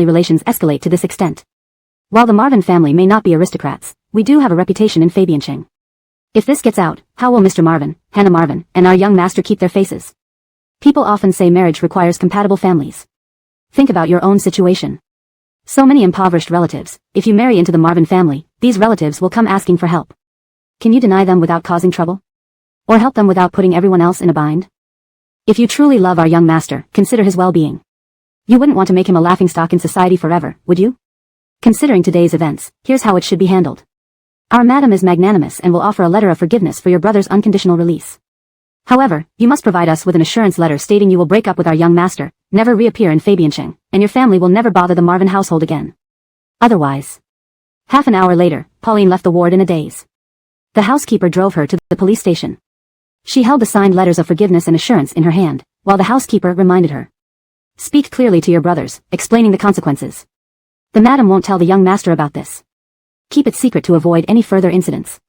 relations escalate to this extent. While the Marvin family may not be aristocrats, we do have a reputation in Fabiancheng. If this gets out, how will Mr. Marvin, Hannah Marvin, and our young master keep their faces? People often say marriage requires compatible families. Think about your own situation. So many impoverished relatives. If you marry into the Marvin family, these relatives will come asking for help. Can you deny them without causing trouble? Or help them without putting everyone else in a bind? If you truly love our young master, consider his well-being. You wouldn't want to make him a laughingstock in society forever, would you? Considering today's events, here's how it should be handled. Our madam is magnanimous and will offer a letter of forgiveness for your brother's unconditional release. However, you must provide us with an assurance letter stating you will break up with our young master, never reappear in Fabiancheng, and your family will never bother the Marvin household again. Otherwise. Half an hour later, Pauline left the ward in a daze. The housekeeper drove her to the police station. She held the signed letters of forgiveness and assurance in her hand, while the housekeeper reminded her. Speak clearly to your brothers, explaining the consequences. The madam won't tell the young master about this. Keep it secret to avoid any further incidents.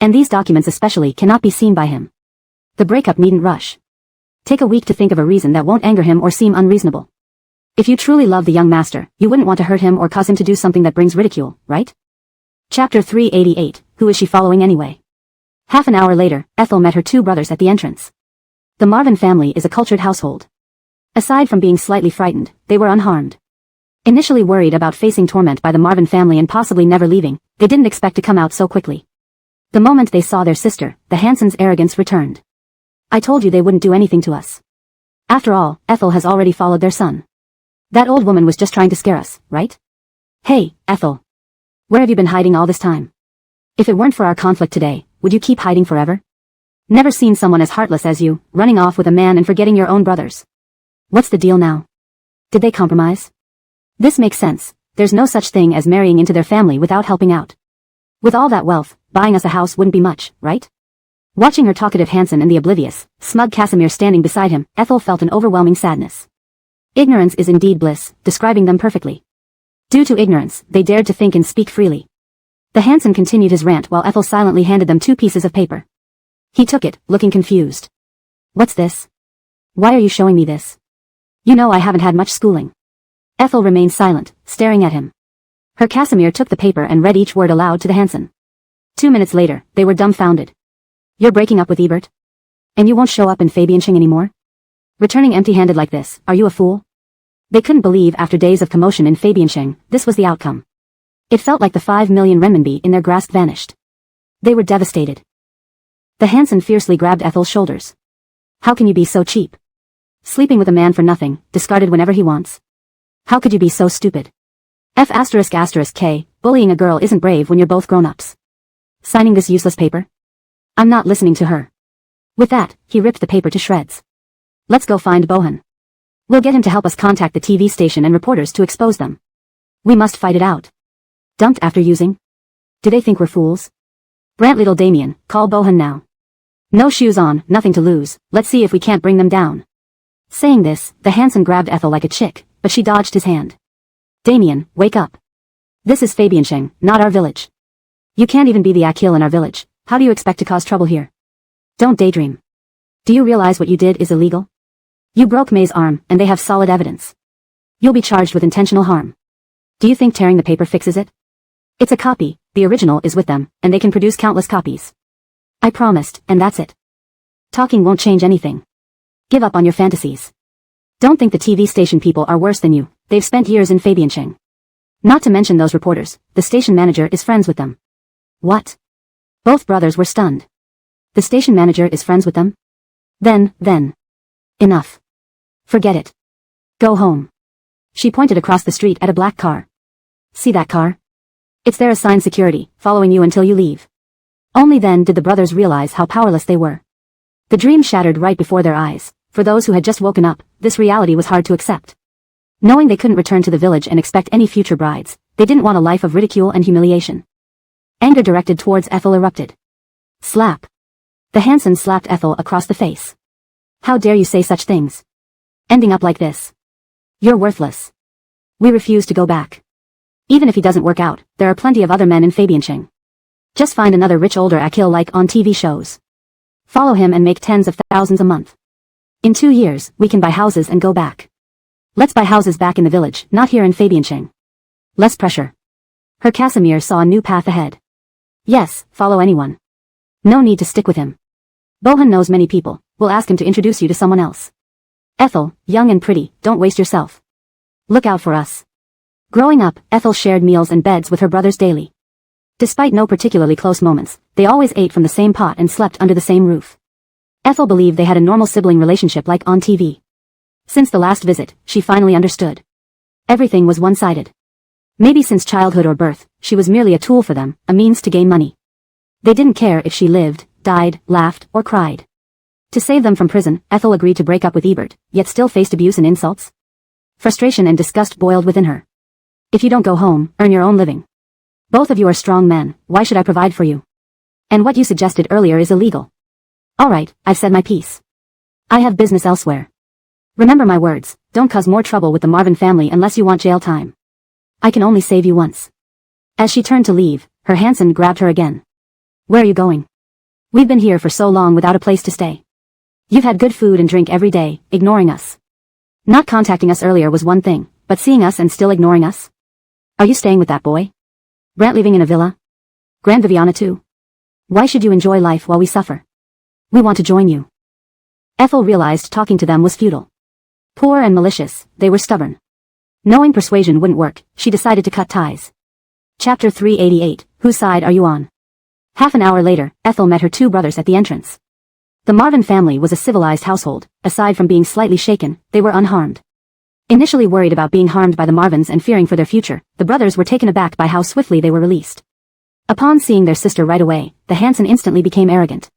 And these documents especially cannot be seen by him. The breakup needn't rush. Take a week to think of a reason that won't anger him or seem unreasonable. If you truly love the young master, you wouldn't want to hurt him or cause him to do something that brings ridicule, right? Chapter 388, Who is she following anyway? Half an hour later, Ethel met her two brothers at the entrance. The Marvin family is a cultured household. Aside from being slightly frightened, they were unharmed. Initially worried about facing torment by the Marvin family and possibly never leaving, they didn't expect to come out so quickly. The moment they saw their sister, the Hansons' arrogance returned. I told you they wouldn't do anything to us. After all, Ethel has already followed their son. That old woman was just trying to scare us, right? Hey, Ethel. Where have you been hiding all this time? If it weren't for our conflict today, would you keep hiding forever? Never seen someone as heartless as you, running off with a man and forgetting your own brothers. What's the deal now? Did they compromise? This makes sense. There's no such thing as marrying into their family without helping out. With all that wealth, buying us a house wouldn't be much, right? Watching her talkative Hanson and the oblivious, smug Casimir standing beside him, Ethel felt an overwhelming sadness. Ignorance is indeed bliss, describing them perfectly. Due to ignorance, they dared to think and speak freely. The Hanson continued his rant while Ethel silently handed them two pieces of paper. He took it, looking confused. What's this? Why are you showing me this? You know I haven't had much schooling. Ethel remained silent, staring at him. Her Casimir took the paper and read each word aloud to the Hanson. 2 minutes later, they were dumbfounded. You're breaking up with Ebert? And you won't show up in Fabiancheng anymore? Returning empty-handed like this, are you a fool? They couldn't believe after days of commotion in Fabiancheng, this was the outcome. It felt like the 5 million renminbi in their grasp vanished. They were devastated. The Hanson fiercely grabbed Ethel's shoulders. How can you be so cheap? Sleeping with a man for nothing, discarded whenever he wants. How could you be so stupid? K, bullying a girl isn't brave when you're both grown-ups. Signing this useless paper? I'm not listening to her. With that, he ripped the paper to shreds. Let's go find Bohan. We'll get him to help us contact the TV station and reporters to expose them. We must fight it out. Dumped after using? Do they think we're fools? Brant little Damien, call Bohan now. No shoes on, nothing to lose, let's see if we can't bring them down. Saying this, the Hanson grabbed Ethel like a chick, but she dodged his hand. Damien, wake up. This is Fabiancheng, not our village. You can't even be the Akil in our village, how do you expect to cause trouble here? Don't daydream. Do you realize what you did is illegal? You broke May's arm, and they have solid evidence. You'll be charged with intentional harm. Do you think tearing the paper fixes it? It's a copy, the original is with them, and they can produce countless copies. I promised, and that's it. Talking won't change anything. Give up on your fantasies. Don't think the TV station people are worse than you, they've spent years in Fabiancheng. Not to mention those reporters, the station manager is friends with them. What? Both brothers were stunned. The station manager is friends with them? Then. Enough. Forget it. Go home. She pointed across the street at a black car. See that car? It's their assigned security, following you until you leave. Only then did the brothers realize how powerless they were. The dream shattered right before their eyes. For those who had just woken up, this reality was hard to accept. Knowing they couldn't return to the village and expect any future brides, they didn't want a life of ridicule and humiliation. Anger directed towards Ethel erupted. Slap. The Hanson slapped Ethel across the face. How dare you say such things? Ending up like this. You're worthless. We refuse to go back. Even if he doesn't work out, there are plenty of other men in Fabiancheng. Just find another rich older Akil like on TV shows. Follow him and make tens of thousands a month. In 2 years, we can buy houses and go back. Let's buy houses back in the village, not here in Fabiancheng. Less pressure. Her Casimir saw a new path ahead. Yes, follow anyone. No need to stick with him. Bohan knows many people, we'll ask him to introduce you to someone else. Ethel, young and pretty, don't waste yourself. Look out for us. Growing up, Ethel shared meals and beds with her brothers daily. Despite no particularly close moments, they always ate from the same pot and slept under the same roof. Ethel believed they had a normal sibling relationship like on TV. Since the last visit, she finally understood. Everything was one-sided. Maybe since childhood or birth, she was merely a tool for them, a means to gain money. They didn't care if she lived, died, laughed, or cried. To save them from prison, Ethel agreed to break up with Ebert, yet still faced abuse and insults. Frustration and disgust boiled within her. If you don't go home, earn your own living. Both of you are strong men, why should I provide for you? And what you suggested earlier is illegal. Alright, I've said my piece. I have business elsewhere. Remember my words, don't cause more trouble with the Marvin family unless you want jail time. I can only save you once. As she turned to leave, her Hansen grabbed her again. Where are you going? We've been here for so long without a place to stay. You've had good food and drink every day, ignoring us. Not contacting us earlier was one thing, but seeing us and still ignoring us? Are you staying with that boy? Brant living in a villa? Grand Viviana too? Why should you enjoy life while we suffer? We want to join you. Ethel realized talking to them was futile. Poor and malicious, they were stubborn. Knowing persuasion wouldn't work, she decided to cut ties. Chapter 388, Whose Side Are You On? Half an hour later, Ethel met her two brothers at the entrance. The Marvin family was a civilized household, aside from being slightly shaken, they were unharmed. Initially worried about being harmed by the Marvins and fearing for their future, the brothers were taken aback by how swiftly they were released. Upon seeing their sister right away, the Hansen instantly became arrogant.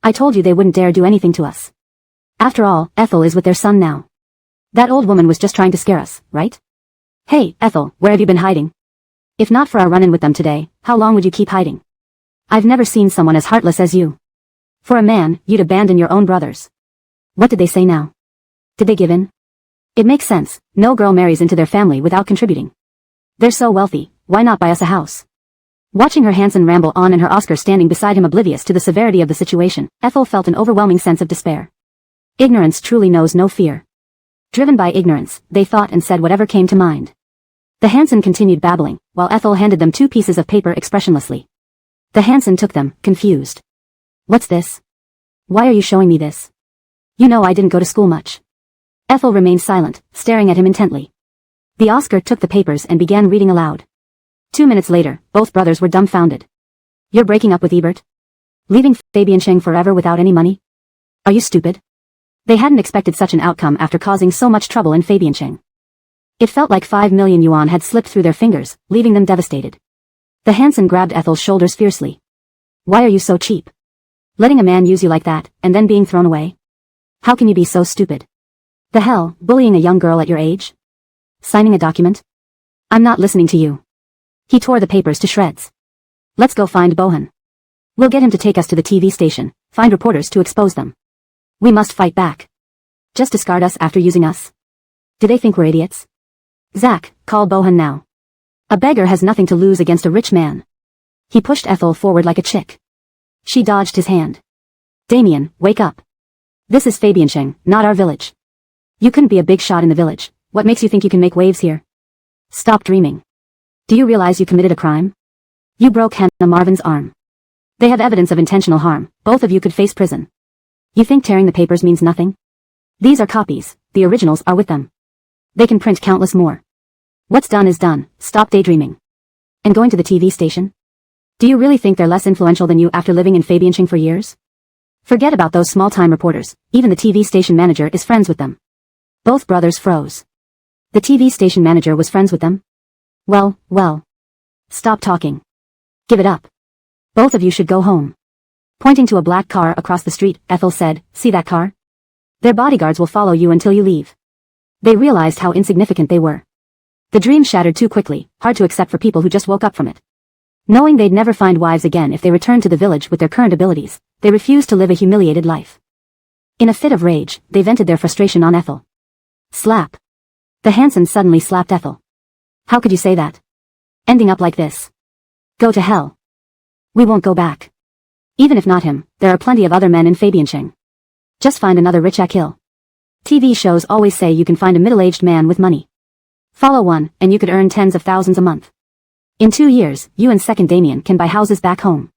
I told you they wouldn't dare do anything to us. After all, Ethel is with their son now. That old woman was just trying to scare us, right? Hey, Ethel, where have you been hiding? If not for our run-in with them today, how long would you keep hiding? I've never seen someone as heartless as you. For a man, you'd abandon your own brothers. What did they say now? Did they give in? It makes sense, no girl marries into their family without contributing. They're so wealthy, why not buy us a house? Watching her Hansen ramble on and her Oscar standing beside him oblivious to the severity of the situation, Ethel felt an overwhelming sense of despair. Ignorance truly knows no fear. Driven by ignorance, they thought and said whatever came to mind. The Hansen continued babbling, while Ethel handed them two pieces of paper expressionlessly. The Hansen took them, confused. What's this? Why are you showing me this? You know I didn't go to school much. Ethel remained silent, staring at him intently. The Oscar took the papers and began reading aloud. 2 minutes later, both brothers were dumbfounded. You're breaking up with Ebert? Leaving Fabiancheng forever without any money? Are you stupid? They hadn't expected such an outcome after causing so much trouble in Fabiancheng. It felt like 5 million yuan had slipped through their fingers, leaving them devastated. The Hansen grabbed Ethel's shoulders fiercely. Why are you so cheap? Letting a man use you like that, and then being thrown away? How can you be so stupid? The hell, bullying a young girl at your age? Signing a document? I'm not listening to you. He tore the papers to shreds. Let's go find Bohan. We'll get him to take us to the TV station, find reporters to expose them. We must fight back. Just discard us after using us? Do they think we're idiots? Zach, call Bohan now. A beggar has nothing to lose against a rich man. He pushed Ethel forward like a chick. She dodged his hand. Damien, wake up. This is Fabiancheng, not our village. You couldn't be a big shot in the village. What makes you think you can make waves here? Stop dreaming. Do you realize you committed a crime? You broke Hannah Marvin's arm. They have evidence of intentional harm. Both of you could face prison. You think tearing the papers means nothing? These are copies. The originals are with them. They can print countless more. What's done is done. Stop daydreaming. And going to the TV station? Do you really think they're less influential than you after living in Fabiancheng for years? Forget about those small-time reporters. Even the TV station manager is friends with them. Both brothers froze. The TV station manager was friends with them? Well. Stop talking. Give it up. Both of you should go home. Pointing to a black car across the street, Ethel said, see that car? Their bodyguards will follow you until you leave. They realized how insignificant they were. The dream shattered too quickly, hard to accept for people who just woke up from it. Knowing they'd never find wives again if they returned to the village with their current abilities, they refused to live a humiliated life. In a fit of rage, they vented their frustration on Ethel. Slap. The Hansen suddenly slapped Ethel. How could you say that? Ending up like this. Go to hell. We won't go back. Even if not him, there are plenty of other men in Fabiancheng. Just find another rich Akil. TV shows always say you can find a middle-aged man with money. Follow one, and you could earn tens of thousands a month. In 2 years, you and Second Damien can buy houses back home.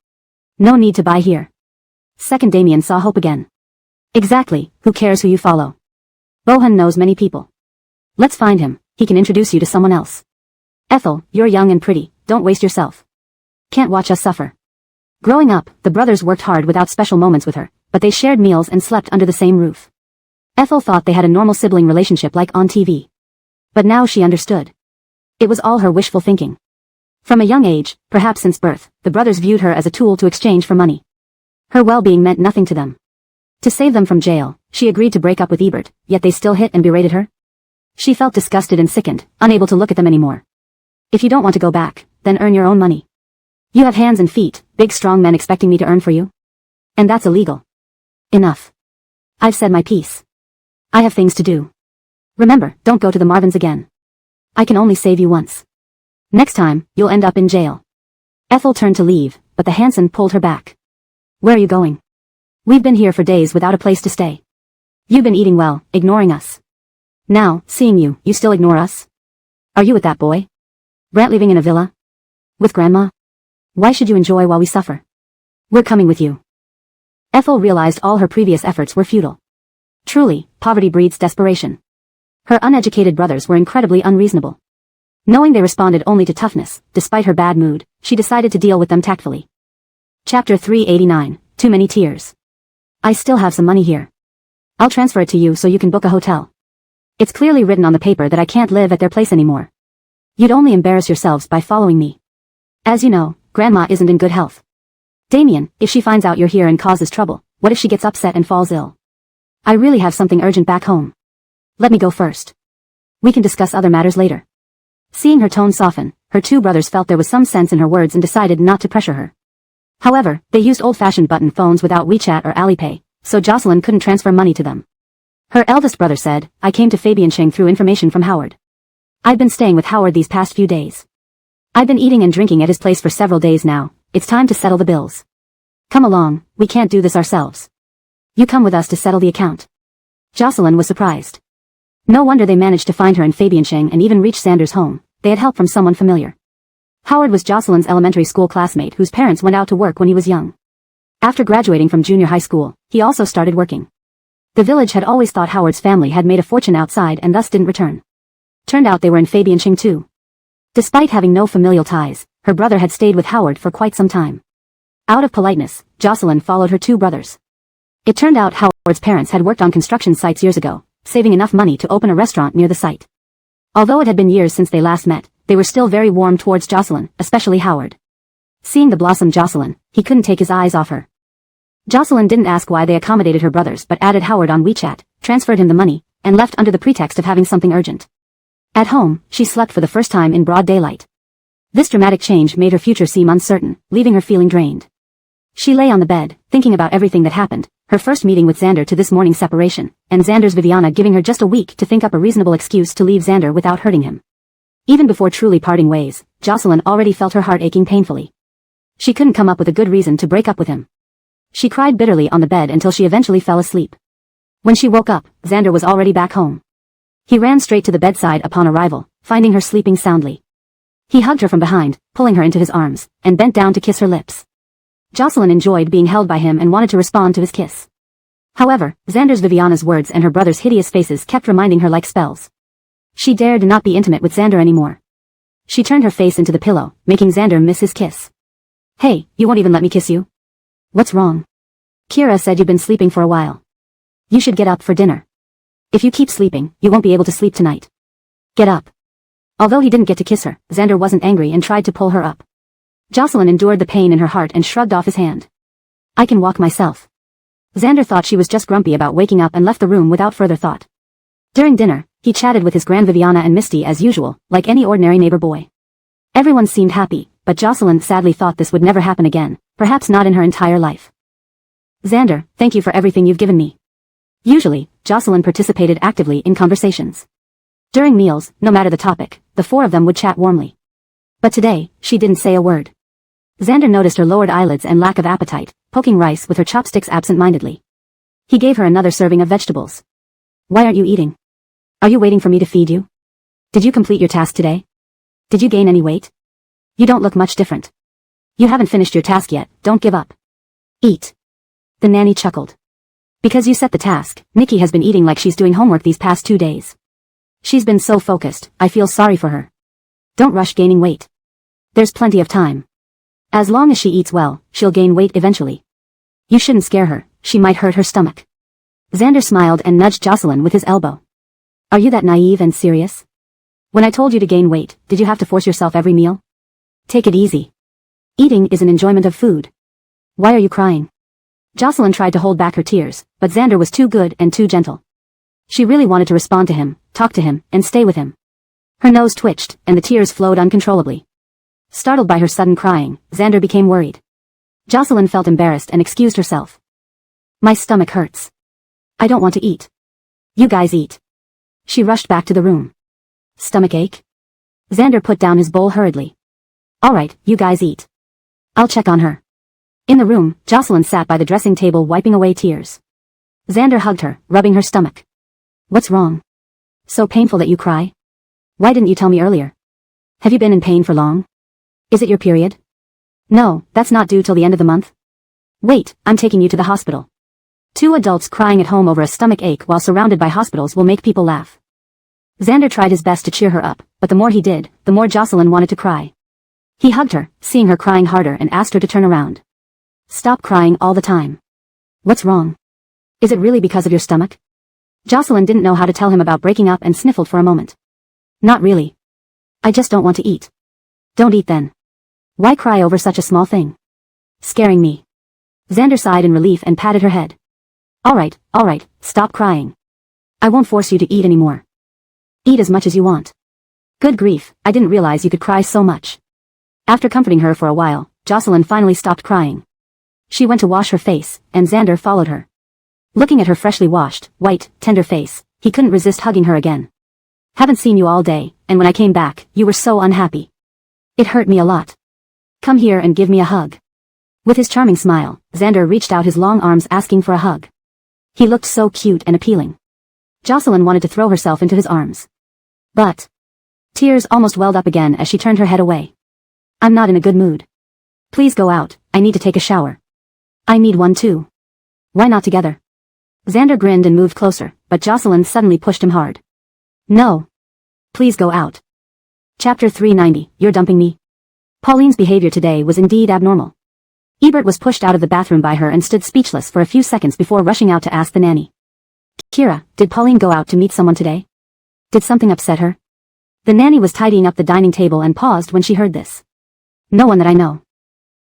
No need to buy here. Second Damien saw hope again. Exactly, who cares who you follow? Bohan knows many people. Let's find him, he can introduce you to someone else. Ethel, you're young and pretty, don't waste yourself. Can't watch us suffer. Growing up, the brothers worked hard without special moments with her, but they shared meals and slept under the same roof. Ethel thought they had a normal sibling relationship like on TV. But now she understood. It was all her wishful thinking. From a young age, perhaps since birth, the brothers viewed her as a tool to exchange for money. Her well-being meant nothing to them. To save them from jail, she agreed to break up with Ebert, yet they still hit and berated her. She felt disgusted and sickened, unable to look at them anymore. If you don't want to go back, then earn your own money. You have hands and feet, big strong men expecting me to earn for you? And that's illegal. Enough. I've said my piece. I have things to do. Remember, don't go to the Marvins again. I can only save you once. Next time, you'll end up in jail. Ethel turned to leave, but the Hanson pulled her back. Where are you going? We've been here for days without a place to stay. You've been eating well, ignoring us. Now, seeing you, you still ignore us? Are you with that boy? Brant living in a villa? With Grandma? Why should you enjoy while we suffer? We're coming with you. Ethel realized all her previous efforts were futile. Truly, poverty breeds desperation. Her uneducated brothers were incredibly unreasonable. Knowing they responded only to toughness, despite her bad mood, she decided to deal with them tactfully. Chapter 389, Too Many Tears. I still have some money here. I'll transfer it to you so you can book a hotel. It's clearly written on the paper that I can't live at their place anymore. You'd only embarrass yourselves by following me. As you know, Grandma isn't in good health. Damien, if she finds out you're here and causes trouble, what if she gets upset and falls ill? I really have something urgent back home. Let me go first. We can discuss other matters later. Seeing her tone soften, her two brothers felt there was some sense in her words and decided not to pressure her. However, they used old-fashioned button phones without WeChat or Alipay, so Jocelyn couldn't transfer money to them. Her eldest brother said, I came to Fabiancheng through information from Howard. I've been staying with Howard these past few days. I've been eating and drinking at his place for several days now. It's time to settle the bills. Come along, we can't do this ourselves. You come with us to settle the account. Jocelyn was surprised. No wonder they managed to find her in Fabiancheng and even reach Xander's home. They had help from someone familiar. Howard was Jocelyn's elementary school classmate whose parents went out to work when he was young. After graduating from junior high school, he also started working. The village had always thought Howard's family had made a fortune outside and thus didn't return. Turned out they were in Fabiancheng too. Despite having no familial ties, her brother had stayed with Howard for quite some time. Out of politeness, Jocelyn followed her two brothers. It turned out Howard's parents had worked on construction sites years ago, saving enough money to open a restaurant near the site. Although it had been years since they last met, they were still very warm towards Jocelyn, especially Howard. Seeing the blossom Jocelyn, he couldn't take his eyes off her. Jocelyn didn't ask why they accommodated her brothers but added Howard on WeChat, transferred him the money, and left under the pretext of having something urgent. At home, she slept for the first time in broad daylight. This dramatic change made her future seem uncertain, leaving her feeling drained. She lay on the bed, thinking about everything that happened, her first meeting with Xander to this morning's separation, and Xander's Viviana giving her just a week to think up a reasonable excuse to leave Xander without hurting him. Even before truly parting ways, Jocelyn already felt her heart aching painfully. She couldn't come up with a good reason to break up with him. She cried bitterly on the bed until she eventually fell asleep. When she woke up, Xander was already back home. He ran straight to the bedside upon arrival, finding her sleeping soundly. He hugged her from behind, pulling her into his arms, and bent down to kiss her lips. Jocelyn enjoyed being held by him and wanted to respond to his kiss. However, Xander's Viviana's words and her brother's hideous faces kept reminding her like spells. She dared not be intimate with Xander anymore. She turned her face into the pillow, making Xander miss his kiss. Hey, you won't even let me kiss you? What's wrong? Kira said you've been sleeping for a while. You should get up for dinner. If you keep sleeping, you won't be able to sleep tonight. Get up. Although he didn't get to kiss her, Xander wasn't angry and tried to pull her up. Jocelyn endured the pain in her heart and shrugged off his hand. I can walk myself. Xander thought she was just grumpy about waking up and left the room without further thought. During dinner, he chatted with his Grand Viviana and Misty as usual, like any ordinary neighbor boy. Everyone seemed happy, but Jocelyn sadly thought this would never happen again, perhaps not in her entire life. Xander, thank you for everything you've given me. Usually, Jocelyn participated actively in conversations. During meals, no matter the topic, the four of them would chat warmly. But today, she didn't say a word. Xander noticed her lowered eyelids and lack of appetite, poking rice with her chopsticks absent-mindedly. He gave her another serving of vegetables. Why aren't you eating? Are you waiting for me to feed you? Did you complete your task today? Did you gain any weight? You don't look much different. You haven't finished your task yet, don't give up. Eat. The nanny chuckled. Because you set the task, Nikki has been eating like she's doing homework these past 2 days. She's been so focused, I feel sorry for her. Don't rush gaining weight. There's plenty of time. As long as she eats well, she'll gain weight eventually. You shouldn't scare her, she might hurt her stomach. Xander smiled and nudged Jocelyn with his elbow. Are you that naive and serious? When I told you to gain weight, did you have to force yourself every meal? Take it easy. Eating is an enjoyment of food. Why are you crying? Jocelyn tried to hold back her tears, but Xander was too good and too gentle. She really wanted to respond to him, talk to him, and stay with him. Her nose twitched, and the tears flowed uncontrollably. Startled by her sudden crying, Xander became worried. Jocelyn felt embarrassed and excused herself. My stomach hurts. I don't want to eat. You guys eat. She rushed back to the room. Stomach ache? Xander put down his bowl hurriedly. All right, you guys eat. I'll check on her. In the room, Jocelyn sat by the dressing table wiping away tears. Xander hugged her, rubbing her stomach. What's wrong? So painful that you cry? Why didn't you tell me earlier? Have you been in pain for long? Is it your period? No, that's not due till the end of the month. Wait, I'm taking you to the hospital. 2 adults crying at home over a stomach ache while surrounded by hospitals will make people laugh. Xander tried his best to cheer her up, but the more he did, the more Jocelyn wanted to cry. He hugged her, seeing her crying harder, and asked her to turn around. Stop crying all the time. What's wrong? Is it really because of your stomach? Jocelyn didn't know how to tell him about breaking up and sniffled for a moment. Not really. I just don't want to eat. Don't eat then. Why cry over such a small thing? Scaring me. Xander sighed in relief and patted her head. All right, stop crying. I won't force you to eat anymore. Eat as much as you want. Good grief, I didn't realize you could cry so much. After comforting her for a while, Jocelyn finally stopped crying. She went to wash her face, and Xander followed her. Looking at her freshly washed, white, tender face, he couldn't resist hugging her again. Haven't seen you all day, and when I came back, you were so unhappy. It hurt me a lot. Come here and give me a hug. With his charming smile, Xander reached out his long arms asking for a hug. He looked so cute and appealing. Jocelyn wanted to throw herself into his arms. But tears almost welled up again as she turned her head away. I'm not in a good mood. Please go out, I need to take a shower. I need one too. Why not together? Xander grinned and moved closer, but Jocelyn suddenly pushed him hard. No. Please go out. Chapter 390, You're dumping me? Pauline's behavior today was indeed abnormal. Ebert was pushed out of the bathroom by her and stood speechless for a few seconds before rushing out to ask the nanny. Kira, did Pauline go out to meet someone today? Did something upset her? The nanny was tidying up the dining table and paused when she heard this. No one that I know.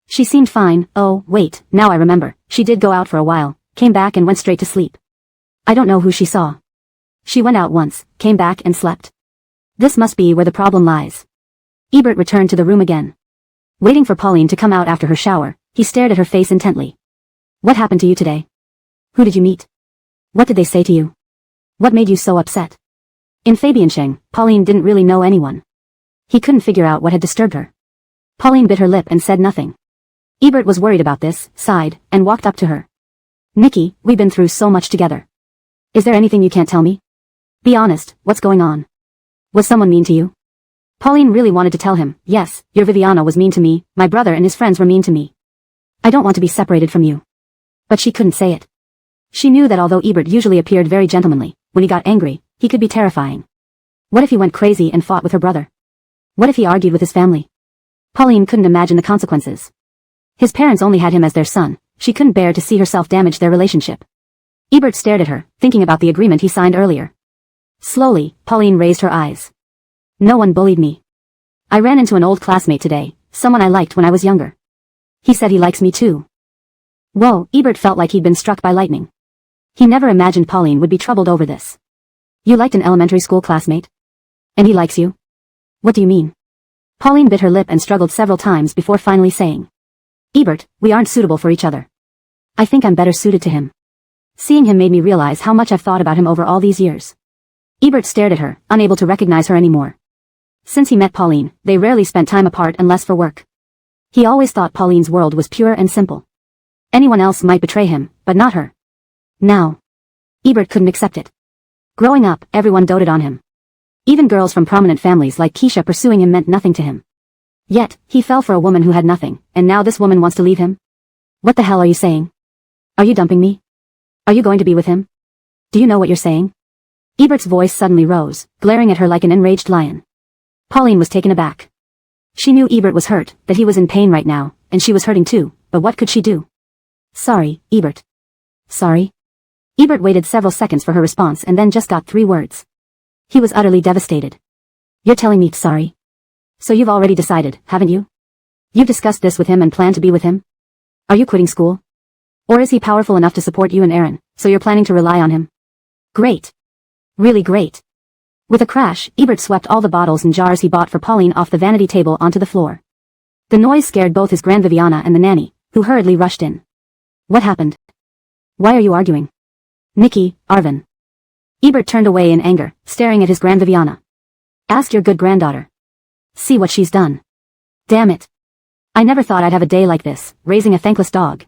She seemed fine. Oh, wait, now I remember, she did go out for a while, came back and went straight to sleep. I don't know who she saw. She went out once, came back and slept. This must be where the problem lies. Ebert returned to the room again. Waiting for Pauline to come out after her shower, he stared at her face intently. What happened to you today? Who did you meet? What did they say to you? What made you so upset? In Fabiansheng, Pauline didn't really know anyone. He couldn't figure out what had disturbed her. Pauline bit her lip and said nothing. Ebert was worried about this, sighed, and walked up to her. Nikki, we've been through so much together. Is there anything you can't tell me? Be honest, what's going on? Was someone mean to you? Pauline really wanted to tell him, yes, your Viviana was mean to me, my brother and his friends were mean to me. I don't want to be separated from you. But she couldn't say it. She knew that although Ebert usually appeared very gentlemanly, when he got angry, he could be terrifying. What if he went crazy and fought with her brother? What if he argued with his family? Pauline couldn't imagine the consequences. His parents only had him as their son, she couldn't bear to see herself damage their relationship. Ebert stared at her, thinking about the agreement he signed earlier. Slowly, Pauline raised her eyes. No one bullied me. I ran into an old classmate today, someone I liked when I was younger. He said he likes me too. Whoa, Ebert felt like he'd been struck by lightning. He never imagined Pauline would be troubled over this. You liked an elementary school classmate? And he likes you? What do you mean? Pauline bit her lip and struggled several times before finally saying. Ebert, we aren't suitable for each other. I think I'm better suited to him. Seeing him made me realize how much I've thought about him over all these years. Ebert stared at her, unable to recognize her anymore. Since he met Pauline, they rarely spent time apart unless for work. He always thought Pauline's world was pure and simple. Anyone else might betray him, but not her. Now. Ebert couldn't accept it. Growing up, everyone doted on him. Even girls from prominent families like Keisha pursuing him meant nothing to him. Yet, he fell for a woman who had nothing, and now this woman wants to leave him? What the hell are you saying? Are you dumping me? Are you going to be with him? Do you know what you're saying? Ebert's voice suddenly rose, glaring at her like an enraged lion. Pauline was taken aback. She knew Ebert was hurt, that he was in pain right now, and she was hurting too, but what could she do? Sorry, Ebert. Sorry? Ebert waited several seconds for her response and then just got 3 words. He was utterly devastated. You're telling me sorry? So you've already decided, haven't you? You've discussed this with him and plan to be with him? Are you quitting school? Or is he powerful enough to support you and Aaron, so you're planning to rely on him? Great. Really great. With a crash, Ebert swept all the bottles and jars he bought for Pauline off the vanity table onto the floor. The noise scared both his Grand Viviana and the nanny, who hurriedly rushed in. What happened? Why are you arguing? Nikki, Arvin. Ebert turned away in anger, staring at his Grand Viviana. Ask your good granddaughter. See what she's done. Damn it. I never thought I'd have a day like this, raising a thankless dog.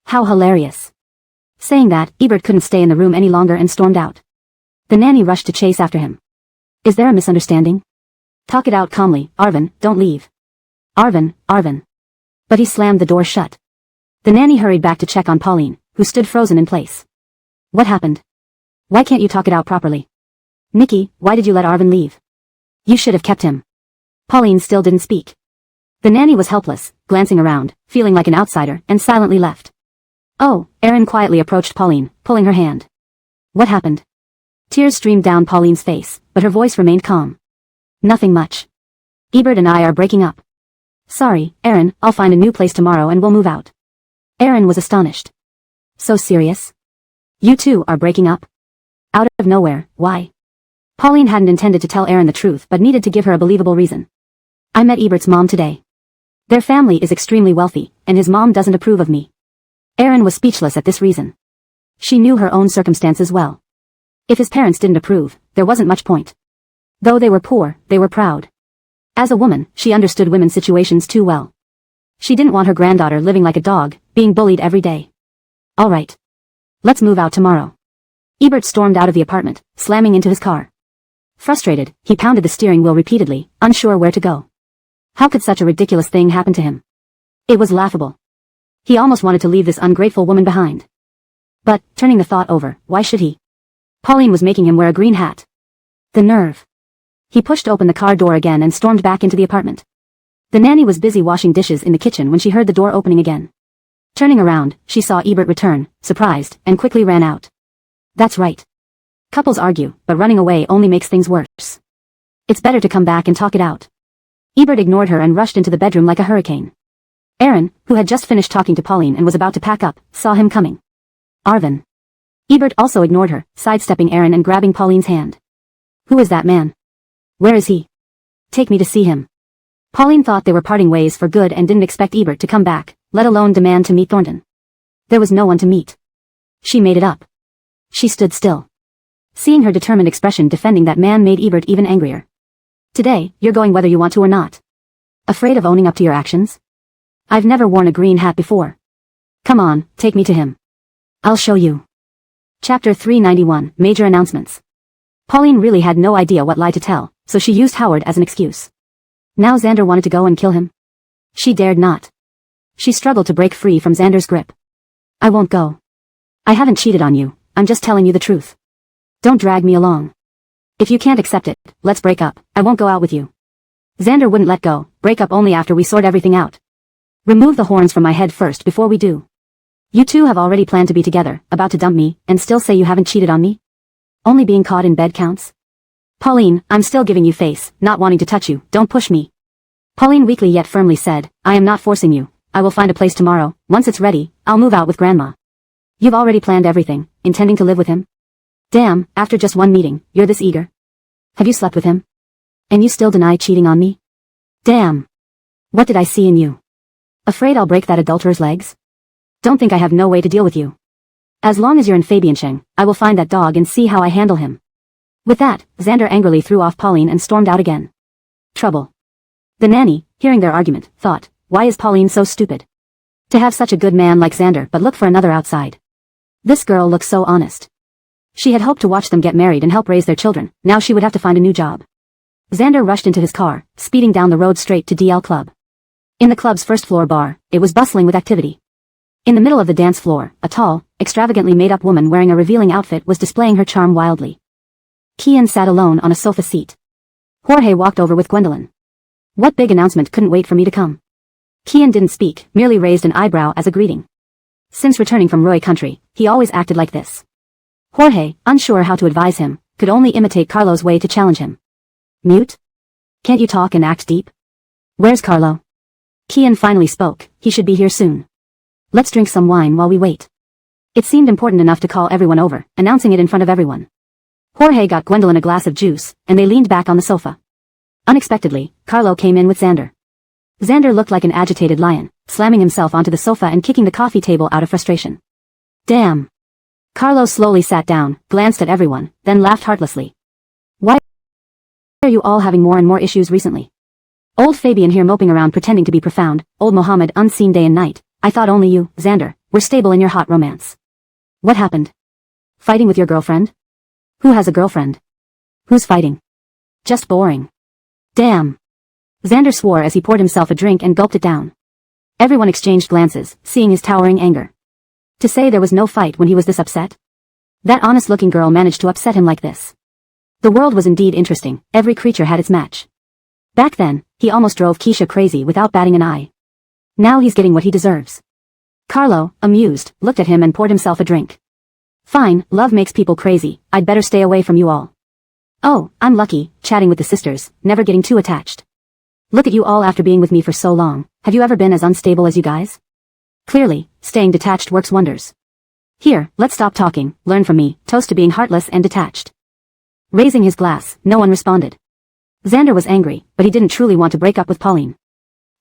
How hilarious. Saying that, Ebert couldn't stay in the room any longer and stormed out. The nanny rushed to chase after him. Is there a misunderstanding? Talk it out calmly, Arvin, don't leave. Arvin. But he slammed the door shut. The nanny hurried back to check on Pauline, who stood frozen in place. What happened? Why can't you talk it out properly? Nikki, why did you let Arvin leave? You should have kept him. Pauline still didn't speak. The nanny was helpless, glancing around, feeling like an outsider, and silently left. Oh, Aaron quietly approached Pauline, pulling her hand. What happened? Tears streamed down Pauline's face, but her voice remained calm. Nothing much. Ebert and I are breaking up. Sorry, Aaron, I'll find a new place tomorrow and we'll move out. Aaron was astonished. So serious? You two are breaking up? Out of nowhere, why? Pauline hadn't intended to tell Aaron the truth but needed to give her a believable reason. I met Ebert's mom today. Their family is extremely wealthy, and his mom doesn't approve of me. Aaron was speechless at this reason. She knew her own circumstances well. If his parents didn't approve, there wasn't much point. Though they were poor, they were proud. As a woman, she understood women's situations too well. She didn't want her granddaughter living like a dog, being bullied every day. All right. Let's move out tomorrow. Ebert stormed out of the apartment, slamming into his car. Frustrated, he pounded the steering wheel repeatedly, unsure where to go. How could such a ridiculous thing happen to him? It was laughable. He almost wanted to leave this ungrateful woman behind. But, turning the thought over, why should he? Pauline was making him wear a green hat. The nerve. He pushed open the car door again and stormed back into the apartment. The nanny was busy washing dishes in the kitchen when she heard the door opening again. Turning around, she saw Ebert return, surprised, and quickly ran out. That's right. Couples argue, but running away only makes things worse. It's better to come back and talk it out. Ebert ignored her and rushed into the bedroom like a hurricane. Aaron, who had just finished talking to Pauline and was about to pack up, saw him coming. Arvin. Ebert also ignored her, sidestepping Aaron and grabbing Pauline's hand. Who is that man? Where is he? Take me to see him. Pauline thought they were parting ways for good and didn't expect Ebert to come back, let alone demand to meet Thornton. There was no one to meet. She made it up. She stood still. Seeing her determined expression defending that man made Ebert even angrier. Today, you're going whether you want to or not. Afraid of owning up to your actions? I've never worn a green hat before. Come on, take me to him. I'll show you. Chapter 391, Major Announcements. Pauline really had no idea what lie to tell, so she used Howard as an excuse. Now Xander wanted to go and kill him? She dared not. She struggled to break free from Xander's grip. I won't go. I haven't cheated on you, I'm just telling you the truth. Don't drag me along. If you can't accept it, let's break up, I won't go out with you. Xander wouldn't let go, break up only after we sort everything out. Remove the horns from my head first before we do. You two have already planned to be together, about to dump me, and still say you haven't cheated on me? Only being caught in bed counts? Pauline, I'm still giving you face, not wanting to touch you, don't push me. Pauline weakly yet firmly said, I am not forcing you, I will find a place tomorrow, once it's ready, I'll move out with Grandma. You've already planned everything, intending to live with him? Damn, after just one meeting, you're this eager. Have you slept with him? And you still deny cheating on me? Damn. What did I see in you? Afraid I'll break that adulterer's legs? Don't think I have no way to deal with you. As long as you're in Fabiansheng, I will find that dog and see how I handle him. With that, Xander angrily threw off Pauline and stormed out again. Trouble. The nanny, hearing their argument, thought, why is Pauline so stupid? To have such a good man like Xander but look for another outside. This girl looks so honest. She had hoped to watch them get married and help raise their children, now she would have to find a new job. Xander rushed into his car, speeding down the road straight to DL Club. In the club's first-floor bar, it was bustling with activity. In the middle of the dance floor, a tall, extravagantly made-up woman wearing a revealing outfit was displaying her charm wildly. Kian sat alone on a sofa seat. Jorge walked over with Gwendolyn. What big announcement couldn't wait for me to come? Kian didn't speak, merely raised an eyebrow as a greeting. Since returning from Roy country, he always acted like this. Jorge, unsure how to advise him, could only imitate Carlo's way to challenge him. Mute? Can't you talk and act deep? Where's Carlo? Kian finally spoke, he should be here soon. Let's drink some wine while we wait. It seemed important enough to call everyone over, announcing it in front of everyone. Jorge got Gwendolyn a glass of juice, and they leaned back on the sofa. Unexpectedly, Carlo came in with Xander. Xander looked like an agitated lion, slamming himself onto the sofa and kicking the coffee table out of frustration. Damn. Carlo slowly sat down, glanced at everyone, then laughed heartlessly. Why are you all having more and more issues recently? Old Fabian here moping around pretending to be profound, old Mohammed unseen day and night. I thought only you, Xander, were stable in your hot romance. What happened? Fighting with your girlfriend? Who has a girlfriend? Who's fighting? Just boring. Damn. Xander swore as he poured himself a drink and gulped it down. Everyone exchanged glances, seeing his towering anger. To say there was no fight when he was this upset? That honest-looking girl managed to upset him like this. The world was indeed interesting, every creature had its match. Back then, he almost drove Keisha crazy without batting an eye. Now he's getting what he deserves. Carlo, amused, looked at him and poured himself a drink. Fine, love makes people crazy, I'd better stay away from you all. Oh, I'm lucky, chatting with the sisters, never getting too attached. Look at you all after being with me for so long, have you ever been as unstable as you guys? Clearly, staying detached works wonders. Here, let's stop talking, learn from me, toast to being heartless and detached. Raising his glass, no one responded. Xander was angry, but he didn't truly want to break up with Pauline.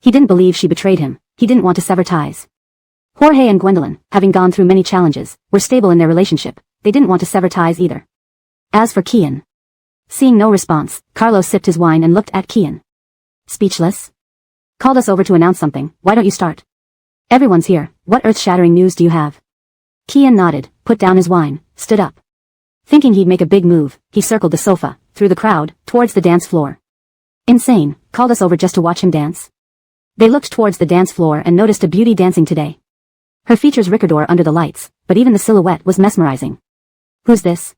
He didn't believe she betrayed him, he didn't want to sever ties. Jorge and Gwendolyn, having gone through many challenges, were stable in their relationship, they didn't want to sever ties either. As for Kian. Seeing no response, Carlos sipped his wine and looked at Kian. Speechless? Called us over to announce something, why don't you start? Everyone's here, what earth-shattering news do you have? Kian nodded, put down his wine, stood up. Thinking he'd make a big move, he circled the sofa, through the crowd, towards the dance floor. Insane, called us over just to watch him dance? They looked towards the dance floor and noticed a beauty dancing today. Her features ricardor under the lights, but even the silhouette was mesmerizing. Who's this?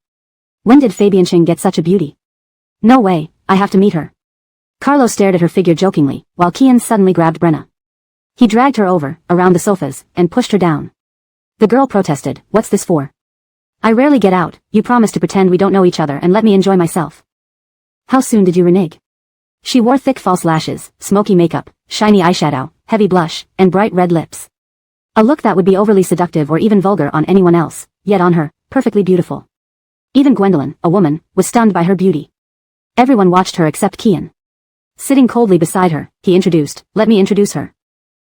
When did Fabian Ching get such a beauty? No way, I have to meet her. Carlo stared at her figure jokingly, while Kian suddenly grabbed Brenna. He dragged her over, around the sofas, and pushed her down. The girl protested, what's this for? I rarely get out, you promised to pretend we don't know each other and let me enjoy myself. How soon did you renege? She wore thick false lashes, smoky makeup, shiny eyeshadow, heavy blush, and bright red lips. A look that would be overly seductive or even vulgar on anyone else, yet on her, perfectly beautiful. Even Gwendolyn, a woman, was stunned by her beauty. Everyone watched her except Kian. Sitting coldly beside her, he introduced, let me introduce her.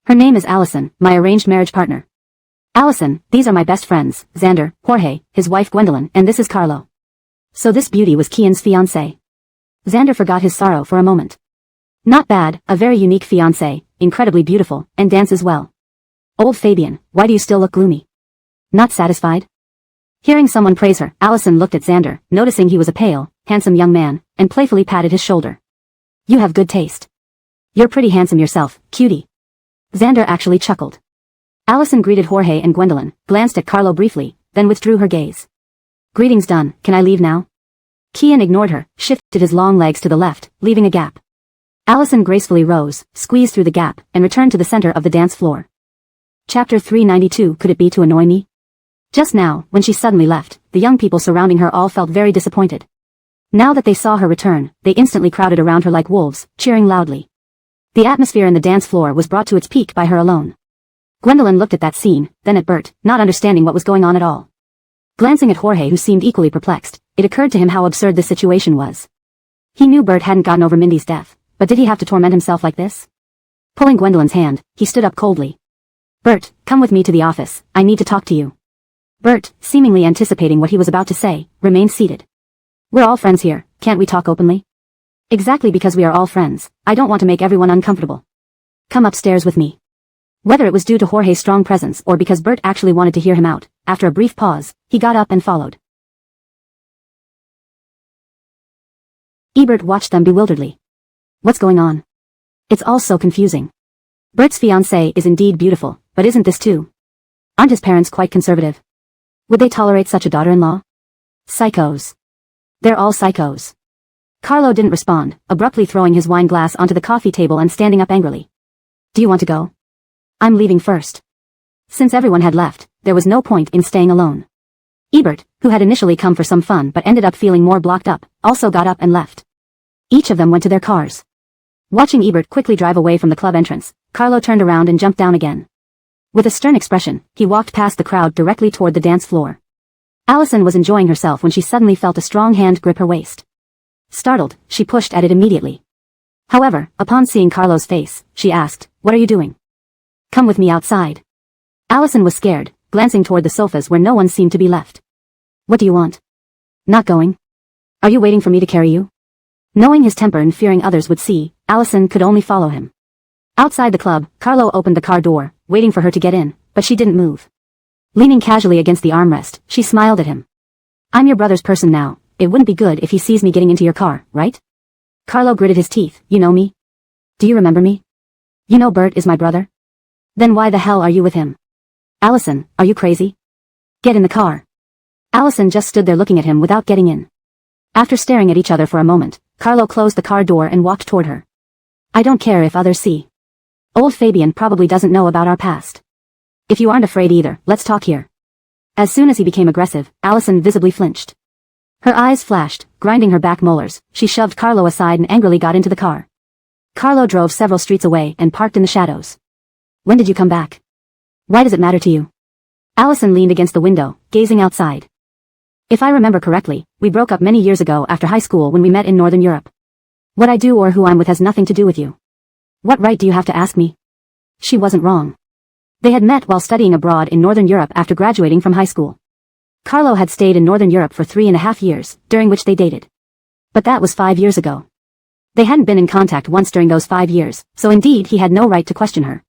Her name is Allison, my arranged marriage partner. Allison, these are my best friends, Xander, Jorge, his wife Gwendolyn, and this is Carlo. So this beauty was Kian's fiancée. Xander forgot his sorrow for a moment. Not bad, a very unique fiancée, incredibly beautiful, and dances well. Old Fabian, why do you still look gloomy? Not satisfied? Hearing someone praise her, Allison looked at Xander, noticing he was a pale, handsome young man, and playfully patted his shoulder. You have good taste. You're pretty handsome yourself, cutie. Xander actually chuckled. Allison greeted Jorge and Gwendolyn, glanced at Carlo briefly, then withdrew her gaze. Greetings done, can I leave now? Kian ignored her, shifted his long legs to the left, leaving a gap. Allison gracefully rose, squeezed through the gap, and returned to the center of the dance floor. Chapter 392 Could it be to annoy me? Just now, when she suddenly left, the young people surrounding her all felt very disappointed. Now that they saw her return, they instantly crowded around her like wolves, cheering loudly. The atmosphere in the dance floor was brought to its peak by her alone. Gwendolyn looked at that scene, then at Bert, not understanding what was going on at all. Glancing at Jorge who seemed equally perplexed, it occurred to him how absurd this situation was. He knew Bert hadn't gotten over Mindy's death, but did he have to torment himself like this? Pulling Gwendolyn's hand, he stood up coldly. Bert, come with me to the office, I need to talk to you. Bert, seemingly anticipating what he was about to say, remained seated. We're all friends here, can't we talk openly? Exactly because we are all friends, I don't want to make everyone uncomfortable. Come upstairs with me. Whether it was due to Jorge's strong presence or because Bert actually wanted to hear him out, after a brief pause, he got up and followed. Ebert watched them bewilderedly. What's going on? It's all so confusing. Bert's fiancée is indeed beautiful, but isn't this too? Aren't his parents quite conservative? Would they tolerate such a daughter-in-law? Psychos. They're all psychos. Carlo didn't respond, abruptly throwing his wine glass onto the coffee table and standing up angrily. Do you want to go? I'm leaving first. Since everyone had left, there was no point in staying alone. Ebert, who had initially come for some fun but ended up feeling more blocked up, also got up and left. Each of them went to their cars. Watching Ebert quickly drive away from the club entrance, Carlo turned around and jumped down again. With a stern expression, he walked past the crowd directly toward the dance floor. Allison was enjoying herself when she suddenly felt a strong hand grip her waist. Startled, she pushed at it immediately. However, upon seeing Carlo's face, she asked, "What are you doing?" "Come with me outside." Allison was scared, glancing toward the sofas where no one seemed to be left. "What do you want?" "Not going." "Are you waiting for me to carry you?" Knowing his temper and fearing others would see, Allison could only follow him. Outside the club, Carlo opened the car door, waiting for her to get in, but she didn't move. Leaning casually against the armrest, she smiled at him. "I'm your brother's person now. It wouldn't be good if he sees me getting into your car, right?" Carlo gritted his teeth. "You know me? Do you remember me? You know Bert is my brother? Then why the hell are you with him?" "Allison, are you crazy? Get in the car." Allison just stood there looking at him without getting in. After staring at each other for a moment, Carlo closed the car door and walked toward her. "I don't care if others see. Old Fabian probably doesn't know about our past. If you aren't afraid either, let's talk here." As soon as he became aggressive, Allison visibly flinched. Her eyes flashed, grinding her back molars. She shoved Carlo aside and angrily got into the car. Carlo drove several streets away and parked in the shadows. "When did you come back? Why does it matter to you?" Allison leaned against the window, gazing outside. "If I remember correctly, we broke up many years ago after high school when we met in Northern Europe. What I do or who I'm with has nothing to do with you. What right do you have to ask me?" She wasn't wrong. They had met while studying abroad in Northern Europe after graduating from high school. Carlo had stayed in Northern Europe for 3.5 years, during which they dated. But that was 5 years ago. They hadn't been in contact once during those 5 years, so indeed he had no right to question her.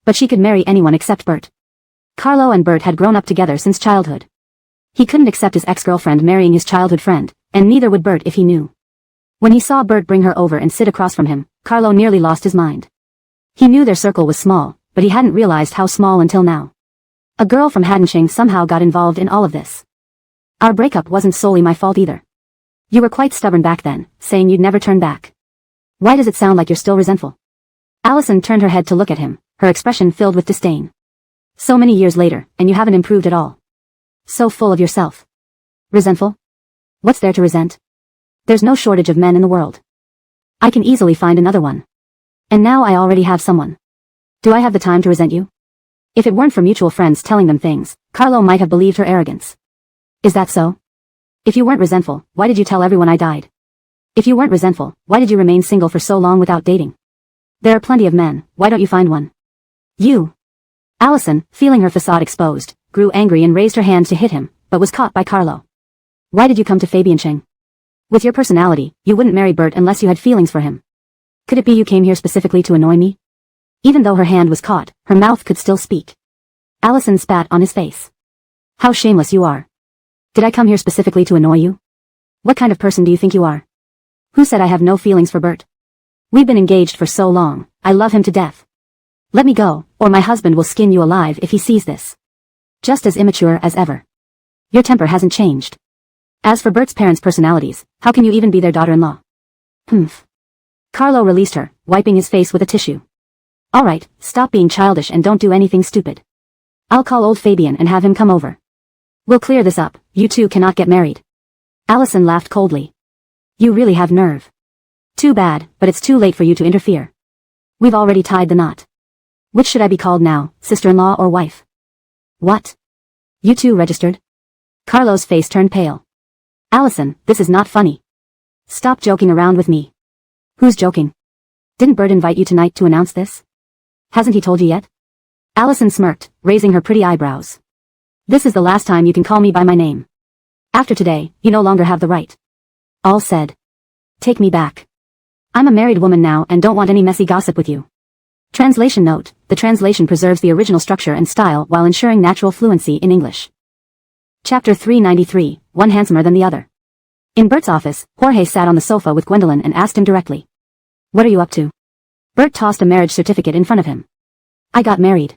But she could marry anyone except Bert. Carlo and Bert had grown up together since childhood. He couldn't accept his ex-girlfriend marrying his childhood friend, and neither would Bert if he knew. When he saw Bert bring her over and sit across from him, Carlo nearly lost his mind. He knew their circle was small, but he hadn't realized how small until now. A girl from Haddonshire somehow got involved in all of this. "Our breakup wasn't solely my fault either. You were quite stubborn back then, saying you'd never turn back. Why does it sound like you're still resentful?" Allison turned her head to look at him, her expression filled with disdain. "So many years later, and you haven't improved at all. So full of yourself. Resentful? What's there to resent? There's no shortage of men in the world. I can easily find another one. And now I already have someone. Do I have the time to resent you?" If it weren't for mutual friends telling them things, Carlo might have believed her arrogance. "Is that so? If you weren't resentful, why did you tell everyone I died? If you weren't resentful, why did you remain single for so long without dating? There are plenty of men, why don't you find one?" "You." Allison, feeling her facade exposed, grew angry and raised her hand to hit him, but was caught by Carlo. "Why did you come to Fabian? With your personality, you wouldn't marry Bert unless you had feelings for him. Could it be you came here specifically to annoy me?" Even though her hand was caught, her mouth could still speak. Allison spat on his face. "How shameless you are. Did I come here specifically to annoy you? What kind of person do you think you are? Who said I have no feelings for Bert? We've been engaged for so long, I love him to death. Let me go, or my husband will skin you alive if he sees this." Just as immature as ever. Your temper hasn't changed. As for Bert's parents' personalities, how can you even be their daughter-in-law? Humph. Carlo released her, wiping his face with a tissue. "Alright, stop being childish and don't do anything stupid. I'll call old Fabian and have him come over. We'll clear this up, you two cannot get married." Allison laughed coldly. "You really have nerve. Too bad, but it's too late for you to interfere. We've already tied the knot. Which should I be called now, sister-in-law or wife?" "What? You two registered?" Carlo's face turned pale. "Allison, this is not funny. Stop joking around with me." "Who's joking? Didn't Bert invite you tonight to announce this? Hasn't he told you yet?" Allison smirked, raising her pretty eyebrows. "This is the last time you can call me by my name. After today, you no longer have the right." All said. "Take me back. I'm a married woman now and don't want any messy gossip with you." Translation note: the translation preserves the original structure and style while ensuring natural fluency in English. Chapter 393, One Handsomer Than the Other. In Bert's office, Jorge sat on the sofa with Gwendolyn and asked him directly. What are you up to? Bert tossed a marriage certificate in front of him. I got married.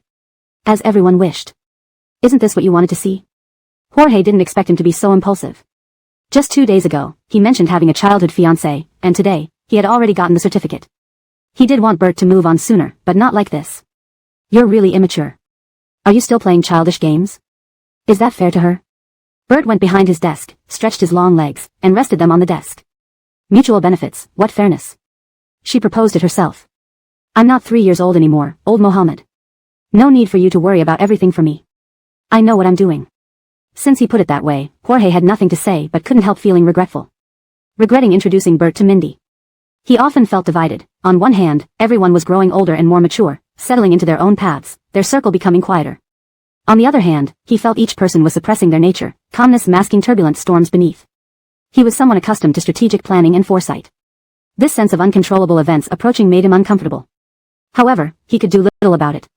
As everyone wished. Isn't this what you wanted to see? Jorge didn't expect him to be so impulsive. Just 2 days ago, he mentioned having a childhood fiancé, and today, he had already gotten the certificate. He did want Bert to move on sooner, but not like this. You're really immature. Are you still playing childish games? Is that fair to her? Bert went behind his desk, stretched his long legs, and rested them on the desk. Mutual benefits, what fairness? She proposed it herself. I'm not 3 years old anymore, old Mohammed. No need for you to worry about everything for me. I know what I'm doing. Since he put it that way, Jorge had nothing to say but couldn't help feeling regretful. Regretting introducing Bert to Mindy. He often felt divided. On one hand, everyone was growing older and more mature, settling into their own paths, their circle becoming quieter. On the other hand, he felt each person was suppressing their nature, calmness masking turbulent storms beneath. He was someone accustomed to strategic planning and foresight. This sense of uncontrollable events approaching made him uncomfortable. However, he could do little about it.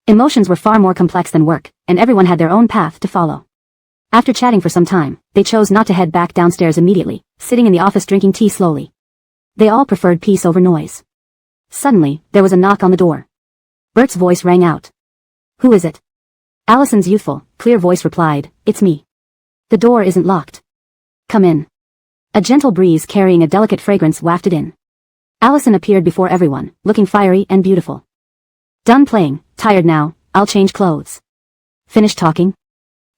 Emotions were far more complex than work, and everyone had their own path to follow. After chatting for some time, they chose not to head back downstairs immediately, sitting in the office drinking tea slowly. They all preferred peace over noise. Suddenly, there was a knock on the door. Bert's voice rang out. Who is it? Allison's youthful, clear voice replied, It's me. The door isn't locked. Come in. A gentle breeze carrying a delicate fragrance wafted in. Allison appeared before everyone, looking fiery and beautiful. Done playing, tired now, I'll change clothes. Finish talking?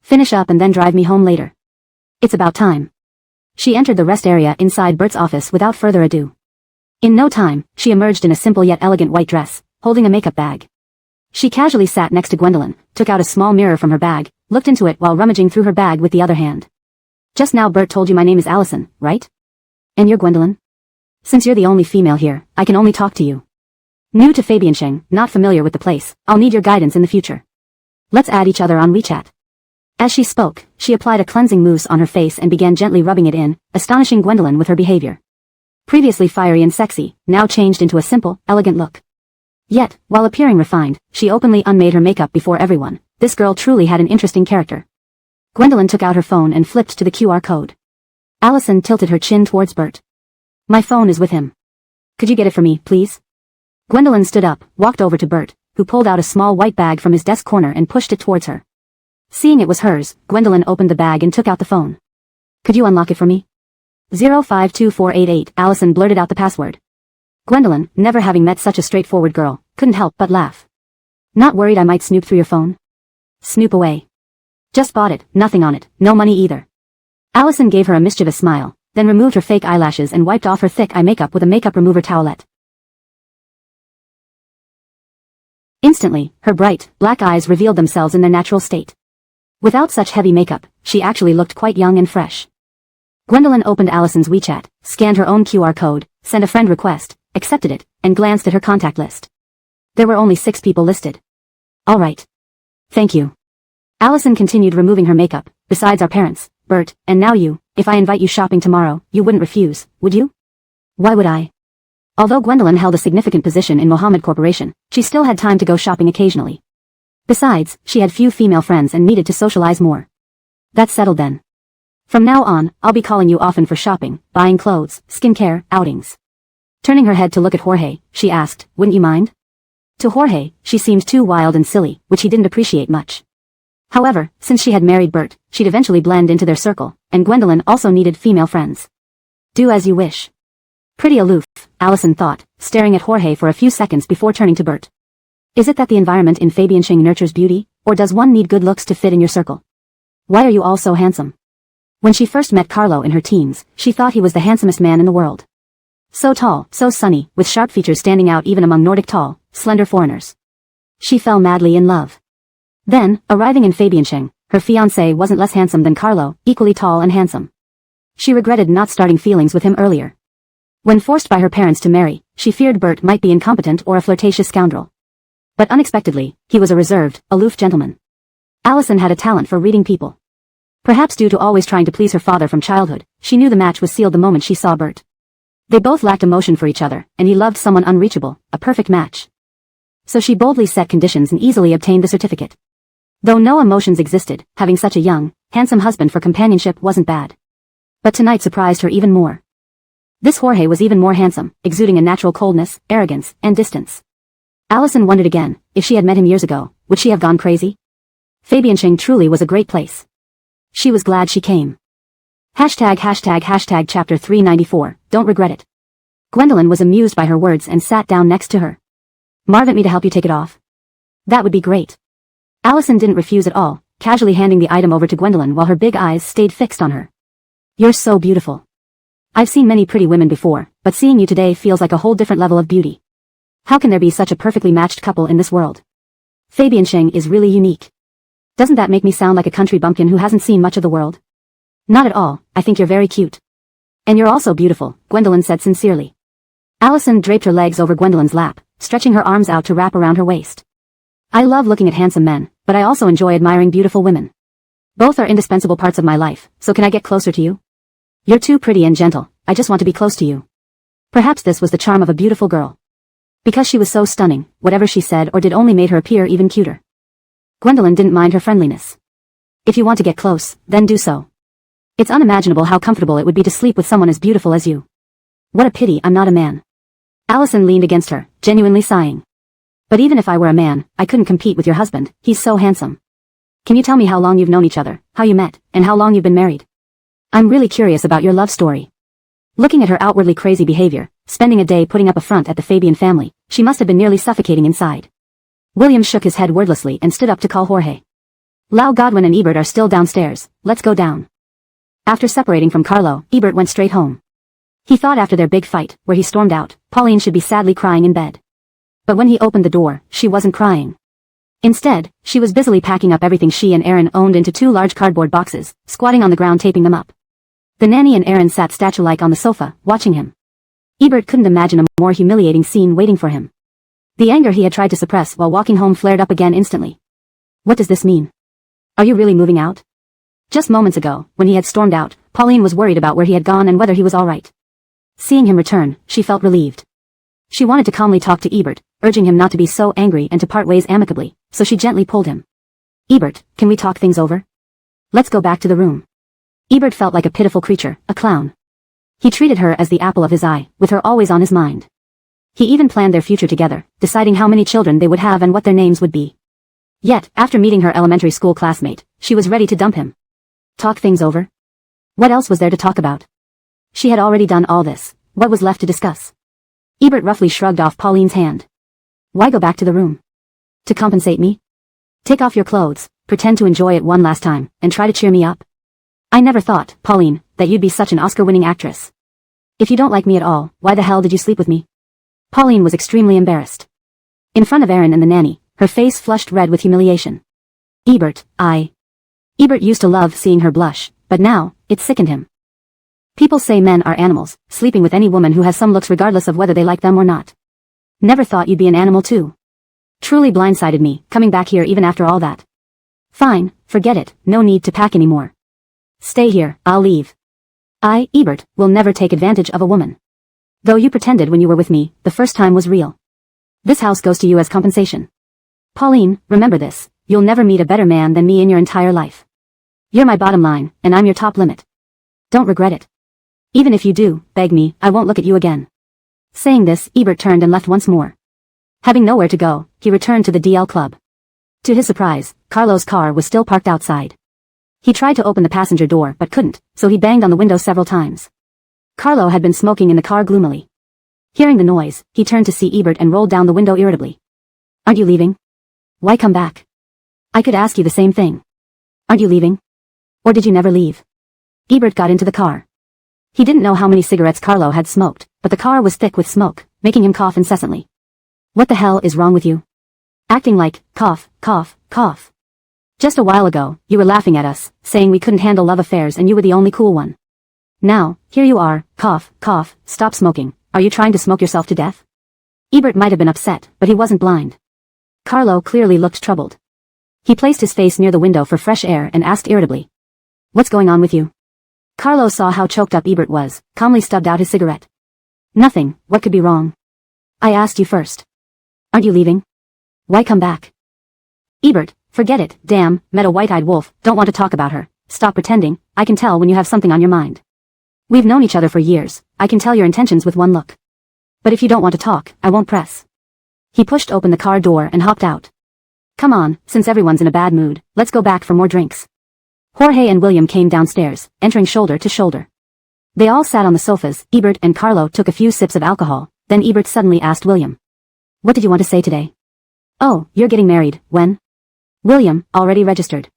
Finish up and then drive me home later. It's about time. She entered the rest area inside Bert's office without further ado. In no time, she emerged in a simple yet elegant white dress, holding a makeup bag. She casually sat next to Gwendolyn, took out a small mirror from her bag, looked into it while rummaging through her bag with the other hand. Just now Bert told you my name is Allison, right? And you're Gwendolyn? Since you're the only female here, I can only talk to you. New to Fabiansheng, not familiar with the place, I'll need your guidance in the future. Let's add each other on WeChat. As she spoke, she applied a cleansing mousse on her face and began gently rubbing it in, astonishing Gwendolyn with her behavior. Previously fiery and sexy, now changed into a simple, elegant look. Yet, while appearing refined, she openly unmade her makeup before everyone. This girl truly had an interesting character. Gwendolyn took out her phone and flipped to the QR code. Allison tilted her chin towards Bert. My phone is with him. Could you get it for me, please? Gwendolyn stood up, walked over to Bert, who pulled out a small white bag from his desk corner and pushed it towards her. Seeing it was hers, Gwendolyn opened the bag and took out the phone. Could you unlock it for me? 052488, Allison blurted out the password. Gwendolyn, never having met such a straightforward girl, couldn't help but laugh. Not worried I might snoop through your phone? Snoop away. Just bought it, nothing on it, no money either. Allison gave her a mischievous smile, then removed her fake eyelashes and wiped off her thick eye makeup with a makeup remover towelette. Instantly, her bright, black eyes revealed themselves in their natural state. Without such heavy makeup, she actually looked quite young and fresh. Gwendolyn opened Allison's WeChat, scanned her own QR code, sent a friend request, accepted it, and glanced at her contact list. There were only 6 people listed. All right. Thank you. Allison continued removing her makeup. Besides our parents, Bert, and now you, if I invite you shopping tomorrow, you wouldn't refuse, would you? Why would I? Although Gwendolyn held a significant position in Mohammed Corporation, she still had time to go shopping occasionally. Besides, she had few female friends and needed to socialize more. That's settled then. From now on, I'll be calling you often for shopping, buying clothes, skincare, outings. Turning her head to look at Jorge, she asked, wouldn't you mind? To Jorge, she seemed too wild and silly, which he didn't appreciate much. However, since she had married Bert, she'd eventually blend into their circle, and Gwendolyn also needed female friends. Do as you wish. Pretty aloof, Allison thought, staring at Jorge for a few seconds before turning to Bert. Is it that the environment in Fabiansheng nurtures beauty, or does one need good looks to fit in your circle? Why are you all so handsome? When she first met Carlo in her teens, she thought he was the handsomest man in the world. So tall, so sunny, with sharp features standing out even among Nordic tall, slender foreigners. She fell madly in love. Then, arriving in Fabiansheng, her fiancé wasn't less handsome than Carlo, equally tall and handsome. She regretted not starting feelings with him earlier. When forced by her parents to marry, she feared Bert might be incompetent or a flirtatious scoundrel. But unexpectedly, he was a reserved, aloof gentleman. Allison had a talent for reading people. Perhaps due to always trying to please her father from childhood, she knew the match was sealed the moment she saw Bert. They both lacked emotion for each other, and he loved someone unreachable, a perfect match. So she boldly set conditions and easily obtained the certificate. Though no emotions existed, having such a young, handsome husband for companionship wasn't bad. But tonight surprised her even more. This Jorge was even more handsome, exuding a natural coldness, arrogance, and distance. Allison wondered again, if she had met him years ago, would she have gone crazy? Fabiancheng truly was a great place. She was glad she came. ####Chapter 394, Don't regret it. Gwendolyn was amused by her words and sat down next to her. Marvin me to help you take it off? That would be great. Allison didn't refuse at all, casually handing the item over to Gwendolyn while her big eyes stayed fixed on her. You're so beautiful. I've seen many pretty women before, but seeing you today feels like a whole different level of beauty. How can there be such a perfectly matched couple in this world? Fabiancheng is really unique. Doesn't that make me sound like a country bumpkin who hasn't seen much of the world? Not at all, I think you're very cute. And you're also beautiful, Gwendolyn said sincerely. Allison draped her legs over Gwendolyn's lap, stretching her arms out to wrap around her waist. I love looking at handsome men, but I also enjoy admiring beautiful women. Both are indispensable parts of my life, so can I get closer to you? You're too pretty and gentle, I just want to be close to you. Perhaps this was the charm of a beautiful girl. Because she was so stunning, whatever she said or did only made her appear even cuter. Gwendolyn didn't mind her friendliness. If you want to get close, then do so. It's unimaginable how comfortable it would be to sleep with someone as beautiful as you. What a pity I'm not a man. Allison leaned against her, genuinely sighing. But even if I were a man, I couldn't compete with your husband, he's so handsome. Can you tell me how long you've known each other, how you met, and how long you've been married? I'm really curious about your love story. Looking at her outwardly crazy behavior, spending a day putting up a front at the Fabian family, she must have been nearly suffocating inside. William shook his head wordlessly and stood up to call Jorge. Lau, Godwin and Ebert are still downstairs, let's go down. After separating from Carlo, Ebert went straight home. He thought after their big fight, where he stormed out, Pauline should be sadly crying in bed. But when he opened the door, she wasn't crying. Instead, she was busily packing up everything she and Aaron owned into 2 large cardboard boxes, squatting on the ground taping them up. The nanny and Aaron sat statue-like on the sofa, watching him. Ebert couldn't imagine a more humiliating scene waiting for him. The anger he had tried to suppress while walking home flared up again instantly. What does this mean? Are you really moving out? Just moments ago, when he had stormed out, Pauline was worried about where he had gone and whether he was all right. Seeing him return, she felt relieved. She wanted to calmly talk to Ebert, urging him not to be so angry and to part ways amicably, so she gently pulled him. Ebert, can we talk things over? Let's go back to the room. Ebert felt like a pitiful creature, a clown. He treated her as the apple of his eye, with her always on his mind. He even planned their future together, deciding how many children they would have and what their names would be. Yet, after meeting her elementary school classmate, she was ready to dump him. Talk things over? What else was there to talk about? She had already done all this, what was left to discuss? Ebert roughly shrugged off Pauline's hand. Why go back to the room? To compensate me? Take off your clothes, pretend to enjoy it one last time, and try to cheer me up. I never thought, Pauline, that you'd be such an Oscar-winning actress. If you don't like me at all, why the hell did you sleep with me? Pauline was extremely embarrassed. In front of Aaron and the nanny, her face flushed red with humiliation. Ebert used to love seeing her blush, but now, it sickened him. People say men are animals, sleeping with any woman who has some looks regardless of whether they like them or not. Never thought you'd be an animal too. Truly blindsided me, coming back here even after all that. Fine, forget it, no need to pack anymore. Stay here, I'll leave. I, Ebert, will never take advantage of a woman. Though you pretended when you were with me, the first time was real. This house goes to you as compensation. Pauline, remember this, you'll never meet a better man than me in your entire life. You're my bottom line, and I'm your top limit. Don't regret it. Even if you do, beg me, I won't look at you again. Saying this, Ebert turned and left once more. Having nowhere to go, he returned to the DL Club. To his surprise, Carlo's car was still parked outside. He tried to open the passenger door but couldn't, so he banged on the window several times. Carlo had been smoking in the car gloomily. Hearing the noise, he turned to see Ebert and rolled down the window irritably. Aren't you leaving? Why come back? I could ask you the same thing. Aren't you leaving? Or did you never leave? Ebert got into the car. He didn't know how many cigarettes Carlo had smoked, but the car was thick with smoke, making him cough incessantly. What the hell is wrong with you? Acting like, cough, cough, cough. Just a while ago, you were laughing at us, saying we couldn't handle love affairs and you were the only cool one. Now, here you are, cough, cough, stop smoking, are you trying to smoke yourself to death? Ebert might have been upset, but he wasn't blind. Carlo clearly looked troubled. He placed his face near the window for fresh air and asked irritably. What's going on with you? Carlo saw how choked up Ebert was, calmly stubbed out his cigarette. Nothing, what could be wrong? I asked you first. Aren't you leaving? Why come back? Ebert, forget it, damn, met a white-eyed wolf, don't want to talk about her, stop pretending, I can tell when you have something on your mind. We've known each other for years, I can tell your intentions with one look. But if you don't want to talk, I won't press. He pushed open the car door and hopped out. Come on, since everyone's in a bad mood, let's go back for more drinks. Jorge and William came downstairs, entering shoulder to shoulder. They all sat on the sofas. Ebert and Carlo took a few sips of alcohol, then Ebert suddenly asked William. What did you want to say today? Oh, you're getting married, when? William, already registered.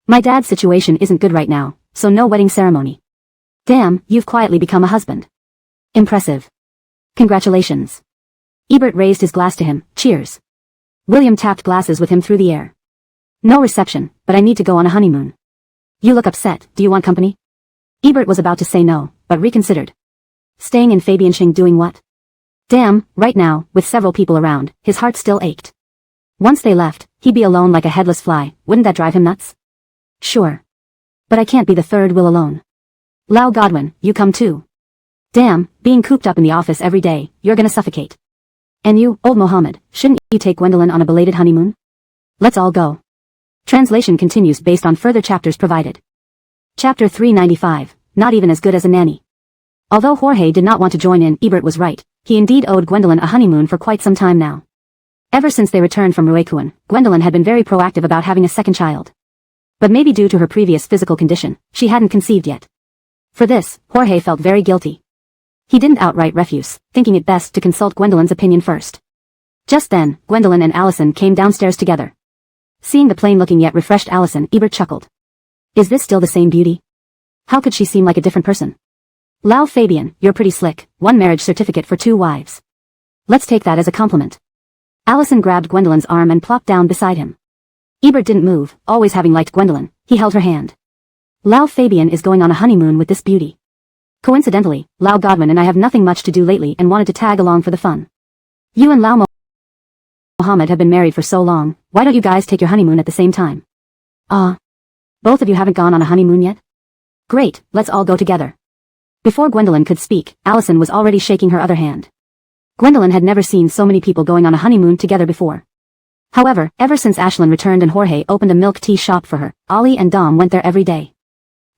My dad's situation isn't good right now, so no wedding ceremony. Damn, you've quietly become a husband. Impressive. Congratulations. Ebert raised his glass to him, cheers. William tapped glasses with him through the air. No reception, but I need to go on a honeymoon. You look upset, do you want company? Ebert was about to say no, but reconsidered. Staying in Fabiansheng doing what? Damn, right now, with several people around, his heart still ached. Once they left, he'd be alone like a headless fly, wouldn't that drive him nuts? Sure. But I can't be the third wheel alone. Lau Godwin, you come too. Damn, being cooped up in the office every day, you're gonna suffocate. And you, old Mohammed, shouldn't you take Gwendolyn on a belated honeymoon? Let's all go. Translation continues based on further chapters provided. Chapter 395, not even as good as a nanny. Although Jorge did not want to join in, Ebert was right. He indeed owed Gwendolyn a honeymoon for quite some time now. Ever since they returned from Ruekuan, Gwendolyn had been very proactive about having a second child. But maybe due to her previous physical condition, she hadn't conceived yet. For this, Jorge felt very guilty. He didn't outright refuse, thinking it best to consult Gwendolyn's opinion first. Just then, Gwendolyn and Allison came downstairs together. Seeing the plain-looking yet refreshed Allison, Ebert chuckled. Is this still the same beauty? How could she seem like a different person? Lau Fabian, you're pretty slick, one marriage certificate for 2 wives. Let's take that as a compliment. Allison grabbed Gwendolyn's arm and plopped down beside him. Ebert didn't move, always having liked Gwendolyn, he held her hand. Lau Fabian is going on a honeymoon with this beauty. Coincidentally, Lau Godwin and I have nothing much to do lately and wanted to tag along for the fun. You and Lau Mohammed have been married for so long, why don't you guys take your honeymoon at the same time? Both of you haven't gone on a honeymoon yet? Great, let's all go together. Before Gwendolyn could speak, Allison was already shaking her other hand. Gwendolyn had never seen so many people going on a honeymoon together before. However, ever since Ashlyn returned and Jorge opened a milk tea shop for her, Ollie and Dom went there every day.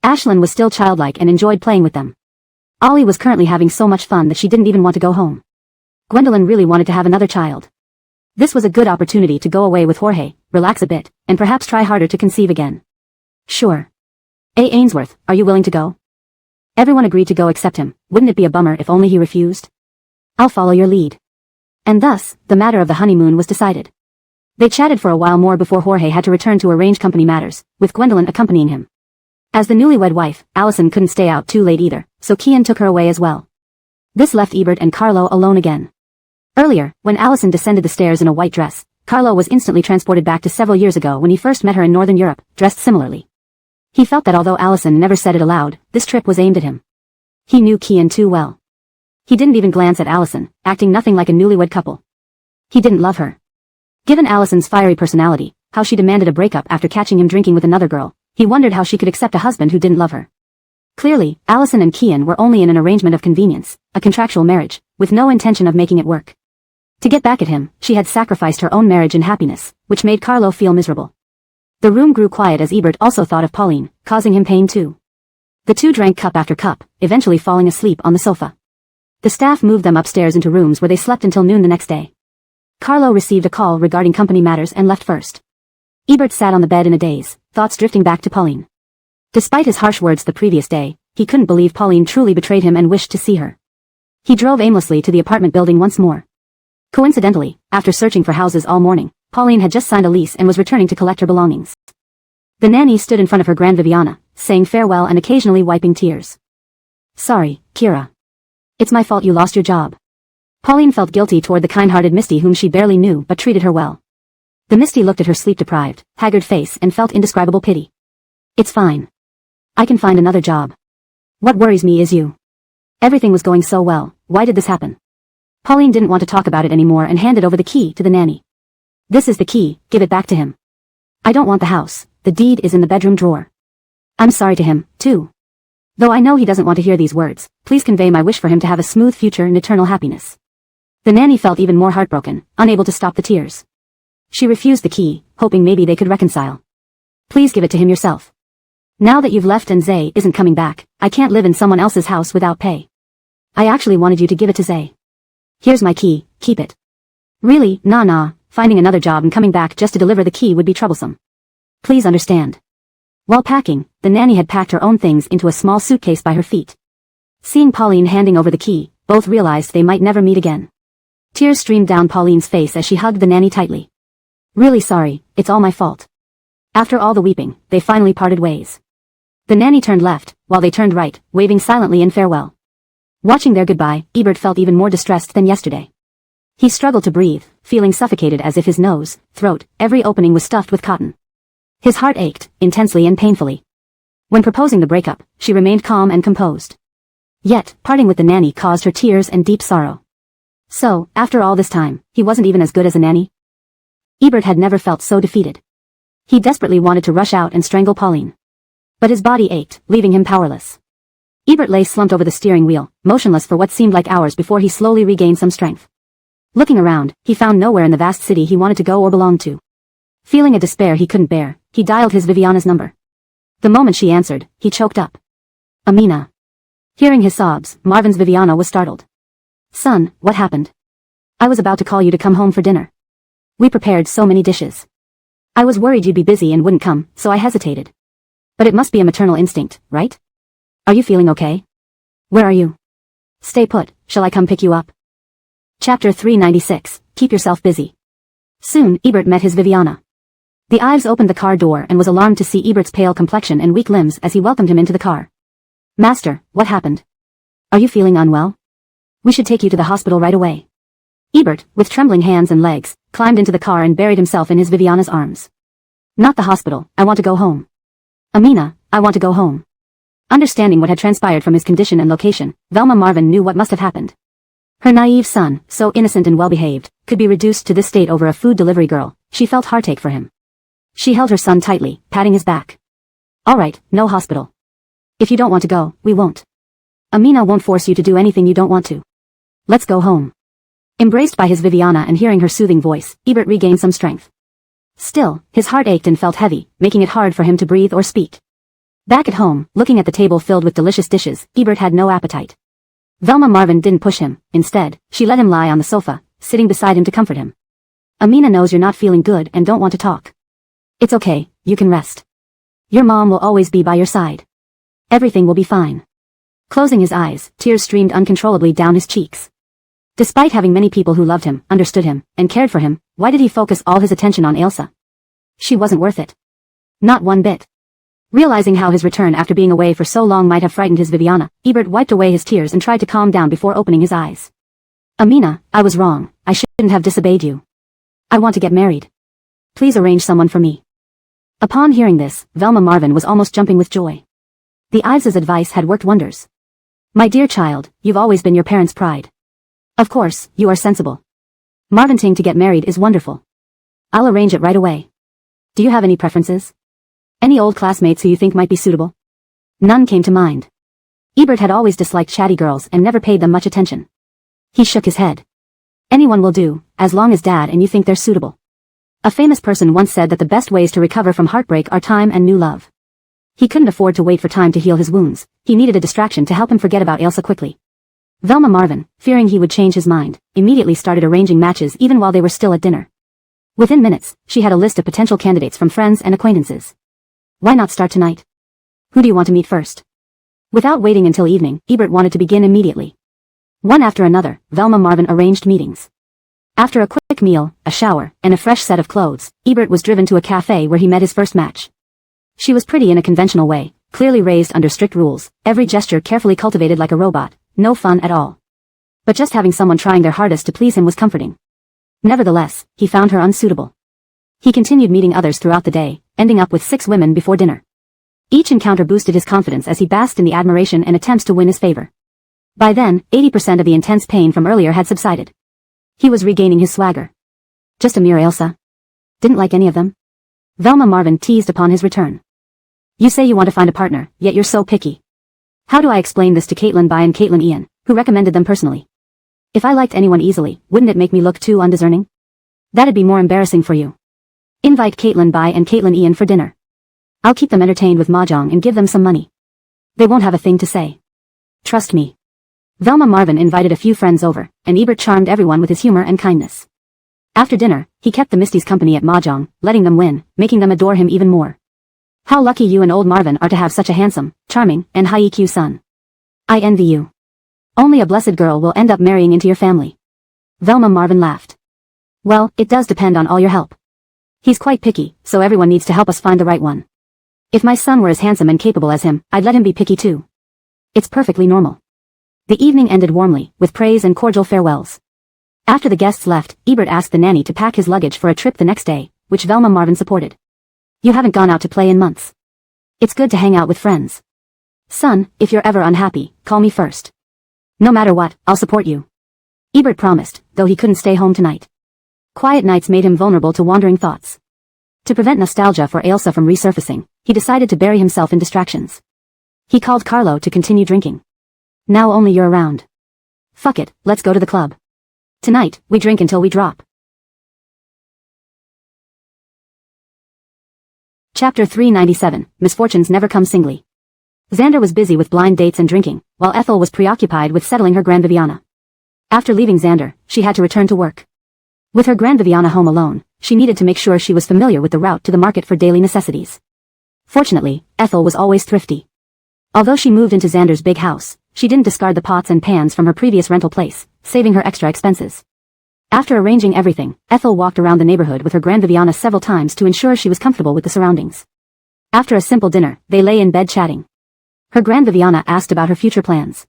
Ashlyn was still childlike and enjoyed playing with them. Ollie was currently having so much fun that she didn't even want to go home. Gwendolyn really wanted to have another child. This was a good opportunity to go away with Jorge, relax a bit, and perhaps try harder to conceive again. Sure. Ainsworth, are you willing to go? Everyone agreed to go except him. Wouldn't it be a bummer if only he refused? I'll follow your lead. And thus, the matter of the honeymoon was decided. They chatted for a while more before Jorge had to return to arrange company matters, with Gwendolyn accompanying him. As the newlywed wife, Allison couldn't stay out too late either, so Kian took her away as well. This left Ebert and Carlo alone again. Earlier, when Allison descended the stairs in a white dress, Carlo was instantly transported back to several years ago when he first met her in Northern Europe, dressed similarly. He felt that although Allison never said it aloud, this trip was aimed at him. He knew Kian too well. He didn't even glance at Allison, acting nothing like a newlywed couple. He didn't love her. Given Allison's fiery personality, how she demanded a breakup after catching him drinking with another girl, he wondered how she could accept a husband who didn't love her. Clearly, Allison and Kian were only in an arrangement of convenience, a contractual marriage, with no intention of making it work. To get back at him, she had sacrificed her own marriage and happiness, which made Carlo feel miserable. The room grew quiet as Ebert also thought of Pauline, causing him pain too. The two drank cup after cup, eventually falling asleep on the sofa. The staff moved them upstairs into rooms where they slept until noon the next day. Carlo received a call regarding company matters and left first. Ebert sat on the bed in a daze, thoughts drifting back to Pauline. Despite his harsh words the previous day, he couldn't believe Pauline truly betrayed him and wished to see her. He drove aimlessly to the apartment building once more. Coincidentally, after searching for houses all morning, Pauline had just signed a lease and was returning to collect her belongings. The nanny stood in front of her Grand Viviana, saying farewell and occasionally wiping tears. Sorry, Kira. It's my fault you lost your job. Pauline felt guilty toward the kind-hearted Misty whom she barely knew but treated her well. The Misty looked at her sleep-deprived, haggard face and felt indescribable pity. It's fine. I can find another job. What worries me is you. Everything was going so well, why did this happen? Pauline didn't want to talk about it anymore and handed over the key to the nanny. This is the key, give it back to him. I don't want the house, the deed is in the bedroom drawer. I'm sorry to him, too. Though I know he doesn't want to hear these words, please convey my wish for him to have a smooth future and eternal happiness. The nanny felt even more heartbroken, unable to stop the tears. She refused the key, hoping maybe they could reconcile. Please give it to him yourself. Now that you've left and Zay isn't coming back, I can't live in someone else's house without pay. I actually wanted you to give it to Zay. Here's my key, keep it. Really, nah, finding another job and coming back just to deliver the key would be troublesome. Please understand. While packing, the nanny had packed her own things into a small suitcase by her feet. Seeing Pauline handing over the key, both realized they might never meet again. Tears streamed down Pauline's face as she hugged the nanny tightly. Really sorry, it's all my fault. After all the weeping, they finally parted ways. The nanny turned left, while they turned right, waving silently in farewell. Watching their goodbye, Ebert felt even more distressed than yesterday. He struggled to breathe, feeling suffocated as if his nose, throat, every opening was stuffed with cotton. His heart ached, intensely and painfully. When proposing the breakup, she remained calm and composed. Yet, parting with the nanny caused her tears and deep sorrow. So, after all this time, he wasn't even as good as a nanny? Ebert had never felt so defeated. He desperately wanted to rush out and strangle Pauline. But his body ached, leaving him powerless. Ebert lay slumped over the steering wheel, motionless for what seemed like hours before he slowly regained some strength. Looking around, he found nowhere in the vast city he wanted to go or belong to. Feeling a despair he couldn't bear, he dialed his Viviana's number. The moment she answered, he choked up. Amina. Hearing his sobs, Marvin's Viviana was startled. Son, what happened? I was about to call you to come home for dinner. We prepared so many dishes. I was worried you'd be busy and wouldn't come, so I hesitated. But it must be a maternal instinct, right? Are you feeling okay? Where are you? Stay put, shall I come pick you up? Chapter 396, Keep Yourself Busy. Soon, Ebert met his Viviana. The Ives opened the car door and was alarmed to see Ebert's pale complexion and weak limbs as he welcomed him into the car. Master, what happened? Are you feeling unwell? We should take you to the hospital right away. Ebert, with trembling hands and legs, climbed into the car and buried himself in his Viviana's arms. Not the hospital, I want to go home. Amina, I want to go home. Understanding what had transpired from his condition and location, Velma Marvin knew what must have happened. Her naive son, so innocent and well-behaved, could be reduced to this state over a food delivery girl. She felt heartache for him. She held her son tightly, patting his back. All right, no hospital. If you don't want to go, we won't. Amina won't force you to do anything you don't want to. Let's go home. Embraced by his Viviana and hearing her soothing voice, Ebert regained some strength. Still, his heart ached and felt heavy, making it hard for him to breathe or speak. Back at home, looking at the table filled with delicious dishes, Ebert had no appetite. Velma Marvin didn't push him. Instead, she let him lie on the sofa, sitting beside him to comfort him. Amina knows you're not feeling good and don't want to talk. It's okay, you can rest. Your mom will always be by your side. Everything will be fine. Closing his eyes, tears streamed uncontrollably down his cheeks. Despite having many people who loved him, understood him, and cared for him, why did he focus all his attention on Ailsa? She wasn't worth it. Not one bit. Realizing how his return after being away for so long might have frightened his Viviana, Ebert wiped away his tears and tried to calm down before opening his eyes. Amina, I was wrong. I shouldn't have disobeyed you. I want to get married. Please arrange someone for me. Upon hearing this, Velma Marvin was almost jumping with joy. The Ives' advice had worked wonders. My dear child, you've always been your parents' pride. Of course, you are sensible. Marvinting to get married is wonderful. I'll arrange it right away. Do you have any preferences? Any old classmates who you think might be suitable? None came to mind. Ebert had always disliked chatty girls and never paid them much attention. He shook his head. Anyone will do, as long as Dad and you think they're suitable. A famous person once said that the best ways to recover from heartbreak are time and new love. He couldn't afford to wait for time to heal his wounds. He needed a distraction to help him forget about Ailsa quickly. Velma Marvin, fearing he would change his mind, immediately started arranging matches even while they were still at dinner. Within minutes, she had a list of potential candidates from friends and acquaintances. Why not start tonight? Who do you want to meet first? Without waiting until evening, Ebert wanted to begin immediately. One after another, Velma Marvin arranged meetings. After a quick meal, a shower, and a fresh set of clothes, Ebert was driven to a cafe where he met his first match. She was pretty in a conventional way, clearly raised under strict rules, every gesture carefully cultivated like a robot, no fun at all. But just having someone trying their hardest to please him was comforting. Nevertheless, he found her unsuitable. He continued meeting others throughout the day, ending up with 6 women before dinner. Each encounter boosted his confidence as he basked in the admiration and attempts to win his favor. By then, 80% of the intense pain from earlier had subsided. He was regaining his swagger. Just a mere Ailsa. Didn't like any of them? Velma Marvin teased upon his return. You say you want to find a partner, yet you're so picky. How do I explain this to Caitlin Bai and Caitlin Ian, who recommended them personally? If I liked anyone easily, wouldn't it make me look too undiscerning? That'd be more embarrassing for you. Invite Caitlin Bai and Caitlin Ian for dinner. I'll keep them entertained with mahjong and give them some money. They won't have a thing to say. Trust me. Velma Marvin invited a few friends over, and Ebert charmed everyone with his humor and kindness. After dinner, he kept the Misties company at mahjong, letting them win, making them adore him even more. How lucky you and old Marvin are to have such a handsome, charming, and high EQ son. I envy you. Only a blessed girl will end up marrying into your family. Velma Marvin laughed. Well, it does depend on all your help. He's quite picky, so everyone needs to help us find the right one. If my son were as handsome and capable as him, I'd let him be picky too. It's perfectly normal. The evening ended warmly, with praise and cordial farewells. After the guests left, Ebert asked the nanny to pack his luggage for a trip the next day, which Velma Marvin supported. You haven't gone out to play in months. It's good to hang out with friends. Son, if you're ever unhappy, call me first. No matter what, I'll support you. Ebert promised, though he couldn't stay home tonight. Quiet nights made him vulnerable to wandering thoughts. To prevent nostalgia for Ailsa from resurfacing, he decided to bury himself in distractions. He called Carlo to continue drinking. Now only you're around. Fuck it, let's go to the club. Tonight, we drink until we drop. Chapter 397, Misfortunes Never Come Singly. Xander was busy with blind dates and drinking, while Ethel was preoccupied with settling her Grand Viviana. After leaving Xander, she had to return to work. With her Grand Viviana home alone, she needed to make sure she was familiar with the route to the market for daily necessities. Fortunately, Ethel was always thrifty. Although she moved into Xander's big house, she didn't discard the pots and pans from her previous rental place, saving her extra expenses. After arranging everything, Ethel walked around the neighborhood with her Grand Viviana several times to ensure she was comfortable with the surroundings. After a simple dinner, they lay in bed chatting. Her Grand Viviana asked about her future plans.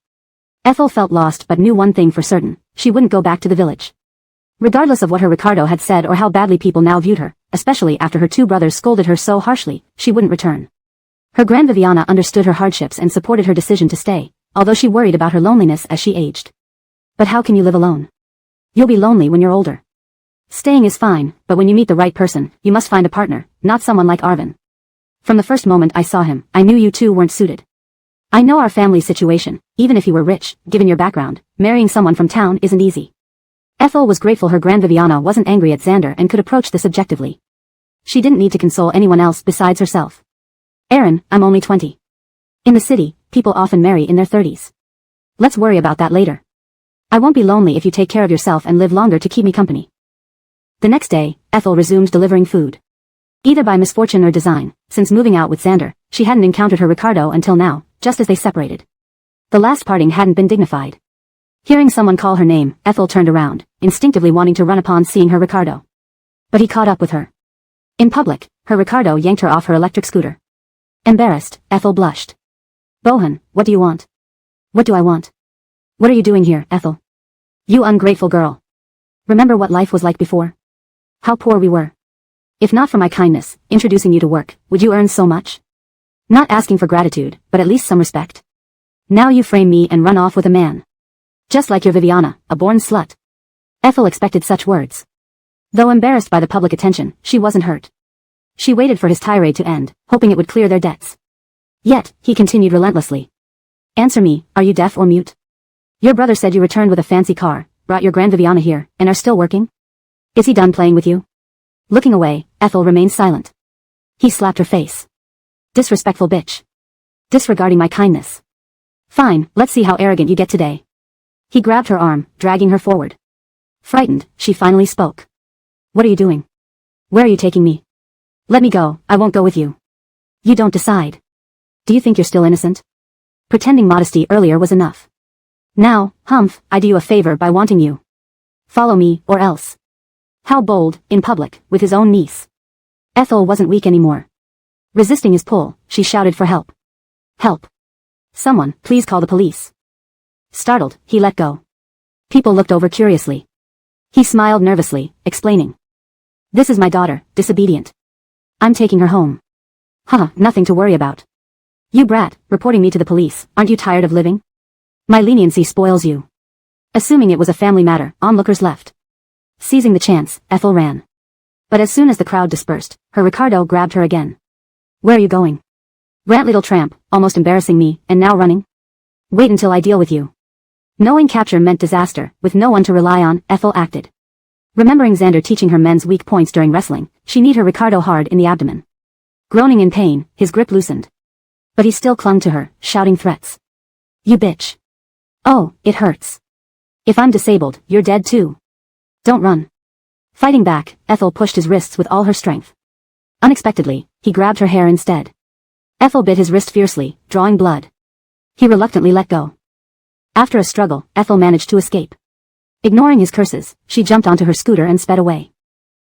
Ethel felt lost but knew one thing for certain, she wouldn't go back to the village. Regardless of what her Ricardo had said or how badly people now viewed her, especially after her two brothers scolded her so harshly, she wouldn't return. Her Grand Viviana understood her hardships and supported her decision to stay, although she worried about her loneliness as she aged. But how can you live alone? You'll be lonely when you're older. Staying is fine, but when you meet the right person, you must find a partner, not someone like Arvin. From the first moment I saw him, I knew you two weren't suited. I know our family's situation, even if you were rich, given your background, marrying someone from town isn't easy. Ethel was grateful her Grand Viviana wasn't angry at Xander and could approach this objectively. She didn't need to console anyone else besides herself. Aaron, I'm only 20. In the city, people often marry in their 30s. Let's worry about that later. I won't be lonely if you take care of yourself and live longer to keep me company. The next day, Ethel resumed delivering food. Either by misfortune or design, since moving out with Xander, she hadn't encountered her Ricardo until now, just as they separated. The last parting hadn't been dignified. Hearing someone call her name, Ethel turned around, instinctively wanting to run upon seeing her Ricardo. But he caught up with her. In public, her Ricardo yanked her off her electric scooter. Embarrassed, Ethel blushed. Bohan, what do you want? What do I want? What are you doing here, Ethel? You ungrateful girl. Remember what life was like before? How poor we were. If not for my kindness, introducing you to work, would you earn so much? Not asking for gratitude, but at least some respect. Now you frame me and run off with a man. Just like your Viviana, a born slut. Ethel expected such words. Though embarrassed by the public attention, she wasn't hurt. She waited for his tirade to end, hoping it would clear their debts. Yet, he continued relentlessly. Answer me, are you deaf or mute? Your brother said you returned with a fancy car, brought your Grand Viviana here, and are still working? Is he done playing with you? Looking away, Ethel remained silent. He slapped her face. Disrespectful bitch. Disregarding my kindness. Fine, let's see how arrogant you get today. He grabbed her arm, dragging her forward. Frightened, she finally spoke. What are you doing? Where are you taking me? Let me go, I won't go with you. You don't decide. Do you think you're still innocent? Pretending modesty earlier was enough. Now, humph, I do you a favor by wanting you. Follow me, or else. How bold, in public, with his own niece. Ethel wasn't weak anymore. Resisting his pull, she shouted for help. Help. Someone, please call the police. Startled, he let go. People looked over curiously. He smiled nervously, explaining. This is my daughter, disobedient. I'm taking her home. Huh, nothing to worry about. You brat, reporting me to the police, aren't you tired of living? My leniency spoils you. Assuming it was a family matter, onlookers left. Seizing the chance, Ethel ran. But as soon as the crowd dispersed, her Ricardo grabbed her again. Where are you going? Rant little tramp, almost embarrassing me, and now running? Wait until I deal with you. Knowing capture meant disaster, with no one to rely on, Ethel acted. Remembering Xander teaching her men's weak points during wrestling, she kneed her Ricardo hard in the abdomen. Groaning in pain, his grip loosened. But he still clung to her, shouting threats. You bitch. Oh, it hurts. If I'm disabled, you're dead too. Don't run. Fighting back, Ethel pushed his wrists with all her strength. Unexpectedly, he grabbed her hair instead. Ethel bit his wrist fiercely, drawing blood. He reluctantly let go. After a struggle, Ethel managed to escape. Ignoring his curses, she jumped onto her scooter and sped away.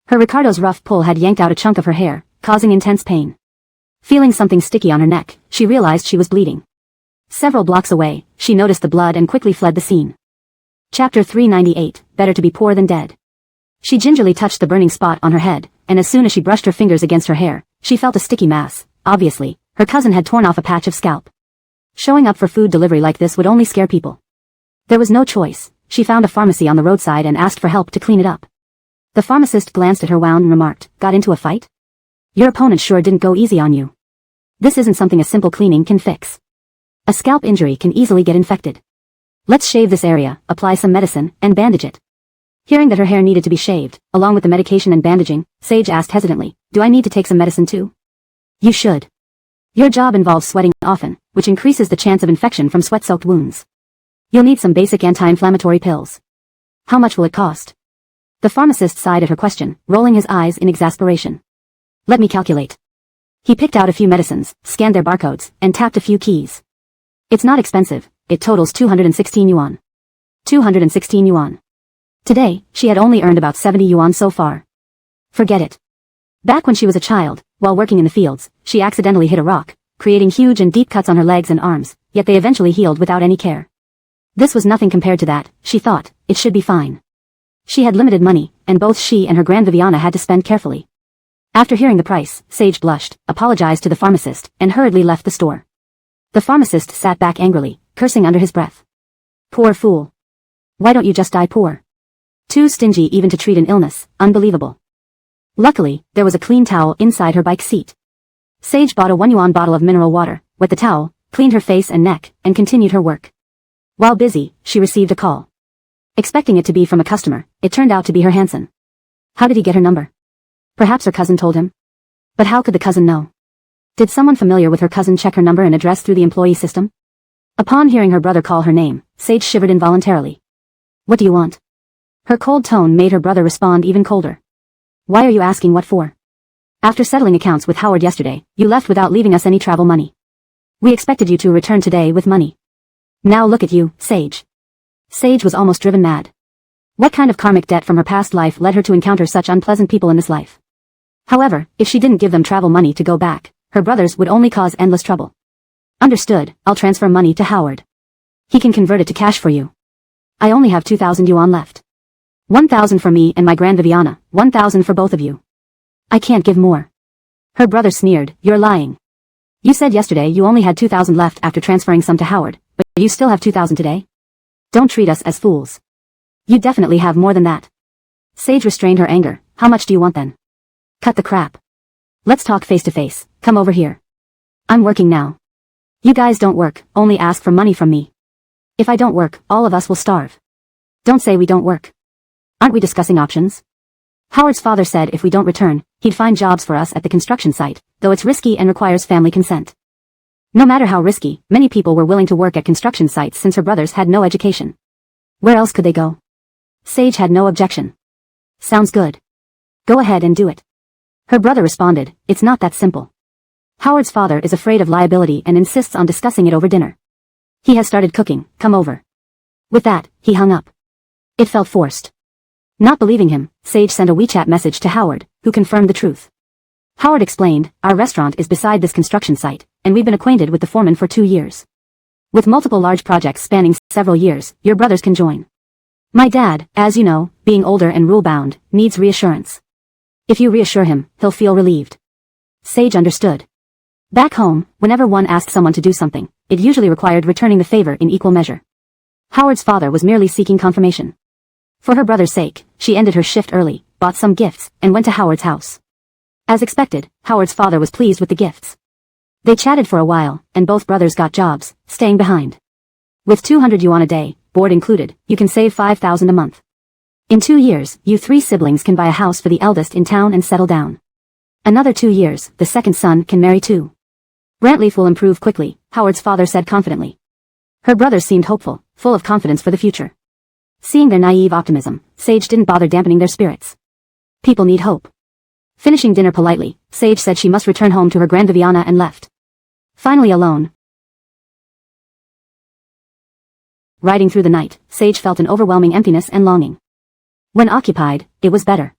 Her Ricardo's rough pull had yanked out a chunk of her hair, causing intense pain. Feeling something sticky on her neck, she realized she was bleeding. Several blocks away, she noticed the blood and quickly fled the scene. Chapter 398, Better to be poor than dead. She gingerly touched the burning spot on her head, and as soon as she brushed her fingers against her hair, she felt a sticky mass. Obviously, her cousin had torn off a patch of scalp. Showing up for food delivery like this would only scare people. There was no choice. She found a pharmacy on the roadside and asked for help to clean it up. The pharmacist glanced at her wound and remarked, "Got into a fight? Your opponent sure didn't go easy on you. This isn't something a simple cleaning can fix. A scalp injury can easily get infected. Let's shave this area, apply some medicine, and bandage it." Hearing that her hair needed to be shaved, along with the medication and bandaging, Sage asked hesitantly, "Do I need to take some medicine too?" "You should. Your job involves sweating often, which increases the chance of infection from sweat-soaked wounds. You'll need some basic anti-inflammatory pills. How much will it cost?" The pharmacist sighed at her question, rolling his eyes in exasperation. "Let me calculate." He picked out a few medicines, scanned their barcodes, and tapped a few keys. "It's not expensive. It totals 216 yuan. 216 yuan. Today, she had only earned about 70 yuan so far. Forget it. Back when she was a child, while working in the fields, she accidentally hit a rock, creating huge and deep cuts on her legs and arms, yet they eventually healed without any care. This was nothing compared to that, she thought. It should be fine. She had limited money, and both she and her Grand Viviana had to spend carefully. After hearing the price, Sage blushed, apologized to the pharmacist, and hurriedly left the store. The pharmacist sat back angrily, cursing under his breath. Poor fool. Why don't you just die poor? Too stingy even to treat an illness, unbelievable. Luckily, there was a clean towel inside her bike seat. Sage bought a 1 yuan bottle of mineral water, wet the towel, cleaned her face and neck, and continued her work. While busy, she received a call. Expecting it to be from a customer, it turned out to be her Hanson. How did he get her number? Perhaps her cousin told him. But how could the cousin know? Did someone familiar with her cousin check her number and address through the employee system? Upon hearing her brother call her name, Sage shivered involuntarily. What do you want? Her cold tone made her brother respond even colder. Why are you asking what for? After settling accounts with Howard yesterday, you left without leaving us any travel money. We expected you to return today with money. Now look at you, Sage. Sage was almost driven mad. What kind of karmic debt from her past life led her to encounter such unpleasant people in this life? However, if she didn't give them travel money to go back, her brothers would only cause endless trouble. Understood, I'll transfer money to Howard. He can convert it to cash for you. I only have 2,000 yuan left. 1,000 for me and my Grand Viviana, 1,000 for both of you. I can't give more. Her brother sneered, you're lying. You said yesterday you only had 2,000 left after transferring some to Howard, but you still have 2,000 today? Don't treat us as fools. You definitely have more than that. Sage restrained her anger. How much do you want then? Cut the crap. Let's talk face to face. Come over here. I'm working now. You guys don't work, only ask for money from me. If I don't work, all of us will starve. Don't say we don't work. Aren't we discussing options? Howard's father said if we don't return, he'd find jobs for us at the construction site, though it's risky and requires family consent. No matter how risky, many people were willing to work at construction sites since her brothers had no education. Where else could they go? Sage had no objection. Sounds good. Go ahead and do it. Her brother responded, it's not that simple. Howard's father is afraid of liability and insists on discussing it over dinner. He has started cooking, come over. With that, he hung up. It felt forced. Not believing him, Sage sent a WeChat message to Howard, who confirmed the truth. Howard explained, our restaurant is beside this construction site, and we've been acquainted with the foreman for 2 years. With multiple large projects spanning several years, your brothers can join. My dad, as you know, being older and rule-bound, needs reassurance. If you reassure him, he'll feel relieved. Sage understood. Back home, whenever one asked someone to do something, it usually required returning the favor in equal measure. Howard's father was merely seeking confirmation. For her brother's sake, she ended her shift early, bought some gifts, and went to Howard's house. As expected, Howard's father was pleased with the gifts. They chatted for a while, and both brothers got jobs, staying behind. With 200 yuan a day, board included, you can save 5,000 a month. In 2 years, you 3 siblings can buy a house for the eldest in town and settle down. Another 2 years, the second son can marry too. Brantleaf will improve quickly, Howard's father said confidently. Her brothers seemed hopeful, full of confidence for the future. Seeing their naive optimism, Sage didn't bother dampening their spirits. People need hope. Finishing dinner politely, Sage said she must return home to her Grand Viviana and left. Finally alone. Riding through the night, Sage felt an overwhelming emptiness and longing. When occupied, it was better.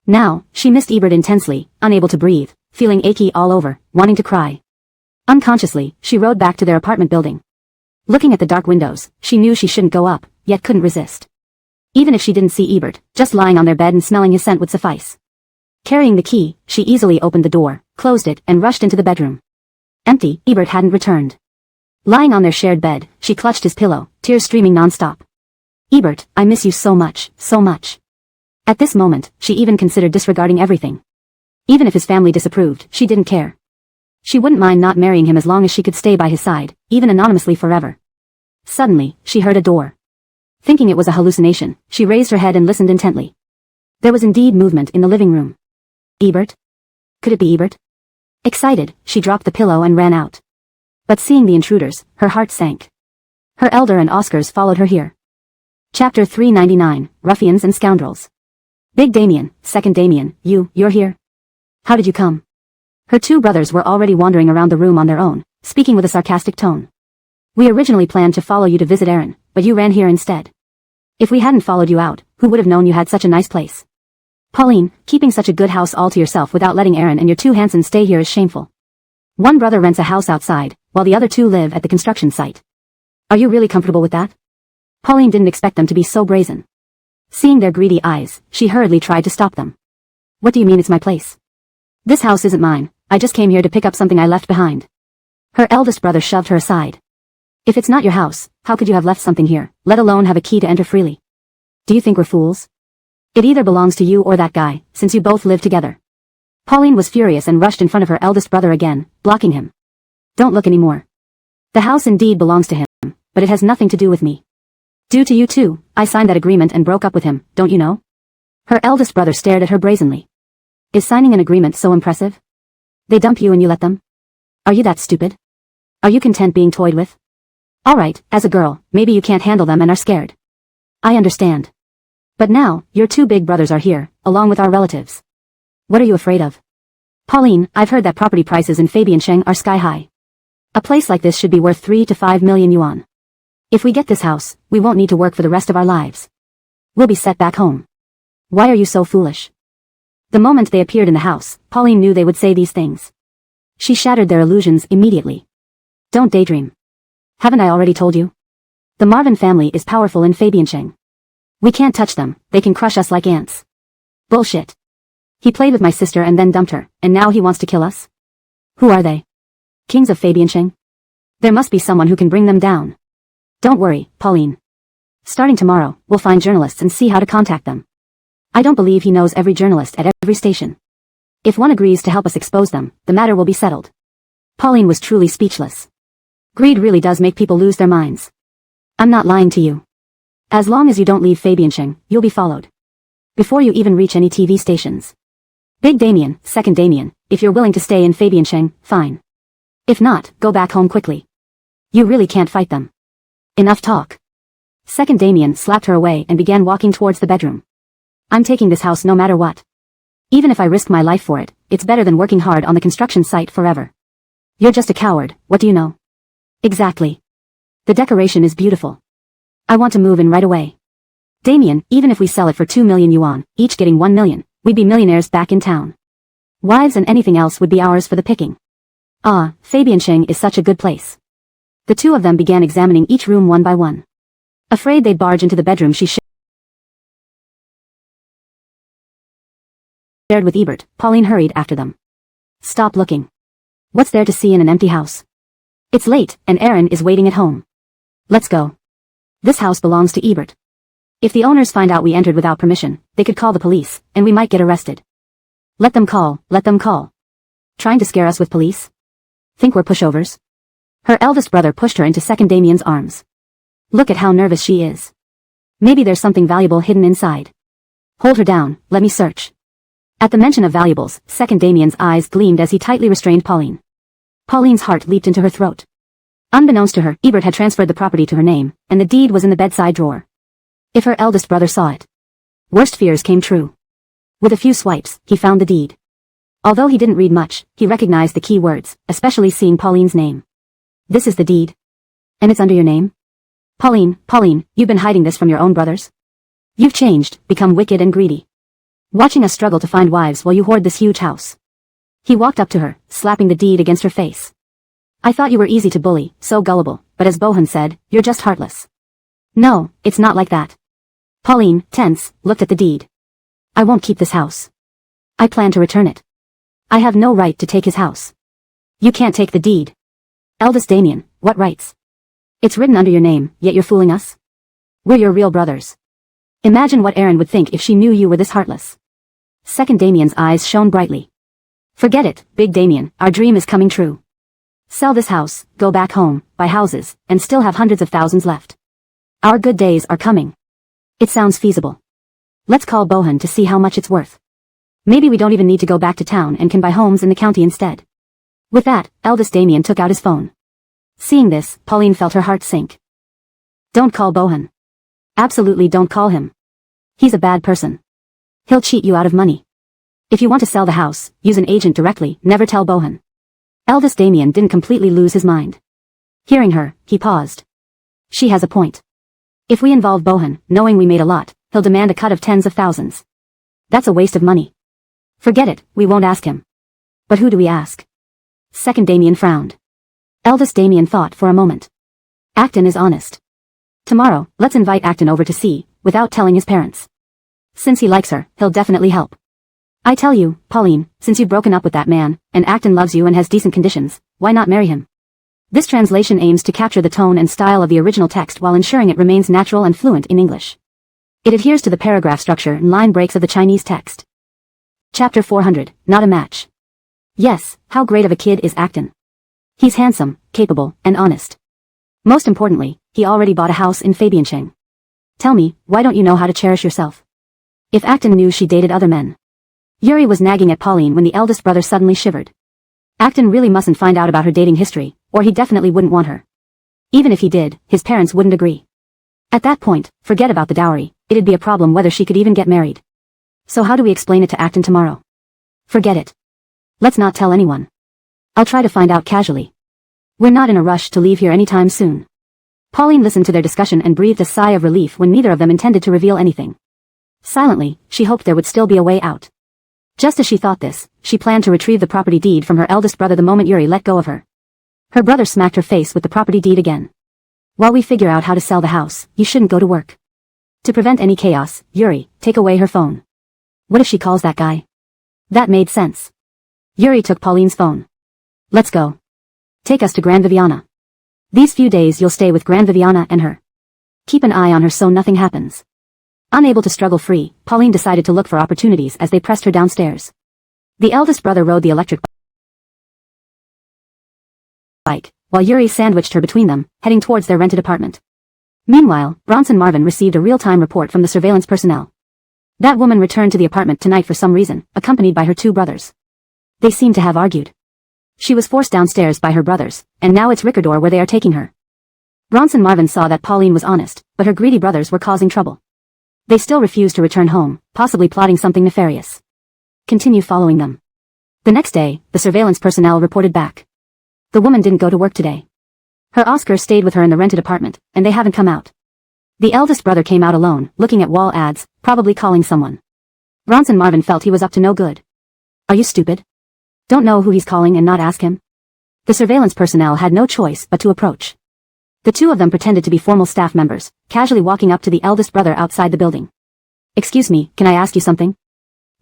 Now, she missed Ebert intensely, unable to breathe, feeling achy all over, wanting to cry. Unconsciously, she rode back to their apartment building. Looking at the dark windows, she knew she shouldn't go up, yet couldn't resist. Even if she didn't see Ebert, just lying on their bed and smelling his scent would suffice. Carrying the key, she easily opened the door, closed it, and rushed into the bedroom. Empty, Ebert hadn't returned. Lying on their shared bed, she clutched his pillow, tears streaming non-stop. Ebert, I miss you so much, so much. At this moment, she even considered disregarding everything. Even if his family disapproved, she didn't care. She wouldn't mind not marrying him as long as she could stay by his side, even anonymously forever. Suddenly, she heard a door. Thinking it was a hallucination, she raised her head and listened intently. There was indeed movement in the living room. Ebert? Could it be Ebert? Excited, she dropped the pillow and ran out. But seeing the intruders, her heart sank. Her elder and Oscars followed her here. Chapter 399, Ruffians and Scoundrels. Big Damien, Second Damien, you're here? How did you come? Her two brothers were already wandering around the room on their own, speaking with a sarcastic tone. We originally planned to follow you to visit Aaron, but you ran here instead. If we hadn't followed you out, who would have known you had such a nice place? Pauline, keeping such a good house all to yourself without letting Aaron and your two Hansons stay here is shameful. One brother rents a house outside, while the other two live at the construction site. Are you really comfortable with that? Pauline didn't expect them to be so brazen. Seeing their greedy eyes, she hurriedly tried to stop them. What do you mean it's my place? This house isn't mine, I just came here to pick up something I left behind. Her eldest brother shoved her aside. If it's not your house, how could you have left something here, let alone have a key to enter freely? Do you think we're fools? It either belongs to you or that guy, since you both live together. Pauline was furious and rushed in front of her eldest brother again, blocking him. Don't look anymore. The house indeed belongs to him, but it has nothing to do with me. Due to you two, I signed that agreement and broke up with him, don't you know? Her eldest brother stared at her brazenly. Is signing an agreement so impressive? They dump you and you let them? Are you that stupid? Are you content being toyed with? Alright, as a girl, maybe you can't handle them and are scared. I understand. But now, your two big brothers are here, along with our relatives. What are you afraid of? Pauline, I've heard that property prices in Fabiansheng are sky high. A place like this should be worth 3 to 5 million yuan. If we get this house, we won't need to work for the rest of our lives. We'll be set back home. Why are you so foolish? The moment they appeared in the house, Pauline knew they would say these things. She shattered their illusions immediately. Don't daydream. Haven't I already told you? The Marvin family is powerful in Fabiansheng. We can't touch them, they can crush us like ants. Bullshit. He played with my sister and then dumped her, and now he wants to kill us? Who are they? Kings of Fabiansheng? There must be someone who can bring them down. Don't worry, Pauline. Starting tomorrow, we'll find journalists and see how to contact them. I don't believe he knows every journalist at every station. If one agrees to help us expose them, the matter will be settled. Pauline was truly speechless. Greed really does make people lose their minds. I'm not lying to you. As long as you don't leave Fabiansheng, you'll be followed. Before you even reach any TV stations. Big Damien, Second Damien, if you're willing to stay in Fabiansheng, fine. If not, go back home quickly. You really can't fight them. Enough talk. Second Damien slapped her away and began walking towards the bedroom. I'm taking this house no matter what. Even if I risk my life for it, it's better than working hard on the construction site forever. You're just a coward, what do you know? Exactly. The decoration is beautiful. I want to move in right away. Damien, even if we sell it for 2 million yuan, each getting 1 million, we'd be millionaires back in town. Wives and anything else would be ours for the picking. Ah, Fabiansheng is such a good place. The two of them began examining each room one by one. Afraid they'd barge into the bedroom she shared with Ebert, Pauline hurried after them. Stop looking. What's there to see in an empty house? It's late, and Aaron is waiting at home. Let's go. This house belongs to Ebert. If the owners find out we entered without permission, they could call the police, and we might get arrested. Let them call, let them call. Trying to scare us with police? Think we're pushovers? Her eldest brother pushed her into Second Damien's arms. Look at how nervous she is. Maybe there's something valuable hidden inside. Hold her down, let me search. At the mention of valuables, Second Damien's eyes gleamed as he tightly restrained Pauline. Pauline's heart leaped into her throat. Unbeknownst to her, Ebert had transferred the property to her name, and the deed was in the bedside drawer. If her eldest brother saw it. Worst fears came true. With a few swipes, he found the deed. Although he didn't read much, he recognized the key words, especially seeing Pauline's name. This is the deed. And it's under your name? Pauline, you've been hiding this from your own brothers? You've changed, become wicked and greedy. Watching us struggle to find wives while you hoard this huge house. He walked up to her, slapping the deed against her face. I thought you were easy to bully, so gullible, but as Bohan said, you're just heartless. No, it's not like that. Pauline, tense, looked at the deed. I won't keep this house. I plan to return it. I have no right to take his house. You can't take the deed. Eldest Damien, what rights? It's written under your name, yet you're fooling us? We're your real brothers. Imagine what Erin would think if she knew you were this heartless. Second Damien's eyes shone brightly. Forget it, Big Damien, our dream is coming true. Sell this house, go back home, buy houses, and still have hundreds of thousands left. Our good days are coming. It sounds feasible. Let's call Bohan to see how much it's worth. Maybe we don't even need to go back to town and can buy homes in the county instead. With that, eldest Damien took out his phone. Seeing this, Pauline felt her heart sink. Don't call Bohan. Absolutely don't call him. He's a bad person. He'll cheat you out of money. If you want to sell the house, use an agent directly, never tell Bohan. Eldest Damien didn't completely lose his mind. Hearing her, he paused. She has a point. If we involve Bohan, knowing we made a lot, he'll demand a cut of tens of thousands. That's a waste of money. Forget it, we won't ask him. But who do we ask? Second Damien frowned. Eldest Damien thought for a moment. Acton is honest. Tomorrow, let's invite Acton over to see, without telling his parents. Since he likes her, he'll definitely help. I tell you, Pauline, since you've broken up with that man, and Acton loves you and has decent conditions, why not marry him? This translation aims to capture the tone and style of the original text while ensuring it remains natural and fluent in English. It adheres to the paragraph structure and line breaks of the Chinese text. Chapter 400, Not a Match. Yes, how great of a kid is Acton? He's handsome, capable, and honest. Most importantly, he already bought a house in Fabiancheng. Tell me, why don't you know how to cherish yourself? If Acton knew she dated other men. Yuri was nagging at Pauline when the eldest brother suddenly shivered. Acton really mustn't find out about her dating history, or he definitely wouldn't want her. Even if he did, his parents wouldn't agree. At that point, forget about the dowry, it'd be a problem whether she could even get married. So how do we explain it to Acton tomorrow? Forget it. Let's not tell anyone. I'll try to find out casually. We're not in a rush to leave here anytime soon. Pauline listened to their discussion and breathed a sigh of relief when neither of them intended to reveal anything. Silently, she hoped there would still be a way out. Just as she thought this, she planned to retrieve the property deed from her eldest brother the moment Yuri let go of her. Her brother smacked her face with the property deed again. While we figure out how to sell the house, you shouldn't go to work. To prevent any chaos, Yuri, take away her phone. What if she calls that guy? That made sense. Yuri took Pauline's phone. Let's go. Take us to Grand Viviana. These few days you'll stay with Grand Viviana and her. Keep an eye on her so nothing happens. Unable to struggle free, Pauline decided to look for opportunities as they pressed her downstairs. The eldest brother rode the electric bike, while Yuri sandwiched her between them, heading towards their rented apartment. Meanwhile, Bronson Marvin received a real-time report from the surveillance personnel. That woman returned to the apartment tonight for some reason, accompanied by her two brothers. They seemed to have argued. She was forced downstairs by her brothers, and now it's Ricardor where they are taking her. Bronson Marvin saw that Pauline was honest, but her greedy brothers were causing trouble. They still refused to return home, possibly plotting something nefarious. Continue following them. The next day, the surveillance personnel reported back. The woman didn't go to work today. Her Oscar stayed with her in the rented apartment, and they haven't come out. The eldest brother came out alone, looking at wall ads, probably calling someone. Bronson Marvin felt he was up to no good. Are you stupid? Don't know who he's calling and not ask him? The surveillance personnel had no choice but to approach. The two of them pretended to be formal staff members, casually walking up to the eldest brother outside the building. Excuse me, can I ask you something?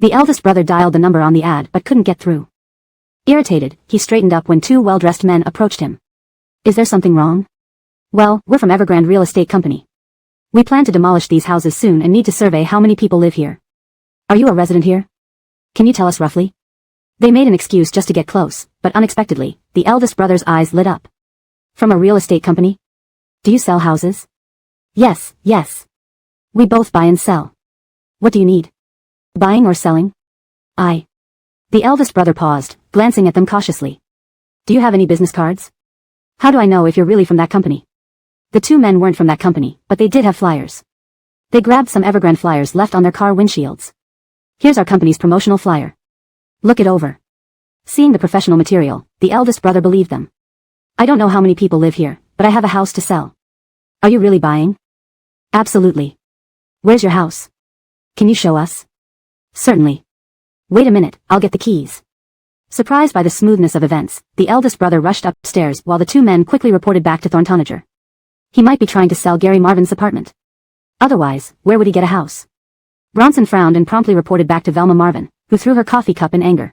The eldest brother dialed the number on the ad but couldn't get through. Irritated, he straightened up when two well-dressed men approached him. Is there something wrong? Well, we're from Evergrande Real Estate Company. We plan to demolish these houses soon and need to survey how many people live here. Are you a resident here? Can you tell us roughly? They made an excuse just to get close, but unexpectedly, the eldest brother's eyes lit up. From a real estate company? Do you sell houses? Yes. We both buy and sell. What do you need? Buying or selling? The eldest brother paused, glancing at them cautiously. Do you have any business cards? How do I know if you're really from that company? The two men weren't from that company, but they did have flyers. They grabbed some Evergrande flyers left on their car windshields. Here's our company's promotional flyer. Look it over. Seeing the professional material, the eldest brother believed them. I don't know how many people live here, but I have a house to sell. Are you really buying? Absolutely. Where's your house? Can you show us? Certainly. Wait a minute, I'll get the keys. Surprised by the smoothness of events, the eldest brother rushed upstairs while the two men quickly reported back to Thorntonager. He might be trying to sell Gary Marvin's apartment. Otherwise, where would he get a house? Bronson frowned and promptly reported back to Velma Marvin, who threw her coffee cup in anger.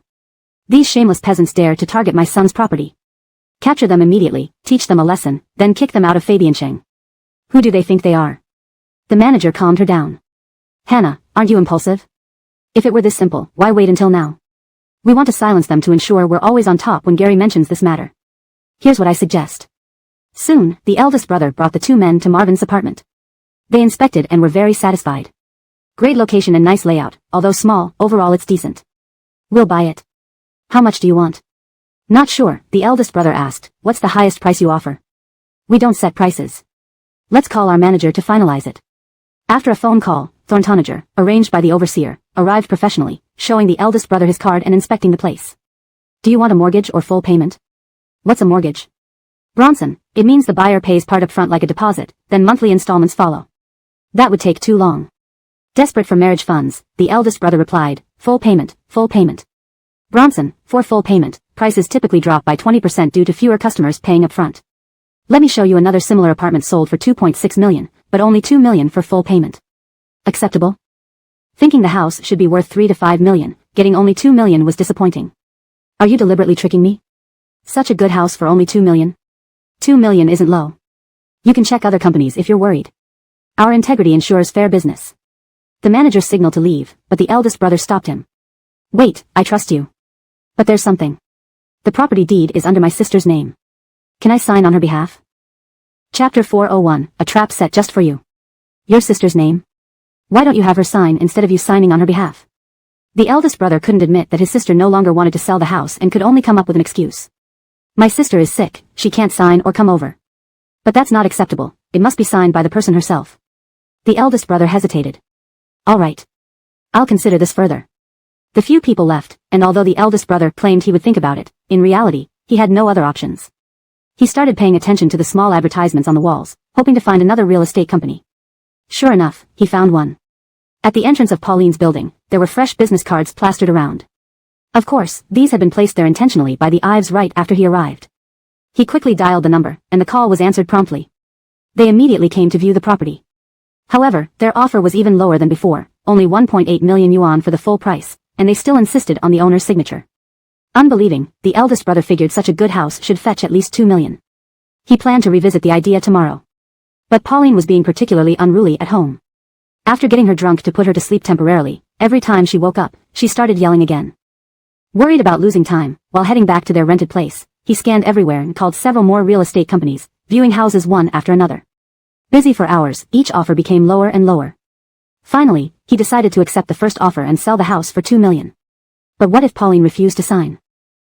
These shameless peasants dare to target my son's property. Capture them immediately, teach them a lesson, then kick them out of Fabiancheng. Who do they think they are? The manager calmed her down. Hannah, aren't you impulsive? If it were this simple, why wait until now? We want to silence them to ensure we're always on top when Gary mentions this matter. Here's what I suggest. Soon, the eldest brother brought the two men to Marvin's apartment. They inspected and were very satisfied. Great location and nice layout, although small, overall it's decent. We'll buy it. How much do you want? Not sure, the eldest brother asked. What's the highest price you offer? We don't set prices. Let's call our manager to finalize it. After a phone call, Thorntonager, arranged by the overseer, arrived professionally, showing the eldest brother his card and inspecting the place. Do you want a mortgage or full payment? What's a mortgage? Bronson, it means the buyer pays part up front like a deposit, then monthly installments follow. That would take too long. Desperate for marriage funds, the eldest brother replied, full payment, full payment. Bronson, for full payment, prices typically drop by 20% due to fewer customers paying up front. Let me show you another similar apartment sold for $2.6 million, but only $2 million for full payment. Acceptable? Thinking the house should be worth $3 to $5 million, getting only $2 million was disappointing. Are you deliberately tricking me? Such a good house for only $2 million? $2 million isn't low. You can check other companies if you're worried. Our integrity ensures fair business. The manager signaled to leave, but the eldest brother stopped him. Wait, I trust you. But there's something. The property deed is under my sister's name. Can I sign on her behalf? Chapter 401, a trap set just for you. Your sister's name? Why don't you have her sign instead of you signing on her behalf? The eldest brother couldn't admit that his sister no longer wanted to sell the house and could only come up with an excuse. My sister is sick, she can't sign or come over. But that's not acceptable, it must be signed by the person herself. The eldest brother hesitated. All right. I'll consider this further. The few people left, and although the eldest brother claimed he would think about it, in reality, he had no other options. He started paying attention to the small advertisements on the walls, hoping to find another real estate company. Sure enough, he found one. At the entrance of Pauline's building, there were fresh business cards plastered around. Of course, these had been placed there intentionally by the Ives right after he arrived. He quickly dialed the number, and the call was answered promptly. They immediately came to view the property. However, their offer was even lower than before, only 1.8 million yuan for the full price, and they still insisted on the owner's signature. Unbelieving, the eldest brother figured such a good house should fetch at least 2 million. He planned to revisit the idea tomorrow. But Pauline was being particularly unruly at home. After getting her drunk to put her to sleep temporarily, every time she woke up, she started yelling again. Worried about losing time, while heading back to their rented place, he scanned everywhere and called several more real estate companies, viewing houses one after another. Busy for hours, each offer became lower and lower. Finally, he decided to accept the first offer and sell the house for 2 million. But what if Pauline refused to sign?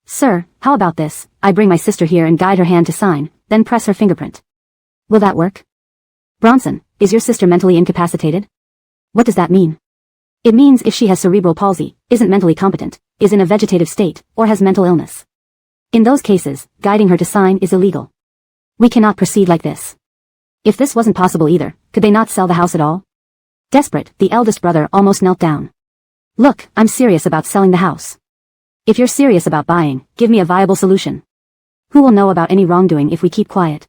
Sir, how about this? I bring my sister here and guide her hand to sign, then press her fingerprint. Will that work? Bronson, is your sister mentally incapacitated? What does that mean? It means if she has cerebral palsy, isn't mentally competent, is in a vegetative state, or has mental illness. In those cases, guiding her to sign is illegal. We cannot proceed like this. If this wasn't possible either, could they not sell the house at all? Desperate, the eldest brother almost knelt down. Look, I'm serious about selling the house. If you're serious about buying, give me a viable solution. Who will know about any wrongdoing if we keep quiet?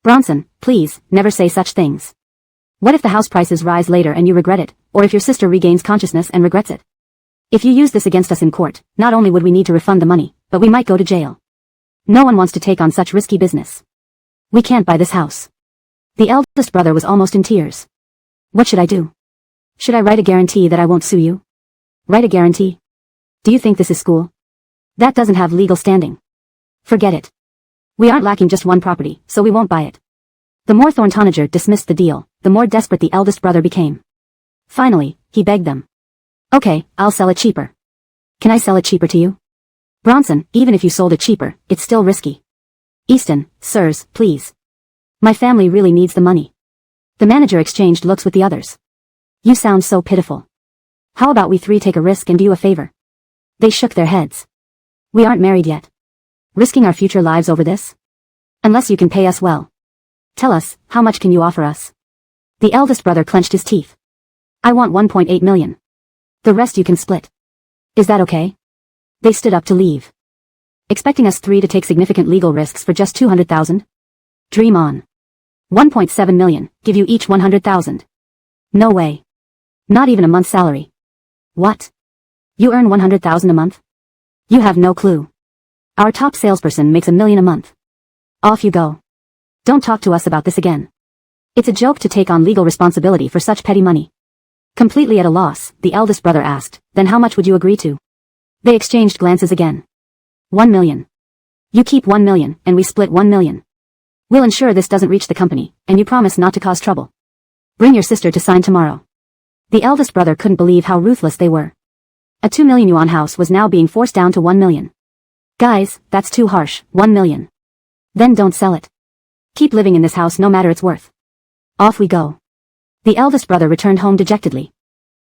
Bronson, please, never say such things. What if the house prices rise later and you regret it, or if your sister regains consciousness and regrets it? If you use this against us in court, not only would we need to refund the money, but we might go to jail. No one wants to take on such risky business. We can't buy this house. The eldest brother was almost in tears. What should I do? Should I write a guarantee that I won't sue you? Write a guarantee? Do you think this is school? That doesn't have legal standing. Forget it. We aren't lacking just one property, so we won't buy it. The more Thorntonager dismissed the deal, the more desperate the eldest brother became. Finally, he begged them. Okay, I'll sell it cheaper. Can I sell it cheaper to you? Bronson, even if you sold it cheaper, it's still risky. Easton, sirs, please. My family really needs the money. The manager exchanged looks with the others. You sound so pitiful. How about we three take a risk and do you a favor? They shook their heads. We aren't married yet. Risking our future lives over this? Unless you can pay us well. Tell us, how much can you offer us? The eldest brother clenched his teeth. I want 1.8 million. The rest you can split. Is that okay? They stood up to leave. Expecting us three to take significant legal risks for just 200,000? Dream on. 1.7 million, give you each 100,000. No way. Not even a month's salary. What? You earn 100,000 a month? You have no clue. Our top salesperson makes $1 million a month. Off you go. Don't talk to us about this again. It's a joke to take on legal responsibility for such petty money. Completely at a loss, the eldest brother asked, then how much would you agree to? They exchanged glances again. 1 million. You keep 1 million, and we split 1 million. We'll ensure this doesn't reach the company, and you promise not to cause trouble. Bring your sister to sign tomorrow. The eldest brother couldn't believe how ruthless they were. A 2 million yuan house was now being forced down to 1 million. Guys, that's too harsh, 1 million. Then don't sell it. Keep living in this house no matter its worth. Off we go. The eldest brother returned home dejectedly.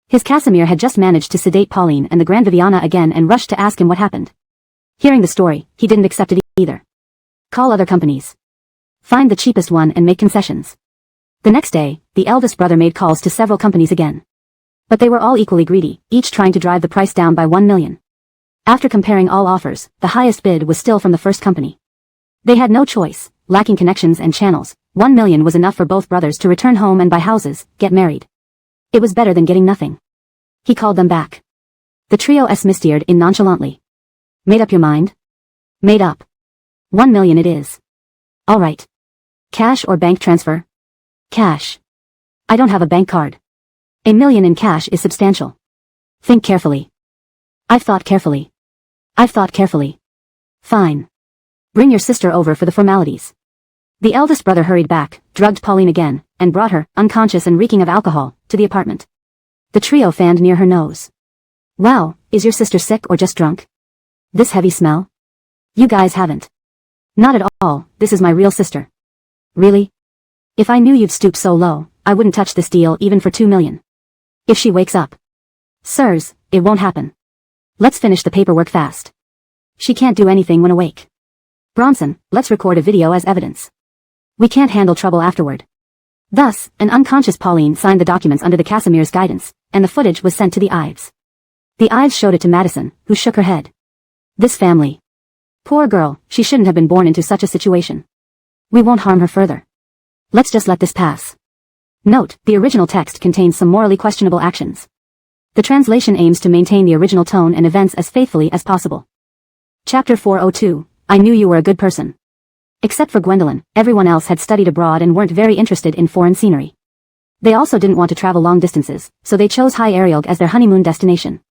His Casimir had just managed to sedate Pauline and the Grand Viviana again and rushed to ask him what happened. Hearing the story, he didn't accept it either. Call other companies. Find the cheapest one and make concessions. The next day, the eldest brother made calls to several companies again. But they were all equally greedy, each trying to drive the price down by 1 million. After comparing all offers, the highest bid was still from the first company. They had no choice, lacking connections and channels. 1 million was enough for both brothers to return home and buy houses, get married. It was better than getting nothing. He called them back. The trio smsteered in nonchalantly. Made up your mind? Made up. 1 million it is. All right. Cash or bank transfer? Cash. I don't have a bank card. $1 million in cash is substantial. Think carefully. I've thought carefully. I've thought carefully. Fine. Bring your sister over for the formalities. The eldest brother hurried back, drugged Pauline again, and brought her, unconscious and reeking of alcohol, to the apartment. The trio fanned near her nose. Wow, is your sister sick or just drunk? This heavy smell? You guys haven't. Not at all, this is my real sister. Really? If I knew you'd stoop so low, I wouldn't touch this deal even for 2 million. If she wakes up. Sirs, it won't happen. Let's finish the paperwork fast. She can't do anything when awake. Bronson, let's record a video as evidence. We can't handle trouble afterward. Thus, an unconscious Pauline signed the documents under the Casimir's guidance, and the footage was sent to the Ives. The Ives showed it to Madison, who shook her head. This family. Poor girl, she shouldn't have been born into such a situation. We won't harm her further. Let's just let this pass. Note, the original text contains some morally questionable actions. The translation aims to maintain the original tone and events as faithfully as possible. Chapter 402, I knew you were a good person. Except for Gwendolyn, everyone else had studied abroad and weren't very interested in foreign scenery. They also didn't want to travel long distances, so they chose High Arielg as their honeymoon destination.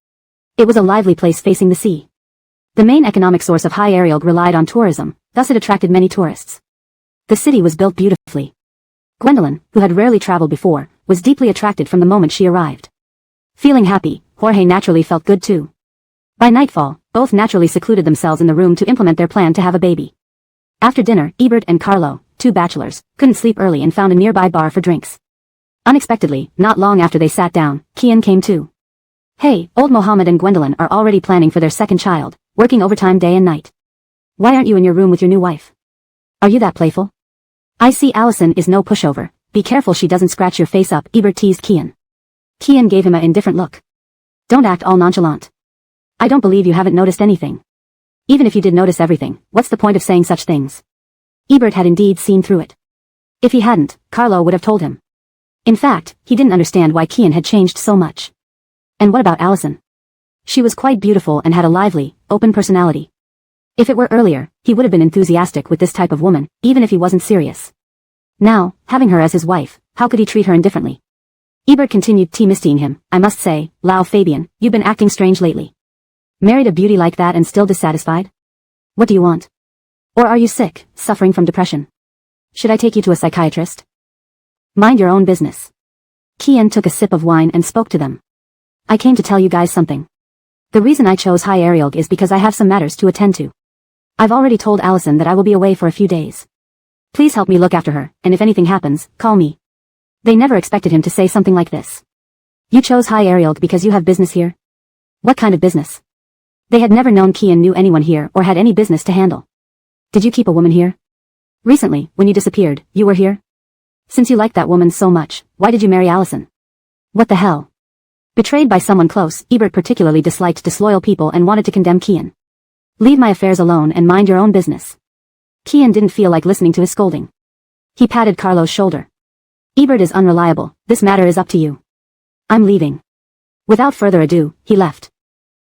It was a lively place facing the sea. The main economic source of High Arielg relied on tourism, thus it attracted many tourists. The city was built beautifully. Gwendolyn, who had rarely traveled before, was deeply attracted from the moment she arrived. Feeling happy, Jorge naturally felt good too. By nightfall, both naturally secluded themselves in the room to implement their plan to have a baby. After dinner, Ebert and Carlo, two bachelors, couldn't sleep early and found a nearby bar for drinks. Unexpectedly, not long after they sat down, Kian came too. Hey, old Mohammed and Gwendolyn are already planning for their second child, working overtime day and night. Why aren't you in your room with your new wife? Are you that playful? I see Allison is no pushover, be careful she doesn't scratch your face up, Ebert teased Kian. Kian gave him an indifferent look. Don't act all nonchalant. I don't believe you haven't noticed anything. Even if you did notice everything, what's the point of saying such things? Ebert had indeed seen through it. If he hadn't, Carlo would have told him. In fact, he didn't understand why Kian had changed so much. And what about Allison? She was quite beautiful and had a lively, open personality. If it were earlier, he would have been enthusiastic with this type of woman, even if he wasn't serious. Now, having her as his wife, how could he treat her indifferently? Ebert continued teasing him. I must say, Lau Fabian, you've been acting strange lately. Married a beauty like that and still dissatisfied? What do you want? Or are you sick, suffering from depression? Should I take you to a psychiatrist? Mind your own business. Kian took a sip of wine and spoke to them. I came to tell you guys something. The reason I chose High Ariel is because I have some matters to attend to. I've already told Allison that I will be away for a few days. Please help me look after her, and if anything happens, call me. They never expected him to say something like this. You chose High Ariel because you have business here? What kind of business? They had never known Kian knew anyone here or had any business to handle. Did you keep a woman here? Recently, when you disappeared, you were here? Since you liked that woman so much, why did you marry Allison? What the hell? Betrayed by someone close, Ebert particularly disliked disloyal people and wanted to condemn Kian. Leave my affairs alone and mind your own business. Kian didn't feel like listening to his scolding. He patted Carlo's shoulder. Ebert is unreliable, this matter is up to you. I'm leaving. Without further ado, he left.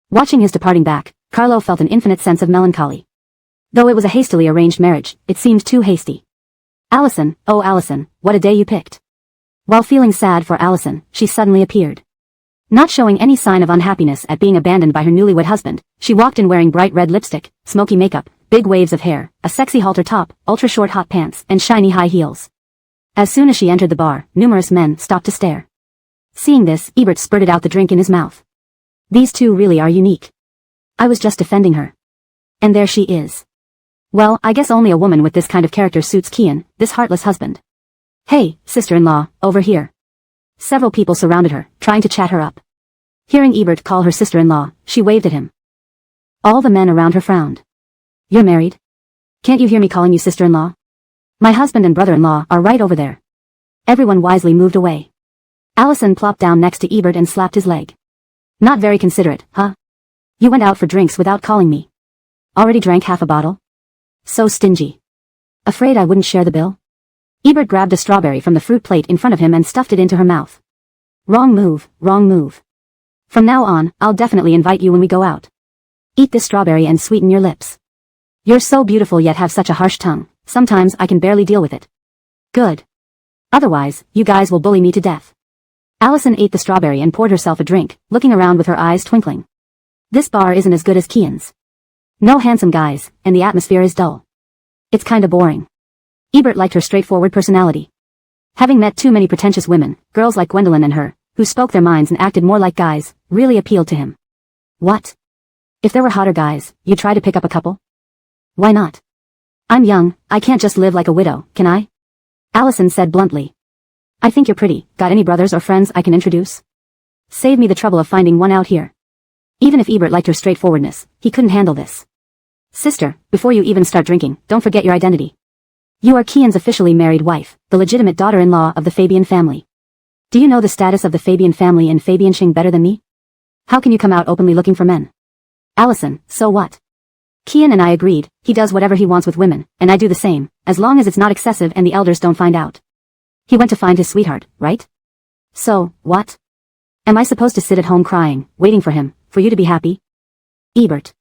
Watching his departing back, Carlo felt an infinite sense of melancholy. Though it was a hastily arranged marriage, it seemed too hasty. Allison, oh Allison, what a day you picked. While feeling sad for Allison, she suddenly appeared. Not showing any sign of unhappiness at being abandoned by her newlywed husband, she walked in wearing bright red lipstick, smoky makeup, big waves of hair, a sexy halter top, ultra-short hot pants, and shiny high heels. As soon as she entered the bar, numerous men stopped to stare. Seeing this, Ebert spurted out the drink in his mouth. These two really are unique. I was just defending her. And there she is. Well, I guess only a woman with this kind of character suits Kian, this heartless husband. Hey, sister-in-law, over here. Several people surrounded her, trying to chat her up. Hearing Ebert call her sister-in-law, she waved at him. All the men around her frowned. You're married? Can't you hear me calling you sister-in-law? My husband and brother-in-law are right over there. Everyone wisely moved away. Allison plopped down next to Ebert and slapped his leg. Not very considerate, huh? You went out for drinks without calling me. Already drank half a bottle? So stingy. Afraid I wouldn't share the bill? Ebert grabbed a strawberry from the fruit plate in front of him and stuffed it into her mouth. Wrong move, wrong move. From now on, I'll definitely invite you when we go out. Eat this strawberry and sweeten your lips. You're so beautiful yet have such a harsh tongue, sometimes I can barely deal with it. Good. Otherwise, you guys will bully me to death. Allison ate the strawberry and poured herself a drink, looking around with her eyes twinkling. This bar isn't as good as Kian's. No handsome guys, and the atmosphere is dull. It's kinda boring. Ebert liked her straightforward personality. Having met too many pretentious women, girls like Gwendolyn and her, who spoke their minds and acted more like guys, really appealed to him. What? If there were hotter guys, you'd try to pick up a couple? Why not? I'm young, I can't just live like a widow, can I? Allison said bluntly. I think you're pretty, got any brothers or friends I can introduce? Save me the trouble of finding one out here. Even if Ebert liked her straightforwardness, he couldn't handle this. Sister, before you even start drinking, don't forget your identity. You are Kian's officially married wife, the legitimate daughter-in-law of the Fabian family. Do you know the status of the Fabian family in Fabianshing better than me? How can you come out openly looking for men? Allison, so what? Kian and I agreed, he does whatever he wants with women, and I do the same, as long as it's not excessive and the elders don't find out. He went to find his sweetheart, right? So, what? Am I supposed to sit at home crying, waiting for him, for you to be happy? Ebert.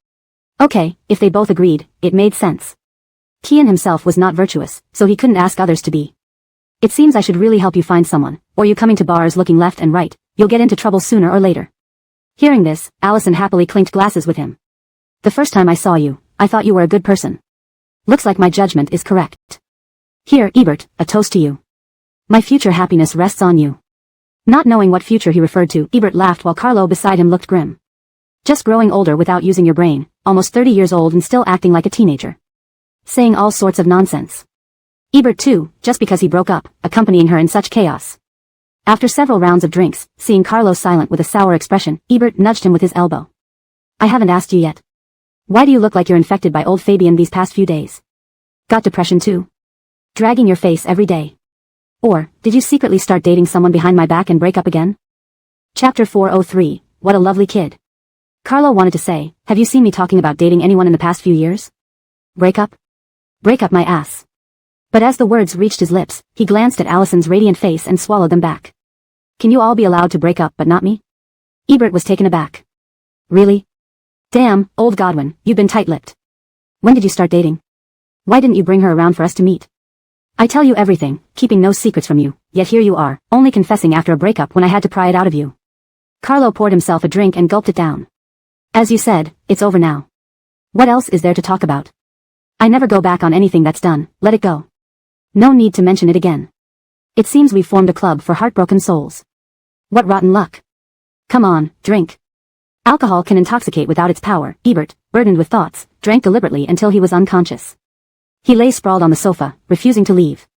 Okay, if they both agreed, it made sense. Kian himself was not virtuous, so he couldn't ask others to be. It seems I should really help you find someone, or you coming to bars looking left and right, you'll get into trouble sooner or later. Hearing this, Allison happily clinked glasses with him. The first time I saw you, I thought you were a good person. Looks like my judgment is correct. Here, Ebert, a toast to you. My future happiness rests on you. Not knowing what future he referred to, Ebert laughed while Carlo beside him looked grim. Just growing older without using your brain, almost 30 years old and still acting like a teenager. Saying all sorts of nonsense. Ebert too, just because he broke up, accompanying her in such chaos. After several rounds of drinks, seeing Carlo silent with a sour expression, Ebert nudged him with his elbow. I haven't asked you yet. Why do you look like you're infected by old Fabian these past few days? Got depression too? Dragging your face every day. Or, did you secretly start dating someone behind my back and break up again? Chapter 403, What a Lovely Kid. Carlo wanted to say, have you seen me talking about dating anyone in the past few years? Break up? Break up my ass. But as the words reached his lips, he glanced at Allison's radiant face and swallowed them back. Can you all be allowed to break up but not me? Ebert was taken aback. Really? Damn, old Godwin, you've been tight-lipped. When did you start dating? Why didn't you bring her around for us to meet? I tell you everything, keeping no secrets from you, yet here you are, only confessing after a breakup when I had to pry it out of you. Carlo poured himself a drink and gulped it down. As you said, it's over now. What else is there to talk about? I never go back on anything that's done, let it go. No need to mention it again. It seems we've formed a club for heartbroken souls. What rotten luck. Come on, drink. Alcohol can intoxicate without its power. Ebert, burdened with thoughts, drank deliberately until he was unconscious. He lay sprawled on the sofa, refusing to leave.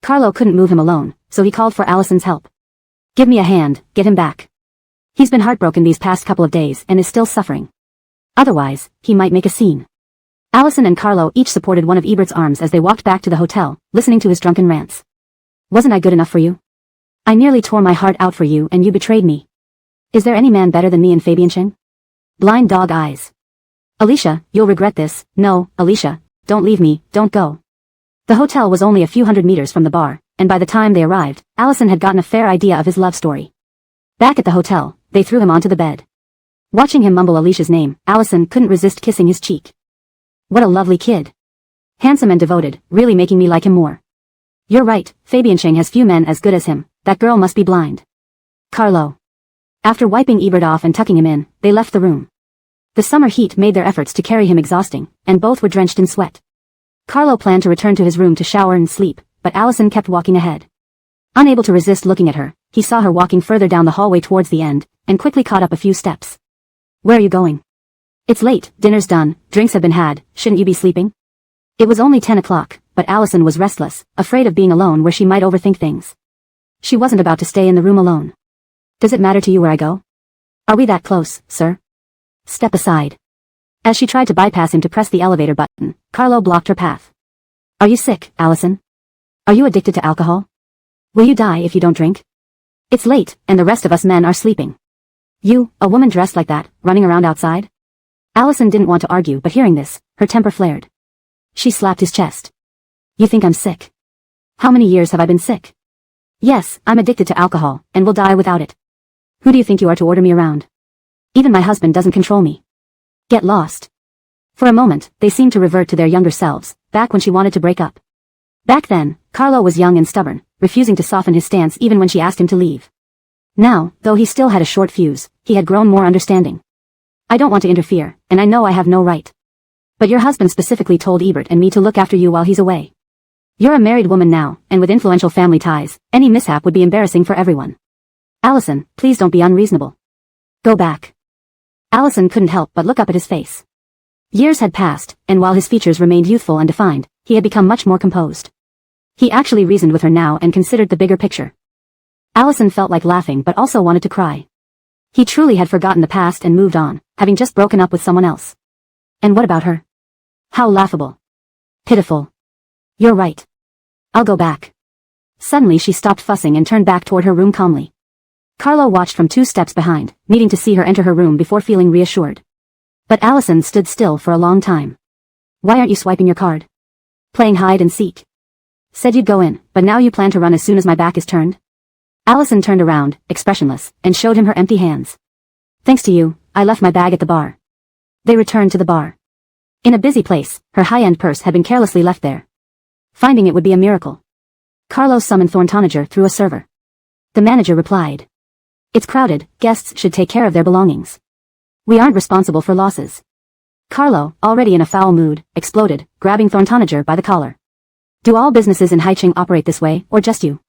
Carlo couldn't move him alone, so he called for Allison's help. Give me a hand, get him back. He's been heartbroken these past couple of days and is still suffering. Otherwise, he might make a scene. Allison and Carlo each supported one of Ebert's arms as they walked back to the hotel, listening to his drunken rants. Wasn't I good enough for you? I nearly tore my heart out for you and you betrayed me. Is there any man better than me in Fabiancheng? Blind dog eyes. Alicia, you'll regret this. No, Alicia, don't leave me, don't go. The hotel was only a few hundred meters from the bar, and by the time they arrived, Allison had gotten a fair idea of his love story. Back at the hotel, they threw him onto the bed. Watching him mumble Alicia's name, Allison couldn't resist kissing his cheek. What a lovely kid. Handsome and devoted, really making me like him more. You're right, Fabiancheng has few men as good as him. That girl must be blind. Carlo. After wiping Ebert off and tucking him in, they left the room. The summer heat made their efforts to carry him exhausting, and both were drenched in sweat. Carlo planned to return to his room to shower and sleep, but Allison kept walking ahead. Unable to resist looking at her, he saw her walking further down the hallway towards the end, and quickly caught up a few steps. Where are you going? It's late, dinner's done, drinks have been had, shouldn't you be sleeping? It was only 10 o'clock, but Allison was restless, afraid of being alone where she might overthink things. She wasn't about to stay in the room alone. Does it matter to you where I go? Are we that close, sir? Step aside. As she tried to bypass him to press the elevator button, Carlo blocked her path. Are you sick, Allison? Are you addicted to alcohol? Will you die if you don't drink? It's late, and the rest of us men are sleeping. You, a woman dressed like that, running around outside? Allison didn't want to argue, but hearing this, her temper flared. She slapped his chest. You think I'm sick? How many years have I been sick? Yes, I'm addicted to alcohol, and will die without it. Who do you think you are to order me around? Even my husband doesn't control me. Get lost. For a moment, they seemed to revert to their younger selves, back when she wanted to break up. Back then, Carlo was young and stubborn, refusing to soften his stance even when she asked him to leave. Now, though he still had a short fuse, he had grown more understanding. I don't want to interfere, and I know I have no right. But your husband specifically told Ebert and me to look after you while he's away. You're a married woman now, and with influential family ties, any mishap would be embarrassing for everyone. Allison, please don't be unreasonable. Go back. Allison couldn't help but look up at his face. Years had passed, and while his features remained youthful and defined, he had become much more composed. He actually reasoned with her now and considered the bigger picture. Allison felt like laughing but also wanted to cry. He truly had forgotten the past and moved on, having just broken up with someone else. And what about her? How laughable. Pitiful. You're right. I'll go back. Suddenly she stopped fussing and turned back toward her room calmly. Carlo watched from 2 steps behind, needing to see her enter her room before feeling reassured. But Allison stood still for a long time. Why aren't you swiping your card? Playing hide and seek. Said you'd go in, but now you plan to run as soon as my back is turned? Allison turned around, expressionless, and showed him her empty hands. Thanks to you, I left my bag at the bar. They returned to the bar. In a busy place, her high-end purse had been carelessly left there. Finding it would be a miracle. Carlo summoned Thorntoniger through a server. The manager replied. It's crowded, guests should take care of their belongings. We aren't responsible for losses. Carlo, already in a foul mood, exploded, grabbing Thorntoniger by the collar. Do all businesses in Haicheng operate this way, or just you?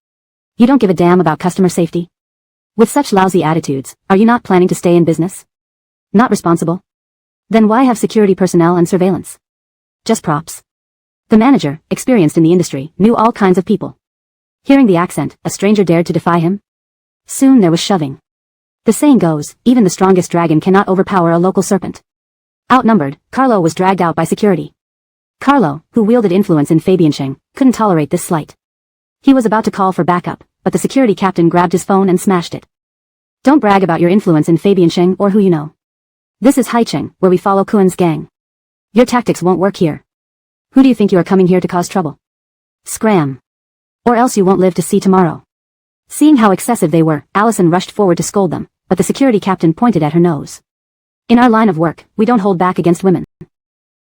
You don't give a damn about customer safety? With such lousy attitudes, are you not planning to stay in business? Not responsible? Then why have security personnel and surveillance? Just props. The manager, experienced in the industry, knew all kinds of people. Hearing the accent, a stranger dared to defy him. Soon there was shoving. The saying goes, even the strongest dragon cannot overpower a local serpent. Outnumbered, Carlo was dragged out by security. Carlo, who wielded influence in Fabiancheng, couldn't tolerate this slight. He was about to call for backup, but the security captain grabbed his phone and smashed it. Don't brag about your influence in Fabiancheng or who you know. This is Haicheng, where we follow Kuen's gang. Your tactics won't work here. Who do you think you are coming here to cause trouble? Scram. Or else you won't live to see tomorrow. Seeing how excessive they were, Allison rushed forward to scold them, but the security captain pointed at her nose. In our line of work, we don't hold back against women.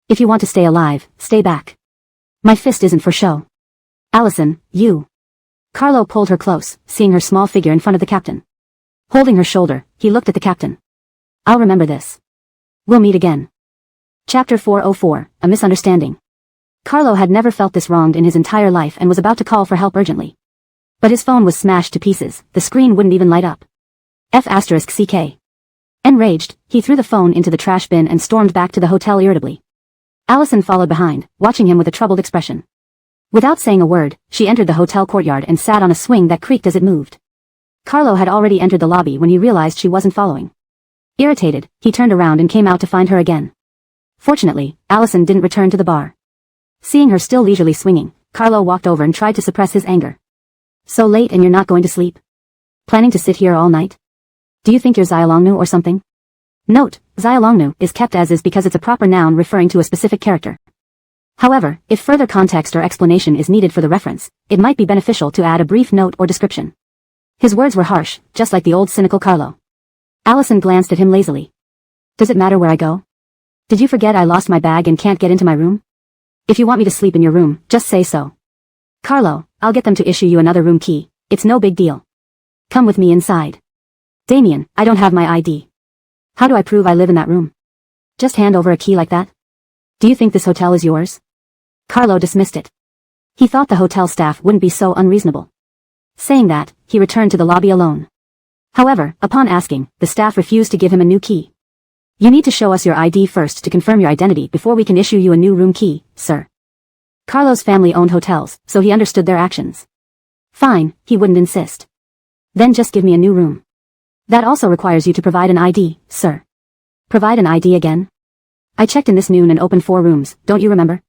If you want to stay alive, stay back. My fist isn't for show. Allison, you. Carlo pulled her close, seeing her small figure in front of the captain. Holding her shoulder, he looked at the captain. I'll remember this. We'll meet again. Chapter 404, A Misunderstanding. Carlo had never felt this wronged in his entire life and was about to call for help urgently. But his phone was smashed to pieces, the screen wouldn't even light up. F***CK. Enraged, he threw the phone into the trash bin and stormed back to the hotel irritably. Allison followed behind, watching him with a troubled expression. Without saying a word, she entered the hotel courtyard and sat on a swing that creaked as it moved. Carlo had already entered the lobby when he realized she wasn't following. Irritated, he turned around and came out to find her again. Fortunately, Allison didn't return to the bar. Seeing her still leisurely swinging, Carlo walked over and tried to suppress his anger. So late and you're not going to sleep? Planning to sit here all night? Do you think you're Xiaolongnu or something? Note, Xiaolongnu is kept as is because it's a proper noun referring to a specific character. However, if further context or explanation is needed for the reference, it might be beneficial to add a brief note or description. His words were harsh, just like the old cynical Carlo. Allison glanced at him lazily. Does it matter where I go? Did you forget I lost my bag and can't get into my room? If you want me to sleep in your room, just say so. Carlo, I'll get them to issue you another room key. It's no big deal. Come with me inside. Damien, I don't have my ID. How do I prove I live in that room? Just hand over a key like that? Do you think this hotel is yours? Carlo dismissed it. He thought the hotel staff wouldn't be so unreasonable. Saying that, he returned to the lobby alone. However, upon asking, the staff refused to give him a new key. You need to show us your ID first to confirm your identity before we can issue you a new room key, sir. Carlo's family owned hotels, so he understood their actions. Fine, he wouldn't insist. Then just give me a new room. That also requires you to provide an ID, sir. Provide an ID again? I checked in this noon and opened 4 rooms, don't you remember?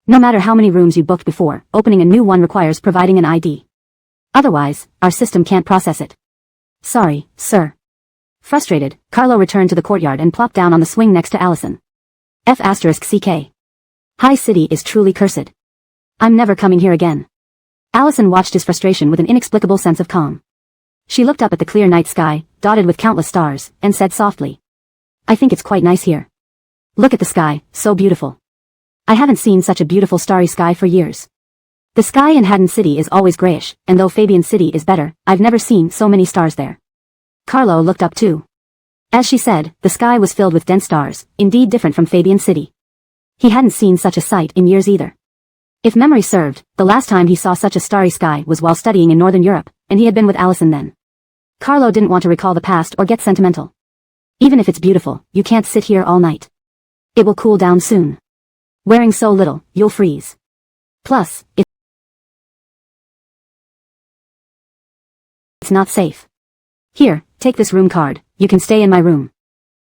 No matter how many rooms you booked before, opening a new one requires providing an ID. Otherwise, our system can't process it. Sorry, sir. Frustrated, Carlo returned to the courtyard and plopped down on the swing next to Allison. F***CK. High City is truly cursed. I'm never coming here again. Allison watched his frustration with an inexplicable sense of calm. She looked up at the clear night sky, dotted with countless stars, and said softly. I think it's quite nice here. Look at the sky, so beautiful. I haven't seen such a beautiful starry sky for years. The sky in Haddon City is always grayish, and though Fabian City is better, I've never seen so many stars there. Carlo looked up too. As she said, the sky was filled with dense stars, indeed different from Fabian City. He hadn't seen such a sight in years either. If memory served, the last time he saw such a starry sky was while studying in Northern Europe, and he had been with Allison then. Carlo didn't want to recall the past or get sentimental. Even if it's beautiful, you can't sit here all night. It will cool down soon. Wearing so little, you'll freeze. Plus, it's not safe. Here, take this room card, you can stay in my room.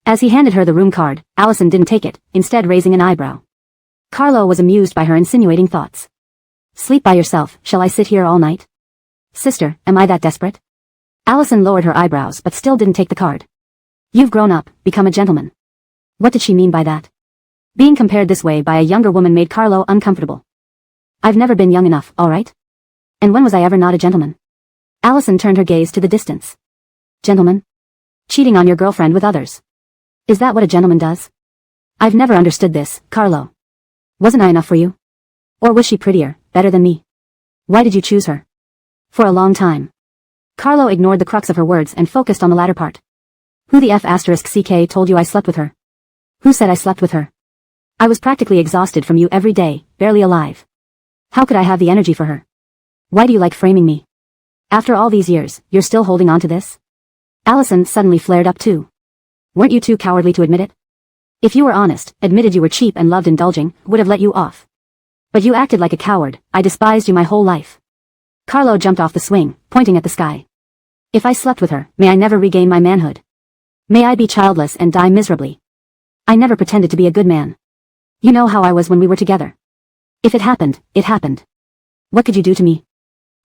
As he handed her the room card, Allison didn't take it, instead raising an eyebrow. Carlo was amused by her insinuating thoughts. Sleep by yourself, shall I sit here all night? Sister, am I that desperate? Allison lowered her eyebrows but still didn't take the card. You've grown up, become a gentleman. What did she mean by that? Being compared this way by a younger woman made Carlo uncomfortable. I've never been young enough, alright? And when was I ever not a gentleman? Allison turned her gaze to the distance. Gentleman? Cheating on your girlfriend with others. Is that what a gentleman does? I've never understood this, Carlo. Wasn't I enough for you? Or was she prettier, better than me? Why did you choose her? For a long time. Carlo ignored the crux of her words and focused on the latter part. Who the F***CK told you I slept with her? Who said I slept with her? I was practically exhausted from you every day, barely alive. How could I have the energy for her? Why do you like framing me? After all these years, you're still holding on to this? Allison suddenly flared up too. Weren't you too cowardly to admit it? If you were honest, admitted you were cheap and loved indulging, would have let you off. But you acted like a coward, I despised you my whole life. Carlo jumped off the swing, pointing at the sky. If I slept with her, may I never regain my manhood. May I be childless and die miserably. I never pretended to be a good man. You know how I was when we were together. If it happened, it happened. What could you do to me?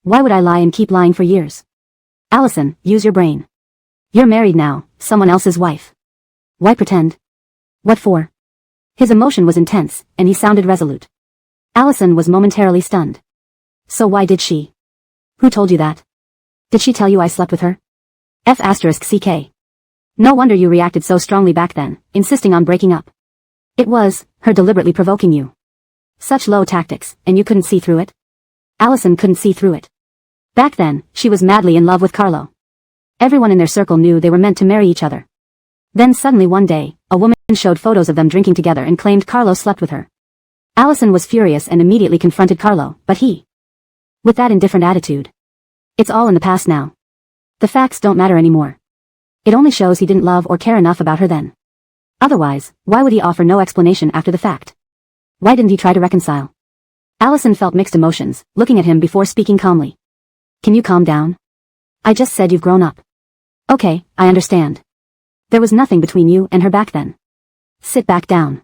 Why would I lie and keep lying for years? Allison, use your brain. You're married now, someone else's wife. Why pretend? What for? His emotion was intense, and he sounded resolute. Allison was momentarily stunned. So why did she? Who told you that? Did she tell you I slept with her? F***CK. No wonder you reacted so strongly back then, insisting on breaking up. It was her deliberately provoking you. Such low tactics, and you couldn't see through it? Allison couldn't see through it. Back then, she was madly in love with Carlo. Everyone in their circle knew they were meant to marry each other. Then suddenly one day, a woman showed photos of them drinking together and claimed Carlo slept with her. Allison was furious and immediately confronted Carlo, but he, with that indifferent attitude. It's all in the past now. The facts don't matter anymore. It only shows he didn't love or care enough about her then. Otherwise, why would he offer no explanation after the fact? Why didn't he try to reconcile? Allison felt mixed emotions, looking at him before speaking calmly. Can you calm down? I just said you've grown up. Okay, I understand. There was nothing between you and her back then. Sit back down.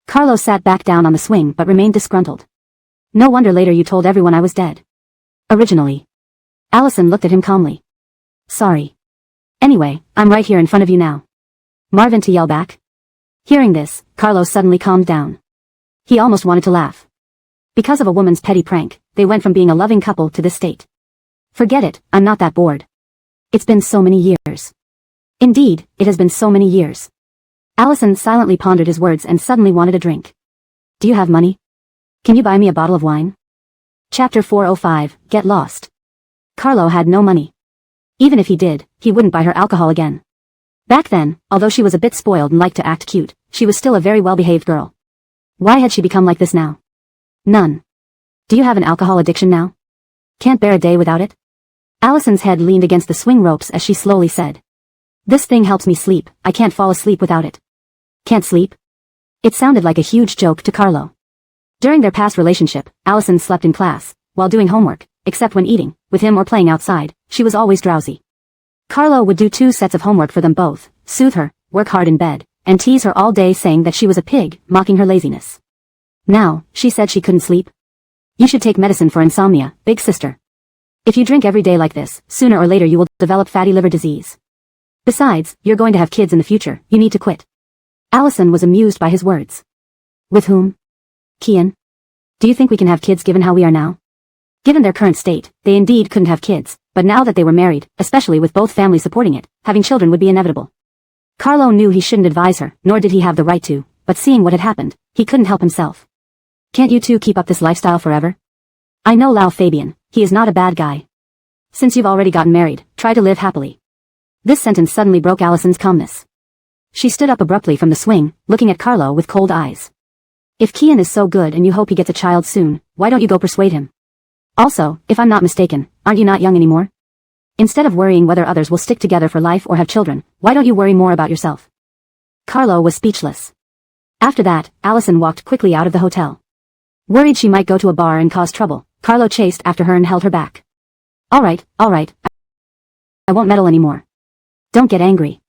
Carlo sat back down on the swing but remained disgruntled. No wonder later you told everyone I was dead. Originally. Allison looked at him calmly. Sorry. Anyway, I'm right here in front of you now. Marvin to yell back. Hearing this, Carlo suddenly calmed down. He almost wanted to laugh. Because of a woman's petty prank, they went from being a loving couple to this state. Forget it, I'm not that bored. It's been so many years. Indeed, it has been so many years. Allison silently pondered his words and suddenly wanted a drink. Do you have money? Can you buy me a bottle of wine? Chapter 405, Get Lost. Carlo had no money. Even if he did, he wouldn't buy her alcohol again. Back then, although she was a bit spoiled and liked to act cute, she was still a very well-behaved girl. Why had she become like this now? None. Do you have an alcohol addiction now? Can't bear a day without it? Allison's head leaned against the swing ropes as she slowly said. This thing helps me sleep, I can't fall asleep without it. Can't sleep? It sounded like a huge joke to Carlo. During their past relationship, Allison slept in class, while doing homework, except when eating, with him or playing outside, she was always drowsy. Carlo would do 2 sets of homework for them both, soothe her, work hard in bed, and tease her all day saying that she was a pig, mocking her laziness. Now, she said she couldn't sleep. You should take medicine for insomnia, big sister. If you drink every day like this, sooner or later you will develop fatty liver disease. Besides, you're going to have kids in the future, you need to quit. Allison was amused by his words. With whom? Kian? Do you think we can have kids given how we are now? Given their current state, they indeed couldn't have kids, but now that they were married, especially with both families supporting it, having children would be inevitable. Carlo knew he shouldn't advise her, nor did he have the right to, but seeing what had happened, he couldn't help himself. Can't you two keep up this lifestyle forever? I know Lau Fabian, he is not a bad guy. Since you've already gotten married, try to live happily. This sentence suddenly broke Allison's calmness. She stood up abruptly from the swing, looking at Carlo with cold eyes. If Kian is so good and you hope he gets a child soon, why don't you go persuade him? Also, if I'm not mistaken, aren't you not young anymore? Instead of worrying whether others will stick together for life or have children, why don't you worry more about yourself? Carlo was speechless. After that, Allison walked quickly out of the hotel. Worried she might go to a bar and cause trouble, Carlo chased after her and held her back. All right, I won't meddle anymore. Don't get angry.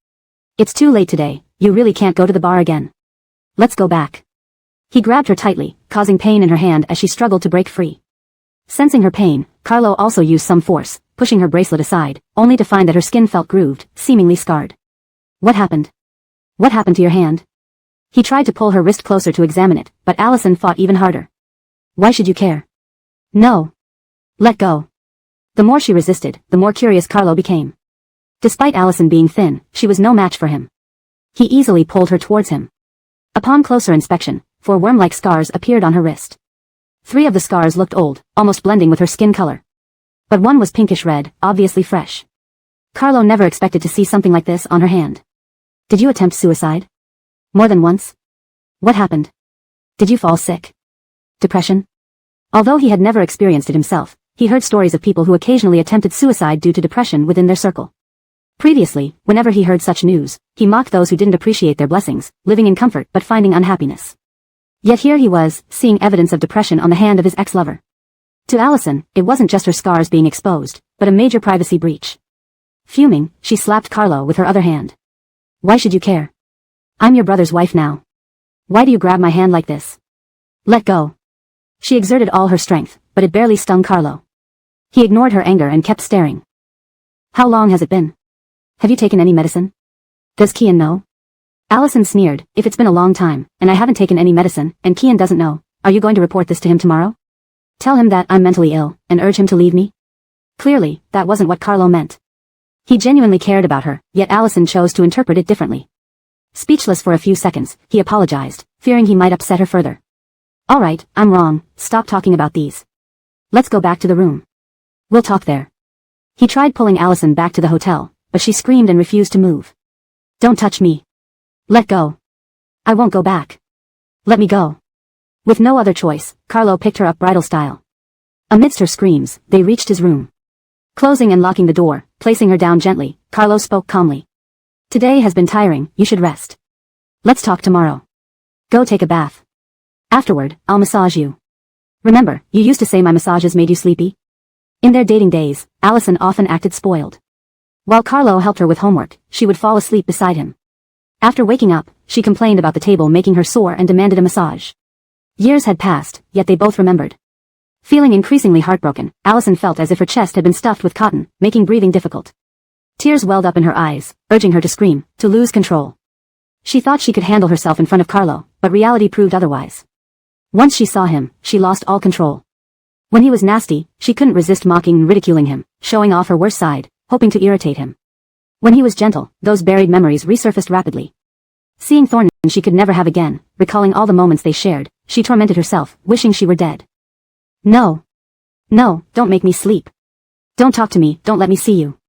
It's too late today, you really can't go to the bar again. Let's go back. He grabbed her tightly, causing pain in her hand as she struggled to break free. Sensing her pain, Carlo also used some force, pushing her bracelet aside, only to find that her skin felt grooved, seemingly scarred. What happened? What happened to your hand? He tried to pull her wrist closer to examine it, but Allison fought even harder. Why should you care? No. Let go. The more she resisted, the more curious Carlo became. Despite Allison being thin, she was no match for him. He easily pulled her towards him. Upon closer inspection, 4 worm-like scars appeared on her wrist. 3 of the scars looked old, almost blending with her skin color. But one was pinkish red, obviously fresh. Carlo never expected to see something like this on her hand. Did you attempt suicide? More than once? What happened? Did you fall sick? Depression? Although he had never experienced it himself, he heard stories of people who occasionally attempted suicide due to depression within their circle. Previously, whenever he heard such news, he mocked those who didn't appreciate their blessings, living in comfort but finding unhappiness. Yet here he was, seeing evidence of depression on the hand of his ex-lover. To Allison, it wasn't just her scars being exposed, but a major privacy breach. Fuming, she slapped Carlo with her other hand. Why should you care? I'm your brother's wife now. Why do you grab my hand like this? Let go. She exerted all her strength, but it barely stung Carlo. He ignored her anger and kept staring. How long has it been? Have you taken any medicine? Does Kian know? Allison sneered, if it's been a long time, and I haven't taken any medicine, and Kian doesn't know, are you going to report this to him tomorrow? Tell him that I'm mentally ill, and urge him to leave me? Clearly, that wasn't what Carlo meant. He genuinely cared about her, yet Allison chose to interpret it differently. Speechless for a few seconds, he apologized, fearing he might upset her further. All right, I'm wrong, stop talking about these. Let's go back to the room. We'll talk there. He tried pulling Allison back to the hotel, but she screamed and refused to move. Don't touch me. Let go. I won't go back. Let me go. With no other choice, Carlo picked her up bridal style. Amidst her screams, they reached his room. Closing and locking the door, placing her down gently, Carlo spoke calmly. Today has been tiring, you should rest. Let's talk tomorrow. Go take a bath. Afterward, I'll massage you. Remember, you used to say my massages made you sleepy? In their dating days, Allison often acted spoiled. While Carlo helped her with homework, she would fall asleep beside him. After waking up, she complained about the table making her sore and demanded a massage. Years had passed, yet they both remembered. Feeling increasingly heartbroken, Allison felt as if her chest had been stuffed with cotton, making breathing difficult. Tears welled up in her eyes, urging her to scream, to lose control. She thought she could handle herself in front of Carlo, but reality proved otherwise. Once she saw him, she lost all control. When he was nasty, she couldn't resist mocking and ridiculing him, showing off her worst side, hoping to irritate him. When he was gentle, those buried memories resurfaced rapidly. Seeing Thornton she could never have again, recalling all the moments they shared, she tormented herself, wishing she were dead. No. No, don't make me sleep. Don't talk to me, don't let me see you.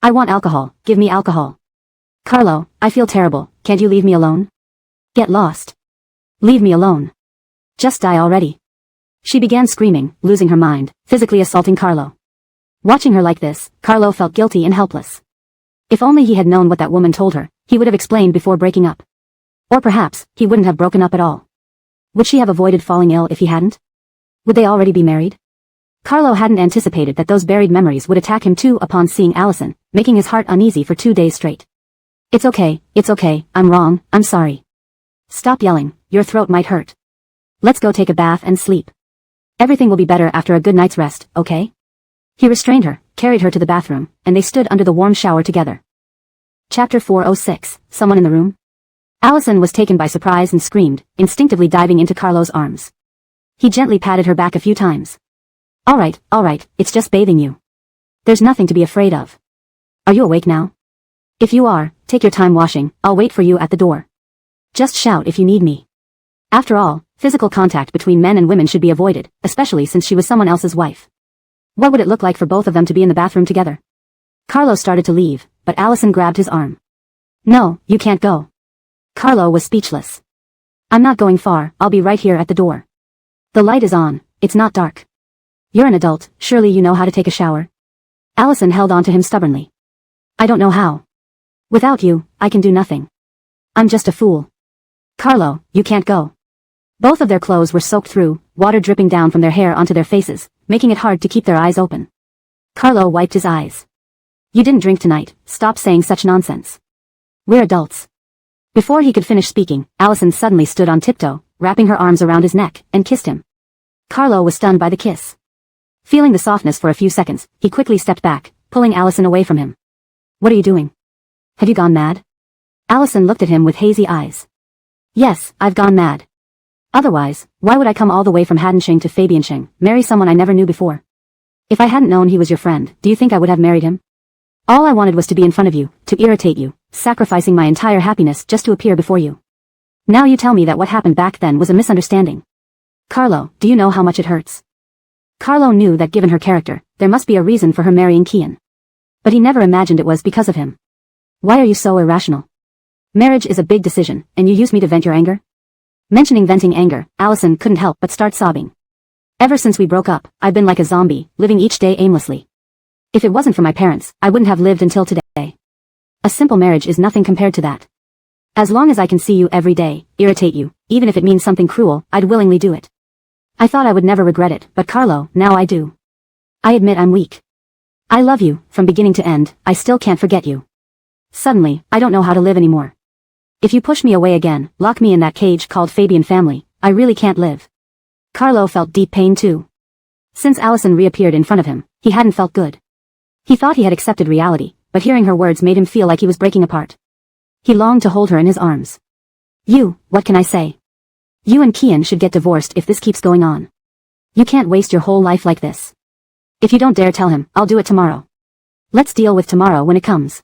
I want alcohol, give me alcohol. Carlo, I feel terrible, can't you leave me alone? Get lost. Leave me alone. Just die already. She began screaming, losing her mind, physically assaulting Carlo. Watching her like this, Carlo felt guilty and helpless. If only he had known what that woman told her, he would have explained before breaking up. Or perhaps, he wouldn't have broken up at all. Would she have avoided falling ill if he hadn't? Would they already be married? Carlo hadn't anticipated that those buried memories would attack him too upon seeing Allison, making his heart uneasy for 2 days straight. It's okay, I'm wrong, I'm sorry. Stop yelling, your throat might hurt. Let's go take a bath and sleep. Everything will be better after a good night's rest, okay? He restrained her, carried her to the bathroom, and they stood under the warm shower together. Chapter 406, Someone in the Room? Allison was taken by surprise and screamed, instinctively diving into Carlo's arms. He gently patted her back a few times. All right, it's just bathing you. There's nothing to be afraid of. Are you awake now? If you are, take your time washing, I'll wait for you at the door. Just shout if you need me. After all, physical contact between men and women should be avoided, especially since she was someone else's wife. What would it look like for both of them to be in the bathroom together? Carlo started to leave, but Allison grabbed his arm. No, you can't go. Carlo was speechless. I'm not going far, I'll be right here at the door. The light is on, it's not dark. You're an adult, surely you know how to take a shower? Allison held on to him stubbornly. I don't know how. Without you, I can do nothing. I'm just a fool. Carlo, you can't go. Both of their clothes were soaked through, water dripping down from their hair onto their faces, making it hard to keep their eyes open. Carlo wiped his eyes. You didn't drink tonight, stop saying such nonsense. We're adults. Before he could finish speaking, Allison suddenly stood on tiptoe, wrapping her arms around his neck, and kissed him. Carlo was stunned by the kiss. Feeling the softness for a few seconds, he quickly stepped back, pulling Allison away from him. What are you doing? Have you gone mad? Allison looked at him with hazy eyes. Yes, I've gone mad. Otherwise, why would I come all the way from Haddonshire to Fabianshire, marry someone I never knew before? If I hadn't known he was your friend, do you think I would have married him? All I wanted was to be in front of you, to irritate you, sacrificing my entire happiness just to appear before you. Now you tell me that what happened back then was a misunderstanding. Carlo, do you know how much it hurts? Carlo knew that given her character, there must be a reason for her marrying Kian. But he never imagined it was because of him. Why are you so irrational? Marriage is a big decision, and you use me to vent your anger? Mentioning venting anger, Allison couldn't help but start sobbing. Ever since we broke up, I've been like a zombie, living each day aimlessly. If it wasn't for my parents, I wouldn't have lived until today. A simple marriage is nothing compared to that. As long as I can see you every day, irritate you, even if it means something cruel, I'd willingly do it. I thought I would never regret it, but Carlo, now I do. I admit I'm weak. I love you, from beginning to end, I still can't forget you. Suddenly, I don't know how to live anymore. If you push me away again, lock me in that cage called Fabian family, I really can't live. Carlo felt deep pain too. Since Allison reappeared in front of him, he hadn't felt good. He thought he had accepted reality, but hearing her words made him feel like he was breaking apart. He longed to hold her in his arms. What can I say? You and Kian should get divorced if this keeps going on. You can't waste your whole life like this. If you don't dare tell him, I'll do it tomorrow. Let's deal with tomorrow when it comes.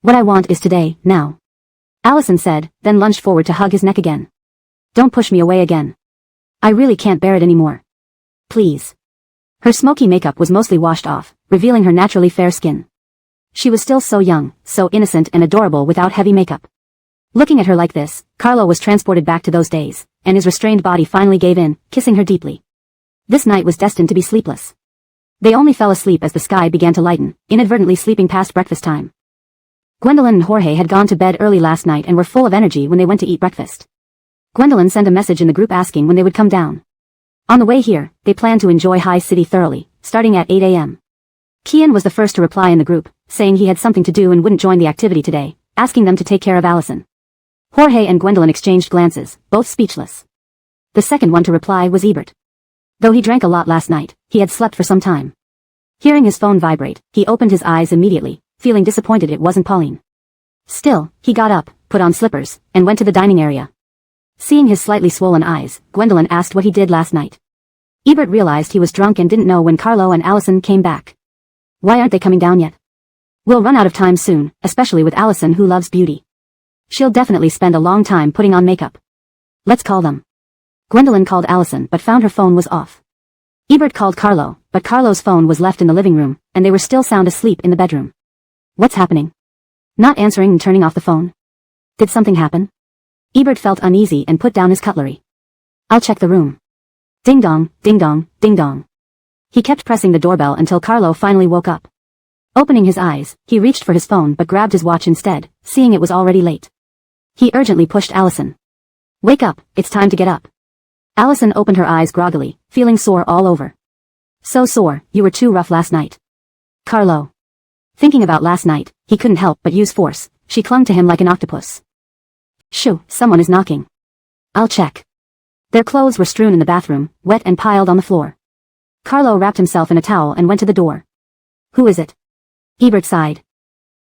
What I want is today, now. Allison said, then lunged forward to hug his neck again. Don't push me away again. I really can't bear it anymore. Please. Her smoky makeup was mostly washed off, revealing her naturally fair skin. She was still so young, so innocent and adorable without heavy makeup. Looking at her like this, Carlo was transported back to those days, and his restrained body finally gave in, kissing her deeply. This night was destined to be sleepless. They only fell asleep as the sky began to lighten, inadvertently sleeping past breakfast time. Gwendolyn and Jorge had gone to bed early last night and were full of energy when they went to eat breakfast. Gwendolyn sent a message in the group asking when they would come down. On the way here, they planned to enjoy High City thoroughly, starting at 8 a.m. Kian was the first to reply in the group, saying he had something to do and wouldn't join the activity today, asking them to take care of Allison. Jorge and Gwendolyn exchanged glances, both speechless. The second one to reply was Ebert. Though he drank a lot last night, he had slept for some time. Hearing his phone vibrate, he opened his eyes immediately, feeling disappointed it wasn't Pauline. Still, he got up, put on slippers, and went to the dining area. Seeing his slightly swollen eyes, Gwendolyn asked what he did last night. Ebert realized he was drunk and didn't know when Carlo and Allison came back. Why aren't they coming down yet? We'll run out of time soon, especially with Allison who loves beauty. She'll definitely spend a long time putting on makeup. Let's call them. Gwendolyn called Allison but found her phone was off. Ebert called Carlo, but Carlo's phone was left in the living room, and they were still sound asleep in the bedroom. What's happening? Not answering and turning off the phone. Did something happen? Ebert felt uneasy and put down his cutlery. I'll check the room. Ding dong, ding dong, ding dong. He kept pressing the doorbell until Carlo finally woke up. Opening his eyes, he reached for his phone but grabbed his watch instead, seeing it was already late. He urgently pushed Allison. Wake up, it's time to get up. Allison opened her eyes groggily, feeling sore all over. So sore, you were too rough last night. Carlo. Thinking about last night, he couldn't help but use force. She clung to him like an octopus. Shoo, someone is knocking. I'll check. Their clothes were strewn in the bathroom, wet and piled on the floor. Carlo wrapped himself in a towel and went to the door. Who is it? Ebert sighed.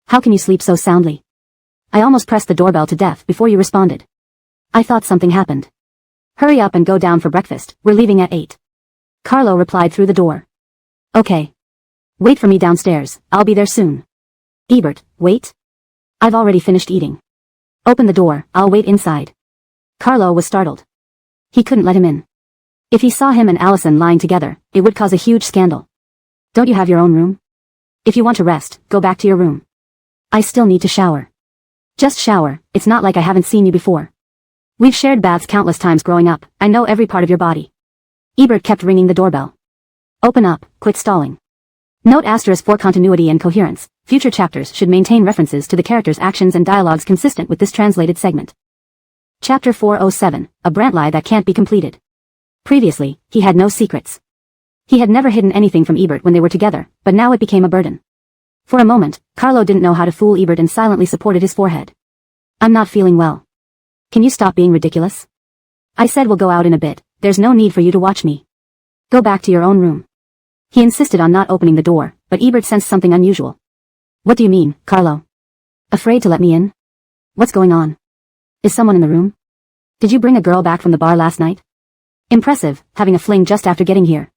How can you sleep so soundly? I almost pressed the doorbell to death before you responded. I thought something happened. Hurry up and go down for breakfast, we're leaving at 8. Carlo replied through the door. Okay. Wait for me downstairs, I'll be there soon. Ebert, wait? I've already finished eating. Open the door, I'll wait inside. Carlo was startled. He couldn't let him in. If he saw him and Allison lying together, it would cause a huge scandal. Don't you have your own room? If you want to rest, go back to your room. I still need to shower. Just shower, it's not like I haven't seen you before. We've shared baths countless times growing up, I know every part of your body. Ebert kept ringing the doorbell. Open up, quit stalling. Note * for continuity and coherence, future chapters should maintain references to the characters' actions and dialogues consistent with this translated segment. Chapter 407, A Brantlie That Can't Be Completed. Previously, he had no secrets. He had never hidden anything from Ebert when they were together, but now it became a burden. For a moment, Carlo didn't know how to fool Ebert and silently supported his forehead. I'm not feeling well. Can you stop being ridiculous? I said we'll go out in a bit, there's no need for you to watch me. Go back to your own room. He insisted on not opening the door, but Ebert sensed something unusual. What do you mean, Carlo? Afraid to let me in? What's going on? Is someone in the room? Did you bring a girl back from the bar last night? Impressive, having a fling just after getting here.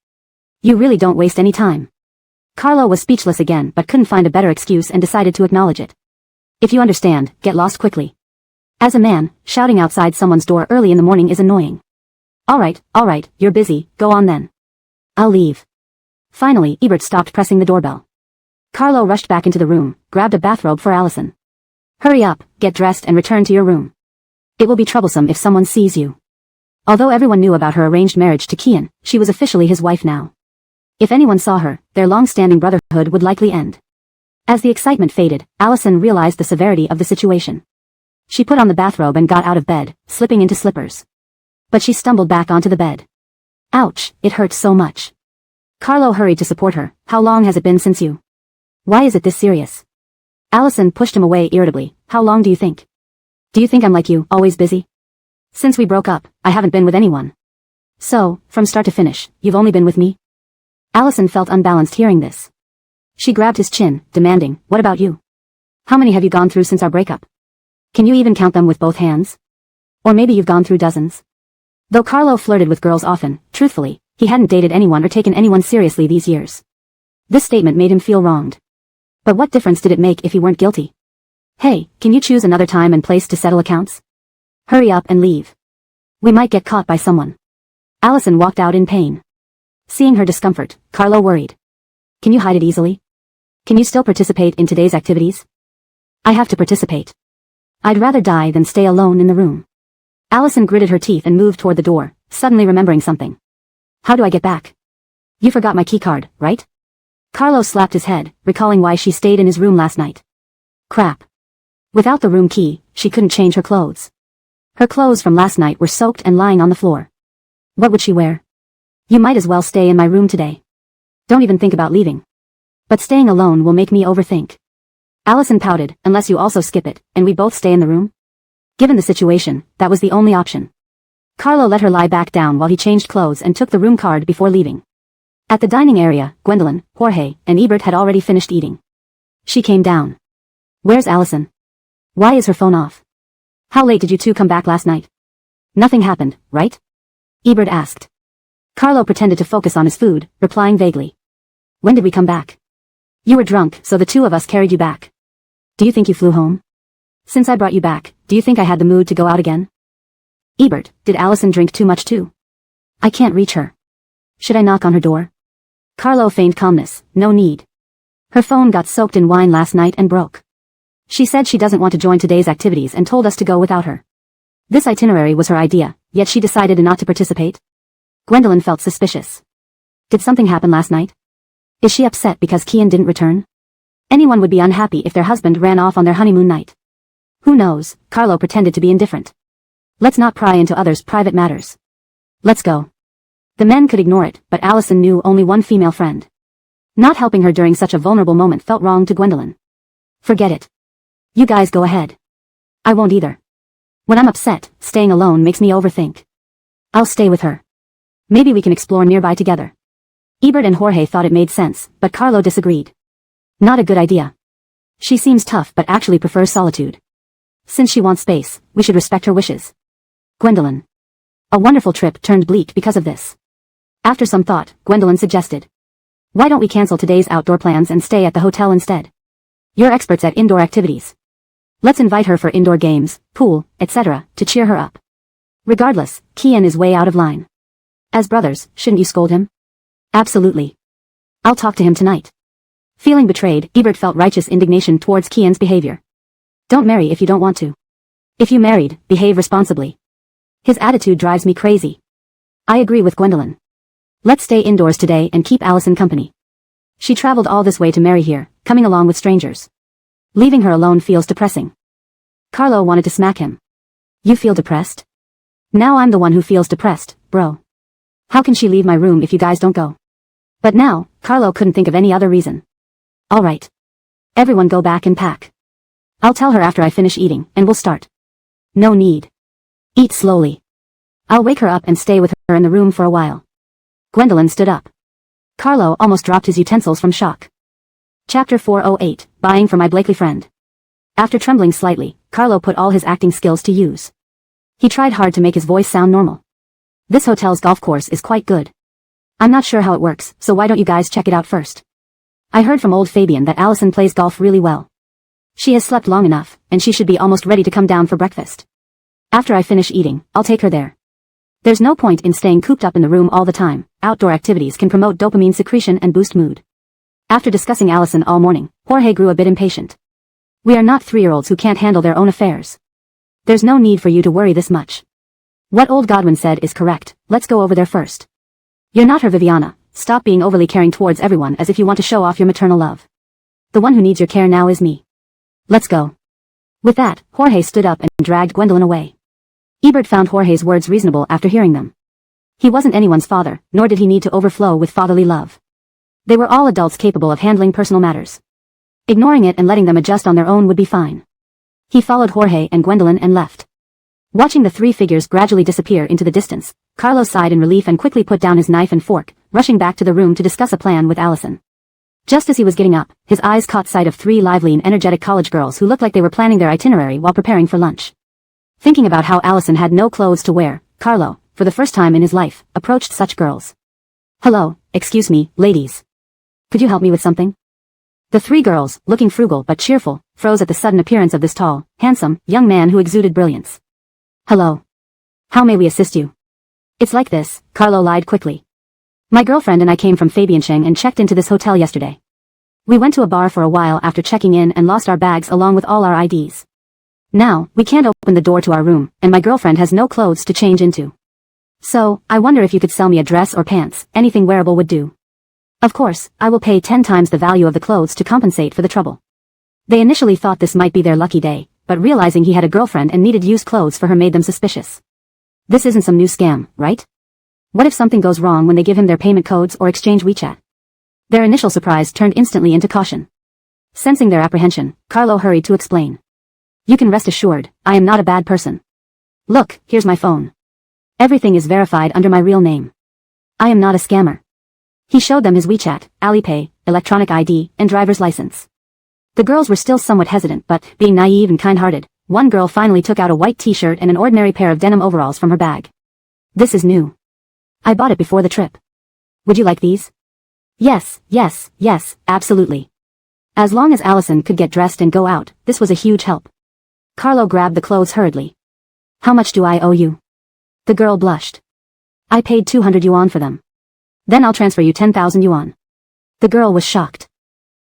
You really don't waste any time. Carlo was speechless again but couldn't find a better excuse and decided to acknowledge it. If you understand, get lost quickly. As a man, shouting outside someone's door early in the morning is annoying. Alright, you're busy, go on then. I'll leave. Finally, Ebert stopped pressing the doorbell. Carlo rushed back into the room, grabbed a bathrobe for Allison. Hurry up, get dressed and return to your room. It will be troublesome if someone sees you. Although everyone knew about her arranged marriage to Kian, she was officially his wife now. If anyone saw her, their long-standing brotherhood would likely end. As the excitement faded, Allison realized the severity of the situation. She put on the bathrobe and got out of bed, slipping into slippers. But she stumbled back onto the bed. Ouch, it hurt so much. Carlo hurried to support her. How long has it been since you? Why is it this serious? Allison pushed him away irritably. How long do you think? Do you think I'm like you, always busy? Since we broke up, I haven't been with anyone. So, from start to finish, you've only been with me? Allison felt unbalanced hearing this. She grabbed his chin, demanding, what about you? How many have you gone through since our breakup? Can you even count them with both hands? Or maybe you've gone through dozens? Though Carlo flirted with girls often, truthfully, he hadn't dated anyone or taken anyone seriously these years. This statement made him feel wronged. But what difference did it make if he weren't guilty? Hey, can you choose another time and place to settle accounts? Hurry up and leave. We might get caught by someone. Allison walked out in pain. Seeing her discomfort, Carlo worried. Can you hide it easily? Can you still participate in today's activities? I have to participate. I'd rather die than stay alone in the room. Allison gritted her teeth and moved toward the door, suddenly remembering something. How do I get back? You forgot my keycard, right? Carlo slapped his head, recalling why she stayed in his room last night. Crap. Without the room key, she couldn't change her clothes. Her clothes from last night were soaked and lying on the floor. What would she wear? You might as well stay in my room today. Don't even think about leaving. But staying alone will make me overthink. Allison pouted, unless you also skip it, and we both stay in the room? Given the situation, that was the only option. Carlo let her lie back down while he changed clothes and took the room card before leaving. At the dining area, Gwendolyn, Jorge, and Ebert had already finished eating. She came down. Where's Allison? Why is her phone off? How late did you two come back last night? Nothing happened, right? Ebert asked. Carlo pretended to focus on his food, replying vaguely. When did we come back? You were drunk, so the two of us carried you back. Do you think you flew home? Since I brought you back, do you think I had the mood to go out again? Ebert, did Allison drink too much too? I can't reach her. Should I knock on her door? Carlo feigned calmness, no need. Her phone got soaked in wine last night and broke. She said she doesn't want to join today's activities and told us to go without her. This itinerary was her idea, yet she decided not to participate. Gwendolyn felt suspicious. Did something happen last night? Is she upset because Kian didn't return? Anyone would be unhappy if their husband ran off on their honeymoon night. Who knows? Carlo pretended to be indifferent. Let's not pry into others' private matters. Let's go. The men could ignore it, but Allison knew only one female friend. Not helping her during such a vulnerable moment felt wrong to Gwendolyn. Forget it. You guys go ahead. I won't either. When I'm upset, staying alone makes me overthink. I'll stay with her. Maybe we can explore nearby together. Ebert and Jorge thought it made sense, but Carlo disagreed. Not a good idea. She seems tough but actually prefers solitude. Since she wants space, we should respect her wishes. Gwendolyn. A wonderful trip turned bleak because of this. After some thought, Gwendolyn suggested. Why don't we cancel today's outdoor plans and stay at the hotel instead? You're experts at indoor activities. Let's invite her for indoor games, pool, etc., to cheer her up. Regardless, Kian is way out of line. As brothers, shouldn't you scold him? Absolutely. I'll talk to him tonight. Feeling betrayed, Ebert felt righteous indignation towards Kian's behavior. Don't marry if you don't want to. If you married, behave responsibly. His attitude drives me crazy. I agree with Gwendolyn. Let's stay indoors today and keep Allison company. She traveled all this way to marry here, coming along with strangers. Leaving her alone feels depressing. Carlo wanted to smack him. You feel depressed? Now I'm the one who feels depressed, bro. How can she leave my room if you guys don't go? But now, Carlo couldn't think of any other reason. All right. Everyone go back and pack. I'll tell her after I finish eating, and we'll start. No need. Eat slowly. I'll wake her up and stay with her in the room for a while. Gwendolyn stood up. Carlo almost dropped his utensils from shock. Chapter 408, Buying for My Blakely Friend. After trembling slightly, Carlo put all his acting skills to use. He tried hard to make his voice sound normal. This hotel's golf course is quite good. I'm not sure how it works, so why don't you guys check it out first? I heard from old Fabian that Allison plays golf really well. She has slept long enough, and she should be almost ready to come down for breakfast. After I finish eating, I'll take her there. There's no point in staying cooped up in the room all the time. Outdoor activities can promote dopamine secretion and boost mood. After discussing Allison all morning, Jorge grew a bit impatient. We are not 3-year-olds who can't handle their own affairs. There's no need for you to worry this much. What old Godwin said is correct, let's go over there first. You're not her Viviana, stop being overly caring towards everyone as if you want to show off your maternal love. The one who needs your care now is me. Let's go. With that, Jorge stood up and dragged Gwendolyn away. Ebert found Jorge's words reasonable after hearing them. He wasn't anyone's father, nor did he need to overflow with fatherly love. They were all adults capable of handling personal matters. Ignoring it and letting them adjust on their own would be fine. He followed Jorge and Gwendolyn and left. Watching the three figures gradually disappear into the distance, Carlo sighed in relief and quickly put down his knife and fork, rushing back to the room to discuss a plan with Allison. Just as he was getting up, his eyes caught sight of 3 lively and energetic college girls who looked like they were planning their itinerary while preparing for lunch. Thinking about how Allison had no clothes to wear, Carlo, for the first time in his life, approached such girls. Hello, excuse me, ladies. Could you help me with something? The 3 girls, looking frugal but cheerful, froze at the sudden appearance of this tall, handsome, young man who exuded brilliance. Hello. How may we assist you? It's like this, Carlo lied quickly. My girlfriend and I came from Fabiancheng and checked into this hotel yesterday. We went to a bar for a while after checking in and lost our bags along with all our IDs. Now, we can't open the door to our room, and my girlfriend has no clothes to change into. So, I wonder if you could sell me a dress or pants, anything wearable would do. Of course, I will pay 10 times the value of the clothes to compensate for the trouble. They initially thought this might be their lucky day, but realizing he had a girlfriend and needed used clothes for her made them suspicious. This isn't some new scam, right? What if something goes wrong when they give him their payment codes or exchange WeChat? Their initial surprise turned instantly into caution. Sensing their apprehension, Carlo hurried to explain. You can rest assured, I am not a bad person. Look, here's my phone. Everything is verified under my real name. I am not a scammer. He showed them his WeChat, Alipay, electronic ID, and driver's license. The girls were still somewhat hesitant, but, being naive and kind-hearted, one girl finally took out a white t-shirt and an ordinary pair of denim overalls from her bag. This is new. I bought it before the trip. Would you like these? Yes, yes, yes, absolutely. As long as Allison could get dressed and go out, this was a huge help. Carlo grabbed the clothes hurriedly. How much do I owe you? The girl blushed. I paid 200 yuan for them. Then I'll transfer you 10,000 yuan. The girl was shocked.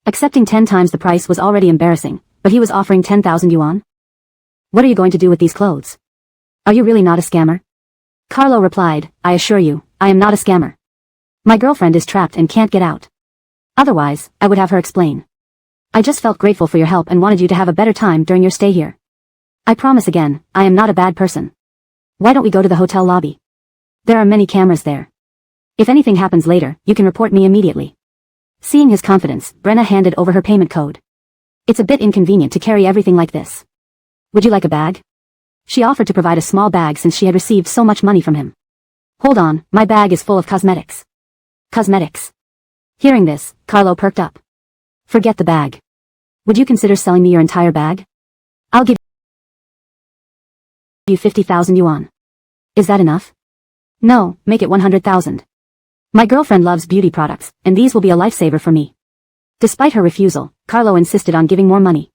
Accepting 10 times the price was already embarrassing, but he was offering 10,000 yuan? What are you going to do with these clothes? Are you really not a scammer? Carlo replied, I assure you, I am not a scammer. My girlfriend is trapped and can't get out. Otherwise, I would have her explain. I just felt grateful for your help and wanted you to have a better time during your stay here. I promise again, I am not a bad person. Why don't we go to the hotel lobby? There are many cameras there. If anything happens later, you can report me immediately. Seeing his confidence, Brenna handed over her payment code. It's a bit inconvenient to carry everything like this. Would you like a bag? She offered to provide a small bag since she had received so much money from him. Hold on, my bag is full of cosmetics. Cosmetics. Hearing this, Carlo perked up. Forget the bag. Would you consider selling me your entire bag? I'll give you 50,000 yuan. Is that enough? No, make it 100,000. My girlfriend loves beauty products, and these will be a lifesaver for me. Despite her refusal, Carlo insisted on giving more money.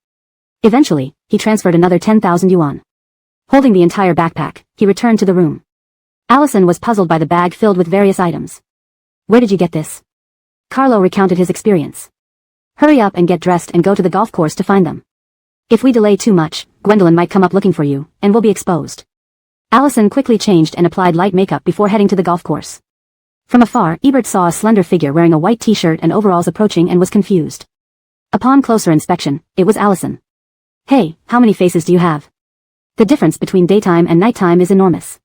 Eventually, he transferred another 10,000 yuan. Holding the entire backpack, he returned to the room. Allison was puzzled by the bag filled with various items. Where did you get this? Carlo recounted his experience. Hurry up and get dressed and go to the golf course to find them. If we delay too much, Gwendolyn might come up looking for you, and we'll be exposed. Allison quickly changed and applied light makeup before heading to the golf course. From afar, Ebert saw a slender figure wearing a white t-shirt and overalls approaching and was confused. Upon closer inspection, it was Allison. Hey, how many faces do you have? The difference between daytime and nighttime is enormous.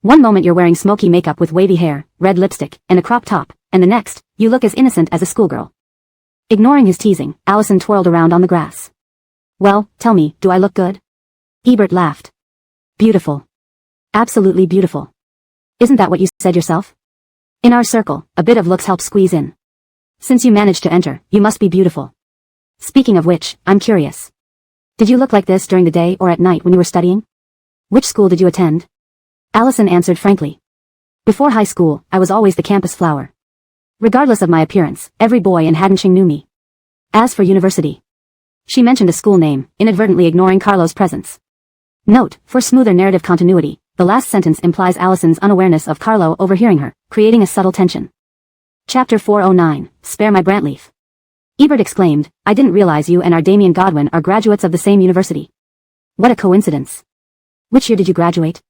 One moment you're wearing smoky makeup with wavy hair, red lipstick, and a crop top, and the next, you look as innocent as a schoolgirl. Ignoring his teasing, Allison twirled around on the grass. Well, tell me, do I look good? Ebert laughed. Beautiful. Absolutely beautiful. Isn't that what you said yourself? In our circle, a bit of looks helps squeeze in. Since you managed to enter, you must be beautiful. Speaking of which, I'm curious. Did you look like this during the day or at night when you were studying? Which school did you attend? Allison answered frankly. Before high school, I was always the campus flower. Regardless of my appearance, every boy in Haddoncheng knew me. As for university. She mentioned a school name, inadvertently ignoring Carlo's presence. Note, for smoother narrative continuity, the last sentence implies Allison's unawareness of Carlo overhearing her, creating a subtle tension. Chapter 409, Spare My Brantleaf. Ebert exclaimed, I didn't realize you and our Damien Godwin are graduates of the same university. What a coincidence. Which year did you graduate?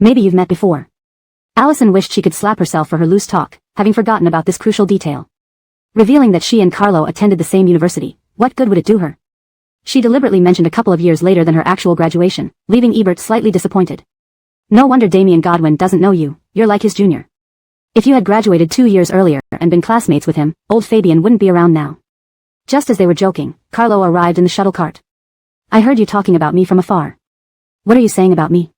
Maybe you've met before. Allison wished she could slap herself for her loose talk, having forgotten about this crucial detail. Revealing that she and Carlo attended the same university, what good would it do her? She deliberately mentioned a couple of years later than her actual graduation, leaving Ebert slightly disappointed. No wonder Damien Godwin doesn't know you, you're like his junior. If you had graduated 2 years earlier and been classmates with him, old Fabian wouldn't be around now. Just as they were joking, Carlo arrived in the shuttle cart. I heard you talking about me from afar. What are you saying about me?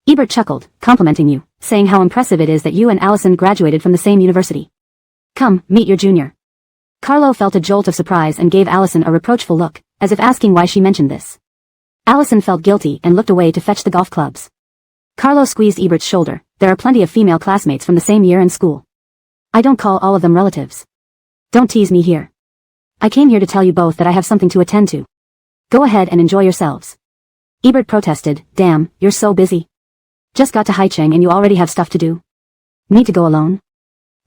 Ebert chuckled, complimenting you, saying how impressive it is that you and Allison graduated from the same university. Come, meet your junior. Carlo felt a jolt of surprise and gave Allison a reproachful look, as if asking why she mentioned this. Allison felt guilty and looked away to fetch the golf clubs. Carlo squeezed Ebert's shoulder. There are plenty of female classmates from the same year and school. I don't call all of them relatives. Don't tease me here. I came here to tell you both that I have something to attend to. Go ahead and enjoy yourselves. Ebert protested, damn, you're so busy. Just got to Haicheng and you already have stuff to do. Need to go alone?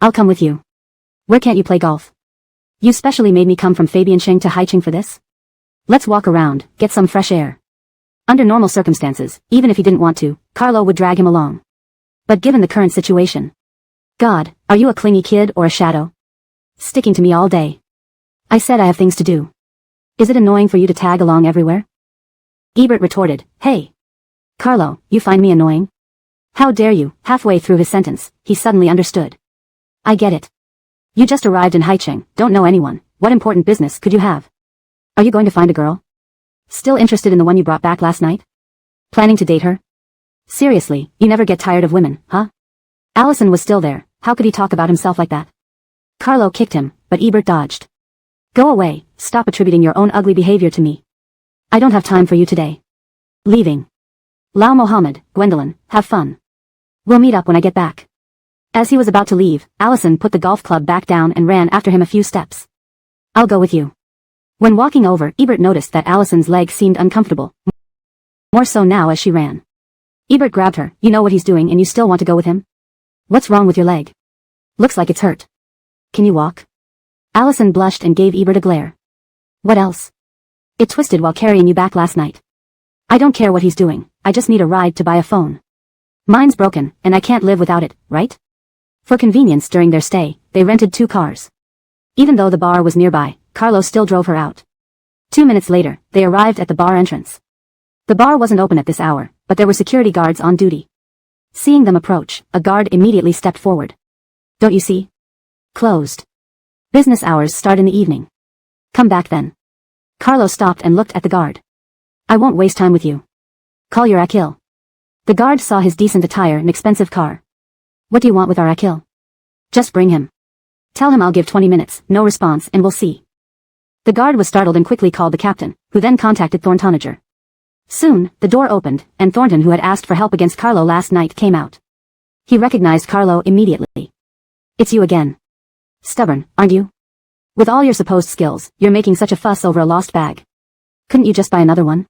I'll come with you. Where can't you play golf? You specially made me come from Fabiancheng to Haicheng for this? Let's walk around, get some fresh air. Under normal circumstances, even if he didn't want to, Carlo would drag him along. But given the current situation. God, are you a clingy kid or a shadow? Sticking to me all day. I said I have things to do. Is it annoying for you to tag along everywhere? Ebert retorted, "Hey. Carlo, you find me annoying? How dare you?" Halfway through his sentence, he suddenly understood. "I get it. You just arrived in Haicheng, don't know anyone, what important business could you have? Are you going to find a girl? Still interested in the one you brought back last night? Planning to date her? Seriously, you never get tired of women, huh?" Allison was still there, how could he talk about himself like that? Carlo kicked him, but Ebert dodged. "Go away, stop attributing your own ugly behavior to me. I don't have time for you today. Leaving. Lau Mohammed, Gwendolyn, have fun. We'll meet up when I get back." As he was about to leave, Allison put the golf club back down and ran after him a few steps. "I'll go with you." When walking over, Ebert noticed that Allison's leg seemed uncomfortable. More so now as she ran. Ebert grabbed her. "You know what he's doing and you still want to go with him? What's wrong with your leg? Looks like it's hurt. Can you walk?" Allison blushed and gave Ebert a glare. "What else? It twisted while carrying you back last night. I don't care what he's doing, I just need a ride to buy a phone. Mine's broken, and I can't live without it, right?" For convenience during their stay, they rented 2 cars. Even though the bar was nearby, Carlo still drove her out. 2 minutes later, they arrived at the bar entrance. The bar wasn't open at this hour, but there were security guards on duty. Seeing them approach, a guard immediately stepped forward. "Don't you see? Closed. Business hours start in the evening. Come back then." Carlo stopped and looked at the guard. "I won't waste time with you. Call your Akil." The guard saw his decent attire and expensive car. "What do you want with our Akil?" "Just bring him. Tell him I'll give 20 minutes, no response, and we'll see." The guard was startled and quickly called the captain, who then contacted Thorntonager. Soon, the door opened, and Thornton, who had asked for help against Carlo last night, came out. He recognized Carlo immediately. "It's you again. Stubborn, aren't you? With all your supposed skills, you're making such a fuss over a lost bag. Couldn't you just buy another one?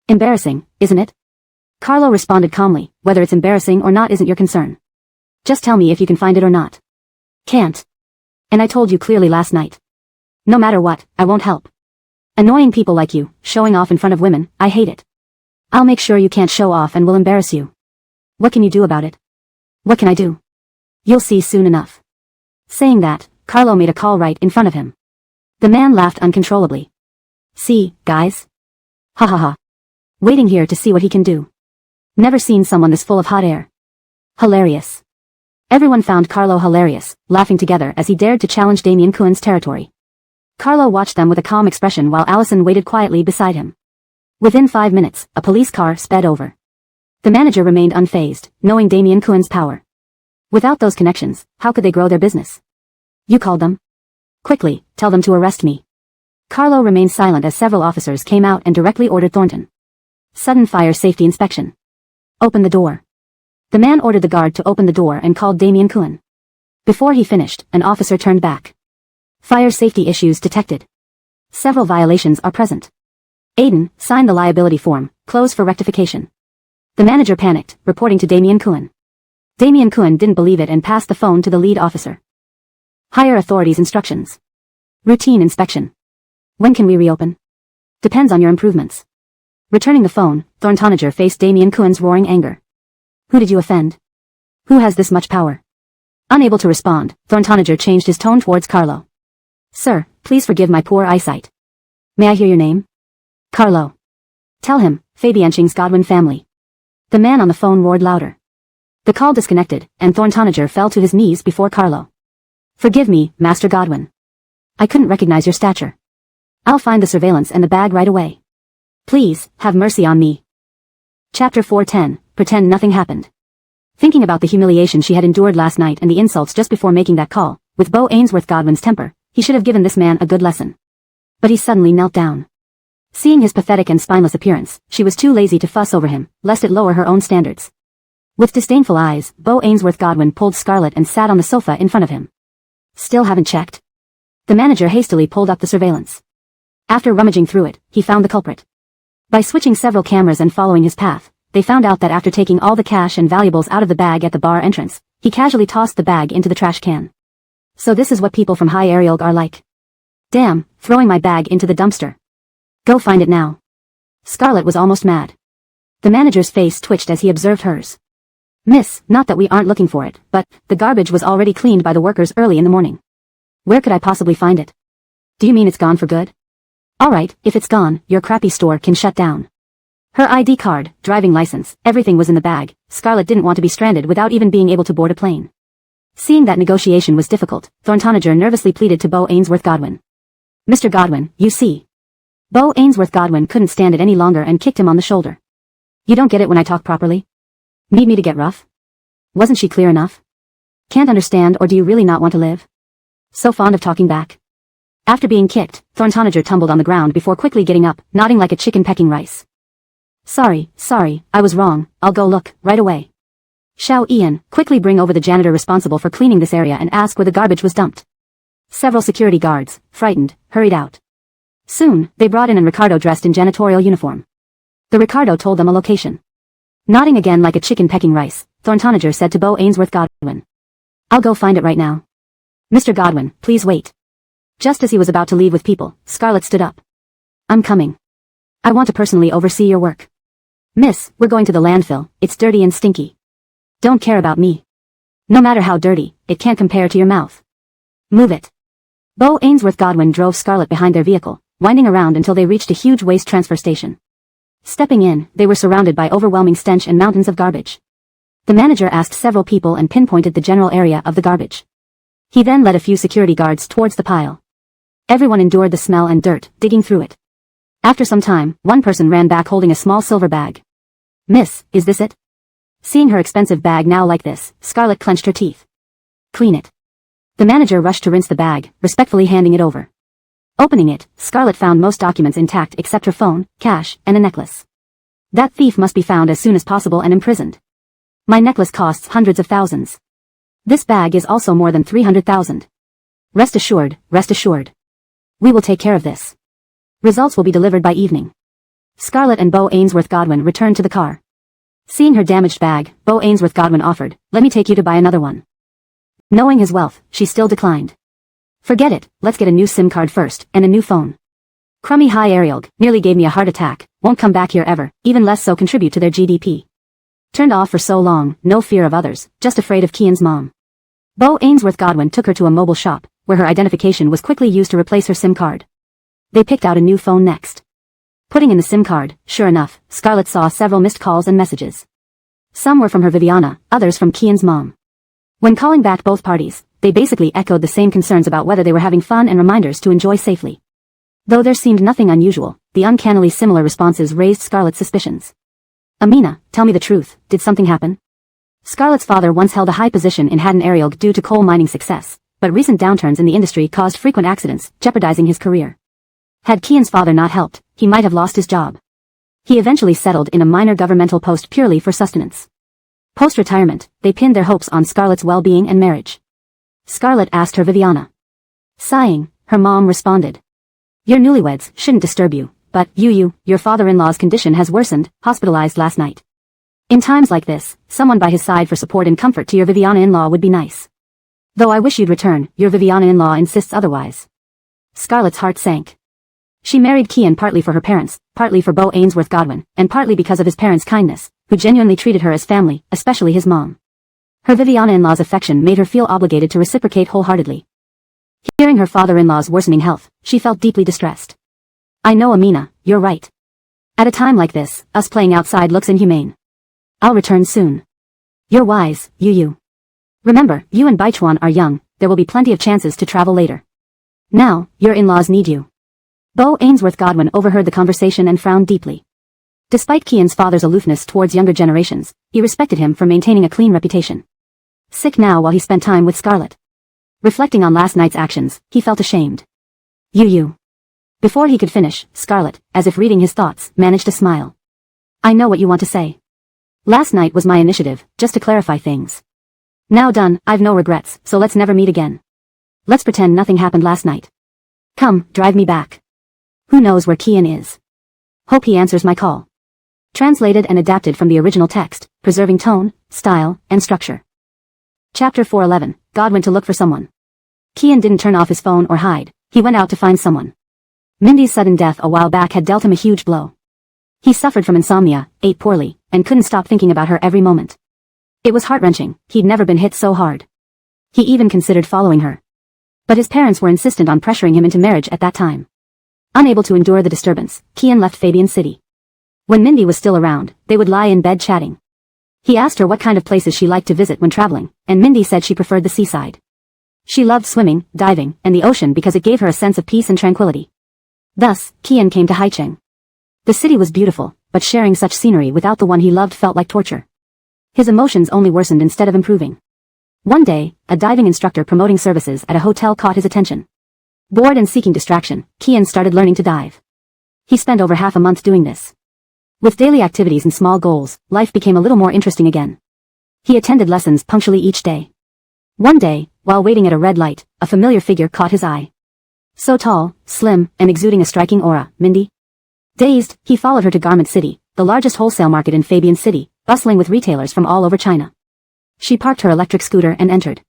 Embarrassing, isn't it?" Carlo responded calmly, "Whether it's embarrassing or not isn't your concern. Just tell me if you can find it or not." "Can't. And I told you clearly last night. No matter what, I won't help. Annoying people like you, showing off in front of women, I hate it. I'll make sure you can't show off and will embarrass you. What can you do about it?" "What can I do? You'll see soon enough." Saying that, Carlo made a call right in front of him. The man laughed uncontrollably. "See, guys? Ha ha ha. Waiting here to see what he can do. Never seen someone this full of hot air. Hilarious." Everyone found Carlo hilarious, laughing together as he dared to challenge Damien Kuhn's territory. Carlo watched them with a calm expression while Allison waited quietly beside him. Within 5 minutes, a police car sped over. The manager remained unfazed, knowing Damien Kuhn's power. Without those connections, how could they grow their business? "You called them? Quickly, tell them to arrest me." Carlo remained silent as several officers came out and directly ordered Thornton. "Sudden fire safety inspection. Open the door." The man ordered the guard to open the door and called Damien Kuhn. Before he finished, an officer turned back. "Fire safety issues detected. Several violations are present. Aiden, sign the liability form, close for rectification." The manager panicked, reporting to Damien Kuhn. Damien Kuhn didn't believe it and passed the phone to the lead officer. "Higher authorities' instructions. Routine inspection. When can we reopen? Depends on your improvements." Returning the phone, Thorntonager faced Damien Kuhn's roaring anger. "Who did you offend? Who has this much power?" Unable to respond, Thorntonager changed his tone towards Carlo. "Sir, please forgive my poor eyesight. May I hear your name?" "Carlo." "Tell him, Fabianching's Godwin family." The man on the phone roared louder. The call disconnected, and Thorntonager fell to his knees before Carlo. "Forgive me, Master Godwin. I couldn't recognize your stature. I'll find the surveillance and the bag right away. Please, have mercy on me." Chapter 410, Pretend Nothing Happened. Thinking about the humiliation she had endured last night and the insults just before making that call, with Bo Ainsworth Godwin's temper, he should have given this man a good lesson. But he suddenly knelt down. Seeing his pathetic and spineless appearance, she was too lazy to fuss over him, lest it lower her own standards. With disdainful eyes, Bo Ainsworth Godwin pulled Scarlett and sat on the sofa in front of him. "Still haven't checked?" The manager hastily pulled up the surveillance. After rummaging through it, he found the culprit. By switching several cameras and following his path, they found out that after taking all the cash and valuables out of the bag at the bar entrance, he casually tossed the bag into the trash can. So this is what people from High Ariel are like. "Damn, throwing my bag into the dumpster. Go find it now." Scarlett was almost mad. The manager's face twitched as he observed hers. "Miss, not that we aren't looking for it, but the garbage was already cleaned by the workers early in the morning. Where could I possibly find it?" "Do you mean it's gone for good? All right, if it's gone, your crappy store can shut down." Her ID card, driving license, everything was in the bag. Scarlett didn't want to be stranded without even being able to board a plane. Seeing that negotiation was difficult, Thorntonager nervously pleaded to Beau Ainsworth Godwin. Mr. Godwin, you see. Beau Ainsworth Godwin couldn't stand it any longer and kicked him on the shoulder. You don't get it when I talk properly? Need me to get rough? Wasn't she clear enough? Can't understand, or do you really not want to live? So fond of talking back. After being kicked, Thorntonager tumbled on the ground before quickly getting up, nodding like a chicken pecking rice. Sorry, I was wrong, I'll go look, right away. Xiao Ian, quickly bring over the janitor responsible for cleaning this area and ask where the garbage was dumped. Several security guards, frightened, hurried out. Soon, they brought in an Ricardo dressed in janitorial uniform. The Ricardo told them a location. Nodding again like a chicken pecking rice, Thorntonager said to Beau Ainsworth Godwin. I'll go find it right now. Mr. Godwin, please wait. Just as he was about to leave with people, Scarlett stood up. I'm coming. I want to personally oversee your work. Miss, we're going to the landfill, it's dirty and stinky. Don't care about me. No matter how dirty, it can't compare to your mouth. Move it. Beau Ainsworth Godwin drove Scarlett behind their vehicle, winding around until they reached a huge waste transfer station. Stepping in, they were surrounded by overwhelming stench and mountains of garbage. The manager asked several people and pinpointed the general area of the garbage. He then led a few security guards towards the pile. Everyone endured the smell and dirt, digging through it. After some time, one person ran back holding a small silver bag. Miss, is this it? Seeing her expensive bag now like this, Scarlett clenched her teeth. Clean it. The manager rushed to rinse the bag, respectfully handing it over. Opening it, Scarlett found most documents intact except her phone, cash, and a necklace. That thief must be found as soon as possible and imprisoned. My necklace costs hundreds of thousands. This bag is also more than 300,000. Rest assured. We will take care of this. Results will be delivered by evening. Scarlett and Beau Ainsworth Godwin returned to the car. Seeing her damaged bag, Beau Ainsworth Godwin offered, let me take you to buy another one. Knowing his wealth, she still declined. Forget it, let's get a new SIM card first, and a new phone. Crummy High Ariel nearly gave me a heart attack, won't come back here ever, even less so contribute to their GDP. Turned off for so long, no fear of others, just afraid of Kian's mom. Beau Ainsworth Godwin took her to a mobile shop, where her identification was quickly used to replace her SIM card. They picked out a new phone next. Putting in the SIM card, sure enough, Scarlett saw several missed calls and messages. Some were from her Viviana, others from Kian's mom. When calling back both parties, they basically echoed the same concerns about whether they were having fun and reminders to enjoy safely. Though there seemed nothing unusual, the uncannily similar responses raised Scarlett's suspicions. Amina, tell me the truth, did something happen? Scarlett's father once held a high position in Haddon Ariel due to coal mining success, but recent downturns in the industry caused frequent accidents, jeopardizing his career. Had Kian's father not helped, he might have lost his job. He eventually settled in a minor governmental post purely for sustenance. Post-retirement, they pinned their hopes on Scarlett's well-being and marriage. Scarlett asked her Viviana. Sighing, her mom responded. Your newlyweds shouldn't disturb you, but your father-in-law's condition has worsened, hospitalized last night. In times like this, someone by his side for support and comfort to your Viviana-in-law would be nice. Though I wish you'd return, your Viviana-in-law insists otherwise. Scarlett's heart sank. She married Kian partly for her parents, partly for Beau Ainsworth Godwin, and partly because of his parents' kindness, who genuinely treated her as family, especially his mom. Her Viviana-in-law's affection made her feel obligated to reciprocate wholeheartedly. Hearing her father-in-law's worsening health, she felt deeply distressed. I know Amina, you're right. At a time like this, us playing outside looks inhumane. I'll return soon. You're wise, you. Remember, you and Baichuan are young, there will be plenty of chances to travel later. Now, your in-laws need you. Beau Ainsworth Godwin overheard the conversation and frowned deeply. Despite Kian's father's aloofness towards younger generations, he respected him for maintaining a clean reputation. Sick now while he spent time with Scarlett. Reflecting on last night's actions, he felt ashamed. You. Before he could finish, Scarlett, as if reading his thoughts, managed to smile. I know what you want to say. Last night was my initiative, just to clarify things. Now done, I've no regrets, so let's never meet again. Let's pretend nothing happened last night. Come, drive me back. Who knows where Kian is? Hope he answers my call. Translated and adapted from the original text, preserving tone, style, and structure. Chapter 411, God went to look for someone. Kian didn't turn off his phone or hide, he went out to find someone. Mindy's sudden death a while back had dealt him a huge blow. He suffered from insomnia, ate poorly, and couldn't stop thinking about her every moment. It was heart-wrenching, he'd never been hit so hard. He even considered following her. But his parents were insistent on pressuring him into marriage at that time. Unable to endure the disturbance, Kian left Fabian City. When Mindy was still around, they would lie in bed chatting. He asked her what kind of places she liked to visit when traveling, and Mindy said she preferred the seaside. She loved swimming, diving, and the ocean because it gave her a sense of peace and tranquility. Thus, Qian came to Haicheng. The city was beautiful, but sharing such scenery without the one he loved felt like torture. His emotions only worsened instead of improving. One day, a diving instructor promoting services at a hotel caught his attention. Bored and seeking distraction, Qian started learning to dive. He spent over half a month doing this. With daily activities and small goals, life became a little more interesting again. He attended lessons punctually each day. One day, while waiting at a red light, a familiar figure caught his eye. So tall, slim, and exuding a striking aura, Mindy. Dazed, he followed her to Garment City, the largest wholesale market in Fabian City, bustling with retailers from all over China. She parked her electric scooter and entered.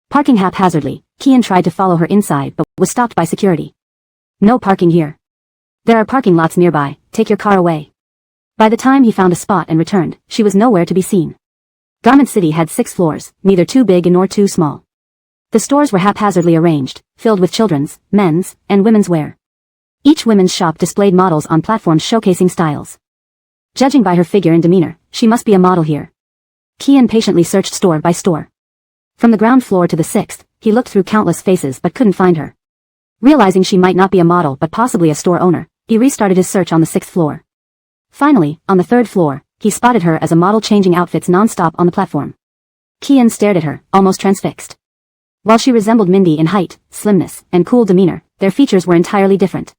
Parking haphazardly, Qian tried to follow her inside but was stopped by security. No parking here. There are parking lots nearby, take your car away. By the time he found a spot and returned, she was nowhere to be seen. Garment City had 6 floors, neither too big nor too small. The stores were haphazardly arranged, filled with children's, men's, and women's wear. Each women's shop displayed models on platforms showcasing styles. Judging by her figure and demeanor, she must be a model here. Qian patiently searched store by store. From the ground floor to the 6th, he looked through countless faces but couldn't find her. Realizing she might not be a model but possibly a store owner, he restarted his search on the 6th floor. Finally, on the 3rd floor, he spotted her as a model changing outfits non-stop on the platform. Qian stared at her, almost transfixed. While she resembled Mindy in height, slimness, and cool demeanor, their features were entirely different.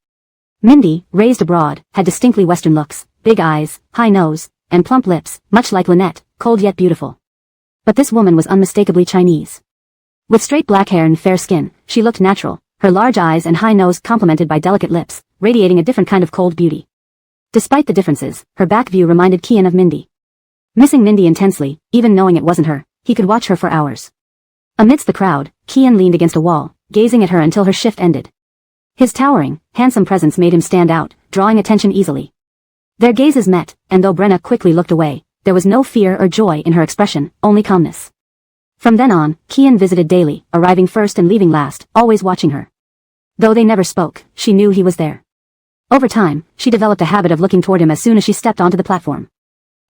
Mindy, raised abroad, had distinctly Western looks, big eyes, high nose, and plump lips, much like Lynette, cold yet beautiful. But this woman was unmistakably Chinese. With straight black hair and fair skin, she looked natural, her large eyes and high nose complemented by delicate lips, radiating a different kind of cold beauty. Despite the differences, her back view reminded Qian of Mindy. Missing Mindy intensely, even knowing it wasn't her, he could watch her for hours. Amidst the crowd, Qian leaned against a wall, gazing at her until her shift ended. His towering, handsome presence made him stand out, drawing attention easily. Their gazes met, and though Brenna quickly looked away, there was no fear or joy in her expression, only calmness. From then on, Qian visited daily, arriving first and leaving last, always watching her. Though they never spoke, she knew he was there. Over time, she developed a habit of looking toward him as soon as she stepped onto the platform.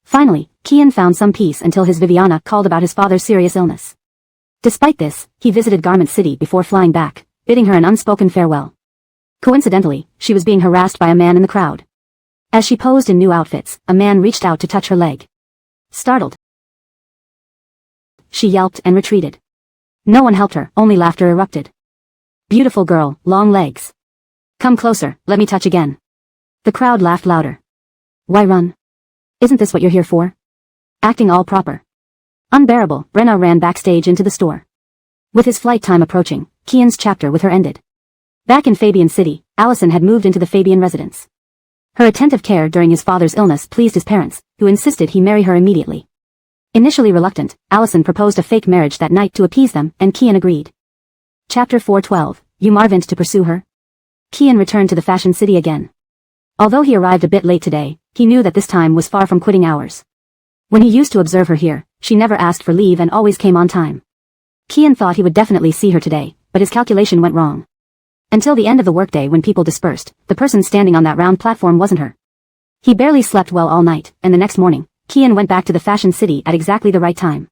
Finally, Qian found some peace until his Viviana called about his father's serious illness. Despite this, he visited Garment City before flying back, bidding her an unspoken farewell. Coincidentally, she was being harassed by a man in the crowd. As she posed in new outfits, a man reached out to touch her leg. Startled, she yelped and retreated. No one helped her, only laughter erupted. Beautiful girl, long legs. Come closer, let me touch again. The crowd laughed louder. Why run? Isn't this what you're here for? Acting all proper. Unbearable, Brenna ran backstage into the store. With his flight time approaching, Qian's chapter with her ended. Back in Fabian City, Allison had moved into the Fabian residence. Her attentive care during his father's illness pleased his parents, who insisted he marry her immediately. Initially reluctant, Allison proposed a fake marriage that night to appease them, and Qian agreed. Chapter 412, You Marvent to pursue her? Qian returned to the Fashion City again. Although he arrived a bit late today, he knew that this time was far from quitting hours. When he used to observe her here, she never asked for leave and always came on time. Qian thought he would definitely see her today, but his calculation went wrong. Until the end of the workday when people dispersed, the person standing on that round platform wasn't her. He barely slept well all night, and the next morning, Qian went back to the Fashion City at exactly the right time.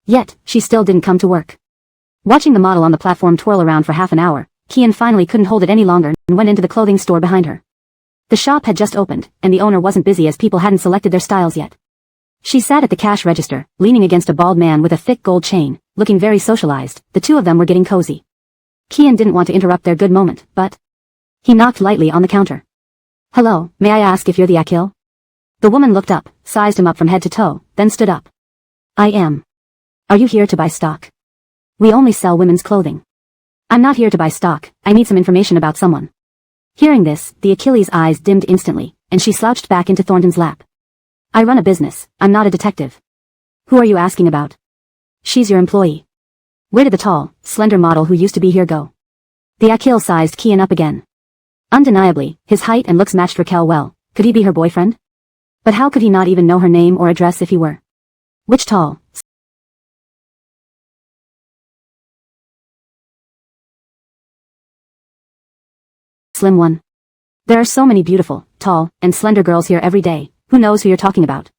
Yet, she still didn't come to work. Watching the model on the platform twirl around for half an hour, Qian finally couldn't hold it any longer and went into the clothing store behind her. The shop had just opened, and the owner wasn't busy as people hadn't selected their styles yet. She sat at the cash register, leaning against a bald man with a thick gold chain, looking very socialized. The two of them were getting cozy. Qian didn't want to interrupt their good moment, but he knocked lightly on the counter. Hello, may I ask if you're the Akil? The woman looked up, sized him up from head to toe, then stood up. I am. Are you here to buy stock? We only sell women's clothing. I'm not here to buy stock, I need some information about someone. Hearing this, the Achilles' eyes dimmed instantly, and she slouched back into Thornton's lap. I run a business, I'm not a detective. Who are you asking about? She's your employee. Where did the tall, slender model who used to be here go? The Akil sized Qian up again. Undeniably, his height and looks matched Raquel well. Could he be her boyfriend? But how could he not even know her name or address if he were? Which tall, slim one? There are so many beautiful, tall, and slender girls here every day, Who knows who you're talking about?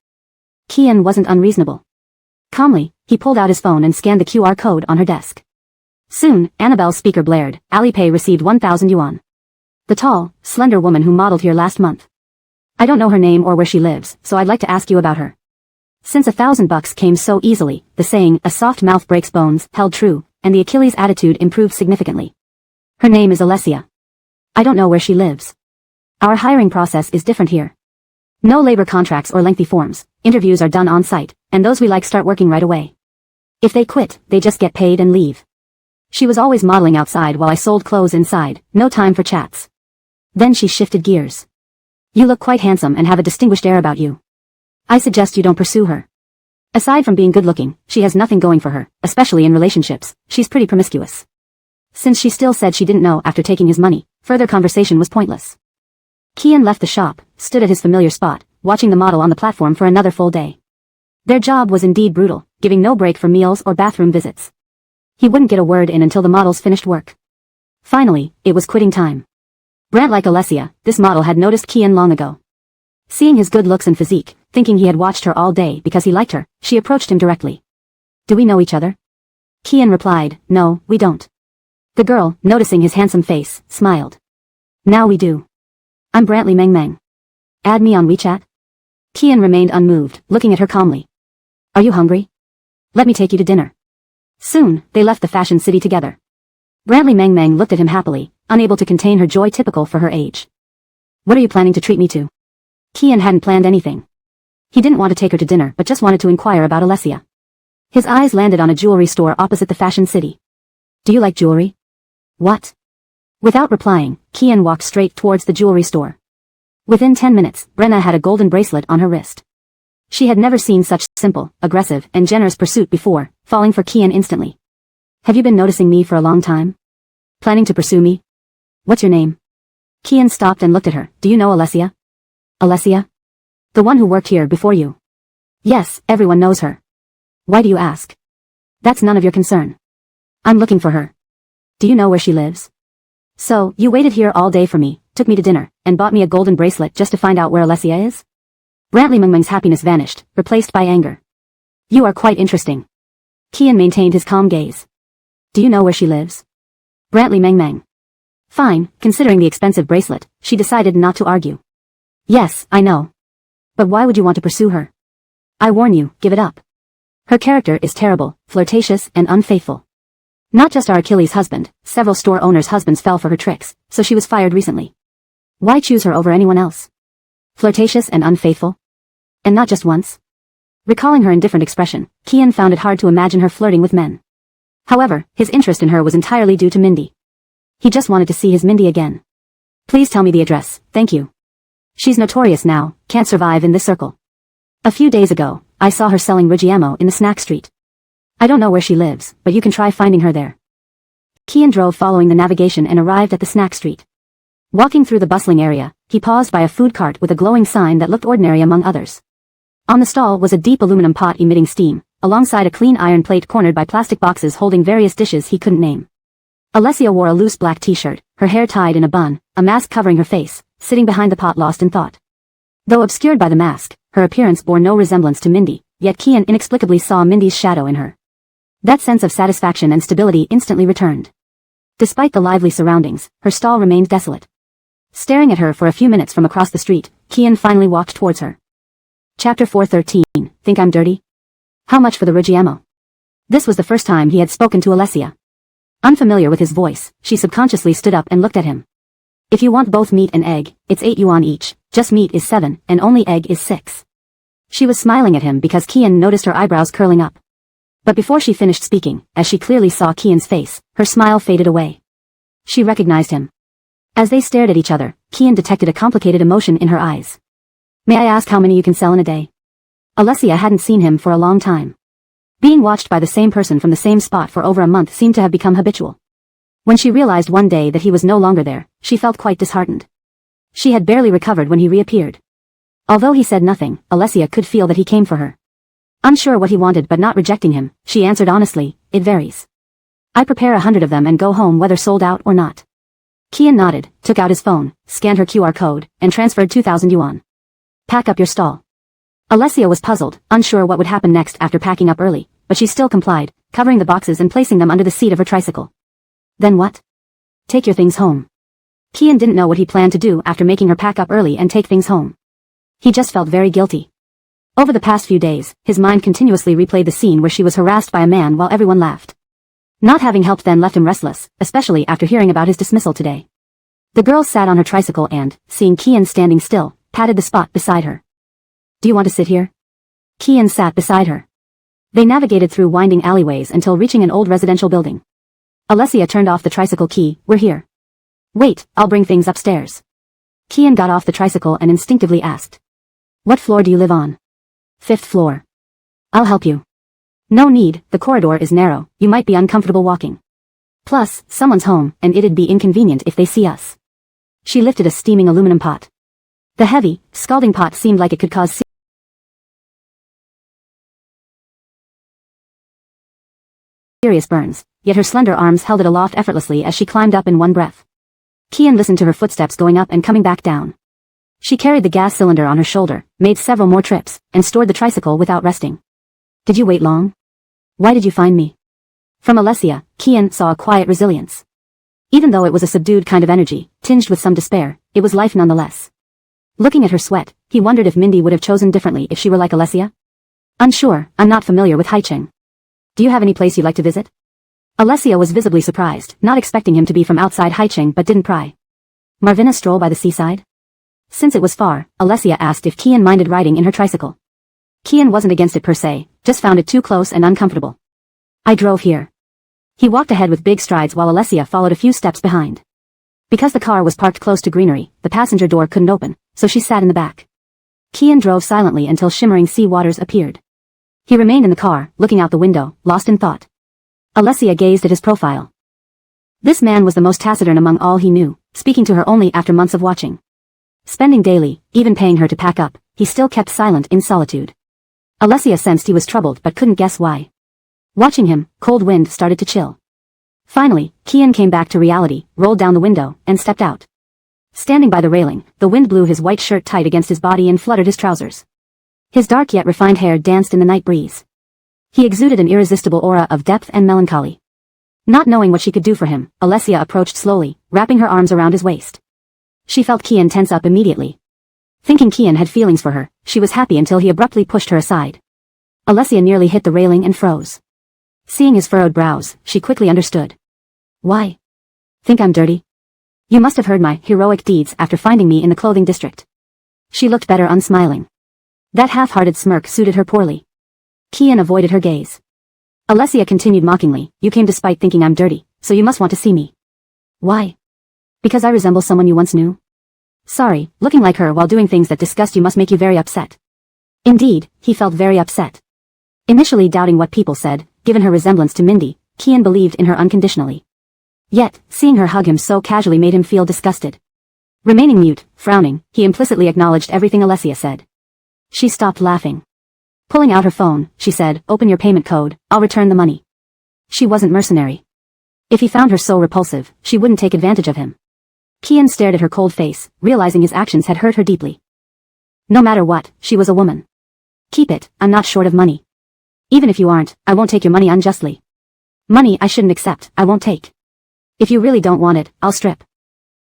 Kian wasn't unreasonable. Calmly, he pulled out his phone and scanned the QR code on her desk. Soon, Annabelle's speaker blared. Alipay received 1,000 yuan. The tall, slender woman who modeled here last month. I don't know her name or where she lives, so I'd like to ask you about her. Since $1,000 came so easily, the saying, a soft mouth breaks bones, held true, and the Achilles' attitude improved significantly. Her name is Alessia. I don't know where she lives. Our hiring process is different here. No labor contracts or lengthy forms, interviews are done on-site, and those we like start working right away. If they quit, they just get paid and leave. She was always modeling outside while I sold clothes inside, no time for chats. Then she shifted gears. You look quite handsome and have a distinguished air about you. I suggest you don't pursue her. Aside from being good-looking, she has nothing going for her, especially in relationships. She's pretty promiscuous. Since she still said she didn't know after taking his money, further conversation was pointless. Kian left the shop, stood at his familiar spot, watching the model on the platform for another full day. Their job was indeed brutal, giving no break for meals or bathroom visits. He wouldn't get a word in until the models finished work. Finally, it was quitting time. Brant like Alessia, this model had noticed Kian long ago. Seeing his good looks and physique, thinking he had watched her all day because he liked her, she approached him directly. Do we know each other? Kian replied, no, we don't. The girl, noticing his handsome face, smiled. Now we do. I'm Brantley Meng Meng. Add me on WeChat? Kian remained unmoved, looking at her calmly. Are you hungry? Let me take you to dinner. Soon, they left the fashion city together. Brantley Meng Meng looked at him happily, unable to contain her joy typical for her age. What are you planning to treat me to? Kian hadn't planned anything. He didn't want to take her to dinner but just wanted to inquire about Alessia. His eyes landed on a jewelry store opposite the fashion city. Do you like jewelry? What? Without replying, Kian walked straight towards the jewelry store. Within 10 minutes, Brenna had a golden bracelet on her wrist. She had never seen such simple, aggressive, and generous pursuit before, falling for Kian instantly. Have you been noticing me for a long time? Planning to pursue me? What's your name? Kian stopped and looked at her. Do you know Alessia? Alessia? The one who worked here before you. Yes, everyone knows her. Why do you ask? That's none of your concern. I'm looking for her. Do you know where she lives? So, you waited here all day for me, took me to dinner, and bought me a golden bracelet just to find out where Alessia is? Brantley Meng Meng's happiness vanished, replaced by anger. You are quite interesting. Kian maintained his calm gaze. Do you know where she lives? Brantley Meng Meng. Fine, considering the expensive bracelet, she decided not to argue. Yes, I know. But why would you want to pursue her? I warn you, give it up. Her character is terrible, flirtatious, and unfaithful. Not just our Achilles' husband, several store owners' husbands fell for her tricks, so she was fired recently. Why choose her over anyone else? Flirtatious and unfaithful? And not just once? Recalling her indifferent expression, Kian found it hard to imagine her flirting with men. However, his interest in her was entirely due to Mindy. He just wanted to see his Mindy again. Please tell me the address, thank you. She's notorious now, can't survive in this circle. A few days ago, I saw her selling Rigiamo in the snack street. I don't know where she lives, but you can try finding her there. Kian drove following the navigation and arrived at the snack street. Walking through the bustling area, he paused by a food cart with a glowing sign that looked ordinary among others. On the stall was a deep aluminum pot emitting steam, alongside a clean iron plate cornered by plastic boxes holding various dishes he couldn't name. Alessia wore a loose black t-shirt, her hair tied in a bun, a mask covering her face, sitting behind the pot lost in thought. Though obscured by the mask, her appearance bore no resemblance to Mindy, yet Kian inexplicably saw Mindy's shadow in her. That sense of satisfaction and stability instantly returned. Despite the lively surroundings, her stall remained desolate. Staring at her for a few minutes from across the street, Kian finally walked towards her. Chapter 413, Think I'm dirty? How much for the Rigiamo? This was the first time he had spoken to Alessia. Unfamiliar with his voice, she subconsciously stood up and looked at him. If you want both meat and egg, it's 8 yuan each, just meat is 7, and only egg is 6. She was smiling at him because Kian noticed her eyebrows curling up. But before she finished speaking, as she clearly saw Kian's face, her smile faded away. She recognized him. As they stared at each other, Kian detected a complicated emotion in her eyes. May I ask how many you can sell in a day? Alessia hadn't seen him for a long time. Being watched by the same person from the same spot for over a month seemed to have become habitual. When she realized one day that he was no longer there, she felt quite disheartened. She had barely recovered when he reappeared. Although he said nothing, Alessia could feel that he came for her. Unsure what he wanted but not rejecting him, she answered honestly, it varies. I prepare 100 of them and go home whether sold out or not. Kian nodded, took out his phone, scanned her QR code, and transferred 2,000 yuan. Pack up your stall. Alessia was puzzled, unsure what would happen next after packing up early, but she still complied, covering the boxes and placing them under the seat of her tricycle. Then what? Take your things home. Kian didn't know what he planned to do after making her pack up early and take things home. He just felt very guilty. Over the past few days, his mind continuously replayed the scene where she was harassed by a man while everyone laughed. Not having helped then left him restless, especially after hearing about his dismissal today. The girl sat on her tricycle and, seeing Kian standing still, patted the spot beside her. Do you want to sit here? Kian sat beside her. They navigated through winding alleyways until reaching an old residential building. Alessia turned off the tricycle key. We're here. Wait, I'll bring things upstairs. Kian got off the tricycle and instinctively asked. What floor do you live on? 5th floor. I'll help you. No need, the corridor is narrow, you might be uncomfortable walking. Plus, someone's home, and it'd be inconvenient if they see us. She lifted a steaming aluminum pot. The heavy, scalding pot seemed like it could cause serious burns, yet her slender arms held it aloft effortlessly as she climbed up in one breath. Kian listened to her footsteps going up and coming back down. She carried the gas cylinder on her shoulder, made several more trips, and stored the tricycle without resting. Did you wait long? Why did you find me? From Alessia, Kian saw a quiet resilience. Even though it was a subdued kind of energy, tinged with some despair, it was life nonetheless. Looking at her sweat, he wondered if Mindy would have chosen differently if she were like Alessia. Unsure, I'm not familiar with Haicheng. Do you have any place you'd like to visit? Alessia was visibly surprised, not expecting him to be from outside Haicheng but didn't pry. Marvin a stroll by the seaside? Since it was far, Alessia asked if Kian minded riding in her tricycle. Kian wasn't against it per se, just found it too close and uncomfortable. I drove here. He walked ahead with big strides while Alessia followed a few steps behind. Because the car was parked close to greenery, the passenger door couldn't open, so she sat in the back. Kian drove silently until shimmering sea waters appeared. He remained in the car, looking out the window, lost in thought. Alessia gazed at his profile. This man was the most taciturn among all he knew, speaking to her only after months of watching. Spending daily, even paying her to pack up, he still kept silent in solitude. Alessia sensed he was troubled but couldn't guess why. Watching him, cold wind started to chill. Finally, Kian came back to reality, rolled down the window, and stepped out. Standing by the railing, the wind blew his white shirt tight against his body and fluttered his trousers. His dark yet refined hair danced in the night breeze. He exuded an irresistible aura of depth and melancholy. Not knowing what she could do for him, Alessia approached slowly, wrapping her arms around his waist. She felt Kian tense up immediately. Thinking Kian had feelings for her, she was happy until he abruptly pushed her aside. Alessia nearly hit the railing and froze. Seeing his furrowed brows, she quickly understood. Why? Think I'm dirty? You must have heard my heroic deeds after finding me in the clothing district. She looked better unsmiling. That half-hearted smirk suited her poorly. Kian avoided her gaze. Alessia continued mockingly, you came despite thinking I'm dirty, so you must want to see me. Why? Because I resemble someone you once knew? Sorry, looking like her while doing things that disgust you must make you very upset. Indeed, he felt very upset. Initially doubting what people said, given her resemblance to Mindy, Kian believed in her unconditionally. Yet, seeing her hug him so casually made him feel disgusted. Remaining mute, frowning, he implicitly acknowledged everything Alessia said. She stopped laughing. Pulling out her phone, she said, open your payment code, I'll return the money. She wasn't mercenary. If he found her so repulsive, she wouldn't take advantage of him. Kian stared at her cold face, realizing his actions had hurt her deeply. No matter what, she was a woman. Keep it, I'm not short of money. Even if you aren't, I won't take your money unjustly. Money I shouldn't accept, I won't take. If you really don't want it, I'll strip.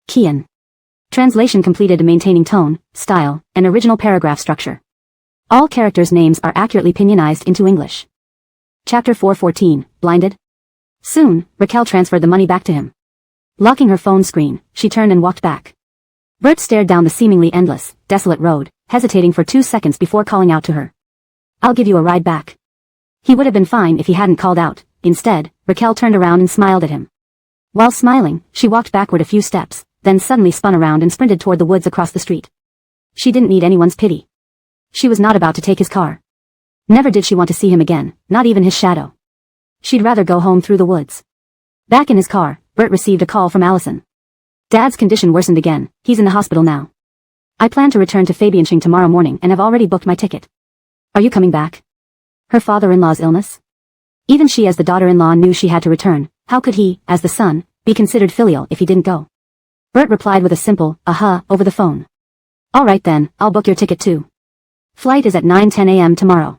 Kian. Translation completed. Maintaining tone, style, and original paragraph structure. All characters' names are accurately pinyin-ized into English. Chapter 414, Blinded? Soon, Raquel transferred the money back to him. Locking her phone screen, she turned and walked back. Bert stared down the seemingly endless, desolate road, hesitating for 2 seconds before calling out to her. I'll give you a ride back. He would have been fine if he hadn't called out. Instead, Raquel turned around and smiled at him. While smiling, she walked backward a few steps, then suddenly spun around and sprinted toward the woods across the street. She didn't need anyone's pity. She was not about to take his car. Never did she want to see him again, not even his shadow. She'd rather go home through the woods. Back in his car, Bert received a call from Allison. Dad's condition worsened again, he's in the hospital now. I plan to return to Fabianching tomorrow morning and have already booked my ticket. Are you coming back? Her father-in-law's illness? Even she as the daughter-in-law knew she had to return. How could he, as the son, be considered filial if he didn't go? Bert replied with a simple, over the phone. All right then, I'll book your ticket too. Flight is at 9:10 a.m. tomorrow.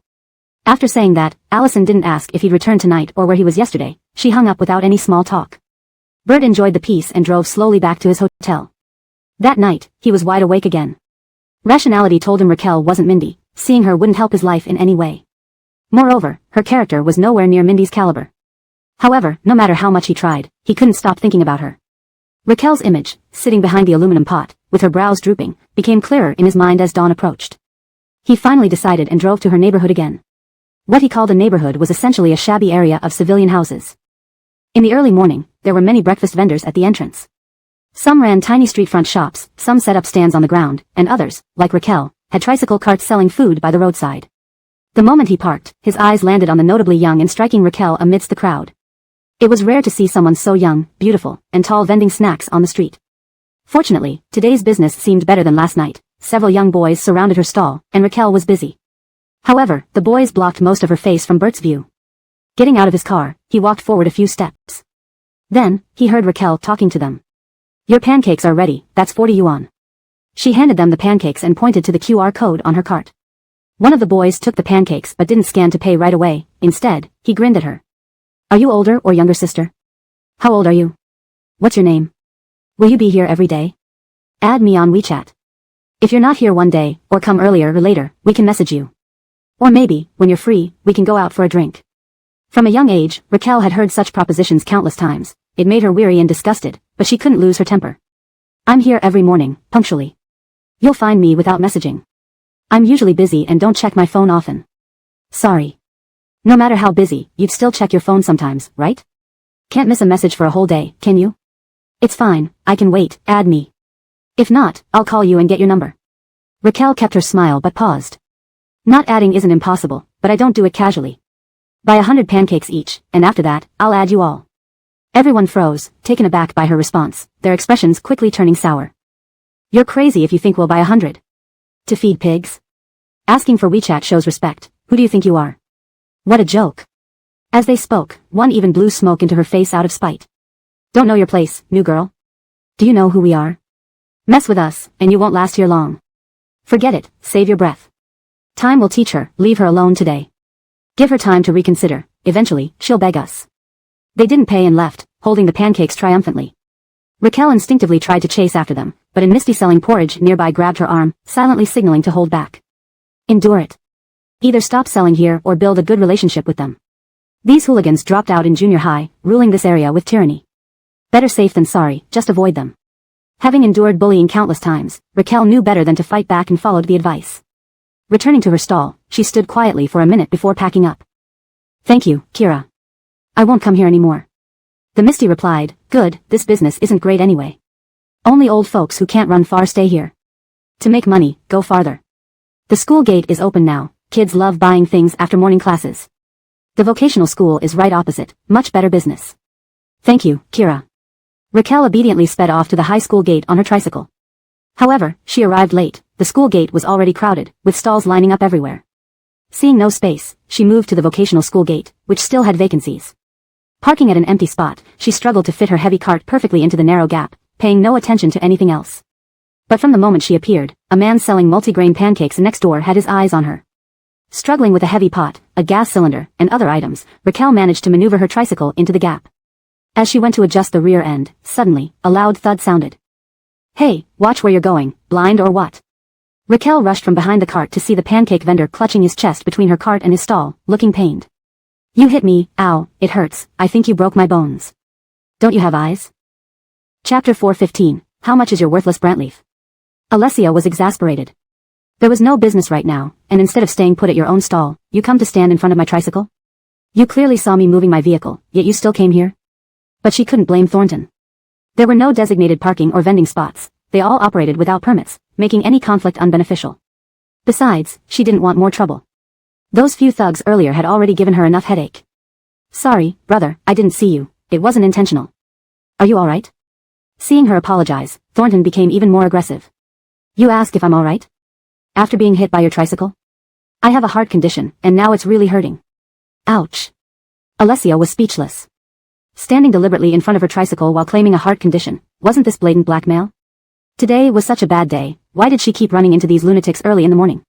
After saying that, Allison didn't ask if he'd returned tonight or where he was yesterday. She hung up without any small talk. Bert enjoyed the peace and drove slowly back to his hotel. That night, he was wide awake again. Rationality told him Raquel wasn't Mindy. Seeing her wouldn't help his life in any way. Moreover, her character was nowhere near Mindy's caliber. However, no matter how much he tried, he couldn't stop thinking about her. Raquel's image, sitting behind the aluminum pot, with her brows drooping, became clearer in his mind as dawn approached. He finally decided and drove to her neighborhood again. What he called a neighborhood was essentially a shabby area of civilian houses. In the early morning, there were many breakfast vendors at the entrance. Some ran tiny street front shops, some set up stands on the ground, and others, like Raquel, had tricycle carts selling food by the roadside. The moment he parked, his eyes landed on the notably young and striking Raquel amidst the crowd. It was rare to see someone so young, beautiful, and tall vending snacks on the street. Fortunately, today's business seemed better than last night. Several young boys surrounded her stall, and Raquel was busy. However, the boys blocked most of her face from Bert's view. Getting out of his car, he walked forward a few steps. Then, he heard Raquel talking to them. "Your pancakes are ready, that's 40 yuan." She handed them the pancakes and pointed to the QR code on her cart. One of the boys took the pancakes but didn't scan to pay right away. Instead, he grinned at her. "Are you older or younger, sister? How old are you? What's your name? Will you be here every day? Add me on WeChat. If you're not here one day, or come earlier or later, we can message you. Or maybe, when you're free, we can go out for a drink." From a young age, Raquel had heard such propositions countless times. It made her weary and disgusted, but she couldn't lose her temper. "I'm here every morning, punctually. You'll find me without messaging. I'm usually busy and don't check my phone often. Sorry. No matter how busy, you'd still check your phone sometimes, right? Can't miss a message for a whole day, can you? It's fine, I can wait, add me. If not, I'll call you and get your number." Raquel kept her smile but paused. "Not adding isn't impossible, but I don't do it casually. Buy 100 pancakes each, and after that, I'll add you all." Everyone froze, taken aback by her response, their expressions quickly turning sour. "You're crazy if you think we'll buy 100. To feed pigs? Asking for WeChat shows respect. Who do you think you are? What a joke." As they spoke, one even blew smoke into her face out of spite. "Don't know your place, new girl? Do you know who we are? Mess with us, and you won't last here long. Forget it, save your breath. Time will teach her, leave her alone today. Give her time to reconsider, eventually, she'll beg us." They didn't pay and left, holding the pancakes triumphantly. Raquel instinctively tried to chase after them, but a Misty selling porridge nearby grabbed her arm, silently signaling to hold back. "Endure it. Either stop selling here or build a good relationship with them." These hooligans dropped out in junior high, ruling this area with tyranny. Better safe than sorry, just avoid them. Having endured bullying countless times, Raquel knew better than to fight back and followed the advice. Returning to her stall, she stood quietly for a minute before packing up. "Thank you, Kira. I won't come here anymore." The Misty replied, "Good, this business isn't great anyway. Only old folks who can't run far stay here. To make money, go farther. The school gate is open now, kids love buying things after morning classes. The vocational school is right opposite, much better business. Thank you, Kira." Raquel obediently sped off to the high school gate on her tricycle. However, she arrived late. The school gate was already crowded, with stalls lining up everywhere. Seeing no space, she moved to the vocational school gate, which still had vacancies. Parking at an empty spot, she struggled to fit her heavy cart perfectly into the narrow gap, paying no attention to anything else. But from the moment she appeared, a man selling multigrain pancakes next door had his eyes on her. Struggling with a heavy pot, a gas cylinder, and other items, Raquel managed to maneuver her tricycle into the gap. As she went to adjust the rear end, suddenly, a loud thud sounded. "Hey, watch where you're going, blind or what?" Raquel rushed from behind the cart to see the pancake vendor clutching his chest between her cart and his stall, looking pained. "You hit me, ow, it hurts, I think you broke my bones. Don't you have eyes?" Chapter 4:15, How much is your worthless Brantleaf? Alessia was exasperated. There was no business right now, and instead of staying put at your own stall, you come to stand in front of my tricycle? You clearly saw me moving my vehicle, yet you still came here? But she couldn't blame Thornton. There were no designated parking or vending spots. They all operated without permits, making any conflict unbeneficial. Besides, she didn't want more trouble. Those few thugs earlier had already given her enough headache. "Sorry, brother, I didn't see you. It wasn't intentional. Are you alright?" Seeing her apologize, Thornton became even more aggressive. "You ask if I'm alright? After being hit by your tricycle? I have a heart condition, and now it's really hurting." Ouch. Alessia was speechless. Standing deliberately in front of her tricycle while claiming a heart condition, wasn't this blatant blackmail? Today was such a bad day, why did she keep running into these lunatics early in the morning?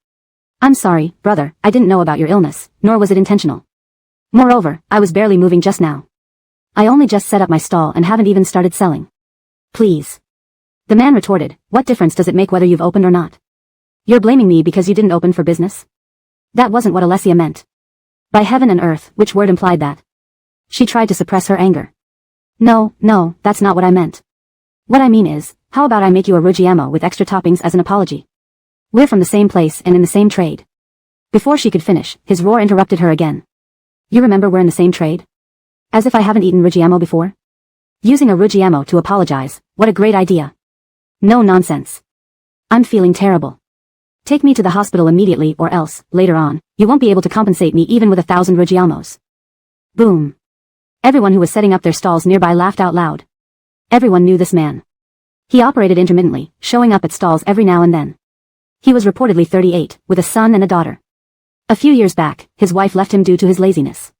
I'm sorry, brother, I didn't know about your illness, nor was it intentional. Moreover, I was barely moving just now. I only just set up my stall and haven't even started selling. Please. The man retorted, what difference does it make whether you've opened or not? You're blaming me because you didn't open for business? That wasn't what Alessia meant. By heaven and earth, which word implied that? She tried to suppress her anger. No, that's not what I meant. What I mean is, how about I make you a Ruggiemo with extra toppings as an apology? We're from the same place and in the same trade. Before she could finish, his roar interrupted her again. You remember we're in the same trade? As if I haven't eaten Ruggiemo before? Using a Ruggiemo to apologize, what a great idea. No nonsense. I'm feeling terrible. Take me to the hospital immediately or else, later on, you won't be able to compensate me even with 1,000 Ruggiemos. Boom. Everyone who was setting up their stalls nearby laughed out loud. Everyone knew this man. He operated intermittently, showing up at stalls every now and then. He was reportedly 38, with a son and a daughter. A few years back, his wife left him due to his laziness.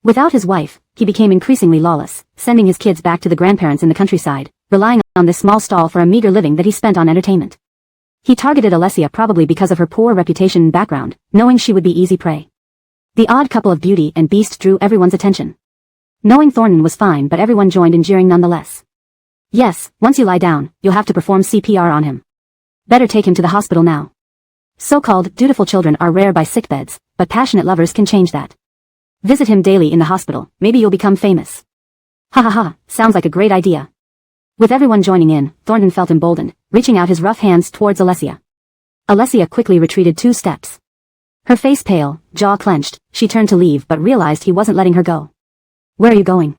Without his wife, he became increasingly lawless, sending his kids back to the grandparents in the countryside, relying on this small stall for a meager living that he spent on entertainment. He targeted Alessia probably because of her poor reputation and background, knowing she would be easy prey. The odd couple of Beauty and Beast drew everyone's attention. Knowing Thornton was fine, but everyone joined in jeering nonetheless. Yes, once you lie down, you'll have to perform CPR on him. Better take him to the hospital now. So-called dutiful children are rare by sickbeds, but passionate lovers can change that. Visit him daily in the hospital, maybe you'll become famous. Ha ha ha, sounds like a great idea. With everyone joining in, Thornton felt emboldened, reaching out his rough hands towards Alessia. Alessia quickly retreated 2 steps. Her face pale, jaw clenched, she turned to leave but realized he wasn't letting her go. Where are you going?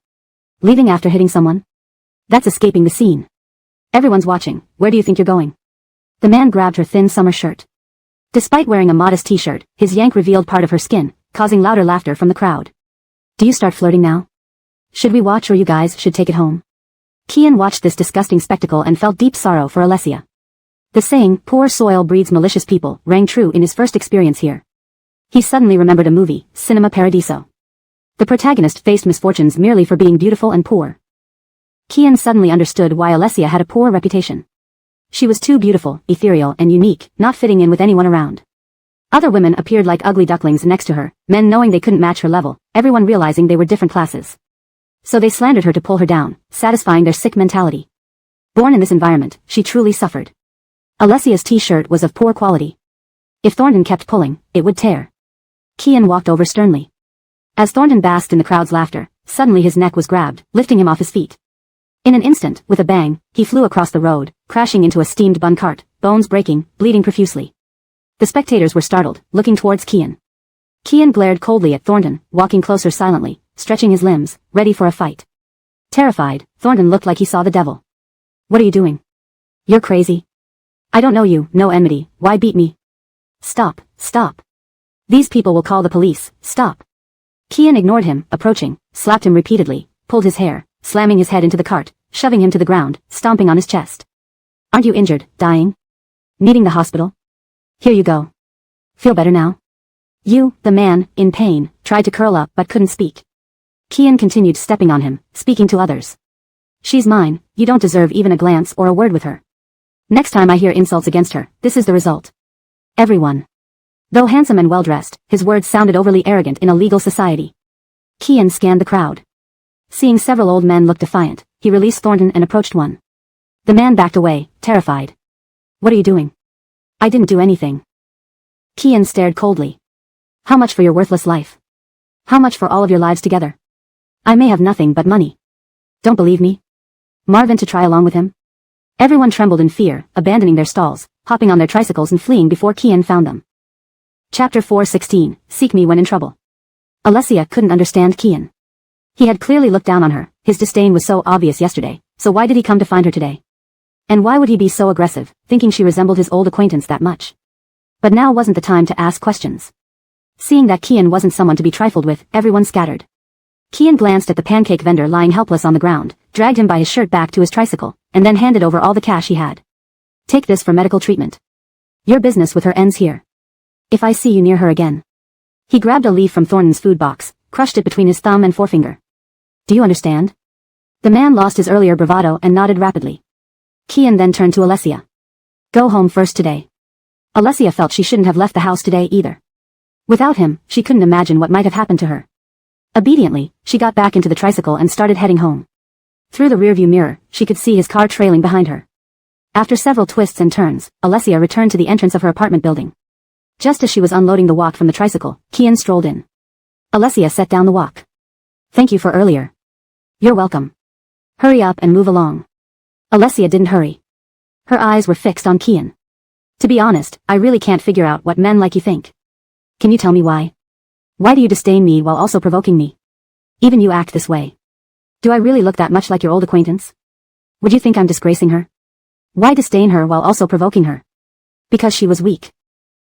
Leaving after hitting someone? That's escaping the scene. Everyone's watching, where do you think you're going? The man grabbed her thin summer shirt. Despite wearing a modest t-shirt, his yank revealed part of her skin, causing louder laughter from the crowd. Do you start flirting now? Should we watch or you guys should take it home? Kian watched this disgusting spectacle and felt deep sorrow for Alessia. The saying, poor soil breeds malicious people, rang true in his first experience here. He suddenly remembered a movie, Cinema Paradiso. The protagonist faced misfortunes merely for being beautiful and poor. Kian suddenly understood why Alessia had a poor reputation. She was too beautiful, ethereal, and unique, not fitting in with anyone around. Other women appeared like ugly ducklings next to her, men knowing they couldn't match her level, everyone realizing they were different classes. So they slandered her to pull her down, satisfying their sick mentality. Born in this environment, she truly suffered. Alessia's t-shirt was of poor quality. If Thornton kept pulling, it would tear. Kian walked over sternly. As Thornton basked in the crowd's laughter, suddenly his neck was grabbed, lifting him off his feet. In an instant, with a bang, he flew across the road, crashing into a steamed bun cart, bones breaking, bleeding profusely. The spectators were startled, looking towards Kian. Kian glared coldly at Thornton, walking closer silently, stretching his limbs, ready for a fight. Terrified, Thornton looked like he saw the devil. What are you doing? You're crazy. I don't know you, no enmity, why beat me? Stop. These people will call the police, stop. Kian ignored him, approaching, slapped him repeatedly, pulled his hair, slamming his head into the cart, shoving him to the ground, stomping on his chest. Aren't you injured, dying? Needing the hospital? Here you go. Feel better now? You, the man, in pain, tried to curl up but couldn't speak. Kian continued stepping on him, speaking to others. She's mine, you don't deserve even a glance or a word with her. Next time I hear insults against her, this is the result. Everyone. Though handsome and well-dressed, his words sounded overly arrogant in a legal society. Kian scanned the crowd. Seeing several old men look defiant, he released Thornton and approached one. The man backed away, terrified. What are you doing? I didn't do anything. Kian stared coldly. How much for your worthless life? How much for all of your lives together? I may have nothing but money. Don't believe me? Marvin to try along with him? Everyone trembled in fear, abandoning their stalls, hopping on their tricycles and fleeing before Kian found them. Chapter 4:16, Seek Me When in Trouble. Alessia couldn't understand Kian. He had clearly looked down on her, his disdain was so obvious yesterday, so why did he come to find her today? And why would he be so aggressive, thinking she resembled his old acquaintance that much? But now wasn't the time to ask questions. Seeing that Kian wasn't someone to be trifled with, everyone scattered. Kian glanced at the pancake vendor lying helpless on the ground, dragged him by his shirt back to his tricycle, and then handed over all the cash he had. Take this for medical treatment. Your business with her ends here. If I see you near her again. He grabbed a leaf from Thornton's food box, crushed it between his thumb and forefinger. Do you understand? The man lost his earlier bravado and nodded rapidly. Kian then turned to Alessia. Go home first today. Alessia felt she shouldn't have left the house today either. Without him, she couldn't imagine what might have happened to her. Obediently, she got back into the tricycle and started heading home. Through the rearview mirror, she could see his car trailing behind her. After several twists and turns, Alessia returned to the entrance of her apartment building. Just as she was unloading the wok from the tricycle, Kian strolled in. Alessia set down the wok. Thank you for earlier. You're welcome. Hurry up and move along. Alessia didn't hurry. Her eyes were fixed on Kian. To be honest, I really can't figure out what men like you think. Can you tell me why? Why do you disdain me while also provoking me? Even you act this way. Do I really look that much like your old acquaintance? Would you think I'm disgracing her? Why disdain her while also provoking her? Because she was weak.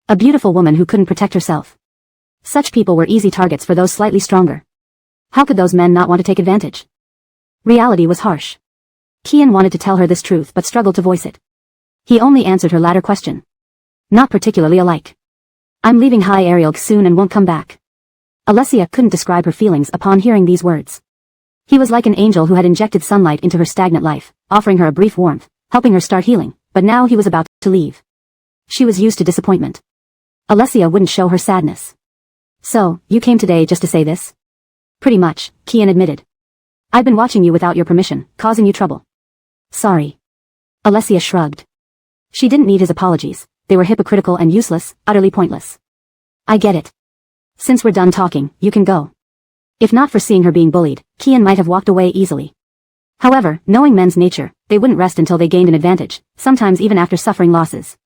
A beautiful woman who couldn't protect herself. Such people were easy targets for those slightly stronger. How could those men not want to take advantage? Reality was harsh. Kian wanted to tell her this truth but struggled to voice it. He only answered her latter question. Not particularly alike. I'm leaving High Ariel soon and won't come back. Alessia couldn't describe her feelings upon hearing these words. He was like an angel who had injected sunlight into her stagnant life, offering her a brief warmth, helping her start healing, but now he was about to leave. She was used to disappointment. Alessia wouldn't show her sadness. So, you came today just to say this? Pretty much, Kian admitted. I've been watching you without your permission, causing you trouble. Sorry. Alessia shrugged. She didn't need his apologies. They were hypocritical and useless, utterly pointless. I get it. Since we're done talking, you can go. If not for seeing her being bullied, Kian might have walked away easily. However, knowing men's nature, they wouldn't rest until they gained an advantage, sometimes even after suffering losses.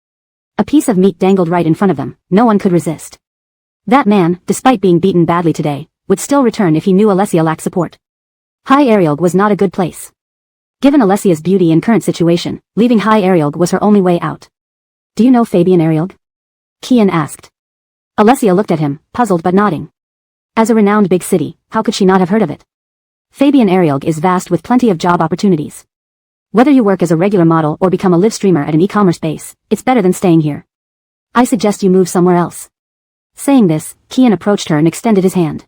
A piece of meat dangled right in front of them, no one could resist. That man, despite being beaten badly today, would still return if he knew Alessia lacked support. High Ariel was not a good place. Given Alessia's beauty and current situation, leaving High Ariel was her only way out. Do you know Fabian Ariel? Kian asked. Alessia looked at him, puzzled but nodding. As a renowned big city, how could she not have heard of it? Fabian Ariel is vast with plenty of job opportunities. Whether you work as a regular model or become a live streamer at an e-commerce base, it's better than staying here. I suggest you move somewhere else. Saying this, Kian approached her and extended his hand.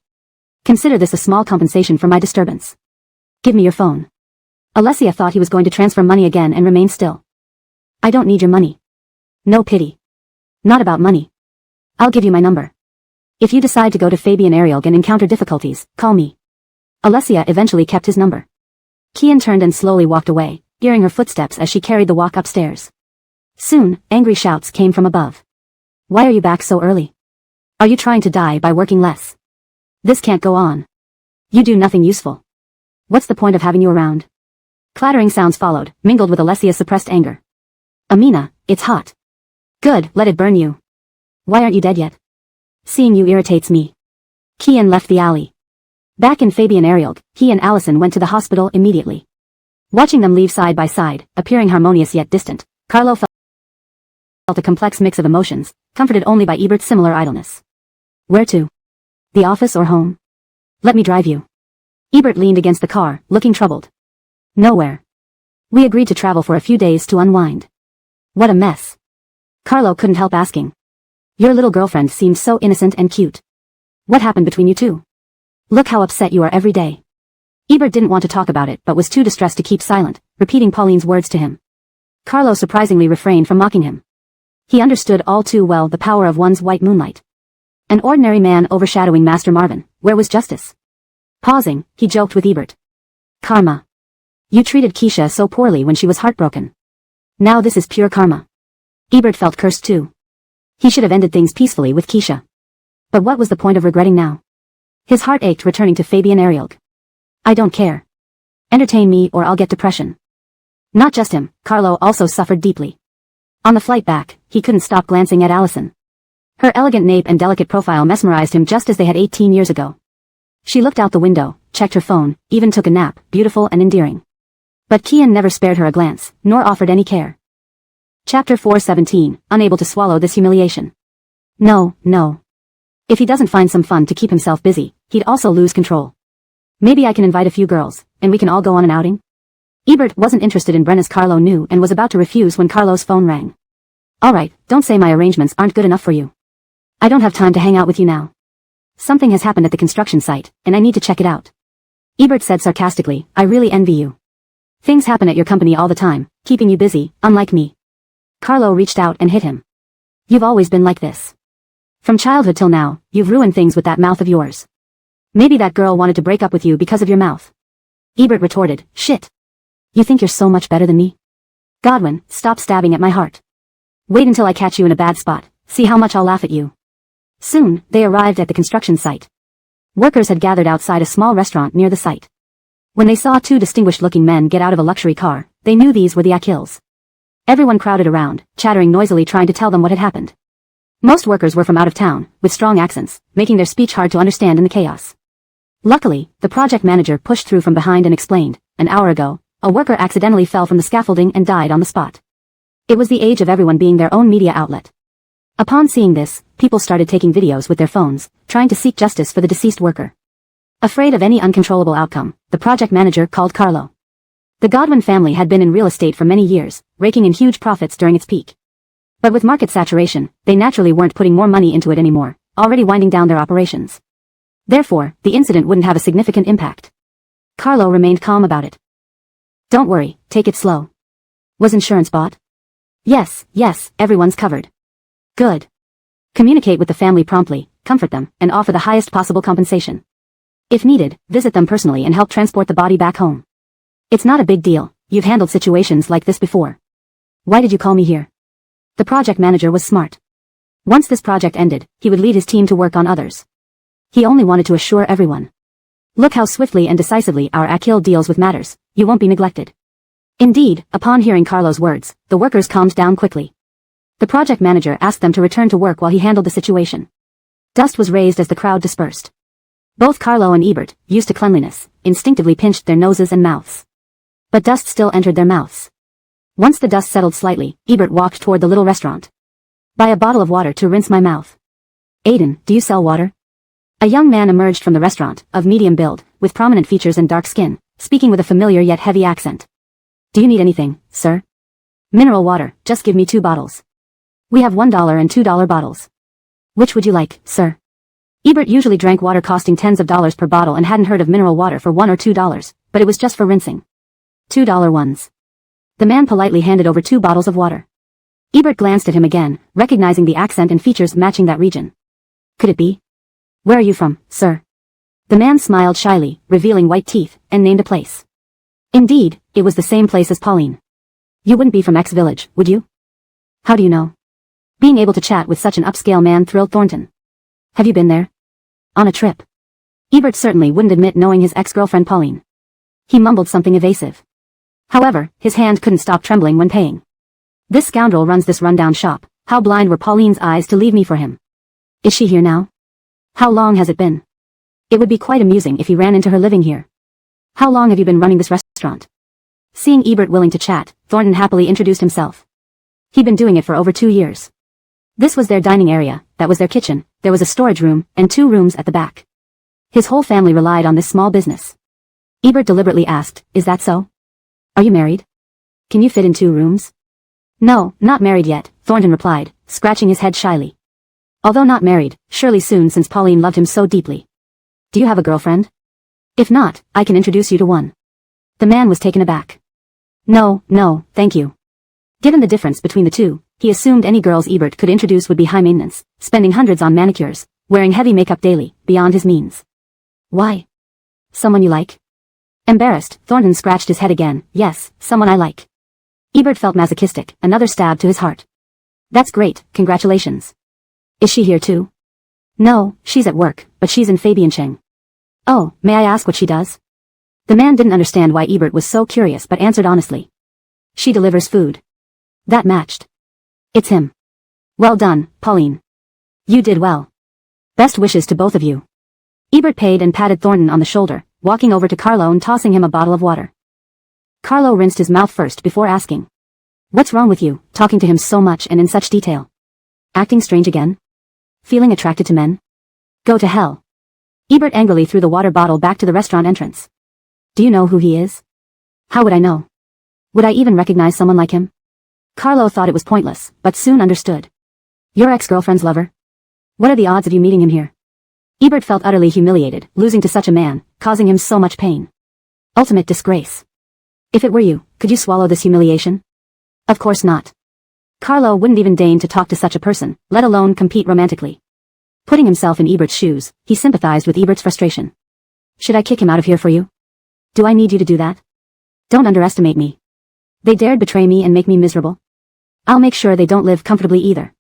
Consider this a small compensation for my disturbance. Give me your phone. Alessia thought he was going to transfer money again and remained still. I don't need your money. No pity. Not about money. I'll give you my number. If you decide to go to Fabian Ariel and encounter difficulties, call me. Alessia eventually kept his number. Kian turned and slowly walked away, hearing her footsteps as she carried the walk upstairs. Soon, angry shouts came from above. Why are you back so early? Are you trying to die by working less? This can't go on. You do nothing useful. What's the point of having you around? Clattering sounds followed, mingled with Alessia's suppressed anger. Amina, it's hot. Good, let it burn you. Why aren't you dead yet? Seeing you irritates me. Kian left the alley. Back in Fabian Ariel, he and Allison went to the hospital immediately. Watching them leave side by side, appearing harmonious yet distant, Carlo felt a complex mix of emotions, comforted only by Ebert's similar idleness. Where to? The office or home? Let me drive you. Ebert leaned against the car, looking troubled. Nowhere. We agreed to travel for a few days to unwind. What a mess. Carlo couldn't help asking. Your little girlfriend seemed so innocent and cute. What happened between you two? Look how upset you are every day. Ebert didn't want to talk about it but was too distressed to keep silent, repeating Pauline's words to him. Carlo surprisingly refrained from mocking him. He understood all too well the power of one's white moonlight. An ordinary man overshadowing Master Marvin, where was justice? Pausing, he joked with Ebert. Karma. You treated Keisha so poorly when she was heartbroken. Now this is pure karma. Ebert felt cursed too. He should have ended things peacefully with Keisha. But what was the point of regretting now? His heart ached returning to Fabian Ariel. I don't care. Entertain me or I'll get depression. Not just him, Carlo also suffered deeply. On the flight back, he couldn't stop glancing at Allison. Her elegant nape and delicate profile mesmerized him just as they had 18 years ago. She looked out the window, checked her phone, even took a nap, beautiful and endearing. But Kian never spared her a glance, nor offered any care. Chapter 417, unable to swallow this humiliation. No. If he doesn't find some fun to keep himself busy, he'd also lose control. Maybe I can invite a few girls, and we can all go on an outing? Ebert wasn't interested in Brenna's Carlo knew and was about to refuse when Carlo's phone rang. Alright, don't say my arrangements aren't good enough for you. I don't have time to hang out with you now. Something has happened at the construction site, and I need to check it out. Ebert said sarcastically, I really envy you. Things happen at your company all the time, keeping you busy, unlike me. Carlo reached out and hit him. You've always been like this. From childhood till now, you've ruined things with that mouth of yours. Maybe that girl wanted to break up with you because of your mouth. Ebert retorted, shit. You think you're so much better than me? Godwin, stop stabbing at my heart. Wait until I catch you in a bad spot, see how much I'll laugh at you. Soon, they arrived at the construction site. Workers had gathered outside a small restaurant near the site. When they saw two distinguished-looking men get out of a luxury car, they knew these were the Achilles. Everyone crowded around, chattering noisily trying to tell them what had happened. Most workers were from out of town, with strong accents, making their speech hard to understand in the chaos. Luckily, the project manager pushed through from behind and explained, an hour ago, a worker accidentally fell from the scaffolding and died on the spot. It was the age of everyone being their own media outlet. Upon seeing this, people started taking videos with their phones, trying to seek justice for the deceased worker. Afraid of any uncontrollable outcome, the project manager called Carlo. The Godwin family had been in real estate for many years, raking in huge profits during its peak. But with market saturation, they naturally weren't putting more money into it anymore, already winding down their operations. Therefore, the incident wouldn't have a significant impact. Carlo remained calm about it. Don't worry, take it slow. Was insurance bought? Yes, everyone's covered. Good. Communicate with the family promptly, comfort them, and offer the highest possible compensation. If needed, visit them personally and help transport the body back home. It's not a big deal, you've handled situations like this before. Why did you call me here? The project manager was smart. Once this project ended, he would lead his team to work on others. He only wanted to assure everyone. Look how swiftly and decisively our Achille deals with matters, you won't be neglected. Indeed, upon hearing Carlo's words, the workers calmed down quickly. The project manager asked them to return to work while he handled the situation. Dust was raised as the crowd dispersed. Both Carlo and Ebert, used to cleanliness, instinctively pinched their noses and mouths. But dust still entered their mouths. Once the dust settled slightly, Ebert walked toward the little restaurant. Buy a bottle of water to rinse my mouth. Aiden, do you sell water? A young man emerged from the restaurant, of medium build, with prominent features and dark skin, speaking with a familiar yet heavy accent. Do you need anything, sir? Mineral water, just give me 2 bottles. We have $1 and $2 bottles. Which would you like, sir? Ebert usually drank water costing tens of dollars per bottle and hadn't heard of mineral water for $1 or $2, but it was just for rinsing. $2 ones. The man politely handed over 2 bottles of water. Ebert glanced at him again, recognizing the accent and features matching that region. Could it be? Where are you from, sir? The man smiled shyly, revealing white teeth, and named a place. Indeed, it was the same place as Pauline. You wouldn't be from X village, would you? How do you know? Being able to chat with such an upscale man thrilled Thornton. Have you been there? On a trip. Ebert certainly wouldn't admit knowing his ex-girlfriend Pauline. He mumbled something evasive. However, his hand couldn't stop trembling when paying. This scoundrel runs this rundown shop, how blind were Pauline's eyes to leave me for him? Is she here now? How long has it been? It would be quite amusing if he ran into her living here. How long have you been running this restaurant? Seeing Ebert willing to chat, Thornton happily introduced himself. He'd been doing it for over 2 years. This was their dining area, that was their kitchen, there was a storage room, and 2 rooms at the back. His whole family relied on this small business. Ebert deliberately asked, is that so? Are you married? Can you fit in 2 rooms? No, not married yet, Thornton replied, scratching his head shyly. Although not married, surely soon since Pauline loved him so deeply. Do you have a girlfriend? If not, I can introduce you to one. The man was taken aback. No, thank you. Given the difference between the two, he assumed any girls Ebert could introduce would be high maintenance, spending hundreds on manicures, wearing heavy makeup daily, beyond his means. Why? Someone you like? Embarrassed, Thornton scratched his head again. Yes, someone I like. Ebert felt masochistic, another stab to his heart. That's great, congratulations. Is she here too? No, she's at work, but she's in Fabiancheng. Oh, may I ask what she does? The man didn't understand why Ebert was so curious but answered honestly. She delivers food. That matched. It's him. Well done, Pauline. You did well. Best wishes to both of you. Ebert paid and patted Thornton on the shoulder, walking over to Carlo and tossing him a bottle of water. Carlo rinsed his mouth first before asking. What's wrong with you, talking to him so much and in such detail? Acting strange again? Feeling attracted to men? Go to hell. Ebert angrily threw the water bottle back to the restaurant entrance. Do you know who he is? How would I know? Would I even recognize someone like him? Carlo thought it was pointless, but soon understood. Your ex-girlfriend's lover? What are the odds of you meeting him here? Ebert felt utterly humiliated, losing to such a man, causing him so much pain. Ultimate disgrace. If it were you, could you swallow this humiliation? Of course not. Carlo wouldn't even deign to talk to such a person, let alone compete romantically. Putting himself in Ebert's shoes, he sympathized with Ebert's frustration. Should I kick him out of here for you? Do I need you to do that? Don't underestimate me. They dared betray me and make me miserable. I'll make sure they don't live comfortably either.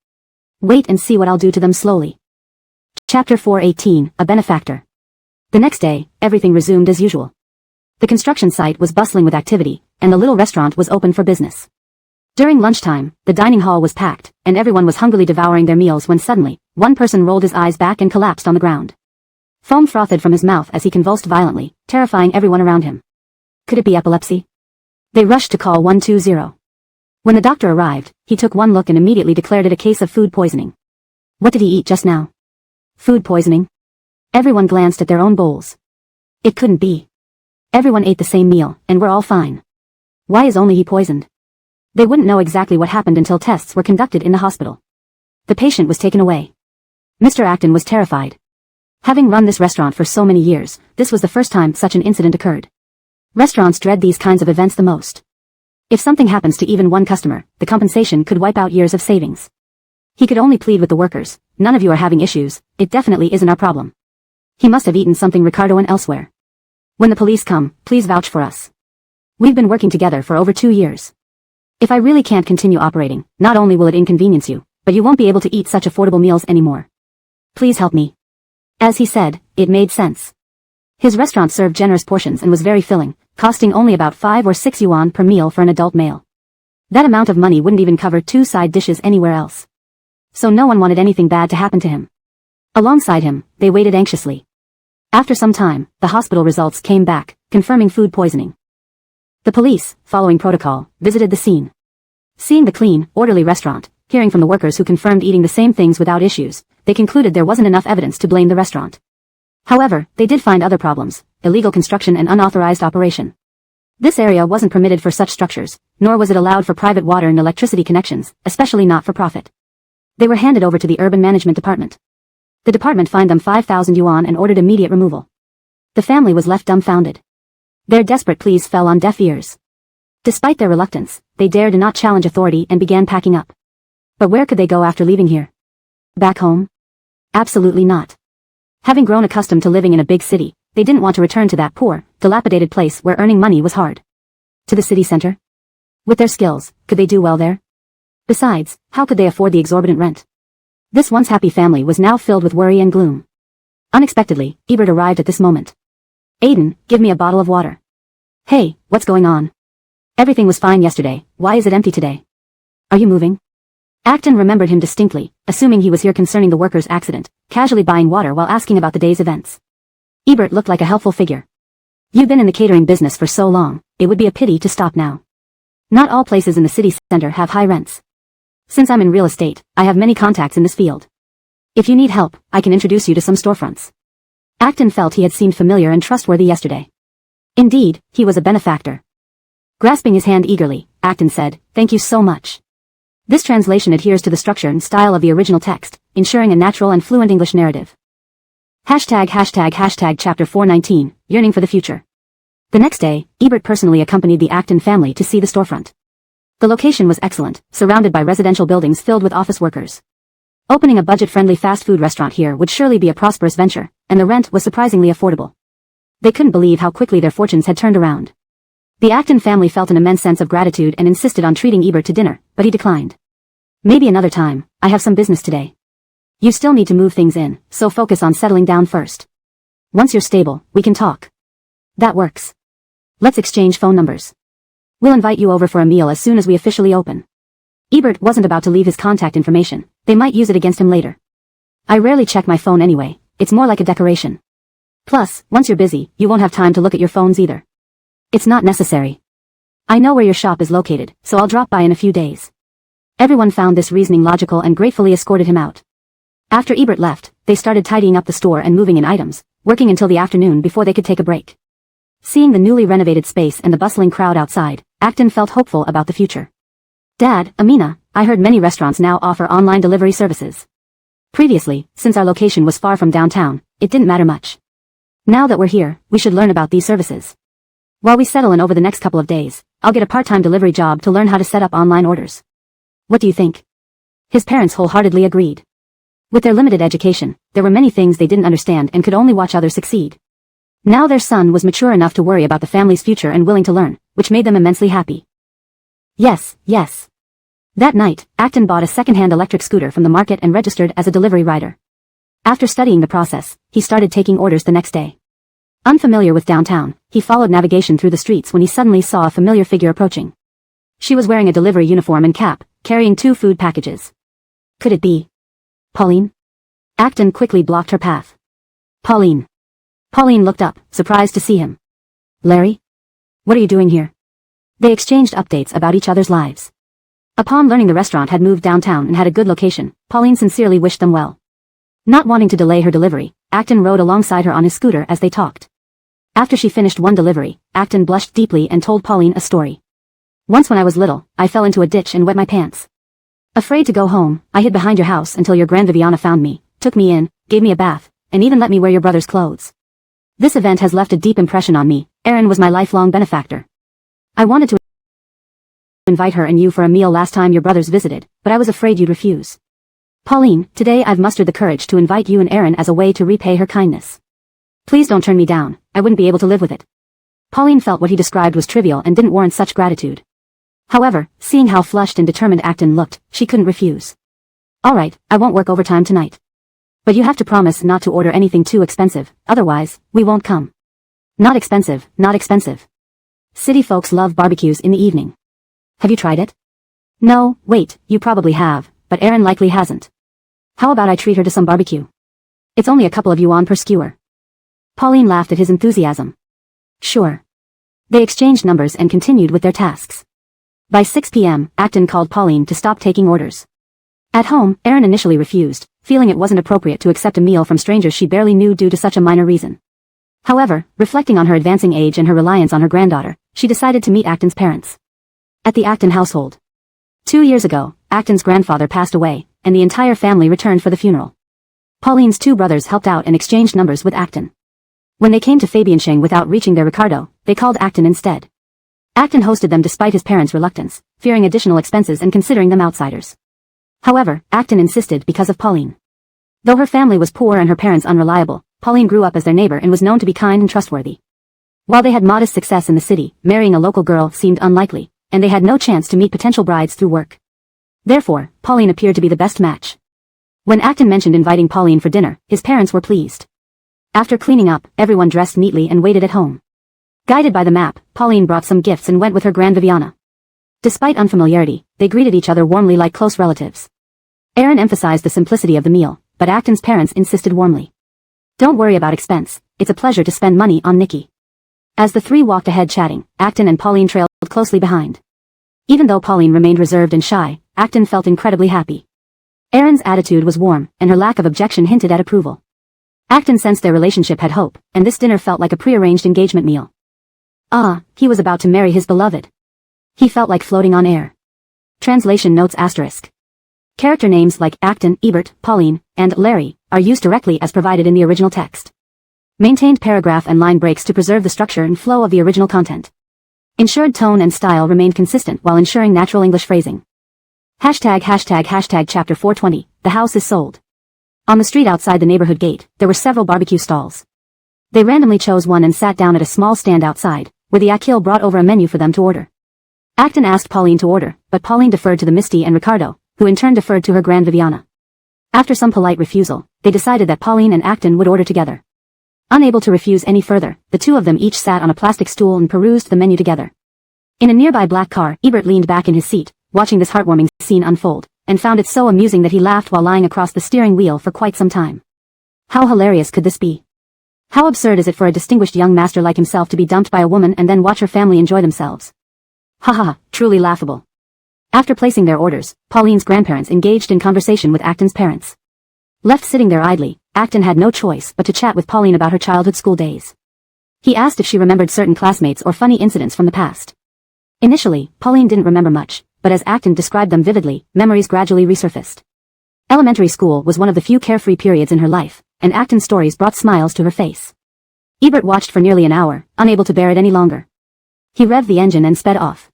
Wait and see what I'll do to them slowly. Chapter 4:18, A Benefactor. The next day, everything resumed as usual. The construction site was bustling with activity, and the little restaurant was open for business. During lunchtime, the dining hall was packed, and everyone was hungrily devouring their meals when suddenly, one person rolled his eyes back and collapsed on the ground. Foam frothed from his mouth as he convulsed violently, terrifying everyone around him. Could it be epilepsy? They rushed to call 120. When the doctor arrived, he took one look and immediately declared it a case of food poisoning. What did he eat just now? Food poisoning? Everyone glanced at their own bowls. It couldn't be. Everyone ate the same meal, and we're all fine. Why is only he poisoned? They wouldn't know exactly what happened until tests were conducted in the hospital. The patient was taken away. Mr. Acton was terrified. Having run this restaurant for so many years, this was the first time such an incident occurred. Restaurants dread these kinds of events the most. If something happens to even one customer, the compensation could wipe out years of savings. He could only plead with the workers, none of you are having issues, it definitely isn't our problem. He must have eaten something Ricardo and elsewhere. When the police come, please vouch for us. We've been working together for over 2 years. If I really can't continue operating, not only will it inconvenience you, but you won't be able to eat such affordable meals anymore. Please help me. As he said, it made sense. His restaurant served generous portions and was very filling, costing only about 5 or 6 yuan per meal for an adult male. That amount of money wouldn't even cover 2 side dishes anywhere else. So no one wanted anything bad to happen to him. Alongside him, they waited anxiously. After some time, the hospital results came back, confirming food poisoning. The police, following protocol, visited the scene. Seeing the clean, orderly restaurant, hearing from the workers who confirmed eating the same things without issues, they concluded there wasn't enough evidence to blame the restaurant. However, they did find other problems, illegal construction and unauthorized operation. This area wasn't permitted for such structures, nor was it allowed for private water and electricity connections, especially not for profit. They were handed over to the urban management department. The department fined them 5,000 yuan and ordered immediate removal. The family was left dumbfounded. Their desperate pleas fell on deaf ears. Despite their reluctance, they dared not challenge authority and began packing up. But where could they go after leaving here? Back home? Absolutely not. Having grown accustomed to living in a big city, they didn't want to return to that poor, dilapidated place where earning money was hard. To the city center? With their skills, could they do well there? Besides, how could they afford the exorbitant rent? This once happy family was now filled with worry and gloom. Unexpectedly, Ebert arrived at this moment. Aiden, give me a bottle of water. Hey, what's going on? Everything was fine yesterday, why is it empty today? Are you moving? Acton remembered him distinctly, assuming he was here concerning the worker's accident, casually buying water while asking about the day's events. Ebert looked like a helpful figure. You've been in the catering business for so long, it would be a pity to stop now. Not all places in the city center have high rents. Since I'm in real estate, I have many contacts in this field. If you need help, I can introduce you to some storefronts. Acton felt he had seemed familiar and trustworthy yesterday. Indeed, he was a benefactor. Grasping his hand eagerly, Acton said, "Thank you so much." This translation adheres to the structure and style of the original text, ensuring a natural and fluent English narrative. Chapter 4:19, Yearning for the Future. The next day, Ebert personally accompanied the Acton family to see the storefront. The location was excellent, surrounded by residential buildings filled with office workers. Opening a budget-friendly fast food restaurant here would surely be a prosperous venture, and the rent was surprisingly affordable. They couldn't believe how quickly their fortunes had turned around. The Acton family felt an immense sense of gratitude and insisted on treating Ebert to dinner, but he declined. Maybe another time, I have some business today. You still need to move things in, so focus on settling down first. Once you're stable, we can talk. That works. Let's exchange phone numbers. We'll invite you over for a meal as soon as we officially open. Ebert wasn't about to leave his contact information, they might use it against him later. I rarely check my phone anyway, it's more like a decoration. Plus, once you're busy, you won't have time to look at your phones either. It's not necessary. I know where your shop is located, so I'll drop by in a few days. Everyone found this reasoning logical and gratefully escorted him out. After Ebert left, they started tidying up the store and moving in items, working until the afternoon before they could take a break. Seeing the newly renovated space and the bustling crowd outside, Acton felt hopeful about the future. Dad, Amina, I heard many restaurants now offer online delivery services. Previously, since our location was far from downtown, it didn't matter much. Now that we're here, we should learn about these services. While we settle in over the next couple of days, I'll get a part-time delivery job to learn how to set up online orders. What do you think? His parents wholeheartedly agreed. With their limited education, there were many things they didn't understand and could only watch others succeed. Now their son was mature enough to worry about the family's future and willing to learn, which made them immensely happy. Yes, yes. That night, Acton bought a second-hand electric scooter from the market and registered as a delivery rider. After studying the process, he started taking orders the next day. Unfamiliar with downtown, he followed navigation through the streets when he suddenly saw a familiar figure approaching. She was wearing a delivery uniform and cap, carrying 2 food packages. Could it be Pauline? Acton quickly blocked her path. Pauline. Pauline looked up, surprised to see him. Larry? What are you doing here? They exchanged updates about each other's lives. Upon learning the restaurant had moved downtown and had a good location, Pauline sincerely wished them well. Not wanting to delay her delivery, Acton rode alongside her on his scooter as they talked. After she finished one delivery, Acton blushed deeply and told Pauline a story. Once when I was little, I fell into a ditch and wet my pants. Afraid to go home, I hid behind your house until your Grand Viviana found me, took me in, gave me a bath, and even let me wear your brother's clothes. This event has left a deep impression on me. Aaron was my lifelong benefactor. I wanted to invite her and you for a meal last time your brothers visited, but I was afraid you'd refuse. Pauline, today I've mustered the courage to invite you and Aaron as a way to repay her kindness. Please don't turn me down, I wouldn't be able to live with it. Pauline felt what he described was trivial and didn't warrant such gratitude. However, seeing how flushed and determined Acton looked, she couldn't refuse. Alright, I won't work overtime tonight. But you have to promise not to order anything too expensive, otherwise, we won't come. Not expensive, not expensive. City folks love barbecues in the evening. Have you tried it? No, wait, you probably have, but Aaron likely hasn't. How about I treat her to some barbecue? It's only a couple of yuan per skewer. Pauline laughed at his enthusiasm. Sure. They exchanged numbers and continued with their tasks. By 6 p.m., Acton called Pauline to stop taking orders. At home, Aaron initially refused, feeling it wasn't appropriate to accept a meal from strangers she barely knew due to such a minor reason. However, reflecting on her advancing age and her reliance on her granddaughter, she decided to meet Acton's parents. At the Acton household. 2 years ago, Acton's grandfather passed away, and the entire family returned for the funeral. Pauline's 2 brothers helped out and exchanged numbers with Acton. When they came to Fabiancheng without reaching their Ricardo, they called Acton instead. Acton hosted them despite his parents' reluctance, fearing additional expenses and considering them outsiders. However, Acton insisted because of Pauline. Though her family was poor and her parents unreliable, Pauline grew up as their neighbor and was known to be kind and trustworthy. While they had modest success in the city, marrying a local girl seemed unlikely, and they had no chance to meet potential brides through work. Therefore, Pauline appeared to be the best match. When Acton mentioned inviting Pauline for dinner, his parents were pleased. After cleaning up, everyone dressed neatly and waited at home. Guided by the map, Pauline brought some gifts and went with her Grand Viviana. Despite unfamiliarity, they greeted each other warmly like close relatives. Aaron emphasized the simplicity of the meal, but Acton's parents insisted warmly. Don't worry about expense, it's a pleasure to spend money on Nikki. As the 3 walked ahead chatting, Acton and Pauline trailed closely behind. Even though Pauline remained reserved and shy, Acton felt incredibly happy. Aaron's attitude was warm, and her lack of objection hinted at approval. Acton sensed their relationship had hope, and this dinner felt like a prearranged engagement meal. He was about to marry his beloved. He felt like floating on air. Translation notes **. Character names like Acton, Ebert, Pauline, and Larry are used directly as provided in the original text. Maintained paragraph and line breaks to preserve the structure and flow of the original content. Ensured tone and style remained consistent while ensuring natural English phrasing. Hashtag chapter 420, the house is sold. On the street outside the neighborhood gate, there were several barbecue stalls. They randomly chose one and sat down at a small stand outside, where the Akil brought over a menu for them to order. Acton asked Pauline to order, but Pauline deferred to the Misty and Ricardo, who in turn deferred to her Grand Viviana. After some polite refusal, they decided that Pauline and Acton would order together. Unable to refuse any further, the 2 of them each sat on a plastic stool and perused the menu together. In a nearby black car, Ebert leaned back in his seat, watching this heartwarming scene unfold, and found it so amusing that he laughed while lying across the steering wheel for quite some time. How hilarious could this be? How absurd is it for a distinguished young master like himself to be dumped by a woman and then watch her family enjoy themselves? Haha, truly laughable. After placing their orders, Pauline's grandparents engaged in conversation with Acton's parents. Left sitting there idly, Acton had no choice but to chat with Pauline about her childhood school days. He asked if she remembered certain classmates or funny incidents from the past. Initially, Pauline didn't remember much, but as Acton described them vividly, memories gradually resurfaced. Elementary school was one of the few carefree periods in her life, and Acton's stories brought smiles to her face. Ebert watched for nearly an hour, unable to bear it any longer. He revved the engine and sped off.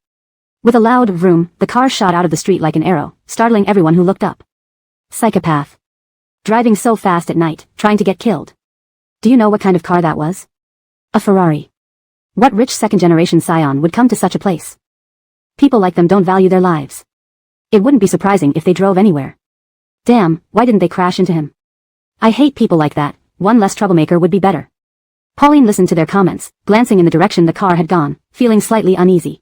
With a loud vroom, the car shot out of the street like an arrow, startling everyone who looked up. Psychopath. Driving so fast at night, trying to get killed. Do you know what kind of car that was? A Ferrari. What rich second-generation scion would come to such a place? People like them don't value their lives. It wouldn't be surprising if they drove anywhere. Damn, why didn't they crash into him? I hate people like that, one less troublemaker would be better. Pauline listened to their comments, glancing in the direction the car had gone, feeling slightly uneasy.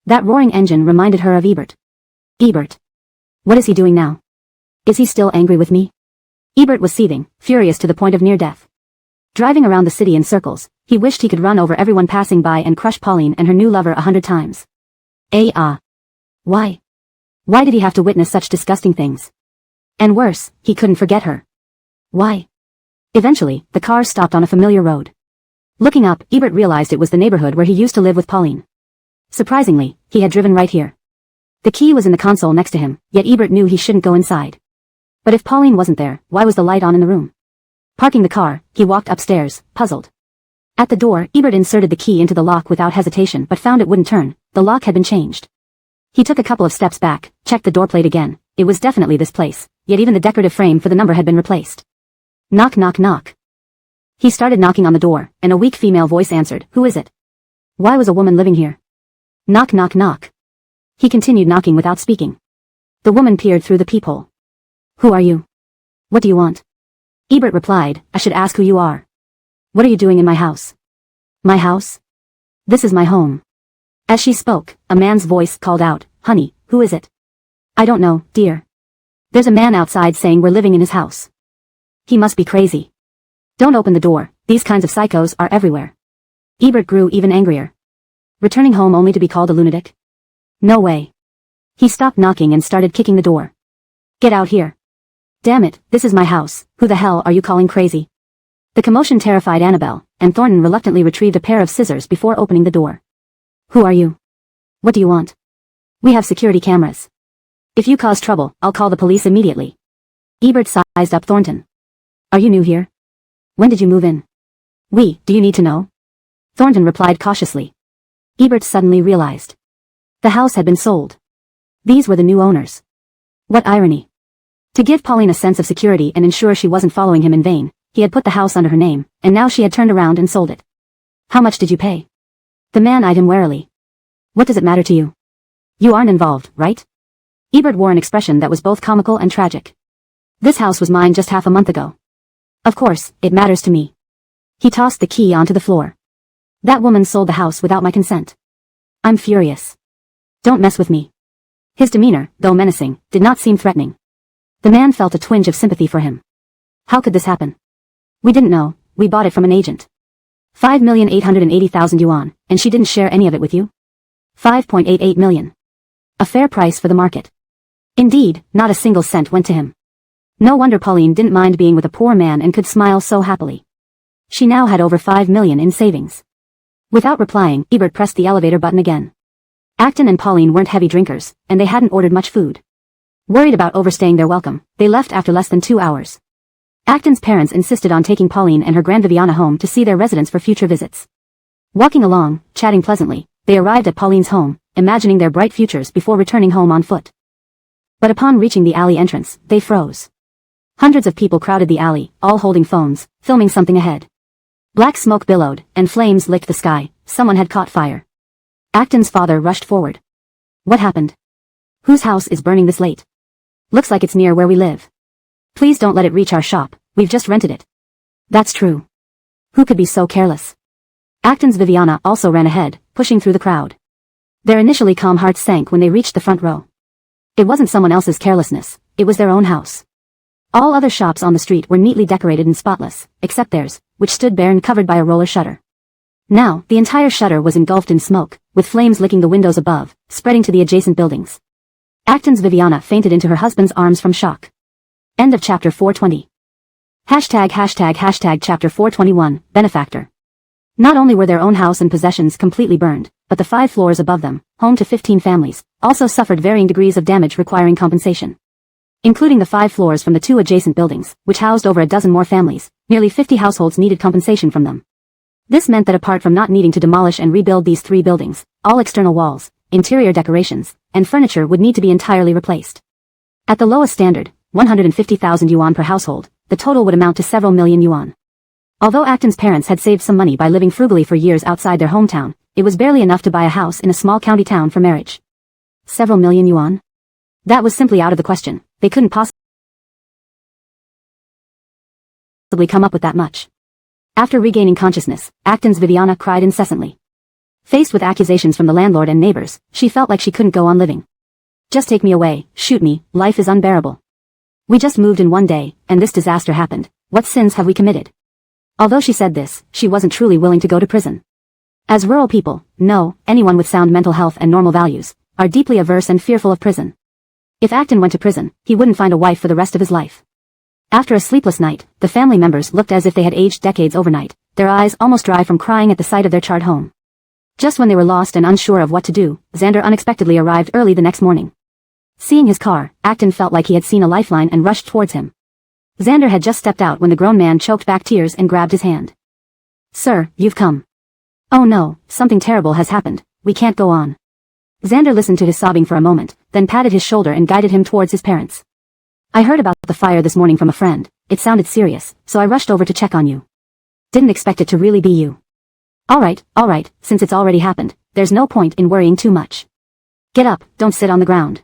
That roaring engine reminded her of Ebert. Ebert. What is he doing now? Is he still angry with me? Ebert was seething, furious to the point of near death. Driving around the city in circles, he wished he could run over everyone passing by and crush Pauline and her new lover 100 times. Why? Why did he have to witness such disgusting things? And worse, he couldn't forget her. Why? Eventually, the car stopped on a familiar road. Looking up, Ebert realized it was the neighborhood where he used to live with Pauline. Surprisingly, he had driven right here. The key was in the console next to him, yet Ebert knew he shouldn't go inside. But if Pauline wasn't there, why was the light on in the room? Parking the car, he walked upstairs, puzzled. At the door, Ebert inserted the key into the lock without hesitation but found it wouldn't turn. The lock had been changed. He took a couple of steps back, checked the door plate again. It was definitely this place, yet even the decorative frame for the number had been replaced. Knock knock knock. He started knocking on the door, and a weak female voice answered, "Who is it? Why was a woman living here?" Knock knock knock. He continued knocking without speaking. The woman peered through the peephole. "Who are you? What do you want?" Ebert replied, "I should ask who you are. What are you doing in my house?" "My house? This is my home." As she spoke, a man's voice called out, "Honey, who is it?" "I don't know, dear. There's a man outside saying we're living in his house. He must be crazy. Don't open the door, these kinds of psychos are everywhere." Ebert grew even angrier. Returning home only to be called a lunatic? No way. He stopped knocking and started kicking the door. "Get out here. Damn it, this is my house, who the hell are you calling crazy?" The commotion terrified Annabelle, and Thornton reluctantly retrieved a pair of scissors before opening the door. "Who are you? What do you want?" "We have security cameras. If you cause trouble, I'll call the police immediately." Ebert sized up Thornton. "Are you new here? When did you move in?" Do you need to know?" Thornton replied cautiously. Ebert suddenly realized. The house had been sold. These were the new owners. What irony. To give Pauline a sense of security and ensure she wasn't following him in vain, he had put the house under her name, and now she had turned around and sold it. "How much did you pay?" The man eyed him warily. "What does it matter to you? You aren't involved, right?" Ebert wore an expression that was both comical and tragic. "This house was mine just half a month ago. Of course, it matters to me." He tossed the key onto the floor. "That woman sold the house without my consent. I'm furious. Don't mess with me." His demeanor, though menacing, did not seem threatening. The man felt a twinge of sympathy for him. "How could this happen?" "We didn't know, we bought it from an agent. 5,880,000 yuan, and she didn't share any of it with you?" 5.88 million. A fair price for the market. Indeed, not a single cent went to him. No wonder Pauline didn't mind being with a poor man and could smile so happily. She now had over 5 million in savings. Without replying, Ebert pressed the elevator button again. Acton and Pauline weren't heavy drinkers, and they hadn't ordered much food. Worried about overstaying their welcome, they left after less than 2 hours. Acton's parents insisted on taking Pauline and her Grand Viviana home to see their residence for future visits. Walking along, chatting pleasantly, they arrived at Pauline's home, imagining their bright futures before returning home on foot. But upon reaching the alley entrance, they froze. Hundreds of people crowded the alley, all holding phones, filming something ahead. Black smoke billowed, and flames licked the sky. Someone had caught fire. Acton's father rushed forward. "What happened? Whose house is burning this late? Looks like it's near where we live. Please don't let it reach our shop, we've just rented it." "That's true. Who could be so careless?" Acton's Viviana also ran ahead, pushing through the crowd. Their initially calm hearts sank when they reached the front row. It wasn't someone else's carelessness, it was their own house. All other shops on the street were neatly decorated and spotless, except theirs, which stood bare and covered by a roller shutter. Now, the entire shutter was engulfed in smoke, with flames licking the windows above, spreading to the adjacent buildings. Acton's Viviana fainted into her husband's arms from shock. End of chapter 420. ##### chapter 421, Benefactor. Not only were their own house and possessions completely burned, but the 5 floors above them, home to 15 families, also suffered varying degrees of damage requiring compensation. Including the 5 floors from the 2 adjacent buildings, which housed over a dozen more families, nearly 50 households needed compensation from them. This meant that apart from not needing to demolish and rebuild these 3 buildings, all external walls, interior decorations, and furniture would need to be entirely replaced. At the lowest standard, 150,000 yuan per household, the total would amount to several million yuan. Although Acton's parents had saved some money by living frugally for years outside their hometown, it was barely enough to buy a house in a small county town for marriage. Several million yuan? That was simply out of the question. They couldn't possibly come up with that much. After regaining consciousness, Acton's Viviana cried incessantly. Faced with accusations from the landlord and neighbors, she felt like she couldn't go on living. Just take me away, shoot me, life is unbearable. We just moved in one day, and this disaster happened. What sins have we committed? Although she said this, she wasn't truly willing to go to prison. As rural people, anyone with sound mental health and normal values, are deeply averse and fearful of prison. If Acton went to prison, he wouldn't find a wife for the rest of his life. After a sleepless night, the family members looked as if they had aged decades overnight, their eyes almost dry from crying at the sight of their charred home. Just when they were lost and unsure of what to do, Xander unexpectedly arrived early the next morning. Seeing his car, Acton felt like he had seen a lifeline and rushed towards him. Xander had just stepped out when the grown man choked back tears and grabbed his hand. "Sir, you've come." "Oh no, something terrible has happened, we can't go on." Xander listened to his sobbing for a moment, then patted his shoulder and guided him towards his parents. "I heard about the fire this morning from a friend. It sounded serious, so I rushed over to check on you. Didn't expect it to really be you." All right, since it's already happened, there's no point in worrying too much. Get up, don't sit on the ground."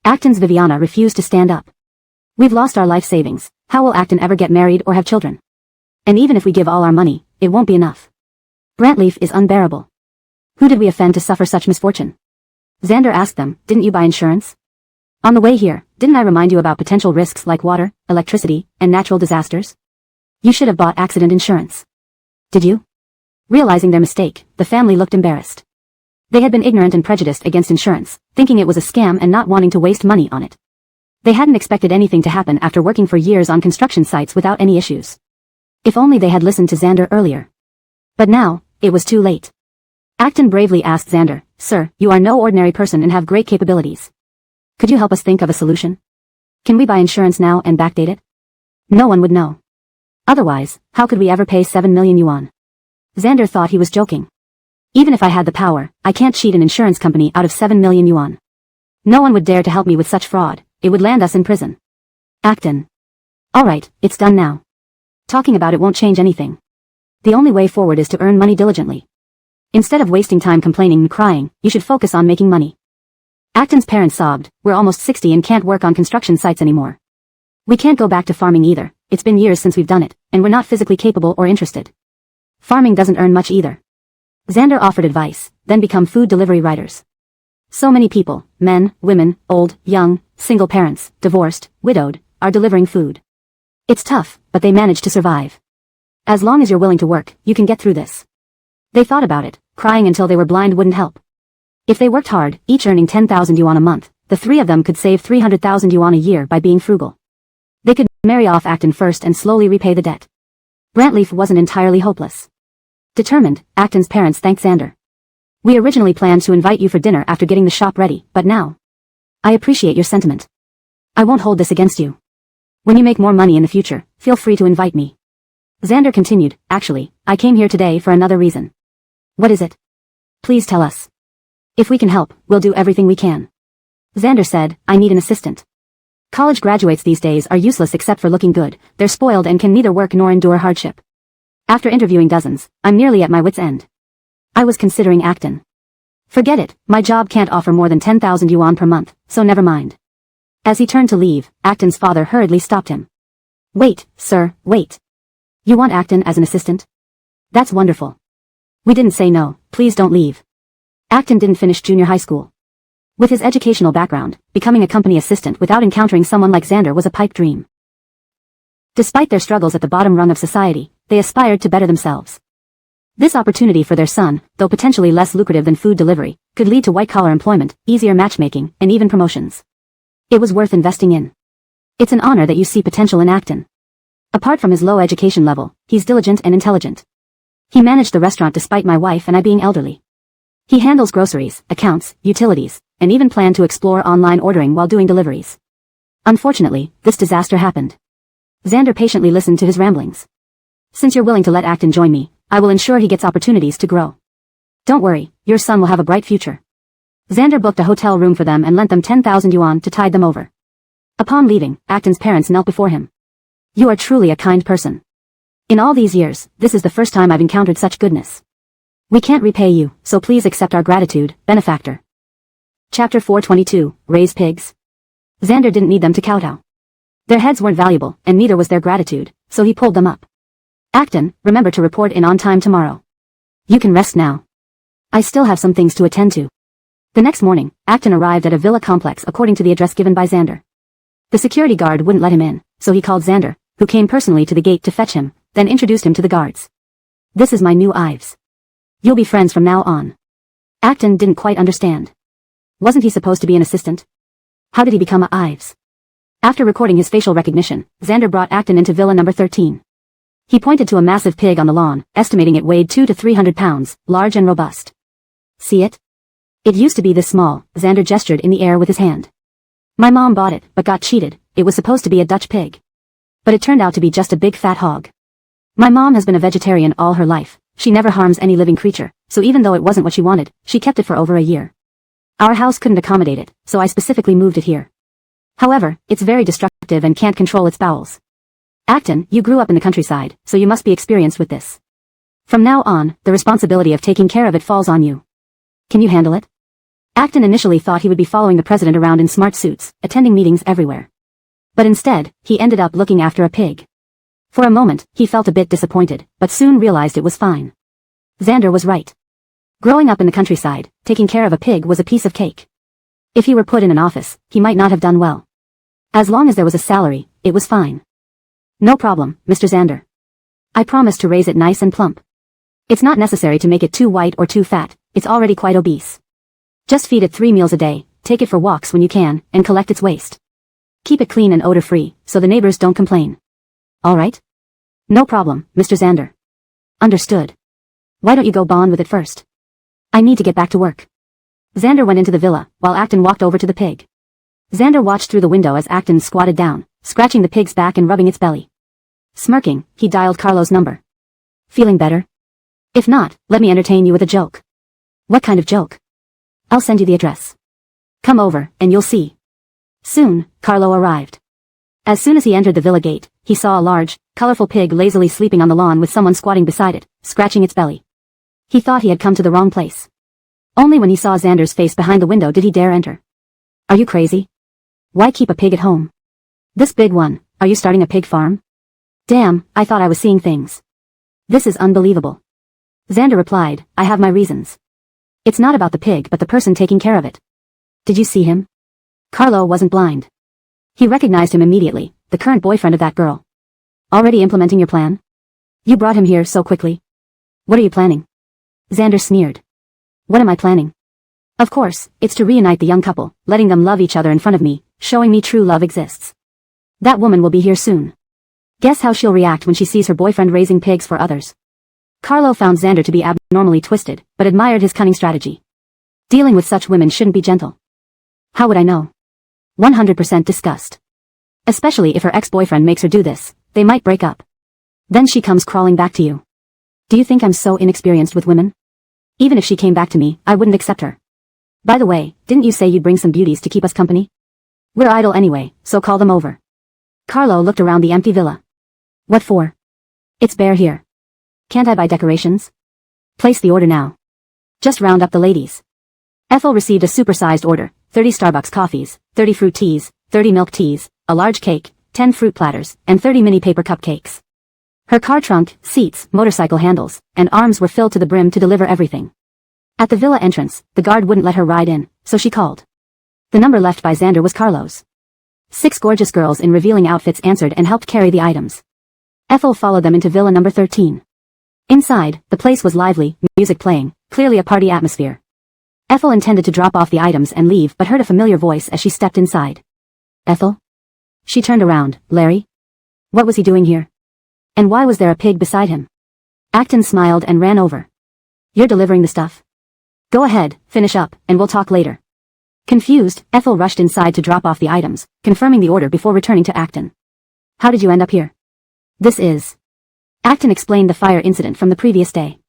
Acton's Viviana refused to stand up. "We've lost our life savings, how will Acton ever get married or have children? And even if we give all our money, it won't be enough. Brantleaf is unbearable. Who did we offend to suffer such misfortune?" Xander asked them, "Didn't you buy insurance? On the way here, didn't I remind you about potential risks like water, electricity, and natural disasters? You should have bought accident insurance. Did you?" Realizing their mistake, the family looked embarrassed. They had been ignorant and prejudiced against insurance, thinking it was a scam and not wanting to waste money on it. They hadn't expected anything to happen after working for years on construction sites without any issues. If only they had listened to Xander earlier. But now, it was too late. Acton bravely asked Xander, "Sir, you are no ordinary person and have great capabilities. Could you help us think of a solution? Can we buy insurance now and backdate it? No one would know. Otherwise, how could we ever pay 7 million yuan?" Xander thought he was joking. "Even if I had the power, I can't cheat an insurance company out of 7 million yuan. No one would dare to help me with such fraud, it would land us in prison." Acton. "All right, it's done now. Talking about it won't change anything. The only way forward is to earn money diligently. Instead of wasting time complaining and crying, you should focus on making money." Acton's parents sobbed, "We're almost 60 and can't work on construction sites anymore. We can't go back to farming either, it's been years since we've done it, and we're not physically capable or interested. Farming doesn't earn much either." Xander offered advice, then become food delivery riders. So many people, men, women, old, young, single parents, divorced, widowed, are delivering food. It's tough, but they manage to survive. As long as you're willing to work, you can get through this. They thought about it, crying until they were blind wouldn't help. If they worked hard, each earning 10,000 yuan a month, the three of them could save 300,000 yuan a year by being frugal. They could marry off Acton first and slowly repay the debt. Brantleaf wasn't entirely hopeless. Determined, Acton's parents thanked Xander. "We originally planned to invite you for dinner after getting the shop ready, but now. I appreciate your sentiment. I won't hold this against you. When you make more money in the future, feel free to invite me." Xander continued, "Actually, I came here today for another reason." "What is it? Please tell us. If we can help, we'll do everything we can." Xander said, "I need an assistant. College graduates these days are useless except for looking good, they're spoiled and can neither work nor endure hardship. After interviewing dozens, I'm nearly at my wit's end. I was considering Acton. Forget it, my job can't offer more than 10,000 yuan per month, so never mind." As he turned to leave, Acton's father hurriedly stopped him. "Wait, sir, wait. You want Acton as an assistant? That's wonderful. We didn't say no, please don't leave." Acton didn't finish junior high school. With his educational background, becoming a company assistant without encountering someone like Xander was a pipe dream. Despite their struggles at the bottom rung of society, they aspired to better themselves. This opportunity for their son, though potentially less lucrative than food delivery, could lead to white-collar employment, easier matchmaking, and even promotions. It was worth investing in. It's an honor that you see potential in Acton. Apart from his low education level, he's diligent and intelligent. He managed the restaurant despite my wife and I being elderly. He handles groceries, accounts, utilities, and even planned to explore online ordering while doing deliveries. Unfortunately, this disaster happened. Xander patiently listened to his ramblings. "Since you're willing to let Acton join me, I will ensure he gets opportunities to grow. Don't worry, your son will have a bright future." Xander booked a hotel room for them and lent them 10,000 yuan to tide them over. Upon leaving, Acton's parents knelt before him. You are truly a kind person. In all these years, this is the first time I've encountered such goodness. We can't repay you, so please accept our gratitude, benefactor. Chapter 422, Raise Pigs. Xander didn't need them to kowtow. Their heads weren't valuable, and neither was their gratitude, so he pulled them up. Acton, remember to report in on time tomorrow. You can rest now. I still have some things to attend to. The next morning, Acton arrived at a villa complex according to the address given by Xander. The security guard wouldn't let him in, so he called Xander, who came personally to the gate to fetch him, then introduced him to the guards. This is my new Ives. You'll be friends from now on. Acton didn't quite understand. Wasn't he supposed to be an assistant? How did he become a Ives? After recording his facial recognition, Xander brought Acton into villa number 13. He pointed to a massive pig on the lawn, estimating it weighed 200 to 300 pounds, large and robust. See it? It used to be this small, Xander gestured in the air with his hand. My mom bought it, but got cheated. It was supposed to be a Dutch pig. But it turned out to be just a big fat hog. My mom has been a vegetarian all her life. She never harms any living creature, so even though it wasn't what she wanted, she kept it for over a year. Our house couldn't accommodate it, so I specifically moved it here. However, it's very destructive and can't control its bowels. Acton, you grew up in the countryside, so you must be experienced with this. From now on, the responsibility of taking care of it falls on you. Can you handle it? Acton initially thought he would be following the president around in smart suits, attending meetings everywhere. But instead, he ended up looking after a pig. For a moment, he felt a bit disappointed, but soon realized it was fine. Xander was right. Growing up in the countryside, taking care of a pig was a piece of cake. If he were put in an office, he might not have done well. As long as there was a salary, it was fine. No problem, Mr. Xander. I promise to raise it nice and plump. It's not necessary to make it too white or too fat, it's already quite obese. Just feed it 3 meals a day, take it for walks when you can, and collect its waste. Keep it clean and odor-free, so the neighbors don't complain. All right? No problem, Mr. Xander. Understood. Why don't you go bond with it first? I need to get back to work. Xander went into the villa, while Acton walked over to the pig. Xander watched through the window as Acton squatted down, scratching the pig's back and rubbing its belly. Smirking, he dialed Carlo's number. Feeling better? If not, let me entertain you with a joke. What kind of joke? I'll send you the address. Come over, and you'll see. Soon, Carlo arrived. As soon as he entered the villa gate, he saw a large, colorful pig lazily sleeping on the lawn with someone squatting beside it, scratching its belly. He thought he had come to the wrong place. Only when he saw Xander's face behind the window did he dare enter. Are you crazy? Why keep a pig at home? This big one, are you starting a pig farm? Damn, I thought I was seeing things. This is unbelievable. Xander replied, I have my reasons. It's not about the pig but the person taking care of it. Did you see him? Carlo wasn't blind. He recognized him immediately, the current boyfriend of that girl. Already implementing your plan? You brought him here so quickly. What are you planning? Xander sneered. What am I planning? Of course, it's to reunite the young couple, letting them love each other in front of me, showing me true love exists. That woman will be here soon. Guess how she'll react when she sees her boyfriend raising pigs for others. Carlo found Xander to be abnormally twisted, but admired his cunning strategy. Dealing with such women shouldn't be gentle. How would I know? 100% disgust. Especially if her ex-boyfriend makes her do this, they might break up. Then she comes crawling back to you. Do you think I'm so inexperienced with women? Even if she came back to me, I wouldn't accept her. By the way, didn't you say you'd bring some beauties to keep us company? We're idle anyway, so call them over. Carlo looked around the empty villa. What for? It's bare here. Can't I buy decorations? Place the order now. Just round up the ladies. Ethel received a supersized order, 30 Starbucks coffees, 30 fruit teas, 30 milk teas, a large cake, 10 fruit platters, and 30 mini paper cupcakes. Her car trunk, seats, motorcycle handles, and arms were filled to the brim to deliver everything. At the villa entrance, the guard wouldn't let her ride in, so she called. The number left by Xander was Carlo's. 6 gorgeous girls in revealing outfits answered and helped carry the items. Ethel followed them into villa number 13. Inside, the place was lively, music playing, clearly a party atmosphere. Ethel intended to drop off the items and leave but heard a familiar voice as she stepped inside. Ethel? She turned around. Larry? What was he doing here? And why was there a pig beside him? Acton smiled and ran over. You're delivering the stuff? Go ahead, finish up, and we'll talk later. Confused, Ethel rushed inside to drop off the items, confirming the order before returning to Acton. How did you end up here? This is... Acton explained the fire incident from the previous day.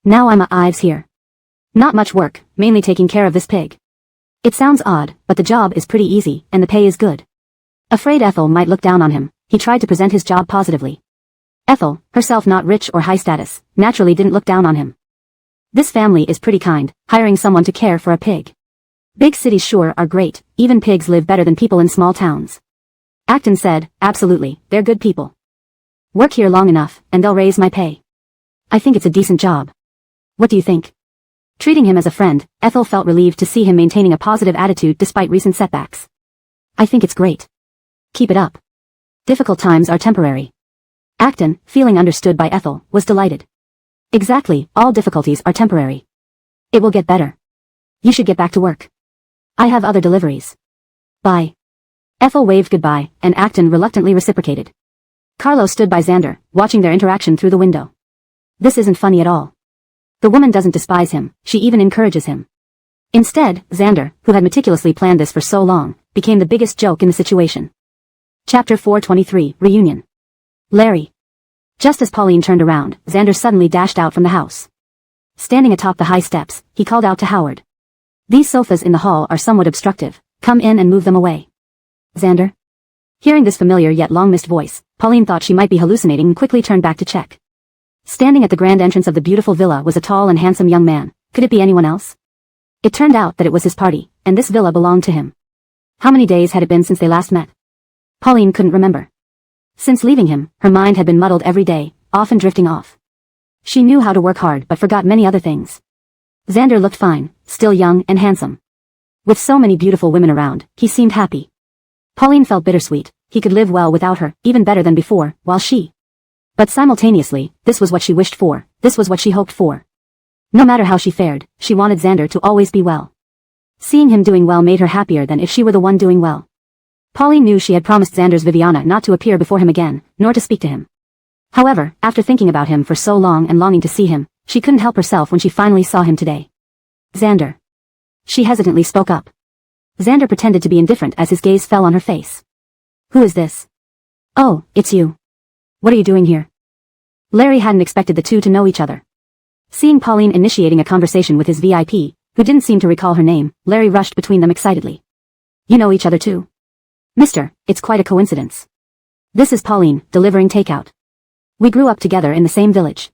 Now I'm a Ives here. Not much work, mainly taking care of this pig. It sounds odd, but the job is pretty easy, and the pay is good. Afraid Ethel might look down on him, he tried to present his job positively. Ethel, herself not rich or high status, naturally didn't look down on him. This family is pretty kind, hiring someone to care for a pig. Big cities sure are great, even pigs live better than people in small towns. Acton said, absolutely, they're good people. Work here long enough, and they'll raise my pay. I think it's a decent job. What do you think? Treating him as a friend, Ethel felt relieved to see him maintaining a positive attitude despite recent setbacks. I think it's great. Keep it up. Difficult times are temporary. Acton, feeling understood by Ethel, was delighted. Exactly, all difficulties are temporary. It will get better. You should get back to work. I have other deliveries. Bye. Ethel waved goodbye, and Acton reluctantly reciprocated. Carlo stood by Xander, watching their interaction through the window. This isn't funny at all. The woman doesn't despise him, she even encourages him. Instead, Xander, who had meticulously planned this for so long, became the biggest joke in the situation. Chapter 423, Reunion. Larry. Just as Pauline turned around, Xander suddenly dashed out from the house. Standing atop the high steps, he called out to Howard. These sofas in the hall are somewhat obstructive, come in and move them away. Xander? Hearing this familiar yet long-missed voice, Pauline thought she might be hallucinating and quickly turned back to check. Standing at the grand entrance of the beautiful villa was a tall and handsome young man. Could it be anyone else? It turned out that it was his party, and this villa belonged to him. How many days had it been since they last met? Pauline couldn't remember. Since leaving him, her mind had been muddled every day, often drifting off. She knew how to work hard but forgot many other things. Xander looked fine, still young and handsome. With so many beautiful women around, he seemed happy. Pauline felt bittersweet, he could live well without her, even better than before, while she... But simultaneously, this was what she wished for, this was what she hoped for. No matter how she fared, she wanted Xander to always be well. Seeing him doing well made her happier than if she were the one doing well. Pauline knew she had promised Xander's Viviana not to appear before him again, nor to speak to him. However, after thinking about him for so long and longing to see him, she couldn't help herself when she finally saw him today. Xander. She hesitantly spoke up. Xander pretended to be indifferent as his gaze fell on her face. Who is this? Oh, it's you. What are you doing here? Larry hadn't expected the two to know each other. Seeing Pauline initiating a conversation with his VIP, who didn't seem to recall her name, Larry rushed between them excitedly. You know each other too? Mister, it's quite a coincidence. This is Pauline, delivering takeout. We grew up together in the same village.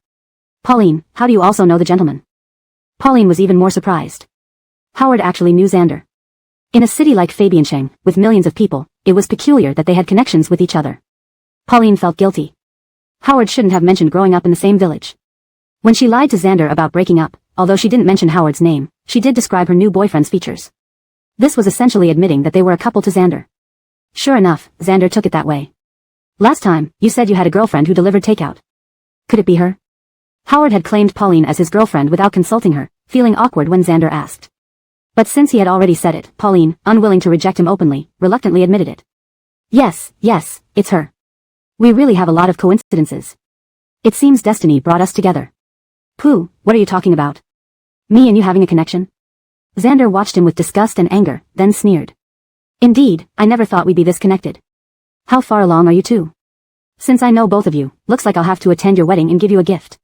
Pauline, how do you also know the gentleman? Pauline was even more surprised. Howard actually knew Xander. In a city like Fabiancheng, with millions of people, it was peculiar that they had connections with each other. Pauline felt guilty. Howard shouldn't have mentioned growing up in the same village. When she lied to Xander about breaking up, although she didn't mention Howard's name, she did describe her new boyfriend's features. This was essentially admitting that they were a couple to Xander. Sure enough, Xander took it that way. Last time, you said you had a girlfriend who delivered takeout. Could it be her? Howard had claimed Pauline as his girlfriend without consulting her, feeling awkward when Xander asked. But since he had already said it, Pauline, unwilling to reject him openly, reluctantly admitted it. Yes, it's her. We really have a lot of coincidences. It seems destiny brought us together. Pooh, what are you talking about? Me and you having a connection? Xander watched him with disgust and anger, then sneered. Indeed, I never thought we'd be this connected. How far along are you two? Since I know both of you, looks like I'll have to attend your wedding and give you a gift.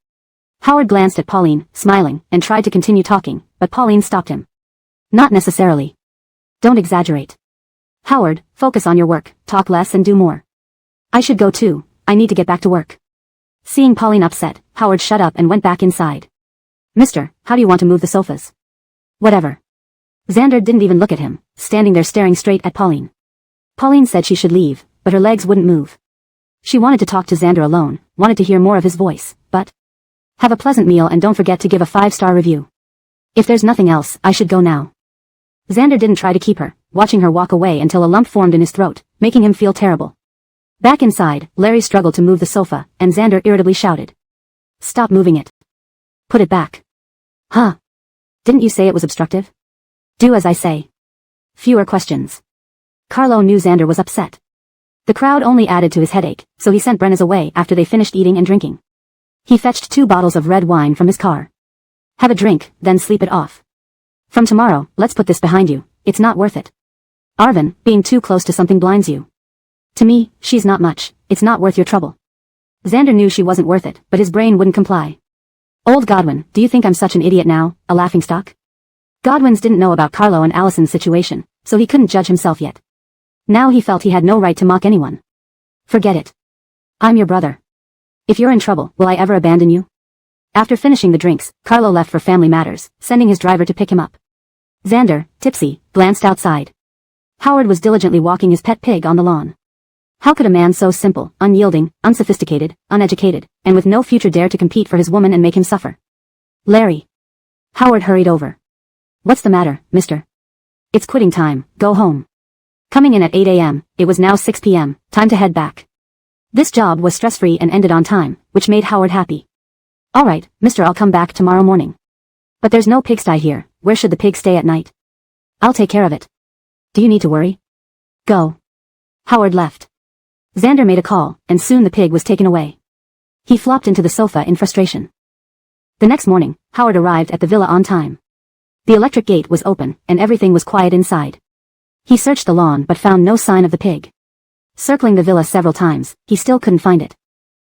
Howard glanced at Pauline, smiling, and tried to continue talking, but Pauline stopped him. Not necessarily. Don't exaggerate. Howard, focus on your work, talk less and do more. I should go too, I need to get back to work. Seeing Pauline upset, Howard shut up and went back inside. Mister, how do you want to move the sofas? Whatever. Xander didn't even look at him, standing there staring straight at Pauline. Pauline said she should leave, but her legs wouldn't move. She wanted to talk to Xander alone, wanted to hear more of his voice, but... Have a pleasant meal and don't forget to give a 5-star review. If there's nothing else, I should go now. Xander didn't try to keep her, watching her walk away until a lump formed in his throat, making him feel terrible. Back inside, Larry struggled to move the sofa, and Xander irritably shouted. Stop moving it. Put it back. Huh? Didn't you say it was obstructive? Do as I say. Fewer questions. Carlo knew Xander was upset. The crowd only added to his headache, so he sent Brenna's away after they finished eating and drinking. He fetched 2 bottles of red wine from his car. Have a drink, then sleep it off. From tomorrow, let's put this behind you, it's not worth it. Arvin, being too close to something blinds you. To me, she's not much, it's not worth your trouble. Xander knew she wasn't worth it, but his brain wouldn't comply. Old Godwin, do you think I'm such an idiot now, a laughingstock? Godwins didn't know about Carlo and Allison's situation, so he couldn't judge himself yet. Now he felt he had no right to mock anyone. Forget it. I'm your brother. If you're in trouble, will I ever abandon you? After finishing the drinks, Carlo left for family matters, sending his driver to pick him up. Xander, tipsy, glanced outside. Howard was diligently walking his pet pig on the lawn. How could a man so simple, unyielding, unsophisticated, uneducated, and with no future dare to compete for his woman and make him suffer? Larry. Howard hurried over. What's the matter, mister? It's quitting time, go home. Coming in at 8 a.m., it was now 6 p.m., time to head back. This job was stress-free and ended on time, which made Howard happy. All right, mister, I'll come back tomorrow morning. But there's no pigsty here, where should the pig stay at night? I'll take care of it. Do you need to worry? Go. Howard left. Xander made a call, and soon the pig was taken away. He flopped into the sofa in frustration. The next morning, Howard arrived at the villa on time. The electric gate was open, and everything was quiet inside. He searched the lawn but found no sign of the pig. Circling the villa several times, he still couldn't find it.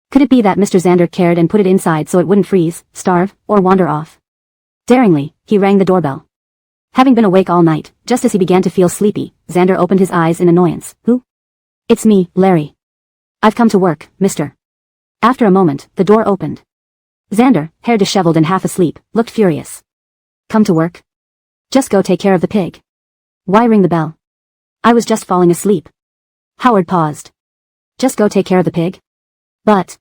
Could it be that Mr. Xander cared and put it inside so it wouldn't freeze, starve, or wander off? Daringly, he rang the doorbell. Having been awake all night, just as he began to feel sleepy, Xander opened his eyes in annoyance. Who? It's me, Larry. I've come to work, mister. After a moment, the door opened. Xander, hair disheveled and half asleep, looked furious. Come to work? Just go take care of the pig. Why ring the bell? I was just falling asleep. Howard paused. Just go take care of the pig? But.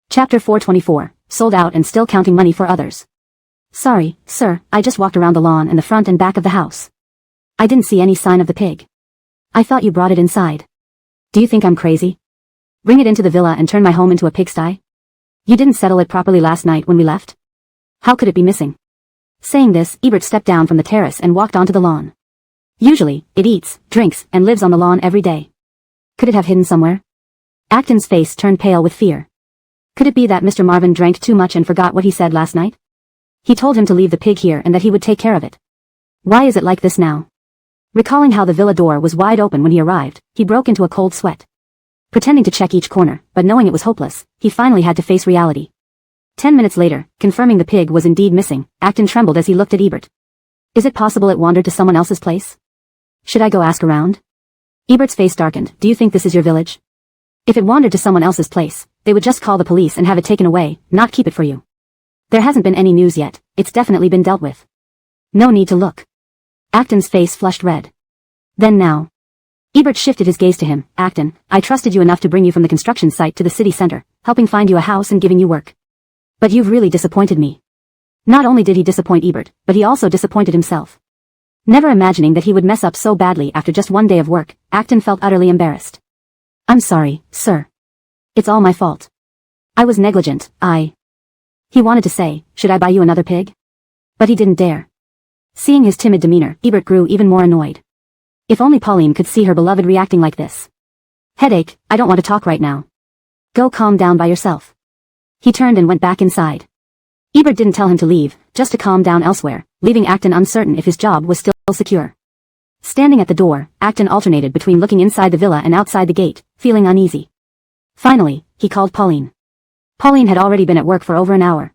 Chapter 424, sold out and still counting money for others. Sorry, sir, I just walked around the lawn and the front and back of the house. I didn't see any sign of the pig. I thought you brought it inside. Do you think I'm crazy? Bring it into the villa and turn my home into a pigsty? You didn't settle it properly last night when we left? How could it be missing? Saying this, Ebert stepped down from the terrace and walked onto the lawn. Usually, it eats, drinks, and lives on the lawn every day. Could it have hidden somewhere? Acton's face turned pale with fear. Could it be that Mr. Marvin drank too much and forgot what he said last night? He told him to leave the pig here and that he would take care of it. Why is it like this now? Recalling how the villa door was wide open when he arrived, he broke into a cold sweat. Pretending to check each corner, but knowing it was hopeless, he finally had to face reality. 10 minutes later, confirming the pig was indeed missing, Acton trembled as he looked at Ebert. Is it possible it wandered to someone else's place? Should I go ask around? Ebert's face darkened. Do you think this is your village? If it wandered to someone else's place, they would just call the police and have it taken away, not keep it for you. There hasn't been any news yet, it's definitely been dealt with. No need to look. Acton's face flushed red. Then now. Ebert shifted his gaze to him. Acton, I trusted you enough to bring you from the construction site to the city center, helping find you a house and giving you work. But you've really disappointed me. Not only did he disappoint Ebert, but he also disappointed himself. Never imagining that he would mess up so badly after just one day of work, Acton felt utterly embarrassed. I'm sorry, sir. It's all my fault. I was negligent, He wanted to say, should I buy you another pig? But he didn't dare. Seeing his timid demeanor, Ebert grew even more annoyed. If only Pauline could see her beloved reacting like this. Headache, I don't want to talk right now. Go calm down by yourself. He turned and went back inside. Ebert didn't tell him to leave, just to calm down elsewhere, leaving Acton uncertain if his job was still secure. Standing at the door, Acton alternated between looking inside the villa and outside the gate, feeling uneasy. Finally, he called Pauline. Pauline had already been at work for over an hour.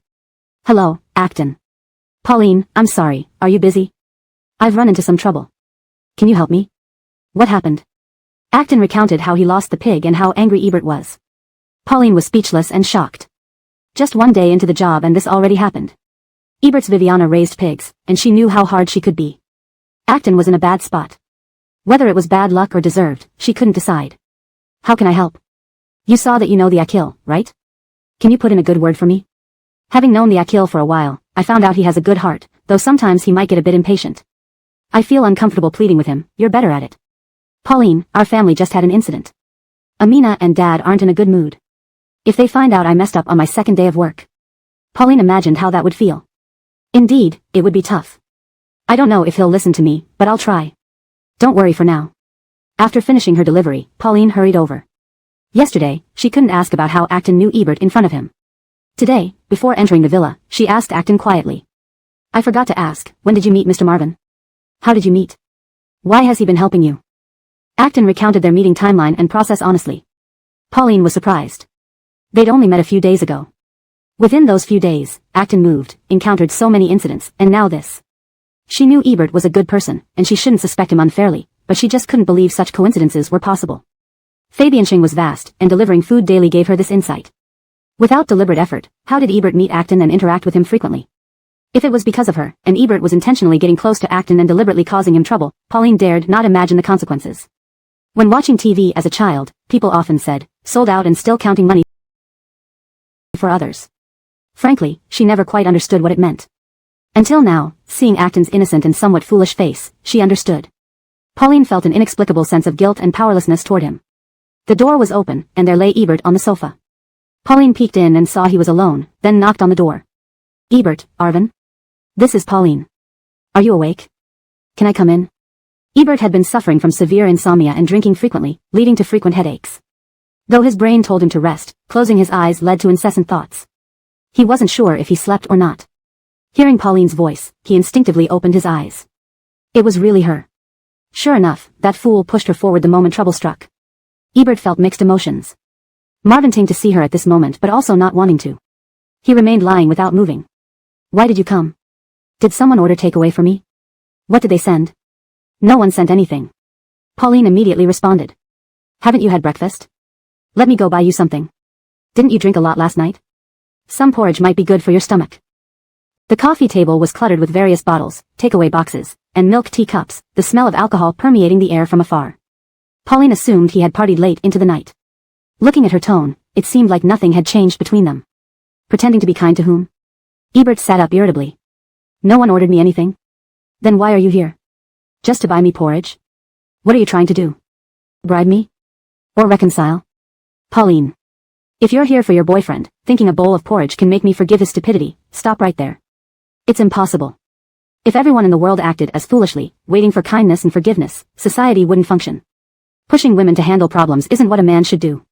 Hello, Acton. Pauline, I'm sorry, are you busy? I've run into some trouble. Can you help me? What happened? Acton recounted how he lost the pig and how angry Ebert was. Pauline was speechless and shocked. Just one day into the job and this already happened. Ebert's Viviana raised pigs, and she knew how hard she could be. Acton was in a bad spot. Whether it was bad luck or deserved, she couldn't decide. How can I help? You saw that you know the Akil, right? Can you put in a good word for me? Having known the Akil for a while, I found out he has a good heart, though sometimes he might get a bit impatient. I feel uncomfortable pleading with him, you're better at it. Pauline, our family just had an incident. Amina and Dad aren't in a good mood. If they find out I messed up on my second day of work. Pauline imagined how that would feel. Indeed, it would be tough. I don't know if he'll listen to me, but I'll try. Don't worry for now. After finishing her delivery, Pauline hurried over. Yesterday, she couldn't ask about how Acton knew Ebert in front of him. Today, before entering the villa, she asked Acton quietly. I forgot to ask, when did you meet Mr. Marvin? How did you meet? Why has he been helping you? Acton recounted their meeting timeline and process honestly. Pauline was surprised. They'd only met a few days ago. Within those few days, Acton moved, encountered so many incidents, and now this. She knew Ebert was a good person, and she shouldn't suspect him unfairly, but she just couldn't believe such coincidences were possible. Fabiansheng was vast, and delivering food daily gave her this insight. Without deliberate effort, how did Ebert meet Acton and interact with him frequently? If it was because of her, and Ebert was intentionally getting close to Acton and deliberately causing him trouble, Pauline dared not imagine the consequences. When watching TV as a child, people often said, sold out and still counting money for others. Frankly, she never quite understood what it meant. Until now, seeing Acton's innocent and somewhat foolish face, she understood. Pauline felt an inexplicable sense of guilt and powerlessness toward him. The door was open, and there lay Ebert on the sofa. Pauline peeked in and saw he was alone, then knocked on the door. Ebert, Arvin? This is Pauline. Are you awake? Can I come in? Ebert had been suffering from severe insomnia and drinking frequently, leading to frequent headaches. Though his brain told him to rest, closing his eyes led to incessant thoughts. He wasn't sure if he slept or not. Hearing Pauline's voice, he instinctively opened his eyes. It was really her. Sure enough, that fool pushed her forward the moment trouble struck. Ebert felt mixed emotions. Marventing to see her at this moment but also not wanting to. He remained lying without moving. Why did you come? Did someone order takeaway for me? What did they send? No one sent anything. Pauline immediately responded. Haven't you had breakfast? Let me go buy you something. Didn't you drink a lot last night? Some porridge might be good for your stomach. The coffee table was cluttered with various bottles, takeaway boxes, and milk tea cups, the smell of alcohol permeating the air from afar. Pauline assumed he had partied late into the night. Looking at her tone, it seemed like nothing had changed between them. Pretending to be kind to whom? Ebert sat up irritably. No one ordered me anything. Then why are you here? Just to buy me porridge? What are you trying to do? Bribe me? Or reconcile? Pauline. If you're here for your boyfriend, thinking a bowl of porridge can make me forgive his stupidity, stop right there. It's impossible. If everyone in the world acted as foolishly, waiting for kindness and forgiveness, society wouldn't function. Pushing women to handle problems isn't what a man should do.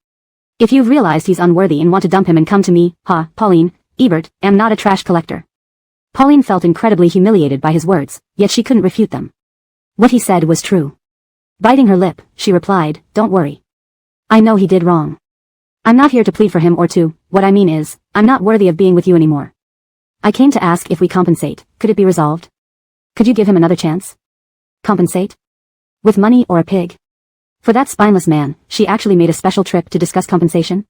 If you've realized he's unworthy and want to dump him and come to me, Pauline, Ebert, am not a trash collector. Pauline felt incredibly humiliated by his words, yet she couldn't refute them. What he said was true. Biting her lip, she replied, don't worry. I know he did wrong. I'm not here to plead for him or to, what I mean is, I'm not worthy of being with you anymore. I came to ask if we compensate, could it be resolved? Could you give him another chance? Compensate? With money or a pig? For that spineless man, she actually made a special trip to discuss compensation?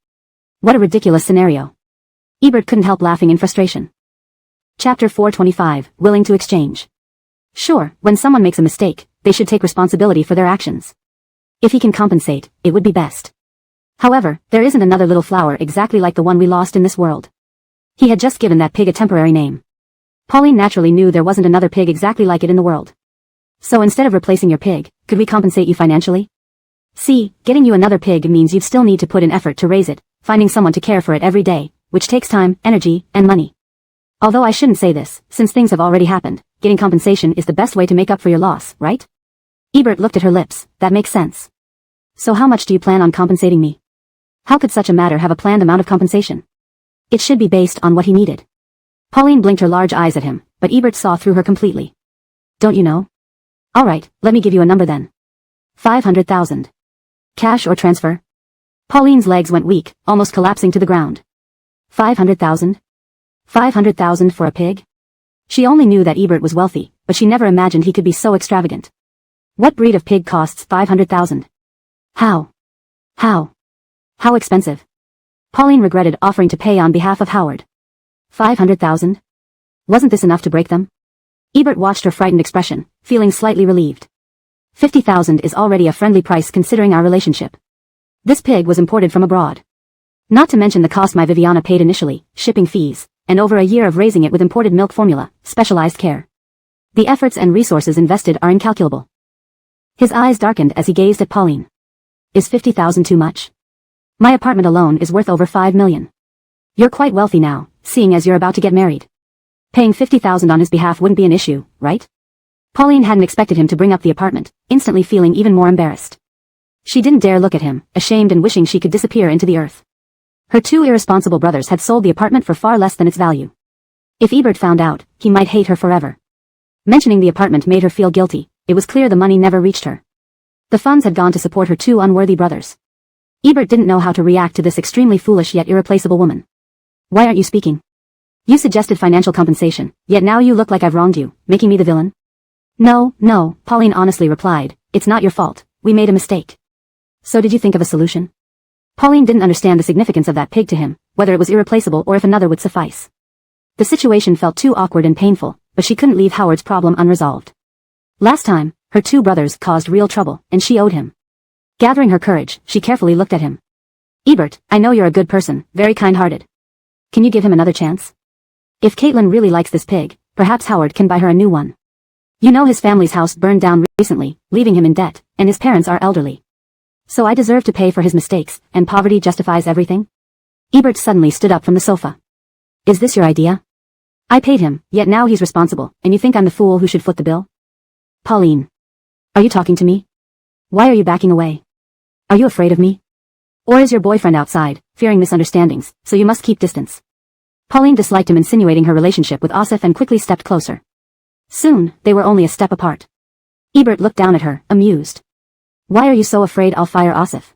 What a ridiculous scenario. Ebert couldn't help laughing in frustration. Chapter 425, Willing to Exchange. Sure, when someone makes a mistake, they should take responsibility for their actions. If he can compensate, it would be best. However, there isn't another little flower exactly like the one we lost in this world. He had just given that pig a temporary name. Pauline naturally knew there wasn't another pig exactly like it in the world. So instead of replacing your pig, could we compensate you financially? See, getting you another pig means you'd still need to put in effort to raise it, finding someone to care for it every day, which takes time, energy, and money. Although I shouldn't say this, since things have already happened, getting compensation is the best way to make up for your loss, right? Ebert looked at her lips, that makes sense. So how much do you plan on compensating me? How could such a matter have a planned amount of compensation? It should be based on what he needed. Pauline blinked her large eyes at him, but Ebert saw through her completely. Don't you know? Alright, let me give you a number then. 500,000. Cash or transfer? Pauline's legs went weak, almost collapsing to the ground. 500,000? 500,000 for a pig? She only knew that Ebert was wealthy, but she never imagined he could be so extravagant. What breed of pig costs 500,000? How? How expensive? Pauline regretted offering to pay on behalf of Howard. 500,000? Wasn't this enough to break them? Ebert watched her frightened expression, feeling slightly relieved. 50,000 is already a friendly price considering our relationship. This pig was imported from abroad. Not to mention the cost my Viviana paid initially, shipping fees, and over a year of raising it with imported milk formula, specialized care. The efforts and resources invested are incalculable. His eyes darkened as he gazed at Pauline. Is 50,000 too much? My apartment alone is worth over 5 million. You're quite wealthy now, seeing as you're about to get married. Paying 50,000 on his behalf wouldn't be an issue, right? Pauline hadn't expected him to bring up the apartment, instantly feeling even more embarrassed. She didn't dare look at him, ashamed and wishing she could disappear into the earth. Her two irresponsible brothers had sold the apartment for far less than its value. If Ebert found out, he might hate her forever. Mentioning the apartment made her feel guilty. It was clear the money never reached her. The funds had gone to support her two unworthy brothers. Ebert didn't know how to react to this extremely foolish yet irreplaceable woman. Why aren't you speaking? You suggested financial compensation, yet now you look like I've wronged you, making me the villain. No, Pauline honestly replied, it's not your fault, we made a mistake. So did you think of a solution? Pauline didn't understand the significance of that pig to him, whether it was irreplaceable or if another would suffice. The situation felt too awkward and painful, but she couldn't leave Howard's problem unresolved. Last time, her two brothers caused real trouble, and she owed him. Gathering her courage, she carefully looked at him. Ebert, I know you're a good person, very kind-hearted. Can you give him another chance? If Caitlin really likes this pig, perhaps Howard can buy her a new one. You know his family's house burned down recently, leaving him in debt, and his parents are elderly. So I deserve to pay for his mistakes, and poverty justifies everything? Ebert suddenly stood up from the sofa. Is this your idea? I paid him, yet now he's responsible, and you think I'm the fool who should foot the bill? Pauline. Are you talking to me? Why are you backing away? Are you afraid of me? Or is your boyfriend outside, fearing misunderstandings, so you must keep distance? Pauline disliked him insinuating her relationship with Asif and quickly stepped closer. Soon, they were only a step apart. Ebert looked down at her, amused. Why are you so afraid I'll fire Asif?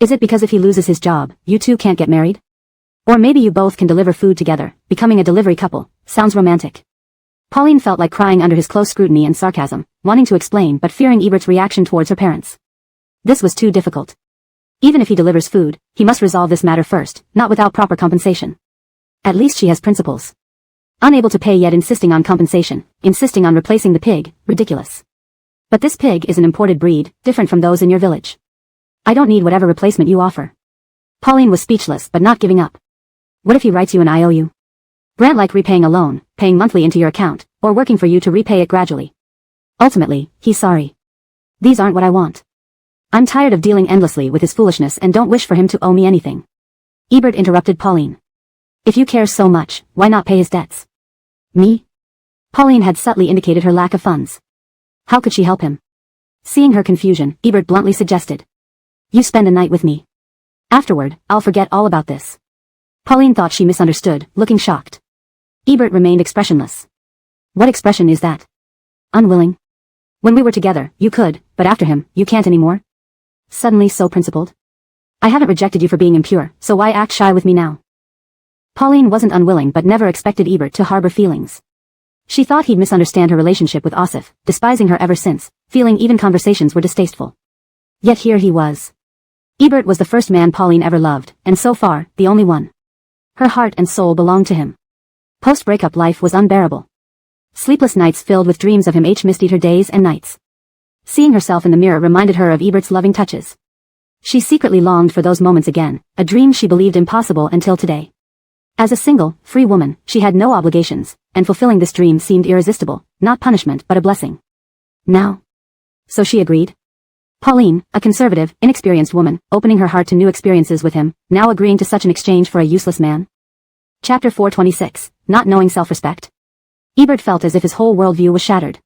Is it because if he loses his job, you two can't get married? Or maybe you both can deliver food together, becoming a delivery couple, sounds romantic. Pauline felt like crying under his close scrutiny and sarcasm, wanting to explain but fearing Ebert's reaction towards her parents. This was too difficult. Even if he delivers food, he must resolve this matter first, not without proper compensation. At least she has principles. Unable to pay yet insisting on compensation, insisting on replacing the pig, ridiculous. But this pig is an imported breed, different from those in your village. I don't need whatever replacement you offer. Pauline was speechless but not giving up. What if he writes you an IOU? Grant like repaying a loan, paying monthly into your account, or working for you to repay it gradually. Ultimately, he's sorry. These aren't what I want. I'm tired of dealing endlessly with his foolishness and don't wish for him to owe me anything. Ebert interrupted Pauline. If you care so much, why not pay his debts? Me? Pauline had subtly indicated her lack of funds. How could she help him? Seeing her confusion, Ebert bluntly suggested. You spend a night with me. Afterward, I'll forget all about this. Pauline thought she misunderstood, looking shocked. Ebert remained expressionless. What expression is that? Unwilling. When we were together, you could, but after him, you can't anymore? Suddenly so principled. I haven't rejected you for being impure, so why act shy with me now? Pauline wasn't unwilling but never expected Ebert to harbor feelings. She thought he'd misunderstand her relationship with Asif, despising her ever since, feeling even conversations were distasteful. Yet here he was. Ebert was the first man Pauline ever loved, and so far, the only one. Her heart and soul belonged to him. Post-breakup life was unbearable. Sleepless nights filled with dreams of him misted her days and nights. Seeing herself in the mirror reminded her of Ebert's loving touches. She secretly longed for those moments again, a dream she believed impossible until today. As a single, free woman, she had no obligations, and fulfilling this dream seemed irresistible, not punishment but a blessing. Now? So she agreed. Pauline, a conservative, inexperienced woman, opening her heart to new experiences with him, now agreeing to such an exchange for a useless man. Chapter 426, Not Knowing Self-Respect. Ebert felt as if his whole worldview was shattered.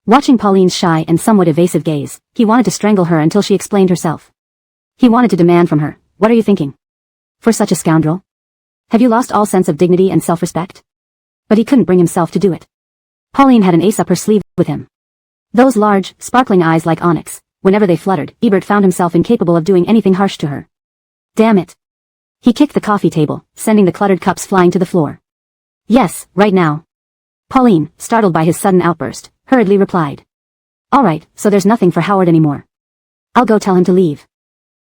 Watching Pauline's shy and somewhat evasive gaze, he wanted to strangle her until she explained herself. He wanted to demand from her, what are you thinking? For such a scoundrel? Have you lost all sense of dignity and self-respect? But he couldn't bring himself to do it. Pauline had an ace up her sleeve with him. Those large, sparkling eyes like onyx. Whenever they fluttered, Ebert found himself incapable of doing anything harsh to her. Damn it. He kicked the coffee table, sending the cluttered cups flying to the floor. Yes, right now. Pauline, startled by his sudden outburst, hurriedly replied. All right, so there's nothing for Howard anymore. I'll go tell him to leave.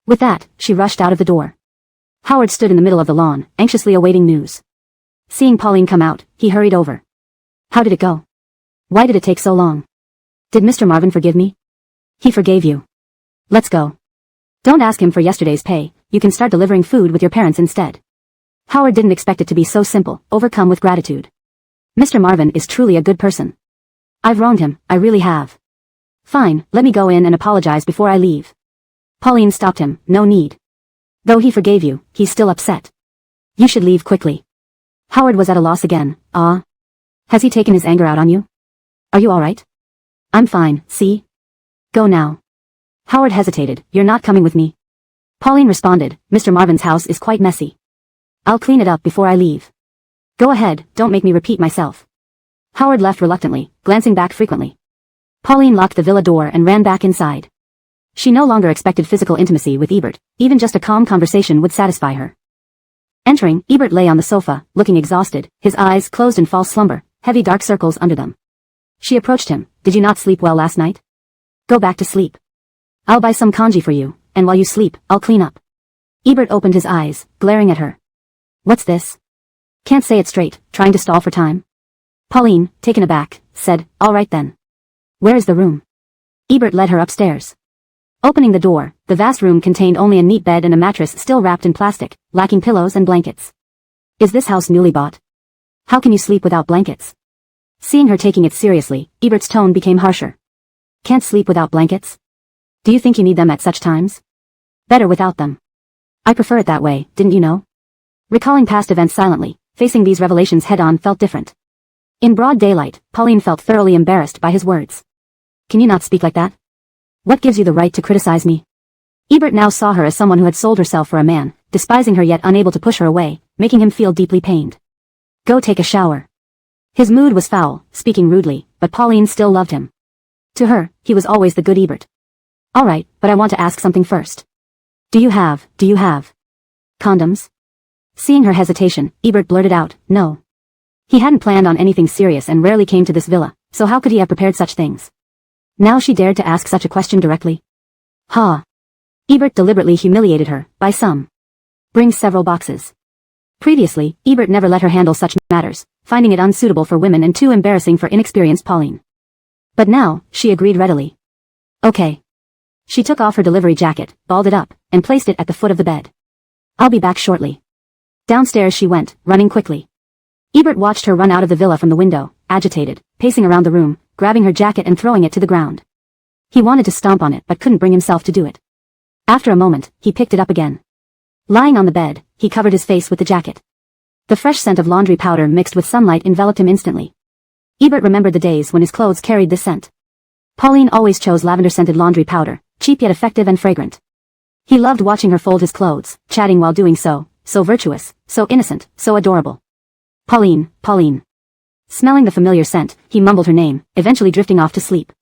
With that, she rushed out of the door. Howard stood in the middle of the lawn, anxiously awaiting news. Seeing Pauline come out, he hurried over. How did it go? Why did it take so long? Did Mr. Marvin forgive me? He forgave you. Let's go. Don't ask him for yesterday's pay, you can start delivering food with your parents instead. Howard didn't expect it to be so simple, overcome with gratitude. Mr. Marvin is truly a good person. I've wronged him, I really have. Fine, let me go in and apologize before I leave. Pauline stopped him, no need. Though he forgave you, he's still upset. You should leave quickly. Howard was at a loss again. Has he taken his anger out on you? Are you alright? I'm fine, see? Go now. Howard hesitated. You're not coming with me. Pauline responded, Mr. Marvin's house is quite messy. I'll clean it up before I leave. Go ahead, don't make me repeat myself. Howard left reluctantly, glancing back frequently. Pauline locked the villa door and ran back inside. She no longer expected physical intimacy with Ebert, even just a calm conversation would satisfy her. Entering, Ebert lay on the sofa, looking exhausted, his eyes closed in false slumber, heavy dark circles under them. She approached him. Did you not sleep well last night? Go back to sleep. I'll buy some congee for you, and while you sleep, I'll clean up. Ebert opened his eyes, glaring at her. What's this? Can't say it straight, trying to stall for time. Pauline, taken aback, said, all right then. Where is the room? Ebert led her upstairs. Opening the door, the vast room contained only a neat bed and a mattress still wrapped in plastic, lacking pillows and blankets. Is this house newly bought? How can you sleep without blankets? Seeing her taking it seriously, Ebert's tone became harsher. Can't sleep without blankets? Do you think you need them at such times? Better without them. I prefer it that way, didn't you know? Recalling past events silently, facing these revelations head-on felt different. In broad daylight, Pauline felt thoroughly embarrassed by his words. Can you not speak like that? What gives you the right to criticize me? Ebert now saw her as someone who had sold herself for a man, despising her yet unable to push her away, making him feel deeply pained. Go take a shower. His mood was foul, speaking rudely, but Pauline still loved him. To her, he was always the good Ebert. All right, but I want to ask something first. Do you have condoms? Seeing her hesitation, Ebert blurted out, no. He hadn't planned on anything serious and rarely came to this villa, so how could he have prepared such things? Now she dared to ask such a question directly. Ha! Ebert deliberately humiliated her, by some. Bring several boxes. Previously, Ebert never let her handle such matters, finding it unsuitable for women and too embarrassing for inexperienced Pauline. But now, she agreed readily. Okay. She took off her delivery jacket, balled it up, and placed it at the foot of the bed. I'll be back shortly. Downstairs she went, running quickly. Ebert watched her run out of the villa from the window, agitated, pacing around the room, grabbing her jacket and throwing it to the ground. He wanted to stomp on it but couldn't bring himself to do it. After a moment, he picked it up again. Lying on the bed, he covered his face with the jacket. The fresh scent of laundry powder mixed with sunlight enveloped him instantly. Ebert remembered the days when his clothes carried this scent. Pauline always chose lavender-scented laundry powder, cheap yet effective and fragrant. He loved watching her fold his clothes, chatting while doing so virtuous, so innocent, so adorable. Pauline, Pauline. Smelling the familiar scent, he mumbled her name, eventually drifting off to sleep.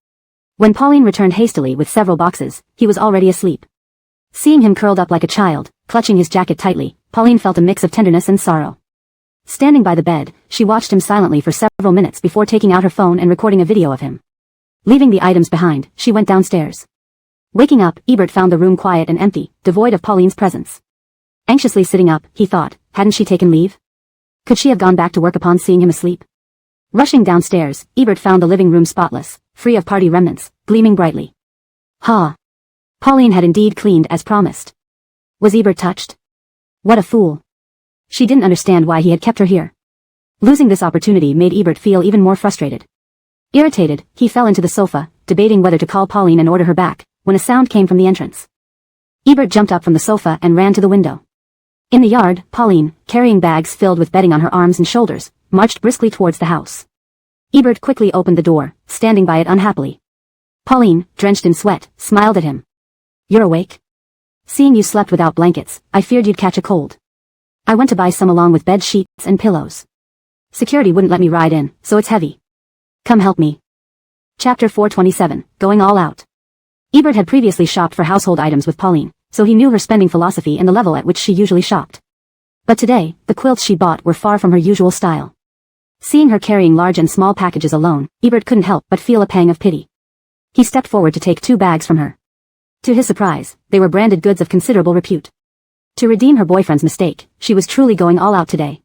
When Pauline returned hastily with several boxes, he was already asleep. Seeing him curled up like a child, clutching his jacket tightly, Pauline felt a mix of tenderness and sorrow. Standing by the bed, she watched him silently for several minutes before taking out her phone and recording a video of him. Leaving the items behind, she went downstairs. Waking up, Ebert found the room quiet and empty, devoid of Pauline's presence. Anxiously sitting up, he thought, hadn't she taken leave? Could she have gone back to work upon seeing him asleep? Rushing downstairs, Ebert found the living room spotless, free of party remnants, gleaming brightly. Ha! Pauline had indeed cleaned as promised. Was Ebert touched? What a fool. She didn't understand why he had kept her here. Losing this opportunity made Ebert feel even more frustrated. Irritated, he fell into the sofa, debating whether to call Pauline and order her back, when a sound came from the entrance. Ebert jumped up from the sofa and ran to the window. In the yard, Pauline, carrying bags filled with bedding on her arms and shoulders, marched briskly towards the house. Ebert quickly opened the door, standing by it unhappily. Pauline, drenched in sweat, smiled at him. You're awake? Seeing you slept without blankets, I feared you'd catch a cold. I went to buy some along with bed sheets and pillows. Security wouldn't let me ride in, so it's heavy. Come help me. Chapter 427, Going All Out. Ebert had previously shopped for household items with Pauline, so he knew her spending philosophy and the level at which she usually shopped. But today, the quilts she bought were far from her usual style. Seeing her carrying large and small packages alone, Ebert couldn't help but feel a pang of pity. He stepped forward to take 2 bags from her. To his surprise, they were branded goods of considerable repute. To redeem her boyfriend's mistake, she was truly going all out today.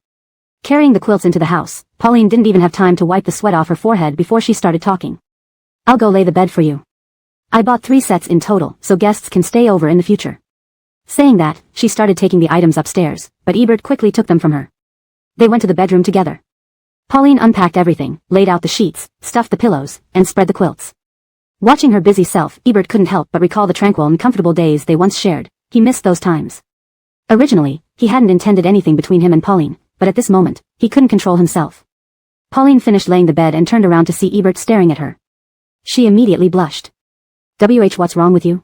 Carrying the quilts into the house, Pauline didn't even have time to wipe the sweat off her forehead before she started talking. I'll go lay the bed for you. I bought 3 sets in total, so guests can stay over in the future. Saying that, she started taking the items upstairs, but Ebert quickly took them from her. They went to the bedroom together. Pauline unpacked everything, laid out the sheets, stuffed the pillows, and spread the quilts. Watching her busy self, Ebert couldn't help but recall the tranquil and comfortable days they once shared. He missed those times. Originally, he hadn't intended anything between him and Pauline, but at this moment, he couldn't control himself. Pauline finished laying the bed and turned around to see Ebert staring at her. She immediately blushed. What's wrong with you?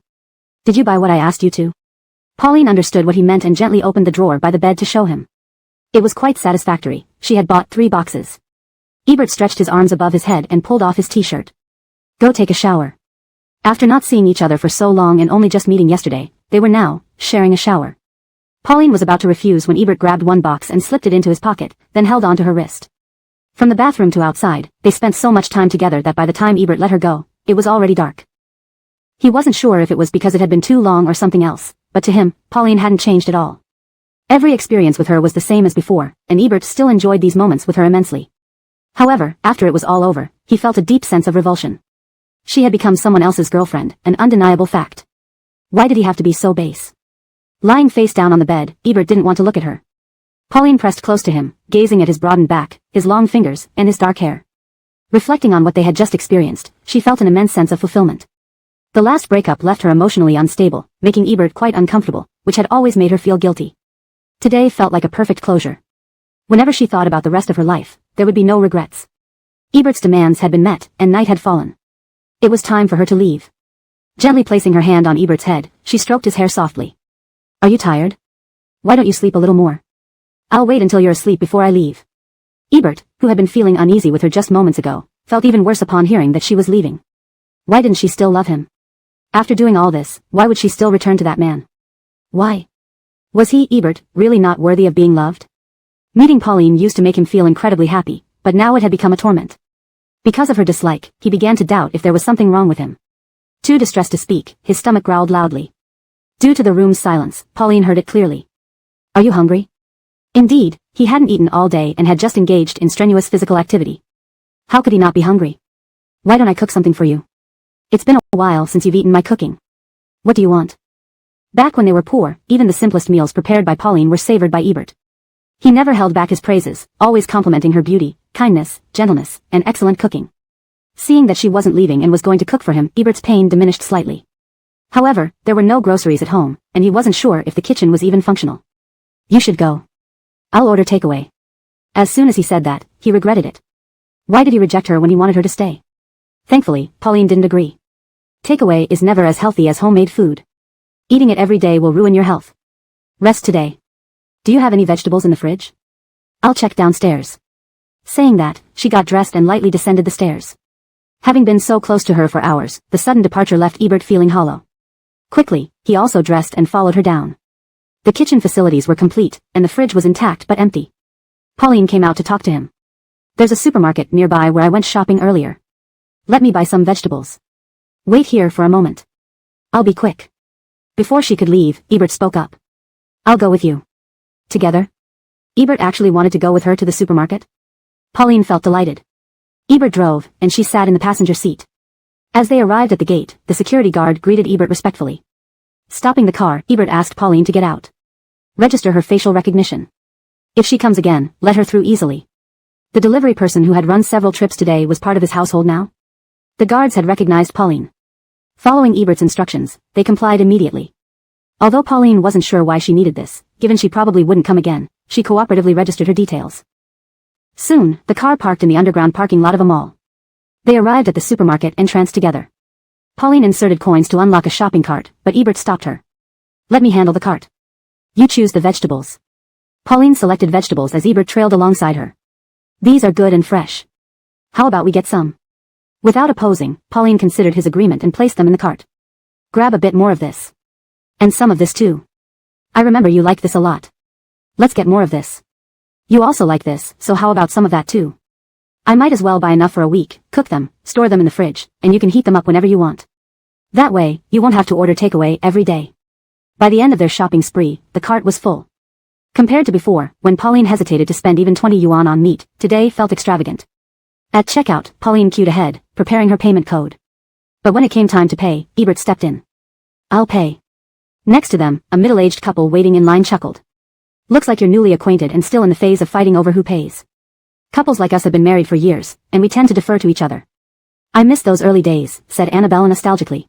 Did you buy what I asked you to? Pauline understood what he meant and gently opened the drawer by the bed to show him. It was quite satisfactory. She had bought 3 boxes. Ebert stretched his arms above his head and pulled off his t-shirt. Go take a shower. After not seeing each other for so long and only just meeting yesterday, they were now sharing a shower. Pauline was about to refuse when Ebert grabbed one box and slipped it into his pocket, then held onto her wrist. From the bathroom to outside, they spent so much time together that by the time Ebert let her go, it was already dark. He wasn't sure if it was because it had been too long or something else, but to him, Pauline hadn't changed at all. Every experience with her was the same as before, and Ebert still enjoyed these moments with her immensely. However, after it was all over, he felt a deep sense of revulsion. She had become someone else's girlfriend, an undeniable fact. Why did he have to be so base? Lying face down on the bed, Ebert didn't want to look at her. Pauline pressed close to him, gazing at his broadened back, his long fingers, and his dark hair. Reflecting on what they had just experienced, she felt an immense sense of fulfillment. The last breakup left her emotionally unstable, making Ebert quite uncomfortable, which had always made her feel guilty. Today felt like a perfect closure. Whenever she thought about the rest of her life, there would be no regrets. Ebert's demands had been met, and night had fallen. It was time for her to leave. Gently placing her hand on Ebert's head, she stroked his hair softly. Are you tired? Why don't you sleep a little more? I'll wait until you're asleep before I leave. Ebert, who had been feeling uneasy with her just moments ago, felt even worse upon hearing that she was leaving. Why didn't she still love him? After doing all this, why would she still return to that man? Why? Was he, Ebert, really not worthy of being loved? Meeting Pauline used to make him feel incredibly happy, but now it had become a torment. Because of her dislike, he began to doubt if there was something wrong with him. Too distressed to speak, his stomach growled loudly. Due to the room's silence, Pauline heard it clearly. Are you hungry? Indeed, he hadn't eaten all day and had just engaged in strenuous physical activity. How could he not be hungry? Why don't I cook something for you? It's been a while since you've eaten my cooking. What do you want? Back when they were poor, even the simplest meals prepared by Pauline were savored by Ebert. He never held back his praises, always complimenting her beauty, kindness, gentleness, and excellent cooking. Seeing that she wasn't leaving and was going to cook for him, Ebert's pain diminished slightly. However, there were no groceries at home, and he wasn't sure if the kitchen was even functional. You should go. I'll order takeaway. As soon as he said that, he regretted it. Why did he reject her when he wanted her to stay? Thankfully, Pauline didn't agree. Takeaway is never as healthy as homemade food. Eating it every day will ruin your health. Rest today. Do you have any vegetables in the fridge? I'll check downstairs. Saying that, she got dressed and lightly descended the stairs. Having been so close to her for hours, the sudden departure left Ebert feeling hollow. Quickly, he also dressed and followed her down. The kitchen facilities were complete, and the fridge was intact but empty. Pauline came out to talk to him. There's a supermarket nearby where I went shopping earlier. Let me buy some vegetables. Wait here for a moment. I'll be quick. Before she could leave, Ebert spoke up. I'll go with you. Together? Ebert actually wanted to go with her to the supermarket? Pauline felt delighted. Ebert drove, and she sat in the passenger seat. As they arrived at the gate, the security guard greeted Ebert respectfully. Stopping the car, Ebert asked Pauline to get out. Register her facial recognition. If she comes again, let her through easily. The delivery person who had run several trips today was part of his household now? The guards had recognized Pauline. Following Ebert's instructions, they complied immediately. Although Pauline wasn't sure why she needed this, given she probably wouldn't come again, she cooperatively registered her details. Soon, the car parked in the underground parking lot of a mall. They arrived at the supermarket entrance together. Pauline inserted coins to unlock a shopping cart, but Ebert stopped her. Let me handle the cart. You choose the vegetables. Pauline selected vegetables as Ebert trailed alongside her. These are good and fresh. How about we get some? Without opposing, Pauline considered his agreement and placed them in the cart. Grab a bit more of this. And some of this too. I remember you liked this a lot. Let's get more of this. You also like this, so how about some of that too? I might as well buy enough for a week, cook them, store them in the fridge, and you can heat them up whenever you want. That way, you won't have to order takeaway every day. By the end of their shopping spree, the cart was full. Compared to before, when Pauline hesitated to spend even 20 yuan on meat, today felt extravagant. At checkout, Pauline queued ahead, preparing her payment code. But when it came time to pay, Ebert stepped in. I'll pay. Next to them, a middle-aged couple waiting in line chuckled. Looks like you're newly acquainted and still in the phase of fighting over who pays. Couples like us have been married for years, and we tend to defer to each other. I miss those early days, said Annabella nostalgically.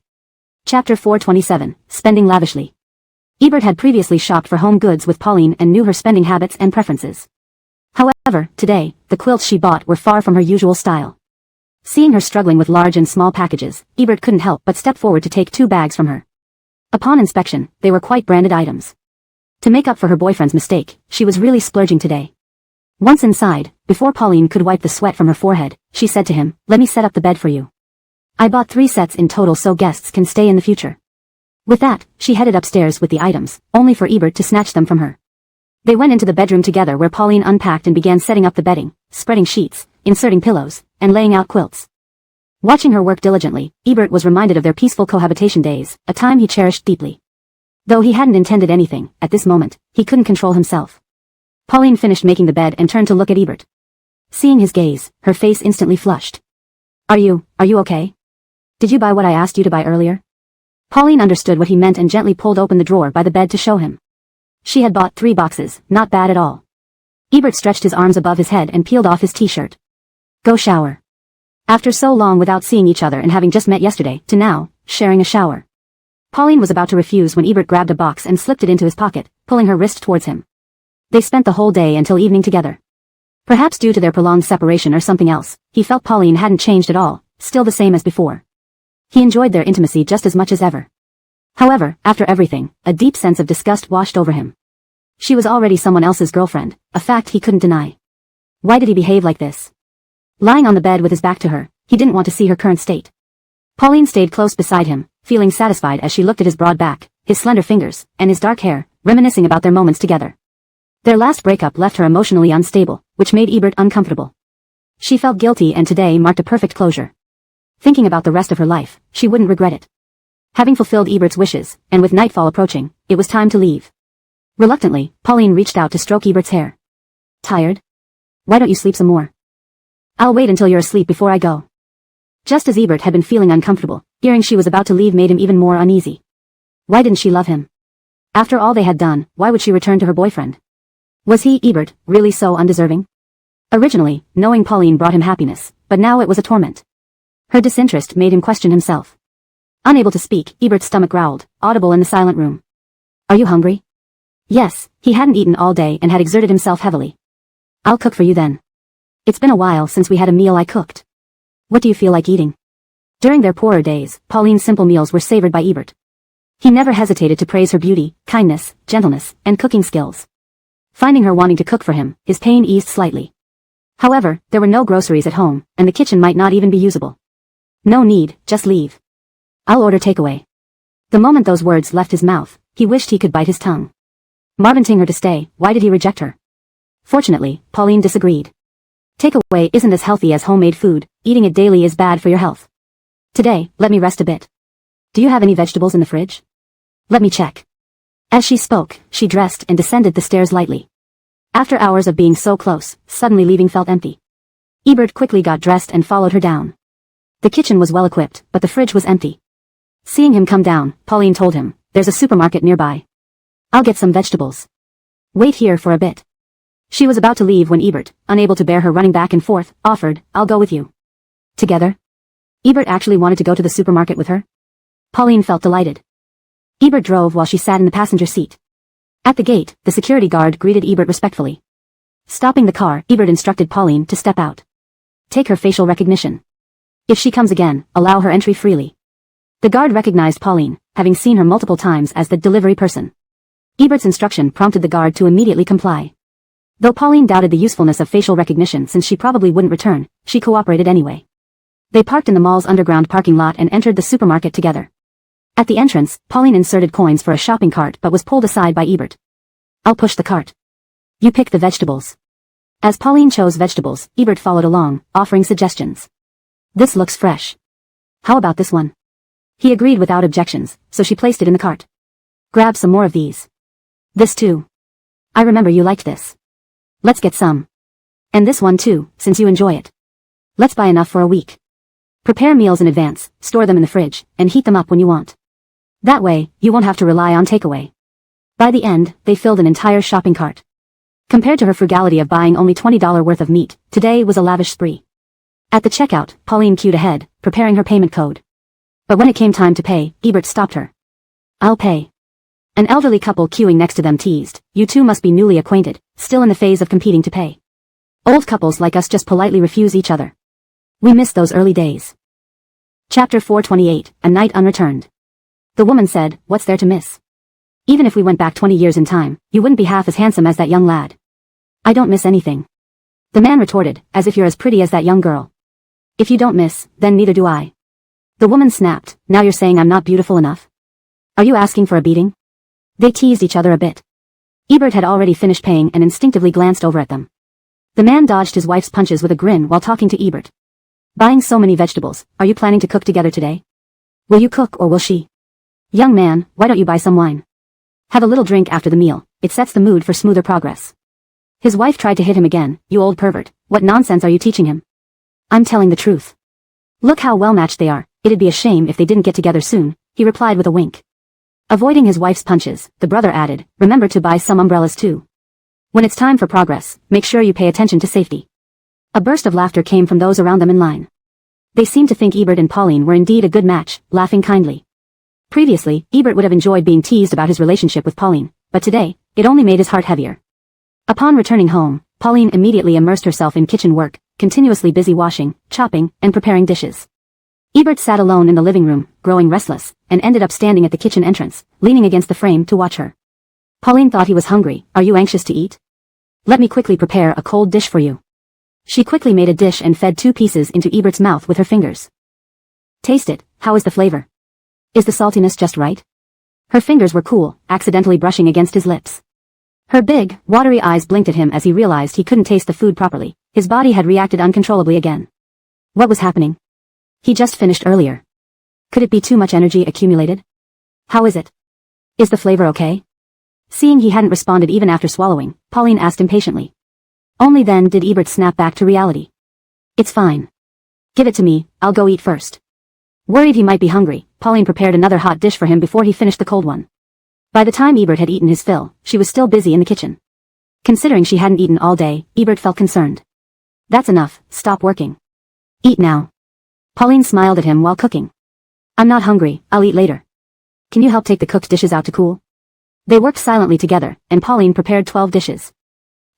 Chapter 427, Spending Lavishly. Ebert had previously shopped for home goods with Pauline and knew her spending habits and preferences. However, today, the quilts she bought were far from her usual style. Seeing her struggling with large and small packages, Ebert couldn't help but step forward to take 2 bags from her. Upon inspection, they were quite branded items. To make up for her boyfriend's mistake, she was really splurging today. Once inside, before Pauline could wipe the sweat from her forehead, she said to him, let me set up the bed for you. I bought 3 sets in total so guests can stay in the future. With that, she headed upstairs with the items, only for Ebert to snatch them from her. They went into the bedroom together where Pauline unpacked and began setting up the bedding, spreading sheets, inserting pillows, and laying out quilts. Watching her work diligently, Ebert was reminded of their peaceful cohabitation days, a time he cherished deeply. Though he hadn't intended anything, at this moment, he couldn't control himself. Pauline finished making the bed and turned to look at Ebert. Seeing his gaze, her face instantly flushed. Are you okay? Did you buy what I asked you to buy earlier? Pauline understood what he meant and gently pulled open the drawer by the bed to show him. She had bought 3 boxes, not bad at all. Ebert stretched his arms above his head and peeled off his t-shirt. Go shower. After so long without seeing each other and having just met yesterday, to now, sharing a shower. Pauline was about to refuse when Ebert grabbed a box and slipped it into his pocket, pulling her wrist towards him. They spent the whole day until evening together. Perhaps due to their prolonged separation or something else, he felt Pauline hadn't changed at all, still the same as before. He enjoyed their intimacy just as much as ever. However, after everything, a deep sense of disgust washed over him. She was already someone else's girlfriend, a fact he couldn't deny. Why did he behave like this? Lying on the bed with his back to her, he didn't want to see her current state. Pauline stayed close beside him, feeling satisfied as she looked at his broad back, his slender fingers, and his dark hair, reminiscing about their moments together. Their last breakup left her emotionally unstable, which made Ebert uncomfortable. She felt guilty and today marked a perfect closure. Thinking about the rest of her life, she wouldn't regret it. Having fulfilled Ebert's wishes, and with nightfall approaching, it was time to leave. Reluctantly, Pauline reached out to stroke Ebert's hair. Tired? Why don't you sleep some more? I'll wait until you're asleep before I go. Just as Ebert had been feeling uncomfortable, hearing she was about to leave made him even more uneasy. Why didn't she love him? After all they had done, why would she return to her boyfriend? Was he, Ebert, really so undeserving? Originally, knowing Pauline brought him happiness, but now it was a torment. Her disinterest made him question himself. Unable to speak, Ebert's stomach growled, audible in the silent room. Are you hungry? Yes, he hadn't eaten all day and had exerted himself heavily. I'll cook for you then. It's been a while since we had a meal I cooked. What do you feel like eating? During their poorer days, Pauline's simple meals were savored by Ebert. He never hesitated to praise her beauty, kindness, gentleness, and cooking skills. Finding her wanting to cook for him, his pain eased slightly. However, there were no groceries at home, and the kitchen might not even be usable. No need, just leave. I'll order takeaway. The moment those words left his mouth, he wished he could bite his tongue. Marvanting her to stay, why did he reject her? Fortunately, Pauline disagreed. Takeaway isn't as healthy as homemade food, eating it daily is bad for your health. Today, let me rest a bit. Do you have any vegetables in the fridge? Let me check. As she spoke, she dressed and descended the stairs lightly. After hours of being so close, suddenly leaving felt empty. Ebert quickly got dressed and followed her down. The kitchen was well equipped, but the fridge was empty. Seeing him come down, Pauline told him, "There's a supermarket nearby. I'll get some vegetables. Wait here for a bit." She was about to leave when Ebert, unable to bear her running back and forth, offered, "I'll go with you." Together? Ebert actually wanted to go to the supermarket with her? Pauline felt delighted. Ebert drove while she sat in the passenger seat. At the gate, the security guard greeted Ebert respectfully. Stopping the car, Ebert instructed Pauline to step out. Take her facial recognition. If she comes again, allow her entry freely. The guard recognized Pauline, having seen her multiple times as the delivery person. Ebert's instruction prompted the guard to immediately comply. Though Pauline doubted the usefulness of facial recognition since she probably wouldn't return, she cooperated anyway. They parked in the mall's underground parking lot and entered the supermarket together. At the entrance, Pauline inserted coins for a shopping cart but was pulled aside by Ebert. I'll push the cart. You pick the vegetables. As Pauline chose vegetables, Ebert followed along, offering suggestions. This looks fresh. How about this one? He agreed without objections, so she placed it in the cart. Grab some more of these. This too. I remember you liked this. Let's get some. And this one too, since you enjoy it. Let's buy enough for a week. Prepare meals in advance, store them in the fridge, and heat them up when you want. That way, you won't have to rely on takeaway. By the end, they filled an entire shopping cart. Compared to her frugality of buying only $20 worth of meat, today was a lavish spree. At the checkout, Pauline queued ahead, preparing her payment code. But when it came time to pay, Ebert stopped her. I'll pay. An elderly couple queuing next to them teased, you two must be newly acquainted, still in the phase of competing to pay. Old couples like us just politely refuse each other. We miss those early days. Chapter 428, A Night Unreturned. The woman said, what's there to miss? Even if we went back 20 years in time, you wouldn't be half as handsome as that young lad. I don't miss anything. The man retorted, as if you're as pretty as that young girl. If you don't miss, then neither do I. The woman snapped, now you're saying I'm not beautiful enough? Are you asking for a beating? They teased each other a bit. Ebert had already finished paying and instinctively glanced over at them. The man dodged his wife's punches with a grin while talking to Ebert. Buying so many vegetables, are you planning to cook together today? Will you cook or will she? Young man, why don't you buy some wine? Have a little drink after the meal, it sets the mood for smoother progress. His wife tried to hit him again. You old pervert, what nonsense are you teaching him? I'm telling the truth. Look how well matched they are, it'd be a shame if they didn't get together soon, he replied with a wink. Avoiding his wife's punches, the brother added, remember to buy some umbrellas too. When it's time for progress, make sure you pay attention to safety. A burst of laughter came from those around them in line. They seemed to think Ebert and Pauline were indeed a good match, laughing kindly. Previously, Ebert would have enjoyed being teased about his relationship with Pauline, but today, it only made his heart heavier. Upon returning home, Pauline immediately immersed herself in kitchen work, continuously busy washing, chopping, and preparing dishes. Ebert sat alone in the living room, growing restless, and ended up standing at the kitchen entrance, leaning against the frame to watch her. Pauline thought he was hungry. Are you anxious to eat? Let me quickly prepare a cold dish for you. She quickly made a dish and fed 2 pieces into Ebert's mouth with her fingers. Taste it, how is the flavor? Is the saltiness just right? Her fingers were cool, accidentally brushing against his lips. Her big, watery eyes blinked at him as he realized he couldn't taste the food properly. His body had reacted uncontrollably again. What was happening? He just finished earlier. Could it be too much energy accumulated? How is it? Is the flavor okay? Seeing he hadn't responded even after swallowing, Pauline asked impatiently. Only then did Ebert snap back to reality. It's fine. Give it to me, I'll go eat first. Worried he might be hungry, Pauline prepared another hot dish for him before he finished the cold one. By the time Ebert had eaten his fill, she was still busy in the kitchen. Considering she hadn't eaten all day, Ebert felt concerned. That's enough, stop working. Eat now. Pauline smiled at him while cooking. I'm not hungry, I'll eat later. Can you help take the cooked dishes out to cool? They worked silently together, and Pauline prepared 12 dishes.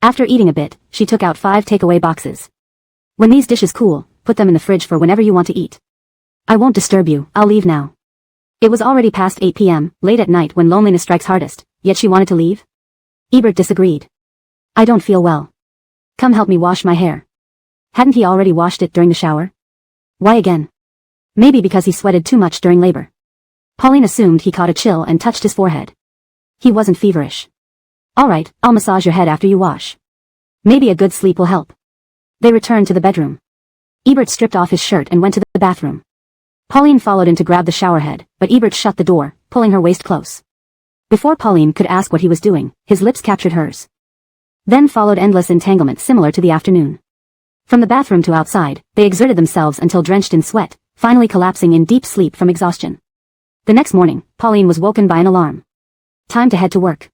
After eating a bit, she took out 5 takeaway boxes. When these dishes cool, put them in the fridge for whenever you want to eat. I won't disturb you, I'll leave now. It was already past 8 p.m., late at night when loneliness strikes hardest, yet she wanted to leave? Ebert disagreed. I don't feel well. Come help me wash my hair. Hadn't he already washed it during the shower? Why again? Maybe because he sweated too much during labor. Pauline assumed he caught a chill and touched his forehead. He wasn't feverish. Alright, I'll massage your head after you wash. Maybe a good sleep will help. They returned to the bedroom. Ebert stripped off his shirt and went to the bathroom. Pauline followed in to grab the shower head, but Ebert shut the door, pulling her waist close. Before Pauline could ask what he was doing, his lips captured hers. Then followed endless entanglement similar to the afternoon. From the bathroom to outside, they exerted themselves until drenched in sweat, finally collapsing in deep sleep from exhaustion. The next morning, Pauline was woken by an alarm. Time to head to work.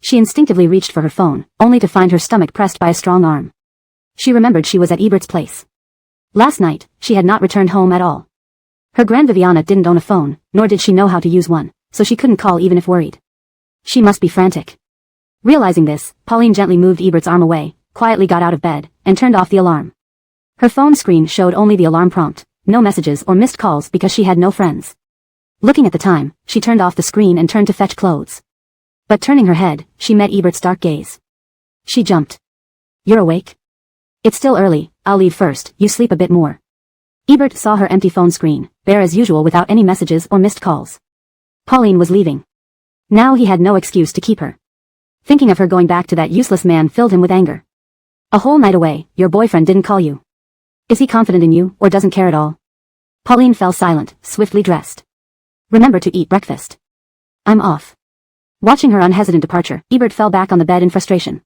She instinctively reached for her phone, only to find her stomach pressed by a strong arm. She remembered she was at Ebert's place. Last night, she had not returned home at all. Her Grand Viviana didn't own a phone, nor did she know how to use one, so she couldn't call even if worried. She must be frantic. Realizing this, Pauline gently moved Ebert's arm away, quietly got out of bed, and turned off the alarm. Her phone screen showed only the alarm prompt, no messages or missed calls because she had no friends. Looking at the time, she turned off the screen and turned to fetch clothes. But turning her head, she met Ebert's dark gaze. She jumped. You're awake? It's still early, I'll leave first, you sleep a bit more. Ebert saw her empty phone screen, bare as usual without any messages or missed calls. Pauline was leaving. Now he had no excuse to keep her. Thinking of her going back to that useless man filled him with anger. A whole night away, your boyfriend didn't call you. Is he confident in you, or doesn't care at all? Pauline fell silent, swiftly dressed. Remember to eat breakfast. I'm off. Watching her unhesitant departure, Ebert fell back on the bed in frustration.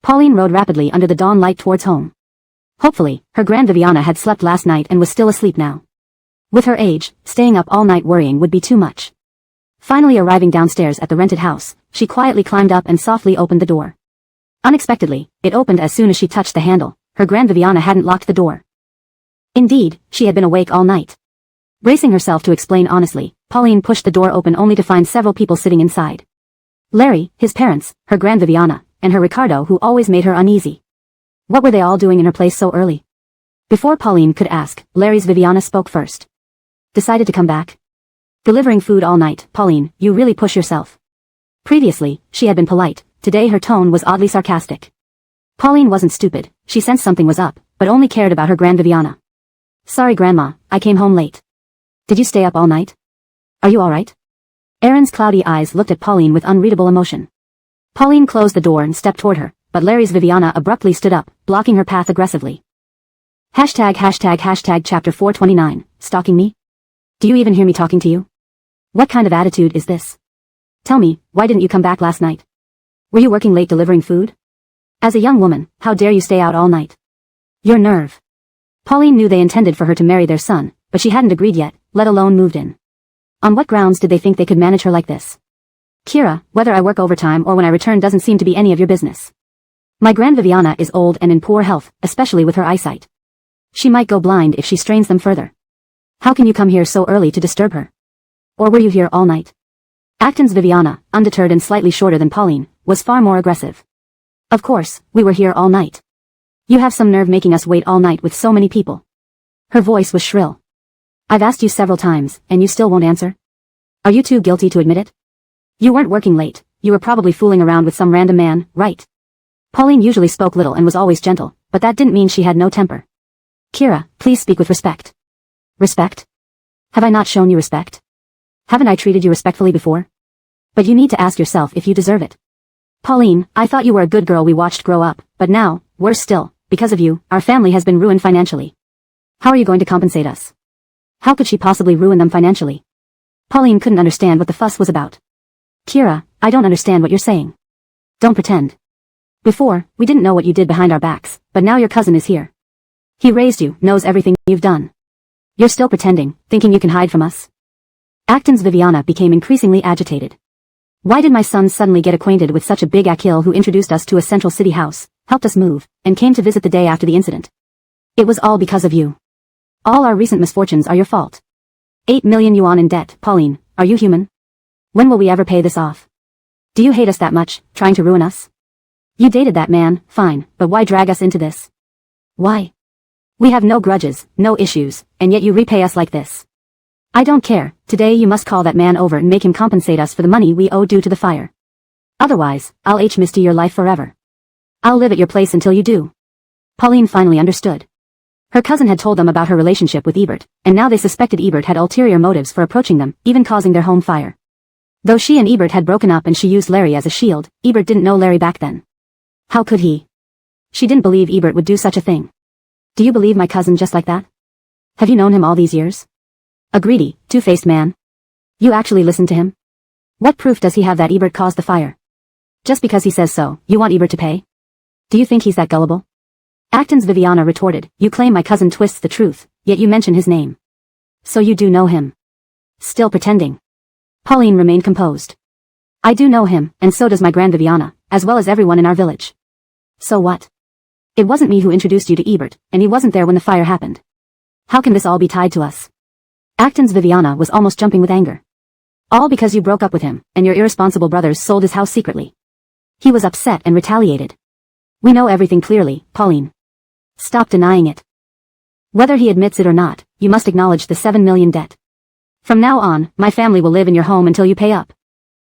Pauline rode rapidly under the dawn light towards home. Hopefully, her Grand Viviana had slept last night and was still asleep now. With her age, staying up all night worrying would be too much. Finally arriving downstairs at the rented house, she quietly climbed up and softly opened the door. Unexpectedly, it opened as soon as she touched the handle. Her Grand Viviana hadn't locked the door. Indeed, she had been awake all night. Bracing herself to explain honestly, Pauline pushed the door open only to find several people sitting inside. Larry, his parents, her Grand Viviana, and her Ricardo who always made her uneasy. What were they all doing in her place so early? Before Pauline could ask, Larry's Viviana spoke first. Decided to come back? Delivering food all night, Pauline, you really push yourself. Previously, she had been polite, today her tone was oddly sarcastic. Pauline wasn't stupid, she sensed something was up, but only cared about her Grand Viviana. Sorry Grandma, I came home late. Did you stay up all night? Are you alright? Aaron's cloudy eyes looked at Pauline with unreadable emotion. Pauline closed the door and stepped toward her, but Larry's Viviana abruptly stood up, blocking her path aggressively. #### Chapter 429, Stalking me? Do you even hear me talking to you? What kind of attitude is this? Tell me, why didn't you come back last night? Were you working late delivering food? As a young woman, how dare you stay out all night? Your nerve. Pauline knew they intended for her to marry their son, but she hadn't agreed yet, let alone moved in. On what grounds did they think they could manage her like this? Kira, whether I work overtime or when I return doesn't seem to be any of your business. My Grand Viviana is old and in poor health, especially with her eyesight. She might go blind if she strains them further. How can you come here so early to disturb her? Or were you here all night? Acton's Viviana, undeterred and slightly shorter than Pauline, was far more aggressive. Of course, we were here all night. You have some nerve making us wait all night with so many people. Her voice was shrill. I've asked you several times, and you still won't answer? Are you too guilty to admit it? You weren't working late, you were probably fooling around with some random man, right? Pauline usually spoke little and was always gentle, but that didn't mean she had no temper. Kira, please speak with respect. Respect? Have I not shown you respect? Haven't I treated you respectfully before? But you need to ask yourself if you deserve it. Pauline, I thought you were a good girl we watched grow up, but now, worse still, because of you, our family has been ruined financially. How are you going to compensate us? How could she possibly ruin them financially? Pauline couldn't understand what the fuss was about. Kira, I don't understand what you're saying. Don't pretend. Before, we didn't know what you did behind our backs, but now your cousin is here. He raised you, knows everything you've done. You're still pretending, thinking you can hide from us? Acton's Viviana became increasingly agitated. Why did my son suddenly get acquainted with such a big Akil who introduced us to a central city house, helped us move, and came to visit the day after the incident? It was all because of you. All our recent misfortunes are your fault. 8 million yuan in debt, Pauline, are you human? When will we ever pay this off? Do you hate us that much, trying to ruin us? You dated that man, fine, but why drag us into this? Why? We have no grudges, no issues, and yet you repay us like this. I don't care, today you must call that man over and make him compensate us for the money we owe due to the fire. Otherwise, I'll misty your life forever. I'll live at your place until you do. Pauline finally understood. Her cousin had told them about her relationship with Ebert, and now they suspected Ebert had ulterior motives for approaching them, even causing their home fire. Though she and Ebert had broken up and she used Larry as a shield, Ebert didn't know Larry back then. How could he? She didn't believe Ebert would do such a thing. Do you believe my cousin just like that? Have you known him all these years? A greedy, two-faced man. You actually listened to him? What proof does he have that Ebert caused the fire? Just because he says so, you want Ebert to pay? Do you think he's that gullible? Acton's Viviana retorted, you claim my cousin twists the truth, yet you mention his name. So you do know him. Still pretending. Pauline remained composed. I do know him, and so does my Grand Viviana, as well as everyone in our village. So what? It wasn't me who introduced you to Ebert, and he wasn't there when the fire happened. How can this all be tied to us? Acton's Viviana was almost jumping with anger. All because you broke up with him, and your irresponsible brothers sold his house secretly. He was upset and retaliated. We know everything clearly, Pauline. Stop denying it. Whether he admits it or not, you must acknowledge the 7 million debt. From now on, my family will live in your home until you pay up.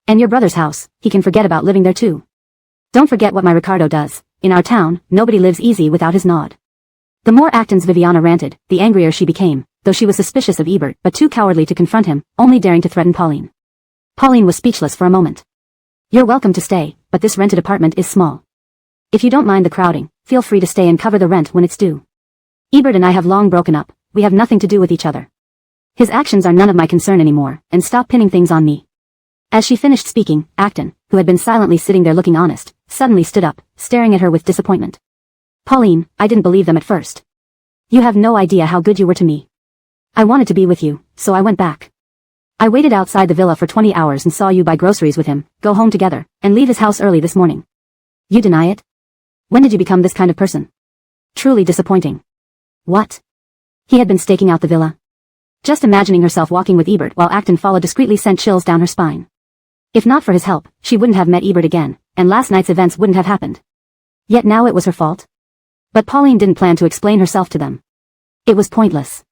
And your brother's house, he can forget about living there too. Don't forget what my Ricardo does. In our town, nobody lives easy without his nod. The more Acton's Viviana ranted, the angrier she became, though she was suspicious of Ebert but too cowardly to confront him, only daring to threaten Pauline. Pauline was speechless for a moment. You're welcome to stay, but this rented apartment is small. If you don't mind the crowding, feel free to stay and cover the rent when it's due. Ebert and I have long broken up, we have nothing to do with each other. His actions are none of my concern anymore, and stop pinning things on me. As she finished speaking, Acton, who had been silently sitting there looking honest, suddenly stood up, staring at her with disappointment. Pauline, I didn't believe them at first. You have no idea how good you were to me. I wanted to be with you, so I went back. I waited outside the villa for 20 hours and saw you buy groceries with him, go home together, and leave his house early this morning. You deny it? When did you become this kind of person? Truly disappointing. What? He had been staking out the villa. Just imagining herself walking with Ebert while Acton followed discreetly sent chills down her spine. If not for his help, she wouldn't have met Ebert again, and last night's events wouldn't have happened. Yet now it was her fault. But Pauline didn't plan to explain herself to them. It was pointless.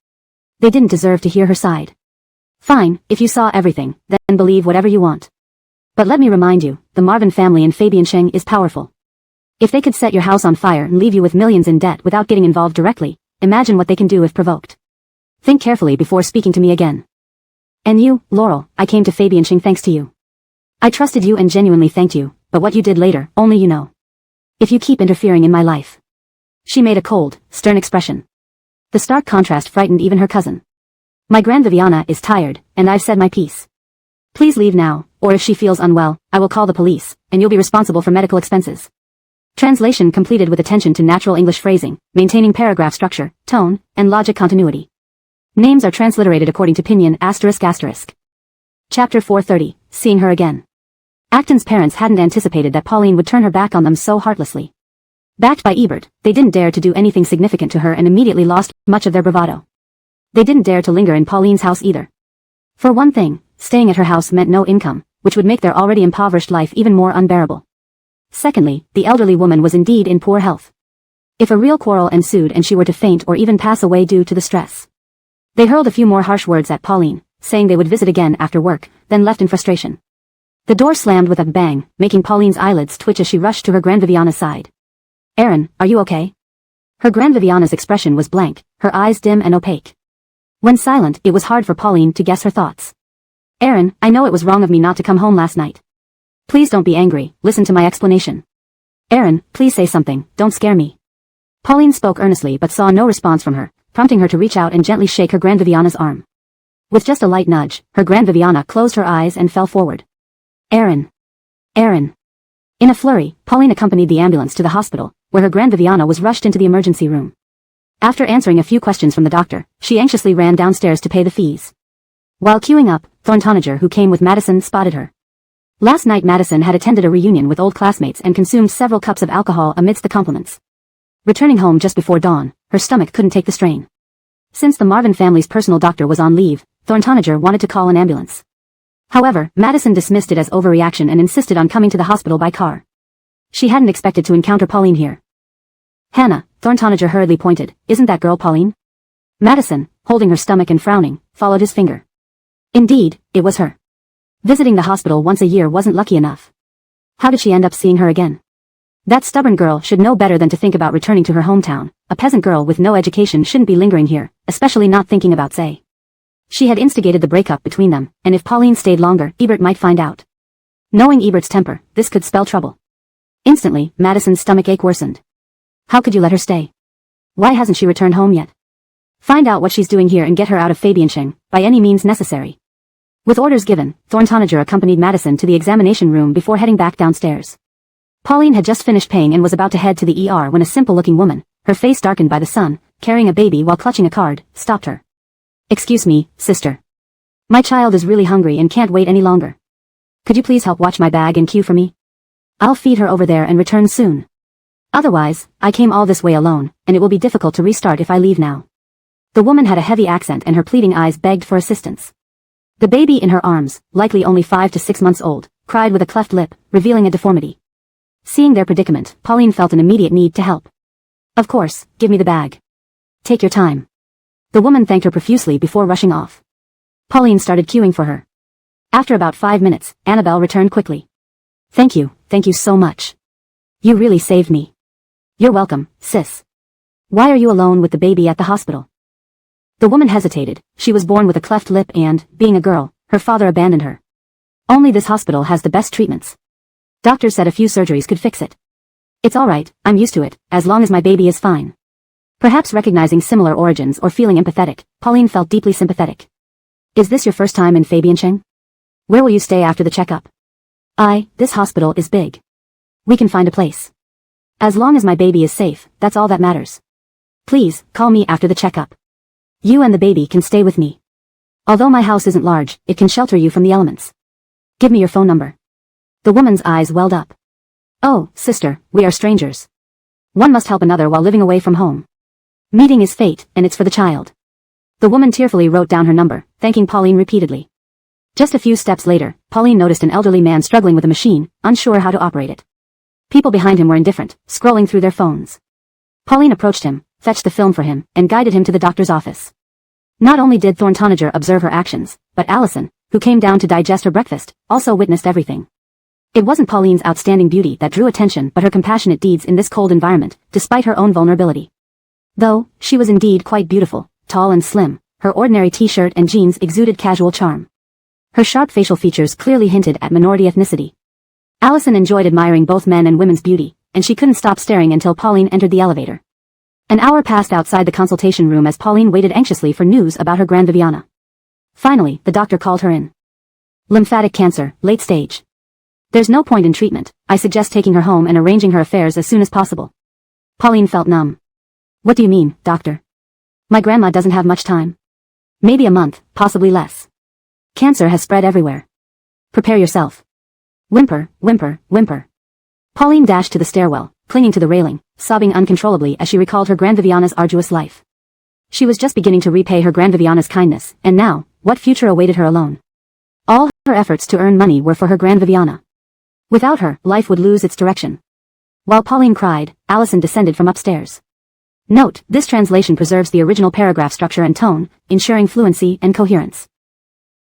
They didn't deserve to hear her side. Fine, if you saw everything, then believe whatever you want. But let me remind you, the Marvin family in Fabian Sheng is powerful. If they could set your house on fire and leave you with millions in debt without getting involved directly, imagine what they can do if provoked. Think carefully before speaking to me again. And you, Laurel, I came to Fabian Sheng thanks to you. I trusted you and genuinely thanked you, but what you did later, only you know. If you keep interfering in my life. She made a cold, stern expression. The stark contrast frightened even her cousin. My Grand Viviana is tired, and I've said my piece. Please leave now, or if she feels unwell, I will call the police, and you'll be responsible for medical expenses. Translation completed with attention to natural English phrasing, maintaining paragraph structure, tone, and logic continuity. Names are transliterated according to Pinyin ***. Chapter 430, Seeing Her Again. Acton's parents hadn't anticipated that Pauline would turn her back on them so heartlessly. Backed by Ebert, they didn't dare to do anything significant to her and immediately lost much of their bravado. They didn't dare to linger in Pauline's house either. For one thing, staying at her house meant no income, which would make their already impoverished life even more unbearable. Secondly, the elderly woman was indeed in poor health. If a real quarrel ensued and she were to faint or even pass away due to the stress. They hurled a few more harsh words at Pauline, saying they would visit again after work, then left in frustration. The door slammed with a bang, making Pauline's eyelids twitch as she rushed to her Grand Viviana's side. Erin, are you okay? Her Grand Viviana's expression was blank, her eyes dim and opaque. When silent, it was hard for Pauline to guess her thoughts. Erin, I know it was wrong of me not to come home last night. Please don't be angry, listen to my explanation. Erin, please say something, don't scare me. Pauline spoke earnestly but saw no response from her, prompting her to reach out and gently shake her Grand Viviana's arm. With just a light nudge, her Grand Viviana closed her eyes and fell forward. Erin. Erin. In a flurry, Pauline accompanied the ambulance to the hospital, where her Grand Viviana was rushed into the emergency room. After answering a few questions from the doctor, she anxiously ran downstairs to pay the fees. While queuing up, Thorntonager, who came with Madison, spotted her. Last night Madison had attended a reunion with old classmates and consumed several cups of alcohol amidst the compliments. Returning home just before dawn, her stomach couldn't take the strain. Since the Marvin family's personal doctor was on leave, Thorntonager wanted to call an ambulance. However, Madison dismissed it as overreaction and insisted on coming to the hospital by car. She hadn't expected to encounter Pauline here. Hannah, Thorntonager hurriedly pointed, isn't that girl Pauline? Madison, holding her stomach and frowning, followed his finger. Indeed, it was her. Visiting the hospital once a year wasn't lucky enough. How did she end up seeing her again? That stubborn girl should know better than to think about returning to her hometown. A peasant girl with no education shouldn't be lingering here, especially not thinking about Zay. She had instigated the breakup between them, and if Pauline stayed longer, Ebert might find out. Knowing Ebert's temper, this could spell trouble. Instantly, Madison's stomach ache worsened. How could you let her stay? Why hasn't she returned home yet? Find out what she's doing here and get her out of Fabiansheng, by any means necessary. With orders given, Thorntonager accompanied Madison to the examination room before heading back downstairs. Pauline had just finished paying and was about to head to the ER when a simple-looking woman, her face darkened by the sun, carrying a baby while clutching a card, stopped her. Excuse me, sister. My child is really hungry and can't wait any longer. Could you please help watch my bag and queue for me? I'll feed her over there and return soon. Otherwise, I came all this way alone, and it will be difficult to restart if I leave now. The woman had a heavy accent and her pleading eyes begged for assistance. The baby in her arms, likely only 5 to 6 months old, cried with a cleft lip, revealing a deformity. Seeing their predicament, Pauline felt an immediate need to help. Of course, give me the bag. Take your time. The woman thanked her profusely before rushing off. Pauline started queuing for her. After about 5 minutes, Annabelle returned quickly. Thank you so much. You really saved me. You're welcome, sis. Why are you alone with the baby at the hospital? The woman hesitated. She was born with a cleft lip and, being a girl, her father abandoned her. Only this hospital has the best treatments. Doctors said a few surgeries could fix it. It's alright, I'm used to it, as long as my baby is fine. Perhaps recognizing similar origins or feeling empathetic, Pauline felt deeply sympathetic. Is this your first time in Fabiansheng? Where will you stay after the checkup? This hospital is big. We can find a place. As long as my baby is safe, that's all that matters. Please, call me after the checkup. You and the baby can stay with me. Although my house isn't large, it can shelter you from the elements. Give me your phone number. The woman's eyes welled up. Oh, sister, we are strangers. One must help another while living away from home. Meeting is fate, and it's for the child. The woman tearfully wrote down her number, thanking Pauline repeatedly. Just a few steps later, Pauline noticed an elderly man struggling with a machine, unsure how to operate it. People behind him were indifferent, scrolling through their phones. Pauline approached him, fetched the film for him, and guided him to the doctor's office. Not only did Thorntonager observe her actions, but Allison, who came down to digest her breakfast, also witnessed everything. It wasn't Pauline's outstanding beauty that drew attention but her compassionate deeds in this cold environment, despite her own vulnerability. Though, she was indeed quite beautiful, tall and slim, her ordinary t-shirt and jeans exuded casual charm. Her sharp facial features clearly hinted at minority ethnicity. Allison enjoyed admiring both men and women's beauty, and she couldn't stop staring until Pauline entered the elevator. An hour passed outside the consultation room as Pauline waited anxiously for news about her Grand Viviana. Finally, the doctor called her in. Lymphatic cancer, late stage. There's no point in treatment. I suggest taking her home and arranging her affairs as soon as possible. Pauline felt numb. What do you mean, doctor? My grandma doesn't have much time. Maybe a month, possibly less. Cancer has spread everywhere. Prepare yourself. Whimper, whimper, whimper. Pauline dashed to the stairwell, clinging to the railing, sobbing uncontrollably as she recalled her Grand Viviana's arduous life. She was just beginning to repay her Grand Viviana's kindness, and now, what future awaited her alone? All her efforts to earn money were for her Grand Viviana. Without her, life would lose its direction. While Pauline cried, Allison descended from upstairs. Note, this translation preserves the original paragraph structure and tone, ensuring fluency and coherence.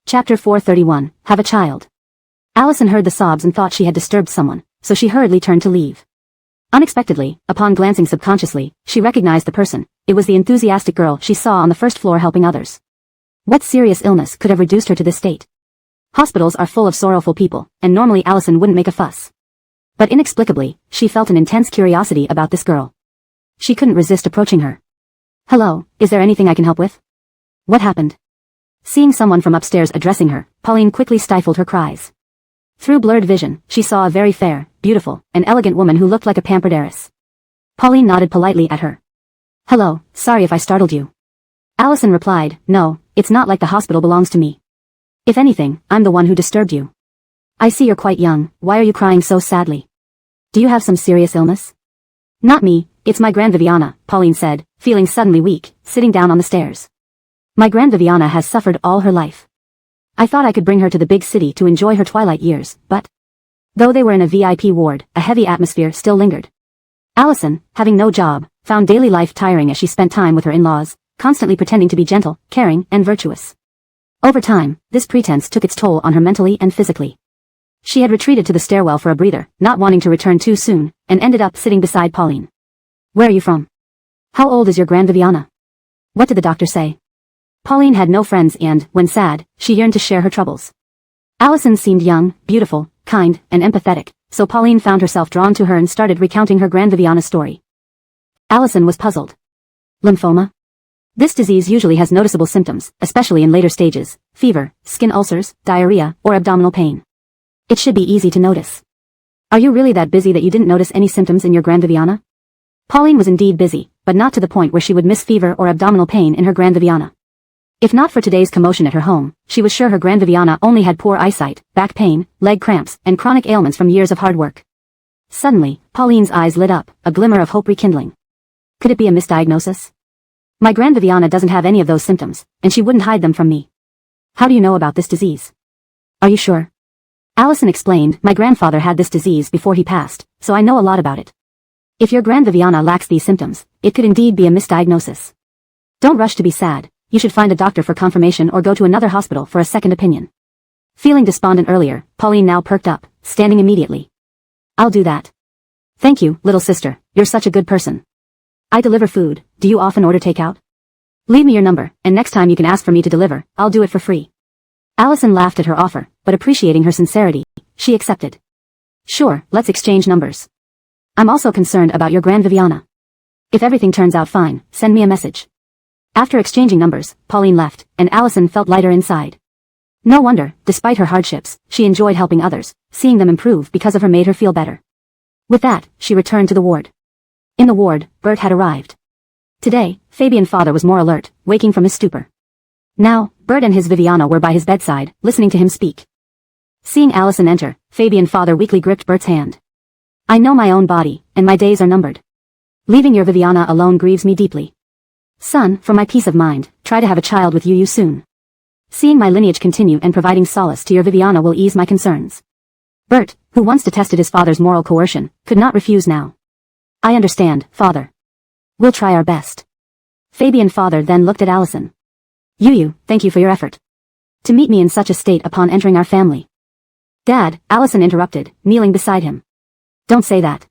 Chapter 431, Have a Child. Allison heard the sobs and thought she had disturbed someone, so she hurriedly turned to leave. Unexpectedly, upon glancing subconsciously, she recognized the person. It was the enthusiastic girl she saw on the first floor helping others. What serious illness could have reduced her to this state? Hospitals are full of sorrowful people, and normally Allison wouldn't make a fuss. But inexplicably, she felt an intense curiosity about this girl. She couldn't resist approaching her. Hello, is there anything I can help with? What happened? Seeing someone from upstairs addressing her, Pauline quickly stifled her cries. Through blurred vision, she saw a very fair, beautiful, and elegant woman who looked like a pampered heiress. Pauline nodded politely at her. Hello, sorry if I startled you. Allison replied, No, it's not like the hospital belongs to me. If anything, I'm the one who disturbed you. I see you're quite young, why are you crying so sadly? Do you have some serious illness? Not me, it's my Grand Viviana, Pauline said, feeling suddenly weak, sitting down on the stairs. My Grand Viviana has suffered all her life. I thought I could bring her to the big city to enjoy her twilight years, but... Though they were in a VIP ward, a heavy atmosphere still lingered. Allison, having no job, found daily life tiring as she spent time with her in-laws, constantly pretending to be gentle, caring, and virtuous. Over time, this pretense took its toll on her mentally and physically. She had retreated to the stairwell for a breather, not wanting to return too soon, and ended up sitting beside Pauline. Where are you from? How old is your Grand Viviana? What did the doctor say? Pauline had no friends and, when sad, she yearned to share her troubles. Allison seemed young, beautiful, kind, and empathetic, so Pauline found herself drawn to her and started recounting her Grand Viviana story. Allison was puzzled. Lymphoma? This disease usually has noticeable symptoms, especially in later stages: fever, skin ulcers, diarrhea, or abdominal pain. It should be easy to notice. Are you really that busy that you didn't notice any symptoms in your Grand Viviana? Pauline was indeed busy, but not to the point where she would miss fever or abdominal pain in her Grand Viviana. If not for today's commotion at her home, she was sure her Grand Viviana only had poor eyesight, back pain, leg cramps, and chronic ailments from years of hard work. Suddenly, Pauline's eyes lit up, a glimmer of hope rekindling. Could it be a misdiagnosis? My Grand Viviana doesn't have any of those symptoms, and she wouldn't hide them from me. How do you know about this disease? Are you sure? Allison explained, my grandfather had this disease before he passed, so I know a lot about it. If your Grand Viviana lacks these symptoms, it could indeed be a misdiagnosis. Don't rush to be sad. You should find a doctor for confirmation or go to another hospital for a second opinion. Feeling despondent earlier, Pauline now perked up, standing immediately. I'll do that. Thank you, little sister, you're such a good person. I deliver food, do you often order takeout? Leave me your number, and next time you can ask for me to deliver, I'll do it for free. Allison laughed at her offer, but appreciating her sincerity, she accepted. Sure, let's exchange numbers. I'm also concerned about your Grand Viviana. If everything turns out fine, send me a message. After exchanging numbers, Pauline left, and Allison felt lighter inside. No wonder, despite her hardships, she enjoyed helping others. Seeing them improve because of her made her feel better. With that, she returned to the ward. In the ward, Bert had arrived. Today, Fabian's father was more alert, waking from his stupor. Now, Bert and his Viviana were by his bedside, listening to him speak. Seeing Allison enter, Fabian's father weakly gripped Bert's hand. I know my own body, and my days are numbered. Leaving your Viviana alone grieves me deeply. Son, for my peace of mind, try to have a child with you soon. Seeing my lineage continue and providing solace to your Viviana will ease my concerns. Bert, who once detested his father's moral coercion, could not refuse now. I understand, father. We'll try our best. Fabian's father then looked at Allison. Thank you for your effort. To meet me in such a state upon entering our family. Dad, Allison interrupted, kneeling beside him. Don't say that.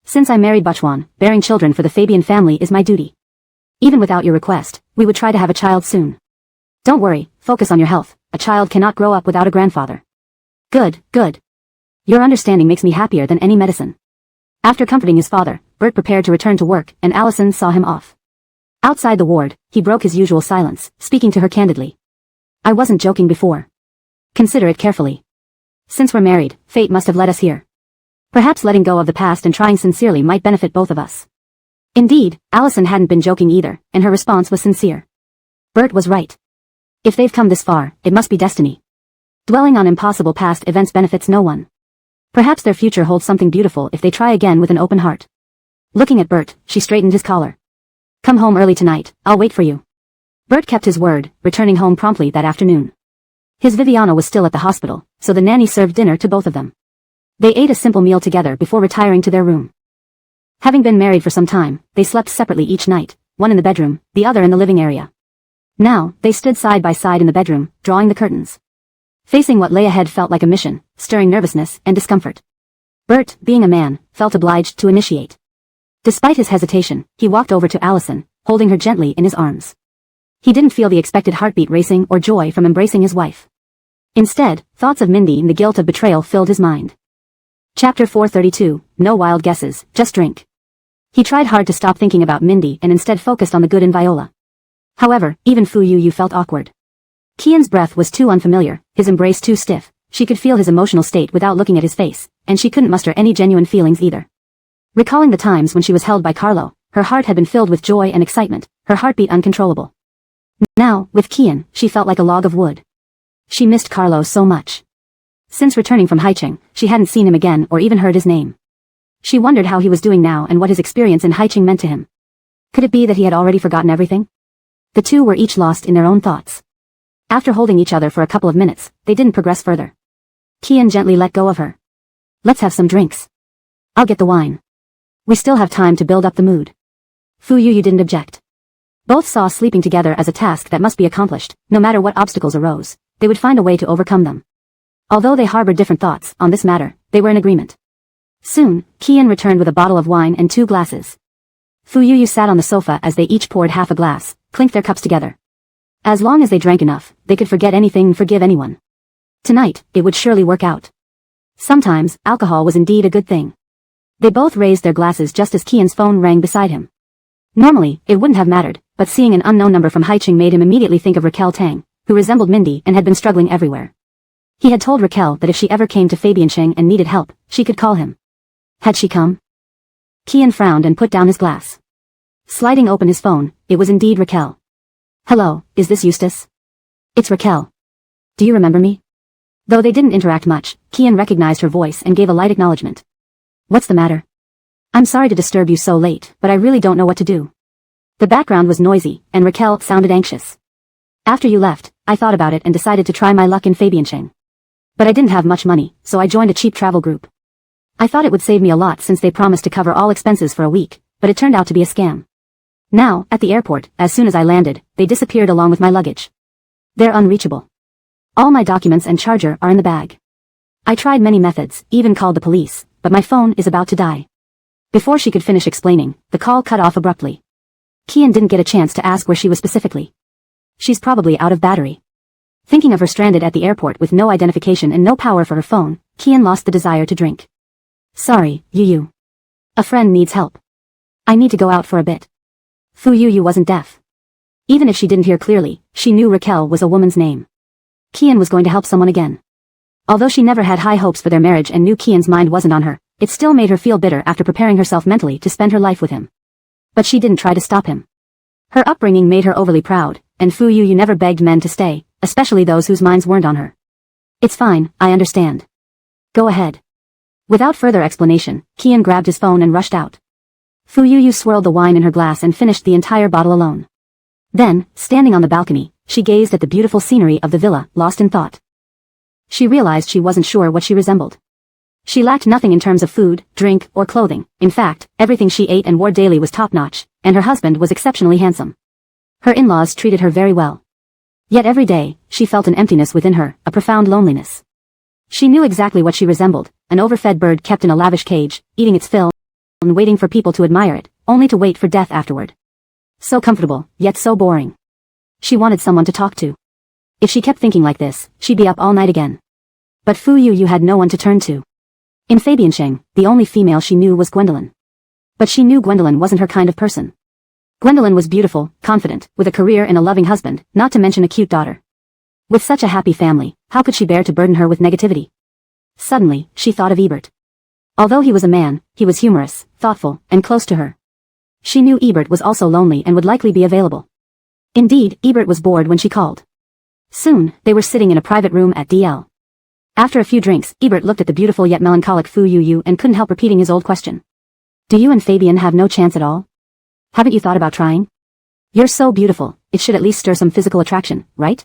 Since I married Bachwan, bearing children for the Fabian family is my duty. Even without your request, we would try to have a child soon. Don't worry, focus on your health. A child cannot grow up without a grandfather. Good. Your understanding makes me happier than any medicine. After comforting his father, Bert prepared to return to work, and Allison saw him off. Outside the ward, he broke his usual silence, speaking to her candidly. I wasn't joking before. Consider it carefully. Since we're married, fate must have led us here. Perhaps letting go of the past and trying sincerely might benefit both of us. Indeed, Allison hadn't been joking either, and her response was sincere. Bert was right. If they've come this far, it must be destiny. Dwelling on impossible past events benefits no one. Perhaps their future holds something beautiful if they try again with an open heart. Looking at Bert, she straightened his collar. Come home early tonight, I'll wait for you. Bert kept his word, returning home promptly that afternoon. His Viviana was still at the hospital, so the nanny served dinner to both of them. They ate a simple meal together before retiring to their room. Having been married for some time, they slept separately each night, one in the bedroom, the other in the living area. Now, they stood side by side in the bedroom, drawing the curtains. Facing what lay ahead felt like a mission, stirring nervousness and discomfort. Bert, being a man, felt obliged to initiate. Despite his hesitation, he walked over to Allison, holding her gently in his arms. He didn't feel the expected heartbeat racing or joy from embracing his wife. Instead, thoughts of Mindy and the guilt of betrayal filled his mind. Chapter 432, No wild guesses, just drink. He tried hard to stop thinking about Mindy and instead focused on the good in Viola. However, even Fu Yu felt awkward. Kian's breath was too unfamiliar, his embrace too stiff. She could feel his emotional state without looking at his face, and she couldn't muster any genuine feelings either. Recalling the times when she was held by Carlo, her heart had been filled with joy and excitement, her heartbeat uncontrollable. Now, with Kian, she felt like a log of wood. She missed Carlo so much. Since returning from Haicheng, she hadn't seen him again or even heard his name. She wondered how he was doing now and what his experience in Haicheng meant to him. Could it be that he had already forgotten everything? The two were each lost in their own thoughts. After holding each other for a couple of minutes, they didn't progress further. Kian gently let go of her. Let's have some drinks. I'll get the wine. We still have time to build up the mood. Fu Yu didn't object. Both saw sleeping together as a task that must be accomplished, no matter what obstacles arose, they would find a way to overcome them. Although they harbored different thoughts on this matter, they were in agreement. Soon, Kian returned with a bottle of wine and 2 glasses. Fu Yu sat on the sofa as they each poured half a glass, clinked their cups together. As long as they drank enough, they could forget anything and forgive anyone. Tonight, it would surely work out. Sometimes, alcohol was indeed a good thing. They both raised their glasses just as Kian's phone rang beside him. Normally, it wouldn't have mattered, but seeing an unknown number from Haicheng made him immediately think of Raquel Tang, who resembled Mindy and had been struggling everywhere. He had told Raquel that if she ever came to Fabiancheng and needed help, she could call him. Had she come? Kian frowned and put down his glass. Sliding open his phone, it was indeed Raquel. Hello, is this Eustace? It's Raquel. Do you remember me? Though they didn't interact much, Kian recognized her voice and gave a light acknowledgement. What's the matter? I'm sorry to disturb you so late, but I really don't know what to do. The background was noisy, and Raquel sounded anxious. After you left, I thought about it and decided to try my luck in Fabiancheng. But I didn't have much money, so I joined a cheap travel group. I thought it would save me a lot since they promised to cover all expenses for a week, but it turned out to be a scam. Now, at the airport, as soon as I landed, they disappeared along with my luggage. They're unreachable. All my documents and charger are in the bag. I tried many methods, even called the police, but my phone is about to die. Before she could finish explaining, the call cut off abruptly. Kian didn't get a chance to ask where she was specifically. She's probably out of battery. Thinking of her stranded at the airport with no identification and no power for her phone, Kian lost the desire to drink. Sorry, Yu. A friend needs help. I need to go out for a bit. Fu Yu wasn't deaf. Even if she didn't hear clearly, she knew Raquel was a woman's name. Kian was going to help someone again. Although she never had high hopes for their marriage and knew Kian's mind wasn't on her, it still made her feel bitter after preparing herself mentally to spend her life with him. But she didn't try to stop him. Her upbringing made her overly proud, and Fu Yu never begged men to stay, especially those whose minds weren't on her. It's fine, I understand. Go ahead. Without further explanation, Kian grabbed his phone and rushed out. Fu Yu swirled the wine in her glass and finished the entire bottle alone. Then, standing on the balcony, she gazed at the beautiful scenery of the villa, lost in thought. She realized she wasn't sure what she resembled. She lacked nothing in terms of food, drink, or clothing. In fact, everything she ate and wore daily was top-notch, and her husband was exceptionally handsome. Her in-laws treated her very well. Yet every day, she felt an emptiness within her, a profound loneliness. She knew exactly what she resembled, an overfed bird kept in a lavish cage, eating its fill and waiting for people to admire it, only to wait for death afterward. So comfortable, yet so boring. She wanted someone to talk to. If she kept thinking like this, she'd be up all night again. But Fu Yu had no one to turn to. In Fabiansheng, the only female she knew was Gwendolyn. But she knew Gwendolyn wasn't her kind of person. Gwendolyn was beautiful, confident, with a career and a loving husband, not to mention a cute daughter. With such a happy family, how could she bear to burden her with negativity? Suddenly, she thought of Ebert. Although he was a man, he was humorous, thoughtful, and close to her. She knew Ebert was also lonely and would likely be available. Indeed, Ebert was bored when she called. Soon, they were sitting in a private room at DL. After a few drinks, Ebert looked at the beautiful yet melancholic Fu Yu and couldn't help repeating his old question. Do you and Fabian have no chance at all? Haven't you thought about trying? You're so beautiful, it should at least stir some physical attraction, right?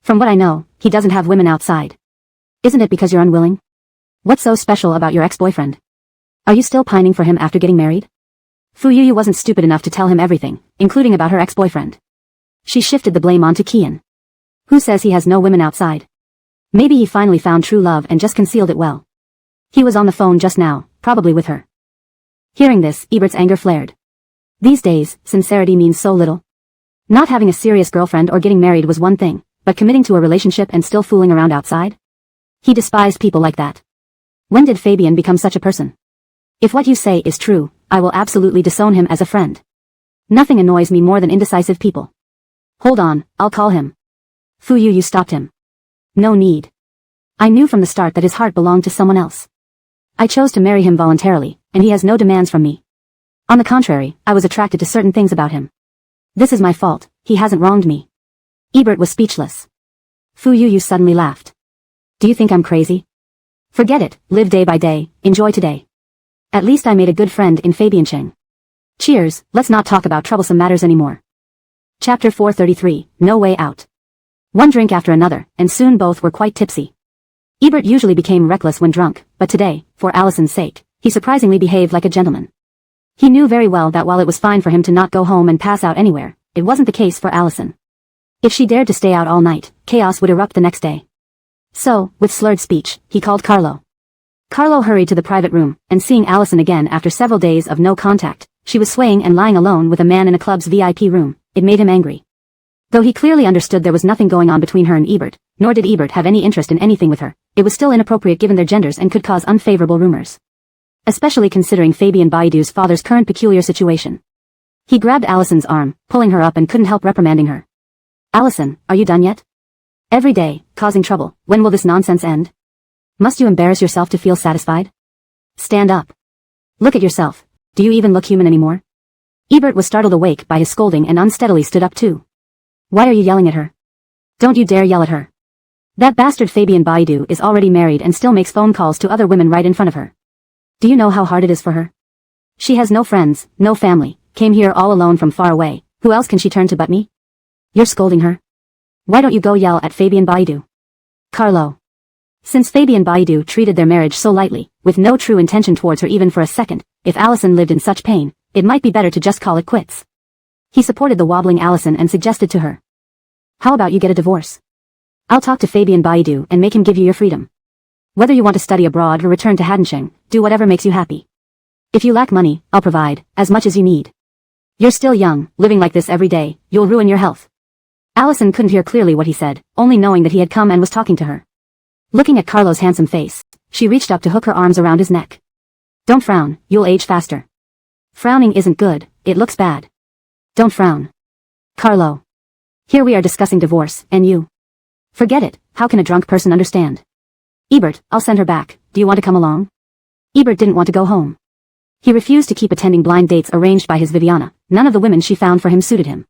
From what I know, he doesn't have women outside. Isn't it because you're unwilling? What's so special about your ex-boyfriend? Are you still pining for him after getting married? Fu Yu wasn't stupid enough to tell him everything, including about her ex-boyfriend. She shifted the blame onto Kian. Who says he has no women outside? Maybe he finally found true love and just concealed it well. He was on the phone just now, probably with her. Hearing this, Ebert's anger flared. These days, sincerity means so little. Not having a serious girlfriend or getting married was one thing, but committing to a relationship and still fooling around outside? He despised people like that. When did Fabian become such a person? If what you say is true, I will absolutely disown him as a friend. Nothing annoys me more than indecisive people. Hold on, I'll call him. Fu Yu stopped him. No need. I knew from the start that his heart belonged to someone else. I chose to marry him voluntarily, and he has no demands from me. On the contrary, I was attracted to certain things about him. This is my fault, he hasn't wronged me. Ebert was speechless. Fu Yu suddenly laughed. Do you think I'm crazy? Forget it, live day by day, enjoy today. At least I made a good friend in Fabiansheng. Cheers, let's not talk about troublesome matters anymore. Chapter 433, No Way Out. One drink after another, and soon both were quite tipsy. Ebert usually became reckless when drunk, but today, for Allison's sake, he surprisingly behaved like a gentleman. He knew very well that while it was fine for him to not go home and pass out anywhere, it wasn't the case for Allison. If she dared to stay out all night, chaos would erupt the next day. So, with slurred speech, he called Carlo. Carlo hurried to the private room, and seeing Allison again after several days of no contact, she was swaying and lying alone with a man in a club's VIP room. It made him angry. Though he clearly understood there was nothing going on between her and Ebert, nor did Ebert have any interest in anything with her, it was still inappropriate given their genders and could cause unfavorable rumors. Especially considering Fabian Baidu's father's current peculiar situation. He grabbed Allison's arm, pulling her up and couldn't help reprimanding her. Allison, are you done yet? Every day, causing trouble, when will this nonsense end? Must you embarrass yourself to feel satisfied? Stand up. Look at yourself, do you even look human anymore? Ebert was startled awake by his scolding and unsteadily stood up too. Why are you yelling at her? Don't you dare yell at her. That bastard Fabian Baidu is already married and still makes phone calls to other women right in front of her. Do you know how hard it is for her? She has no friends, no family, came here all alone from far away, who else can she turn to but me? You're scolding her? Why don't you go yell at Fabian Baidu? Carlo. Since Fabian Baidu treated their marriage so lightly, with no true intention towards her even for a second, if Allison lived in such pain, it might be better to just call it quits. He supported the wobbling Allison and suggested to her. How about you get a divorce? I'll talk to Fabian Baidu and make him give you your freedom. Whether you want to study abroad or return to Hadansheng, do whatever makes you happy. If you lack money, I'll provide, as much as you need. You're still young, living like this every day, you'll ruin your health. Allison couldn't hear clearly what he said, only knowing that he had come and was talking to her. Looking at Carlo's handsome face, she reached up to hook her arms around his neck. Don't frown, you'll age faster. Frowning isn't good, it looks bad. Don't frown. Carlo. Here we are discussing divorce, and you. Forget it, how can a drunk person understand? Ebert, I'll send her back, do you want to come along? Ebert didn't want to go home. He refused to keep attending blind dates arranged by his Viviana, none of the women she found for him suited him.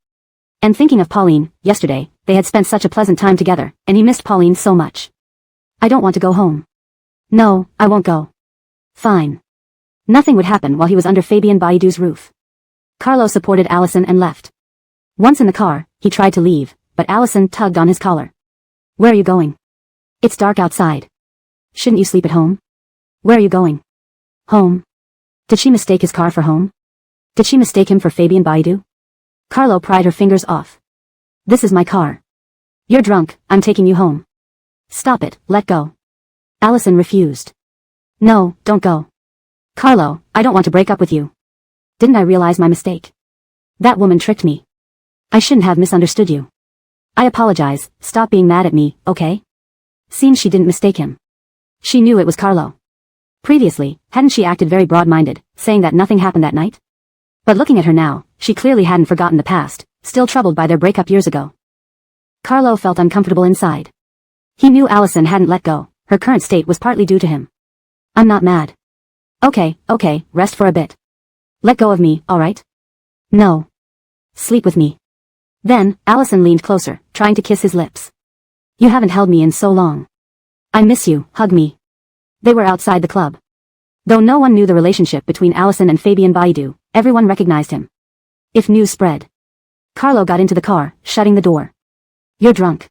And thinking of Pauline, yesterday, they had spent such a pleasant time together, and he missed Pauline so much. I don't want to go home. No, I won't go. Fine. Nothing would happen while he was under Fabian Baidu's roof. Carlo supported Allison and left. Once in the car, he tried to leave, but Allison tugged on his collar. Where are you going? It's dark outside. Shouldn't you sleep at home? Where are you going? Home. Did she mistake his car for home? Did she mistake him for Fabian Baidu? Carlo pried her fingers off. This is my car. You're drunk, I'm taking you home. Stop it, let go. Allison refused. No, don't go. Carlo, I don't want to break up with you. Didn't I realize my mistake? That woman tricked me. I shouldn't have misunderstood you. I apologize, stop being mad at me, okay? Seems she didn't mistake him. She knew it was Carlo. Previously, hadn't she acted very broad-minded, saying that nothing happened that night? But looking at her now, she clearly hadn't forgotten the past, still troubled by their breakup years ago. Carlo felt uncomfortable inside. He knew Allison hadn't let go. Her current state was partly due to him. I'm not mad. Okay, rest for a bit. Let go of me, alright? No. Sleep with me. Then, Allison leaned closer, trying to kiss his lips. You haven't held me in so long. I miss you, hug me. They were outside the club. Though no one knew the relationship between Allison and Fabian Baidu, everyone recognized him. If news spread. Carlo got into the car, shutting the door. You're drunk.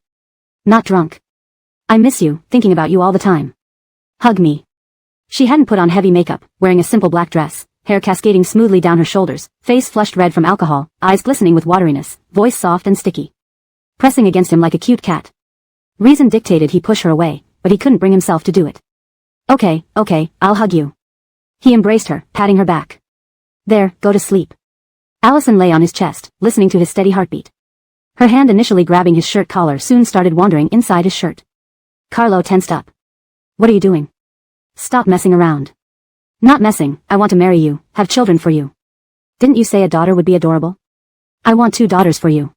Not drunk. I miss you, thinking about you all the time. Hug me. She hadn't put on heavy makeup, wearing a simple black dress, hair cascading smoothly down her shoulders, face flushed red from alcohol, eyes glistening with wateriness, voice soft and sticky. Pressing against him like a cute cat. Reason dictated he push her away, but he couldn't bring himself to do it. Okay, I'll hug you. He embraced her, patting her back. There, go to sleep. Allison lay on his chest, listening to his steady heartbeat. Her hand initially grabbing his shirt collar soon started wandering inside his shirt. Carlo tensed up. What are you doing? Stop messing around. Not messing, I want to marry you, have children for you. Didn't you say a daughter would be adorable? I want 2 daughters for you.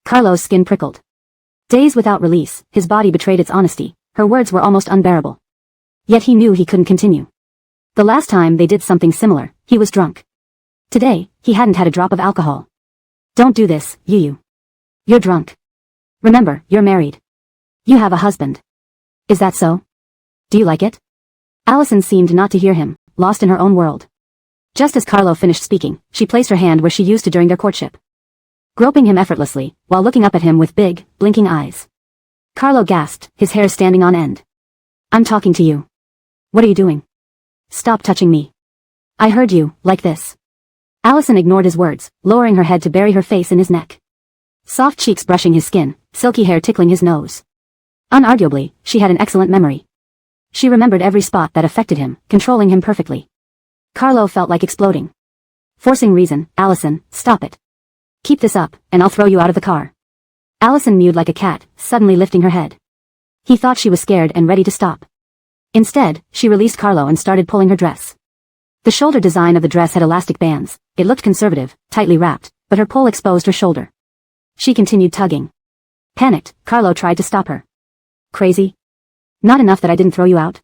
Carlo's skin prickled. Days without release, his body betrayed its honesty, her words were almost unbearable. Yet he knew he couldn't continue. The last time they did something similar, he was drunk. Today, he hadn't had a drop of alcohol. Don't do this, you. You're drunk. Remember, you're married. You have a husband. Is that so? Do you like it? Allison seemed not to hear him, lost in her own world. Just as Carlo finished speaking, she placed her hand where she used to during their courtship. Groping him effortlessly, while looking up at him with big, blinking eyes. Carlo gasped, his hair standing on end. I'm talking to you. What are you doing? Stop touching me. I heard you, like this. Allison ignored his words, lowering her head to bury her face in his neck. Soft cheeks brushing his skin, silky hair tickling his nose. Unarguably, she had an excellent memory. She remembered every spot that affected him, controlling him perfectly. Carlo felt like exploding. Forcing reason, Allison, stop it. Keep this up, and I'll throw you out of the car. Allison mewed like a cat, suddenly lifting her head. He thought she was scared and ready to stop. Instead, she released Carlo and started pulling her dress. The shoulder design of the dress had elastic bands. It looked conservative, tightly wrapped, but her pull exposed her shoulder. She continued tugging. Panicked, Carlo tried to stop her. Crazy? Not enough that I didn't throw you out?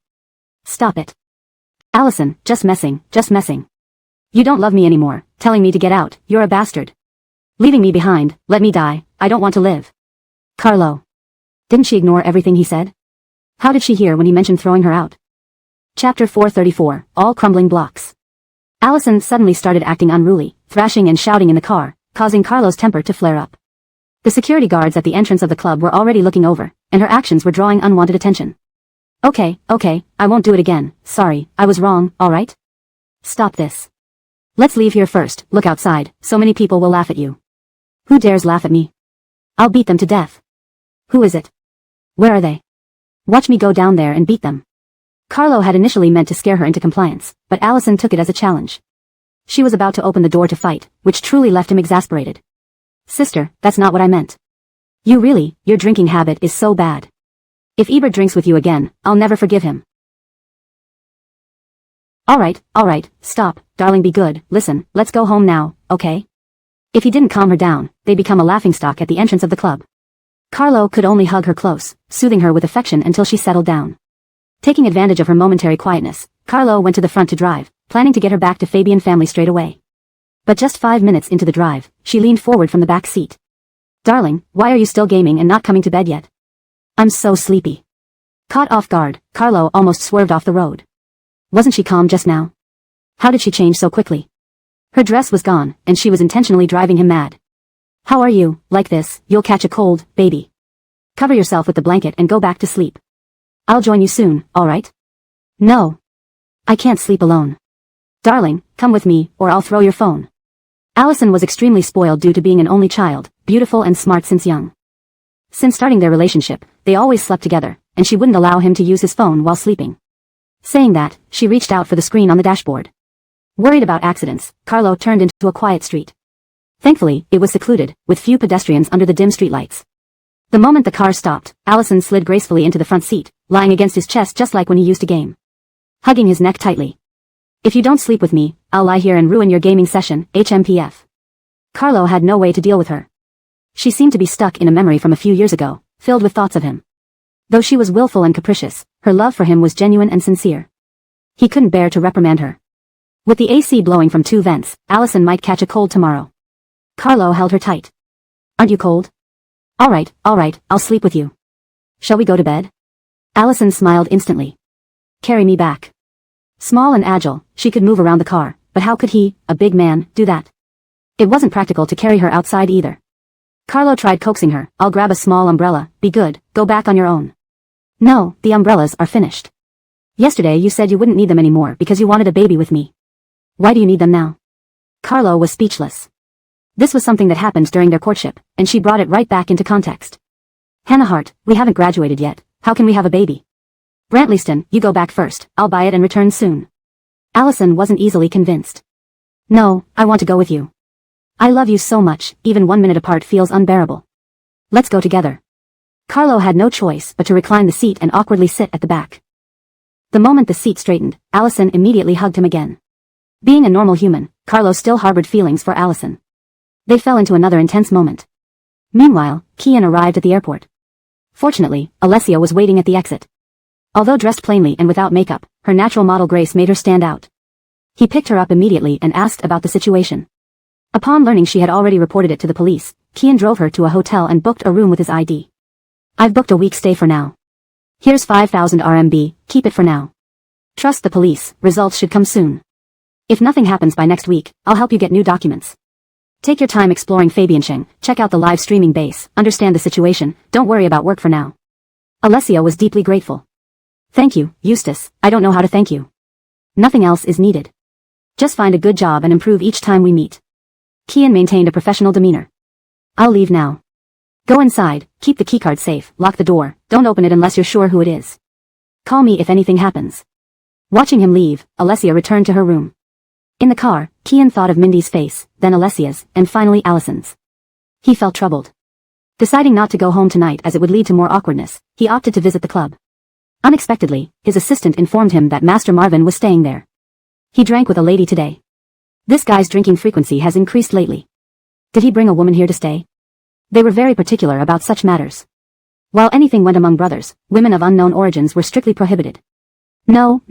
Stop it. Allison, just messing. You don't love me anymore, telling me to get out, you're a bastard. Leaving me behind, let me die, I don't want to live. Carlo. Didn't she ignore everything he said? How did she hear when he mentioned throwing her out? Chapter 434, All Crumbling Blocks. Allison suddenly started acting unruly, thrashing and shouting in the car, causing Carlo's temper to flare up. The security guards at the entrance of the club were already looking over, and her actions were drawing unwanted attention. Okay, I won't do it again, sorry, I was wrong, alright? Stop this. Let's leave here first, look outside, so many people will laugh at you. Who dares laugh at me? I'll beat them to death. Who is it? Where are they? Watch me go down there and beat them. Carlo had initially meant to scare her into compliance, but Allison took it as a challenge. She was about to open the door to fight, which truly left him exasperated. Sister, that's not what I meant. Your drinking habit is so bad. If Ebert drinks with you again, I'll never forgive him. Alright, stop, darling, be good, listen, let's go home now, okay? If he didn't calm her down, they'd become a laughingstock at the entrance of the club. Carlo could only hug her close, soothing her with affection until she settled down. Taking advantage of her momentary quietness, Carlo went to the front to drive, planning to get her back to Fabian family straight away. But just 5 minutes into the drive, she leaned forward from the back seat. Darling, why are you still gaming and not coming to bed yet? I'm so sleepy. Caught off guard, Carlo almost swerved off the road. Wasn't she calm just now? How did she change so quickly? Her dress was gone, and she was intentionally driving him mad. How are you, like this, you'll catch a cold, baby. Cover yourself with the blanket and go back to sleep. I'll join you soon, alright? No. I can't sleep alone. Darling, come with me, or I'll throw your phone. Allison was extremely spoiled due to being an only child, beautiful and smart since young. Since starting their relationship, they always slept together, and she wouldn't allow him to use his phone while sleeping. Saying that, she reached out for the screen on the dashboard. Worried about accidents, Carlo turned into a quiet street. Thankfully, it was secluded, with few pedestrians under the dim streetlights. The moment the car stopped, Allison slid gracefully into the front seat, lying against his chest just like when he used to game. hugging his neck tightly. If you don't sleep with me, I'll lie here and ruin your gaming session, HMPF. Carlo had no way to deal with her. She seemed to be stuck in a memory from a few years ago, filled with thoughts of him. Though she was willful and capricious, her love for him was genuine and sincere. He couldn't bear to reprimand her. With the AC blowing from 2 vents, Allison might catch a cold tomorrow. Carlo held her tight. Aren't you cold? All right, I'll sleep with you. Shall we go to bed? Allison smiled instantly. Carry me back. Small and agile, she could move around the car, but how could he, a big man, do that? It wasn't practical to carry her outside either. Carlo tried coaxing her. I'll grab a small umbrella, be good, go back on your own. No, the umbrellas are finished. Yesterday you said you wouldn't need them anymore because you wanted a baby with me. Why do you need them now? Carlo was speechless. This was something that happened during their courtship, and she brought it right back into context. Hannah Hart, we haven't graduated yet, how can we have a baby? Brantlyston, you go back first, I'll buy it and return soon. Allison wasn't easily convinced. No, I want to go with you. I love you so much, even 1 minute apart feels unbearable. Let's go together. Carlo had no choice but to recline the seat and awkwardly sit at the back. The moment the seat straightened, Allison immediately hugged him again. Being a normal human, Carlo still harbored feelings for Allison. They fell into another intense moment. Meanwhile, Kian arrived at the airport. Fortunately, Alessia was waiting at the exit. Although dressed plainly and without makeup, her natural model grace made her stand out. He picked her up immediately and asked about the situation. Upon learning she had already reported it to the police, Kian drove her to a hotel and booked a room with his ID. I've booked a week's stay for now. Here's 5,000 RMB, keep it for now. Trust the police, results should come soon. If nothing happens by next week, I'll help you get new documents. Take your time exploring Fabiansheng, check out the live streaming base, understand the situation, don't worry about work for now. Alessia was deeply grateful. Thank you, Eustace, I don't know how to thank you. Nothing else is needed. Just find a good job and improve each time we meet. Kian maintained a professional demeanor. I'll leave now. Go inside, keep the keycard safe, lock the door, don't open it unless you're sure who it is. Call me if anything happens. Watching him leave, Alessia returned to her room. In the car, Kian thought of Mindy's face, then Alessia's, and finally Allison's. He felt troubled. Deciding not to go home tonight as it would lead to more awkwardness, he opted to visit the club. Unexpectedly, his assistant informed him that Master Marvin was staying there. He drank with a lady today. This guy's drinking frequency has increased lately. Did he bring a woman here to stay? They were very particular about such matters. While anything went among brothers, women of unknown origins were strictly prohibited. No,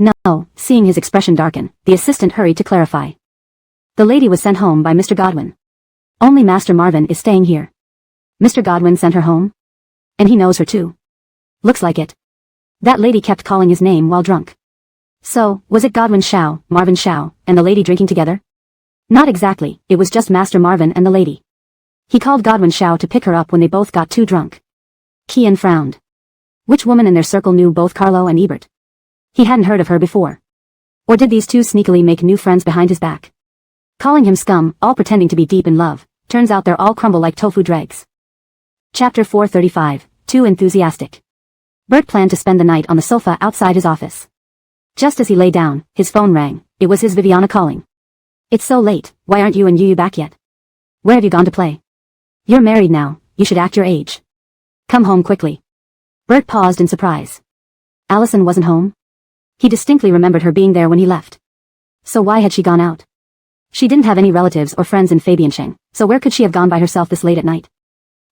seeing his expression darken, the assistant hurried to clarify. The lady was sent home by Mr. Godwin. Only Master Marvin is staying here. Mr. Godwin sent her home? And he knows her too. Looks like it. That lady kept calling his name while drunk. So, was it Godwin Xiao, Marvin Xiao, and the lady drinking together? Not exactly, it was just Master Marvin and the lady. He called Godwin Xiao to pick her up when they both got too drunk. Kian frowned. Which woman in their circle knew both Carlo and Ebert? He hadn't heard of her before. Or did these two sneakily make new friends behind his back? Calling him scum, all pretending to be deep in love, turns out they're all crumble like tofu dregs. Chapter 435, Too Enthusiastic. Bert planned to spend the night on the sofa outside his office. Just as he lay down, his phone rang. It was his Viviana calling. It's so late, why aren't you and Yu back yet? Where have you gone to play? You're married now, you should act your age. Come home quickly. Bert paused in surprise. Allison wasn't home? He distinctly remembered her being there when he left. So why had she gone out? She didn't have any relatives or friends in Fabiansheng, so where could she have gone by herself this late at night?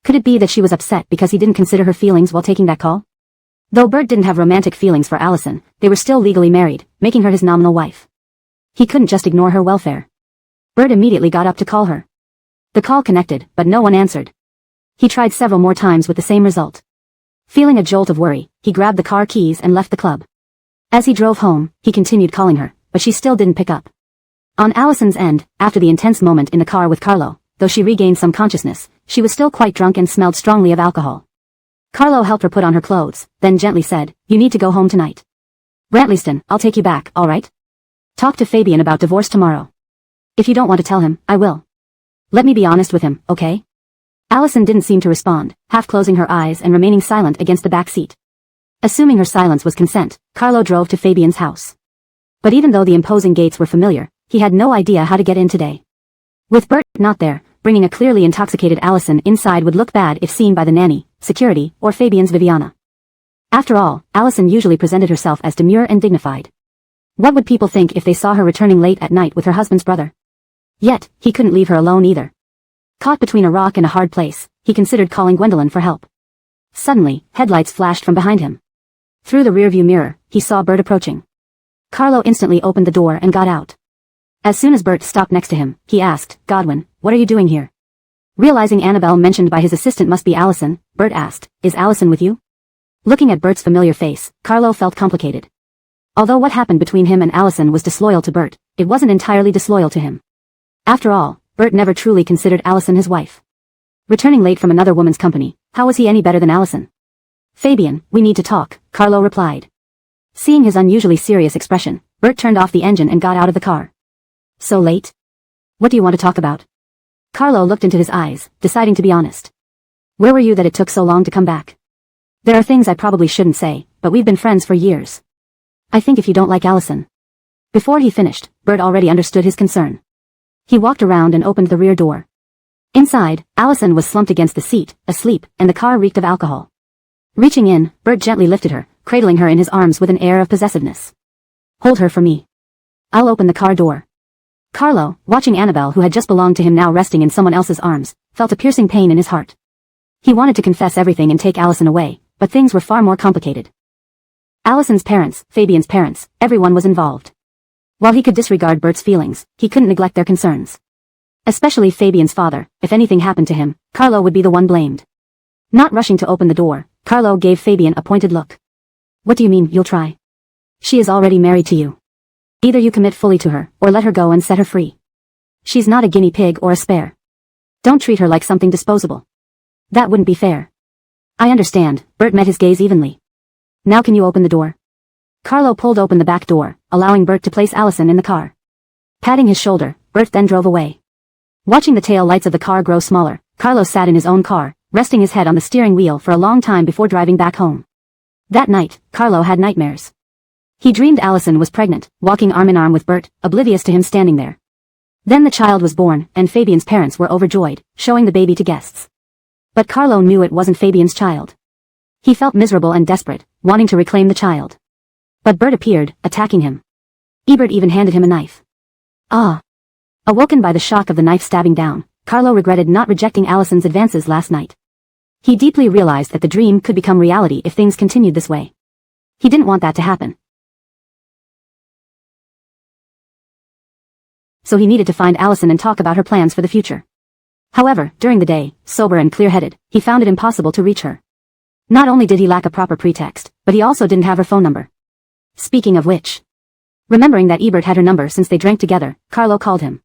Could it be that she was upset because he didn't consider her feelings while taking that call? Though Bert didn't have romantic feelings for Allison, they were still legally married, making her his nominal wife. He couldn't just ignore her welfare. Bert immediately got up to call her. The call connected, but no one answered. He tried several more times with the same result. Feeling a jolt of worry, he grabbed the car keys and left the club. As he drove home, he continued calling her, but she still didn't pick up. On Allison's end, after the intense moment in the car with Carlo, though she regained some consciousness, she was still quite drunk and smelled strongly of alcohol. Carlo helped her put on her clothes, then gently said, "You need to go home tonight. Brantlyston, I'll take you back, all right? Talk to Fabian about divorce tomorrow. If you don't want to tell him, I will. Let me be honest with him, okay?" Allison didn't seem to respond, half closing her eyes and remaining silent against the back seat. Assuming her silence was consent, Carlo drove to Fabian's house. But even though the imposing gates were familiar, he had no idea how to get in today. With Bert not there, bringing a clearly intoxicated Allison inside would look bad if seen by the nanny, security, or Fabian's Viviana. After all, Allison usually presented herself as demure and dignified. What would people think if they saw her returning late at night with her husband's brother? Yet, he couldn't leave her alone either. Caught between a rock and a hard place, he considered calling Gwendolyn for help. Suddenly, headlights flashed from behind him. Through the rearview mirror, he saw Bert approaching. Carlo instantly opened the door and got out. As soon as Bert stopped next to him, he asked, "Godwin, what are you doing here?" Realizing Annabelle mentioned by his assistant must be Allison, Bert asked, "Is Allison with you?" Looking at Bert's familiar face, Carlo felt complicated. Although what happened between him and Allison was disloyal to Bert, it wasn't entirely disloyal to him. After all, Bert never truly considered Allison his wife. Returning late from another woman's company, how was he any better than Allison? "Fabian, we need to talk," Carlo replied. Seeing his unusually serious expression, Bert turned off the engine and got out of the car. "So late? What do you want to talk about?" Carlo looked into his eyes, deciding to be honest. "Where were you that it took so long to come back?" "There are things I probably shouldn't say, but we've been friends for years. I think if you don't like Allison." Before he finished, Bert already understood his concern. He walked around and opened the rear door. Inside, Allison was slumped against the seat, asleep, and the car reeked of alcohol. Reaching in, Bert gently lifted her, cradling her in his arms with an air of possessiveness. "Hold her for me. I'll open the car door." Carlo, watching Annabelle who had just belonged to him now resting in someone else's arms, felt a piercing pain in his heart. He wanted to confess everything and take Allison away, but things were far more complicated. Allison's parents, Fabian's parents, everyone was involved. While he could disregard Bert's feelings, he couldn't neglect their concerns. Especially Fabian's father. If anything happened to him, Carlo would be the one blamed. Not rushing to open the door, Carlo gave Fabian a pointed look. "What do you mean, you'll try? She is already married to you. Either you commit fully to her, or let her go and set her free. She's not a guinea pig or a spare. Don't treat her like something disposable. That wouldn't be fair." "I understand," Bert met his gaze evenly. "Now can you open the door?" Carlo pulled open the back door, allowing Bert to place Allison in the car. Patting his shoulder, Bert then drove away. Watching the tail lights of the car grow smaller, Carlo sat in his own car, resting his head on the steering wheel for a long time before driving back home. That night, Carlo had nightmares. He dreamed Allison was pregnant, walking arm in arm with Bert, oblivious to him standing there. Then the child was born, and Fabian's parents were overjoyed, showing the baby to guests. But Carlo knew it wasn't Fabian's child. He felt miserable and desperate, wanting to reclaim the child. But Bert appeared, attacking him. Ebert even handed him a knife. Ah! Awoken by the shock of the knife stabbing down, Carlo regretted not rejecting Allison's advances last night. He deeply realized that the dream could become reality if things continued this way. He didn't want that to happen. So he needed to find Allison and talk about her plans for the future. However, during the day, sober and clear-headed, he found it impossible to reach her. Not only did he lack a proper pretext, but he also didn't have her phone number. Speaking of which, remembering that Ebert had her number since they drank together, Carlo called him.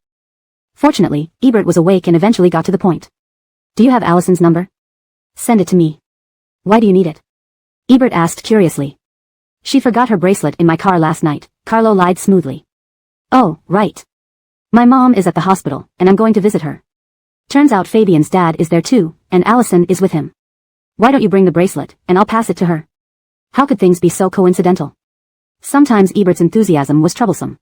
Fortunately, Ebert was awake and eventually got to the point. "Do you have Allison's number?" "Send it to me." "Why do you need it?" Ebert asked curiously. "She forgot her bracelet in my car last night," Carlo lied smoothly. "Oh, right. My mom is at the hospital, and I'm going to visit her. Turns out Fabian's dad is there too, and Allison is with him. Why don't you bring the bracelet, and I'll pass it to her?" How could things be so coincidental? Sometimes Ebert's enthusiasm was troublesome.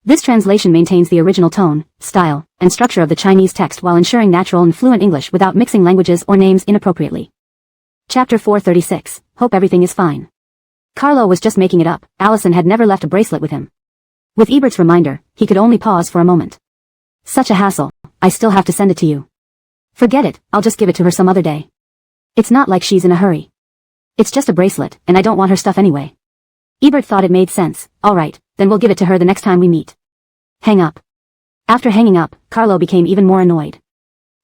This translation maintains the original tone, style, and structure of the Chinese text while ensuring natural and fluent English without mixing languages or names inappropriately. Chapter 436, Hope Everything is Fine. Carlo was just making it up. Allison had never left a bracelet with him. With Ebert's reminder, he could only pause for a moment. "Such a hassle, I still have to send it to you." "Forget it, I'll just give it to her some other day. It's not like she's in a hurry. It's just a bracelet, and I don't want her stuff anyway." Ebert thought it made sense. "Alright, then we'll give it to her the next time we meet." Hang up. After hanging up, Carlo became even more annoyed.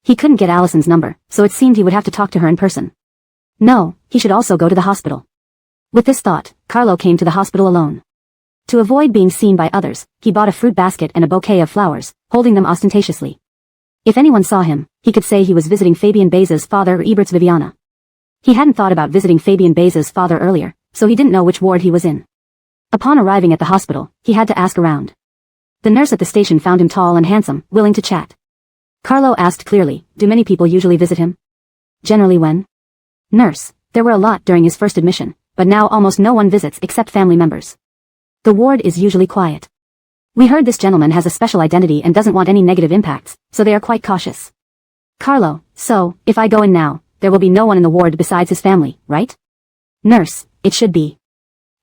He couldn't get Allison's number, so it seemed he would have to talk to her in person. No, he should also go to the hospital. With this thought, Carlo came to the hospital alone. To avoid being seen by others, he bought a fruit basket and a bouquet of flowers, holding them ostentatiously. If anyone saw him, he could say he was visiting Fabian Beza's father or Ebert's Viviana. He hadn't thought about visiting Fabian Beza's father earlier, so he didn't know which ward he was in. Upon arriving at the hospital, he had to ask around. The nurse at the station found him tall and handsome, willing to chat. Carlo asked clearly, "Do many people usually visit him?" "Generally when?" Nurse, there were a lot during his first admission, but now almost no one visits except family members. The ward is usually quiet. We heard this gentleman has a special identity and doesn't want any negative impacts, so they are quite cautious. Carlo, so, if I go in now, there will be no one in the ward besides his family, right? Nurse, it should be.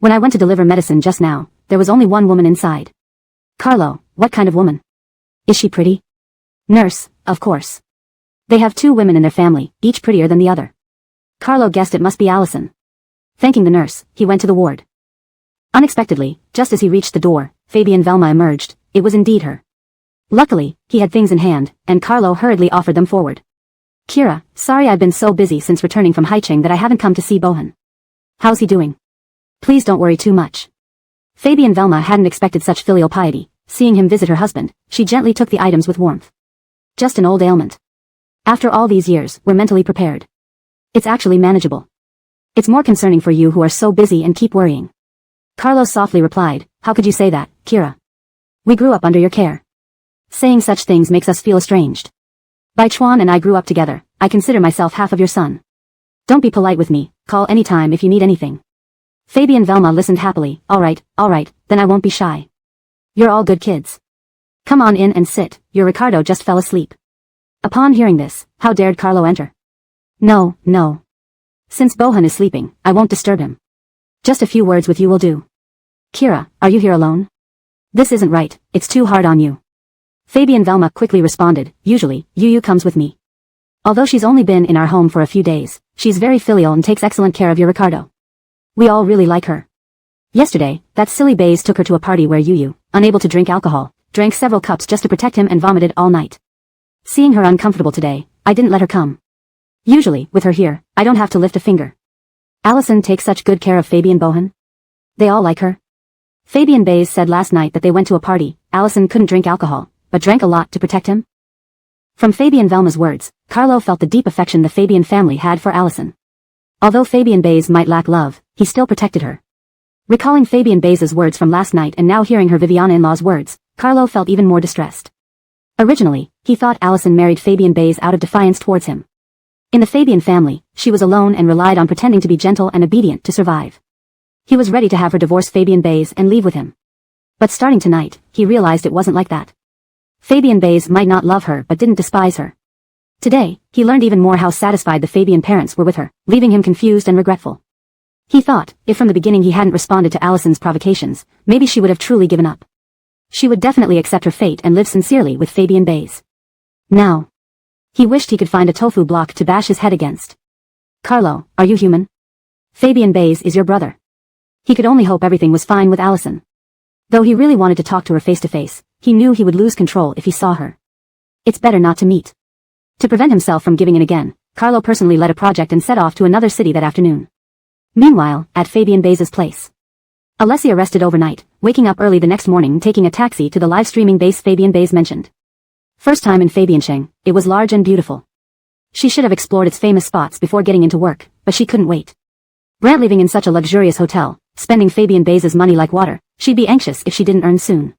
When I went to deliver medicine just now, there was only one woman inside. Carlo, what kind of woman? Is she pretty? Nurse, of course. They have 2 women in their family, each prettier than the other. Carlo guessed it must be Allison. Thanking the nurse, he went to the ward. Unexpectedly, just as he reached the door, Fabian Velma emerged. It was indeed her. Luckily, he had things in hand, and Carlo hurriedly offered them forward. Kira, sorry I've been so busy since returning from Haicheng that I haven't come to see Bohan. How's he doing? Please don't worry too much. Fabian Velma hadn't expected such filial piety. Seeing him visit her husband, she gently took the items with warmth. Just an old ailment. After all these years, we're mentally prepared. It's actually manageable. It's more concerning for you who are so busy and keep worrying. Carlos softly replied, how could you say that, Kira? We grew up under your care. Saying such things makes us feel estranged. Bai Chuan and I grew up together. I consider myself half of your son. Don't be polite with me, call anytime if you need anything. Fabian Velma listened happily. Alright, then I won't be shy. You're all good kids. Come on in and sit, your Ricardo just fell asleep. Upon hearing this, how dared Carlo enter? No. Since Bohan is sleeping, I won't disturb him. Just a few words with you will do. Kira, are you here alone? This isn't right, it's too hard on you. Fabian Velma quickly responded, usually, Yu comes with me. Although she's only been in our home for a few days, she's very filial and takes excellent care of your Ricardo. We all really like her. Yesterday, that silly Baze took her to a party where Yu, unable to drink alcohol, drank several cups just to protect him and vomited all night. Seeing her uncomfortable today, I didn't let her come. Usually, with her here, I don't have to lift a finger. Allison takes such good care of Fabian Bohan. They all like her. Fabian Baze said last night that they went to a party. Allison couldn't drink alcohol, but drank a lot to protect him. From Fabian Velma's words, Carlo felt the deep affection the Fabian family had for Allison. Although Fabian Baze might lack love, he still protected her. Recalling Fabian Baze's words from last night and now hearing her Viviana-in-law's words, Carlo felt even more distressed. Originally, he thought Allison married Fabian Baze out of defiance towards him. In the Fabian family, she was alone and relied on pretending to be gentle and obedient to survive. He was ready to have her divorce Fabian Baze and leave with him. But starting tonight, he realized it wasn't like that. Fabian Baze might not love her but didn't despise her. Today, he learned even more how satisfied the Fabian parents were with her, leaving him confused and regretful. He thought, if from the beginning he hadn't responded to Allison's provocations, maybe she would have truly given up. She would definitely accept her fate and live sincerely with Fabian Baze. Now, he wished he could find a tofu block to bash his head against. Carlo, are you human? Fabian Baze is your brother. He could only hope everything was fine with Allison. Though he really wanted to talk to her face to face, he knew he would lose control if he saw her. It's better not to meet. To prevent himself from giving in again, Carlo personally led a project and set off to another city that afternoon. Meanwhile, at Fabian Baze's place, Alessia rested overnight, waking up early the next morning and taking a taxi to the live-streaming base Fabian Baze mentioned. First time in Fabiansheng, it was large and beautiful. She should have explored its famous spots before getting into work, but she couldn't wait. Brant living in such a luxurious hotel, spending Fabian Baze's money like water, she'd be anxious if she didn't earn soon.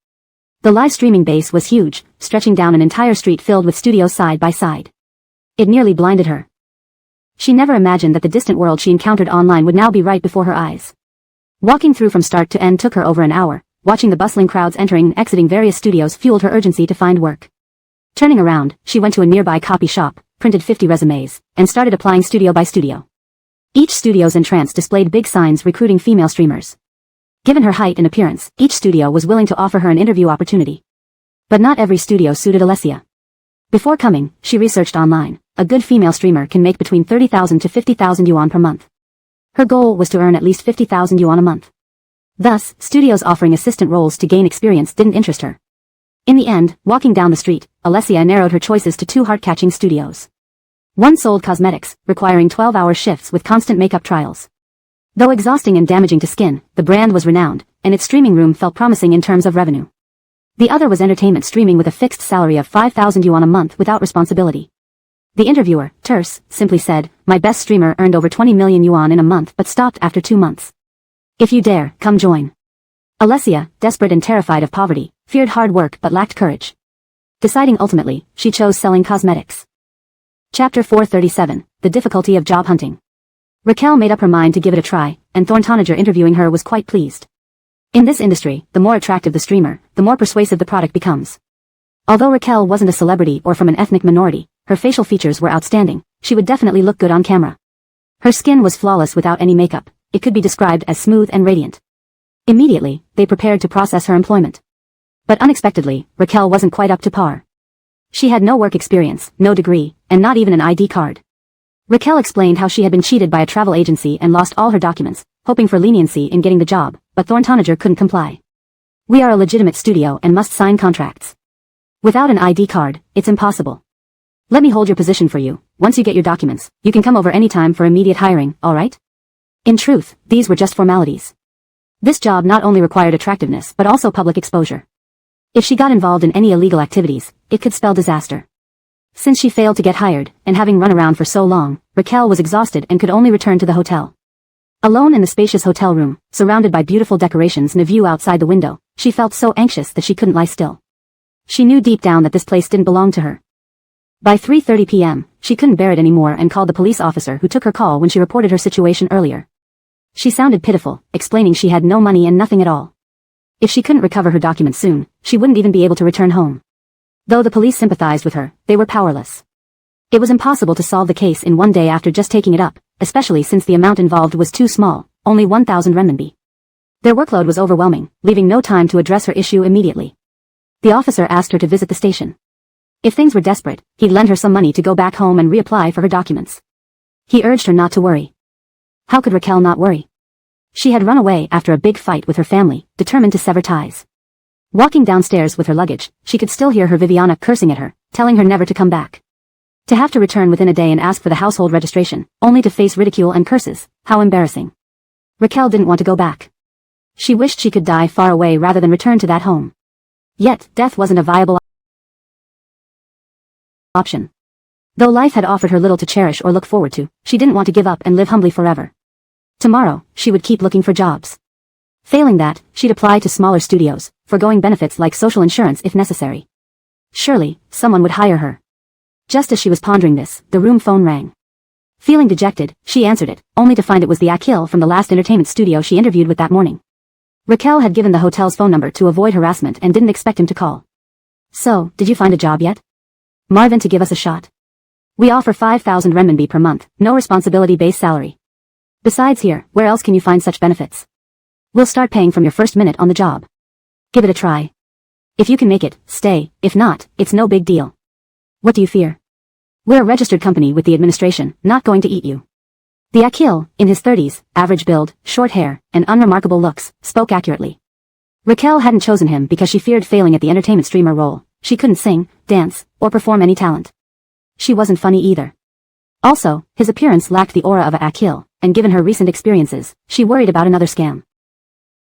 The live-streaming base was huge, stretching down an entire street filled with studios side by side. It nearly blinded her. She never imagined that the distant world she encountered online would now be right before her eyes. Walking through from start to end took her over an hour. Watching the bustling crowds entering and exiting various studios fueled her urgency to find work. Turning around, she went to a nearby copy shop, printed 50 resumes, and started applying studio by studio. Each studio's entrance displayed big signs recruiting female streamers. Given her height and appearance, each studio was willing to offer her an interview opportunity. But not every studio suited Alessia. Before coming, she researched online. A good female streamer can make between 30,000 to 50,000 yuan per month. Her goal was to earn at least 50,000 yuan a month. Thus, studios offering assistant roles to gain experience didn't interest her. In the end, walking down the street, Alessia narrowed her choices to 2 heart-catching studios. One sold cosmetics, requiring 12-hour shifts with constant makeup trials. Though exhausting and damaging to skin, the brand was renowned, and its streaming room felt promising in terms of revenue. The other was entertainment streaming with a fixed salary of 5,000 yuan a month without responsibility. The interviewer, terse, simply said, "My best streamer earned over 20 million yuan in a month but stopped after 2 months. If you dare, come join." Alessia, desperate and terrified of poverty, feared hard work but lacked courage. Deciding ultimately, she chose selling cosmetics. Chapter 437, The Difficulty of Job Hunting. Raquel made up her mind to give it a try, and Thorntoniger interviewing her was quite pleased. In this industry, the more attractive the streamer, the more persuasive the product becomes. Although Raquel wasn't a celebrity or from an ethnic minority, her facial features were outstanding. She would definitely look good on camera. Her skin was flawless without any makeup. It could be described as smooth and radiant. Immediately, they prepared to process her employment. But unexpectedly, Raquel wasn't quite up to par. She had no work experience, no degree, and not even an ID card. Raquel explained how she had been cheated by a travel agency and lost all her documents, hoping for leniency in getting the job, but Thorntonager couldn't comply. We are a legitimate studio and must sign contracts. Without an ID card, it's impossible. Let me hold your position for you. Once you get your documents, you can come over anytime for immediate hiring, alright? In truth, these were just formalities. This job not only required attractiveness but also public exposure. If she got involved in any illegal activities, it could spell disaster. Since she failed to get hired, and having run around for so long, Raquel was exhausted and could only return to the hotel. Alone in the spacious hotel room, surrounded by beautiful decorations and a view outside the window, she felt so anxious that she couldn't lie still. She knew deep down that this place didn't belong to her. By 3:30 p.m., she couldn't bear it anymore and called the police officer who took her call when she reported her situation earlier. She sounded pitiful, explaining she had no money and nothing at all. If she couldn't recover her documents soon, she wouldn't even be able to return home. Though the police sympathized with her, they were powerless. It was impossible to solve the case in one day after just taking it up, especially since the amount involved was too small, only 1,000 renminbi. Their workload was overwhelming, leaving no time to address her issue immediately. The officer asked her to visit the station. If things were desperate, he'd lend her some money to go back home and reapply for her documents. He urged her not to worry. How could Raquel not worry? She had run away after a big fight with her family, determined to sever ties. Walking downstairs with her luggage, she could still hear her Viviana cursing at her, telling her never to come back. To have to return within a day and ask for the household registration, only to face ridicule and curses, how embarrassing. Raquel didn't want to go back. She wished she could die far away rather than return to that home. Yet, death wasn't a viable option. Though life had offered her little to cherish or look forward to, she didn't want to give up and live humbly forever. Tomorrow, she would keep looking for jobs. Failing that, she'd apply to smaller studios, foregoing benefits like social insurance if necessary. Surely, someone would hire her. Just as she was pondering this, the room phone rang. Feeling dejected, she answered it, only to find it was the Akil from the last entertainment studio she interviewed with that morning. Raquel had given the hotel's phone number to avoid harassment and didn't expect him to call. So, did you find a job yet? Marvin, to give us a shot. We offer 5,000 renminbi per month, no responsibility-based salary. Besides here, where else can you find such benefits? We'll start paying from your first minute on the job. Give it a try. If you can make it, stay. If not, it's no big deal. What do you fear? We're a registered company with the administration, not going to eat you. The Akil, in his 30s, average build, short hair, and unremarkable looks, spoke accurately. Raquel hadn't chosen him because she feared failing at the entertainment streamer role. She couldn't sing, dance, or perform any talent. She wasn't funny either. Also, his appearance lacked the aura of a Akil, and given her recent experiences, she worried about another scam.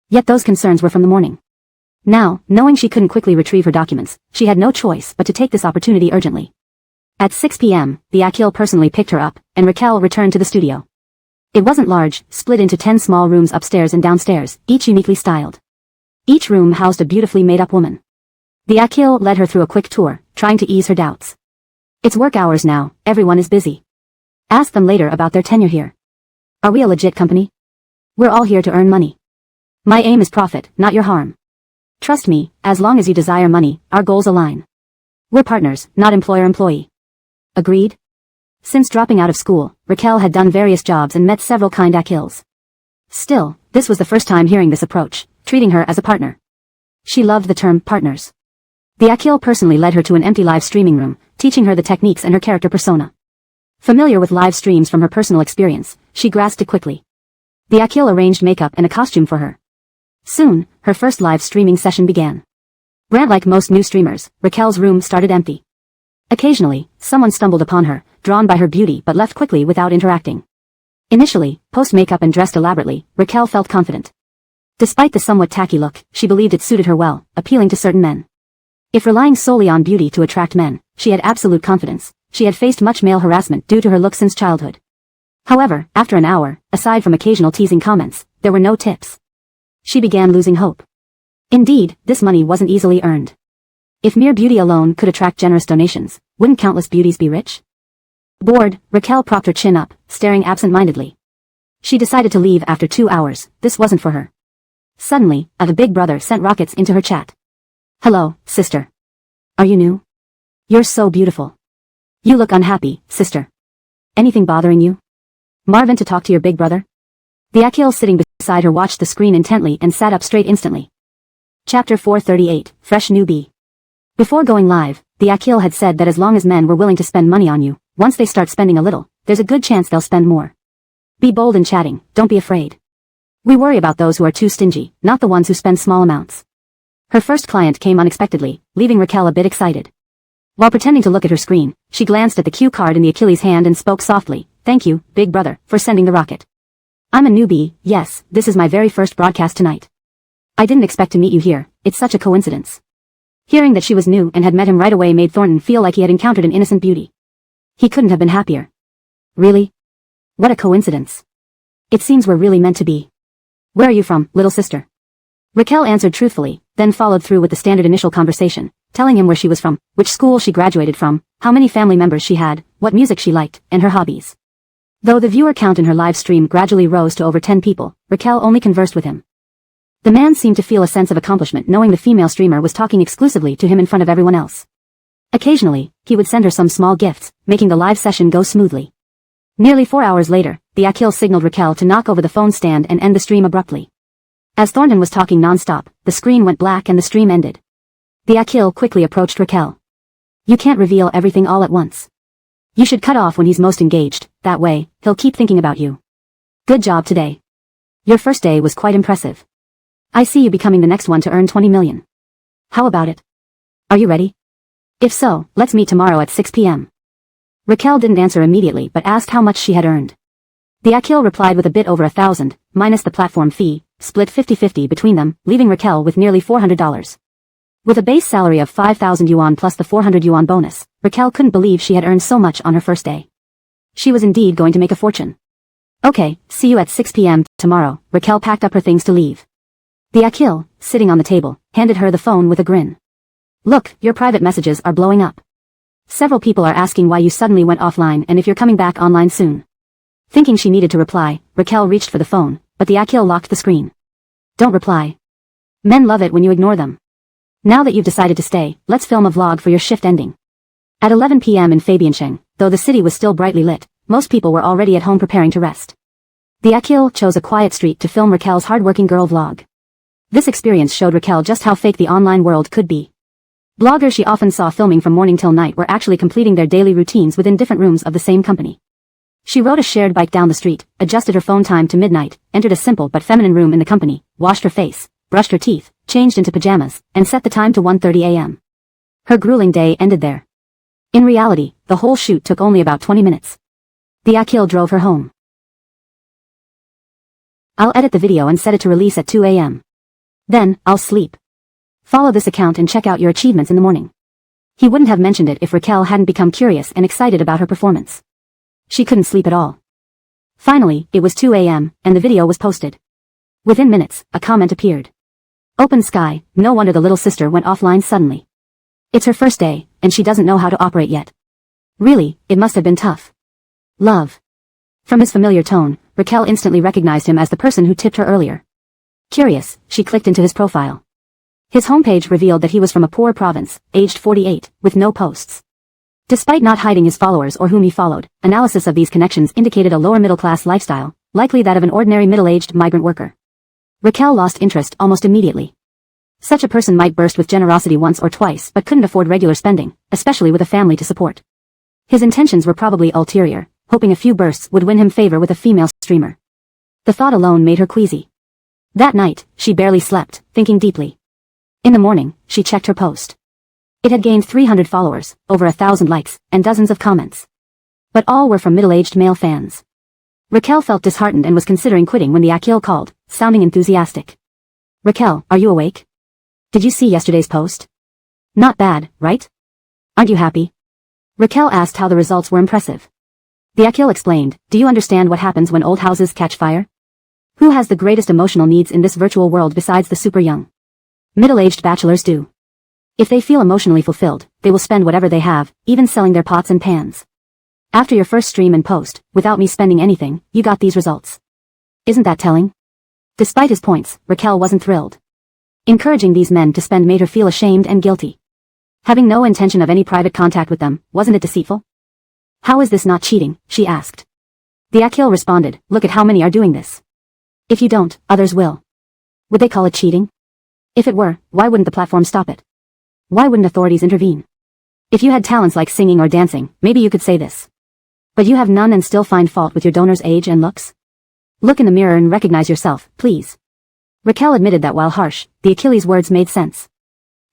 Yet those concerns were from the morning. Now, knowing she couldn't quickly retrieve her documents, she had no choice but to take this opportunity urgently. At 6 p.m., the Akil personally picked her up, and Raquel returned to the studio. It wasn't large, split into 10 small rooms upstairs and downstairs, each uniquely styled. Each room housed a beautifully made-up woman. The Akil led her through a quick tour, trying to ease her doubts. It's work hours now, everyone is busy. Ask them later about their tenure here. Are we a legit company? We're all here to earn money. My aim is profit, not your harm. Trust me, as long as you desire money, our goals align. We're partners, not employer-employee. Agreed? Since dropping out of school, Raquel had done various jobs and met several kind Akils. Still, this was the first time hearing this approach, treating her as a partner. She loved the term partners. The Akil personally led her to an empty live streaming room, teaching her the techniques and her character persona. Familiar with live streams from her personal experience, she grasped it quickly. The Akil arranged makeup and a costume for her. Soon, her first live streaming session began. Like most new streamers, Raquel's room started empty. Occasionally, someone stumbled upon her, drawn by her beauty but left quickly without interacting. Initially, post-makeup and dressed elaborately, Raquel felt confident. Despite the somewhat tacky look, she believed it suited her well, appealing to certain men. If relying solely on beauty to attract men, she had absolute confidence. She had faced much male harassment due to her look since childhood. However, after an hour, aside from occasional teasing comments, there were no tips. She began losing hope. Indeed, this money wasn't easily earned. If mere beauty alone could attract generous donations, wouldn't countless beauties be rich? Bored, Raquel propped her chin up, staring absent-mindedly. She decided to leave after 2 hours. This wasn't for her. Suddenly, a big brother sent rockets into her chat. Hello, sister. Are you new? You're so beautiful. You look unhappy, sister. Anything bothering you? Marvin, to talk to your big brother? The Akil sitting beside beside her watched the screen intently and sat up straight instantly. Chapter 438, Fresh Newbie. Before going live, the Akil had said that as long as men were willing to spend money on you, once they start spending a little, there's a good chance they'll spend more. Be bold in chatting, don't be afraid. We worry about those who are too stingy, not the ones who spend small amounts. Her first client came unexpectedly, leaving Raquel a bit excited. While pretending to look at her screen, she glanced at the cue card in the Achilles' hand and spoke softly, "Thank you, big brother, for sending the rocket. I'm a newbie, yes, this is my very first broadcast tonight. I didn't expect to meet you here, it's such a coincidence." Hearing that she was new and had met him right away made Thornton feel like he had encountered an innocent beauty. He couldn't have been happier. Really? What a coincidence. It seems we're really meant to be. Where are you from, little sister? Raquel answered truthfully, then followed through with the standard initial conversation, telling him where she was from, which school she graduated from, how many family members she had, what music she liked, and her hobbies. Though the viewer count in her live stream gradually rose to over 10 people, Raquel only conversed with him. The man seemed to feel a sense of accomplishment knowing the female streamer was talking exclusively to him in front of everyone else. Occasionally, he would send her some small gifts, making the live session go smoothly. Nearly 4 hours later, the Akil signaled Raquel to knock over the phone stand and end the stream abruptly. As Thornton was talking non-stop, the screen went black and the stream ended. The Akil quickly approached Raquel. "You can't reveal everything all at once. You should cut off when he's most engaged, that way, he'll keep thinking about you. Good job today. Your first day was quite impressive. I see you becoming the next one to earn 20 million. How about it? Are you ready? If so, let's meet tomorrow at 6 p.m. Raquel didn't answer immediately but asked how much she had earned. The Akil replied with a bit over 1,000, minus the platform fee, split 50-50 between them, leaving Raquel with nearly $400. With a base salary of 5,000 yuan plus the 400 yuan bonus, Raquel couldn't believe she had earned so much on her first day. She was indeed going to make a fortune. Okay, see you at 6 p.m. tomorrow. Raquel packed up her things to leave. The Akil, sitting on the table, handed her the phone with a grin. Look, your private messages are blowing up. Several people are asking why you suddenly went offline and if you're coming back online soon. Thinking she needed to reply, Raquel reached for the phone, but the Akil locked the screen. Don't reply. Men love it when you ignore them. Now that you've decided to stay, let's film a vlog for your shift ending. At 11 p.m. in Fabiansheng, though the city was still brightly lit, most people were already at home preparing to rest. The Akil chose a quiet street to film Raquel's hardworking girl vlog. This experience showed Raquel just how fake the online world could be. Bloggers she often saw filming from morning till night were actually completing their daily routines within different rooms of the same company. She rode a shared bike down the street, adjusted her phone time to midnight, entered a simple but feminine room in the company, washed her face, brushed her teeth, changed into pajamas, and set the time to 1:30 a.m. Her grueling day ended there. In reality, the whole shoot took only about 20 minutes. The Akil drove her home. I'll edit the video and set it to release at 2 a.m. Then, I'll sleep. Follow this account and check out your achievements in the morning. He wouldn't have mentioned it if Raquel hadn't become curious and excited about her performance. She couldn't sleep at all. Finally, it was 2 a.m., and the video was posted. Within minutes, a comment appeared. Open sky, no wonder the little sister went offline suddenly. It's her first day, and she doesn't know how to operate yet. Really, it must have been tough. Love. From his familiar tone, Raquel instantly recognized him as the person who tipped her earlier. Curious, she clicked into his profile. His homepage revealed that he was from a poor province, aged 48, with no posts. Despite not hiding his followers or whom he followed, analysis of these connections indicated a lower middle-class lifestyle, likely that of an ordinary middle-aged migrant worker. Raquel lost interest almost immediately. Such a person might burst with generosity once or twice but couldn't afford regular spending, especially with a family to support. His intentions were probably ulterior, hoping a few bursts would win him favor with a female streamer. The thought alone made her queasy. That night, she barely slept, thinking deeply. In the morning, she checked her post. It had gained 300 followers, over 1,000 likes, and dozens of comments. But all were from middle-aged male fans. Raquel felt disheartened and was considering quitting when the Akil called, sounding enthusiastic. Raquel, are you awake? Did you see yesterday's post? Not bad, right? Aren't you happy? Raquel asked how the results were impressive. The Akil explained, do you understand what happens when old houses catch fire? Who has the greatest emotional needs in this virtual world besides the super young? Middle-aged bachelors do. If they feel emotionally fulfilled, they will spend whatever they have, even selling their pots and pans. After your first stream and post, without me spending anything, you got these results. Isn't that telling? Despite his points, Raquel wasn't thrilled. Encouraging these men to spend made her feel ashamed and guilty. Having no intention of any private contact with them, wasn't it deceitful? How is this not cheating? She asked. The Akil responded, look at how many are doing this. If you don't, others will. Would they call it cheating? If it were, why wouldn't the platform stop it? Why wouldn't authorities intervene? If you had talents like singing or dancing, maybe you could say this. But you have none and still find fault with your donor's age and looks? Look in the mirror and recognize yourself, please. Raquel admitted that while harsh, the Achilles words made sense.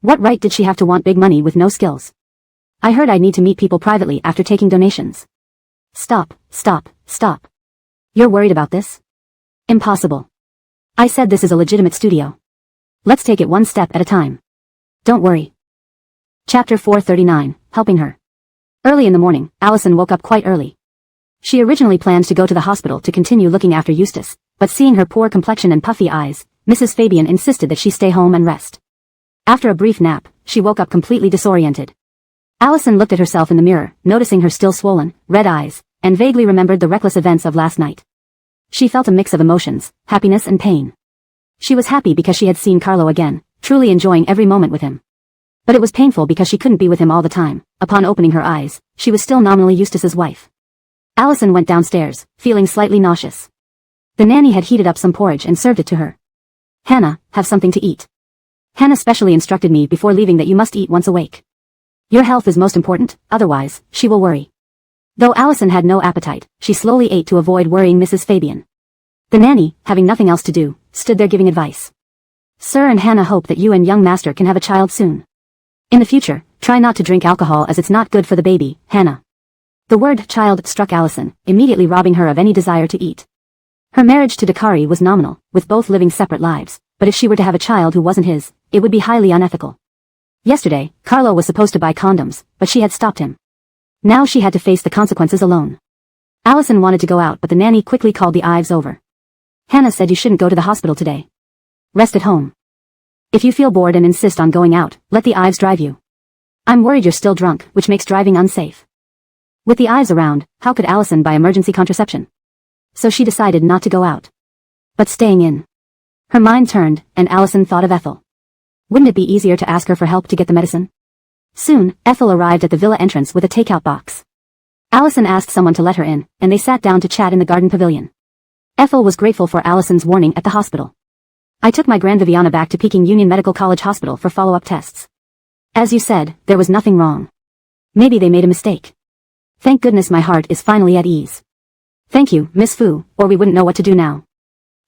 What right did she have to want big money with no skills? I heard I'd need to meet people privately after taking donations. Stop, stop, stop. You're worried about this? Impossible. I said this is a legitimate studio. Let's take it one step at a time. Don't worry. Chapter 439, Helping Her. Early in the morning, Allison woke up quite early. She originally planned to go to the hospital to continue looking after Eustace, but seeing her poor complexion and puffy eyes, Mrs. Fabian insisted that she stay home and rest. After a brief nap, she woke up completely disoriented. Allison looked at herself in the mirror, noticing her still swollen, red eyes, and vaguely remembered the reckless events of last night. She felt a mix of emotions, happiness and pain. She was happy because she had seen Carlo again, truly enjoying every moment with him. But it was painful because she couldn't be with him all the time. Upon opening her eyes, she was still nominally Eustace's wife. Allison went downstairs, feeling slightly nauseous. The nanny had heated up some porridge and served it to her. Hannah, have something to eat. Hannah specially instructed me before leaving that you must eat once awake. Your health is most important, otherwise, she will worry. Though Allison had no appetite, she slowly ate to avoid worrying Mrs. Fabian. The nanny, having nothing else to do, stood there giving advice. Sir and Hannah hope that you and young master can have a child soon. In the future, try not to drink alcohol as it's not good for the baby, Hannah. The word child struck Allison, immediately robbing her of any desire to eat. Her marriage to Dakari was nominal, with both living separate lives, but if she were to have a child who wasn't his, it would be highly unethical. Yesterday, Carlo was supposed to buy condoms, but she had stopped him. Now she had to face the consequences alone. Allison wanted to go out, but the nanny quickly called the Ives over. Hannah said you shouldn't go to the hospital today. Rest at home. If you feel bored and insist on going out, let the Ives drive you. I'm worried you're still drunk, which makes driving unsafe. With the Ives around, how could Allison buy emergency contraception? So she decided not to go out. But staying in. Her mind turned, and Allison thought of Ethel. Wouldn't it be easier to ask her for help to get the medicine? Soon, Ethel arrived at the villa entrance with a takeout box. Allison asked someone to let her in, and they sat down to chat in the garden pavilion. Ethel was grateful for Allison's warning at the hospital. I took my Grand Viviana back to Peking Union Medical College Hospital for follow-up tests. As you said, there was nothing wrong. Maybe they made a mistake. Thank goodness my heart is finally at ease. Thank you, Miss Fu, or we wouldn't know what to do now.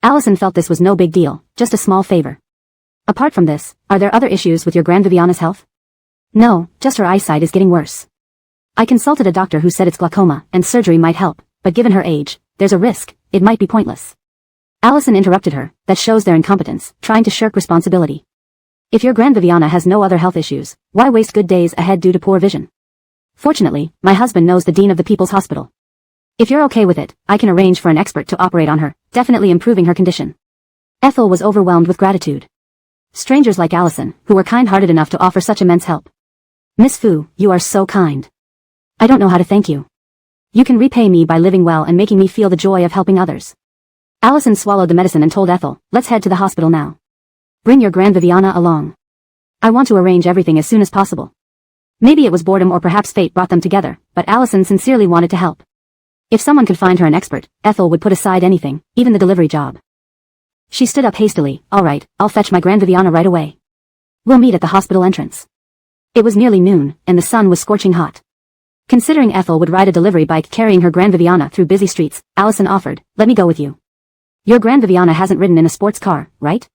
Allison felt this was no big deal, just a small favor. Apart from this, are there other issues with your Grand Viviana's health? No, just her eyesight is getting worse. I consulted a doctor who said it's glaucoma, and surgery might help, but given her age, there's a risk, it might be pointless. Allison interrupted her, that shows their incompetence, trying to shirk responsibility. If your Grand Viviana has no other health issues, why waste good days ahead due to poor vision? Fortunately, my husband knows the dean of the People's Hospital. If you're okay with it, I can arrange for an expert to operate on her, definitely improving her condition. Ethel was overwhelmed with gratitude. Strangers like Allison, who were kind-hearted enough to offer such immense help. Miss Fu, you are so kind. I don't know how to thank you. You can repay me by living well and making me feel the joy of helping others. Allison swallowed the medicine and told Ethel, let's head to the hospital now. Bring your Grand Viviana along. I want to arrange everything as soon as possible. Maybe it was boredom or perhaps fate brought them together, but Allison sincerely wanted to help. If someone could find her an expert, Ethel would put aside anything, even the delivery job. She stood up hastily, all right, I'll fetch my Grand Viviana right away. We'll meet at the hospital entrance. It was nearly noon, and the sun was scorching hot. Considering Ethel would ride a delivery bike carrying her Grand Viviana through busy streets, Allison offered, let me go with you. Your Grand Viviana hasn't ridden in a sports car, right?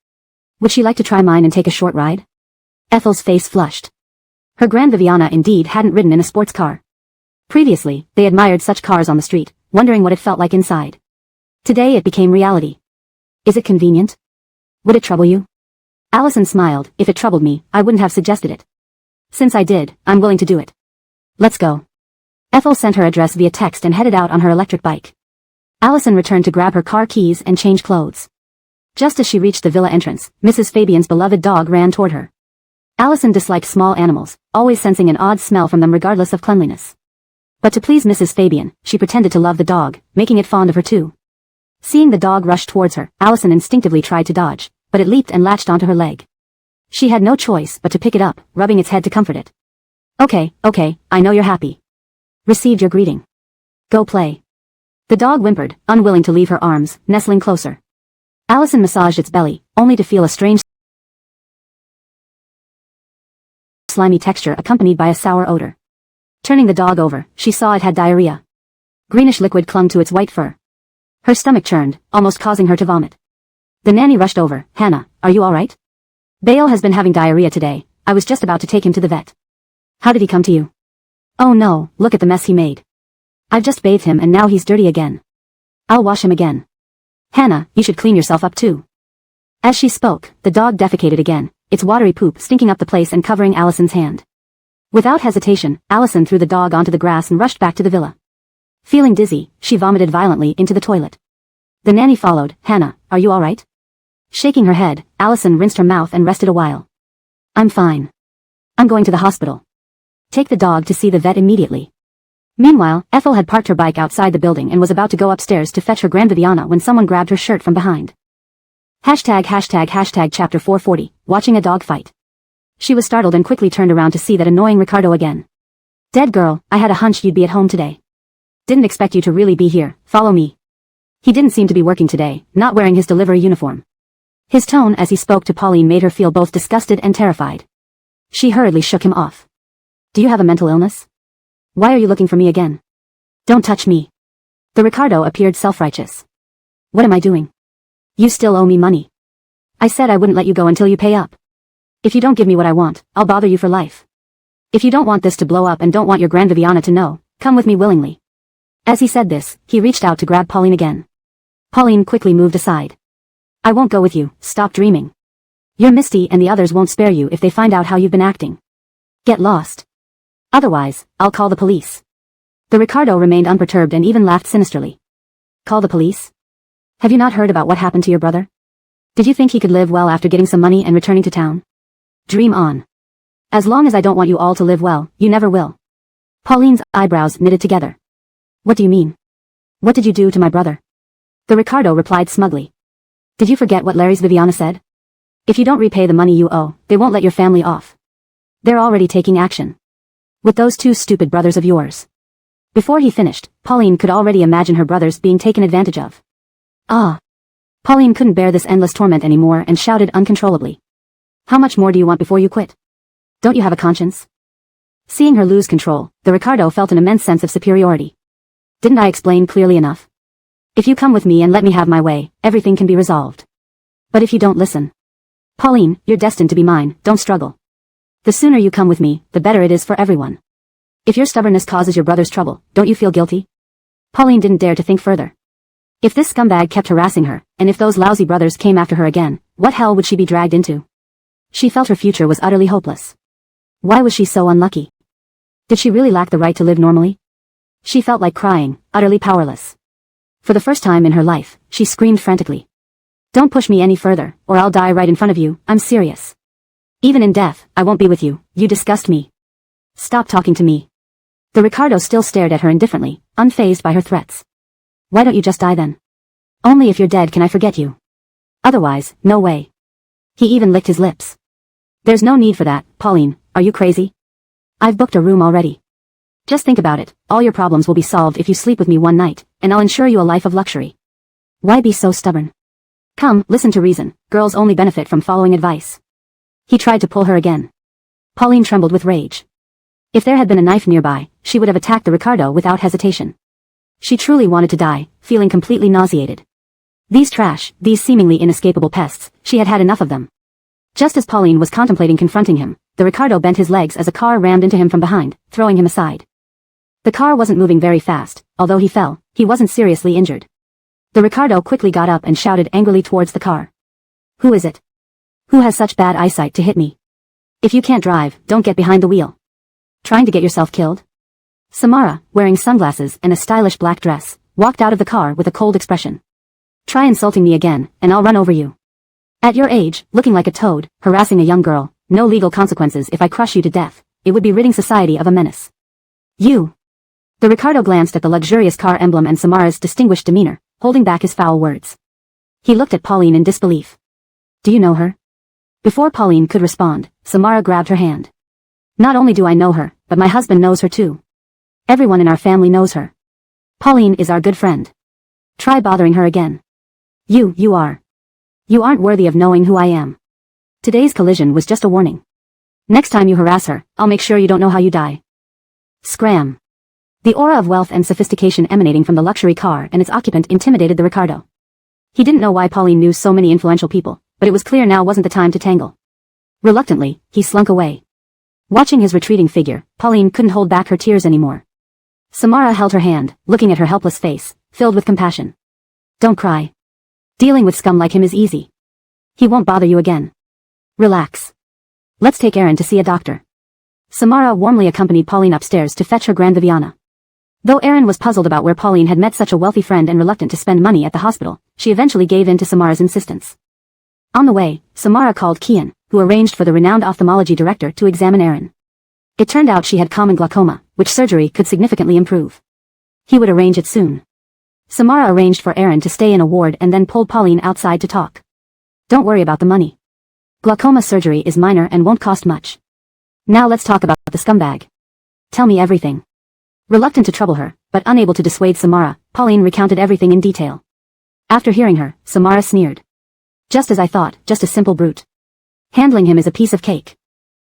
Would she like to try mine and take a short ride? Ethel's face flushed. Her Grand Viviana indeed hadn't ridden in a sports car. Previously, they admired such cars on the street, wondering what it felt like inside. Today it became reality. Is it convenient? Would it trouble you? Allison smiled, if it troubled me, I wouldn't have suggested it. Since I did, I'm willing to do it. Let's go. Ethel sent her address via text and headed out on her electric bike. Allison returned to grab her car keys and change clothes. Just as she reached the villa entrance, Mrs. Fabian's beloved dog ran toward her. Allison disliked small animals, always sensing an odd smell from them regardless of cleanliness. But to please Mrs. Fabian, she pretended to love the dog, making it fond of her too. Seeing the dog rush towards her, Allison instinctively tried to dodge, but it leaped and latched onto her leg. She had no choice but to pick it up, rubbing its head to comfort it. Okay, I know you're happy. Received your greeting. Go play. The dog whimpered, unwilling to leave her arms, nestling closer. Allison massaged its belly, only to feel a strange slimy texture accompanied by a sour odor. Turning the dog over, she saw it had diarrhea. Greenish liquid clung to its white fur. Her stomach churned, almost causing her to vomit. The nanny rushed over. Hannah, are you alright? Bale has been having diarrhea today. I was just about to take him to the vet. How did he come to you? Oh no, look at the mess he made. I've just bathed him and now he's dirty again. I'll wash him again. Hannah, you should clean yourself up too. As she spoke, the dog defecated again, its watery poop stinking up the place and covering Allison's hand. Without hesitation, Allison threw the dog onto the grass and rushed back to the villa. Feeling dizzy, she vomited violently into the toilet. The nanny followed. Hannah, are you alright? Shaking her head, Allison rinsed her mouth and rested a while. I'm fine. I'm going to the hospital. Take the dog to see the vet immediately. Meanwhile, Ethel had parked her bike outside the building and was about to go upstairs to fetch her Grand Viviana when someone grabbed her shirt from behind. Hashtag chapter 440, watching a dog fight. She was startled and quickly turned around to see that annoying Ricardo again. Dead girl, I had a hunch you'd be at home today. Didn't expect you to really be here, follow me. He didn't seem to be working today, not wearing his delivery uniform. His tone as he spoke to Pauline made her feel both disgusted and terrified. She hurriedly shook him off. Do you have a mental illness? Why are you looking for me again? Don't touch me. The Ricardo appeared self-righteous. What am I doing? You still owe me money. I said I wouldn't let you go until you pay up. If you don't give me what I want, I'll bother you for life. If you don't want this to blow up and don't want your Grand Viviana to know, come with me willingly. As he said this, he reached out to grab Pauline again. Pauline quickly moved aside. I won't go with you, stop dreaming. Your Misty and the others won't spare you if they find out how you've been acting. Get lost. Otherwise, I'll call the police. The Ricardo remained unperturbed and even laughed sinisterly. Call the police? Have you not heard about what happened to your brother? Did you think he could live well after getting some money and returning to town? Dream on. As long as I don't want you all to live well, you never will. Pauline's eyebrows knitted together. What do you mean? What did you do to my brother? The Ricardo replied smugly. Did you forget what Larry's Viviana said? If you don't repay the money you owe, they won't let your family off. They're already taking action. With those two stupid brothers of yours. Before he finished, Pauline could already imagine her brothers being taken advantage of. Ah. Pauline couldn't bear this endless torment anymore and shouted uncontrollably. How much more do you want before you quit? Don't you have a conscience? Seeing her lose control, the Ricardo felt an immense sense of superiority. Didn't I explain clearly enough? If you come with me and let me have my way, everything can be resolved. But if you don't listen. Pauline, you're destined to be mine, don't struggle. The sooner you come with me, the better it is for everyone. If your stubbornness causes your brother's trouble, don't you feel guilty? Pauline didn't dare to think further. If this scumbag kept harassing her, and if those lousy brothers came after her again, what hell would she be dragged into? She felt her future was utterly hopeless. Why was she so unlucky? Did she really lack the right to live normally? She felt like crying, utterly powerless. For the first time in her life, she screamed frantically. Don't push me any further, or I'll die right in front of you, I'm serious. Even in death, I won't be with you, you disgust me. Stop talking to me. The Ricardo still stared at her indifferently, unfazed by her threats. Why don't you just die then? Only if you're dead can I forget you. Otherwise, no way. He even licked his lips. There's no need for that, Pauline, are you crazy? I've booked a room already. Just think about it, all your problems will be solved if you sleep with me one night, and I'll ensure you a life of luxury. Why be so stubborn? Come, listen to reason, girls only benefit from following advice. He tried to pull her again. Pauline trembled with rage. If there had been a knife nearby, she would have attacked the Ricardo without hesitation. She truly wanted to die, feeling completely nauseated. These seemingly inescapable pests, she had had enough of them. Just as Pauline was contemplating confronting him, the Ricardo bent his legs as a car rammed into him from behind, throwing him aside. The car wasn't moving very fast, although he fell, he wasn't seriously injured. The Ricardo quickly got up and shouted angrily towards the car. Who is it? Who has such bad eyesight to hit me? If you can't drive, don't get behind the wheel. Trying to get yourself killed? Samara, wearing sunglasses and a stylish black dress, walked out of the car with a cold expression. Try insulting me again, and I'll run over you. At your age, looking like a toad, harassing a young girl, no legal consequences if I crush you to death, it would be ridding society of a menace. You. The Ricardo glanced at the luxurious car emblem and Samara's distinguished demeanor, holding back his foul words. He looked at Pauline in disbelief. Do you know her? Before Pauline could respond, Samara grabbed her hand. Not only do I know her, but my husband knows her too. Everyone in our family knows her. Pauline is our good friend. Try bothering her again. You are. You aren't worthy of knowing who I am. Today's collision was just a warning. Next time you harass her, I'll make sure you don't know how you die. Scram. The aura of wealth and sophistication emanating from the luxury car and its occupant intimidated the Ricardo. He didn't know why Pauline knew so many influential people, but it was clear now wasn't the time to tangle. Reluctantly, he slunk away. Watching his retreating figure, Pauline couldn't hold back her tears anymore. Samara held her hand, looking at her helpless face, filled with compassion. Don't cry. Dealing with scum like him is easy. He won't bother you again. Relax. Let's take Aaron to see a doctor. Samara warmly accompanied Pauline upstairs to fetch her Grand Viviana. Though Aaron was puzzled about where Pauline had met such a wealthy friend and reluctant to spend money at the hospital, she eventually gave in to Samara's insistence. On the way, Samara called Kian, who arranged for the renowned ophthalmology director to examine Aaron. It turned out she had common glaucoma, which surgery could significantly improve. He would arrange it soon. Samara arranged for Aaron to stay in a ward and then pulled Pauline outside to talk. Don't worry about the money. Glaucoma surgery is minor and won't cost much. Now let's talk about the scumbag. Tell me everything. Reluctant to trouble her, but unable to dissuade Samara, Pauline recounted everything in detail. After hearing her, Samara sneered. Just as I thought, just a simple brute. Handling him is a piece of cake.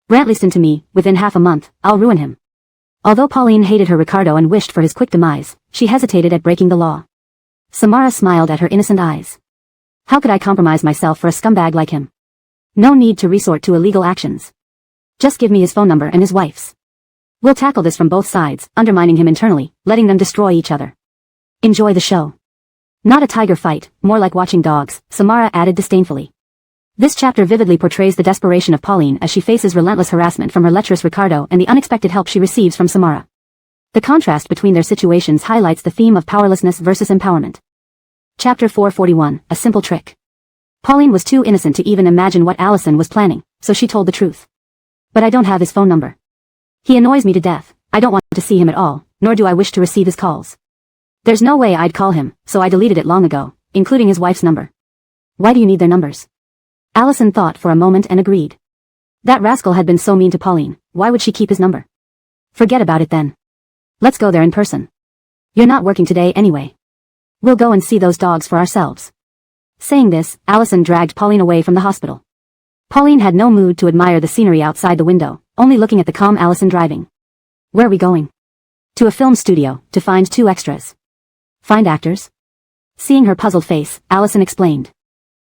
Brantley's to me, within half a month, I'll ruin him. Although Pauline hated her Ricardo and wished for his quick demise, she hesitated at breaking the law. Samara smiled at her innocent eyes. How could I compromise myself for a scumbag like him? No need to resort to illegal actions. Just give me his phone number and his wife's. We'll tackle this from both sides, undermining him internally, letting them destroy each other. Enjoy the show. Not a tiger fight, more like watching dogs, Samara added disdainfully. This chapter vividly portrays the desperation of Pauline as she faces relentless harassment from her lecherous Ricardo and the unexpected help she receives from Samara. The contrast between their situations highlights the theme of powerlessness versus empowerment. Chapter 441, A Simple Trick. Pauline was too innocent to even imagine what Allison was planning, so she told the truth. But I don't have his phone number. He annoys me to death, I don't want to see him at all, nor do I wish to receive his calls. There's no way I'd call him, so I deleted it long ago, including his wife's number. Why do you need their numbers? Allison thought for a moment and agreed. That rascal had been so mean to Pauline, why would she keep his number? Forget about it then. Let's go there in person. You're not working today anyway. We'll go and see those dogs for ourselves. Saying this, Allison dragged Pauline away from the hospital. Pauline had no mood to admire the scenery outside the window, only looking at the calm Allison driving. Where are we going? To a film studio, to find 2 extras. Find actors? Seeing her puzzled face, Allison explained.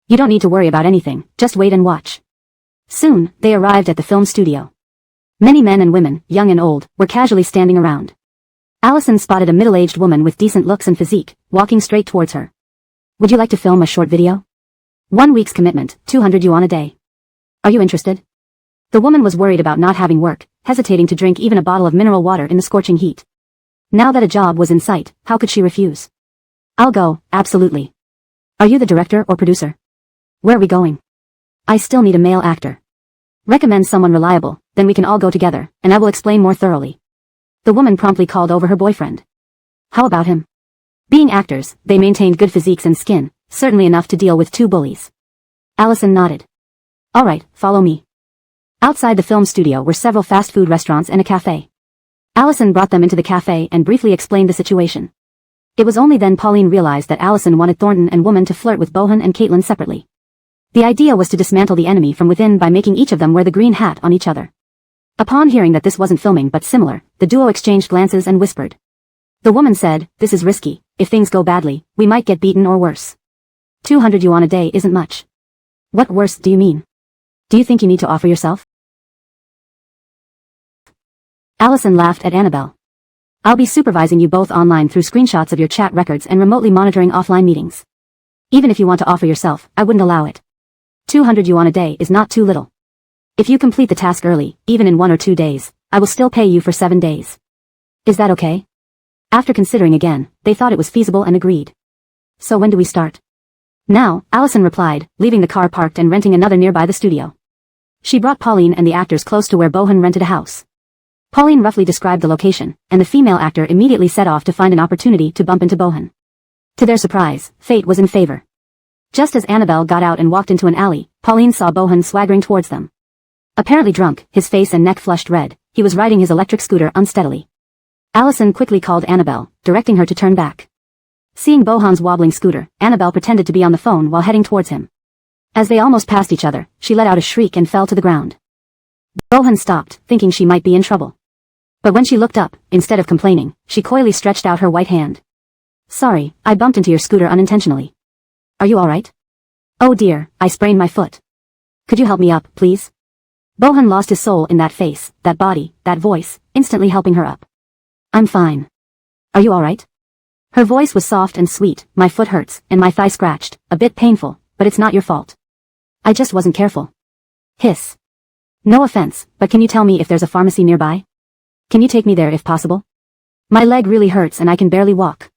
You don't need to worry about anything, just wait and watch. Soon, they arrived at the film studio. Many men and women, young and old, were casually standing around. Allison spotted a middle-aged woman with decent looks and physique, walking straight towards her. Would you like to film a short video? 1 week's commitment, 200 yuan a day. Are you interested? The woman was worried about not having work, hesitating to drink even a bottle of mineral water in the scorching heat. Now that a job was in sight, how could she refuse? I'll go, absolutely. Are you the director or producer? Where are we going? I still need a male actor. Recommend someone reliable, then we can all go together, and I will explain more thoroughly. The woman promptly called over her boyfriend. How about him? Being actors, they maintained good physiques and skin, certainly enough to deal with 2 bullies. Allison nodded. All right, follow me. Outside the film studio were several fast food restaurants and a cafe. Allison brought them into the cafe and briefly explained the situation. It was only then Pauline realized that Allison wanted Thornton and Woman to flirt with Bohan and Caitlin separately. The idea was to dismantle the enemy from within by making each of them wear the green hat on each other. Upon hearing that this wasn't filming but similar, the duo exchanged glances and whispered. The woman said, this is risky, if things go badly, we might get beaten or worse. 200 yuan a day isn't much. What worse do you mean? Do you think you need to offer yourself? Allison laughed at Annabelle. I'll be supervising you both online through screenshots of your chat records and remotely monitoring offline meetings. Even if you want to offer yourself, I wouldn't allow it. 200 yuan a day is not too little. If you complete the task early, even in 1 or 2 days, I will still pay you for 7 days. Is that okay? After considering again, they thought it was feasible and agreed. So when do we start? Now, Allison replied, leaving the car parked and renting another nearby the studio. She brought Pauline and the actors close to where Bohan rented a house. Pauline roughly described the location, and the female actor immediately set off to find an opportunity to bump into Bohan. To their surprise, fate was in favor. Just as Annabelle got out and walked into an alley, Pauline saw Bohan swaggering towards them. Apparently drunk, his face and neck flushed red, he was riding his electric scooter unsteadily. Allison quickly called Annabelle, directing her to turn back. Seeing Bohan's wobbling scooter, Annabelle pretended to be on the phone while heading towards him. As they almost passed each other, she let out a shriek and fell to the ground. Bohan stopped, thinking she might be in trouble. But when she looked up, instead of complaining, she coyly stretched out her white hand. Sorry, I bumped into your scooter unintentionally. Are you alright? Oh dear, I sprained my foot. Could you help me up, please? Bohan lost his soul in that face, that body, that voice, instantly helping her up. I'm fine. Are you alright? Her voice was soft and sweet. My foot hurts, and my thigh scratched, a bit painful, but it's not your fault. I just wasn't careful. Hiss. No offense, but can you tell me if there's a pharmacy nearby? Can you take me there if possible? My leg really hurts and I can barely walk.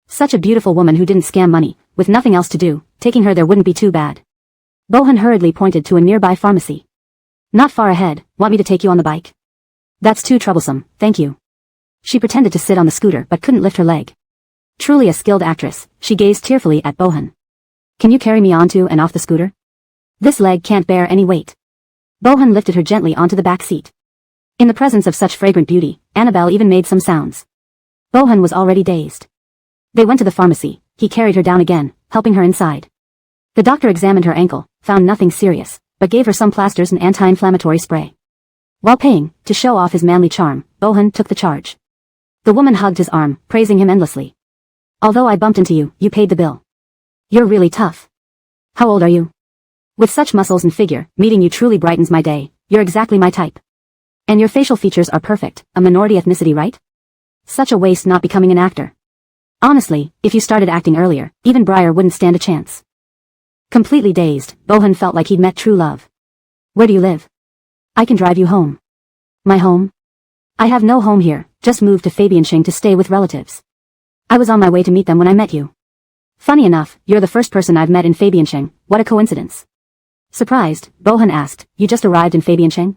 Such a beautiful woman who didn't scam money, with nothing else to do, taking her there wouldn't be too bad. Bohan hurriedly pointed to a nearby pharmacy. Not far ahead, want me to take you on the bike? That's too troublesome, thank you. She pretended to sit on the scooter but couldn't lift her leg. Truly a skilled actress, she gazed tearfully at Bohan. Can you carry me onto and off the scooter? This leg can't bear any weight. Bohan lifted her gently onto the back seat. In the presence of such fragrant beauty, Annabelle even made some sounds. Bohan was already dazed. They went to the pharmacy, he carried her down again, helping her inside. The doctor examined her ankle, found nothing serious, but gave her some plasters and anti-inflammatory spray. While paying, to show off his manly charm, Bohan took the charge. The woman hugged his arm, praising him endlessly. Although I bumped into you, you paid the bill. You're really tough. How old are you? With such muscles and figure, meeting you truly brightens my day. You're exactly my type. And your facial features are perfect, a minority ethnicity, right? Such a waste not becoming an actor. Honestly, if you started acting earlier, even Briar wouldn't stand a chance. Completely dazed, Bohan felt like he'd met true love. Where do you live? I can drive you home. My home? I have no home here, just moved to Fabiansheng to stay with relatives. I was on my way to meet them when I met you. Funny enough, you're the first person I've met in Fabiansheng, what a coincidence. Surprised, Bohan asked, you just arrived in Fabiansheng?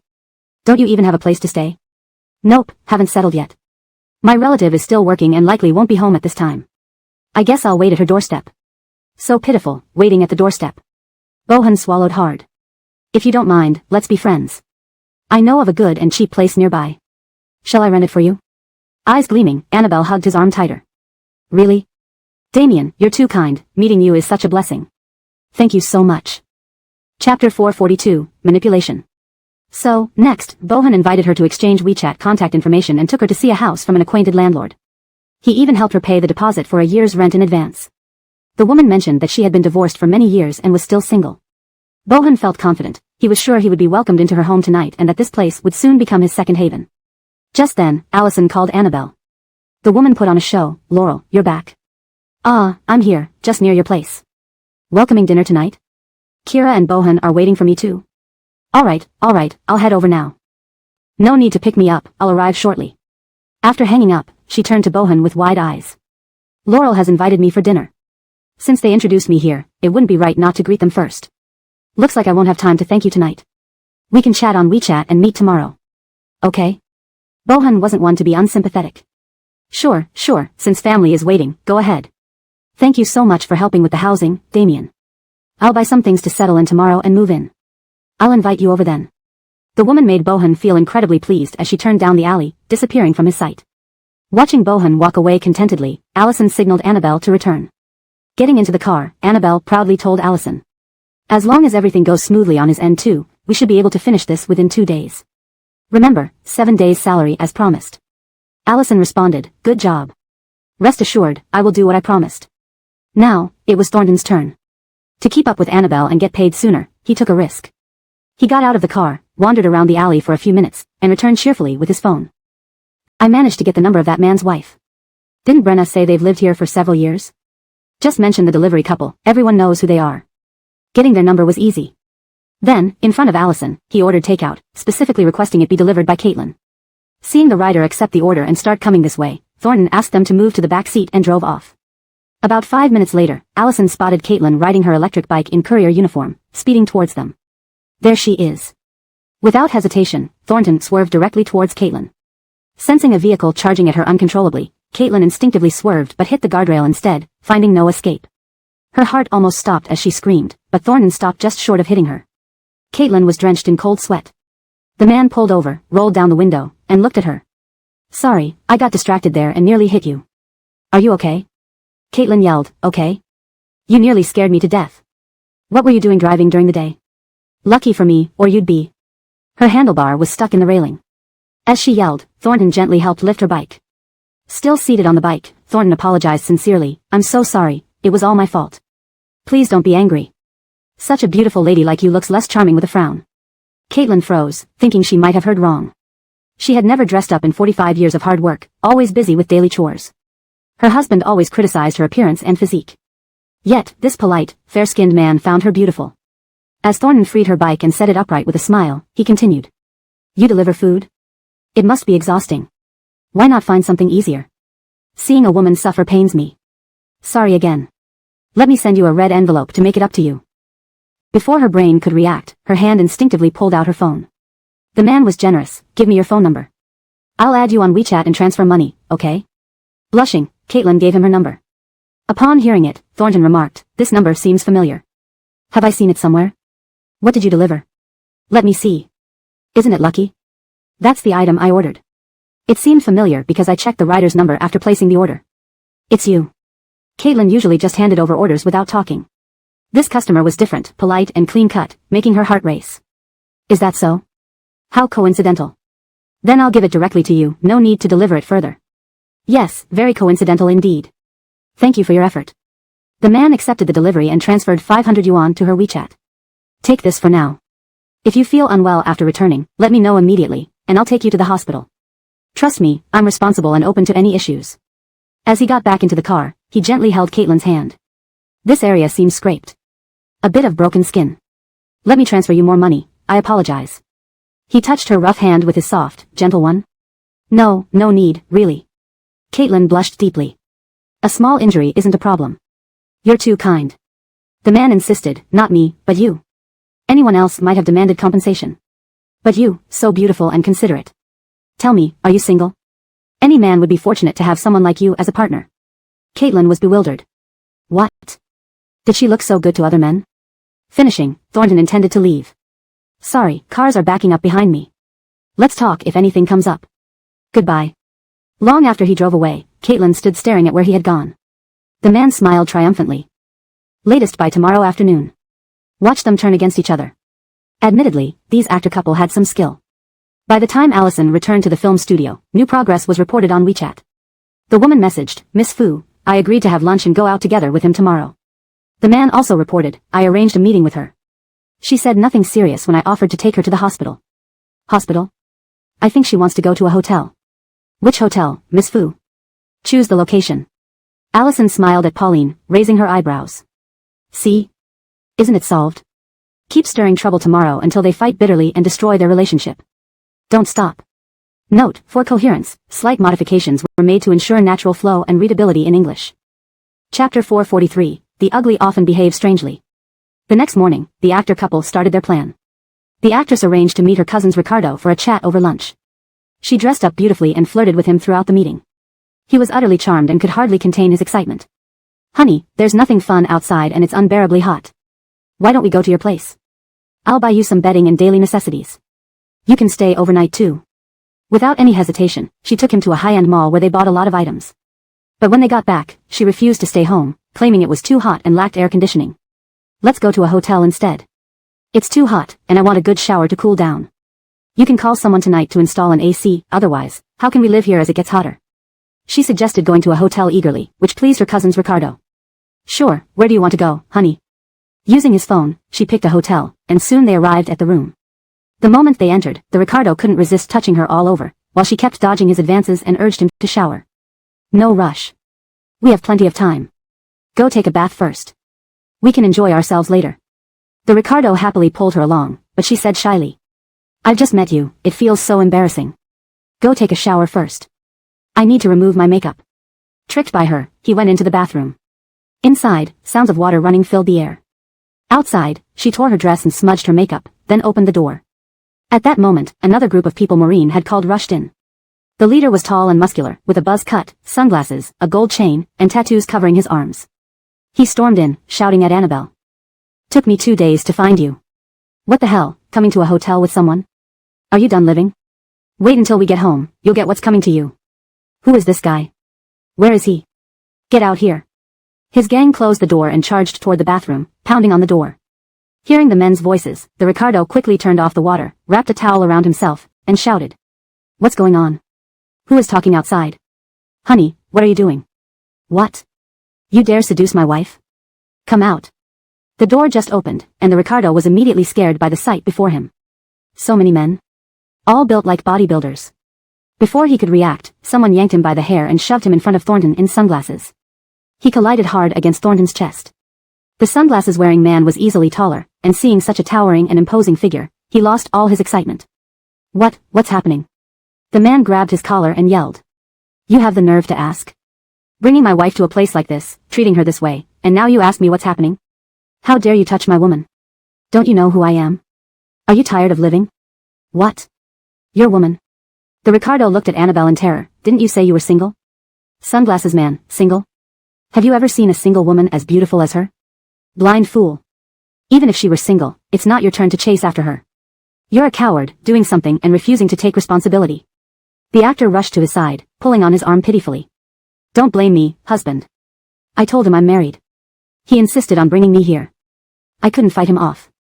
Don't you even have a place to stay? Nope, haven't settled yet. My relative is still working and likely won't be home at this time. I guess I'll wait at her doorstep. So pitiful, waiting at the doorstep. Bohan swallowed hard. If you don't mind, let's be friends. I know of a good and cheap place nearby. Shall I rent it for you? Eyes gleaming, Annabelle hugged his arm tighter. Really? Damien, you're too kind, meeting you is such a blessing. Thank you so much. Chapter 442, Manipulation. So, next, Bohan invited her to exchange WeChat contact information and took her to see a house from an acquainted landlord. He even helped her pay the deposit for a year's rent in advance. The woman mentioned that she had been divorced for many years and was still single. Bohan felt confident, he was sure he would be welcomed into her home tonight and that this place would soon become his second haven. Just then, Allison called Annabelle. The woman put on a show. Laurel, you're back. Ah, I'm here, just near your place. Welcoming dinner tonight? Kira and Bohan are waiting for me too. Alright, I'll head over now. No need to pick me up, I'll arrive shortly. After hanging up, she turned to Bohan with wide eyes. Laurel has invited me for dinner. Since they introduced me here, it wouldn't be right not to greet them first. Looks like I won't have time to thank you tonight. We can chat on WeChat and meet tomorrow. Okay? Bohan wasn't one to be unsympathetic. Sure, since family is waiting, go ahead. Thank you so much for helping with the housing, Damien. I'll buy some things to settle in tomorrow and move in. I'll invite you over then. The woman made Bohan feel incredibly pleased as she turned down the alley, disappearing from his sight. Watching Bohan walk away contentedly, Allison signaled Annabelle to return. Getting into the car, Annabelle proudly told Allison. As long as everything goes smoothly on his end too, we should be able to finish this within 2 days. Remember, 7 days' salary as promised. Allison responded, good job. Rest assured, I will do what I promised. Now, it was Thornton's turn. To keep up with Annabelle and get paid sooner, he took a risk. He got out of the car, wandered around the alley for a few minutes, and returned cheerfully with his phone. I managed to get the number of that man's wife. Didn't Brenna say they've lived here for several years? Just mention the delivery couple, everyone knows who they are. Getting their number was easy. Then, in front of Allison, he ordered takeout, specifically requesting it be delivered by Caitlin. Seeing the rider accept the order and start coming this way, Thornton asked them to move to the back seat and drove off. About 5 minutes later, Allison spotted Caitlin riding her electric bike in courier uniform, speeding towards them. There she is. Without hesitation, Thornton swerved directly towards Caitlin. Sensing a vehicle charging at her uncontrollably, Caitlin instinctively swerved but hit the guardrail instead, finding no escape. Her heart almost stopped as she screamed, but Thornton stopped just short of hitting her. Caitlin was drenched in cold sweat. The man pulled over, rolled down the window, and looked at her. Sorry, I got distracted there and nearly hit you. Are you okay? Caitlin yelled, okay? You nearly scared me to death. What were you doing driving during the day? Lucky for me, or you'd be. Her handlebar was stuck in the railing. As she yelled, Thornton gently helped lift her bike. Still seated on the bike, Thornton apologized sincerely. I'm so sorry, it was all my fault. Please don't be angry. Such a beautiful lady like you looks less charming with a frown. Caitlin froze, thinking she might have heard wrong. She had never dressed up in 45 years of hard work, always busy with daily chores. Her husband always criticized her appearance and physique. Yet, this polite, fair-skinned man found her beautiful. As Thornton freed her bike and set it upright with a smile, he continued. You deliver food? It must be exhausting. Why not find something easier? Seeing a woman suffer pains me. Sorry again. Let me send you a red envelope to make it up to you. Before her brain could react, her hand instinctively pulled out her phone. The man was generous. Give me your phone number. I'll add you on WeChat and transfer money, okay? Blushing, Caitlin gave him her number. Upon hearing it, Thornton remarked, this number seems familiar. Have I seen it somewhere? What did you deliver? Let me see. Isn't it lucky? That's the item I ordered. It seemed familiar because I checked the rider's number after placing the order. It's you. Caitlin usually just handed over orders without talking. This customer was different, polite and clean-cut, making her heart race. Is that so? How coincidental. Then I'll give it directly to you, no need to deliver it further. Yes, very coincidental indeed. Thank you for your effort. The man accepted the delivery and transferred 500 yuan to her WeChat. Take this for now. If you feel unwell after returning, let me know immediately, and I'll take you to the hospital. Trust me, I'm responsible and open to any issues. As he got back into the car, he gently held Caitlin's hand. This area seems scraped. A bit of broken skin. Let me transfer you more money, I apologize. He touched her rough hand with his soft, gentle one. No need, really. Caitlin blushed deeply. A small injury isn't a problem. You're too kind. The man insisted, not me, but you. Anyone else might have demanded compensation. But you, so beautiful and considerate. Tell me, are you single? Any man would be fortunate to have someone like you as a partner. Caitlin was bewildered. What? Did she look so good to other men? Finishing, Thornton intended to leave. Sorry, cars are backing up behind me. Let's talk if anything comes up. Goodbye. Long after he drove away, Caitlin stood staring at where he had gone. The man smiled triumphantly. Latest by tomorrow afternoon. Watch them turn against each other. Admittedly, these actor couple had some skill. By the time Allison returned to the film studio, new progress was reported on WeChat. The woman messaged, Miss Fu, I agreed to have lunch and go out together with him tomorrow. The man also reported, I arranged a meeting with her. She said nothing serious when I offered to take her to the hospital. Hospital? I think she wants to go to a hotel. Which hotel, Miss Fu? Choose the location. Allison smiled at Pauline, raising her eyebrows. See? Isn't it solved? Keep stirring trouble tomorrow until they fight bitterly and destroy their relationship. Don't stop. Note, for coherence, slight modifications were made to ensure natural flow and readability in English. Chapter 443, The Ugly Often Behave Strangely. The next morning, the actor couple started their plan. The actress arranged to meet her cousins Ricardo for a chat over lunch. She dressed up beautifully and flirted with him throughout the meeting. He was utterly charmed and could hardly contain his excitement. Honey, there's nothing fun outside and it's unbearably hot. Why don't we go to your place? I'll buy you some bedding and daily necessities. You can stay overnight too. Without any hesitation, she took him to a high-end mall where they bought a lot of items. But when they got back, she refused to stay home, claiming it was too hot and lacked air conditioning. Let's go to a hotel instead. It's too hot, and I want a good shower to cool down. You can call someone tonight to install an AC, otherwise, how can we live here as it gets hotter? She suggested going to a hotel eagerly, which pleased her cousins Ricardo. Sure, where do you want to go, honey? Using his phone, she picked a hotel, and soon they arrived at the room. The moment they entered, the Ricardo couldn't resist touching her all over, while she kept dodging his advances and urged him to shower. No rush. We have plenty of time. Go take a bath first. We can enjoy ourselves later. The Ricardo happily pulled her along, but she said shyly. I've just met you, it feels so embarrassing. Go take a shower first. I need to remove my makeup. Tricked by her, he went into the bathroom. Inside, sounds of water running filled the air. Outside, she tore her dress and smudged her makeup, then opened the door. At that moment, another group of people Maureen had called rushed in. The leader was tall and muscular, with a buzz cut, sunglasses, a gold chain, and tattoos covering his arms. He stormed in, shouting at Annabelle. Took me 2 days to find you. What the hell, coming to a hotel with someone? Are you done living? Wait until we get home, you'll get what's coming to you. Who is this guy? Where is he? Get out here. His gang closed the door and charged toward the bathroom, pounding on the door. Hearing the men's voices, the Ricardo quickly turned off the water, wrapped a towel around himself, and shouted. What's going on? Who is talking outside? Honey, what are you doing? What? You dare seduce my wife? Come out. The door just opened, and the Ricardo was immediately scared by the sight before him. So many men. All built like bodybuilders. Before he could react, someone yanked him by the hair and shoved him in front of Thornton in sunglasses. He collided hard against Thornton's chest. The sunglasses-wearing man was easily taller, and seeing such a towering and imposing figure, he lost all his excitement. What's happening? The man grabbed his collar and yelled. You have the nerve to ask? Bringing my wife to a place like this, treating her this way, and now you ask me what's happening? How dare you touch my woman? Don't you know who I am? Are you tired of living? What? Your woman. The Ricardo looked at Annabelle in terror. Didn't you say you were single? Sunglasses man, single? Have you ever seen a single woman as beautiful as her? Blind fool. Even if she were single, it's not your turn to chase after her. You're a coward, doing something and refusing to take responsibility. The actor rushed to his side, pulling on his arm pitifully. Don't blame me, husband. I told him I'm married. He insisted on bringing me here. I couldn't fight him off.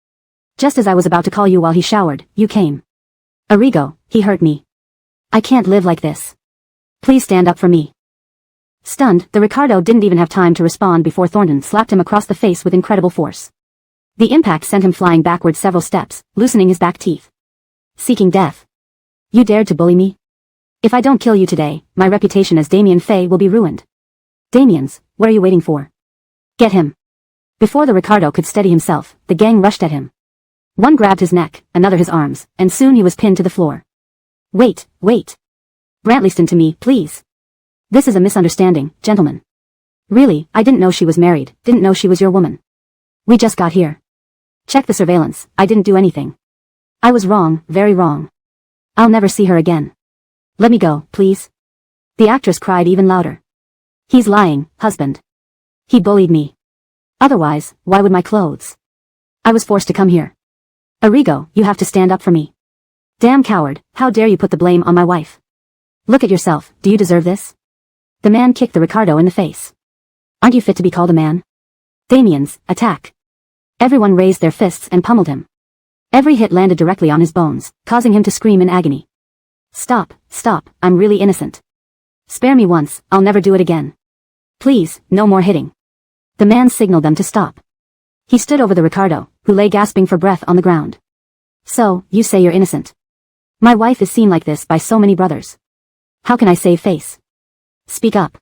Just as I was about to call you while he showered, you came. Arrigo, he hurt me. I can't live like this. Please stand up for me. Stunned, the Ricardo didn't even have time to respond before Thornton slapped him across the face with incredible force. The impact sent him flying backward several steps, loosening his back teeth. Seeking death. You dared to bully me? If I don't kill you today, my reputation as Damien Fay will be ruined. Damien's, what are you waiting for? Get him. Before the Ricardo could steady himself, the gang rushed at him. One grabbed his neck, another his arms, and soon he was pinned to the floor. Wait. Brantley, listen to me, please. This is a misunderstanding, gentlemen. Really, I didn't know she was married, didn't know she was your woman. We just got here. Check the surveillance, I didn't do anything. I was wrong, very wrong. I'll never see her again. Let me go, please. The actress cried even louder. He's lying, husband. He bullied me. Otherwise, why would my clothes? I was forced to come here. Arrigo, you have to stand up for me. Damn coward, how dare you put the blame on my wife? Look at yourself, do you deserve this? The man kicked the Ricardo in the face. Aren't you fit to be called a man? Damien's, attack. Everyone raised their fists and pummeled him. Every hit landed directly on his bones, causing him to scream in agony. Stop, I'm really innocent. Spare me once, I'll never do it again. Please, no more hitting. The man signaled them to stop. He stood over the Ricardo, who lay gasping for breath on the ground. So, you say you're innocent. My wife is seen like this by so many brothers. How can I save face? Speak up.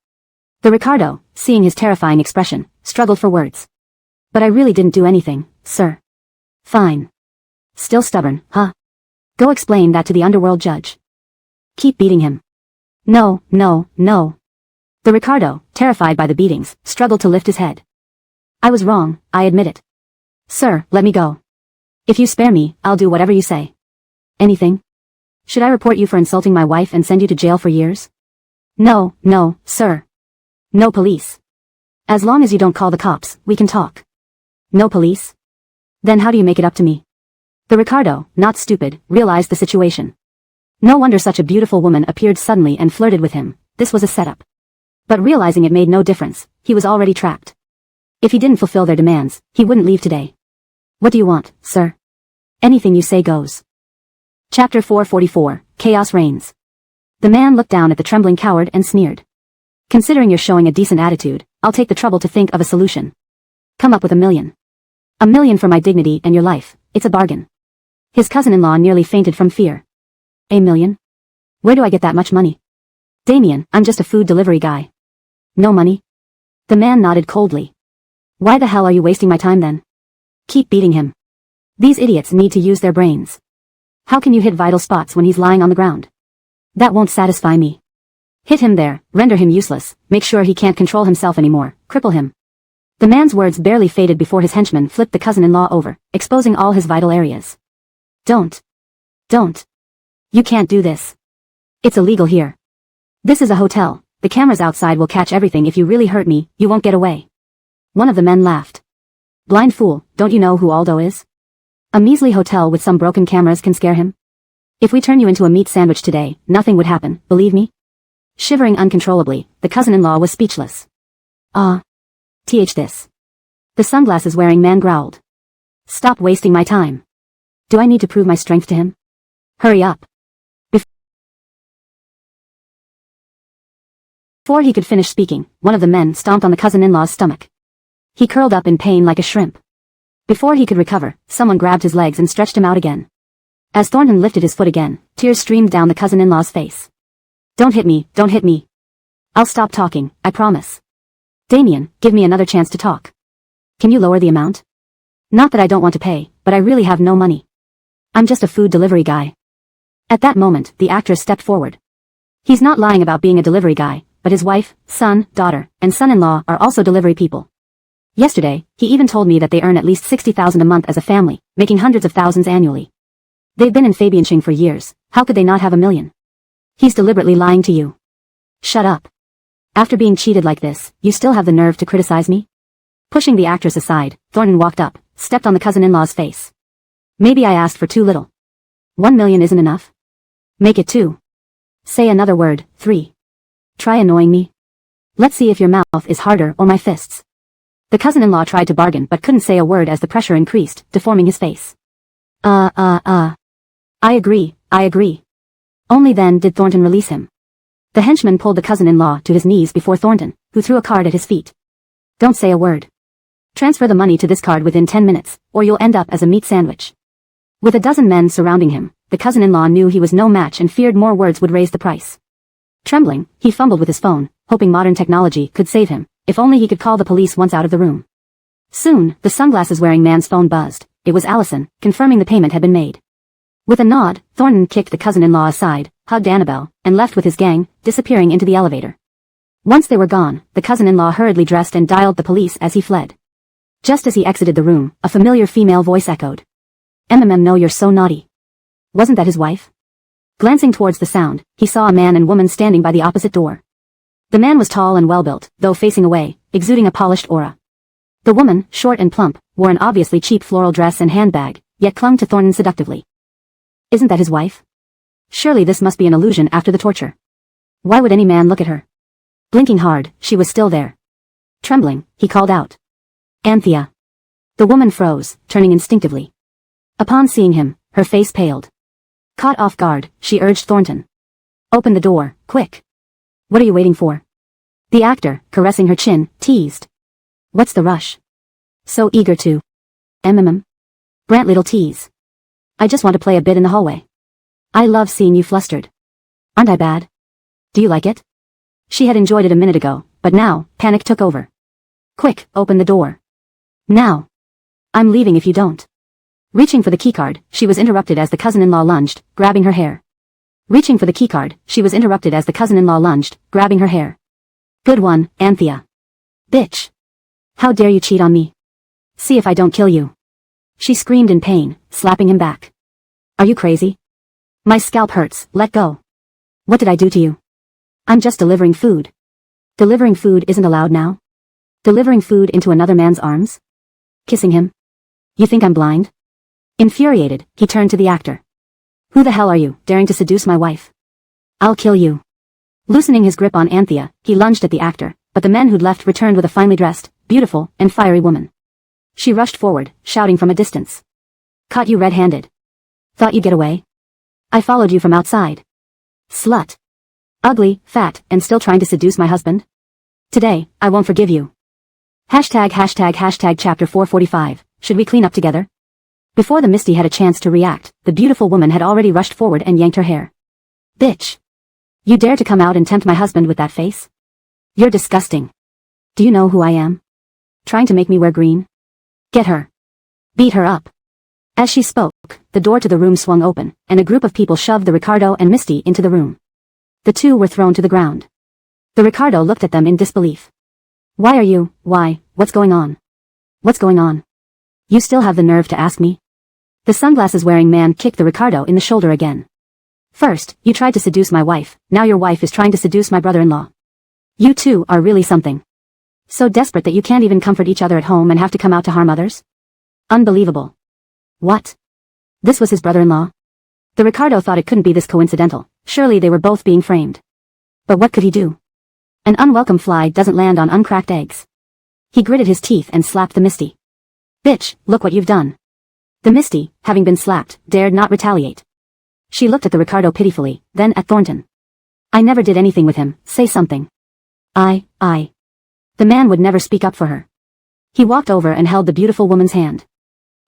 The Ricardo, seeing his terrifying expression, struggled for words. But I really didn't do anything, sir. Fine. Still stubborn, huh? Go explain that to the underworld judge. Keep beating him. No. The Ricardo, terrified by the beatings, struggled to lift his head. I was wrong, I admit it. Sir, let me go. If you spare me, I'll do whatever you say. Anything? Should I report you for insulting my wife and send you to jail for years? No, sir. No police. As long as you don't call the cops, we can talk. No police? Then how do you make it up to me? The Ricardo, not stupid, realized the situation. No wonder such a beautiful woman appeared suddenly and flirted with him. This was a setup. But realizing it made no difference, he was already trapped. If he didn't fulfill their demands, he wouldn't leave today. What do you want, sir? Anything you say goes. Chapter 444, Chaos Reigns. The man looked down at the trembling coward and sneered. Considering you're showing a decent attitude, I'll take the trouble to think of a solution. Come up with $1 million. $1 million for my dignity and your life, it's a bargain. His cousin-in-law nearly fainted from fear. $1 million? Where do I get that much money? Damien, I'm just a food delivery guy. No money? The man nodded coldly. Why the hell are you wasting my time then? Keep beating him. These idiots need to use their brains. How can you hit vital spots when he's lying on the ground? That won't satisfy me. Hit him there, render him useless, make sure he can't control himself anymore, cripple him. The man's words barely faded before his henchman flipped the cousin-in-law over, exposing all his vital areas. Don't. You can't do this. It's illegal here. This is a hotel, the cameras outside will catch everything. If you really hurt me, you won't get away. One of the men laughed. Blind fool, don't you know who Aldo is? A measly hotel with some broken cameras can scare him. If we turn you into a meat sandwich today, nothing would happen, believe me? Shivering uncontrollably, the cousin-in-law was speechless. This. The sunglasses-wearing man growled. Stop wasting my time. Do I need to prove my strength to him? Hurry up. Before he could finish speaking, one of the men stomped on the cousin-in-law's stomach. He curled up in pain like a shrimp. Before he could recover, someone grabbed his legs and stretched him out again. As Thornton lifted his foot again, tears streamed down the cousin-in-law's face. Don't hit me, don't hit me. I'll stop talking, I promise. Damien, give me another chance to talk. Can you lower the amount? Not that I don't want to pay, but I really have no money. I'm just a food delivery guy. At that moment, the actress stepped forward. He's not lying about being a delivery guy, but his wife, son, daughter, and son-in-law are also delivery people. Yesterday, he even told me that they earn at least $60,000 a month as a family, making hundreds of thousands annually. They've been in Fabianching for years, how could they not have $1 million? He's deliberately lying to you. Shut up. After being cheated like this, you still have the nerve to criticize me? Pushing the actress aside, Thornton walked up, stepped on the cousin-in-law's face. Maybe I asked for too little. $1 million isn't enough? Make it 2. Say another word, 3. Try annoying me. Let's see if your mouth is harder or my fists. The cousin-in-law tried to bargain but couldn't say a word as the pressure increased, deforming his face. I agree. Only then did Thornton release him. The henchman pulled the cousin-in-law to his knees before Thornton, who threw a card at his feet. Don't say a word. Transfer the money to this card within 10 minutes, or you'll end up as a meat sandwich. With a dozen men surrounding him, the cousin-in-law knew he was no match and feared more words would raise the price. Trembling, he fumbled with his phone, hoping modern technology could save him, if only he could call the police once out of the room. Soon, the sunglasses-wearing man's phone buzzed. It was Allison, confirming the payment had been made. With a nod, Thornton kicked the cousin-in-law aside, hugged Annabelle, and left with his gang, disappearing into the elevator. Once they were gone, the cousin-in-law hurriedly dressed and dialed the police as he fled. Just as he exited the room, a familiar female voice echoed. No, you're so naughty. Wasn't that his wife? Glancing towards the sound, he saw a man and woman standing by the opposite door. The man was tall and well-built, though facing away, exuding a polished aura. The woman, short and plump, wore an obviously cheap floral dress and handbag, yet clung to Thornton seductively. Isn't that his wife? Surely this must be an illusion after the torture. Why would any man look at her? Blinking hard, she was still there. Trembling, he called out. Anthea. The woman froze, turning instinctively. Upon seeing him, her face paled. Caught off guard, she urged Thornton. Open the door, quick. What are you waiting for? The actor, caressing her chin, teased. What's the rush? So eager to. Brant little tease. I just want to play a bit in the hallway. I love seeing you flustered. Aren't I bad? Do you like it? She had enjoyed it a minute ago, but now, panic took over. Quick, open the door. Now. I'm leaving if you don't. Reaching for the keycard, she was interrupted as the cousin-in-law lunged, grabbing her hair. Good one, Anthea. Bitch. How dare you cheat on me? See if I don't kill you. She screamed in pain, slapping him back. Are you crazy? My scalp hurts, let go. What did I do to you? I'm just delivering food. Delivering food isn't allowed now? Delivering food into another man's arms? Kissing him? You think I'm blind? Infuriated, he turned to the actor. Who the hell are you, daring to seduce my wife? I'll kill you. Loosening his grip on Anthea, he lunged at the actor, but the men who'd left returned with a finely dressed, beautiful, and fiery woman. She rushed forward, shouting from a distance. Caught you red-handed. Thought you'd get away? I followed you from outside. Slut. Ugly, fat, and still trying to seduce my husband? Today, I won't forgive you. Hashtag chapter 445, should we clean up together? Before the Misty had a chance to react, the beautiful woman had already rushed forward and yanked her hair. Bitch. You dare to come out and tempt my husband with that face? You're disgusting. Do you know who I am? Trying to make me wear green? Get her. Beat her up. As she spoke, the door to the room swung open, and a group of people shoved the Ricardo and Misty into the room. The two were thrown to the ground. The Ricardo looked at them in disbelief. What's going on? What's going on? You still have the nerve to ask me? The sunglasses-wearing man kicked the Ricardo in the shoulder again. First, you tried to seduce my wife, now your wife is trying to seduce my brother-in-law. You two are really something. So desperate that you can't even comfort each other at home and have to come out to harm others? Unbelievable. What? This was his brother-in-law? The Ricardo thought it couldn't be this coincidental, surely they were both being framed. But what could he do? An unwelcome fly doesn't land on uncracked eggs. He gritted his teeth and slapped the Misty. Bitch, look what you've done. The Misty, having been slapped, dared not retaliate. She looked at the Ricardo pitifully, then at Thornton. I never did anything with him, say something. I. The man would never speak up for her. He walked over and held the beautiful woman's hand.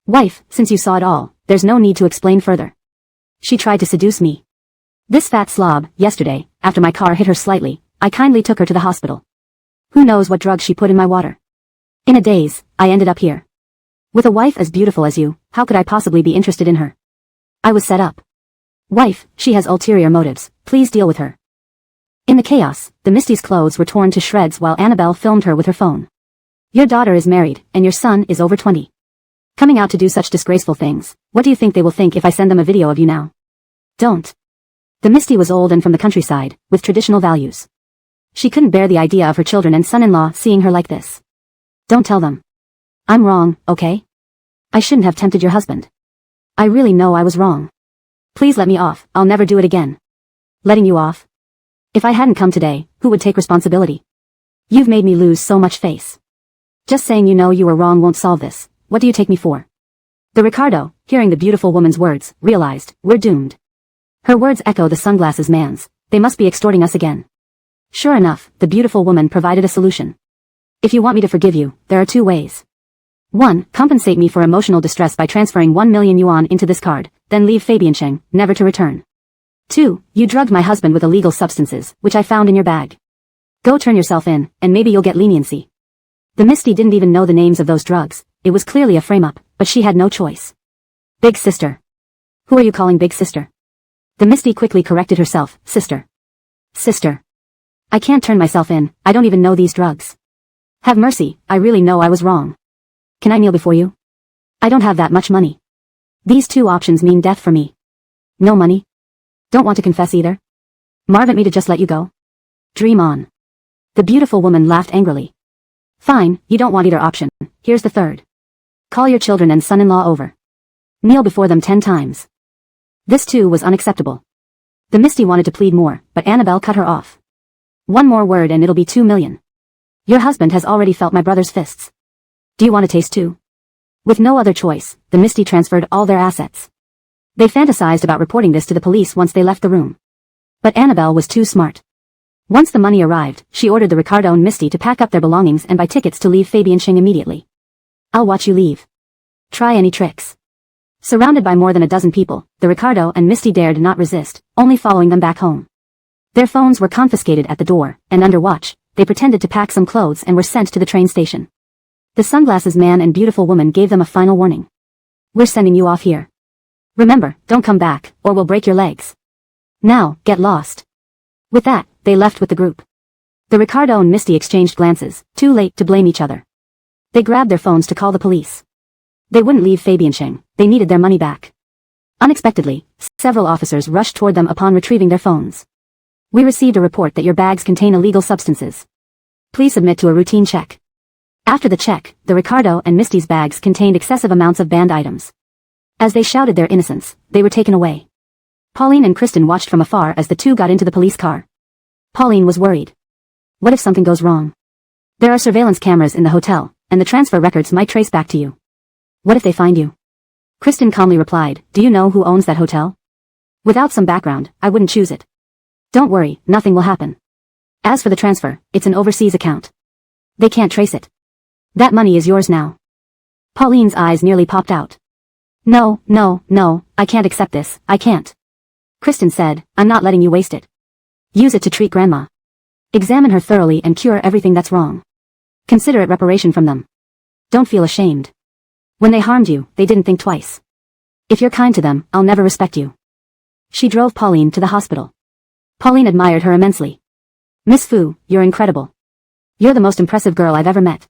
Wife, since you saw it all, there's no need to explain further. She tried to seduce me. This fat slob, yesterday, after my car hit her slightly, I kindly took her to the hospital. Who knows what drugs she put in my water. In a daze, I ended up here. With a wife as beautiful as you, how could I possibly be interested in her? I was set up. Wife, she has ulterior motives, please deal with her. In the chaos, the Misty's clothes were torn to shreds while Annabelle filmed her with her phone. Your daughter is married, and your son is over 20. Coming out to do such disgraceful things, what do you think they will think if I send them a video of you now? Don't. The Misty was old and from the countryside, with traditional values. She couldn't bear the idea of her children and son-in-law seeing her like this. Don't tell them. I'm wrong, okay? I shouldn't have tempted your husband. I really know I was wrong. Please let me off, I'll never do it again. Letting you off? If I hadn't come today, who would take responsibility? You've made me lose so much face. Just saying you know you were wrong won't solve this. What do you take me for? The Ricardo, hearing the beautiful woman's words, realized, we're doomed. Her words echo the sunglasses man's. They must be extorting us again. Sure enough, the beautiful woman provided a solution. If you want me to forgive you, there are 2 ways. 1. Compensate me for emotional distress by transferring 1 million yuan into this card, then leave Fabiancheng, never to return. 2. You drugged my husband with illegal substances, which I found in your bag. Go turn yourself in, and maybe you'll get leniency. The Misty didn't even know the names of those drugs. It was clearly a frame-up, but she had no choice. Big sister. Who are you calling big sister? The Misty quickly corrected herself, sister. Sister. I can't turn myself in, I don't even know these drugs. Have mercy, I really know I was wrong. Can I kneel before you? I don't have that much money. These 2 options mean death for me. No money? Don't want to confess either? Marvin me to just let you go? Dream on. The beautiful woman laughed angrily. Fine, you don't want either option, here's the 3rd. Call your children and son-in-law over. Kneel before them 10 times. This too was unacceptable. The Misty wanted to plead more, but Annabelle cut her off. 1 more word and it'll be 2 million. Your husband has already felt my brother's fists. Do you want to taste too? With no other choice, the Misty transferred all their assets. They fantasized about reporting this to the police once they left the room. But Annabelle was too smart. Once the money arrived, she ordered the Ricardo and Misty to pack up their belongings and buy tickets to leave Fabiancheng immediately. I'll watch you leave. Try any tricks. Surrounded by more than a dozen people, the Ricardo and Misty dared not resist, only following them back home. Their phones were confiscated at the door, and under watch, they pretended to pack some clothes and were sent to the train station. The sunglasses man and beautiful woman gave them a final warning. We're sending you off here. Remember, don't come back, or we'll break your legs. Now, get lost. With that, they left with the group. The Ricardo and Misty exchanged glances, too late to blame each other. They grabbed their phones to call the police. They wouldn't leave Fabiancheng, they needed their money back. Unexpectedly, several officers rushed toward them upon retrieving their phones. We received a report that your bags contain illegal substances. Please submit to a routine check. After the check, the Ricardo and Misty's bags contained excessive amounts of banned items. As they shouted their innocence, they were taken away. Pauline and Kristen watched from afar as the 2 got into the police car. Pauline was worried. What if something goes wrong? There are surveillance cameras in the hotel, and the transfer records might trace back to you. What if they find you? Kristen calmly replied, do you know who owns that hotel? Without some background, I wouldn't choose it. Don't worry, nothing will happen. As for the transfer, it's an overseas account. They can't trace it. That money is yours now. Pauline's eyes nearly popped out. No, I can't accept this, I can't. Kristen said, I'm not letting you waste it. Use it to treat Grandma. Examine her thoroughly and cure everything that's wrong. Consider it reparation from them. Don't feel ashamed. When they harmed you, they didn't think twice. If you're kind to them, I'll never respect you. She drove Pauline to the hospital. Pauline admired her immensely. Miss Fu, you're incredible. You're the most impressive girl I've ever met.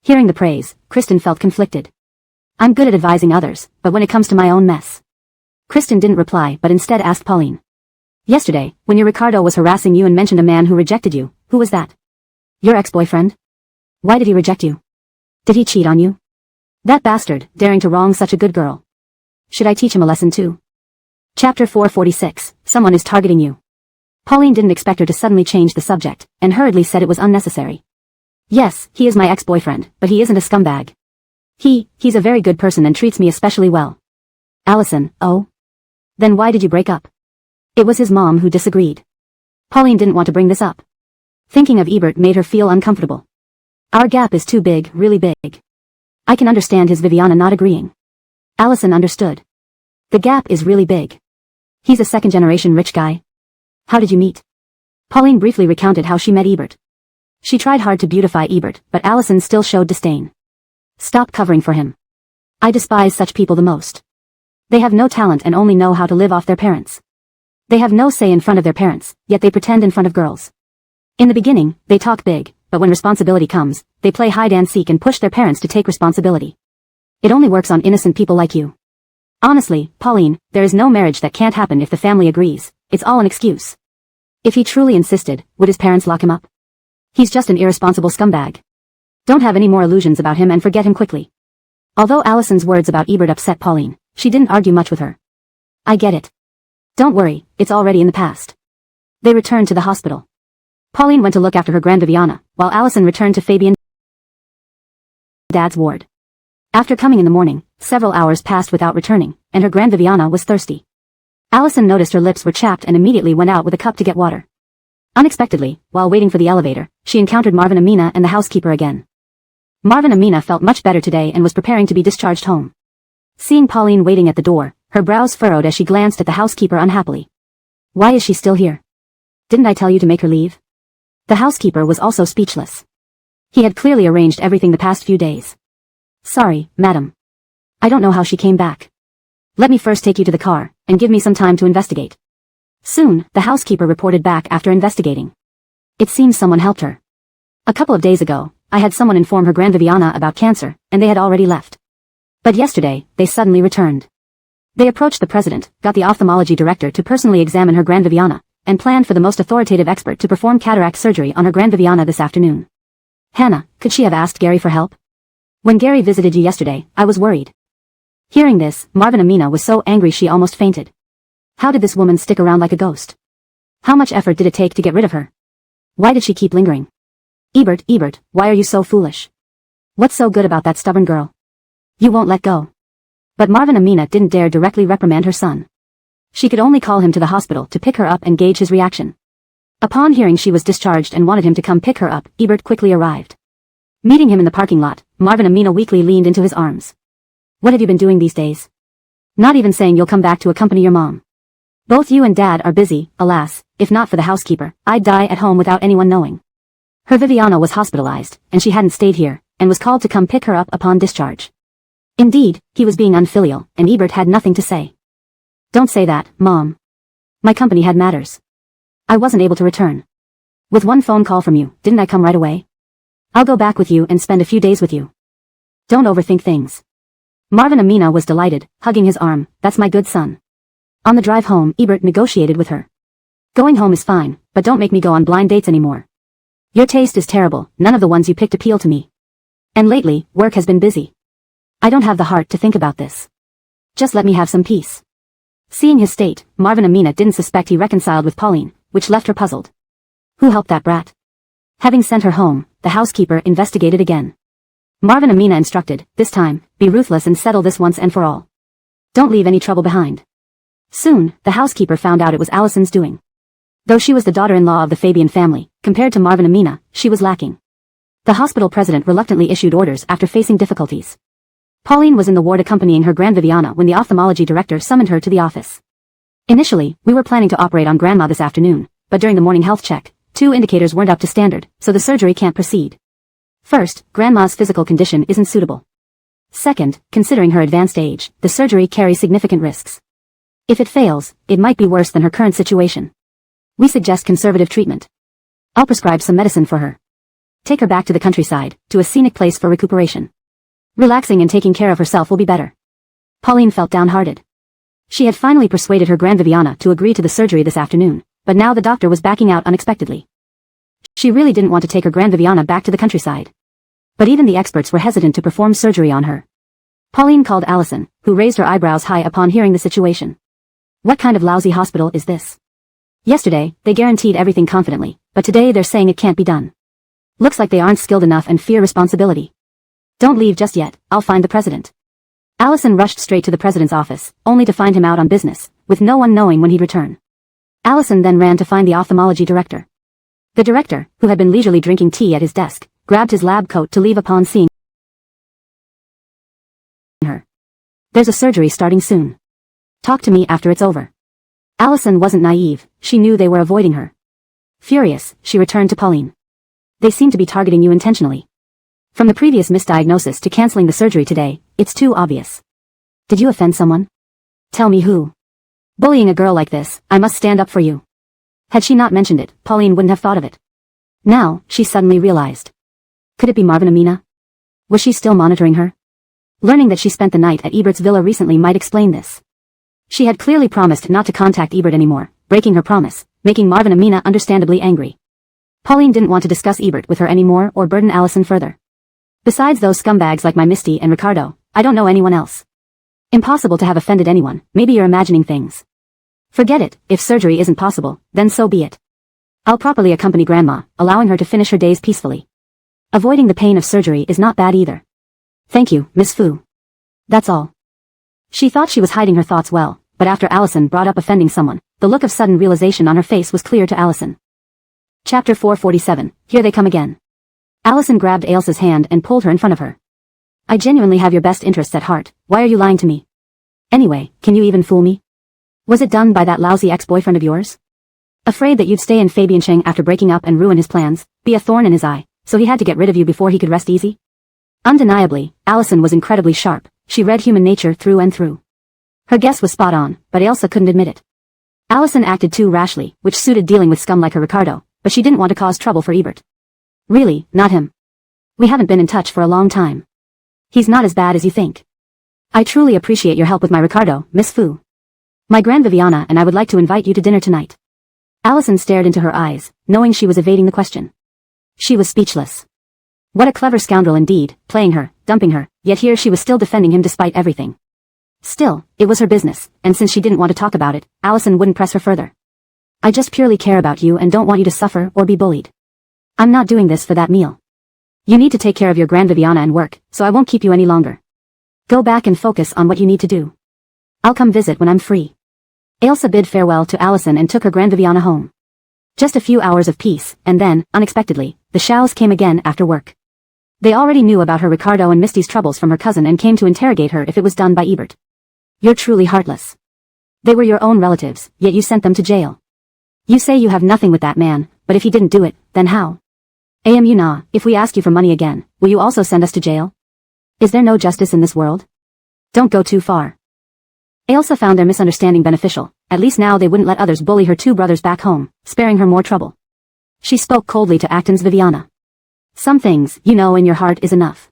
Hearing the praise, Kristen felt conflicted. I'm good at advising others, but when it comes to my own mess. Kristen didn't reply but instead asked Pauline. Yesterday, when your Ricardo was harassing you and mentioned a man who rejected you, who was that? Your ex-boyfriend? Why did he reject you? Did he cheat on you? That bastard, daring to wrong such a good girl. Should I teach him a lesson too? Chapter 446, Someone is targeting you. Pauline didn't expect her to suddenly change the subject, and hurriedly said it was unnecessary. Yes, he is my ex-boyfriend, but he isn't a scumbag. He's a very good person and treats me especially well. Allison, oh? Then why did you break up? It was his mom who disagreed. Pauline didn't want to bring this up. Thinking of Ebert made her feel uncomfortable. Our gap is too big, really big. I can understand his Viviana not agreeing. Allison understood. The gap is really big. He's a second-generation rich guy. How did you meet? Pauline briefly recounted how she met Ebert. She tried hard to beautify Ebert, but Allison still showed disdain. Stop covering for him. I despise such people the most. They have no talent and only know how to live off their parents. They have no say in front of their parents, yet they pretend in front of girls. In the beginning, they talk big, but when responsibility comes, they play hide-and-seek and push their parents to take responsibility. It only works on innocent people like you. Honestly, Pauline, there is no marriage that can't happen if the family agrees. It's all an excuse. If he truly insisted, would his parents lock him up? He's just an irresponsible scumbag. Don't have any more illusions about him and forget him quickly. Although Allison's words about Ebert upset Pauline, she didn't argue much with her. I get it. Don't worry, it's already in the past. They returned to the hospital. Pauline went to look after her grand Viviana, while Allison returned to Fabian's dad's ward. After coming in the morning, several hours passed without returning, and her grand Viviana was thirsty. Allison noticed her lips were chapped and immediately went out with a cup to get water. Unexpectedly, while waiting for the elevator, she encountered Marvin Amina and the housekeeper again. Marvin Amina felt much better today and was preparing to be discharged home. Seeing Pauline waiting at the door, her brows furrowed as she glanced at the housekeeper unhappily. Why is she still here? Didn't I tell you to make her leave? The housekeeper was also speechless. He had clearly arranged everything the past few days. Sorry, madam. I don't know how she came back. Let me first take you to the car, and give me some time to investigate. Soon, the housekeeper reported back after investigating. It seems someone helped her. A couple of days ago, I had someone inform her grand Viviana about cancer, and they had already left. But yesterday, they suddenly returned. They approached the president, got the ophthalmology director to personally examine her grand Viviana, and planned for the most authoritative expert to perform cataract surgery on her grand Viviana this afternoon. Hannah, could she have asked Gary for help? When Gary visited you yesterday, I was worried. Hearing this, Marvin Amina was so angry she almost fainted. How did this woman stick around like a ghost? How much effort did it take to get rid of her? Why did she keep lingering? Ebert, why are you so foolish? What's so good about that stubborn girl? You won't let go. But Marvin Amina didn't dare directly reprimand her son. She could only call him to the hospital to pick her up and gauge his reaction. Upon hearing she was discharged and wanted him to come pick her up, Ebert quickly arrived. Meeting him in the parking lot, Marvin Amina weakly leaned into his arms. What have you been doing these days? Not even saying you'll come back to accompany your mom. Both you and Dad are busy, alas, if not for the housekeeper, I'd die at home without anyone knowing. Her Viviana was hospitalized, and she hadn't stayed here, and was called to come pick her up upon discharge. Indeed, he was being unfilial, and Ebert had nothing to say. Don't say that, Mom. My company had matters. I wasn't able to return. With one phone call from you, didn't I come right away? I'll go back with you and spend a few days with you. Don't overthink things. Marvin Amina was delighted, hugging his arm. That's my good son. On the drive home, Ebert negotiated with her. Going home is fine, but don't make me go on blind dates anymore. Your taste is terrible, none of the ones you picked appeal to me. And lately, work has been busy. I don't have the heart to think about this. Just let me have some peace. Seeing his state, Marvin Amina didn't suspect he reconciled with Pauline, which left her puzzled. Who helped that brat? Having sent her home, the housekeeper investigated again. Marvin Amina instructed, this time, be ruthless and settle this once and for all. Don't leave any trouble behind. Soon, the housekeeper found out it was Allison's doing. Though she was the daughter-in-law of the Fabian family, compared to Marvin Amina, she was lacking. The hospital president reluctantly issued orders after facing difficulties. Pauline was in the ward accompanying her grand Viviana when the ophthalmology director summoned her to the office. Initially, we were planning to operate on Grandma this afternoon, but during the morning health check, 2 indicators weren't up to standard, so the surgery can't proceed. First, Grandma's physical condition isn't suitable. Second, considering her advanced age, the surgery carries significant risks. If it fails, it might be worse than her current situation. We suggest conservative treatment. I'll prescribe some medicine for her. Take her back to the countryside, to a scenic place for recuperation. Relaxing and taking care of herself will be better. Pauline felt downhearted. She had finally persuaded her grand Viviana to agree to the surgery this afternoon, but now the doctor was backing out unexpectedly. She really didn't want to take her grand Viviana back to the countryside. But even the experts were hesitant to perform surgery on her. Pauline called Allison, who raised her eyebrows high upon hearing the situation. What kind of lousy hospital is this? Yesterday, they guaranteed everything confidently, but today they're saying it can't be done. Looks like they aren't skilled enough and fear responsibility. Don't leave just yet, I'll find the president. Allison rushed straight to the president's office, only to find him out on business, with no one knowing when he'd return. Allison then ran to find the ophthalmology director. The director, who had been leisurely drinking tea at his desk, grabbed his lab coat to leave upon seeing her. There's a surgery starting soon. Talk to me after it's over. Allison wasn't naive, she knew they were avoiding her. Furious, she returned to Pauline. They seem to be targeting you intentionally. From the previous misdiagnosis to canceling the surgery today, it's too obvious. Did you offend someone? Tell me who. Bullying a girl like this, I must stand up for you. Had she not mentioned it, Pauline wouldn't have thought of it. Now, she suddenly realized. Could it be Marvin Amina? Was she still monitoring her? Learning that she spent the night at Ebert's villa recently might explain this. She had clearly promised not to contact Ebert anymore, breaking her promise, making Marvin Amina understandably angry. Pauline didn't want to discuss Ebert with her anymore or burden Allison further. Besides those scumbags like my Misty and Ricardo, I don't know anyone else. Impossible to have offended anyone, maybe you're imagining things. Forget it, if surgery isn't possible, then so be it. I'll properly accompany Grandma, allowing her to finish her days peacefully. Avoiding the pain of surgery is not bad either. Thank you, Miss Fu. That's all. She thought she was hiding her thoughts well, but after Allison brought up offending someone, the look of sudden realization on her face was clear to Allison. Chapter 447, Here They Come Again. Allison grabbed Ailsa's hand and pulled her in front of her. I genuinely have your best interests at heart, why are you lying to me? Anyway, can you even fool me? Was it done by that lousy ex-boyfriend of yours? Afraid that you'd stay in Fabian Cheng after breaking up and ruin his plans, be a thorn in his eye, so he had to get rid of you before he could rest easy? Undeniably, Allison was incredibly sharp, she read human nature through and through. Her guess was spot on, but Ailsa couldn't admit it. Allison acted too rashly, which suited dealing with scum like her Ricardo, but she didn't want to cause trouble for Ebert. Really, not him. We haven't been in touch for a long time. He's not as bad as you think. I truly appreciate your help with my Ricardo, Miss Fu. My Grand Viviana and I would like to invite you to dinner tonight. Allison stared into her eyes, knowing she was evading the question. She was speechless. What a clever scoundrel indeed, playing her, dumping her, yet here she was still defending him despite everything. Still, it was her business, and since she didn't want to talk about it, Allison wouldn't press her further. I just purely care about you and don't want you to suffer or be bullied. I'm not doing this for that meal. You need to take care of your Grand Viviana and work, so I won't keep you any longer. Go back and focus on what you need to do. I'll come visit when I'm free. Ailsa bid farewell to Allison and took her Grand Viviana home. Just a few hours of peace, and then, unexpectedly, the Shaos came again after work. They already knew about her Ricardo and Misty's troubles from her cousin and came to interrogate her if it was done by Ebert. You're truly heartless. They were your own relatives, yet you sent them to jail. You say you have nothing with that man, but if he didn't do it, then how? Amu Na, if we ask you for money again, will you also send us to jail? Is there no justice in this world? Don't go too far. Ailsa found their misunderstanding beneficial, at least now they wouldn't let others bully her two brothers back home, sparing her more trouble. She spoke coldly to Acton's Viviana. Some things, you know in your heart is enough.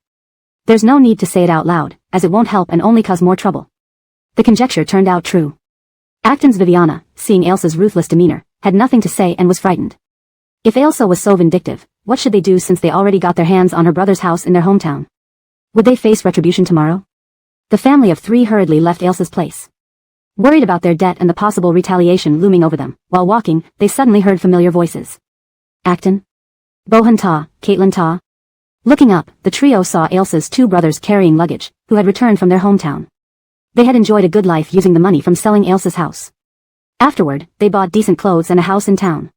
There's no need to say it out loud, as it won't help and only cause more trouble. The conjecture turned out true. Acton's Viviana, seeing Ailsa's ruthless demeanor, had nothing to say and was frightened. If Ailsa was so vindictive, what should they do since they already got their hands on her brother's house in their hometown? Would they face retribution tomorrow? The family of three hurriedly left Ailsa's place. Worried about their debt and the possible retaliation looming over them, while walking, they suddenly heard familiar voices. Acton? Bohan Ta, Caitlin Ta? Looking up, the trio saw Ailsa's two brothers carrying luggage, who had returned from their hometown. They had enjoyed a good life using the money from selling Ailsa's house. Afterward, they bought decent clothes and a house in town.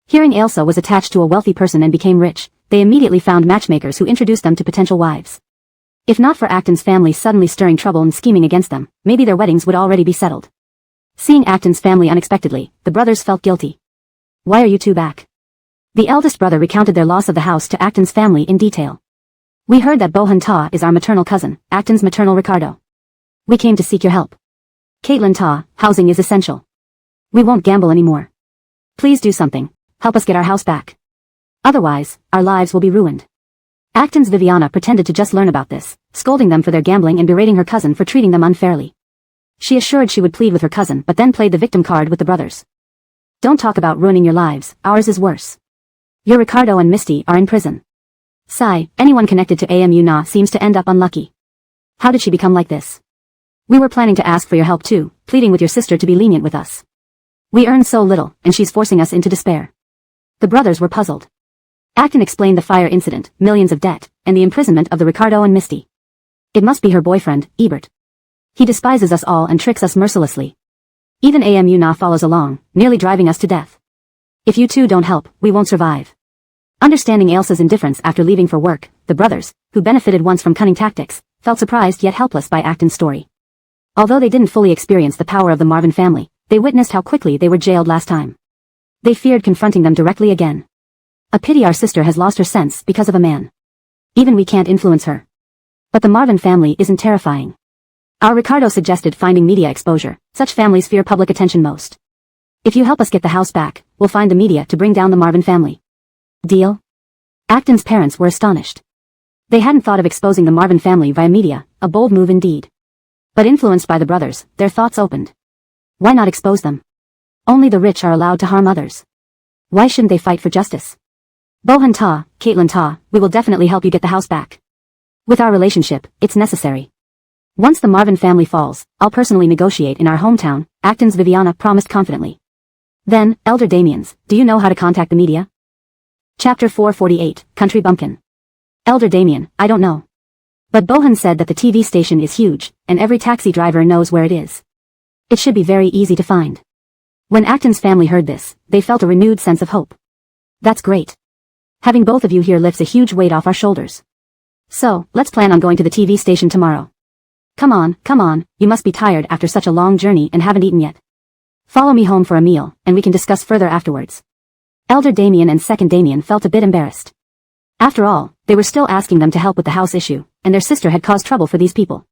Hearing Ailsa was attached to a wealthy person and became rich, they immediately found matchmakers who introduced them to potential wives. If not for Acton's family suddenly stirring trouble and scheming against them, maybe their weddings would already be settled. Seeing Acton's family unexpectedly, the brothers felt guilty. Why are you two back? The eldest brother recounted their loss of the house to Acton's family in detail. We heard that Bohan Ta is our maternal cousin, Acton's maternal Ricardo. We came to seek your help. Caitlin Ta, housing is essential. We won't gamble anymore. Please do something, help us get our house back. Otherwise, our lives will be ruined. Acton's Viviana pretended to just learn about this, scolding them for their gambling and berating her cousin for treating them unfairly. She assured she would plead with her cousin but then played the victim card with the brothers. Don't talk about ruining your lives, ours is worse. Your Ricardo and Misty are in prison. Sigh, anyone connected to Amu Na seems to end up unlucky. How did she become like this? We were planning to ask for your help too, pleading with your sister to be lenient with us. We earn so little, and she's forcing us into despair. The brothers were puzzled. Acton explained the fire incident, millions of debt, and the imprisonment of the Ricardo and Misty. It must be her boyfriend, Ebert. He despises us all and tricks us mercilessly. Even AMU Na follows along, nearly driving us to death. If you two don't help, we won't survive. Understanding Ailsa's indifference after leaving for work, the brothers, who benefited once from cunning tactics, felt surprised yet helpless by Acton's story. Although they didn't fully experience the power of the Marvin family, they witnessed how quickly they were jailed last time. They feared confronting them directly again. A pity our sister has lost her sense because of a man. Even we can't influence her. But the Marvin family isn't terrifying. Our Ricardo suggested finding media exposure. Such families fear public attention most. If you help us get the house back, we'll find the media to bring down the Marvin family. Deal? Acton's parents were astonished. They hadn't thought of exposing the Marvin family via media, a bold move indeed. But influenced by the brothers, their thoughts opened. Why not expose them? Only the rich are allowed to harm others. Why shouldn't they fight for justice? Bohan Ta, Caitlin Ta, we will definitely help you get the house back. With our relationship, it's necessary. Once the Marvin family falls, I'll personally negotiate in our hometown, Acton's Viviana promised confidently. Then, Elder Damien's, do you know how to contact the media? Chapter 448, Country Bumpkin. Elder Damien, I don't know. But Bohan said that the TV station is huge, and every taxi driver knows where it is. It should be very easy to find. When Acton's family heard this, they felt a renewed sense of hope. That's great. Having both of you here lifts a huge weight off our shoulders. So, let's plan on going to the TV station tomorrow. Come on, you must be tired after such a long journey and haven't eaten yet. Follow me home for a meal, and we can discuss further afterwards. Elder Damien and Second Damien felt a bit embarrassed. After all, they were still asking them to help with the house issue, and their sister had caused trouble for these people.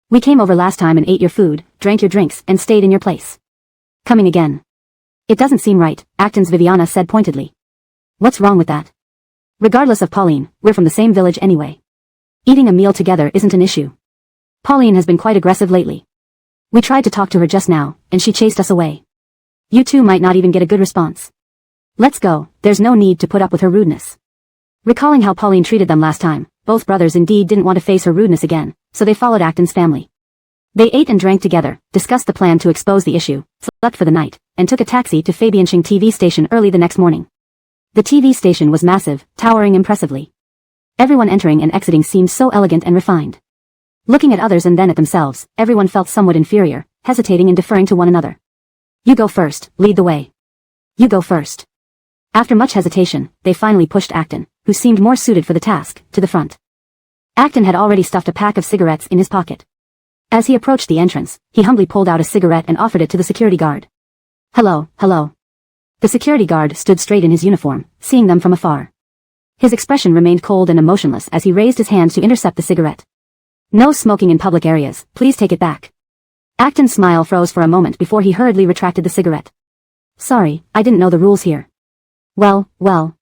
We came over last time and ate your food, drank your drinks, and stayed in your place. Coming again. It doesn't seem right, Acton's Viviana said pointedly. What's wrong with that? Regardless of Pauline, we're from the same village anyway. Eating a meal together isn't an issue. Pauline has been quite aggressive lately. We tried to talk to her just now, and she chased us away. You two might not even get a good response. Let's go, there's no need to put up with her rudeness. Recalling how Pauline treated them last time, both brothers indeed didn't want to face her rudeness again, so they followed Acton's family. They ate and drank together, discussed the plan to expose the issue, slept for the night, and took a taxi to Fabianching TV station early the next morning. The TV station was massive, towering impressively. Everyone entering and exiting seemed so elegant and refined. Looking at others and then at themselves, everyone felt somewhat inferior, hesitating and deferring to one another. You go first, lead the way. You go first. After much hesitation, they finally pushed Acton, who seemed more suited for the task, to the front. Acton had already stuffed a pack of cigarettes in his pocket. As he approached the entrance, he humbly pulled out a cigarette and offered it to the security guard. Hello. The security guard stood straight in his uniform, seeing them from afar. His expression remained cold and emotionless as he raised his hand to intercept the cigarette. No smoking in public areas, please take it back. Acton's smile froze for a moment before he hurriedly retracted the cigarette. Sorry, I didn't know the rules here. Well.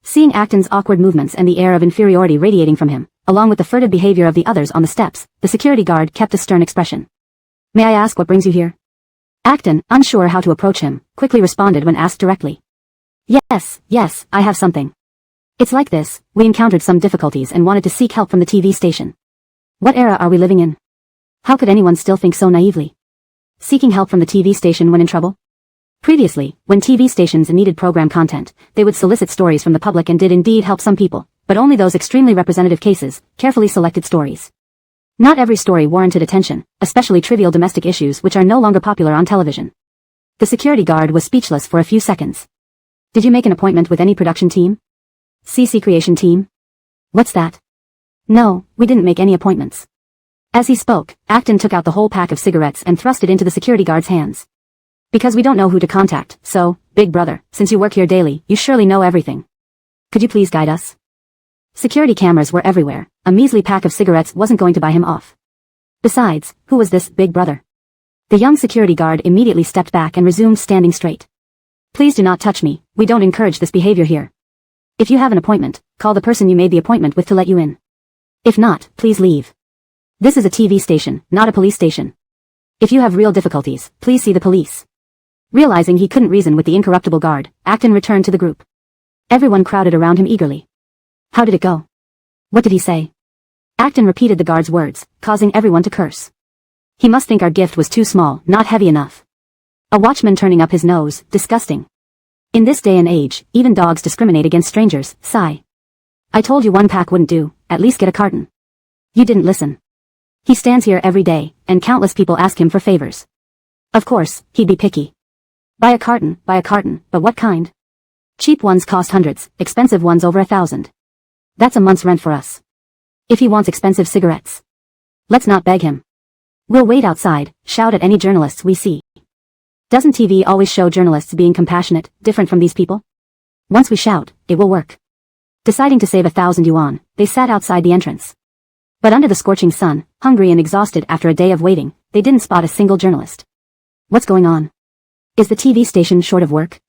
Seeing Acton's awkward movements and the air of inferiority radiating from him, along with the furtive behavior of the others on the steps, the security guard kept a stern expression. May I ask what brings you here? Acton, unsure how to approach him, quickly responded when asked directly. Yes, I have something. It's like this, we encountered some difficulties and wanted to seek help from the TV station. What era are we living in? How could anyone still think so naively? Seeking help from the TV station when in trouble? Previously, when TV stations needed program content, they would solicit stories from the public and did indeed help some people, but only those extremely representative cases, carefully selected stories. Not every story warranted attention, especially trivial domestic issues which are no longer popular on television. The security guard was speechless for a few seconds. Did you make an appointment with any production team? CC creation team? What's that? No, we didn't make any appointments. As he spoke, Acton took out the whole pack of cigarettes and thrust it into the security guard's hands. Because we don't know who to contact, so, big brother, since you work here daily, you surely know everything. Could you please guide us? Security cameras were everywhere, a measly pack of cigarettes wasn't going to buy him off. Besides, who was this big brother? The young security guard immediately stepped back and resumed standing straight. Please do not touch me, we don't encourage this behavior here. If you have an appointment, call the person you made the appointment with to let you in. If not, please leave. This is a TV station, not a police station. If you have real difficulties, please see the police. Realizing he couldn't reason with the incorruptible guard, Acton returned to the group. Everyone crowded around him eagerly. How did it go? What did he say? Acton repeated the guard's words, causing everyone to curse. He must think our gift was too small, not heavy enough. A watchman turning up his nose, disgusting. In this day and age, even dogs discriminate against strangers, sigh. I told you one pack wouldn't do, at least get a carton. You didn't listen. He stands here every day, and countless people ask him for favors. Of course, he'd be picky. Buy a carton, but what kind? Cheap ones cost hundreds, expensive ones over 1,000. That's a month's rent for us. If he wants expensive cigarettes, let's not beg him. We'll wait outside, shout at any journalists we see. Doesn't TV always show journalists being compassionate, different from these people? Once we shout, it will work. Deciding to save 1,000 yuan, they sat outside the entrance. But under the scorching sun, hungry and exhausted after a day of waiting, they didn't spot a single journalist. What's going on? Is the TV station short of work?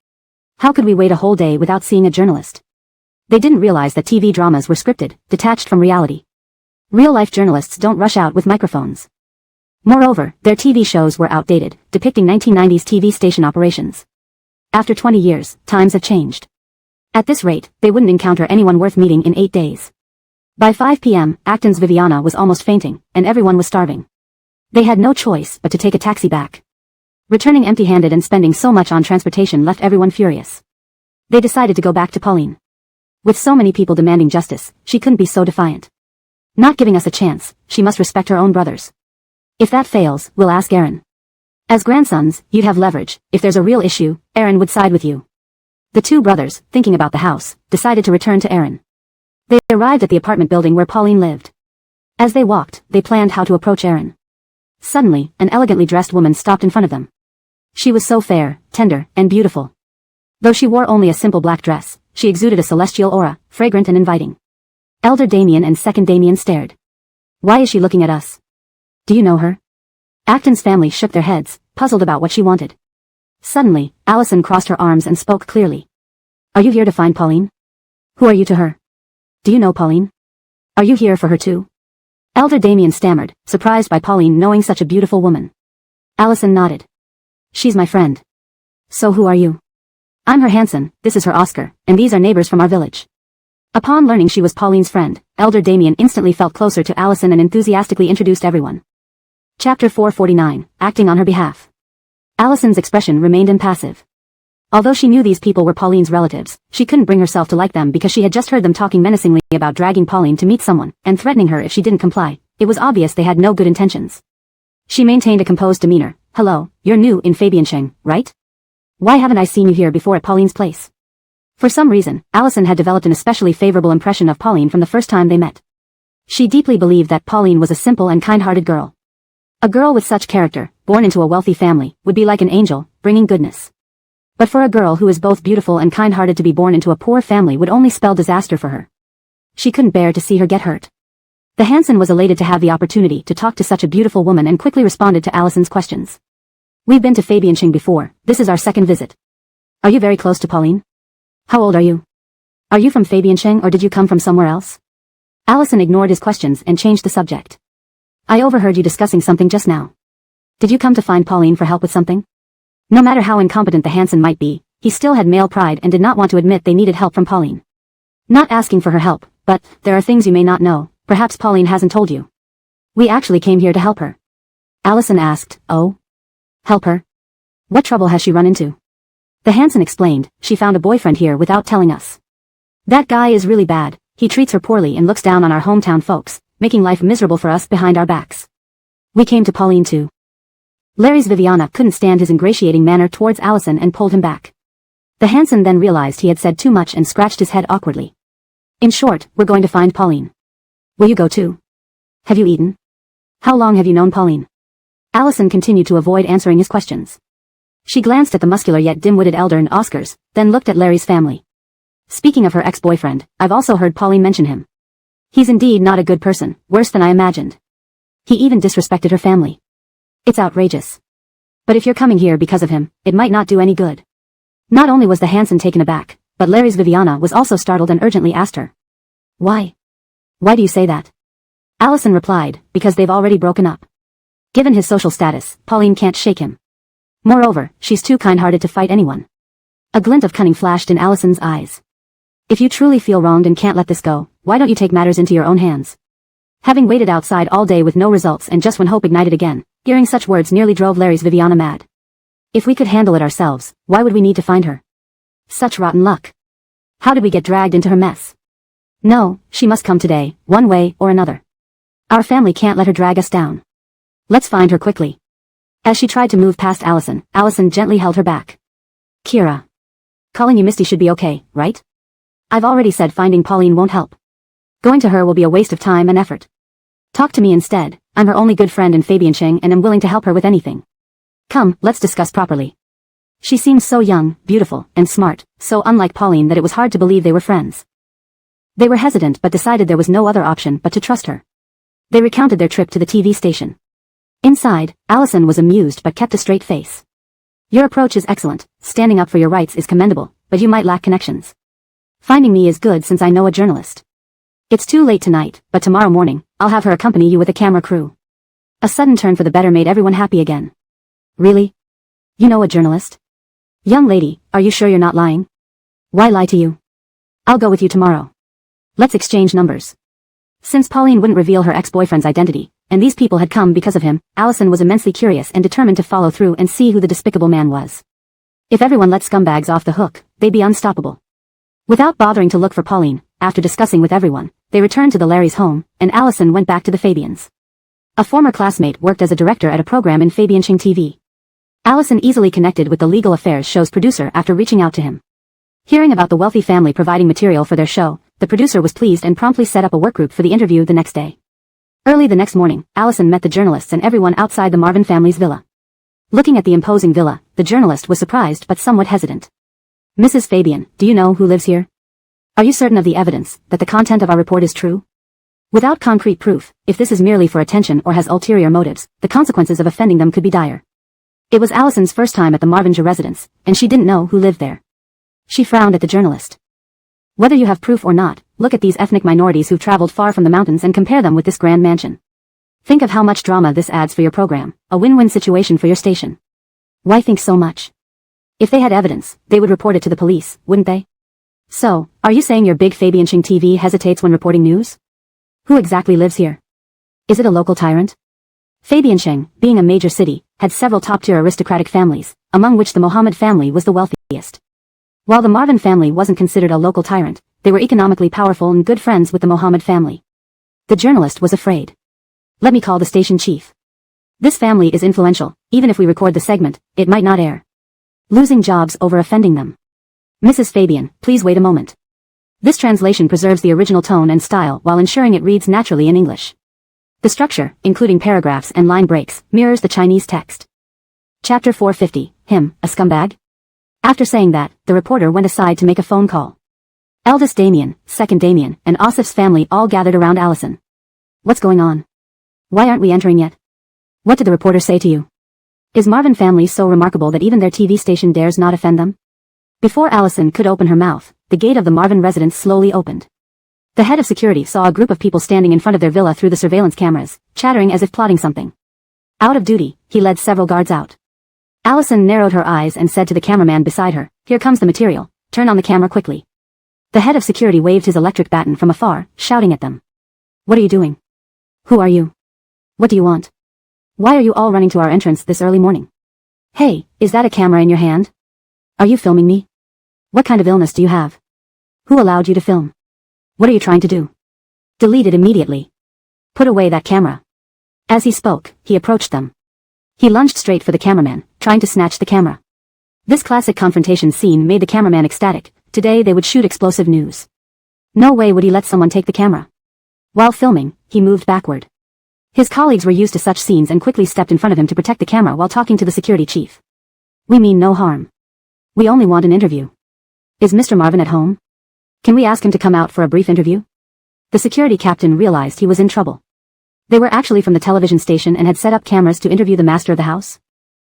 How could we wait a whole day without seeing a journalist? They didn't realize that TV dramas were scripted, detached from reality. Real-life journalists don't rush out with microphones. Moreover, their TV shows were outdated, depicting 1990s TV station operations. After 20 years, times have changed. At this rate, they wouldn't encounter anyone worth meeting in 8 days. By 5 p.m., Acton's Viviana was almost fainting, and everyone was starving. They had no choice but to take a taxi back. Returning empty-handed and spending so much on transportation left everyone furious. They decided to go back to Pauline. With so many people demanding justice, she couldn't be so defiant. Not giving us a chance, she must respect her own brothers. If that fails, we'll ask Aaron. As grandsons, you'd have leverage. If there's a real issue, Aaron would side with you. The two brothers, thinking about the house, decided to return to Aaron. They arrived at the apartment building where Pauline lived. As they walked, they planned how to approach Aaron. Suddenly, an elegantly dressed woman stopped in front of them. She was so fair, tender, and beautiful. Though she wore only a simple black dress, she exuded a celestial aura, fragrant and inviting. Elder Damien and second Damien stared. Why is she looking at us? Do you know her? Acton's family shook their heads, puzzled about what she wanted. Suddenly, Allison crossed her arms and spoke clearly. Are you here to find Pauline? Who are you to her? Do you know Pauline? Are you here for her too? Elder Damien stammered, surprised by Pauline knowing such a beautiful woman. Allison nodded. She's my friend. So who are you? I'm her Hanson, this is her Oscar, and these are neighbors from our village. Upon learning she was Pauline's friend, Elder Damien instantly felt closer to Allison and enthusiastically introduced everyone. Chapter 449, Acting on her behalf. Allison's expression remained impassive. Although she knew these people were Pauline's relatives, she couldn't bring herself to like them because she had just heard them talking menacingly about dragging Pauline to meet someone, and threatening her if she didn't comply. It was obvious they had no good intentions. She maintained a composed demeanor. Hello, you're new in Fabiancheng, right? Why haven't I seen you here before at Pauline's place? For some reason, Allison had developed an especially favorable impression of Pauline from the first time they met. She deeply believed that Pauline was a simple and kind-hearted girl. A girl with such character, born into a wealthy family, would be like an angel, bringing goodness. But for a girl who is both beautiful and kind-hearted to be born into a poor family would only spell disaster for her. She couldn't bear to see her get hurt. The Hanson was elated to have the opportunity to talk to such a beautiful woman and quickly responded to Allison's questions. We've been to Fabiancheng before, this is our second visit. Are you very close to Pauline? How old are you? Are you from Fabiancheng or did you come from somewhere else? Allison ignored his questions and changed the subject. I overheard you discussing something just now. Did you come to find Pauline for help with something? No matter how incompetent the Hanson might be, he still had male pride and did not want to admit they needed help from Pauline. Not asking for her help, but, there are things you may not know, perhaps Pauline hasn't told you. We actually came here to help her. Allison asked, oh? Help her? What trouble has she run into? The Hanson explained, she found a boyfriend here without telling us. That guy is really bad, he treats her poorly and looks down on our hometown folks, making life miserable for us behind our backs. We came to Pauline too. Larry's Viviana couldn't stand his ingratiating manner towards Allison and pulled him back. The Hanson then realized he had said too much and scratched his head awkwardly. In short, we're going to find Pauline. Will you go too? Have you eaten? How long have you known Pauline? Allison continued to avoid answering his questions. She glanced at the muscular yet dim-witted elder and Oscar's, then looked at Larry's family. Speaking of her ex-boyfriend, I've also heard Pauline mention him. He's indeed not a good person, worse than I imagined. He even disrespected her family. It's outrageous. But if you're coming here because of him, it might not do any good. Not only was the Hanson taken aback, but Larry's Viviana was also startled and urgently asked her. Why? Why do you say that? Allison replied, because they've already broken up. Given his social status, Pauline can't shake him. Moreover, she's too kind-hearted to fight anyone. A glint of cunning flashed in Allison's eyes. If you truly feel wronged and can't let this go, why don't you take matters into your own hands? Having waited outside all day with no results and just when hope ignited again, hearing such words nearly drove Larry's Viviana mad. If we could handle it ourselves, why would we need to find her? Such rotten luck. How did we get dragged into her mess? No, she must come today, one way or another. Our family can't let her drag us down. Let's find her quickly. As she tried to move past Allison, Allison gently held her back. Kira. Calling you Misty should be okay, right? I've already said finding Pauline won't help. Going to her will be a waste of time and effort. Talk to me instead. I'm her only good friend in Fabiancheng and am willing to help her with anything. Come, let's discuss properly. She seemed so young, beautiful, and smart, so unlike Pauline that it was hard to believe they were friends. They were hesitant but decided there was no other option but to trust her. They recounted their trip to the TV station. Inside, Allison was amused but kept a straight face. Your approach is excellent, standing up for your rights is commendable, but you might lack connections. Finding me is good since I know a journalist. It's too late tonight, but tomorrow morning, I'll have her accompany you with a camera crew. A sudden turn for the better made everyone happy again. Really? You know a journalist? Young lady, are you sure you're not lying? Why lie to you? I'll go with you tomorrow. Let's exchange numbers. Since Pauline wouldn't reveal her ex-boyfriend's identity, and these people had come because of him, Allison was immensely curious and determined to follow through and see who the despicable man was. If everyone let scumbags off the hook, they'd be unstoppable. Without bothering to look for Pauline, after discussing with everyone, they returned to the Larry's home, and Allison went back to the Fabians. A former classmate worked as a director at a program in Fabiancheng TV. Allison easily connected with the legal affairs show's producer after reaching out to him. Hearing about the wealthy family providing material for their show, the producer was pleased and promptly set up a workgroup for the interview the next day. Early the next morning, Allison met the journalists and everyone outside the Marvin family's villa. Looking at the imposing villa, the journalist was surprised but somewhat hesitant. Mrs. Fabian, do you know who lives here? Are you certain of the evidence, that the content of our report is true? Without concrete proof, if this is merely for attention or has ulterior motives, the consequences of offending them could be dire. It was Allison's first time at the Marvinja residence, and she didn't know who lived there. She frowned at the journalist. Whether you have proof or not, look at these ethnic minorities who've traveled far from the mountains and compare them with this grand mansion. Think of how much drama this adds for your program, a win-win situation for your station. Why think so much? If they had evidence, they would report it to the police, wouldn't they? So, are you saying your big Fabiancheng TV hesitates when reporting news? Who exactly lives here? Is it a local tyrant? Fabiancheng, being a major city, had several top-tier aristocratic families, among which the Mohammed family was the wealthiest. While the Marvin family wasn't considered a local tyrant, they were economically powerful and good friends with the Mohammed family. The journalist was afraid. Let me call the station chief. This family is influential, even if we record the segment, it might not air. Losing jobs over offending them. Mrs. Fabian, please wait a moment. This translation preserves the original tone and style while ensuring it reads naturally in English. The structure, including paragraphs and line breaks, mirrors the Chinese text. Chapter 450, Him, a scumbag? After saying that, the reporter went aside to make a phone call. Eldest Damien, second Damien, and Asif's family all gathered around Allison. What's going on? Why aren't we entering yet? What did the reporter say to you? Is Marvin family so remarkable that even their TV station dares not offend them? Before Allison could open her mouth, the gate of the Marvin residence slowly opened. The head of security saw a group of people standing in front of their villa through the surveillance cameras, chattering as if plotting something. Out of duty, he led several guards out. Allison narrowed her eyes and said to the cameraman beside her, "Here comes the material, turn on the camera quickly." The head of security waved his electric baton from afar, shouting at them. "What are you doing? Who are you? What do you want? Why are you all running to our entrance this early morning? Hey, is that a camera in your hand? Are you filming me? What kind of illness do you have? Who allowed you to film? What are you trying to do? Delete it immediately. Put away that camera." As he spoke, he approached them. He lunged straight for the cameraman, trying to snatch the camera. This classic confrontation scene made the cameraman ecstatic. Today they would shoot explosive news. No way would he let someone take the camera. While filming, he moved backward. His colleagues were used to such scenes and quickly stepped in front of him to protect the camera while talking to the security chief. "We mean no harm. We only want an interview. Is Mr. Marvin at home? Can we ask him to come out for a brief interview?" The security captain realized he was in trouble. They were actually from the television station and had set up cameras to interview the master of the house.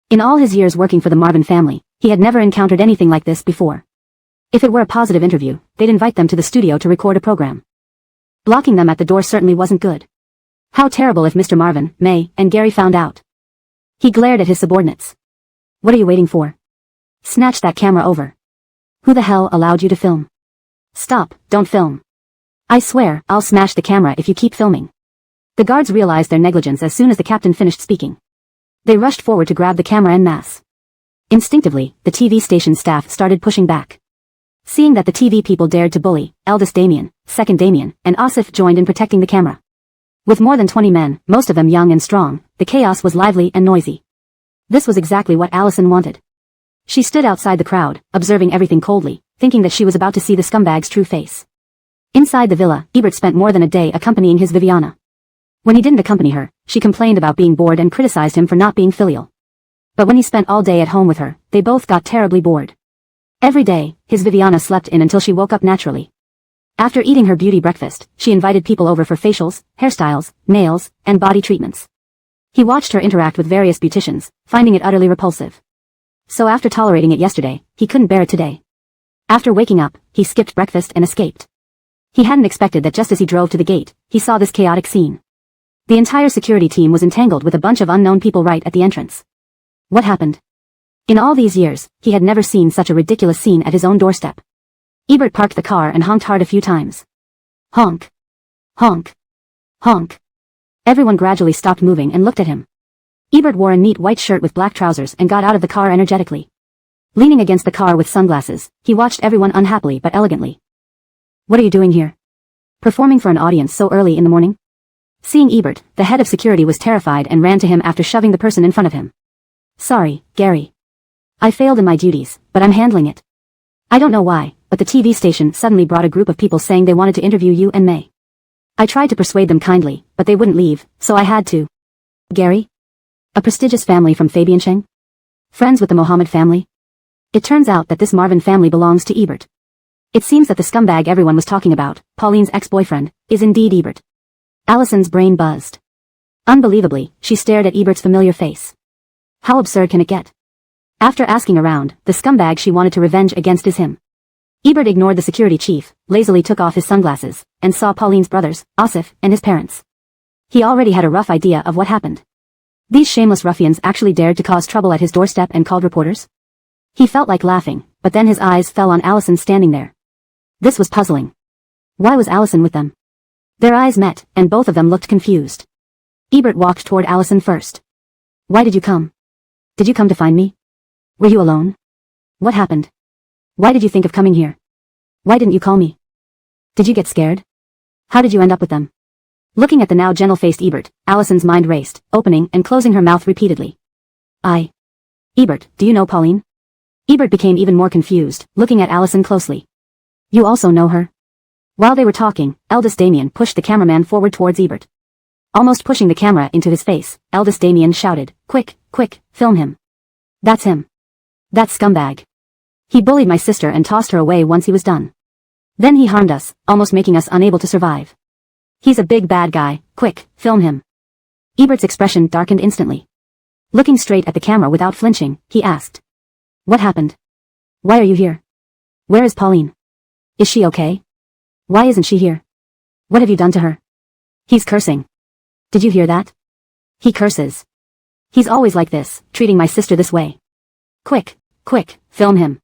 In all his years working for the Marvin family, he had never encountered anything like this before. If it were a positive interview, they'd invite them to the studio to record a program. Blocking them at the door certainly wasn't good. How terrible if Mr. Marvin, May, and Gary found out. He glared at his subordinates. "What are you waiting for? Snatch that camera over. Who the hell allowed you to film? Stop, don't film. I swear, I'll smash the camera if you keep filming." The guards realized their negligence as soon as the captain finished speaking. They rushed forward to grab the camera en masse. Instinctively, the TV station staff started pushing back. Seeing that the TV people dared to bully, eldest Damien, second Damien, and Asif joined in protecting the camera. With more than 20 men, most of them young and strong, the chaos was lively and noisy. This was exactly what Allison wanted. She stood outside the crowd, observing everything coldly, thinking that she was about to see the scumbag's true face. Inside the villa, Ebert spent more than a day accompanying his Viviana. When he didn't accompany her, she complained about being bored and criticized him for not being filial. But when he spent all day at home with her, they both got terribly bored. Every day, his Viviana slept in until she woke up naturally. After eating her beauty breakfast, she invited people over for facials, hairstyles, nails, and body treatments. He watched her interact with various beauticians, finding it utterly repulsive. So after tolerating it yesterday, he couldn't bear it today. After waking up, he skipped breakfast and escaped. He hadn't expected that just as he drove to the gate, he saw this chaotic scene. The entire security team was entangled with a bunch of unknown people right at the entrance. What happened? In all these years, he had never seen such a ridiculous scene at his own doorstep. Ebert parked the car and honked hard a few times. Honk. Honk. Honk. Everyone gradually stopped moving and looked at him. Ebert wore a neat white shirt with black trousers and got out of the car energetically. Leaning against the car with sunglasses, he watched everyone unhappily but elegantly. What are you doing here? Performing for an audience so early in the morning? Seeing Ebert, the head of security was terrified and ran to him after shoving the person in front of him. Sorry, Gary. I failed in my duties, but I'm handling it. I don't know why, but the TV station suddenly brought a group of people saying they wanted to interview you and May. I tried to persuade them kindly, but they wouldn't leave, so I had to. Gary? A prestigious family from Fabiancheng? Friends with the Mohammed family? It turns out that this Marvin family belongs to Ebert. It seems that the scumbag everyone was talking about, Pauline's ex-boyfriend, is indeed Ebert. Allison's brain buzzed. Unbelievably, she stared at Ebert's familiar face. How absurd can it get? After asking around, the scumbag she wanted to revenge against is him. Ebert ignored the security chief, lazily took off his sunglasses, and saw Pauline's brothers, Asif, and his parents. He already had a rough idea of what happened. These shameless ruffians actually dared to cause trouble at his doorstep and called reporters? He felt like laughing, but then his eyes fell on Allison standing there. This was puzzling. Why was Allison with them? Their eyes met, and both of them looked confused. Ebert walked toward Allison first. Why did you come? Did you come to find me? Were you alone? What happened? Why did you think of coming here? Why didn't you call me? Did you get scared? How did you end up with them? Looking at the now gentle-faced Ebert, Allison's mind raced, opening and closing her mouth repeatedly. Ebert, do you know Pauline? Ebert became even more confused, looking at Allison closely. You also know her? While they were talking, eldest Damien pushed the cameraman forward towards Ebert. Almost pushing the camera into his face, eldest Damien shouted, Quick, quick, film him. That's him. That scumbag. He bullied my sister and tossed her away once he was done. Then he harmed us, almost making us unable to survive. He's a big bad guy, quick, film him. Ebert's expression darkened instantly. Looking straight at the camera without flinching, he asked. What happened? Why are you here? Where is Pauline? Is she okay? Why isn't she here? What have you done to her? He's cursing. Did you hear that? He curses. He's always like this, treating my sister this way. Quick, quick, film him.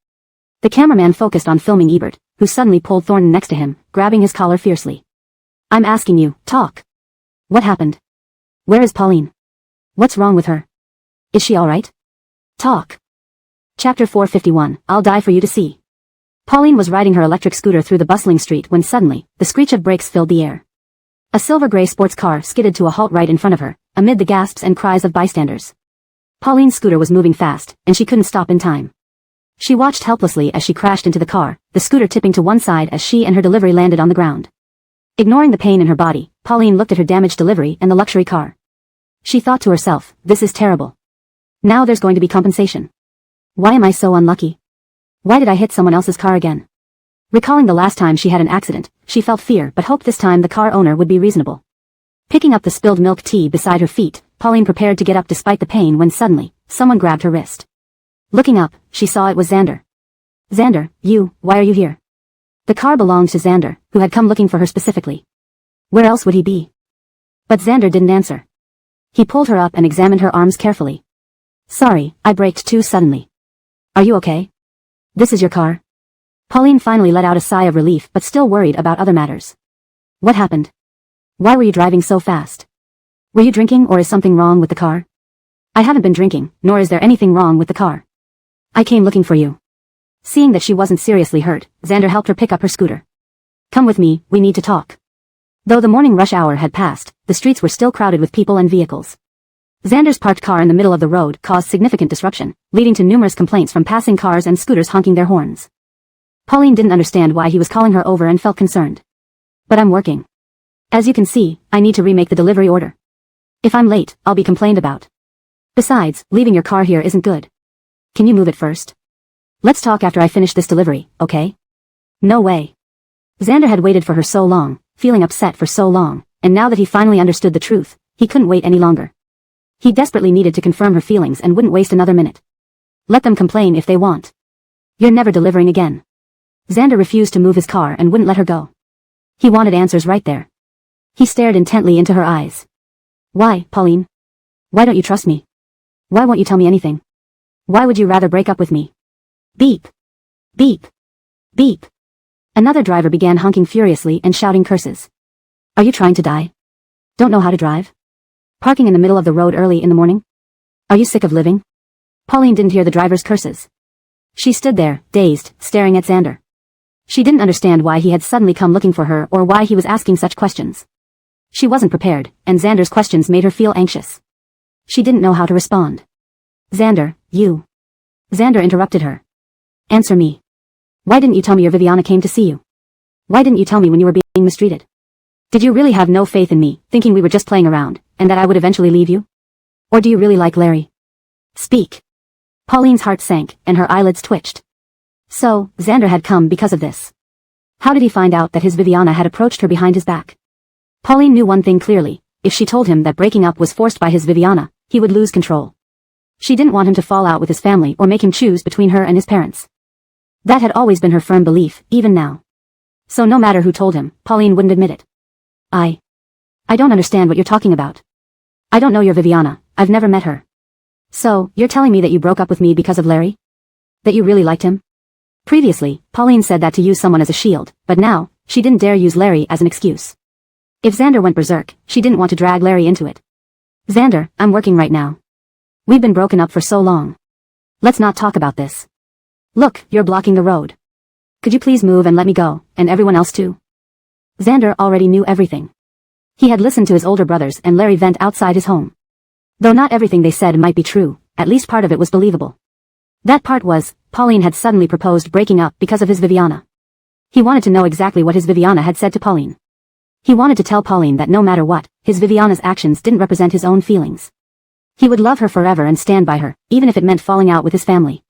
The cameraman focused on filming Ebert, who suddenly pulled Thornton next to him, grabbing his collar fiercely. I'm asking you, talk. What happened? Where is Pauline? What's wrong with her? Is she alright? Talk. Chapter 451, I'll die for you to see. Pauline was riding her electric scooter through the bustling street when suddenly, the screech of brakes filled the air. A silver-gray sports car skidded to a halt right in front of her, amid the gasps and cries of bystanders. Pauline's scooter was moving fast, and she couldn't stop in time. She watched helplessly as she crashed into the car, the scooter tipping to one side as she and her delivery landed on the ground. Ignoring the pain in her body, Pauline looked at her damaged delivery and the luxury car. She thought to herself, this is terrible. Now there's going to be compensation. Why am I so unlucky? Why did I hit someone else's car again? Recalling the last time she had an accident, she felt fear but hoped this time the car owner would be reasonable. Picking up the spilled milk tea beside her feet, Pauline prepared to get up despite the pain when suddenly, someone grabbed her wrist. Looking up, she saw it was Xander. Xander, why are you here? The car belonged to Xander, who had come looking for her specifically. Where else would he be? But Xander didn't answer. He pulled her up and examined her arms carefully. Sorry, I braked too suddenly. Are you okay? This is your car? Pauline finally let out a sigh of relief but still worried about other matters. What happened? Why were you driving so fast? Were you drinking or is something wrong with the car? I haven't been drinking, nor is there anything wrong with the car. I came looking for you. Seeing that she wasn't seriously hurt, Xander helped her pick up her scooter. Come with me, we need to talk. Though the morning rush hour had passed, the streets were still crowded with people and vehicles. Xander's parked car in the middle of the road caused significant disruption, leading to numerous complaints from passing cars and scooters honking their horns. Pauline didn't understand why he was calling her over and felt concerned. But I'm working. As you can see, I need to remake the delivery order. If I'm late, I'll be complained about. Besides, leaving your car here isn't good. Can you move it first? Let's talk after I finish this delivery, okay? No way. Xander had waited for her so long, feeling upset for so long, and now that he finally understood the truth, he couldn't wait any longer. He desperately needed to confirm her feelings and wouldn't waste another minute. Let them complain if they want. You're never delivering again. Xander refused to move his car and wouldn't let her go. He wanted answers right there. He stared intently into her eyes. Why, Pauline? Why don't you trust me? Why won't you tell me anything? Why would you rather break up with me? Beep. Beep. Beep. Another driver began honking furiously and shouting curses. Are you trying to die? Don't know how to drive? Parking in the middle of the road early in the morning? Are you sick of living? Pauline didn't hear the driver's curses. She stood there, dazed, staring at Xander. She didn't understand why he had suddenly come looking for her or why he was asking such questions. She wasn't prepared, and Xander's questions made her feel anxious. She didn't know how to respond. Xander, you. Xander interrupted her. Answer me. Why didn't you tell me your Viviana came to see you? Why didn't you tell me when you were being mistreated? Did you really have no faith in me, thinking we were just playing around, and that I would eventually leave you? Or do you really like Larry? Speak. Pauline's heart sank, and her eyelids twitched. So, Xander had come because of this. How did he find out that his Viviana had approached her behind his back? Pauline knew one thing clearly: if she told him that breaking up was forced by his Viviana, he would lose control. She didn't want him to fall out with his family or make him choose between her and his parents. That had always been her firm belief, even now. So no matter who told him, Pauline wouldn't admit it. I don't understand what you're talking about. I don't know your Viviana, I've never met her. So, you're telling me that you broke up with me because of Larry? That you really liked him? Previously, Pauline said that to use someone as a shield, but now, she didn't dare use Larry as an excuse. If Xander went berserk, she didn't want to drag Larry into it. Xander, I'm working right now. We've been broken up for so long. Let's not talk about this. Look, you're blocking the road. Could you please move and let me go, and everyone else too? Xander already knew everything. He had listened to his older brothers and Larry vent outside his home. Though not everything they said might be true, at least part of it was believable. That part was, Pauline had suddenly proposed breaking up because of his Viviana. He wanted to know exactly what his Viviana had said to Pauline. He wanted to tell Pauline that no matter what, his Viviana's actions didn't represent his own feelings. He would love her forever and stand by her, even if it meant falling out with his family.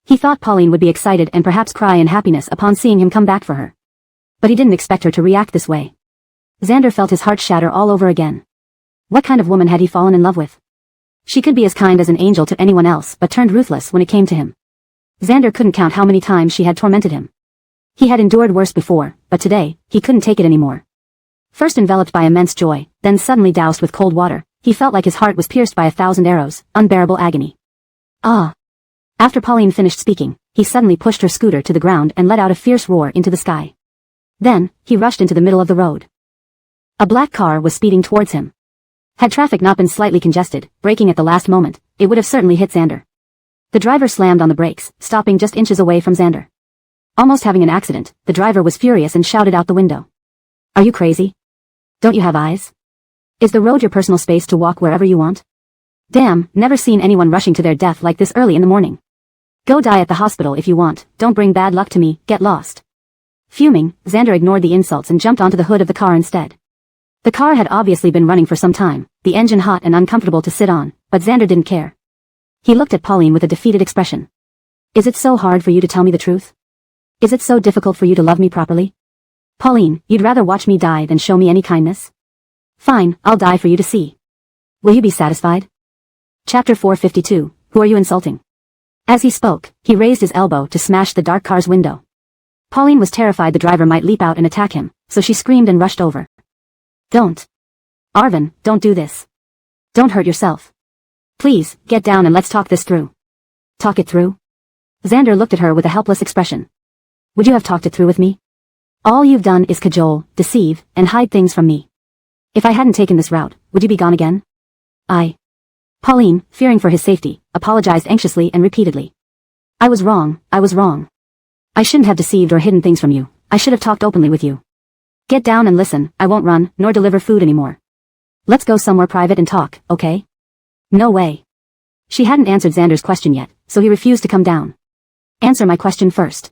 He thought Pauline would be excited and perhaps cry in happiness upon seeing him come back for her. But he didn't expect her to react this way. Xander felt his heart shatter all over again. What kind of woman had he fallen in love with? She could be as kind as an angel to anyone else but turned ruthless when it came to him. Xander couldn't count how many times she had tormented him. He had endured worse before, but today, he couldn't take it anymore. First enveloped by immense joy, then suddenly doused with cold water, he felt like his heart was pierced by 1,000 arrows, unbearable agony. Ah! After Pauline finished speaking, he suddenly pushed her scooter to the ground and let out a fierce roar into the sky. Then, he rushed into the middle of the road. A black car was speeding towards him. Had traffic not been slightly congested, braking at the last moment, it would have certainly hit Xander. The driver slammed on the brakes, stopping just inches away from Xander. Almost having an accident, the driver was furious and shouted out the window. Are you crazy? Don't you have eyes? Is the road your personal space to walk wherever you want? Damn, never seen anyone rushing to their death like this early in the morning. Go die at the hospital if you want, don't bring bad luck to me, get lost. Fuming, Xander ignored the insults and jumped onto the hood of the car instead. The car had obviously been running for some time, the engine hot and uncomfortable to sit on, but Xander didn't care. He looked at Pauline with a defeated expression. Is it so hard for you to tell me the truth? Is it so difficult for you to love me properly? Pauline, you'd rather watch me die than show me any kindness? Fine, I'll die for you to see. Will you be satisfied? Chapter 452, Who are you insulting? As he spoke, he raised his elbow to smash the dark car's window. Pauline was terrified the driver might leap out and attack him, so she screamed and rushed over. Don't. Arvin, don't do this. Don't hurt yourself. Please, get down and let's talk this through. Talk it through? Xander looked at her with a helpless expression. Would you have talked it through with me? All you've done is cajole, deceive, and hide things from me. If I hadn't taken this route, would you be gone again? Pauline, fearing for his safety, apologized anxiously and repeatedly. I was wrong, I was wrong. I shouldn't have deceived or hidden things from you, I should have talked openly with you. Get down and listen, I won't run, nor deliver food anymore. Let's go somewhere private and talk, okay? No way. She hadn't answered Xander's question yet, so he refused to come down. Answer my question first.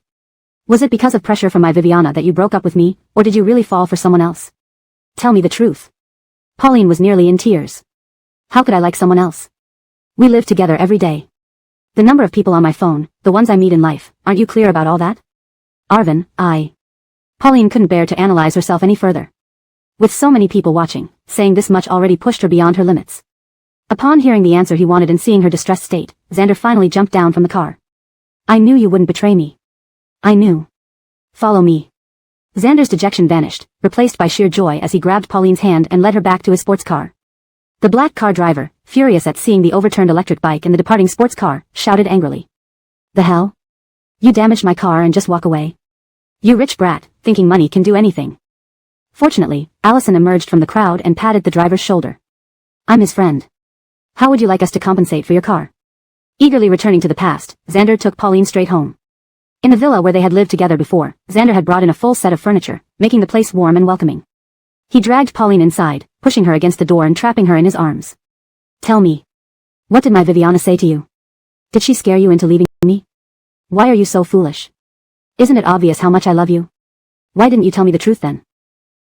Was it because of pressure from my Viviana that you broke up with me, or did you really fall for someone else? Tell me the truth. Pauline was nearly in tears. How could I like someone else? We live together every day. The number of people on my phone, the ones I meet in life, aren't you clear about all that? Arvin, Pauline couldn't bear to analyze herself any further. With so many people watching, saying this much already pushed her beyond her limits. Upon hearing the answer he wanted and seeing her distressed state, Xander finally jumped down from the car. I knew you wouldn't betray me. I knew. Follow me. Xander's dejection vanished, replaced by sheer joy as he grabbed Pauline's hand and led her back to his sports car. The black car driver, furious at seeing the overturned electric bike and the departing sports car, shouted angrily. The hell? You damaged my car and just walk away? You rich brat, thinking money can do anything. Fortunately, Allison emerged from the crowd and patted the driver's shoulder. I'm his friend. How would you like us to compensate for your car? Eagerly returning to the past, Xander took Pauline straight home. In the villa where they had lived together before, Xander had brought in a full set of furniture, making the place warm and welcoming. He dragged Pauline inside, pushing her against the door and trapping her in his arms. Tell me. What did my Viviana say to you? Did she scare you into leaving me? Why are you so foolish? Isn't it obvious how much I love you? Why didn't you tell me the truth then?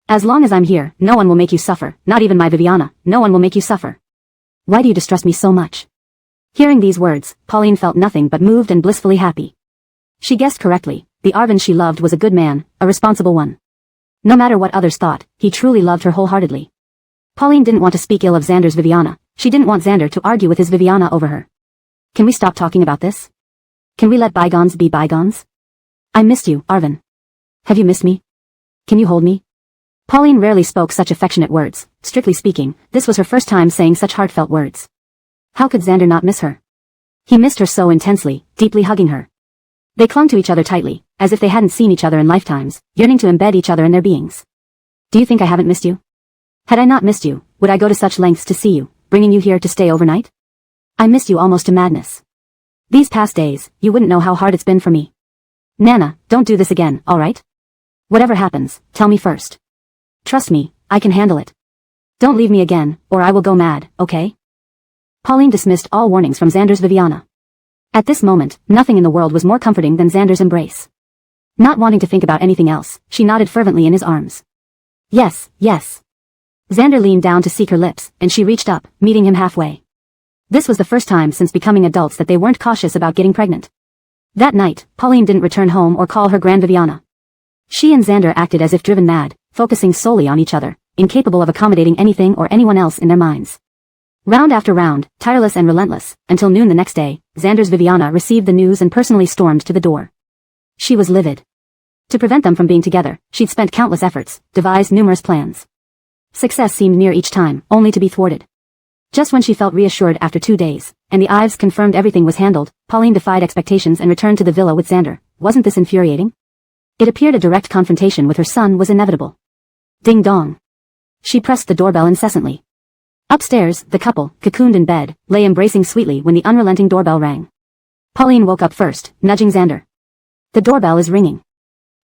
As long as I'm here, no one will make you suffer, not even my Viviana, no one will make you suffer. Why do you distrust me so much? Hearing these words, Pauline felt nothing but moved and blissfully happy. She guessed correctly, the Arvin she loved was a good man, a responsible one. No matter what others thought, he truly loved her wholeheartedly. Pauline didn't want to speak ill of Xander's Viviana, she didn't want Xander to argue with his Viviana over her. Can we stop talking about this? Can we let bygones be bygones? I missed you, Arvin. Have you missed me? Can you hold me? Pauline rarely spoke such affectionate words. Strictly speaking, this was her first time saying such heartfelt words. How could Xander not miss her? He missed her so intensely, deeply hugging her. They clung to each other tightly, as if they hadn't seen each other in lifetimes, yearning to embed each other in their beings. Do you think I haven't missed you? Had I not missed you, would I go to such lengths to see you, bringing you here to stay overnight? I missed you almost to madness. These past days, you wouldn't know how hard it's been for me. Nana, don't do this again, alright? Whatever happens, tell me first. Trust me, I can handle it. Don't leave me again, or I will go mad, okay? Pauline dismissed all warnings from Xander's Viviana. At this moment, nothing in the world was more comforting than Xander's embrace. Not wanting to think about anything else, she nodded fervently in his arms. Yes, yes. Xander leaned down to seek her lips, and she reached up, meeting him halfway. This was the first time since becoming adults that they weren't cautious about getting pregnant. That night, Pauline didn't return home or call her Grand Viviana. She and Xander acted as if driven mad, focusing solely on each other, incapable of accommodating anything or anyone else in their minds. Round after round, tireless and relentless, until noon the next day, Xander's Viviana received the news and personally stormed to the door. She was livid. To prevent them from being together, she'd spent countless efforts, devised numerous plans. Success seemed near each time, only to be thwarted. Just when she felt reassured after 2 days, and the Ives confirmed everything was handled, Pauline defied expectations and returned to the villa with Xander. Wasn't this infuriating? It appeared a direct confrontation with her son was inevitable. Ding dong. She pressed the doorbell incessantly. Upstairs, the couple, cocooned in bed, lay embracing sweetly when the unrelenting doorbell rang. Pauline woke up first, nudging Xander. The doorbell is ringing.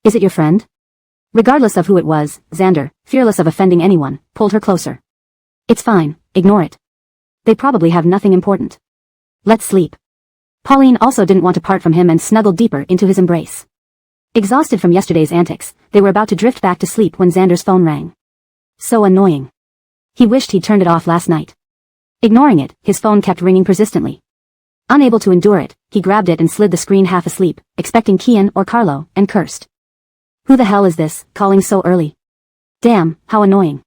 Is it your friend? Regardless of who it was, Xander, fearless of offending anyone, pulled her closer. It's fine, ignore it. They probably have nothing important. Let's sleep. Pauline also didn't want to part from him and snuggled deeper into his embrace. Exhausted from yesterday's antics, they were about to drift back to sleep when Xander's phone rang. So annoying. He wished he'd turned it off last night. Ignoring it, his phone kept ringing persistently. Unable to endure it, he grabbed it and slid the screen half asleep, expecting Kian or Carlo, and cursed. Who the hell is this, calling so early? Damn, how annoying.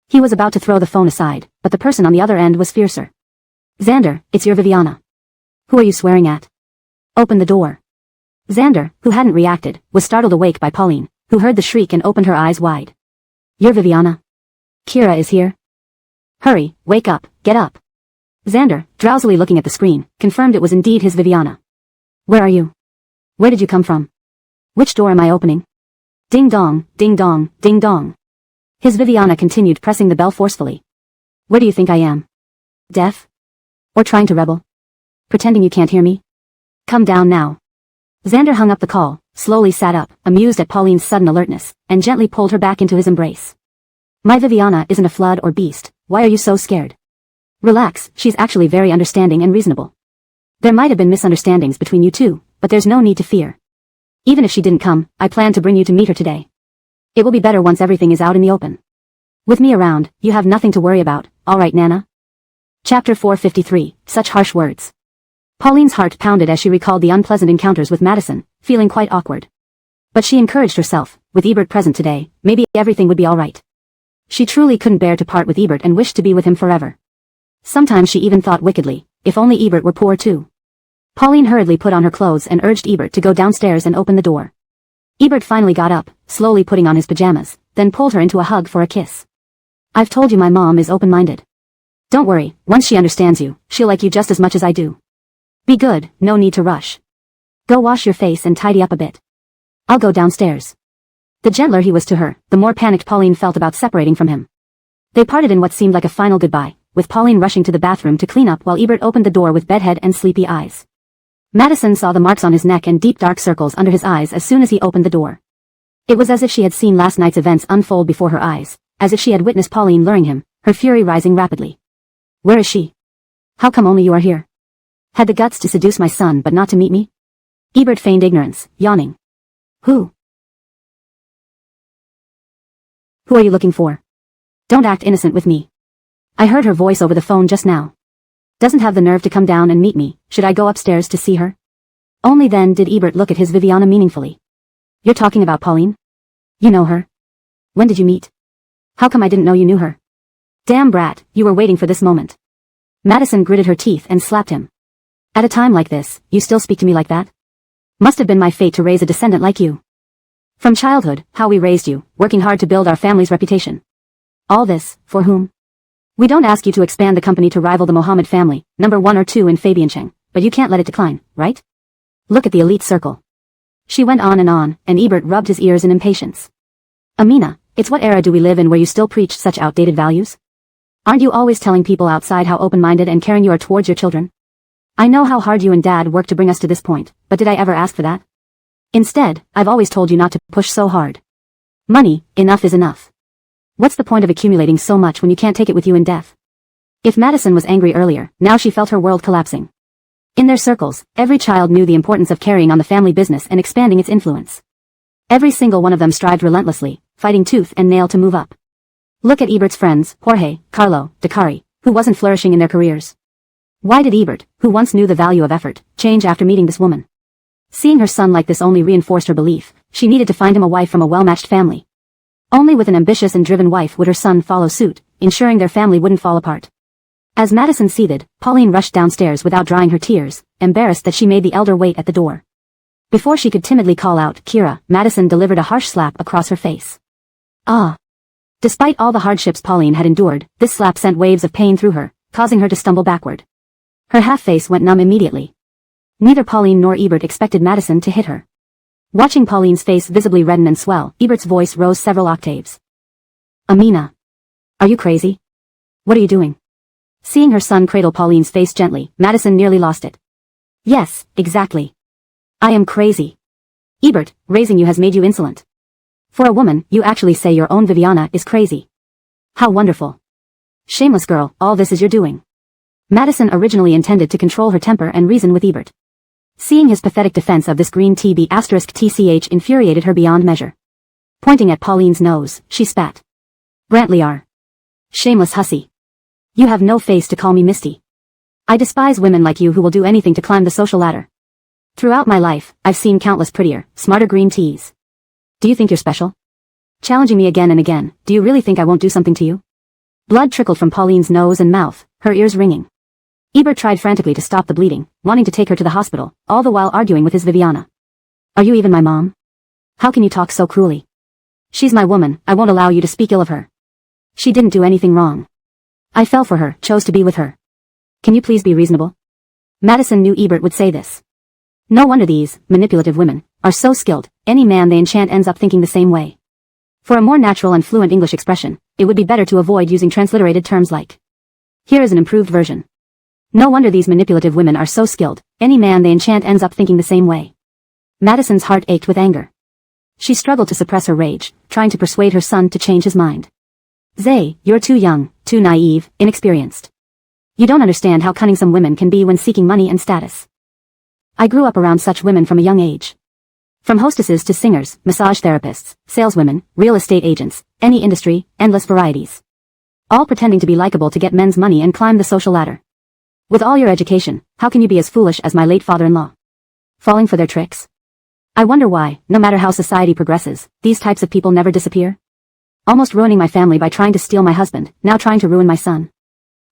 He was about to throw the phone aside, but the person on the other end was fiercer. Xander, it's your Viviana. Who are you swearing at? Open the door. Xander, who hadn't reacted, was startled awake by Pauline, who heard the shriek and opened her eyes wide. Your Viviana? Kira is here? Hurry, wake up, get up. Xander, drowsily looking at the screen, confirmed it was indeed his Viviana. Where are you? Where did you come from? Which door am I opening? Ding dong, ding dong, ding dong. His Viviana continued pressing the bell forcefully. Where do you think I am? Deaf? Or trying to rebel? Pretending you can't hear me? Come down now. Xander hung up the call, slowly sat up, amused at Pauline's sudden alertness, and gently pulled her back into his embrace. My Viviana isn't a flood or beast, why are you so scared? Relax, she's actually very understanding and reasonable. There might have been misunderstandings between you two, but there's no need to fear. Even if she didn't come, I plan to bring you to meet her today. It will be better once everything is out in the open. With me around, you have nothing to worry about, alright Nana? Chapter 453, Such Harsh Words. Pauline's heart pounded as she recalled the unpleasant encounters with Madison, feeling quite awkward. But she encouraged herself, with Ebert present today, maybe everything would be alright. She truly couldn't bear to part with Ebert and wished to be with him forever. Sometimes she even thought wickedly, if only Ebert were poor too. Pauline hurriedly put on her clothes and urged Ebert to go downstairs and open the door. Ebert finally got up, slowly putting on his pajamas, then pulled her into a hug for a kiss. I've told you my mom is open-minded. Don't worry, once she understands you, she'll like you just as much as I do. Be good, no need to rush. Go wash your face and tidy up a bit. I'll go downstairs. The gentler he was to her, the more panicked Pauline felt about separating from him. They parted in what seemed like a final goodbye, with Pauline rushing to the bathroom to clean up while Ebert opened the door with bedhead and sleepy eyes. Madison saw the marks on his neck and deep dark circles under his eyes as soon as he opened the door. It was as if she had seen last night's events unfold before her eyes, as if she had witnessed Pauline luring him, her fury rising rapidly. Where is she? How come only you are here? Had the guts to seduce my son but not to meet me? Ebert feigned ignorance, yawning. Who are you looking for? Don't act innocent with me. I heard her voice over the phone just now. Doesn't have the nerve to come down and meet me, should I go upstairs to see her? Only then did Ebert look at his Viviana meaningfully. You're talking about Pauline? You know her? When did you meet? How come I didn't know you knew her? Damn brat, you were waiting for this moment. Madison gritted her teeth and slapped him. At a time like this, you still speak to me like that? Must have been my fate to raise a descendant like you. From childhood, how we raised you, working hard to build our family's reputation. All this, for whom? We don't ask you to expand the company to rival the Mohammed family, number 1 or 2 in Fabiancheng, but you can't let it decline, right? Look at the elite circle. She went on, and Ebert rubbed his ears in impatience. Amina, it's what era do we live in where you still preach such outdated values? Aren't you always telling people outside how open-minded and caring you are towards your children? I know how hard you and Dad worked to bring us to this point, but did I ever ask for that? Instead, I've always told you not to push so hard. Money, enough is enough. What's the point of accumulating so much when you can't take it with you in death? If Madison was angry earlier, now she felt her world collapsing. In their circles, every child knew the importance of carrying on the family business and expanding its influence. Every single one of them strived relentlessly, fighting tooth and nail to move up. Look at Ebert's friends, Jorge, Carlo, Dakari, who wasn't flourishing in their careers. Why did Ebert, who once knew the value of effort, change after meeting this woman? Seeing her son like this only reinforced her belief, she needed to find him a wife from a well-matched family. Only with an ambitious and driven wife would her son follow suit, ensuring their family wouldn't fall apart. As Madison seethed, Pauline rushed downstairs without drying her tears, embarrassed that she made the elder wait at the door. Before she could timidly call out, Kira, Madison delivered a harsh slap across her face. Ah! Despite all the hardships Pauline had endured, this slap sent waves of pain through her, causing her to stumble backward. Her half-face went numb immediately. Neither Pauline nor Ebert expected Madison to hit her. Watching Pauline's face visibly redden and swell, Ebert's voice rose several octaves. Amina. Are you crazy? What are you doing? Seeing her son cradle Pauline's face gently, Madison nearly lost it. Yes, exactly. I am crazy. Ebert, raising you has made you insolent. For a woman, you actually say your own Viviana is crazy. How wonderful. Shameless girl, all this is your doing. Madison originally intended to control her temper and reason with Ebert. Seeing his pathetic defense of this green TB*TCH infuriated her beyond measure. Pointing at Pauline's nose, she spat. Brantley are. Shameless hussy. You have no face to call me Misty. I despise women like you who will do anything to climb the social ladder. Throughout my life, I've seen countless prettier, smarter green teas. Do you think you're special? Challenging me again and again, do you really think I won't do something to you? Blood trickled from Pauline's nose and mouth, her ears ringing. Ebert tried frantically to stop the bleeding, wanting to take her to the hospital, all the while arguing with his Viviana. Are you even my mom? How can you talk so cruelly? She's my woman, I won't allow you to speak ill of her. She didn't do anything wrong. I fell for her, chose to be with her. Can you please be reasonable? Madison knew Ebert would say this. No wonder these, manipulative women, are so skilled, any man they enchant ends up thinking the same way. For a more natural and fluent English expression, it would be better to avoid using transliterated terms like. Here is an improved version. No wonder these manipulative women are so skilled, any man they enchant ends up thinking the same way. Madison's heart ached with anger. She struggled to suppress her rage, trying to persuade her son to change his mind. Zay, you're too young, too naive, inexperienced. You don't understand how cunning some women can be when seeking money and status. I grew up around such women from a young age. From hostesses to singers, massage therapists, saleswomen, real estate agents, any industry, endless varieties. All pretending to be likable to get men's money and climb the social ladder. With all your education, how can you be as foolish as my late father-in-law? Falling for their tricks? I wonder why, no matter how society progresses, these types of people never disappear. Almost ruining my family by trying to steal my husband, now trying to ruin my son.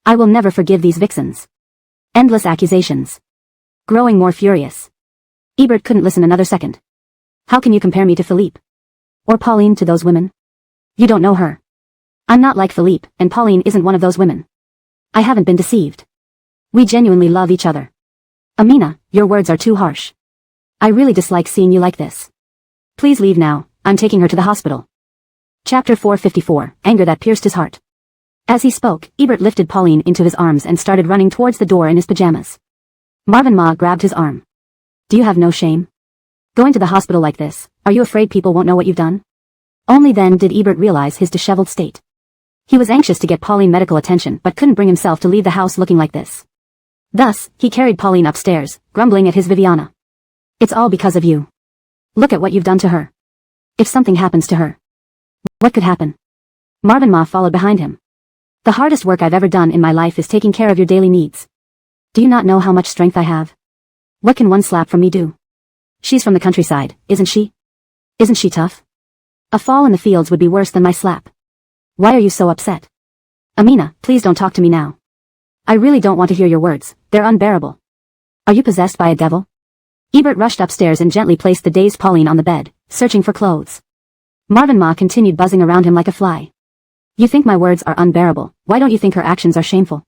I will never forgive these vixens. Endless accusations. Growing more furious. Ebert couldn't listen another second. How can you compare me to Philippe? Or Pauline to those women? You don't know her. I'm not like Philippe, and Pauline isn't one of those women. I haven't been deceived. We genuinely love each other. Amina, your words are too harsh. I really dislike seeing you like this. Please leave now, I'm taking her to the hospital. Chapter 454, Anger that pierced his heart. As he spoke, Ebert lifted Pauline into his arms and started running towards the door in his pajamas. Marvin Ma grabbed his arm. Do you have no shame? Going to the hospital like this, are you afraid people won't know what you've done? Only then did Ebert realize his disheveled state. He was anxious to get Pauline medical attention but couldn't bring himself to leave the house looking like this. Thus, he carried Pauline upstairs, grumbling at his Viviana. It's all because of you. Look at what you've done to her. If something happens to her. What could happen? Marvin Ma followed behind him. The hardest work I've ever done in my life is taking care of your daily needs. Do you not know how much strength I have? What can one slap from me do? She's from the countryside, isn't she? Isn't she tough? A fall in the fields would be worse than my slap. Why are you so upset? Amina, please don't talk to me now. I really don't want to hear your words, they're unbearable. Are you possessed by a devil? Ebert rushed upstairs and gently placed the dazed Pauline on the bed, searching for clothes. Marvin Ma continued buzzing around him like a fly. You think my words are unbearable, why don't you think her actions are shameful?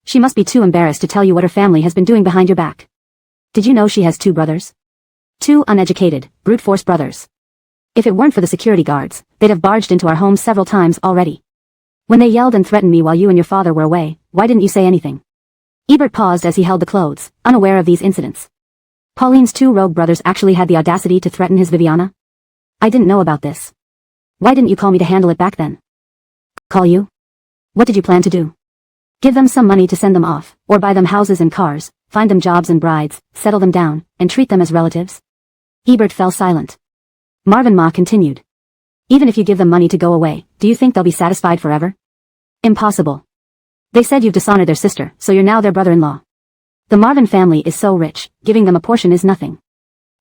She must be too embarrassed to tell you what her family has been doing behind your back. Did you know she has 2 brothers? 2 uneducated, brute force brothers. If it weren't for the security guards, they'd have barged into our home several times already. When they yelled and threatened me while you and your father were away, why didn't you say anything? Ebert paused as he held the clothes, unaware of these incidents. Pauline's 2 rogue brothers actually had the audacity to threaten his Viviana? I didn't know about this. Why didn't you call me to handle it back then? Call you? What did you plan to do? Give them some money to send them off, or buy them houses and cars, find them jobs and brides, settle them down, and treat them as relatives? Ebert fell silent. Marvin Ma continued. Even if you give them money to go away, do you think they'll be satisfied forever? Impossible. They said you've dishonored their sister, so you're now their brother-in-law. The Marvin family is so rich, giving them a portion is nothing.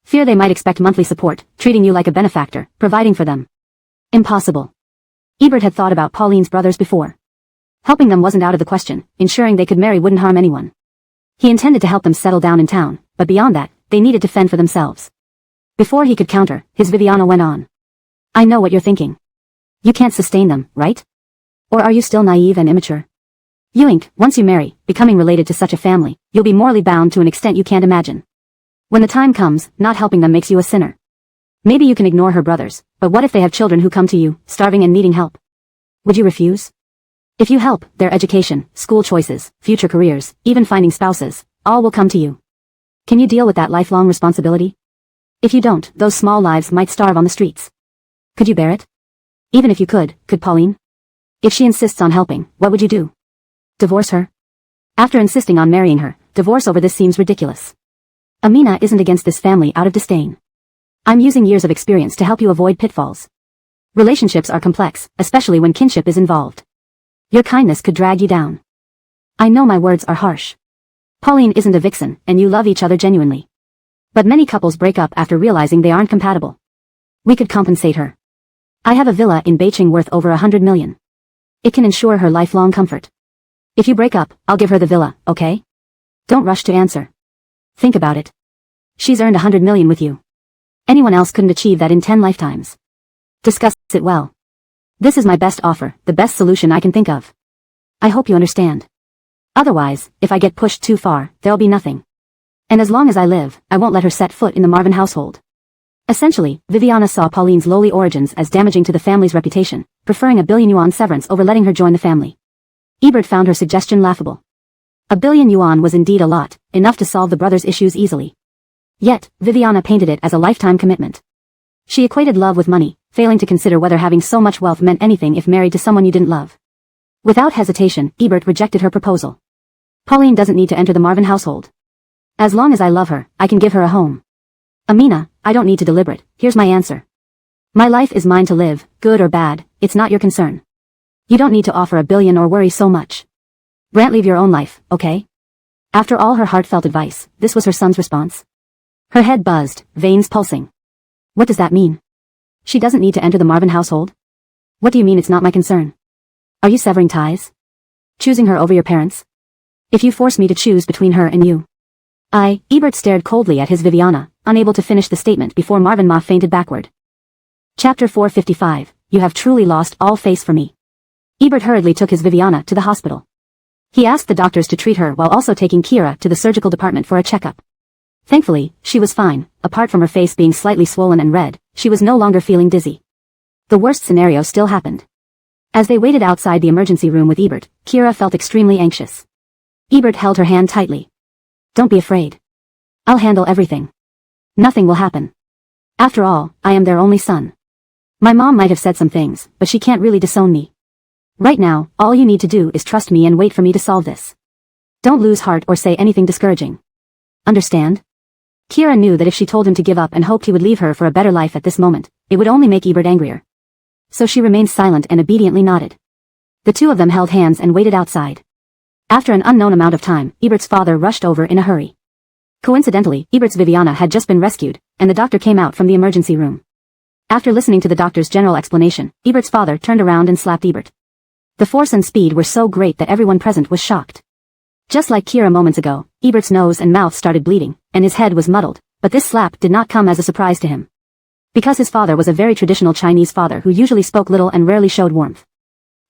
Fear they might expect monthly support, treating you like a benefactor, providing for them. Impossible. Ebert had thought about Pauline's brothers before. Helping them wasn't out of the question, ensuring they could marry wouldn't harm anyone. He intended to help them settle down in town, but beyond that, they needed to fend for themselves. Before he could counter, his Viviana went on. I know what you're thinking. You can't sustain them, right? Or are you still naive and immature? Once you marry, becoming related to such a family, you'll be morally bound to an extent you can't imagine. When the time comes, not helping them makes you a sinner. Maybe you can ignore her brothers, but what if they have children who come to you, starving and needing help? Would you refuse? If you help, their education, school choices, future careers, even finding spouses, all will come to you. Can you deal with that lifelong responsibility? If you don't, those small lives might starve on the streets. Could you bear it? Even if you could Pauline? If she insists on helping, what would you do? Divorce her? After insisting on marrying her, divorce over this seems ridiculous. Amina isn't against this family out of disdain. I'm using years of experience to help you avoid pitfalls. Relationships are complex, especially when kinship is involved. Your kindness could drag you down. I know my words are harsh. Pauline isn't a vixen, and you love each other genuinely. But many couples break up after realizing they aren't compatible. We could compensate her. I have a villa in Beijing worth over 100 million. It can ensure her lifelong comfort. If you break up, I'll give her the villa, okay? Don't rush to answer. Think about it. She's earned 100 million with you. Anyone else couldn't achieve that in 10 lifetimes. Discuss it well. This is my best offer, the best solution I can think of. I hope you understand. Otherwise, if I get pushed too far, there'll be nothing. And as long as I live, I won't let her set foot in the Marvin household. Essentially, Viviana saw Pauline's lowly origins as damaging to the family's reputation, preferring a billion-yuan severance over letting her join the family. Ebert found her suggestion laughable. A billion yuan was indeed a lot, enough to solve the brothers' issues easily. Yet, Viviana painted it as a lifetime commitment. She equated love with money, failing to consider whether having so much wealth meant anything if married to someone you didn't love. Without hesitation, Ebert rejected her proposal. Pauline doesn't need to enter the Marvin household. As long as I love her, I can give her a home. Amina, I don't need to deliberate, here's my answer. My life is mine to live, good or bad, it's not your concern. You don't need to offer $1 billion or worry so much. Brant, leave your own life, okay? After all her heartfelt advice, this was her son's response. Her head buzzed, veins pulsing. What does that mean? She doesn't need to enter the Marvin household? What do you mean it's not my concern? Are you severing ties? Choosing her over your parents? If you force me to choose between her and you. Ebert stared coldly at his Viviana, unable to finish the statement before Marvin Ma fainted backward. Chapter 455, You have truly lost all face for me. Ebert hurriedly took his Viviana to the hospital. He asked the doctors to treat her while also taking Kira to the surgical department for a checkup. Thankfully, she was fine, apart from her face being slightly swollen and red, she was no longer feeling dizzy. The worst scenario still happened. As they waited outside the emergency room with Ebert, Kira felt extremely anxious. Ebert held her hand tightly. Don't be afraid. I'll handle everything. Nothing will happen. After all, I am their only son. My mom might have said some things, but she can't really disown me. Right now, all you need to do is trust me and wait for me to solve this. Don't lose heart or say anything discouraging. Understand? Kira knew that if she told him to give up and hoped he would leave her for a better life at this moment, it would only make Ebert angrier. So she remained silent and obediently nodded. The two of them held hands and waited outside. After an unknown amount of time, Ebert's father rushed over in a hurry. Coincidentally, Ebert's Viviana had just been rescued, and the doctor came out from the emergency room. After listening to the doctor's general explanation, Ebert's father turned around and slapped Ebert. The force and speed were so great that everyone present was shocked. Just like Kira moments ago, Ebert's nose and mouth started bleeding, and his head was muddled, but this slap did not come as a surprise to him. Because his father was a very traditional Chinese father who usually spoke little and rarely showed warmth.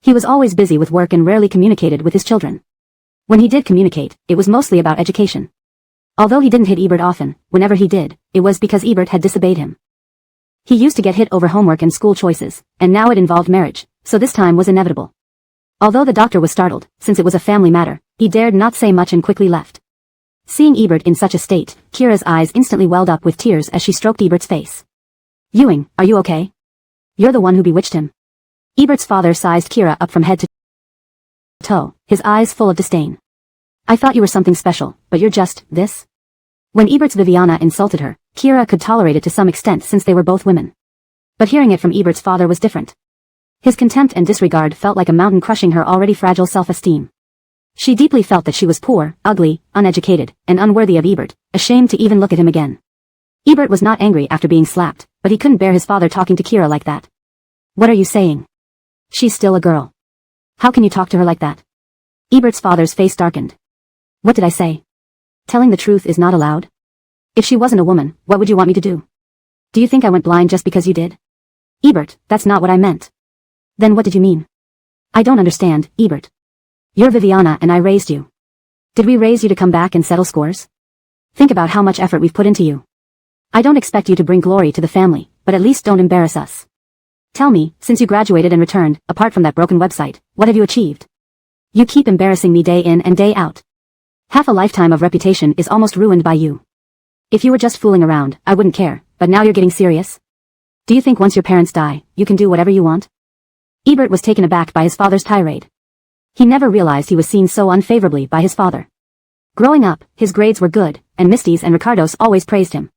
He was always busy with work and rarely communicated with his children. When he did communicate, it was mostly about education. Although he didn't hit Ebert often, whenever he did, it was because Ebert had disobeyed him. He used to get hit over homework and school choices, and now it involved marriage, so this time was inevitable. Although the doctor was startled, since it was a family matter, he dared not say much and quickly left. Seeing Ebert in such a state, Kira's eyes instantly welled up with tears as she stroked Ebert's face. Ewing, are you okay? You're the one who bewitched him. Ebert's father sized Kira up from head to toe, his eyes full of disdain. I thought you were something special, but you're just this? When Ebert's Viviana insulted her, Kira could tolerate it to some extent since they were both women. But hearing it from Ebert's father was different. His contempt and disregard felt like a mountain crushing her already fragile self-esteem. She deeply felt that she was poor, ugly, uneducated, and unworthy of Ebert, ashamed to even look at him again. Ebert was not angry after being slapped, but he couldn't bear his father talking to Kira like that. What are you saying? She's still a girl. How can you talk to her like that? Ebert's father's face darkened. What did I say? Telling the truth is not allowed? If she wasn't a woman, what would you want me to do? Do you think I went blind just because you did? Ebert, that's not what I meant. Then what did you mean? I don't understand, Ebert. You're Viviana and I raised you. Did we raise you to come back and settle scores? Think about how much effort we've put into you. I don't expect you to bring glory to the family, but at least don't embarrass us. Tell me, since you graduated and returned, apart from that broken website, what have you achieved? You keep embarrassing me day in and day out. Half a lifetime of reputation is almost ruined by you. If you were just fooling around, I wouldn't care, but now you're getting serious? Do you think once your parents die, you can do whatever you want? Ebert was taken aback by his father's tirade. He never realized he was seen so unfavorably by his father. Growing up, his grades were good, and Misty's and Ricardo's always praised him.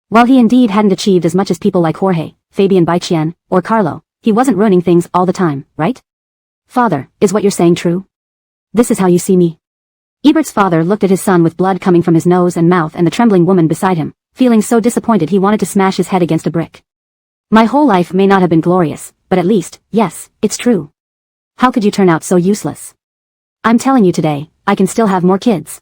While he indeed hadn't achieved as much as people like Jorge, Fabian Baichien, or Carlo, he wasn't ruining things all the time, right? Father, is what you're saying true? This is how you see me? Ebert's father looked at his son with blood coming from his nose and mouth and the trembling woman beside him, feeling so disappointed he wanted to smash his head against a brick. My whole life may not have been glorious, but at least, yes, it's true. How could you turn out so useless? I'm telling you today, I can still have more kids.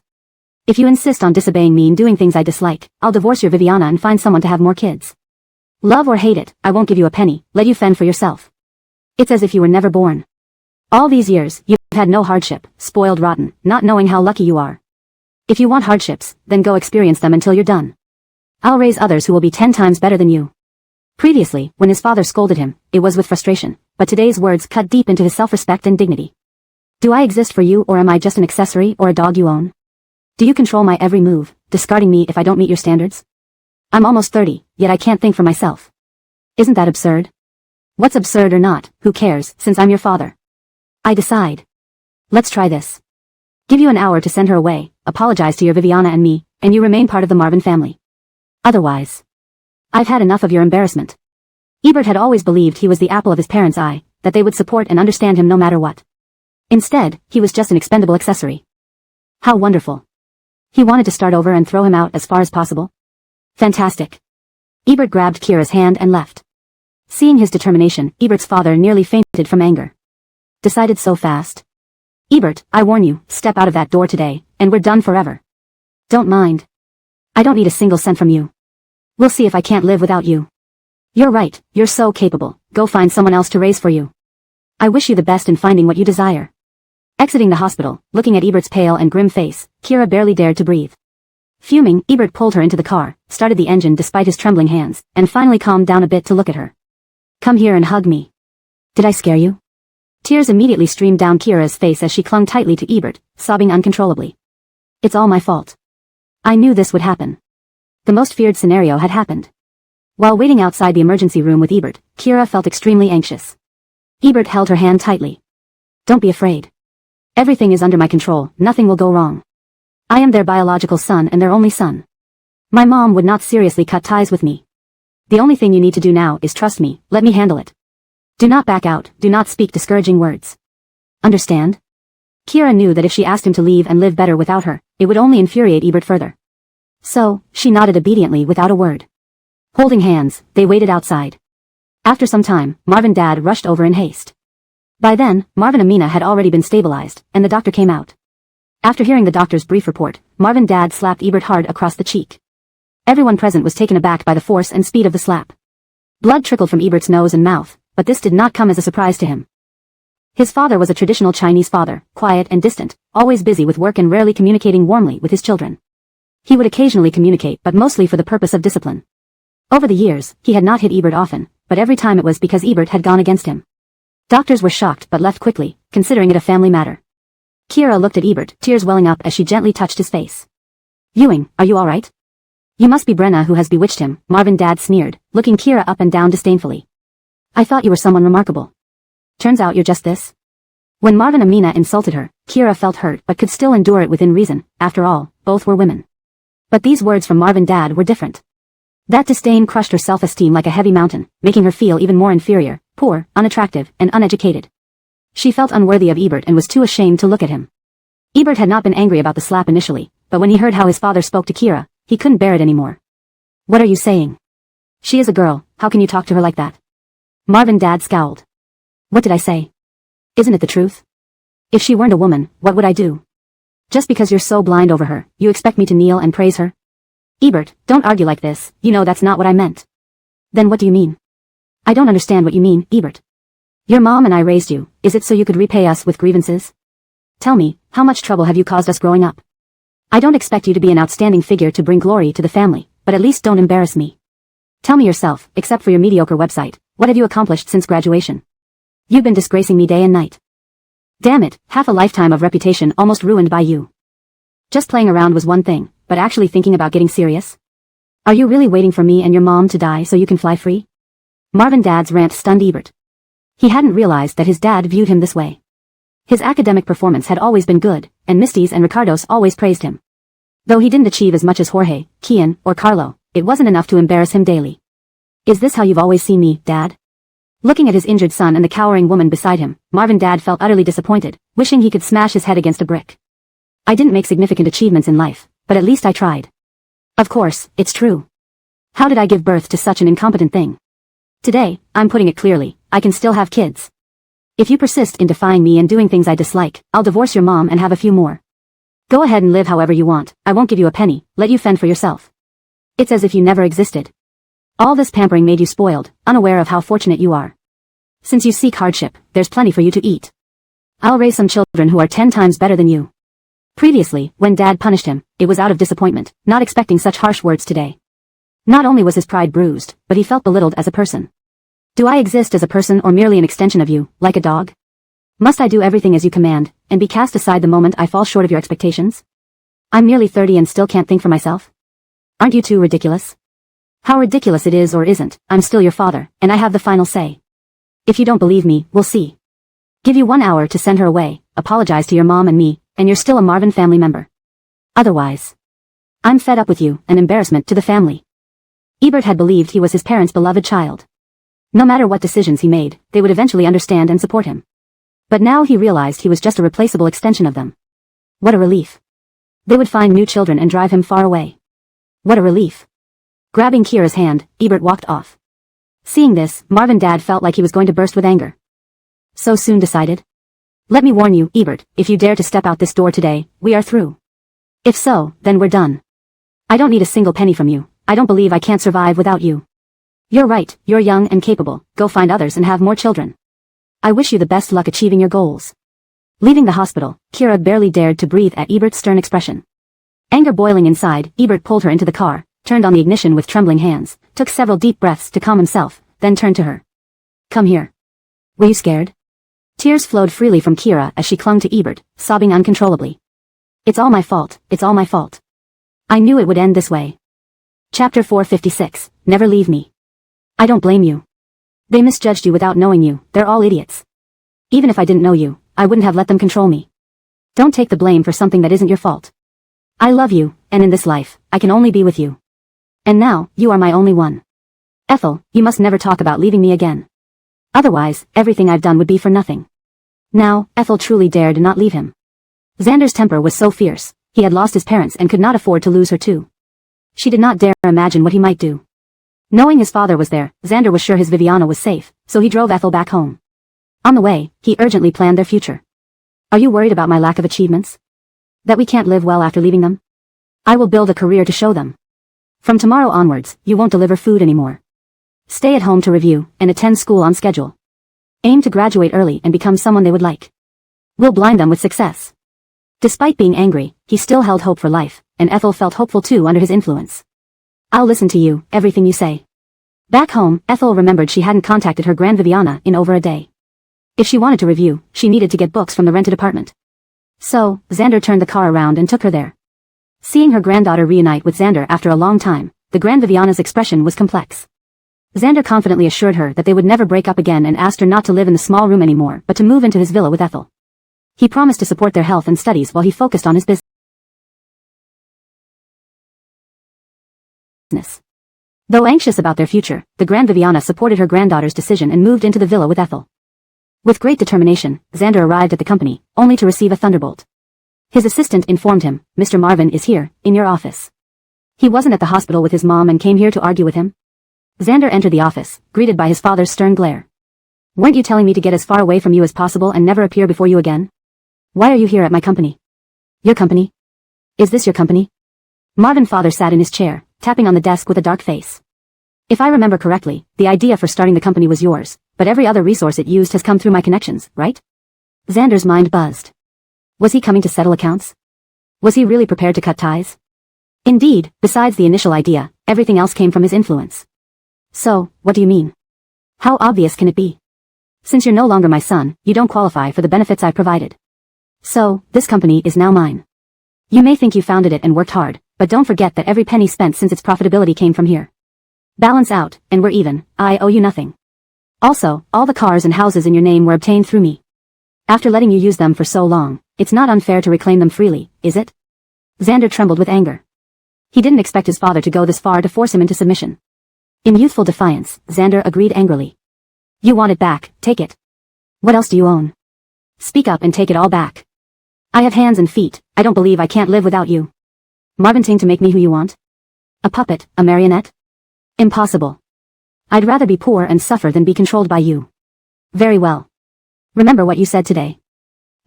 If you insist on disobeying me and doing things I dislike, I'll divorce your Viviana and find someone to have more kids. Love or hate it, I won't give you a penny, let you fend for yourself. It's as if you were never born. All these years, you've had no hardship, spoiled rotten, not knowing how lucky you are. If you want hardships, then go experience them until you're done. I'll raise others who will be 10 times better than you. Previously, when his father scolded him, it was with frustration, but today's words cut deep into his self-respect and dignity. Do I exist for you or am I just an accessory or a dog you own? Do you control my every move, discarding me if I don't meet your standards? I'm almost 30, yet I can't think for myself. Isn't that absurd? What's absurd or not, who cares, since I'm your father? I decide. Let's try this. Give you an hour to send her away, apologize to your Viviana and me, and you remain part of the Marvin family. Otherwise, I've had enough of your embarrassment. Ebert had always believed he was the apple of his parents' eye, that they would support and understand him no matter what. Instead, he was just an expendable accessory. How wonderful. He wanted to start over and throw him out as far as possible. Fantastic. Ebert grabbed Kira's hand and left. Seeing his determination, Ebert's father nearly fainted from anger. Decided so fast? Ebert, I warn you, step out of that door today, and we're done forever. Don't mind. I don't need a single cent from you. We'll see if I can't live without you. You're right, you're so capable, go find someone else to raise for you. I wish you the best in finding what you desire. Exiting the hospital, looking at Ebert's pale and grim face, Kira barely dared to breathe. Fuming, Ebert pulled her into the car, started the engine despite his trembling hands, and finally calmed down a bit to look at her. Come here and hug me. Did I scare you? Tears immediately streamed down Kira's face as she clung tightly to Ebert, sobbing uncontrollably. It's all my fault. I knew this would happen. The most feared scenario had happened. While waiting outside the emergency room with Ebert, Kira felt extremely anxious. Ebert held her hand tightly. Don't be afraid. Everything is under my control, nothing will go wrong. I am their biological son and their only son. My mom would not seriously cut ties with me. The only thing you need to do now is trust me, let me handle it. Do not back out, do not speak discouraging words. Understand? Kira knew that if she asked him to leave and live better without her, it would only infuriate Ebert further. So, she nodded obediently without a word. Holding hands, they waited outside. After some time, Marvin Dad rushed over in haste. By then, Marvin Amina had already been stabilized, and the doctor came out. After hearing the doctor's brief report, Marvin Dad slapped Ebert hard across the cheek. Everyone present was taken aback by the force and speed of the slap. Blood trickled from Ebert's nose and mouth, but this did not come as a surprise to him. His father was a traditional Chinese father, quiet and distant, always busy with work and rarely communicating warmly with his children. He would occasionally communicate but mostly for the purpose of discipline. Over the years, he had not hit Ebert often, but every time it was because Ebert had gone against him. Doctors were shocked but left quickly, considering it a family matter. Kira looked at Ebert, tears welling up as she gently touched his face. Ewing, are you all right? You must be Brenna who has bewitched him, Marvin Dad sneered, looking Kira up and down disdainfully. I thought you were someone remarkable. Turns out you're just this. When Marvin Amina insulted her, Kira felt hurt but could still endure it within reason, after all, both were women. But these words from Marvin Dad were different. That disdain crushed her self-esteem like a heavy mountain, making her feel even more inferior, poor, unattractive, and uneducated. She felt unworthy of Ebert and was too ashamed to look at him. Ebert had not been angry about the slap initially, but when he heard how his father spoke to Kira, he couldn't bear it anymore. What are you saying? She is a girl, how can you talk to her like that? Marvin Dad scowled. What did I say? Isn't it the truth? If she weren't a woman, what would I do? Just because you're so blind over her, you expect me to kneel and praise her? Ebert, don't argue like this, you know that's not what I meant. Then what do you mean? I don't understand what you mean, Ebert. Your mom and I raised you, is it so you could repay us with grievances? Tell me, how much trouble have you caused us growing up? I don't expect you to be an outstanding figure to bring glory to the family, but at least don't embarrass me. Tell me yourself, except for your mediocre website, what have you accomplished since graduation? You've been disgracing me day and night. Damn it, half a lifetime of reputation almost ruined by you. Just playing around was one thing, but actually thinking about getting serious? Are you really waiting for me and your mom to die so you can fly free? Marvin Dad's rant stunned Ebert. He hadn't realized that his dad viewed him this way. His academic performance had always been good, and Misty's and Ricardo's always praised him. Though he didn't achieve as much as Jorge, Kian, or Carlo, it wasn't enough to embarrass him daily. Is this how you've always seen me, Dad? Looking at his injured son and the cowering woman beside him, Marvin Dad felt utterly disappointed, wishing he could smash his head against a brick. I didn't make significant achievements in life, but at least I tried. Of course, it's true. How did I give birth to such an incompetent thing? Today, I'm putting it clearly, I can still have kids. If you persist in defying me and doing things I dislike, I'll divorce your mom and have a few more. Go ahead and live however you want, I won't give you a penny, let you fend for yourself. It's as if you never existed. All this pampering made you spoiled, unaware of how fortunate you are. Since you seek hardship, there's plenty for you to eat. I'll raise some children who are 10 times better than you. Previously, when Dad punished him, it was out of disappointment, not expecting such harsh words today. Not only was his pride bruised, but he felt belittled as a person. Do I exist as a person or merely an extension of you, like a dog? Must I do everything as you command, and be cast aside the moment I fall short of your expectations? I'm nearly 30 and still can't think for myself. Aren't you two ridiculous? How ridiculous it is or isn't, I'm still your father, and I have the final say. If you don't believe me, we'll see. Give you 1 hour to send her away, apologize to your mom and me, and you're still a Marvin family member. Otherwise, I'm fed up with you, an embarrassment to the family. Ebert had believed he was his parents' beloved child. No matter what decisions he made, they would eventually understand and support him. But now he realized he was just a replaceable extension of them. What a relief. They would find new children and drive him far away. What a relief. Grabbing Kira's hand, Ebert walked off. Seeing this, Marvin Dad felt like he was going to burst with anger. So soon decided? Let me warn you, Ebert, if you dare to step out this door today, we are through. If so, then we're done. I don't need a single penny from you. I don't believe I can't survive without you. You're right, you're young and capable, go find others and have more children. I wish you the best luck achieving your goals. Leaving the hospital, Kira barely dared to breathe at Ebert's stern expression. Anger boiling inside, Ebert pulled her into the car, turned on the ignition with trembling hands, took several deep breaths to calm himself, then turned to her. Come here. Were you scared? Tears flowed freely from Kira as she clung to Ebert, sobbing uncontrollably. It's all my fault, it's all my fault. I knew it would end this way. Chapter 456, Never Leave Me. I don't blame you. They misjudged you without knowing you, they're all idiots. Even if I didn't know you, I wouldn't have let them control me. Don't take the blame for something that isn't your fault. I love you, and in this life, I can only be with you. And now, you are my only one. Ethel, you must never talk about leaving me again. Otherwise, everything I've done would be for nothing. Now, Ethel truly dared not leave him. Xander's temper was so fierce, he had lost his parents and could not afford to lose her too. She did not dare imagine what he might do. Knowing his father was there, Xander was sure his Viviana was safe, so he drove Ethel back home. On the way, he urgently planned their future. Are you worried about my lack of achievements? That we can't live well after leaving them? I will build a career to show them. From tomorrow onwards, you won't deliver food anymore. Stay at home to review, and attend school on schedule. Aim to graduate early and become someone they would like. We'll blind them with success. Despite being angry, he still held hope for life, and Ethel felt hopeful too under his influence. I'll listen to you, everything you say. Back home, Ethel remembered she hadn't contacted her Grand Viviana in over a day. If she wanted to review, she needed to get books from the rented apartment. So, Xander turned the car around and took her there. Seeing her granddaughter reunite with Xander after a long time, the Grand Viviana's expression was complex. Xander confidently assured her that they would never break up again and asked her not to live in the small room anymore but to move into his villa with Ethel. He promised to support their health and studies while he focused on his business. Though anxious about their future, the Grand Viviana supported her granddaughter's decision and moved into the villa with Ethel. With great determination, Xander arrived at the company, only to receive a thunderbolt. His assistant informed him, Mr. Marvin is here, in your office. He wasn't at the hospital with his mom and came here to argue with him. Xander entered the office, greeted by his father's stern glare. Weren't you telling me to get as far away from you as possible and never appear before you again? Why are you here at my company? Your company? Is this your company? Marvin's father sat in his chair, tapping on the desk with a dark face. If I remember correctly, the idea for starting the company was yours, but every other resource it used has come through my connections, right? Xander's mind buzzed. Was he coming to settle accounts? Was he really prepared to cut ties? Indeed, besides the initial idea, everything else came from his influence. So, what do you mean? How obvious can it be? Since you're no longer my son, you don't qualify for the benefits I provided. So, this company is now mine. You may think you founded it and worked hard, but don't forget that every penny spent since its profitability came from here. Balance out, and we're even. I owe you nothing. Also, all the cars and houses in your name were obtained through me. After letting you use them for so long, it's not unfair to reclaim them freely, is it? Xander trembled with anger. He didn't expect his father to go this far to force him into submission. In youthful defiance, Xander agreed angrily. You want it back, take it. What else do you own? Speak up and take it all back. I have hands and feet, I don't believe I can't live without you. Marvin to make me who you want? A puppet, a marionette? Impossible. I'd rather be poor and suffer than be controlled by you. Very well. Remember what you said today.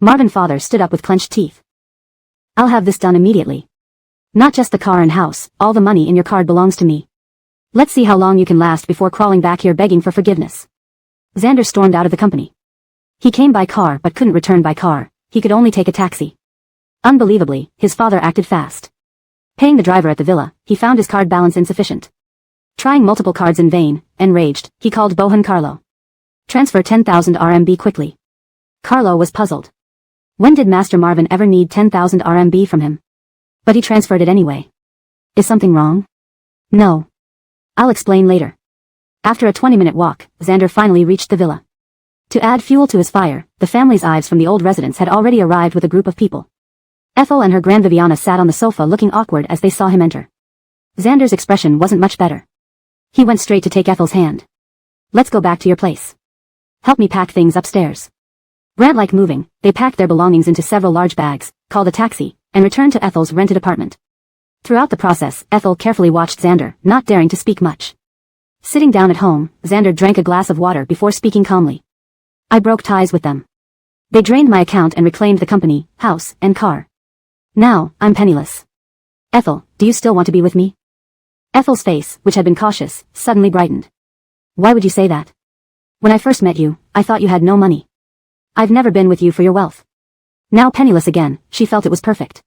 Marvin's father stood up with clenched teeth. I'll have this done immediately. Not just the car and house, all the money in your card belongs to me. Let's see how long you can last before crawling back here begging for forgiveness. Xander stormed out of the company. He came by car but couldn't return by car, he could only take a taxi. Unbelievably, his father acted fast. Paying the driver at the villa, he found his card balance insufficient. Trying multiple cards in vain, enraged, he called Bohan Carlo. Transfer 10,000 RMB quickly. Carlo was puzzled. When did Master Marvin ever need 10,000 RMB from him? But he transferred it anyway. Is something wrong? No. I'll explain later. After a 20-minute walk, Xander finally reached the villa. To add fuel to his fire, the family's Ives from the old residence had already arrived with a group of people. Ethel and her Grand Viviana sat on the sofa looking awkward as they saw him enter. Xander's expression wasn't much better. He went straight to take Ethel's hand. Let's go back to your place. Help me pack things upstairs. Brant-like moving, they packed their belongings into several large bags, called a taxi, and returned to Ethel's rented apartment. Throughout the process, Ethel carefully watched Xander, not daring to speak much. Sitting down at home, Xander drank a glass of water before speaking calmly. I broke ties with them. They drained my account and reclaimed the company, house, and car. Now, I'm penniless. Ethel, do you still want to be with me? Ethel's face, which had been cautious, suddenly brightened. Why would you say that? When I first met you, I thought you had no money. I've never been with you for your wealth. Now penniless again, she felt it was perfect.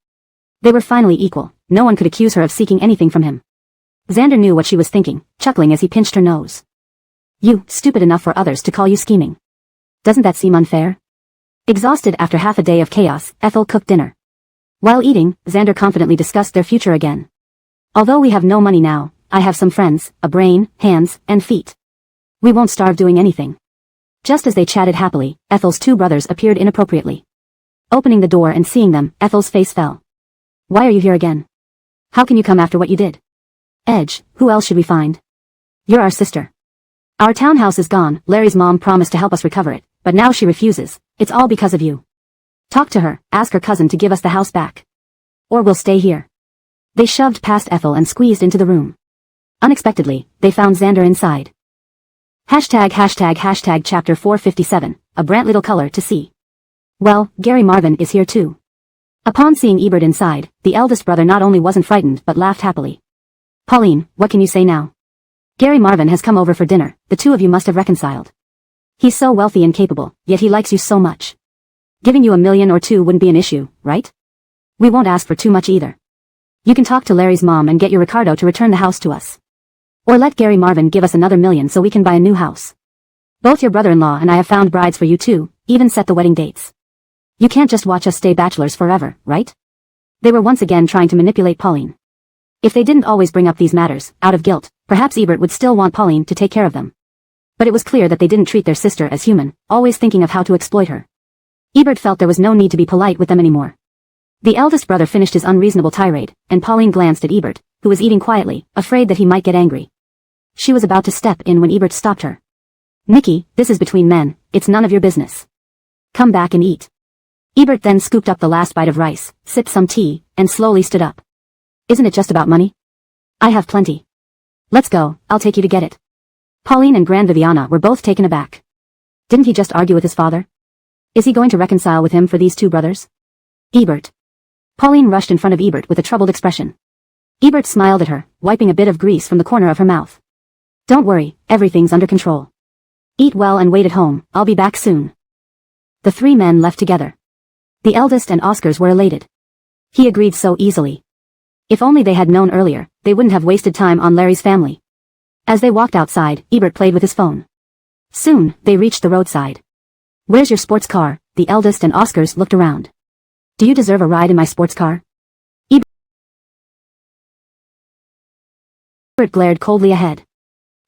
They were finally equal, no one could accuse her of seeking anything from him. Xander knew what she was thinking, chuckling as he pinched her nose. You, stupid enough for others to call you scheming. Doesn't that seem unfair? Exhausted after half a day of chaos, Ethel cooked dinner. While eating, Xander confidently discussed their future again. Although we have no money now, I have some friends, a brain, hands, and feet. We won't starve doing anything. Just as they chatted happily, Ethel's two brothers appeared inappropriately. Opening the door and seeing them, Ethel's face fell. Why are you here again? How can you come after what you did? Edge, who else should we find? You're our sister. Our townhouse is gone, Larry's mom promised to help us recover it, but now she refuses. It's all because of you. Talk to her, ask her cousin to give us the house back. Or we'll stay here. They shoved past Ethel and squeezed into the room. Unexpectedly, they found Xander inside. #### Chapter 457, a Brant little color to see. Well, Gary Marvin is here too. Upon seeing Ebert inside, the eldest brother not only wasn't frightened but laughed happily. Pauline, what can you say now? Gary Marvin has come over for dinner, the two of you must have reconciled. He's so wealthy and capable, yet he likes you so much. Giving you $1 million or $2 million wouldn't be an issue, right? We won't ask for too much either. You can talk to Larry's mom and get your Ricardo to return the house to us. Or let Gary Marvin give us another $1 million so we can buy a new house. Both your brother-in-law and I have found brides for you too, even set the wedding dates. You can't just watch us stay bachelors forever, right? They were once again trying to manipulate Pauline. If they didn't always bring up these matters, out of guilt, perhaps Ebert would still want Pauline to take care of them. But it was clear that they didn't treat their sister as human, always thinking of how to exploit her. Ebert felt there was no need to be polite with them anymore. The eldest brother finished his unreasonable tirade, and Pauline glanced at Ebert, who was eating quietly, afraid that he might get angry. She was about to step in when Ebert stopped her. Nikki, this is between men, it's none of your business. Come back and eat. Ebert then scooped up the last bite of rice, sipped some tea, and slowly stood up. Isn't it just about money? I have plenty. Let's go, I'll take you to get it. Pauline and Grand Viviana were both taken aback. Didn't he just argue with his father? Is he going to reconcile with him for these two brothers? Ebert. Pauline rushed in front of Ebert with a troubled expression. Ebert smiled at her, wiping a bit of grease from the corner of her mouth. Don't worry, everything's under control. Eat well and wait at home, I'll be back soon. The three men left together. The eldest and Oscars were elated. He agreed so easily. If only they had known earlier, they wouldn't have wasted time on Larry's family. As they walked outside, Ebert played with his phone. Soon, they reached the roadside. Where's your sports car? The eldest and Oscars looked around. Do you deserve a ride in my sports car? Ebert glared coldly ahead.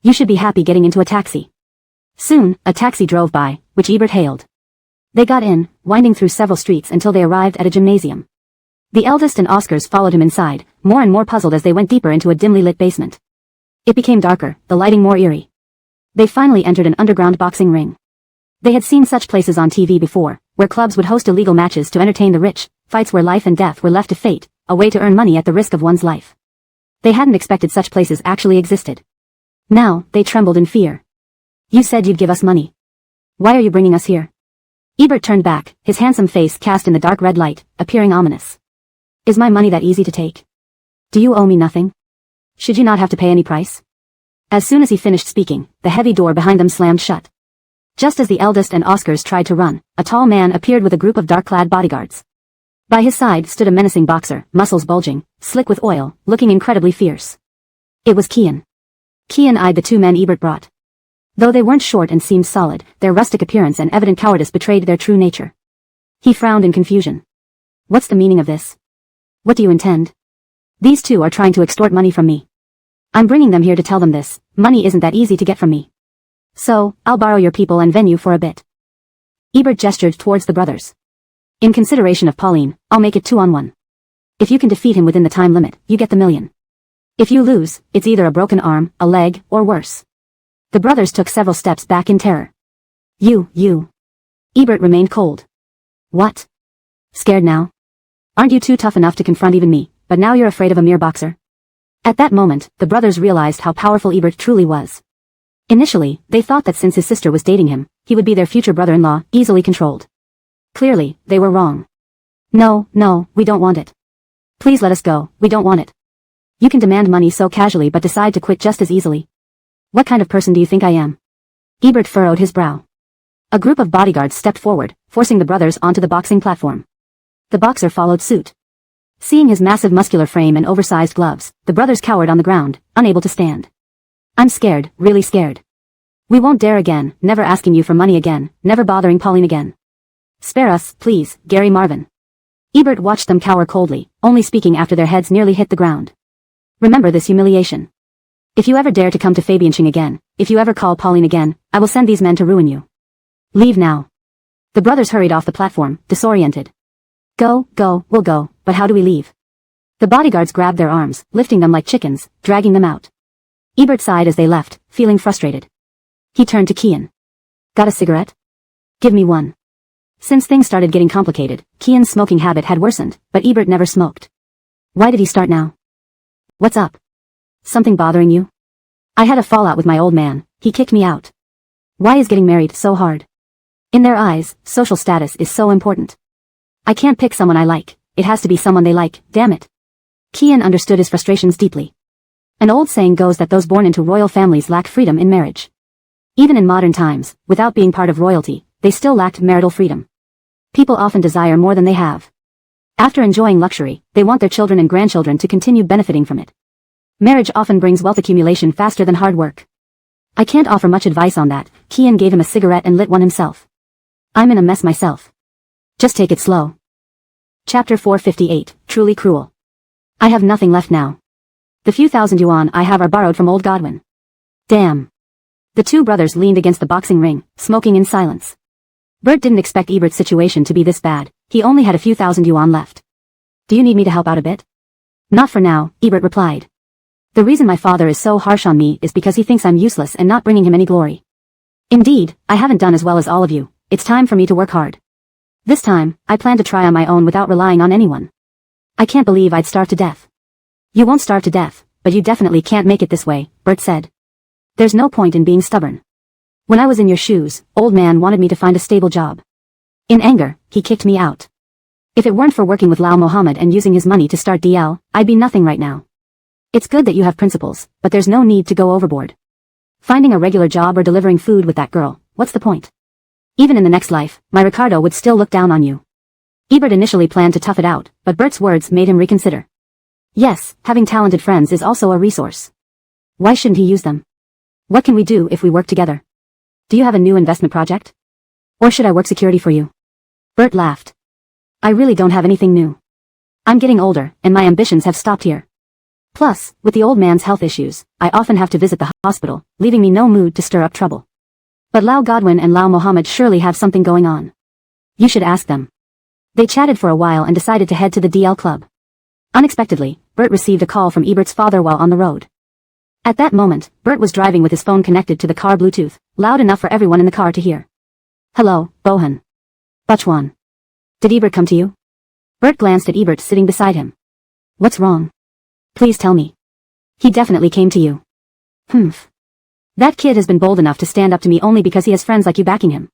You should be happy getting into a taxi. Soon, a taxi drove by, which Ebert hailed. They got in, winding through several streets until they arrived at a gymnasium. The eldest and Oscars followed him inside, more and more puzzled as they went deeper into a dimly lit basement. It became darker, the lighting more eerie. They finally entered an underground boxing ring. They had seen such places on TV before, where clubs would host illegal matches to entertain the rich, fights where life and death were left to fate, a way to earn money at the risk of one's life. They hadn't expected such places actually existed. Now, they trembled in fear. You said you'd give us money. Why are you bringing us here? Ebert turned back, his handsome face cast in the dark red light, appearing ominous. Is my money that easy to take? Do you owe me nothing? Should you not have to pay any price? As soon as he finished speaking, the heavy door behind them slammed shut. Just as the eldest and Oscars tried to run, a tall man appeared with a group of dark-clad bodyguards. By his side stood a menacing boxer, muscles bulging, slick with oil, looking incredibly fierce. It was Kian. Kian eyed the two men Ebert brought. Though they weren't short and seemed solid, their rustic appearance and evident cowardice betrayed their true nature. He frowned in confusion. What's the meaning of this? What do you intend? These two are trying to extort money from me. I'm bringing them here to tell them this. Money isn't that easy to get from me. So, I'll borrow your people and venue for a bit. Ebert gestured towards the brothers. In consideration of Pauline, I'll make it 2-on-1. If you can defeat him within the time limit, you get the million. If you lose, it's either a broken arm, a leg, or worse. The brothers took several steps back in terror. You. Ebert remained cold. What? Scared now? Aren't you too tough enough to confront even me, but now you're afraid of a mere boxer? At that moment, the brothers realized how powerful Ebert truly was. Initially, they thought that since his sister was dating him, he would be their future brother-in-law, easily controlled. Clearly, they were wrong. No, we don't want it. Please let us go, we don't want it. You can demand money so casually but decide to quit just as easily. What kind of person do you think I am? Ebert furrowed his brow. A group of bodyguards stepped forward, forcing the brothers onto the boxing platform. The boxer followed suit. Seeing his massive muscular frame and oversized gloves, the brothers cowered on the ground, unable to stand. I'm scared, really scared. We won't dare again, never asking you for money again, never bothering Pauline again. Spare us, please, Gary Marvin. Ebert watched them cower coldly, only speaking after their heads nearly hit the ground. Remember this humiliation. If you ever dare to come to Fabianching again, if you ever call Pauline again, I will send these men to ruin you. Leave now. The brothers hurried off the platform, disoriented. Go, we'll go, but how do we leave? The bodyguards grabbed their arms, lifting them like chickens, dragging them out. Ebert sighed as they left, feeling frustrated. He turned to Kian. Got a cigarette? Give me one. Since things started getting complicated, Kian's smoking habit had worsened, but Ebert never smoked. Why did he start now? What's up? Something bothering you? I had a fallout with my old man, he kicked me out. Why is getting married so hard? In their eyes, social status is so important. I can't pick someone I like, it has to be someone they like, damn it. Kian understood his frustrations deeply. An old saying goes that those born into royal families lack freedom in marriage. Even in modern times, without being part of royalty, they still lacked marital freedom. People often desire more than they have. After enjoying luxury, they want their children and grandchildren to continue benefiting from it. Marriage often brings wealth accumulation faster than hard work. I can't offer much advice on that. Kian gave him a cigarette and lit one himself. I'm in a mess myself. Just take it slow. Chapter 458, Truly Cruel. I have nothing left now. The few thousand yuan I have are borrowed from old Godwin. Damn. The two brothers leaned against the boxing ring, smoking in silence. Bert didn't expect Ebert's situation to be this bad, he only had a few thousand yuan left. Do you need me to help out a bit? Not for now, Ebert replied. The reason my father is so harsh on me is because he thinks I'm useless and not bringing him any glory. Indeed, I haven't done as well as all of you, it's time for me to work hard. This time, I plan to try on my own without relying on anyone. I can't believe I'd starve to death. You won't starve to death, but you definitely can't make it this way, Bert said. There's no point in being stubborn. When I was in your shoes, old man wanted me to find a stable job. In anger, he kicked me out. If it weren't for working with Lau Mohammed and using his money to start DL, I'd be nothing right now. It's good that you have principles, but there's no need to go overboard. Finding a regular job or delivering food with that girl, what's the point? Even in the next life, my Ricardo would still look down on you. Ebert initially planned to tough it out, but Bert's words made him reconsider. Yes, having talented friends is also a resource. Why shouldn't he use them? What can we do if we work together? Do you have a new investment project? Or should I work security for you? Bert laughed. I really don't have anything new. I'm getting older, and my ambitions have stopped here. Plus, with the old man's health issues, I often have to visit the hospital, leaving me no mood to stir up trouble. But Lau Godwin and Lau Mohammed surely have something going on. You should ask them. They chatted for a while and decided to head to the DL club. Unexpectedly, Bert received a call from Ebert's father while on the road. At that moment, Bert was driving with his phone connected to the car Bluetooth, loud enough for everyone in the car to hear. Hello, Bohan. Bachwan. Did Ebert come to you? Bert glanced at Ebert sitting beside him. What's wrong? Please tell me. He definitely came to you. Humph. That kid has been bold enough to stand up to me only because he has friends like you backing him.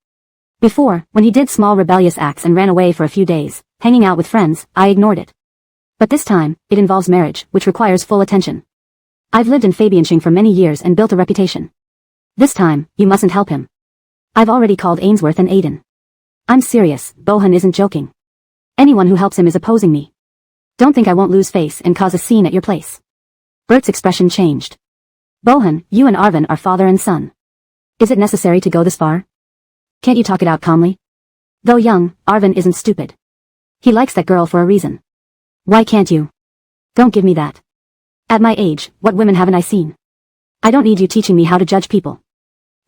Before, when he did small rebellious acts and ran away for a few days, hanging out with friends, I ignored it. But this time, it involves marriage, which requires full attention. I've lived in Fabianching for many years and built a reputation. This time, you mustn't help him. I've already called Ainsworth and Aiden. I'm serious, Bohan isn't joking. Anyone who helps him is opposing me. Don't think I won't lose face and cause a scene at your place. Bert's expression changed. Bohan, you and Arvin are father and son. Is it necessary to go this far? Can't you talk it out calmly? Though young, Arvin isn't stupid. He likes that girl for a reason. Why can't you? Don't give me that. At my age, what women haven't I seen? I don't need you teaching me how to judge people.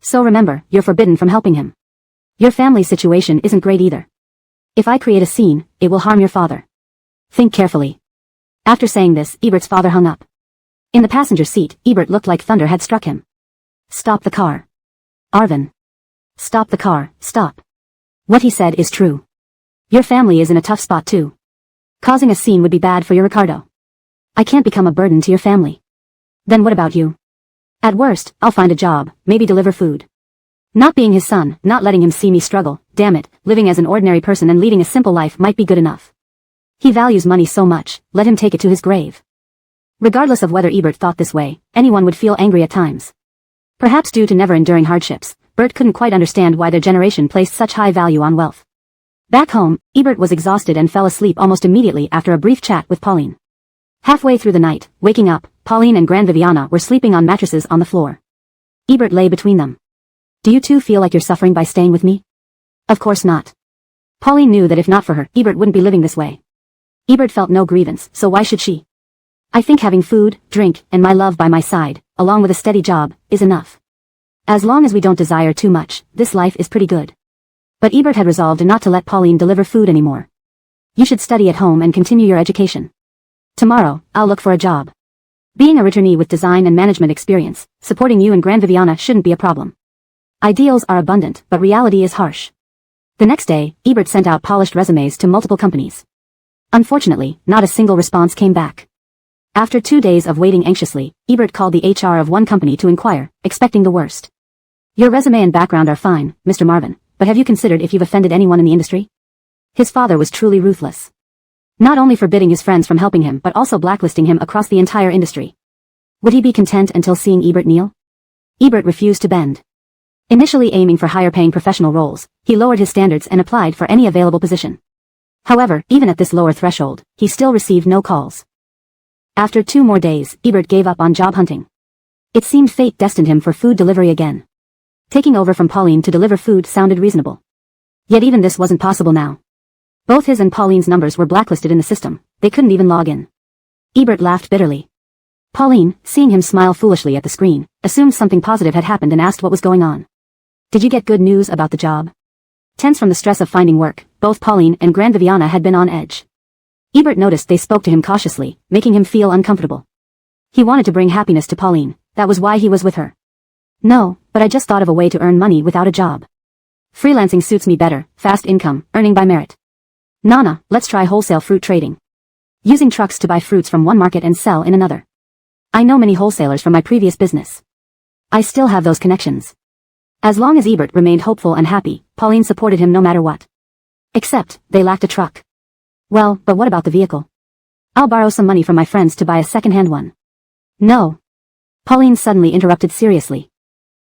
So remember, you're forbidden from helping him. Your family's situation isn't great either. If I create a scene, it will harm your father. Think carefully. After saying this, Ebert's father hung up. In the passenger seat, Ebert looked like thunder had struck him. Stop the car. Arvin. Stop the car, stop. What he said is true. Your family is in a tough spot too. Causing a scene would be bad for your Ricardo. I can't become a burden to your family. Then what about you? At worst, I'll find a job, maybe deliver food. Not being his son, not letting him see me struggle, damn it, living as an ordinary person and leading a simple life might be good enough. He values money so much, let him take it to his grave. Regardless of whether Ebert thought this way, anyone would feel angry at times. Perhaps due to never enduring hardships, Bert couldn't quite understand why their generation placed such high value on wealth. Back home, Ebert was exhausted and fell asleep almost immediately after a brief chat with Pauline. Halfway through the night, waking up, Pauline and Grand Viviana were sleeping on mattresses on the floor. Ebert lay between them. Do you two feel like you're suffering by staying with me? Of course not. Pauline knew that if not for her, Ebert wouldn't be living this way. Ebert felt no grievance, so why should she? I think having food, drink, and my love by my side, along with a steady job, is enough. As long as we don't desire too much, this life is pretty good. But Ebert had resolved not to let Pauline deliver food anymore. You should study at home and continue your education. Tomorrow, I'll look for a job. Being a returnee with design and management experience, supporting you and Grand Viviana shouldn't be a problem. Ideals are abundant, but reality is harsh. The next day, Ebert sent out polished resumes to multiple companies. Unfortunately, not a single response came back. After 2 days of waiting anxiously, Ebert called the HR of one company to inquire, expecting the worst. Your resume and background are fine, Mr. Marvin, but have you considered if you've offended anyone in the industry? His father was truly ruthless. Not only forbidding his friends from helping him but also blacklisting him across the entire industry. Would he be content until seeing Ebert kneel? Ebert refused to bend. Initially aiming for higher-paying professional roles, he lowered his standards and applied for any available position. However, even at this lower threshold, he still received no calls. After 2 more days, Ebert gave up on job hunting. It seemed fate destined him for food delivery again. Taking over from Pauline to deliver food sounded reasonable. Yet even this wasn't possible now. Both his and Pauline's numbers were blacklisted in the system, they couldn't even log in. Ebert laughed bitterly. Pauline, seeing him smile foolishly at the screen, assumed something positive had happened and asked what was going on. Did you get good news about the job? Tense from the stress of finding work, both Pauline and Grand Viviana had been on edge. Ebert noticed they spoke to him cautiously, making him feel uncomfortable. He wanted to bring happiness to Pauline, that was why he was with her. No, but I just thought of a way to earn money without a job. Freelancing suits me better, fast income, earning by merit. Nana, let's try wholesale fruit trading. Using trucks to buy fruits from one market and sell in another. I know many wholesalers from my previous business. I still have those connections. As long as Ebert remained hopeful and happy, Pauline supported him no matter what. Except, they lacked a truck. Well, but what about the vehicle? I'll borrow some money from my friends to buy a second-hand one. No. Pauline suddenly interrupted seriously.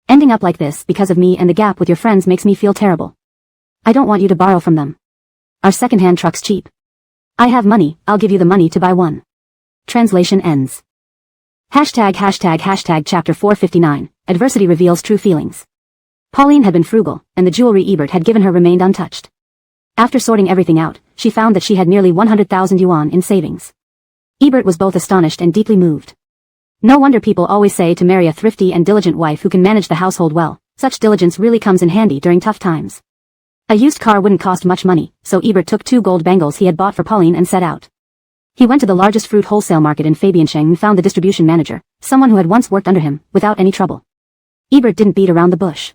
Ending up like this because of me and the gap with your friends makes me feel terrible. I don't want you to borrow from them. Our second-hand truck's cheap. I have money, I'll give you the money to buy one. Translation ends. Hashtag chapter 459, adversity reveals true feelings. Pauline had been frugal, and the jewelry Ebert had given her remained untouched. After sorting everything out, she found that she had nearly 100,000 yuan in savings. Ebert was both astonished and deeply moved. No wonder people always say to marry a thrifty and diligent wife who can manage the household well, such diligence really comes in handy during tough times. A used car wouldn't cost much money, so Ebert took 2 gold bangles he had bought for Pauline and set out. He went to the largest fruit wholesale market in Fabiansheng and found the distribution manager, someone who had once worked under him, without any trouble. Ebert didn't beat around the bush.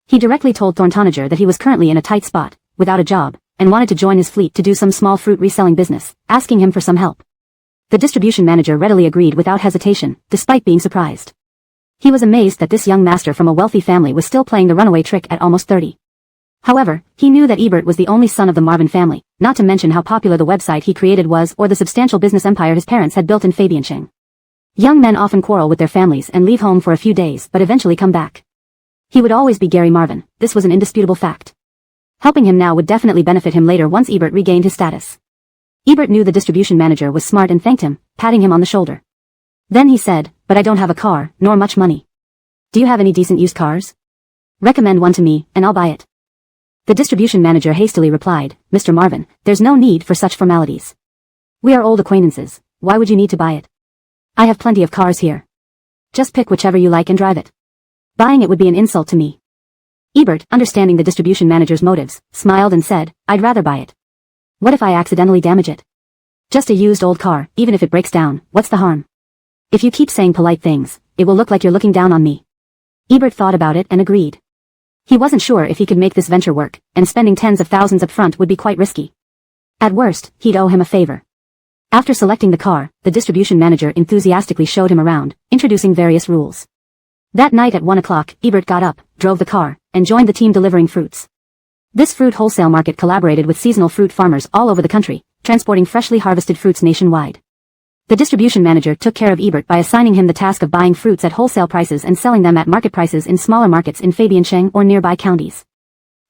He directly told Thorntoniger that he was currently in a tight spot, without a job, and wanted to join his fleet to do some small fruit reselling business, asking him for some help. The distribution manager readily agreed without hesitation, despite being surprised. He was amazed that this young master from a wealthy family was still playing the runaway trick at almost 30. However, he knew that Ebert was the only son of the Marvin family, not to mention how popular the website he created was or the substantial business empire his parents had built in Fabiansheng. Young men often quarrel with their families and leave home for a few days but eventually come back. He would always be Gary Marvin, this was an indisputable fact. Helping him now would definitely benefit him later once Ebert regained his status. Ebert knew the distribution manager was smart and thanked him, patting him on the shoulder. Then he said, but I don't have a car, nor much money. Do you have any decent used cars? Recommend one to me, and I'll buy it. The distribution manager hastily replied, Mr. Marvin, there's no need for such formalities. We are old acquaintances, why would you need to buy it? I have plenty of cars here. Just pick whichever you like and drive it. Buying it would be an insult to me. Ebert, understanding the distribution manager's motives, smiled and said, I'd rather buy it. What if I accidentally damage it? Just a used old car, even if it breaks down, what's the harm? If you keep saying polite things, it will look like you're looking down on me. Ebert thought about it and agreed. He wasn't sure if he could make this venture work, and spending tens of thousands up front would be quite risky. At worst, he'd owe him a favor. After selecting the car, the distribution manager enthusiastically showed him around, introducing various rules. That night at 1 o'clock, Ebert got up, drove the car, and joined the team delivering fruits. This fruit wholesale market collaborated with seasonal fruit farmers all over the country, transporting freshly harvested fruits nationwide. The distribution manager took care of Ebert by assigning him the task of buying fruits at wholesale prices and selling them at market prices in smaller markets in Fabiancheng or nearby counties.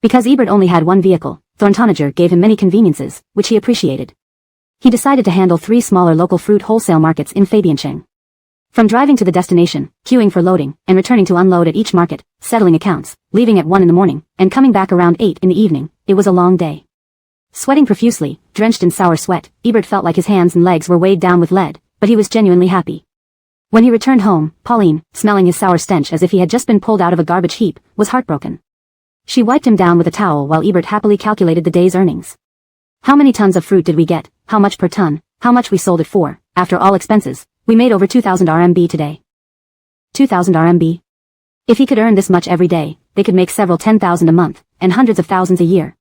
Because Ebert only had one vehicle, Thorntoniger gave him many conveniences, which he appreciated. He decided to handle 3 smaller local fruit wholesale markets in Fabiancheng. From driving to the destination, queuing for loading, and returning to unload at each market, settling accounts, leaving at 1 in the morning, and coming back around 8 in the evening, it was a long day. Sweating profusely, drenched in sour sweat, Ebert felt like his hands and legs were weighed down with lead, but he was genuinely happy. When he returned home, Pauline, smelling his sour stench as if he had just been pulled out of a garbage heap, was heartbroken. She wiped him down with a towel while Ebert happily calculated the day's earnings. How many tons of fruit did we get, how much per ton, how much we sold it for, after all expenses? We made over 2,000 RMB today. 2,000 RMB? If he could earn this much every day, they could make several 10,000 a month, and hundreds of thousands a year.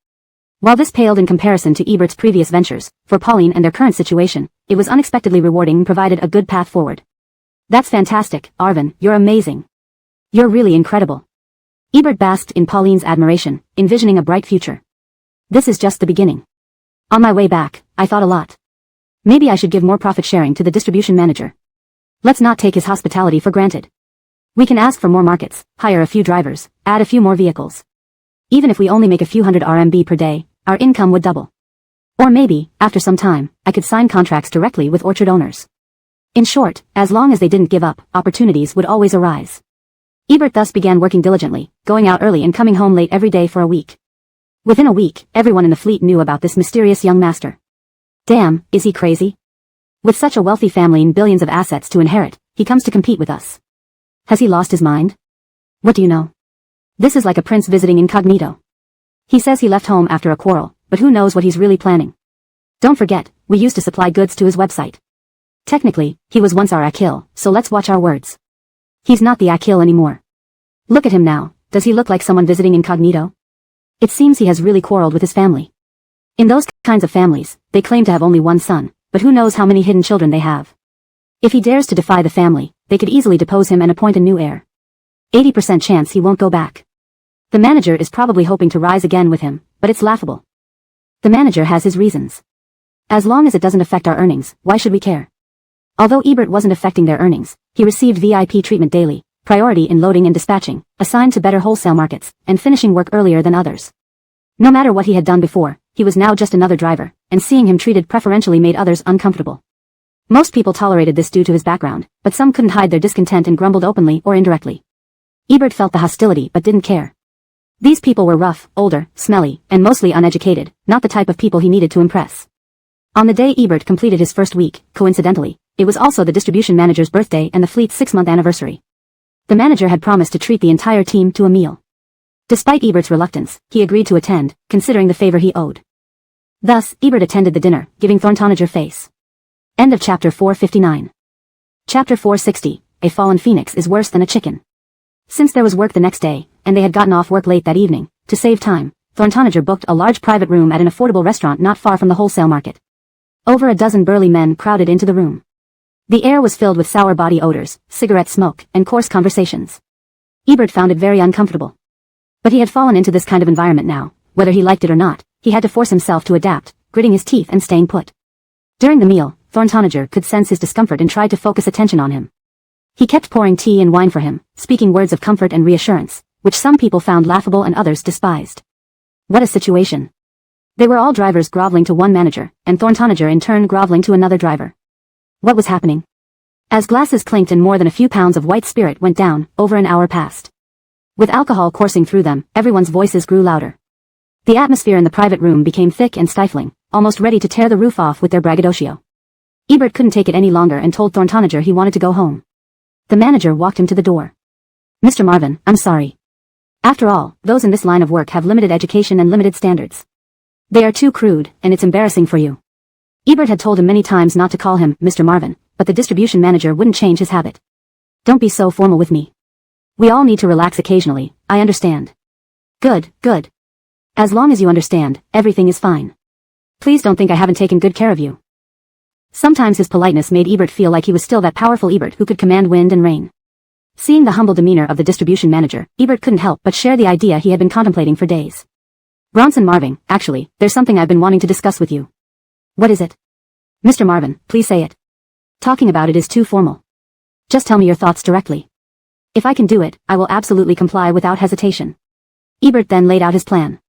While this paled in comparison to Ebert's previous ventures, for Pauline and their current situation, it was unexpectedly rewarding and provided a good path forward. That's fantastic, Arvin, you're amazing. You're really incredible. Ebert basked in Pauline's admiration, envisioning a bright future. This is just the beginning. On my way back, I thought a lot. Maybe I should give more profit sharing to the distribution manager. Let's not take his hospitality for granted. We can ask for more markets, hire a few drivers, add a few more vehicles. Even if we only make a few hundred RMB per day, our income would double. Or maybe, after some time, I could sign contracts directly with orchard owners. In short, as long as they didn't give up, opportunities would always arise. Ebert thus began working diligently, going out early and coming home late every day for a week. Within a week, everyone in the fleet knew about this mysterious young master. Damn, is he crazy? With such a wealthy family and billions of assets to inherit, he comes to compete with us. Has he lost his mind? What do you know? This is like a prince visiting incognito. He says he left home after a quarrel, but who knows what he's really planning. Don't forget, we used to supply goods to his website. Technically, he was once our Akil, so let's watch our words. He's not the Akil anymore. Look at him now, does he look like someone visiting incognito? It seems he has really quarreled with his family. In those kinds of families, they claim to have only one son, but who knows how many hidden children they have. If he dares to defy the family, they could easily depose him and appoint a new heir. 80% chance he won't go back. The manager is probably hoping to rise again with him, but it's laughable. The manager has his reasons. As long as it doesn't affect our earnings, why should we care? Although Ebert wasn't affecting their earnings, he received VIP treatment daily, priority in loading and dispatching, assigned to better wholesale markets, and finishing work earlier than others. No matter what he had done before, he was now just another driver, and seeing him treated preferentially made others uncomfortable. Most people tolerated this due to his background, but some couldn't hide their discontent and grumbled openly or indirectly. Ebert felt the hostility but didn't care. These people were rough, older, smelly, and mostly uneducated, not the type of people he needed to impress. On the day Ebert completed his first week, coincidentally, it was also the distribution manager's birthday and the fleet's 6-month anniversary. The manager had promised to treat the entire team to a meal. Despite Ebert's reluctance, he agreed to attend, considering the favor he owed. Thus, Ebert attended the dinner, giving Thorntoniger face. End of chapter 459. Chapter 460, A fallen phoenix is worse than a chicken. Since there was work the next day, and they had gotten off work late that evening, to save time, Thorntoniger booked a large private room at an affordable restaurant not far from the wholesale market. Over a dozen burly men crowded into the room. The air was filled with sour body odors, cigarette smoke, and coarse conversations. Ebert found it very uncomfortable. But he had fallen into this kind of environment now, whether he liked it or not, he had to force himself to adapt, gritting his teeth and staying put. During the meal, Thorntoniger could sense his discomfort and tried to focus attention on him. He kept pouring tea and wine for him, speaking words of comfort and reassurance, which some people found laughable and others despised. What a situation. They were all drivers groveling to one manager, and Thorntoniger in turn groveling to another driver. What was happening? As glasses clinked and more than a few pounds of white spirit went down, over an hour passed. With alcohol coursing through them, everyone's voices grew louder. The atmosphere in the private room became thick and stifling, almost ready to tear the roof off with their braggadocio. Ebert couldn't take it any longer and told Thorntonager he wanted to go home. The manager walked him to the door. Mr. Marvin, I'm sorry. After all, those in this line of work have limited education and limited standards. They are too crude, and it's embarrassing for you. Ebert had told him many times not to call him Mr. Marvin, but the distribution manager wouldn't change his habit. Don't be so formal with me. We all need to relax occasionally, I understand. Good, good. As long as you understand, everything is fine. Please don't think I haven't taken good care of you. Sometimes his politeness made Ebert feel like he was still that powerful Ebert who could command wind and rain. Seeing the humble demeanor of the distribution manager, Ebert couldn't help but share the idea he had been contemplating for days. Bronson Marvin, actually, there's something I've been wanting to discuss with you. What is it? Mr. Marvin, please say it. Talking about it is too formal. Just tell me your thoughts directly. If I can do it, I will absolutely comply without hesitation. Ebert then laid out his plan.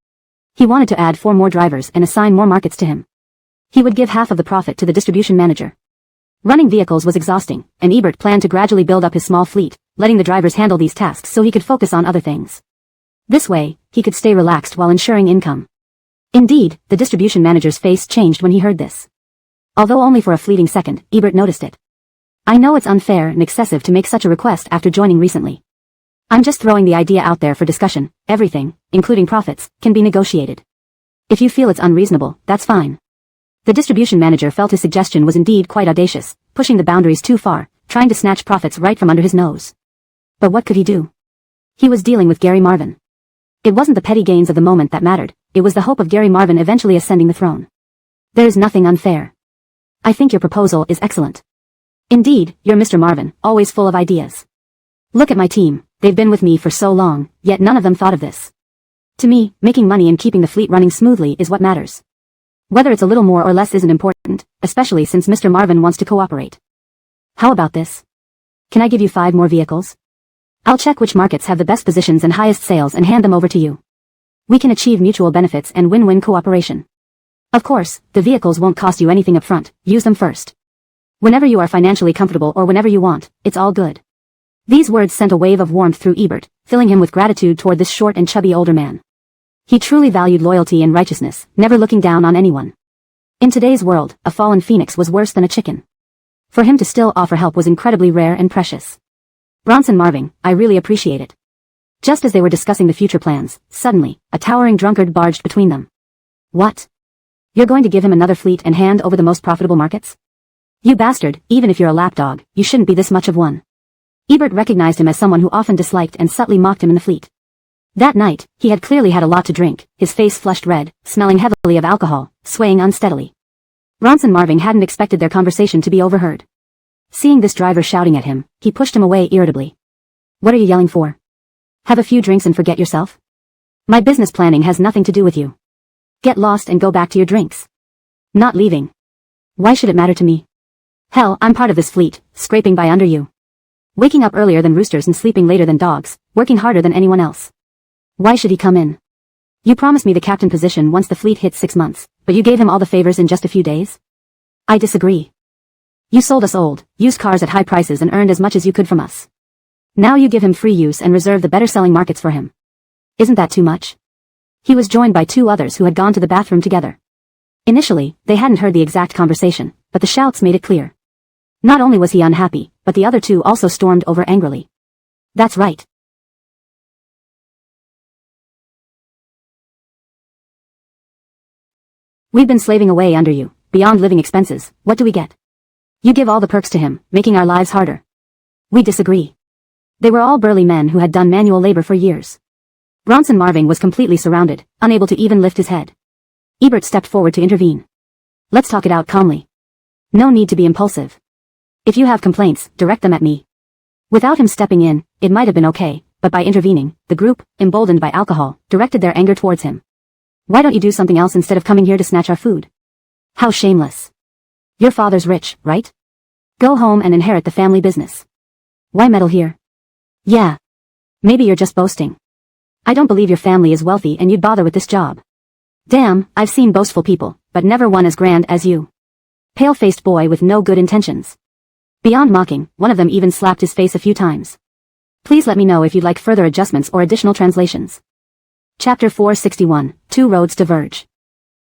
He wanted to add 4 more drivers and assign more markets to him. He would give half of the profit to the distribution manager. Running vehicles was exhausting, and Ebert planned to gradually build up his small fleet, letting the drivers handle these tasks so he could focus on other things. This way, he could stay relaxed while ensuring income. Indeed, the distribution manager's face changed when he heard this. Although only for a fleeting second, Ebert noticed it. I know it's unfair and excessive to make such a request after joining recently. I'm just throwing the idea out there for discussion. Everything, including profits, can be negotiated. If you feel it's unreasonable, that's fine. The distribution manager felt his suggestion was indeed quite audacious, pushing the boundaries too far, trying to snatch profits right from under his nose. But what could he do? He was dealing with Gary Marvin. It wasn't the petty gains of the moment that mattered, it was the hope of Gary Marvin eventually ascending the throne. There's nothing unfair. I think your proposal is excellent. Indeed, you're Mr. Marvin, always full of ideas. Look at my team, they've been with me for so long, yet none of them thought of this. To me, making money and keeping the fleet running smoothly is what matters. Whether it's a little more or less isn't important, especially since Mr. Marvin wants to cooperate. How about this? Can I give you 5 more vehicles? I'll check which markets have the best positions and highest sales and hand them over to you. We can achieve mutual benefits and win-win cooperation. Of course, the vehicles won't cost you anything up front, use them first. Whenever you are financially comfortable or whenever you want, it's all good. These words sent a wave of warmth through Ebert, filling him with gratitude toward this short and chubby older man. He truly valued loyalty and righteousness, never looking down on anyone. In today's world, a fallen phoenix was worse than a chicken. For him to still offer help was incredibly rare and precious. Bronson Marvin, I really appreciate it. Just as they were discussing the future plans, suddenly, a towering drunkard barged between them. What? You're going to give him another fleet and hand over the most profitable markets? You bastard, even if you're a lapdog, you shouldn't be this much of one. Ebert recognized him as someone who often disliked and subtly mocked him in the fleet. That night, he had clearly had a lot to drink, his face flushed red, smelling heavily of alcohol, swaying unsteadily. Bronson Marvin hadn't expected their conversation to be overheard. Seeing this driver shouting at him, he pushed him away irritably. What are you yelling for? Have a few drinks and forget yourself? My business planning has nothing to do with you. Get lost and go back to your drinks. Not leaving. Why should it matter to me? Hell, I'm part of this fleet, scraping by under you. Waking up earlier than roosters and sleeping later than dogs, working harder than anyone else. Why should he come in? You promised me the captain position once the fleet hit 6 months, but you gave him all the favors in just a few days? I disagree. You sold us old, used cars at high prices and earned as much as you could from us. Now you give him free use and reserve the better-selling markets for him. Isn't that too much? He was joined by 2 others who had gone to the bathroom together. Initially, they hadn't heard the exact conversation, but the shouts made it clear. Not only was he unhappy, but the other 2 also stormed over angrily. That's right. We've been slaving away under you, beyond living expenses, what do we get? You give all the perks to him, making our lives harder. We disagree. They were all burly men who had done manual labor for years. Bronson Marvin was completely surrounded, unable to even lift his head. Ebert stepped forward to intervene. Let's talk it out calmly. No need to be impulsive. If you have complaints, direct them at me. Without him stepping in, it might have been okay, but by intervening, the group, emboldened by alcohol, directed their anger towards him. Why don't you do something else instead of coming here to snatch our food? How shameless. Your father's rich, right? Go home and inherit the family business. Why meddle here? Yeah. Maybe you're just boasting. I don't believe your family is wealthy and you'd bother with this job. Damn, I've seen boastful people, but never one as grand as you. Pale-faced boy with no good intentions. Beyond mocking, one of them even slapped his face a few times. Please let me know if you'd like further adjustments or additional translations. Chapter 461, 2 Roads Diverge.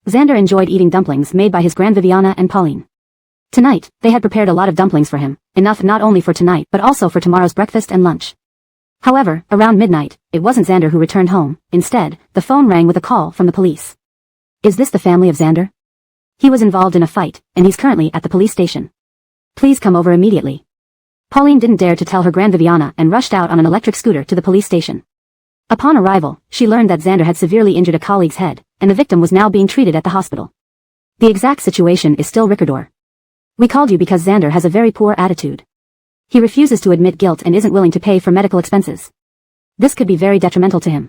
Xander enjoyed eating dumplings made by his Grand Viviana and Pauline. Tonight, they had prepared a lot of dumplings for him, enough not only for tonight but also for tomorrow's breakfast and lunch. However, around midnight, it wasn't Xander who returned home. Instead, the phone rang with a call from the police. Is this the family of Xander? He was involved in a fight, and he's currently at the police station. Please come over immediately. Pauline didn't dare to tell her Grand Viviana and rushed out on an electric scooter to the police station. Upon arrival, she learned that Xander had severely injured a colleague's head, and the victim was now being treated at the hospital. The exact situation is still Ricardor. We called you because Xander has a very poor attitude. He refuses to admit guilt and isn't willing to pay for medical expenses. This could be very detrimental to him.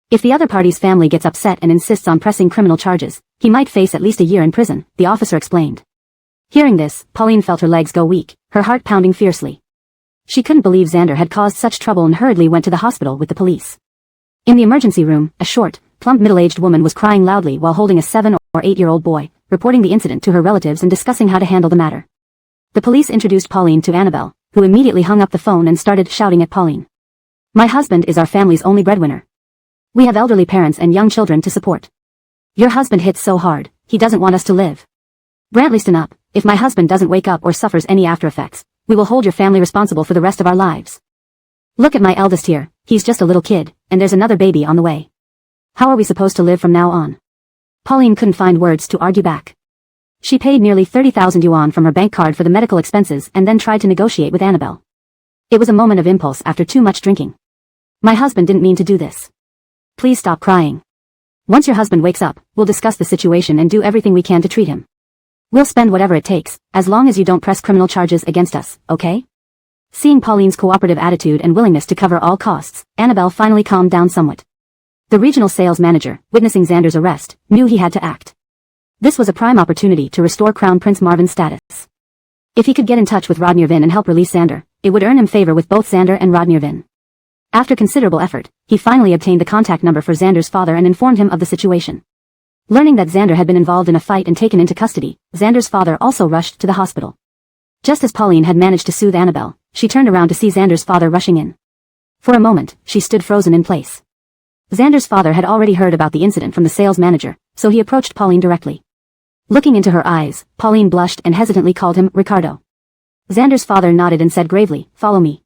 If the other party's family gets upset and insists on pressing criminal charges, he might face at least a year in prison, the officer explained. Hearing this, Pauline felt her legs go weak, her heart pounding fiercely. She couldn't believe Xander had caused such trouble and hurriedly went to the hospital with the police. In the emergency room, a short, plump middle-aged woman was crying loudly while holding a 7- or 8-year-old boy, reporting the incident to her relatives and discussing how to handle the matter. The police introduced Pauline to Annabelle, who immediately hung up the phone and started shouting at Pauline. My husband is our family's only breadwinner. We have elderly parents and young children to support. Your husband hits so hard, he doesn't want us to live. Brandt, listen up. If my husband doesn't wake up or suffers any after effects, we will hold your family responsible for the rest of our lives. Look at my eldest here, he's just a little kid, and there's another baby on the way. How are we supposed to live from now on? Pauline couldn't find words to argue back. She paid nearly 30,000 yuan from her bank card for the medical expenses and then tried to negotiate with Annabelle. It was a moment of impulse after too much drinking. My husband didn't mean to do this. Please stop crying. Once your husband wakes up, we'll discuss the situation and do everything we can to treat him. We'll spend whatever it takes, as long as you don't press criminal charges against us, okay? Seeing Pauline's cooperative attitude and willingness to cover all costs, Annabelle finally calmed down somewhat. The regional sales manager, witnessing Xander's arrest, knew he had to act. This was a prime opportunity to restore Crown Prince Marvin's status. If he could get in touch with Rodniervin and help release Xander, it would earn him favor with both Xander and Rodniervin. After considerable effort, he finally obtained the contact number for Xander's father and informed him of the situation. Learning that Xander had been involved in a fight and taken into custody, Xander's father also rushed to the hospital. Just as Pauline had managed to soothe Annabelle, she turned around to see Xander's father rushing in. For a moment, she stood frozen in place. Xander's father had already heard about the incident from the sales manager, so he approached Pauline directly. Looking into her eyes, Pauline blushed and hesitantly called him Ricardo. Xander's father nodded and said gravely, "Follow me."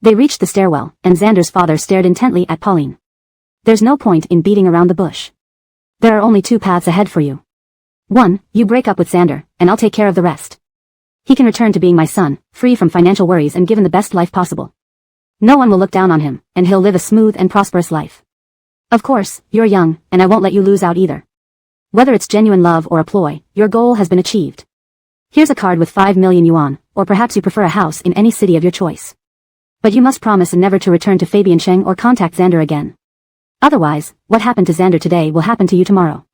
They reached the stairwell, and Xander's father stared intently at Pauline. There's no point in beating around the bush. There are only two paths ahead for you. 1, you break up with Xander, and I'll take care of the rest. He can return to being my son, free from financial worries and given the best life possible. No one will look down on him, and he'll live a smooth and prosperous life. Of course, you're young, and I won't let you lose out either. Whether it's genuine love or a ploy, your goal has been achieved. Here's a card with 5 million yuan, or perhaps you prefer a house in any city of your choice. But you must promise never to return to Fabiancheng or contact Xander again. Otherwise, what happened to Xander today will happen to you tomorrow.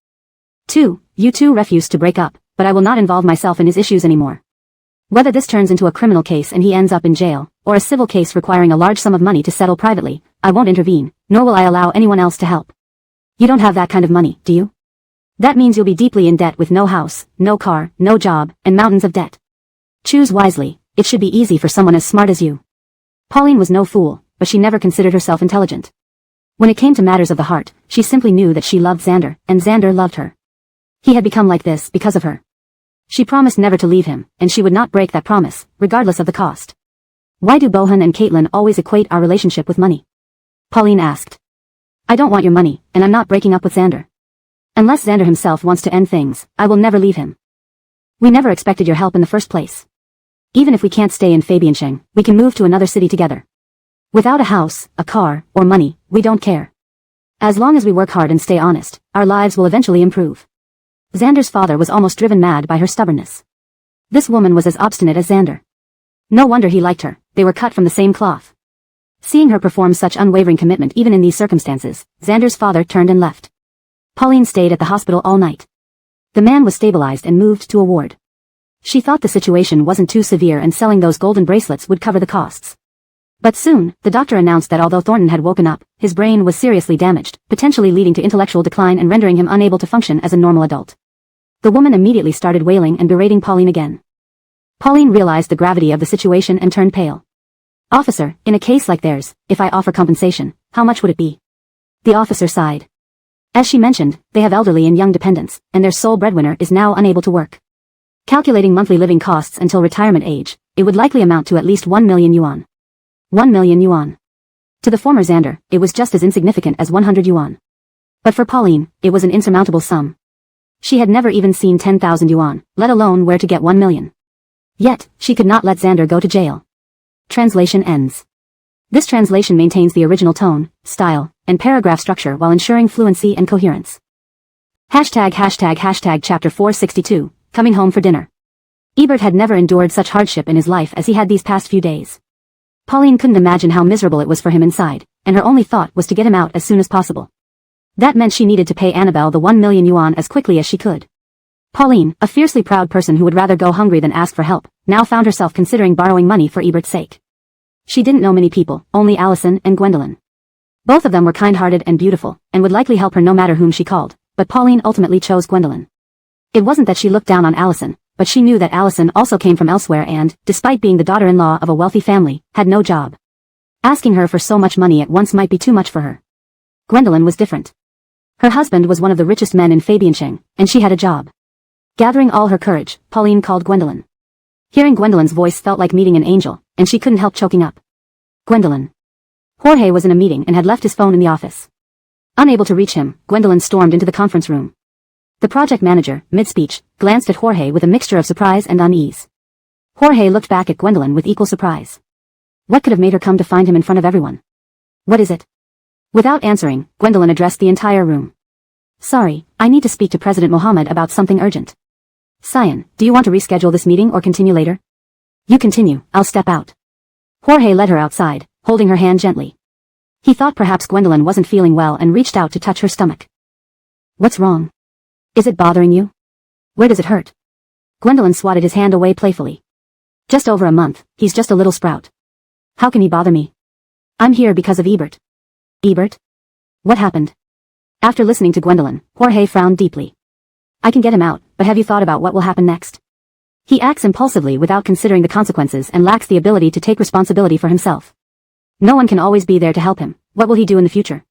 2, you two refused to break up, but I will not involve myself in his issues anymore. Whether this turns into a criminal case and he ends up in jail, or a civil case requiring a large sum of money to settle privately, I won't intervene, nor will I allow anyone else to help. You don't have that kind of money, do you? That means you'll be deeply in debt with no house, no car, no job, and mountains of debt. Choose wisely, it should be easy for someone as smart as you. Pauline was no fool, but she never considered herself intelligent. When it came to matters of the heart, she simply knew that she loved Xander, and Xander loved her. He had become like this because of her. She promised never to leave him, and she would not break that promise, regardless of the cost. Why do Bohan and Caitlin always equate our relationship with money? Pauline asked. I don't want your money, and I'm not breaking up with Xander. Unless Xander himself wants to end things, I will never leave him. We never expected your help in the first place. Even if we can't stay in Fabiancheng, we can move to another city together. Without a house, a car, or money, we don't care. As long as we work hard and stay honest, our lives will eventually improve. Xander's father was almost driven mad by her stubbornness. This woman was as obstinate as Xander. No wonder he liked her, they were cut from the same cloth. Seeing her perform such unwavering commitment even in these circumstances, Xander's father turned and left. Pauline stayed at the hospital all night. The man was stabilized and moved to a ward. She thought the situation wasn't too severe and selling those golden bracelets would cover the costs. But soon, the doctor announced that although Thornton had woken up, his brain was seriously damaged, potentially leading to intellectual decline and rendering him unable to function as a normal adult. The woman immediately started wailing and berating Pauline again. Pauline realized the gravity of the situation and turned pale. Officer, in a case like theirs, if I offer compensation, how much would it be? The officer sighed. As she mentioned, they have elderly and young dependents, and their sole breadwinner is now unable to work. Calculating monthly living costs until retirement age, it would likely amount to at least 1 million yuan. 1 million yuan. To the former Xander, it was just as insignificant as 100 yuan. But for Pauline, it was an insurmountable sum. She had never even seen 10,000 yuan, let alone where to get 1 million. Yet, she could not let Xander go to jail. Translation ends. This translation maintains the original tone, style, and paragraph structure while ensuring fluency and coherence. Hashtag chapter 462, coming home for dinner. Ebert had never endured such hardship in his life as he had these past few days. Pauline couldn't imagine how miserable it was for him inside, and her only thought was to get him out as soon as possible. That meant she needed to pay Annabelle the 1 million yuan as quickly as she could. Pauline, a fiercely proud person who would rather go hungry than ask for help, now found herself considering borrowing money for Ebert's sake. She didn't know many people, only Allison and Gwendolyn. Both of them were kind-hearted and beautiful, and would likely help her no matter whom she called, but Pauline ultimately chose Gwendolyn. It wasn't that she looked down on Allison, but she knew that Allison also came from elsewhere and, despite being the daughter-in-law of a wealthy family, had no job. Asking her for so much money at once might be too much for her. Gwendolyn was different. Her husband was one of the richest men in Fabiancheng, and she had a job. Gathering all her courage, Pauline called Gwendolyn. Hearing Gwendolyn's voice felt like meeting an angel, and she couldn't help choking up. Gwendolyn. Jorge was in a meeting and had left his phone in the office. Unable to reach him, Gwendolyn stormed into the conference room. The project manager, mid-speech, glanced at Jorge with a mixture of surprise and unease. Jorge looked back at Gwendolyn with equal surprise. What could have made her come to find him in front of everyone? What is it? Without answering, Gwendolyn addressed the entire room. Sorry, I need to speak to President Mohammed about something urgent. Cyan, do you want to reschedule this meeting or continue later? You continue, I'll step out. Jorge led her outside, holding her hand gently. He thought perhaps Gwendolyn wasn't feeling well and reached out to touch her stomach. What's wrong? Is it bothering you? Where does it hurt? Gwendolyn swatted his hand away playfully. Just over a month, he's just a little sprout. How can he bother me? I'm here because of Ebert. Ebert? What happened? After listening to Gwendolyn, Jorge frowned deeply. I can get him out, but have you thought about what will happen next? He acts impulsively without considering the consequences and lacks the ability to take responsibility for himself. No one can always be there to help him. What will he do in the future?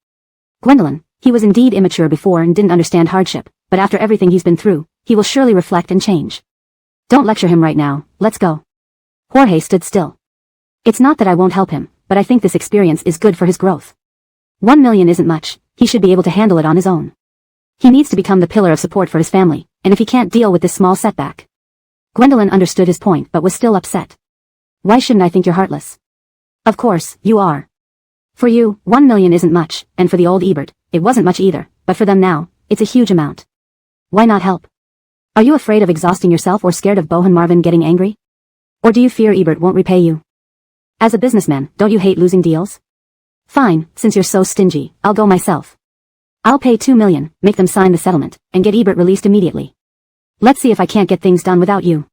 Gwendolyn, he was indeed immature before and didn't understand hardship, but after everything he's been through, he will surely reflect and change. Don't lecture him right now, let's go. Jorge stood still. It's not that I won't help him, but I think this experience is good for his growth. 1 million isn't much, he should be able to handle it on his own. He needs to become the pillar of support for his family, and if he can't deal with this small setback. Gwendolyn understood his point but was still upset. Why shouldn't I think you're heartless? Of course, you are. For you, 1 million isn't much, and for the old Ebert, it wasn't much either, but for them now, it's a huge amount. Why not help? Are you afraid of exhausting yourself or scared of Bohan Marvin getting angry? Or do you fear Ebert won't repay you? As a businessman, don't you hate losing deals? Fine, since you're so stingy, I'll go myself. I'll pay 2 million, make them sign the settlement, and get Ebert released immediately. Let's see if I can't get things done without you.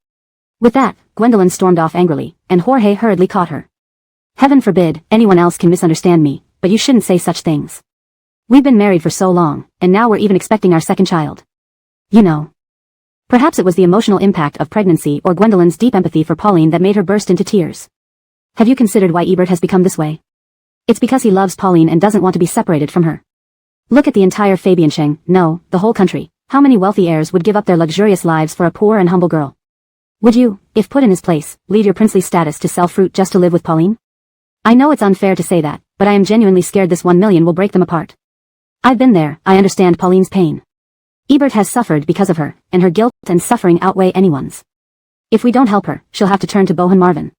With that, Gwendolyn stormed off angrily, and Jorge hurriedly caught her. Heaven forbid, anyone else can misunderstand me, but you shouldn't say such things. We've been married for so long, and now we're even expecting our second child. You know. Perhaps it was the emotional impact of pregnancy or Gwendolyn's deep empathy for Pauline that made her burst into tears. Have you considered why Ebert has become this way? It's because he loves Pauline and doesn't want to be separated from her. Look at the entire Fabiancheng, no, the whole country. How many wealthy heirs would give up their luxurious lives for a poor and humble girl? Would you, if put in his place, leave your princely status to sell fruit just to live with Pauline? I know it's unfair to say that, but I am genuinely scared this 1 million will break them apart. I've been there, I understand Pauline's pain. Ebert has suffered because of her, and her guilt and suffering outweigh anyone's. If we don't help her, she'll have to turn to Bohan Marvin.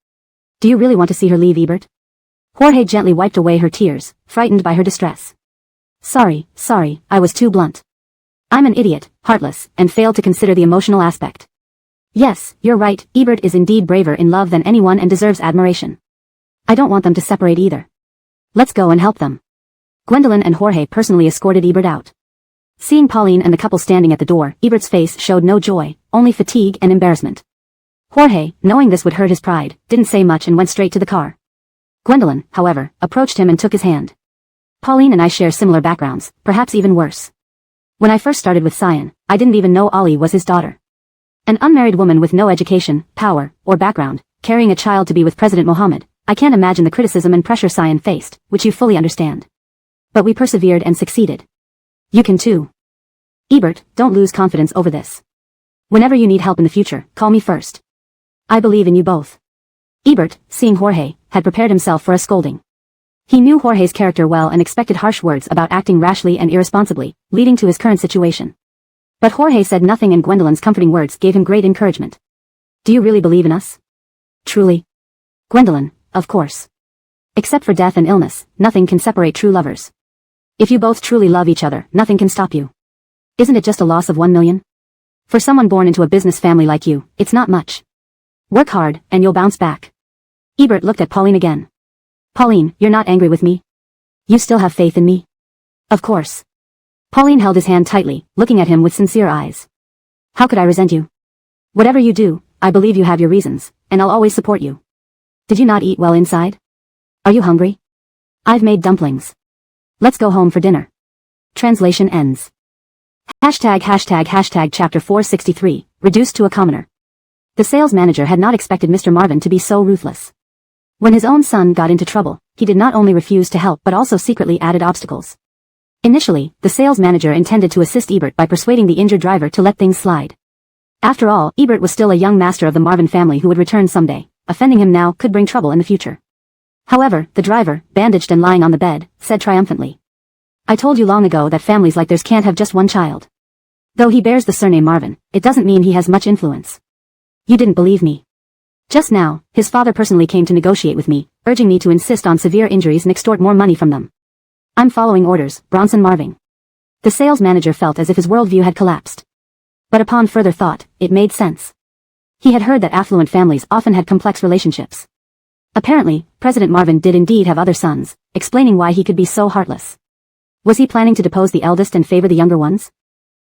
Do you really want to see her leave Ebert? Jorge gently wiped away her tears, frightened by her distress. Sorry, I was too blunt. I'm an idiot, heartless, and failed to consider the emotional aspect. Yes, you're right, Ebert is indeed braver in love than anyone and deserves admiration. I don't want them to separate either. Let's go and help them. Gwendolyn and Jorge personally escorted Ebert out. Seeing Pauline and the couple standing at the door, Ebert's face showed no joy, only fatigue and embarrassment. Jorge, knowing this would hurt his pride, didn't say much and went straight to the car. Gwendolyn, however, approached him and took his hand. Pauline and I share similar backgrounds, perhaps even worse. When I first started with Cyan, I didn't even know Ollie was his daughter. An unmarried woman with no education, power, or background, carrying a child to be with President Mohammed, I can't imagine the criticism and pressure Cyan faced, which you fully understand. But we persevered and succeeded. You can too. Ebert, don't lose confidence over this. Whenever you need help in the future, call me first. I believe in you both. Ebert, seeing Jorge, had prepared himself for a scolding. He knew Jorge's character well and expected harsh words about acting rashly and irresponsibly, leading to his current situation. But Jorge said nothing, and Gwendolyn's comforting words gave him great encouragement. Do you really believe in us? Truly? Gwendolyn, of course. Except for death and illness, nothing can separate true lovers. If you both truly love each other, nothing can stop you. Isn't it just a loss of 1 million? For someone born into a business family like you, it's not much. Work hard, and you'll bounce back. Ebert looked at Pauline again. Pauline, you're not angry with me? You still have faith in me? Of course. Pauline held his hand tightly, looking at him with sincere eyes. How could I resent you? Whatever you do, I believe you have your reasons, and I'll always support you. Did you not eat well inside? Are you hungry? I've made dumplings. Let's go home for dinner. Translation ends. Chapter 463, reduced to a commoner. The sales manager had not expected Mr. Marvin to be so ruthless. When his own son got into trouble, he did not only refuse to help but also secretly added obstacles. Initially, the sales manager intended to assist Ebert by persuading the injured driver to let things slide. After all, Ebert was still a young master of the Marvin family who would return someday. Offending him now could bring trouble in the future. However, the driver, bandaged and lying on the bed, said triumphantly, I told you long ago that families like theirs can't have just one child. Though he bears the surname Marvin, it doesn't mean he has much influence. You didn't believe me. Just now, his father personally came to negotiate with me, urging me to insist on severe injuries and extort more money from them. I'm following orders, Bronson Marvin. The sales manager felt as if his worldview had collapsed. But upon further thought, it made sense. He had heard that affluent families often had complex relationships. Apparently, President Marvin did indeed have other sons, explaining why he could be so heartless. Was he planning to depose the eldest and favor the younger ones?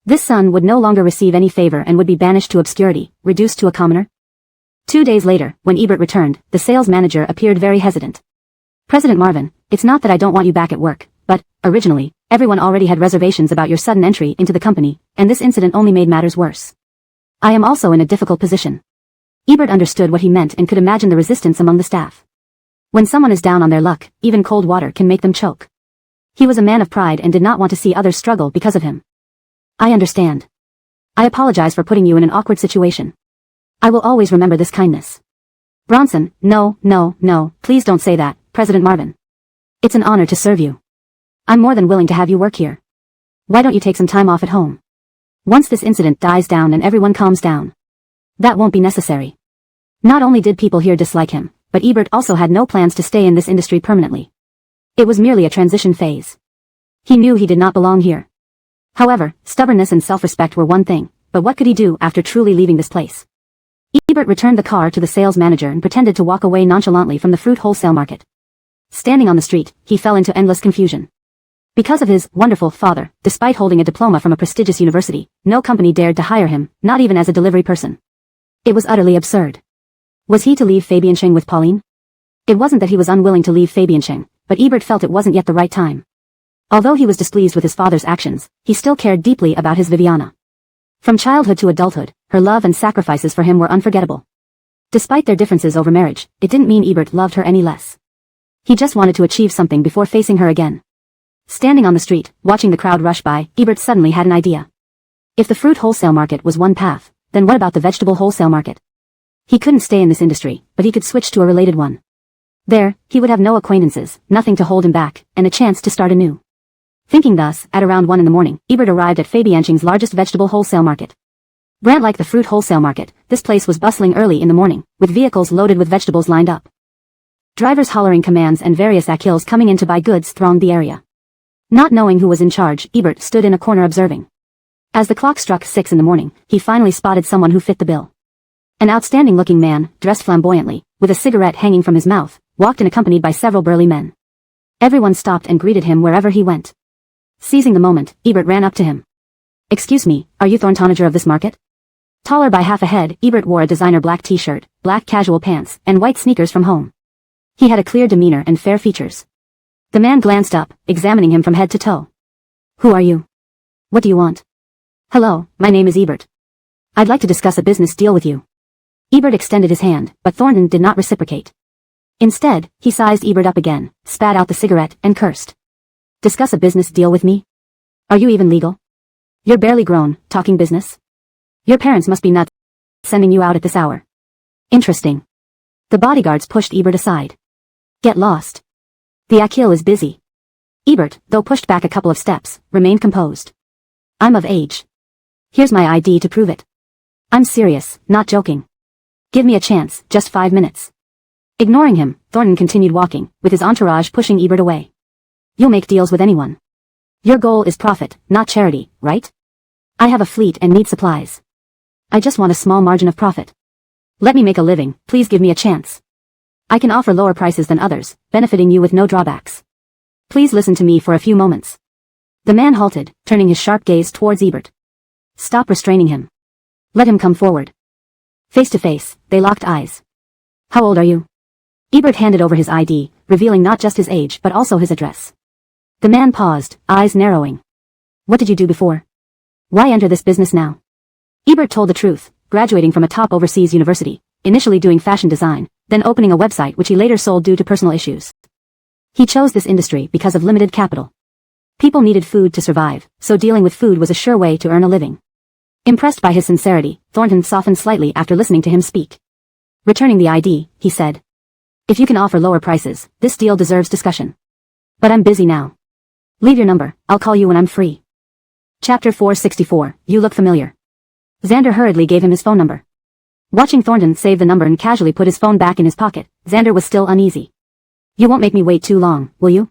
This son would no longer receive any favor and would be banished to obscurity, reduced to a commoner. 2 days later, when Ebert returned, the sales manager appeared very hesitant. President Marvin, it's not that I don't want you back at work, but, originally, everyone already had reservations about your sudden entry into the company, and this incident only made matters worse. I am also in a difficult position. Ebert understood what he meant and could imagine the resistance among the staff. When someone is down on their luck, even cold water can make them choke. He was a man of pride and did not want to see others struggle because of him. I understand. I apologize for putting you in an awkward situation. I will always remember this kindness. Bronson, no, please don't say that, President Marvin. It's an honor to serve you. I'm more than willing to have you work here. Why don't you take some time off at home? Once this incident dies down and everyone calms down. That won't be necessary. Not only did people here dislike him, but Ebert also had no plans to stay in this industry permanently. It was merely a transition phase. He knew he did not belong here. However, stubbornness and self-respect were one thing, but what could he do after truly leaving this place? Ebert returned the car to the sales manager and pretended to walk away nonchalantly from the fruit wholesale market. Standing on the street, he fell into endless confusion. Because of his wonderful father, despite holding a diploma from a prestigious university, no company dared to hire him, not even as a delivery person. It was utterly absurd. Was he to leave Fabiancheng with Pauline? It wasn't that he was unwilling to leave Fabiancheng, but Ebert felt it wasn't yet the right time. Although he was displeased with his father's actions, he still cared deeply about his Viviana. From childhood to adulthood, her love and sacrifices for him were unforgettable. Despite their differences over marriage, it didn't mean Ebert loved her any less. He just wanted to achieve something before facing her again. Standing on the street, watching the crowd rush by, Ebert suddenly had an idea. If the fruit wholesale market was one path, then what about the vegetable wholesale market? He couldn't stay in this industry, but he could switch to a related one. There, he would have no acquaintances, nothing to hold him back, and a chance to start anew. Thinking thus, at around 1 a.m, Ebert arrived at Fabiancheng's largest vegetable wholesale market. Like the fruit wholesale market, this place was bustling early in the morning, with vehicles loaded with vegetables lined up. Drivers hollering commands and various akils coming in to buy goods thronged the area. Not knowing who was in charge, Ebert stood in a corner observing. As the clock struck 6 a.m, he finally spotted someone who fit the bill. An outstanding-looking man, dressed flamboyantly, with a cigarette hanging from his mouth, walked in accompanied by several burly men. Everyone stopped and greeted him wherever he went. Seizing the moment, Ebert ran up to him. Excuse me, are you Thorntanager of this market? Taller by half a head, Ebert wore a designer black t-shirt, black casual pants, and white sneakers from home. He had a clear demeanor and fair features. The man glanced up, examining him from head to toe. Who are you? What do you want? Hello, my name is Ebert. I'd like to discuss a business deal with you. Ebert extended his hand, but Thornton did not reciprocate. Instead, he sized Ebert up again, spat out the cigarette, and cursed. Discuss a business deal with me? Are you even legal? You're barely grown, talking business? Your parents must be nuts sending you out at this hour. Interesting. The bodyguards pushed Ebert aside. Get lost. The Akil is busy. Ebert, though pushed back a couple of steps, remained composed. I'm of age. Here's my ID to prove it. I'm serious, not joking. Give me a chance, just 5 minutes. Ignoring him, Thornton continued walking, with his entourage pushing Ebert away. You'll make deals with anyone. Your goal is profit, not charity, right? I have a fleet and need supplies. I just want a small margin of profit. Let me make a living, please give me a chance. I can offer lower prices than others, benefiting you with no drawbacks. Please listen to me for a few moments. The man halted, turning his sharp gaze towards Ebert. Stop restraining him. Let him come forward. Face to face, they locked eyes. How old are you? Ebert handed over his ID, revealing not just his age but also his address. The man paused, eyes narrowing. What did you do before? Why enter this business now? Ebert told the truth, graduating from a top overseas university, initially doing fashion design, then opening a website which he later sold due to personal issues. He chose this industry because of limited capital. People needed food to survive, so dealing with food was a sure way to earn a living. Impressed by his sincerity, Thornton softened slightly after listening to him speak. Returning the ID, he said. If you can offer lower prices, this deal deserves discussion. But I'm busy now. Leave your number, I'll call you when I'm free. Chapter 464, You Look Familiar. Xander hurriedly gave him his phone number. Watching Thornton save the number and casually put his phone back in his pocket, Xander was still uneasy. You won't make me wait too long, will you?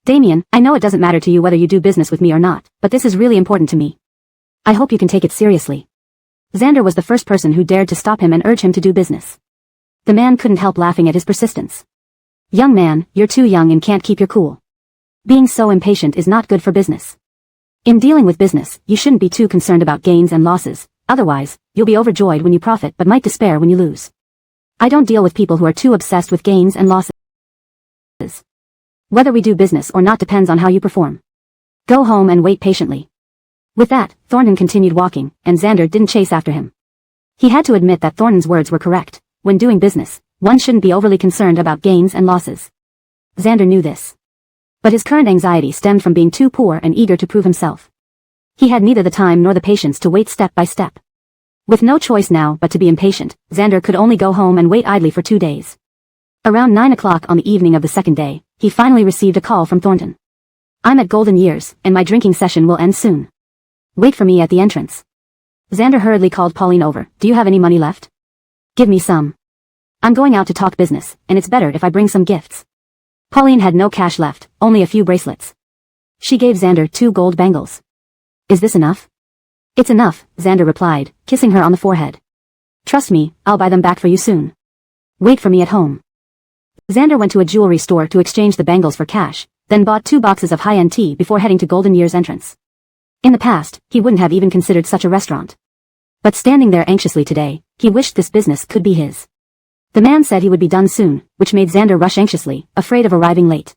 Damien, I know it doesn't matter to you whether you do business with me or not, but this is really important to me. I hope you can take it seriously. Xander was the first person who dared to stop him and urge him to do business. The man couldn't help laughing at his persistence. Young man, you're too young and can't keep your cool. Being so impatient is not good for business. In dealing with business, you shouldn't be too concerned about gains and losses, otherwise, you'll be overjoyed when you profit but might despair when you lose. I don't deal with people who are too obsessed with gains and losses. Whether we do business or not depends on how you perform. Go home and wait patiently. With that, Thornton continued walking, and Xander didn't chase after him. He had to admit that Thornton's words were correct. When doing business, one shouldn't be overly concerned about gains and losses. Xander knew this. But his current anxiety stemmed from being too poor and eager to prove himself. He had neither the time nor the patience to wait step by step. With no choice now but to be impatient, Xander could only go home and wait idly for 2 days. Around 9 o'clock on the evening of the second day, he finally received a call from Thornton. I'm at Golden Years, and my drinking session will end soon. Wait for me at the entrance. Xander hurriedly called Pauline over. Do you have any money left? Give me some. I'm going out to talk business, and it's better if I bring some gifts. Pauline had no cash left, only a few bracelets. She gave Xander 2 gold bangles. Is this enough? It's enough, Xander replied, kissing her on the forehead. Trust me, I'll buy them back for you soon. Wait for me at home. Xander went to a jewelry store to exchange the bangles for cash, then bought 2 boxes of high-end tea before heading to Golden Year's entrance. In the past, he wouldn't have even considered such a restaurant. But standing there anxiously today, he wished this business could be his. The man said he would be done soon, which made Xander rush anxiously, afraid of arriving late.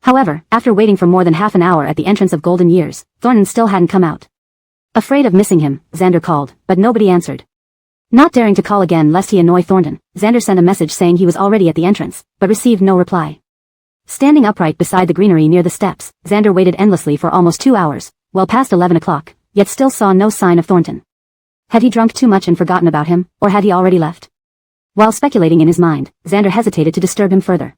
However, after waiting for more than half an hour at the entrance of Golden Years, Thornton still hadn't come out. Afraid of missing him, Xander called, but nobody answered. Not daring to call again lest he annoy Thornton, Xander sent a message saying he was already at the entrance, but received no reply. Standing upright beside the greenery near the steps, Xander waited endlessly for almost 2 hours, well past 11 o'clock, yet still saw no sign of Thornton. Had he drunk too much and forgotten about him, or had he already left? While speculating in his mind, Xander hesitated to disturb him further.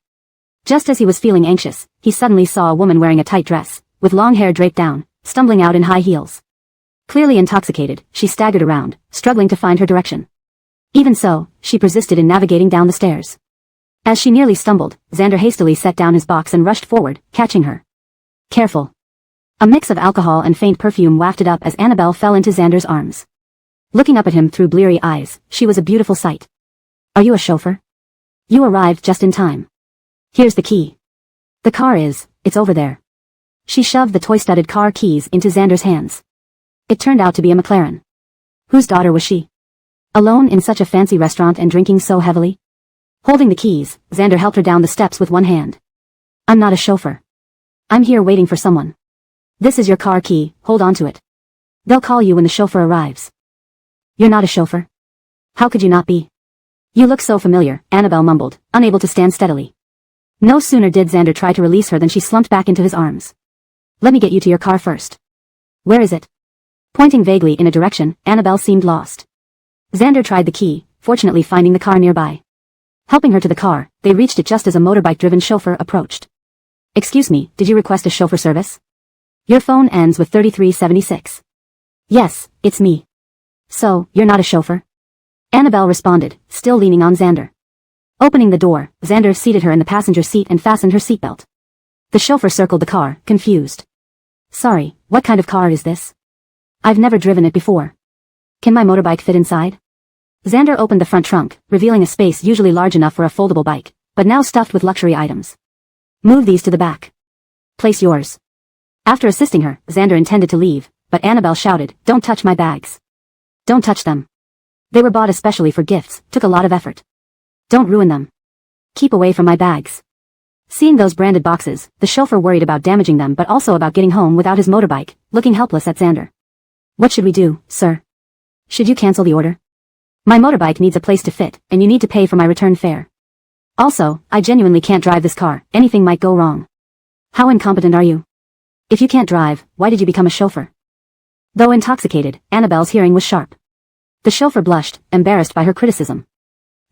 Just as he was feeling anxious, he suddenly saw a woman wearing a tight dress, with long hair draped down, stumbling out in high heels. Clearly intoxicated, she staggered around, struggling to find her direction. Even so, she persisted in navigating down the stairs. As she nearly stumbled, Xander hastily set down his box and rushed forward, catching her. Careful. A mix of alcohol and faint perfume wafted up as Annabelle fell into Xander's arms. Looking up at him through bleary eyes, she was a beautiful sight. Are you a chauffeur? You arrived just in time. Here's the key. The car it's over there. She shoved the toy-studded car keys into Xander's hands. It turned out to be a McLaren. Whose daughter was she? Alone in such a fancy restaurant and drinking so heavily? Holding the keys, Xander helped her down the steps with one hand. I'm not a chauffeur. I'm here waiting for someone. This is your car key, hold on to it. They'll call you when the chauffeur arrives. You're not a chauffeur? How could you not be? You look so familiar, Annabelle mumbled, unable to stand steadily. No sooner did Xander try to release her than she slumped back into his arms. Let me get you to your car first. Where is it? Pointing vaguely in a direction, Annabelle seemed lost. Xander tried the key, fortunately finding the car nearby. Helping her to the car, they reached it just as a motorbike-driven chauffeur approached. "Excuse me, did you request a chauffeur service? Your phone ends with 3376. "Yes, it's me." "So, you're not a chauffeur?" Annabelle responded, still leaning on Xander. Opening the door, Xander seated her in the passenger seat and fastened her seatbelt. The chauffeur circled the car, confused. "Sorry, what kind of car is this? I've never driven it before. Can my motorbike fit inside?" Xander opened the front trunk, revealing a space usually large enough for a foldable bike, but now stuffed with luxury items. "Move these to the back. Place yours." After assisting her, Xander intended to leave, but Annabelle shouted, "Don't touch my bags. Don't touch them. They were bought especially for gifts, took a lot of effort. Don't ruin them. Keep away from my bags." Seeing those branded boxes, the chauffeur worried about damaging them but also about getting home without his motorbike, looking helpless at Xander. "What should we do, sir? Should you cancel the order? My motorbike needs a place to fit, and you need to pay for my return fare. Also, I genuinely can't drive this car, anything might go wrong. How incompetent are you? If you can't drive, why did you become a chauffeur?" Though intoxicated, Annabelle's hearing was sharp. The chauffeur blushed, embarrassed by her criticism.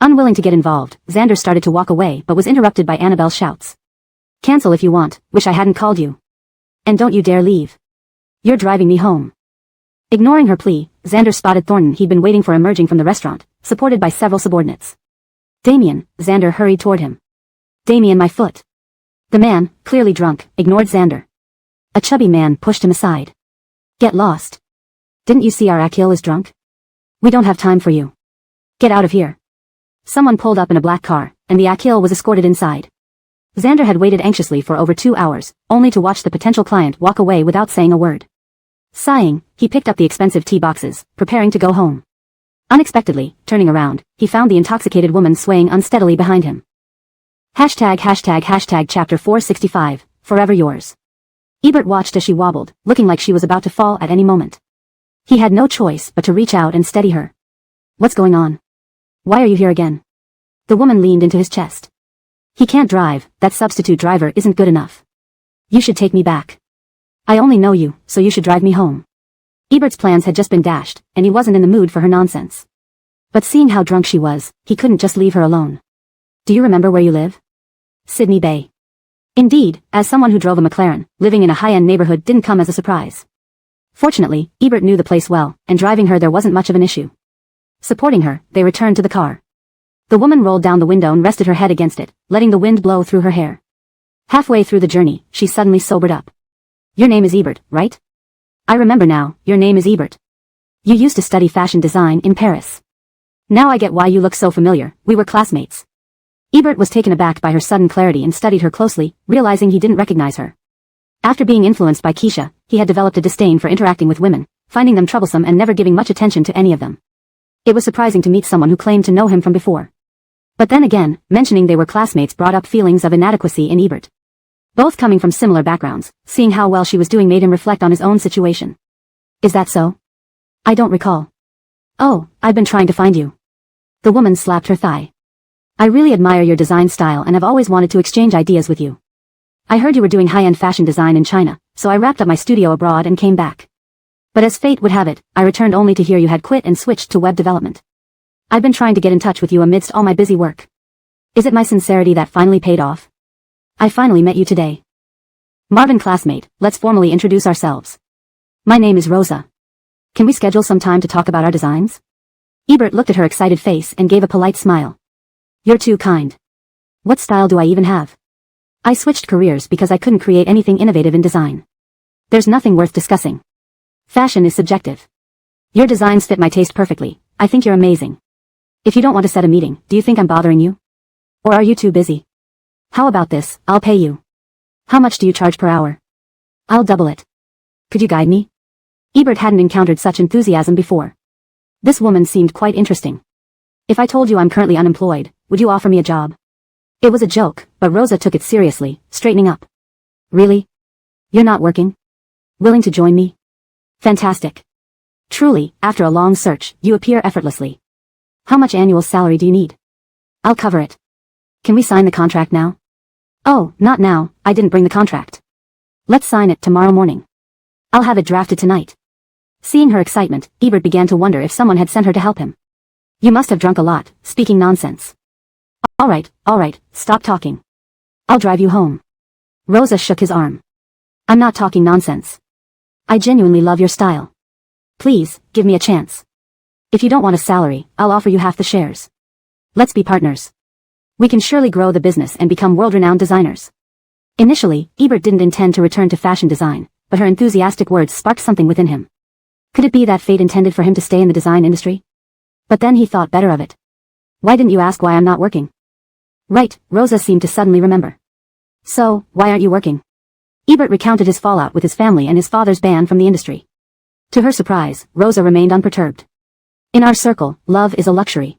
Unwilling to get involved, Xander started to walk away but was interrupted by Annabelle's shouts. "Cancel if you want, wish I hadn't called you. And don't you dare leave. You're driving me home." Ignoring her plea, Xander spotted Thornton he'd been waiting for emerging from the restaurant, supported by several subordinates. "Damien," Xander hurried toward him. "Damien, my foot." The man, clearly drunk, ignored Xander. A chubby man pushed him aside. "Get lost. Didn't you see our Akil is drunk? We don't have time for you. Get out of here." Someone pulled up in a black car, and the Akil was escorted inside. Xander had waited anxiously for over 2 hours, only to watch the potential client walk away without saying a word. Sighing, he picked up the expensive tea boxes, preparing to go home. Unexpectedly, turning around, he found the intoxicated woman swaying unsteadily behind him. ##### Chapter 465, Forever Yours. Ebert watched as she wobbled, looking like she was about to fall at any moment. He had no choice but to reach out and steady her. "What's going on? Why are you here again?" The woman leaned into his chest. "He can't drive, that substitute driver isn't good enough. You should take me back. I only know you, so you should drive me home." Ebert's plans had just been dashed, and he wasn't in the mood for her nonsense. But seeing how drunk she was, he couldn't just leave her alone. "Do you remember where you live?" "Sydney Bay." Indeed, as someone who drove a McLaren, living in a high-end neighborhood didn't come as a surprise. Fortunately, Ebert knew the place well, and driving her there wasn't much of an issue. Supporting her, they returned to the car. The woman rolled down the window and rested her head against it, letting the wind blow through her hair. Halfway through the journey, she suddenly sobered up. "Your name is Ebert, right? I remember now, your name is Ebert. You used to study fashion design in Paris. Now I get why you look so familiar, we were classmates." Ebert was taken aback by her sudden clarity and studied her closely, realizing he didn't recognize her. After being influenced by Keisha, he had developed a disdain for interacting with women, finding them troublesome and never giving much attention to any of them. It was surprising to meet someone who claimed to know him from before. But then again, mentioning they were classmates brought up feelings of inadequacy in Ebert. Both coming from similar backgrounds, seeing how well she was doing made him reflect on his own situation. "Is that so? I don't recall." "Oh, I've been trying to find you." The woman slapped her thigh. "I really admire your design style and have always wanted to exchange ideas with you. I heard you were doing high-end fashion design in China, so I wrapped up my studio abroad and came back. But as fate would have it, I returned only to hear you had quit and switched to web development. I've been trying to get in touch with you amidst all my busy work. Is it my sincerity that finally paid off? I finally met you today. Marvin, classmate, let's formally introduce ourselves. My name is Rosa. Can we schedule some time to talk about our designs?" Ebert looked at her excited face and gave a polite smile. "You're too kind. What style do I even have? I switched careers because I couldn't create anything innovative in design. There's nothing worth discussing. Fashion is subjective. Your designs fit my taste perfectly. I think you're amazing. If you don't want to set a meeting, do you think I'm bothering you? Or are you too busy? How about this, I'll pay you. How much do you charge per hour? I'll double it. Could you guide me?" Ebert hadn't encountered such enthusiasm before. This woman seemed quite interesting. "If I told you I'm currently unemployed, would you offer me a job?" It was a joke, but Rosa took it seriously, straightening up. "Really? You're not working? Willing to join me? Fantastic. Truly, after a long search, you appear effortlessly. How much annual salary do you need? I'll cover it. Can we sign the contract now?" "Oh, not now, I didn't bring the contract. Let's sign it tomorrow morning. I'll have it drafted tonight." Seeing her excitement, Ebert began to wonder if someone had sent her to help him. You must have drunk a lot, speaking nonsense. Alright, stop talking. I'll drive you home. Rosa shook his arm. I'm not talking nonsense. I genuinely love your style. Please, give me a chance. If you don't want a salary, I'll offer you half the shares. Let's be partners. We can surely grow the business and become world-renowned designers. Initially, Ebert didn't intend to return to fashion design, but her enthusiastic words sparked something within him. Could it be that fate intended for him to stay in the design industry? But then he thought better of it. Why didn't you ask why I'm not working? Right, Rosa seemed to suddenly remember. So, why aren't you working? Ebert recounted his fallout with his family and his father's ban from the industry. To her surprise, Rosa remained unperturbed. In our circle, love is a luxury.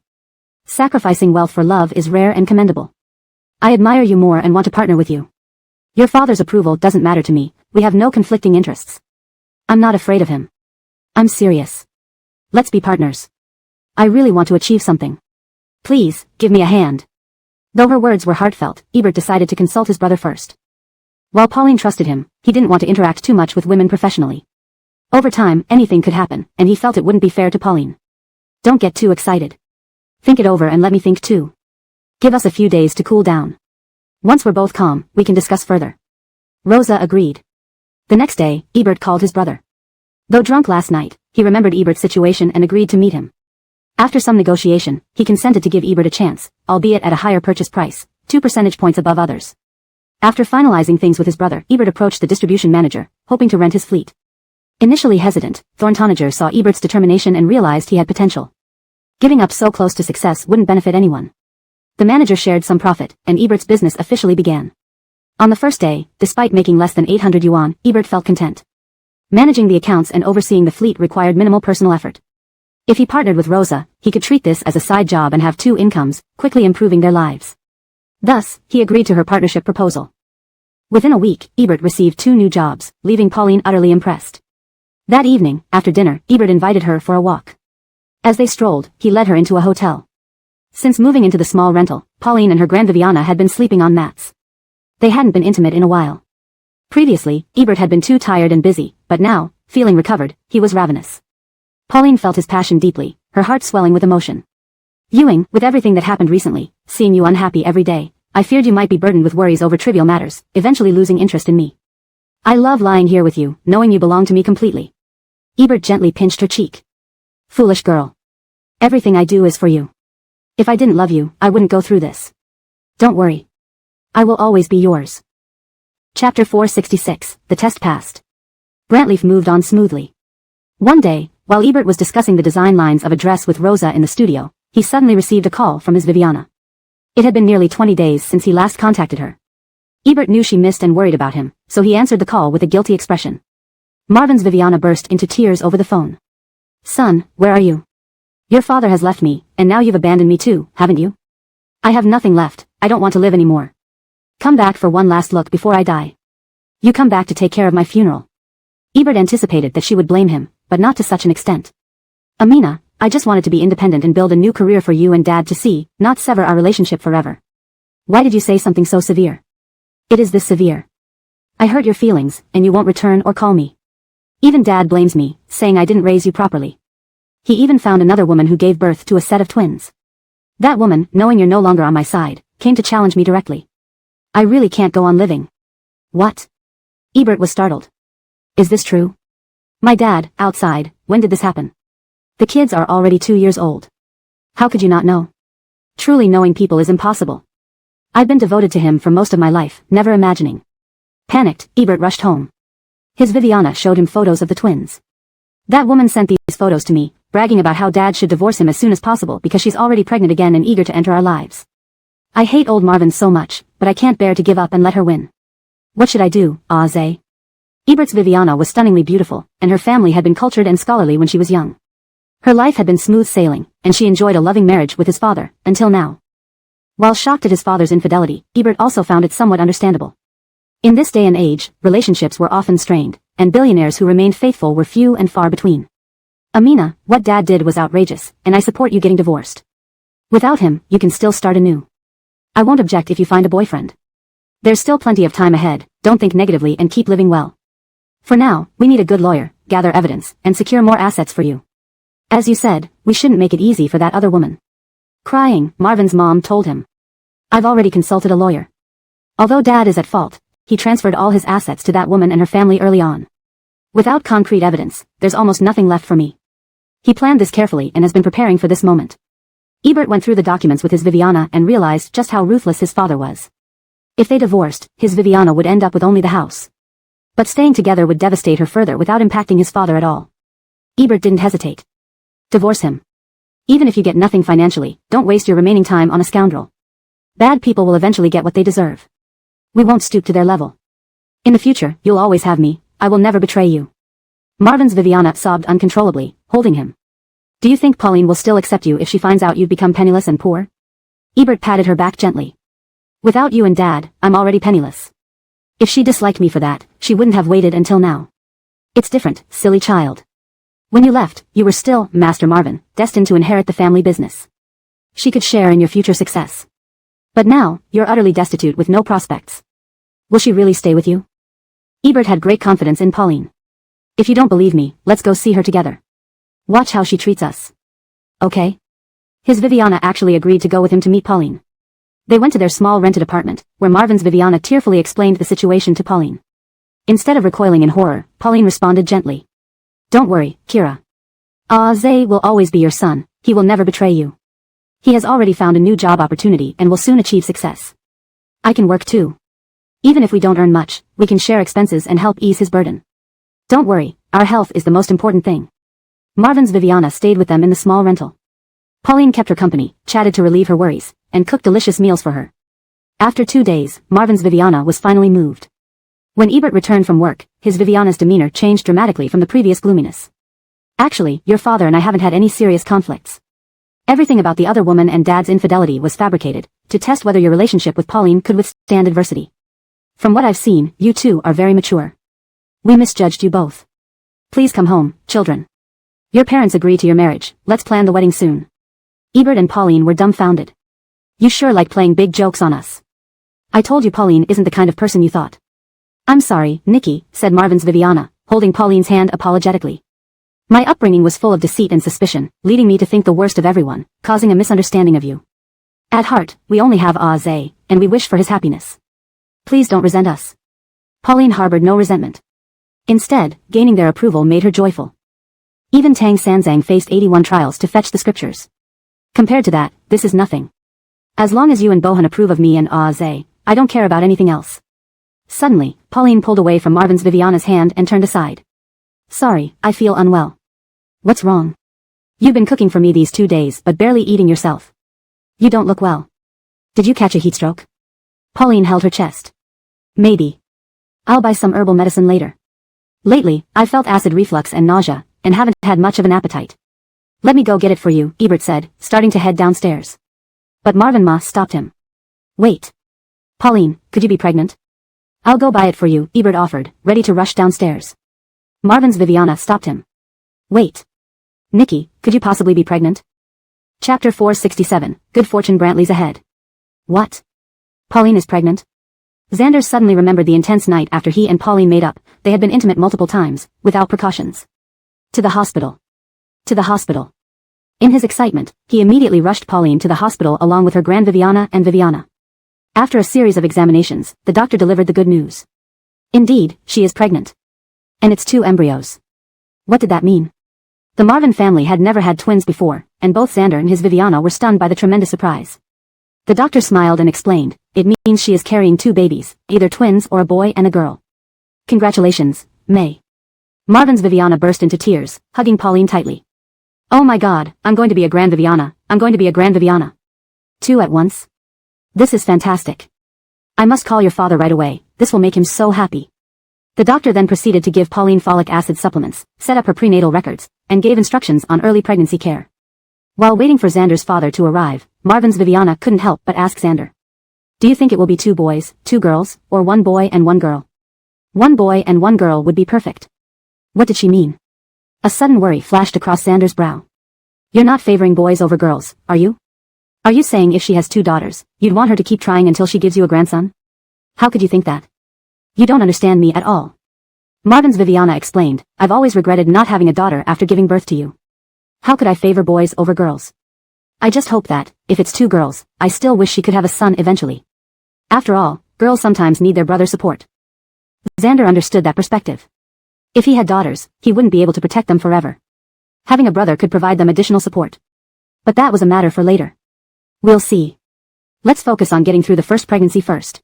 Sacrificing wealth for love is rare and commendable. I admire you more and want to partner with you. Your father's approval doesn't matter to me, we have no conflicting interests. I'm not afraid of him. I'm serious. Let's be partners. I really want to achieve something. Please, give me a hand. Though her words were heartfelt, Ebert decided to consult his brother first. While Pauline trusted him, he didn't want to interact too much with women professionally. Over time, anything could happen, and he felt it wouldn't be fair to Pauline. Don't get too excited. Think it over and let me think too. Give us a few days to cool down. Once we're both calm, we can discuss further. Rosa agreed. The next day, Ebert called his brother. Though drunk last night, he remembered Ebert's situation and agreed to meet him. After some negotiation, he consented to give Ebert a chance, albeit at a higher purchase price, 2 percentage points above others. After finalizing things with his brother, Ebert approached the distribution manager, hoping to rent his fleet. Initially hesitant, Thorntonager saw Ebert's determination and realized he had potential. Giving up so close to success wouldn't benefit anyone. The manager shared some profit, and Ebert's business officially began. On the first day, despite making less than 800 yuan, Ebert felt content. Managing the accounts and overseeing the fleet required minimal personal effort. If he partnered with Rosa, he could treat this as a side job and have 2 incomes, quickly improving their lives. Thus, he agreed to her partnership proposal. Within a week, Ebert received 2 new jobs, leaving Pauline utterly impressed. That evening, after dinner, Ebert invited her for a walk. As they strolled, he led her into a hotel. Since moving into the small rental, Pauline and her Grand Viviana had been sleeping on mats. They hadn't been intimate in a while. Previously, Ebert had been too tired and busy, but now, feeling recovered, he was ravenous. Pauline felt his passion deeply, her heart swelling with emotion. Ewing, with everything that happened recently, seeing you unhappy every day, I feared you might be burdened with worries over trivial matters, eventually losing interest in me. I love lying here with you, knowing you belong to me completely. Ebert gently pinched her cheek. Foolish girl. Everything I do is for you. If I didn't love you, I wouldn't go through this. Don't worry. I will always be yours. Chapter 466, The Test Passed. Brantleaf moved on smoothly. One day, while Ebert was discussing the design lines of a dress with Rosa in the studio, he suddenly received a call from his Viviana. It had been nearly 20 days since he last contacted her. Ebert knew she missed and worried about him, so he answered the call with a guilty expression. Marvin's Viviana burst into tears over the phone. Son, where are you? Your father has left me, and now you've abandoned me too, haven't you? I have nothing left, I don't want to live anymore. Come back for one last look before I die. You come back to take care of my funeral. Ebert anticipated that she would blame him, but not to such an extent. Amina, I just wanted to be independent and build a new career for you and Dad to see, not sever our relationship forever. Why did you say something so severe? It is this severe. I hurt your feelings, and you won't return or call me. Even Dad blames me, saying I didn't raise you properly. He even found another woman who gave birth to a set of twins. That woman, knowing you're no longer on my side, came to challenge me directly. I really can't go on living. What? Ebert was startled. Is this true? My dad, outside, when did this happen? The kids are already 2 years old. How could you not know? Truly knowing people is impossible. I've been devoted to him for most of my life, never imagining. Panicked, Ebert rushed home. His Viviana showed him photos of the twins. That woman sent these photos to me, bragging about how Dad should divorce him as soon as possible because she's already pregnant again and eager to enter our lives. I hate old Marvin so much, but I can't bear to give up and let her win. What should I do, Aze? Ebert's Viviana was stunningly beautiful, and her family had been cultured and scholarly when she was young. Her life had been smooth sailing, and she enjoyed a loving marriage with his father, until now. While shocked at his father's infidelity, Ebert also found it somewhat understandable. In this day and age, relationships were often strained, and billionaires who remained faithful were few and far between. Amina, what Dad did was outrageous, and I support you getting divorced. Without him, you can still start anew. I won't object if you find a boyfriend. There's still plenty of time ahead, don't think negatively and keep living well. For now, we need a good lawyer, gather evidence, and secure more assets for you. As you said, we shouldn't make it easy for that other woman. Crying, Marvin's mom told him. I've already consulted a lawyer. Although Dad is at fault, he transferred all his assets to that woman and her family early on. Without concrete evidence, there's almost nothing left for me. He planned this carefully and has been preparing for this moment. Ebert went through the documents with his Viviana and realized just how ruthless his father was. If they divorced, his Viviana would end up with only the house. But staying together would devastate her further without impacting his father at all. Ebert didn't hesitate. Divorce him. Even if you get nothing financially, don't waste your remaining time on a scoundrel. Bad people will eventually get what they deserve. We won't stoop to their level. In the future, you'll always have me, I will never betray you. Marvin's Viviana sobbed uncontrollably, holding him. Do you think Pauline will still accept you if she finds out you've become penniless and poor? Ebert patted her back gently. Without you and Dad, I'm already penniless. If she disliked me for that, she wouldn't have waited until now. It's different, silly child. When you left, you were still, Master Marvin, destined to inherit the family business. She could share in your future success. But now, you're utterly destitute with no prospects. Will she really stay with you? Ebert had great confidence in Pauline. If you don't believe me, let's go see her together. Watch how she treats us. Okay? His Viviana actually agreed to go with him to meet Pauline. They went to their small rented apartment, where Marvin's Viviana tearfully explained the situation to Pauline. Instead of recoiling in horror, Pauline responded gently. Don't worry, Kira. Zay will always be your son, he will never betray you. He has already found a new job opportunity and will soon achieve success. I can work too. Even if we don't earn much, we can share expenses and help ease his burden. Don't worry, our health is the most important thing. Marvin's Viviana stayed with them in the small rental. Pauline kept her company, chatted to relieve her worries, and cooked delicious meals for her. After 2 days, Marvin's Viviana was finally moved. When Ebert returned from work, his Viviana's demeanor changed dramatically from the previous gloominess. Actually, your father and I haven't had any serious conflicts. Everything about the other woman and Dad's infidelity was fabricated, to test whether your relationship with Pauline could withstand adversity. From what I've seen, you two are very mature. We misjudged you both. Please come home, children. Your parents agree to your marriage, let's plan the wedding soon. Ebert and Pauline were dumbfounded. You sure like playing big jokes on us. I told you Pauline isn't the kind of person you thought. I'm sorry, Nikki, said Marvin's Viviana, holding Pauline's hand apologetically. My upbringing was full of deceit and suspicion, leading me to think the worst of everyone, causing a misunderstanding of you. At heart, we only have Zay, and we wish for his happiness. Please don't resent us. Pauline harbored no resentment. Instead, gaining their approval made her joyful. Even Tang Sanzang faced 81 trials to fetch the scriptures. Compared to that, this is nothing. As long as you and Bohan approve of me and Zay, I don't care about anything else. Suddenly, Pauline pulled away from Marvin's Viviana's hand and turned aside. Sorry, I feel unwell. What's wrong? You've been cooking for me these 2 days but barely eating yourself. You don't look well. Did you catch a heat stroke? Pauline held her chest. Maybe. I'll buy some herbal medicine later. Lately, I've felt acid reflux and nausea, and haven't had much of an appetite. Let me go get it for you, Ebert said, starting to head downstairs. But Marvin Ma stopped him. Wait. Pauline, could you be pregnant? I'll go buy it for you, Ebert offered, ready to rush downstairs. Marvin's Viviana stopped him. Wait. Nikki, could you possibly be pregnant? Chapter 467, Good Fortune Brantley's ahead. What? Pauline is pregnant? Xander suddenly remembered the intense night after he and Pauline made up. They had been intimate multiple times, without precautions. To the hospital. To the hospital. In his excitement, he immediately rushed Pauline to the hospital along with her grand Viviana and Viviana. After a series of examinations, the doctor delivered the good news. Indeed, she is pregnant. And it's 2 embryos. What did that mean? The Marvin family had never had twins before, and both Xander and his Viviana were stunned by the tremendous surprise. The doctor smiled and explained, it means she is carrying 2 babies, either twins or a boy and a girl. Congratulations, May. Marvin's Viviana burst into tears, hugging Pauline tightly. Oh my God, I'm going to be a grand Viviana, I'm going to be a grand Viviana. 2 at once? This is fantastic. I must call your father right away, this will make him so happy. The doctor then proceeded to give Pauline folic acid supplements, set up her prenatal records, and gave instructions on early pregnancy care. While waiting for Xander's father to arrive, Marvin's Viviana couldn't help but ask Xander. Do you think it will be 2 boys, 2 girls, or 1 boy and 1 girl? 1 boy and 1 girl would be perfect. What did she mean? A sudden worry flashed across Xander's brow. You're not favoring boys over girls, are you? Are you saying if she has 2 daughters, you'd want her to keep trying until she gives you a grandson? How could you think that? You don't understand me at all. Marvin's Viviana explained, I've always regretted not having a daughter after giving birth to you. How could I favor boys over girls? I just hope that, if it's 2 girls, I still wish she could have a son eventually. After all, girls sometimes need their brother's support. Xander understood that perspective. If he had daughters, he wouldn't be able to protect them forever. Having a brother could provide them additional support. But that was a matter for later. We'll see. Let's focus on getting through the first pregnancy first.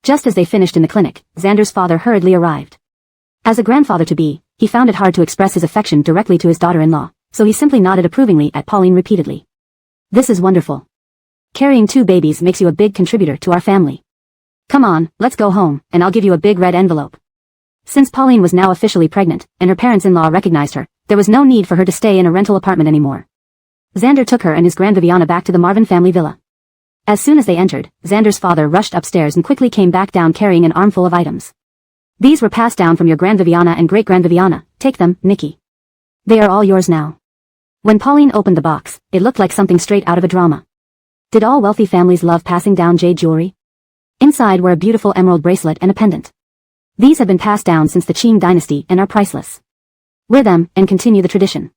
Just as they finished in the clinic, Xander's father hurriedly arrived. As a grandfather-to-be, he found it hard to express his affection directly to his daughter-in-law, so he simply nodded approvingly at Pauline repeatedly. This is wonderful. Carrying 2 babies makes you a big contributor to our family. Come on, let's go home, and I'll give you a big red envelope. Since Pauline was now officially pregnant, and her parents-in-law recognized her, there was no need for her to stay in a rental apartment anymore. Xander took her and his grand Viviana back to the Marvin family villa. As soon as they entered, Xander's father rushed upstairs and quickly came back down carrying an armful of items. These were passed down from your grand Viviana and great-grand Viviana. Take them, Nikki. They are all yours now. When Pauline opened the box, it looked like something straight out of a drama. Did all wealthy families love passing down jade jewelry? Inside were a beautiful emerald bracelet and a pendant. These had been passed down since the Qing dynasty and are priceless. Wear them and continue the tradition.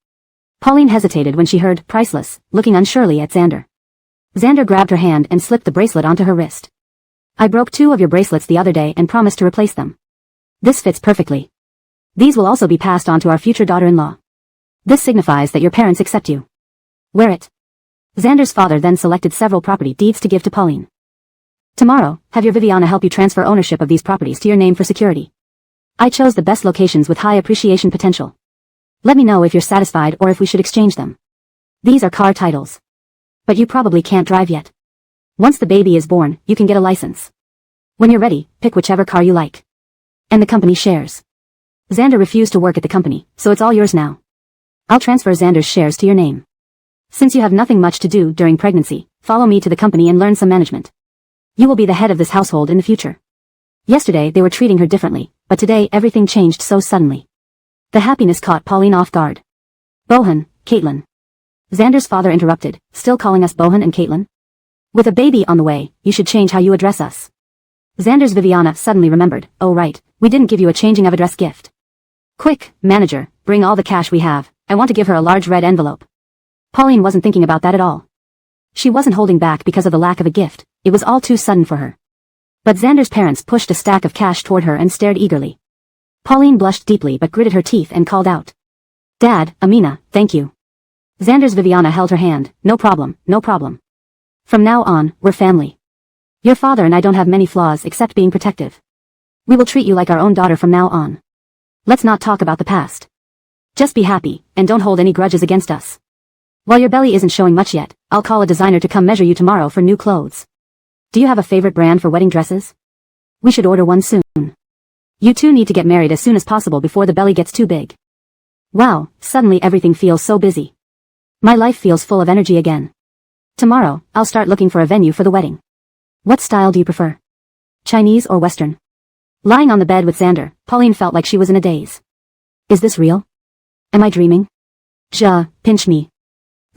Pauline hesitated when she heard priceless, looking unsurely at Xander. Xander grabbed her hand and slipped the bracelet onto her wrist. I broke 2 of your bracelets the other day and promised to replace them. This fits perfectly. These will also be passed on to our future daughter-in-law. This signifies that your parents accept you. Wear it. Xander's father then selected several property deeds to give to Pauline. Tomorrow, have your Viviana help you transfer ownership of these properties to your name for security. I chose the best locations with high appreciation potential. Let me know if you're satisfied or if we should exchange them. These are car titles. But you probably can't drive yet. Once the baby is born, you can get a license. When you're ready, pick whichever car you like. And the company shares. Xander refused to work at the company, so it's all yours now. I'll transfer Xander's shares to your name. Since you have nothing much to do during pregnancy, follow me to the company and learn some management. You will be the head of this household in the future. Yesterday they were treating her differently, but today everything changed so suddenly. The happiness caught Pauline off guard. Bohan, Caitlin. Xander's father interrupted, still calling us Bohan and Caitlin? With a baby on the way, you should change how you address us. Xander's Viviana suddenly remembered, oh right, we didn't give you a changing of address gift. Quick, manager, bring all the cash we have, I want to give her a large red envelope. Pauline wasn't thinking about that at all. She wasn't holding back because of the lack of a gift, it was all too sudden for her. But Xander's parents pushed a stack of cash toward her and stared eagerly. Pauline blushed deeply but gritted her teeth and called out. Dad, Amina, thank you. Xander's Viviana held her hand, no problem, no problem. From now on, we're family. Your father and I don't have many flaws except being protective. We will treat you like our own daughter from now on. Let's not talk about the past. Just be happy, and don't hold any grudges against us. While your belly isn't showing much yet, I'll call a designer to come measure you tomorrow for new clothes. Do you have a favorite brand for wedding dresses? We should order one soon. You two need to get married as soon as possible before the belly gets too big. Wow, suddenly everything feels so busy. My life feels full of energy again. Tomorrow, I'll start looking for a venue for the wedding. What style do you prefer? Chinese or Western? Lying on the bed with Xander, Pauline felt like she was in a daze. Is this real? Am I dreaming? Pinch me.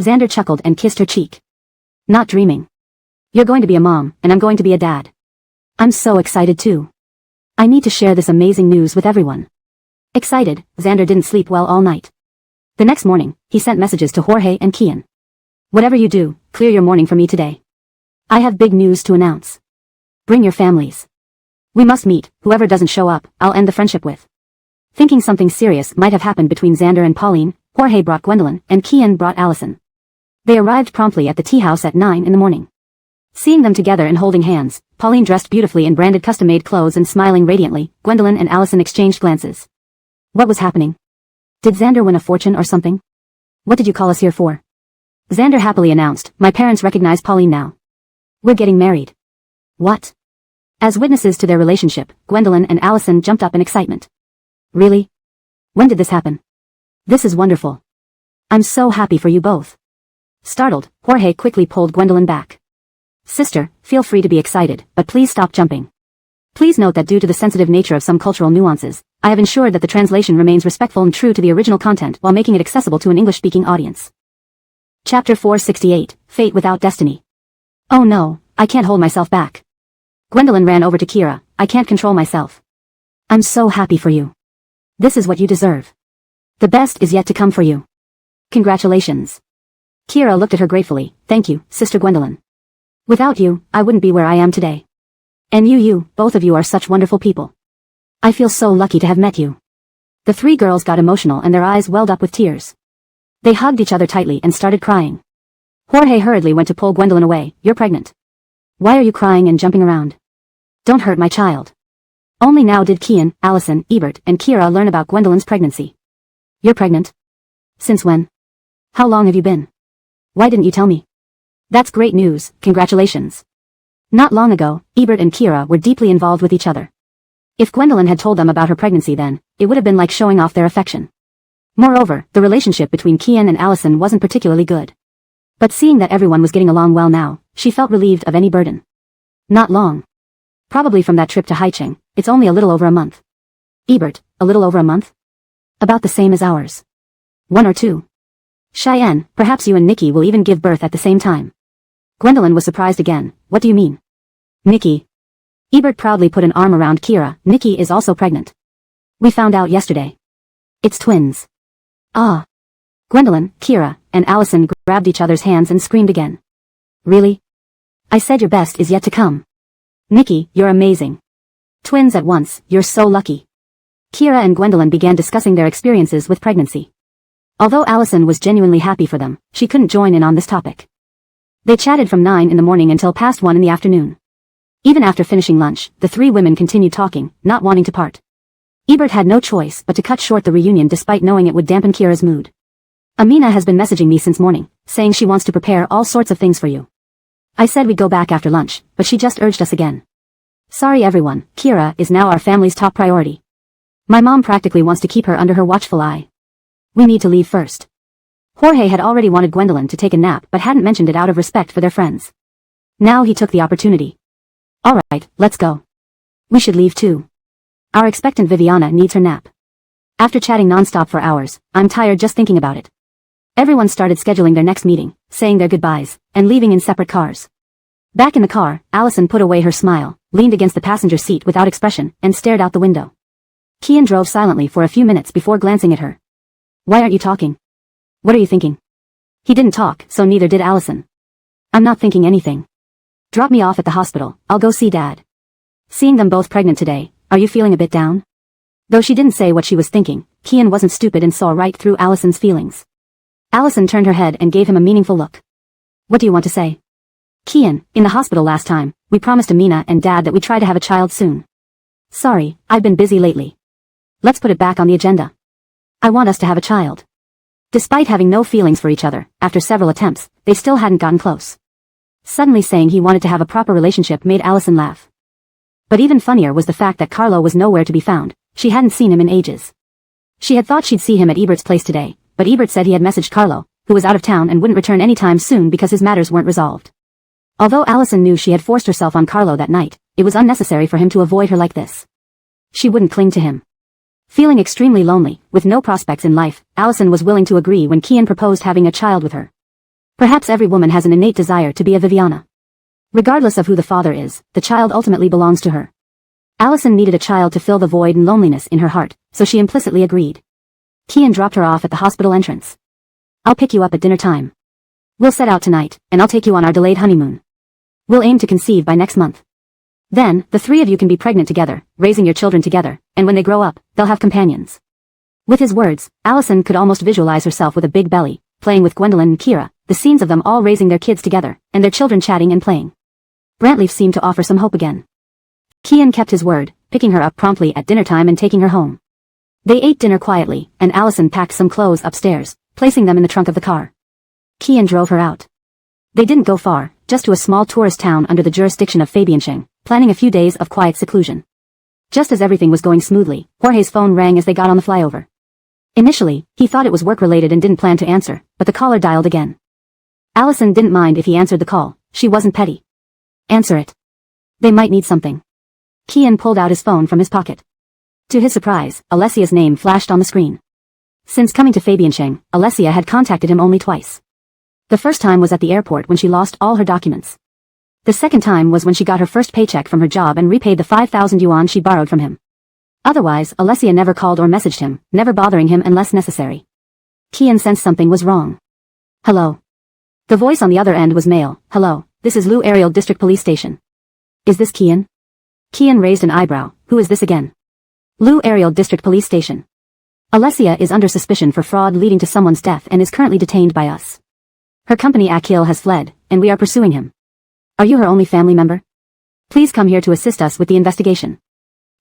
Xander chuckled and kissed her cheek. Not dreaming. You're going to be a mom, and I'm going to be a dad. I'm so excited too. I need to share this amazing news with everyone. Excited, Xander didn't sleep well all night. The next morning, he sent messages to Jorge and Kian. Whatever you do, clear your morning for me today. I have big news to announce. Bring your families. We must meet, whoever doesn't show up, I'll end the friendship with. Thinking something serious might have happened between Xander and Pauline, Jorge brought Gwendolyn, and Kian brought Allison. They arrived promptly at the tea house at 9 in the morning. Seeing them together and holding hands, Pauline dressed beautifully in branded custom-made clothes and smiling radiantly, Gwendolyn and Allison exchanged glances. What was happening? Did Xander win a fortune or something? What did you call us here for? Xander happily announced, my parents recognize Pauline now. We're getting married. What? As witnesses to their relationship, Gwendolyn and Allison jumped up in excitement. Really? When did this happen? This is wonderful. I'm so happy for you both. Startled, Jorge quickly pulled Gwendolyn back. Sister, feel free to be excited, but please stop jumping. Please note that due to the sensitive nature of some cultural nuances, I have ensured that the translation remains respectful and true to the original content while making it accessible to an English-speaking audience. Chapter 468, Fate Without Destiny. Oh no, I can't hold myself back. Gwendolyn ran over to Kira, I can't control myself. I'm so happy for you. This is what you deserve. The best is yet to come for you. Congratulations. Kira looked at her gratefully. Thank you, Sister Gwendolyn. Without you, I wouldn't be where I am today. And you, both of you are such wonderful people. I feel so lucky to have met you. The three girls got emotional and their eyes welled up with tears. They hugged each other tightly and started crying. Jorge hurriedly went to pull Gwendolyn away. You're pregnant. Why are you crying and jumping around? Don't hurt my child. Only now did Kian, Allison, Ebert, and Kira learn about Gwendolyn's pregnancy. You're pregnant? Since when? How long have you been? Why didn't you tell me? That's great news, congratulations. Not long ago, Ebert and Kira were deeply involved with each other. If Gwendolyn had told them about her pregnancy then, it would have been like showing off their affection. Moreover, the relationship between Kian and Allison wasn't particularly good. But seeing that everyone was getting along well now, she felt relieved of any burden. Not long. Probably from that trip to Haicheng, it's only a little over a month. Ebert, a little over a month? About the same as ours. 1 or 2. Cheyenne, perhaps you and Nikki will even give birth at the same time. Gwendolyn was surprised again. What do you mean? Nikki. Ebert proudly put an arm around Kira. Nikki is also pregnant. We found out yesterday. It's twins. Ah. Gwendolyn, Kira, and Allison grabbed each other's hands and screamed again. Really? I said your best is yet to come. Nikki, you're amazing. Twins at once, you're so lucky. Kira and Gwendolyn began discussing their experiences with pregnancy. Although Allison was genuinely happy for them, she couldn't join in on this topic. They chatted from 9 in the morning until past 1 in the afternoon. Even after finishing lunch, the three women continued talking, not wanting to part. Ebert had no choice but to cut short the reunion despite knowing it would dampen Kira's mood. Amina has been messaging me since morning, saying she wants to prepare all sorts of things for you. I said we'd go back after lunch, but she just urged us again. Sorry everyone, Kira is now our family's top priority. My mom practically wants to keep her under her watchful eye. We need to leave first. Jorge had already wanted Gwendolyn to take a nap but hadn't mentioned it out of respect for their friends. Now he took the opportunity. Alright, let's go. We should leave too. Our expectant Viviana needs her nap. After chatting non-stop for hours, I'm tired just thinking about it. Everyone started scheduling their next meeting, saying their goodbyes, and leaving in separate cars. Back in the car, Allison put away her smile, leaned against the passenger seat without expression, and stared out the window. Kian drove silently for a few minutes before glancing at her. Why aren't you talking? What are you thinking? He didn't talk, so neither did Allison. I'm not thinking anything. Drop me off at the hospital, I'll go see Dad. Seeing them both pregnant today, are you feeling a bit down? Though she didn't say what she was thinking, Kian wasn't stupid and saw right through Allison's feelings. Allison turned her head and gave him a meaningful look. What do you want to say? Kian, in the hospital last time, we promised Amina and Dad that we'd try to have a child soon. Sorry, I've been busy lately. Let's put it back on the agenda. I want us to have a child. Despite having no feelings for each other, after several attempts, they still hadn't gotten close. Suddenly saying he wanted to have a proper relationship made Allison laugh. But even funnier was the fact that Carlo was nowhere to be found. She hadn't seen him in ages. She had thought she'd see him at Ebert's place today, but Ebert said he had messaged Carlo, who was out of town and wouldn't return anytime soon because his matters weren't resolved. Although Allison knew she had forced herself on Carlo that night, it was unnecessary for him to avoid her like this. She wouldn't cling to him. Feeling extremely lonely, with no prospects in life, Allison was willing to agree when Kian proposed having a child with her. Perhaps every woman has an innate desire to be a Viviana. Regardless of who the father is, the child ultimately belongs to her. Allison needed a child to fill the void and loneliness in her heart, so she implicitly agreed. Kian dropped her off at the hospital entrance. I'll pick you up at dinner time. We'll set out tonight, and I'll take you on our delayed honeymoon. We'll aim to conceive by next month. Then, the three of you can be pregnant together, raising your children together, and when they grow up, they'll have companions. With his words, Allison could almost visualize herself with a big belly, playing with Gwendolyn and Kira, the scenes of them all raising their kids together, and their children chatting and playing. Brantleaf seemed to offer some hope again. Kian kept his word, picking her up promptly at dinner time and taking her home. They ate dinner quietly, and Allison packed some clothes upstairs, placing them in the trunk of the car. Kian drove her out. They didn't go far, just to a small tourist town under the jurisdiction of Fabiancheng, planning a few days of quiet seclusion. Just as everything was going smoothly, Jorge's phone rang as they got on the flyover. Initially, he thought it was work-related and didn't plan to answer, but the caller dialed again. Allison didn't mind if he answered the call, she wasn't petty. Answer it. They might need something. Kian pulled out his phone from his pocket. To his surprise, Alessia's name flashed on the screen. Since coming to Fabiancheng, Alessia had contacted him only twice. The first time was at the airport when she lost all her documents. The second time was when she got her first paycheck from her job and repaid the 5,000 yuan she borrowed from him. Otherwise, Alessia never called or messaged him, never bothering him unless necessary. Kian sensed something was wrong. Hello. The voice on the other end was male. Hello, this is Lu Ariel District Police Station. Is this Kian? Kian raised an eyebrow. Who is this again? Lu Ariel District Police Station. Alessia is under suspicion for fraud leading to someone's death and is currently detained by us. Her company Akil has fled, and we are pursuing him. Are you her only family member? Please come here to assist us with the investigation.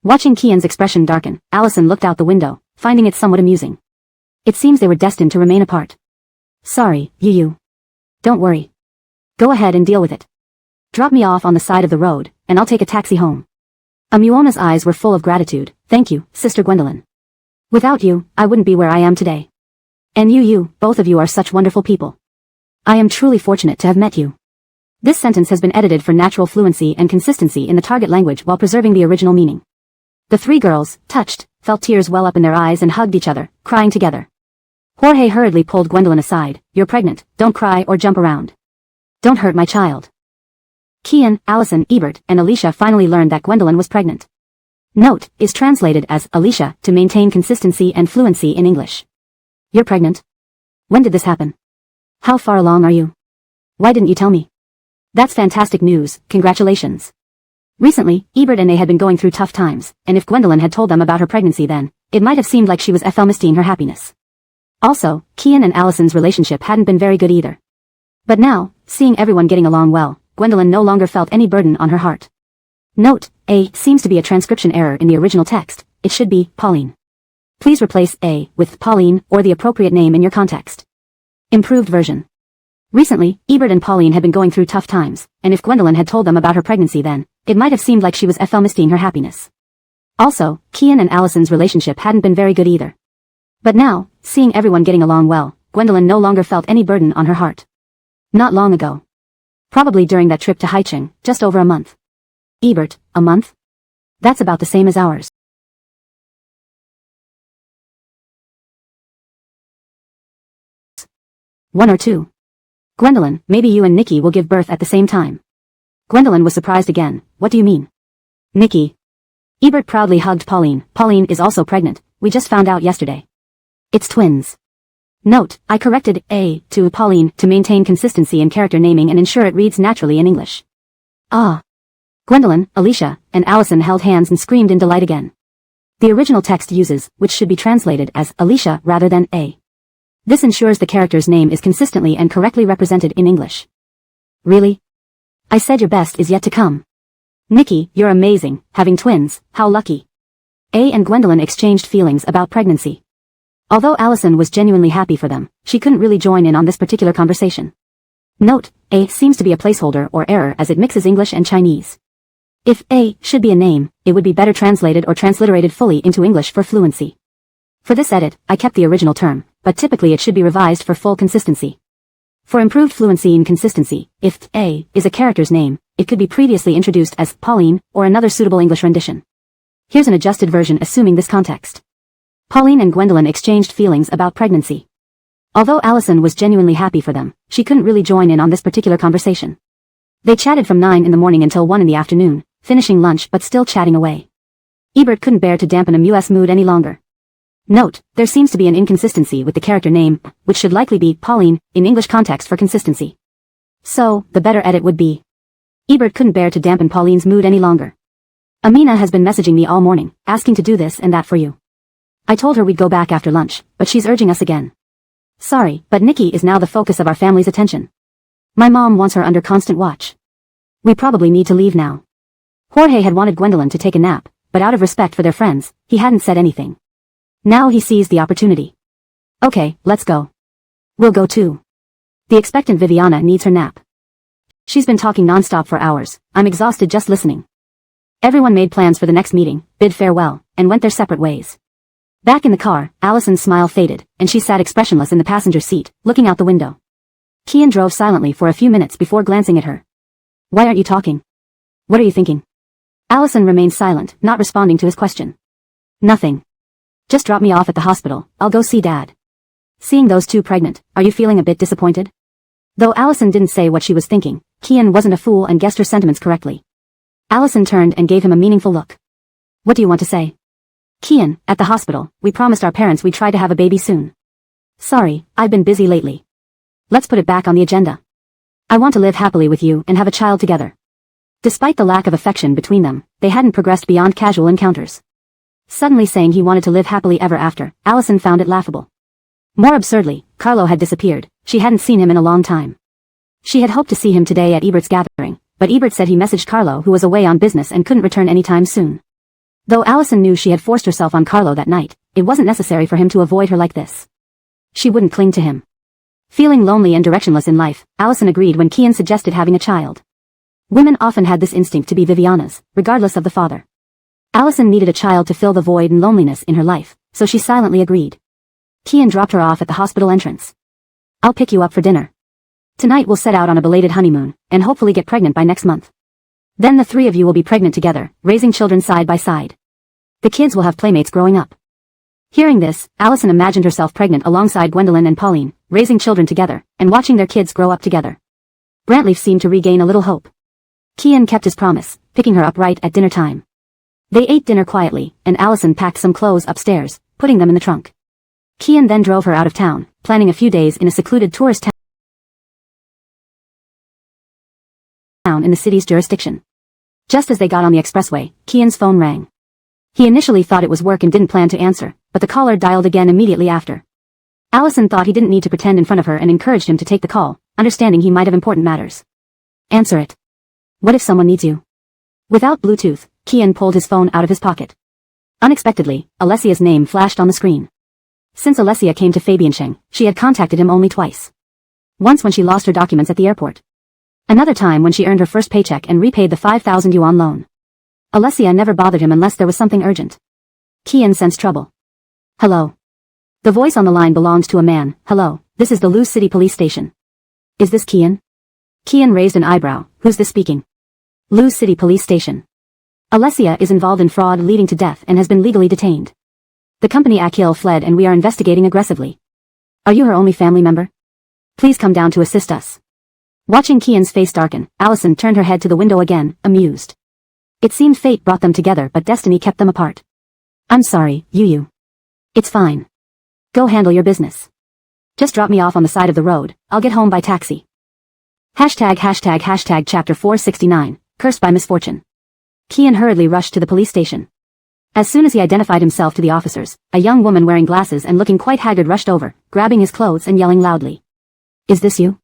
Watching Kian's expression darken, Allison looked out the window, finding it somewhat amusing. It seems they were destined to remain apart. Sorry, you. Don't worry. Go ahead and deal with it. Drop me off on the side of the road, and I'll take a taxi home. Amuona's eyes were full of gratitude. Thank you, Sister Gwendolyn. Without you, I wouldn't be where I am today. And you, both of you are such wonderful people. I am truly fortunate to have met you. This sentence has been edited for natural fluency and consistency in the target language while preserving the original meaning. The three girls, touched, felt tears well up in their eyes and hugged each other, crying together. Jorge hurriedly pulled Gwendolyn aside. You're pregnant, don't cry or jump around. Don't hurt my child. Kian, Allison, Ebert, and Alicia finally learned that Gwendolyn was pregnant. Note, is translated as Alicia to maintain consistency and fluency in English. You're pregnant? When did this happen? How far along are you? Why didn't you tell me? That's fantastic news, congratulations. Recently, Ebert and they had been going through tough times, and if Gwendolyn had told them about her pregnancy then, it might have seemed like she was misting her happiness. Also, Kian and Allison's relationship hadn't been very good either. But now, seeing everyone getting along well, Gwendolyn no longer felt any burden on her heart. Note, A seems to be a transcription error in the original text. It should be Pauline. Please replace A with Pauline or the appropriate name in your context. Improved version. Recently, Ebert and Pauline had been going through tough times, and if Gwendolyn had told them about her pregnancy then, it might have seemed like she was misting her happiness. Also, Kian and Allison's relationship hadn't been very good either. But now, seeing everyone getting along well, Gwendolyn no longer felt any burden on her heart. Not long ago. Probably during that trip to Haicheng, just over a month. Ebert, a month? That's about the same as ours. One or two. Gwendolyn, maybe you and Nikki will give birth at the same time. Gwendolyn was surprised again. What do you mean? Nikki. Ebert proudly hugged Pauline. Pauline is also pregnant. We just found out yesterday. It's twins. Note, I corrected A to Pauline to maintain consistency in character naming and ensure it reads naturally in English. Ah. Gwendolyn, Alicia, and Allison held hands and screamed in delight again. The original text uses, which should be translated as Alicia rather than A. This ensures the character's name is consistently and correctly represented in English. Really? I said your best is yet to come. Nikki, you're amazing, having twins, how lucky. A and Gwendolyn exchanged feelings about pregnancy. Although Allison was genuinely happy for them, she couldn't really join in on this particular conversation. Note, A seems to be a placeholder or error as it mixes English and Chinese. If A should be a name, it would be better translated or transliterated fully into English for fluency. For this edit, I kept the original term, but typically it should be revised for full consistency. For improved fluency and consistency, if A is a character's name, it could be previously introduced as Pauline or another suitable English rendition. Here's an adjusted version assuming this context. Pauline and Gwendolyn exchanged feelings about pregnancy. Although Allison was genuinely happy for them, she couldn't really join in on this particular conversation. They chatted from 9 in the morning until 1 in the afternoon, finishing lunch but still chatting away. Ebert couldn't bear to dampen Amu's mood any longer. Note, there seems to be an inconsistency with the character name, which should likely be Pauline, in English context for consistency. So, the better edit would be. Ebert couldn't bear to dampen Pauline's mood any longer. Amina has been messaging me all morning, asking to do this and that for you. I told her we'd go back after lunch, but she's urging us again. Sorry, but Nikki is now the focus of our family's attention. My mom wants her under constant watch. We probably need to leave now. Jorge had wanted Gwendolyn to take a nap, but out of respect for their friends, he hadn't said anything. Now he seized the opportunity. Okay, let's go. We'll go too. The expectant Viviana needs her nap. She's been talking non-stop for hours. I'm exhausted just listening. Everyone made plans for the next meeting, bid farewell, and went their separate ways. Back in the car, Allison's smile faded, and she sat expressionless in the passenger seat, looking out the window. Kian drove silently for a few minutes before glancing at her. Why aren't you talking? What are you thinking? Allison remained silent, not responding to his question. Nothing. Just drop me off at the hospital, I'll go see Dad. Seeing those two pregnant, are you feeling a bit disappointed? Though Allison didn't say what she was thinking, Kian wasn't a fool and guessed her sentiments correctly. Allison turned and gave him a meaningful look. What do you want to say? Kian, at the hospital, we promised our parents we'd try to have a baby soon. Sorry, I've been busy lately. Let's put it back on the agenda. I want to live happily with you and have a child together. Despite the lack of affection between them, they hadn't progressed beyond casual encounters. Suddenly saying he wanted to live happily ever after, Allison found it laughable. More absurdly, Carlo had disappeared. She hadn't seen him in a long time. She had hoped to see him today at Ebert's gathering, but Ebert said he messaged Carlo who was away on business and couldn't return anytime soon. Though Allison knew she had forced herself on Carlo that night, it wasn't necessary for him to avoid her like this. She wouldn't cling to him. Feeling lonely and directionless in life, Allison agreed when Kian suggested having a child. Women often had this instinct to be Viviana's, regardless of the father. Allison needed a child to fill the void and loneliness in her life, so she silently agreed. Kian dropped her off at the hospital entrance. I'll pick you up for dinner. Tonight we'll set out on a belated honeymoon, and hopefully get pregnant by next month. Then the three of you will be pregnant together, raising children side by side. The kids will have playmates growing up. Hearing this, Allison imagined herself pregnant alongside Gwendolyn and Pauline, raising children together, and watching their kids grow up together. Brantleaf seemed to regain a little hope. Kian kept his promise, picking her up right at dinner time. They ate dinner quietly, and Allison packed some clothes upstairs, putting them in the trunk. Kian then drove her out of town, planning a few days in a secluded tourist town in the city's jurisdiction. Just as they got on the expressway, Kian's phone rang. He initially thought it was work and didn't plan to answer, but the caller dialed again immediately after. Allison thought he didn't need to pretend in front of her and encouraged him to take the call, understanding he might have important matters. Answer it. What if someone needs you? Without Bluetooth, Kian pulled his phone out of his pocket. Unexpectedly, Alessia's name flashed on the screen. Since Alessia came to Fabiancheng, she had contacted him only twice. Once when she lost her documents at the airport. Another time when she earned her first paycheck and repaid the 5,000 yuan loan. Alessia never bothered him unless there was something urgent. Kian sensed trouble. Hello. The voice on the line belonged to a man. Hello, this is the Luz City Police Station. Is this Kian? Kian raised an eyebrow. Who's this speaking? Luz City Police Station. Alessia is involved in fraud leading to death and has been legally detained. The company Akil fled and we are investigating aggressively. Are you her only family member? Please come down to assist us. Watching Kian's face darken, Allison turned her head to the window again, amused. It seemed fate brought them together but destiny kept them apart. I'm sorry, Yu. It's fine. Go handle your business. Just drop me off on the side of the road, I'll get home by taxi. Hashtag chapter 469, cursed by misfortune. Kian hurriedly rushed to the police station. As soon as he identified himself to the officers, a young woman wearing glasses and looking quite haggard rushed over, grabbing his clothes and yelling loudly. Is this you?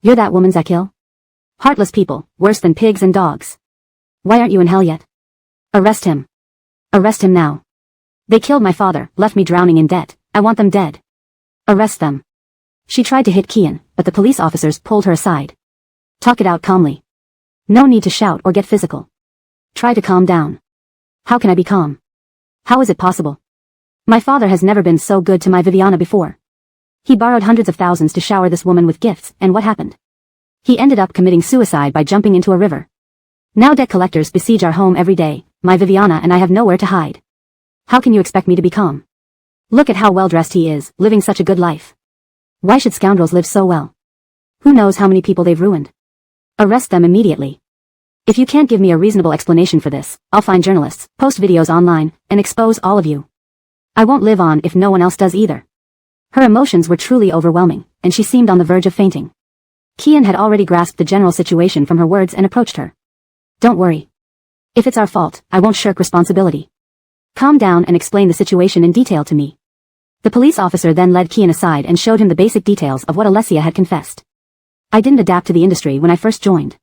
You're that woman's Akil? Heartless people, worse than pigs and dogs. Why aren't you in hell yet? Arrest him. Arrest him now. They killed my father, left me drowning in debt. I want them dead. Arrest them. She tried to hit Kian, but the police officers pulled her aside. Talk it out calmly. No need to shout or get physical. Try to calm down. How can I be calm? How is it possible? My father has never been so good to my Viviana before. He borrowed hundreds of thousands to shower this woman with gifts, and what happened? He ended up committing suicide by jumping into a river. Now debt collectors besiege our home every day, my Viviana and I have nowhere to hide. How can you expect me to be calm? Look at how well dressed he is, living such a good life. Why should scoundrels live so well? Who knows how many people they've ruined? Arrest them immediately. If you can't give me a reasonable explanation for this, I'll find journalists, post videos online, and expose all of you. I won't live on if no one else does either. Her emotions were truly overwhelming, and she seemed on the verge of fainting. Kian had already grasped the general situation from her words and approached her. Don't worry. If it's our fault, I won't shirk responsibility. Calm down and explain the situation in detail to me. The police officer then led Kian aside and showed him the basic details of what Alessia had confessed. I didn't adapt to the industry when I first joined.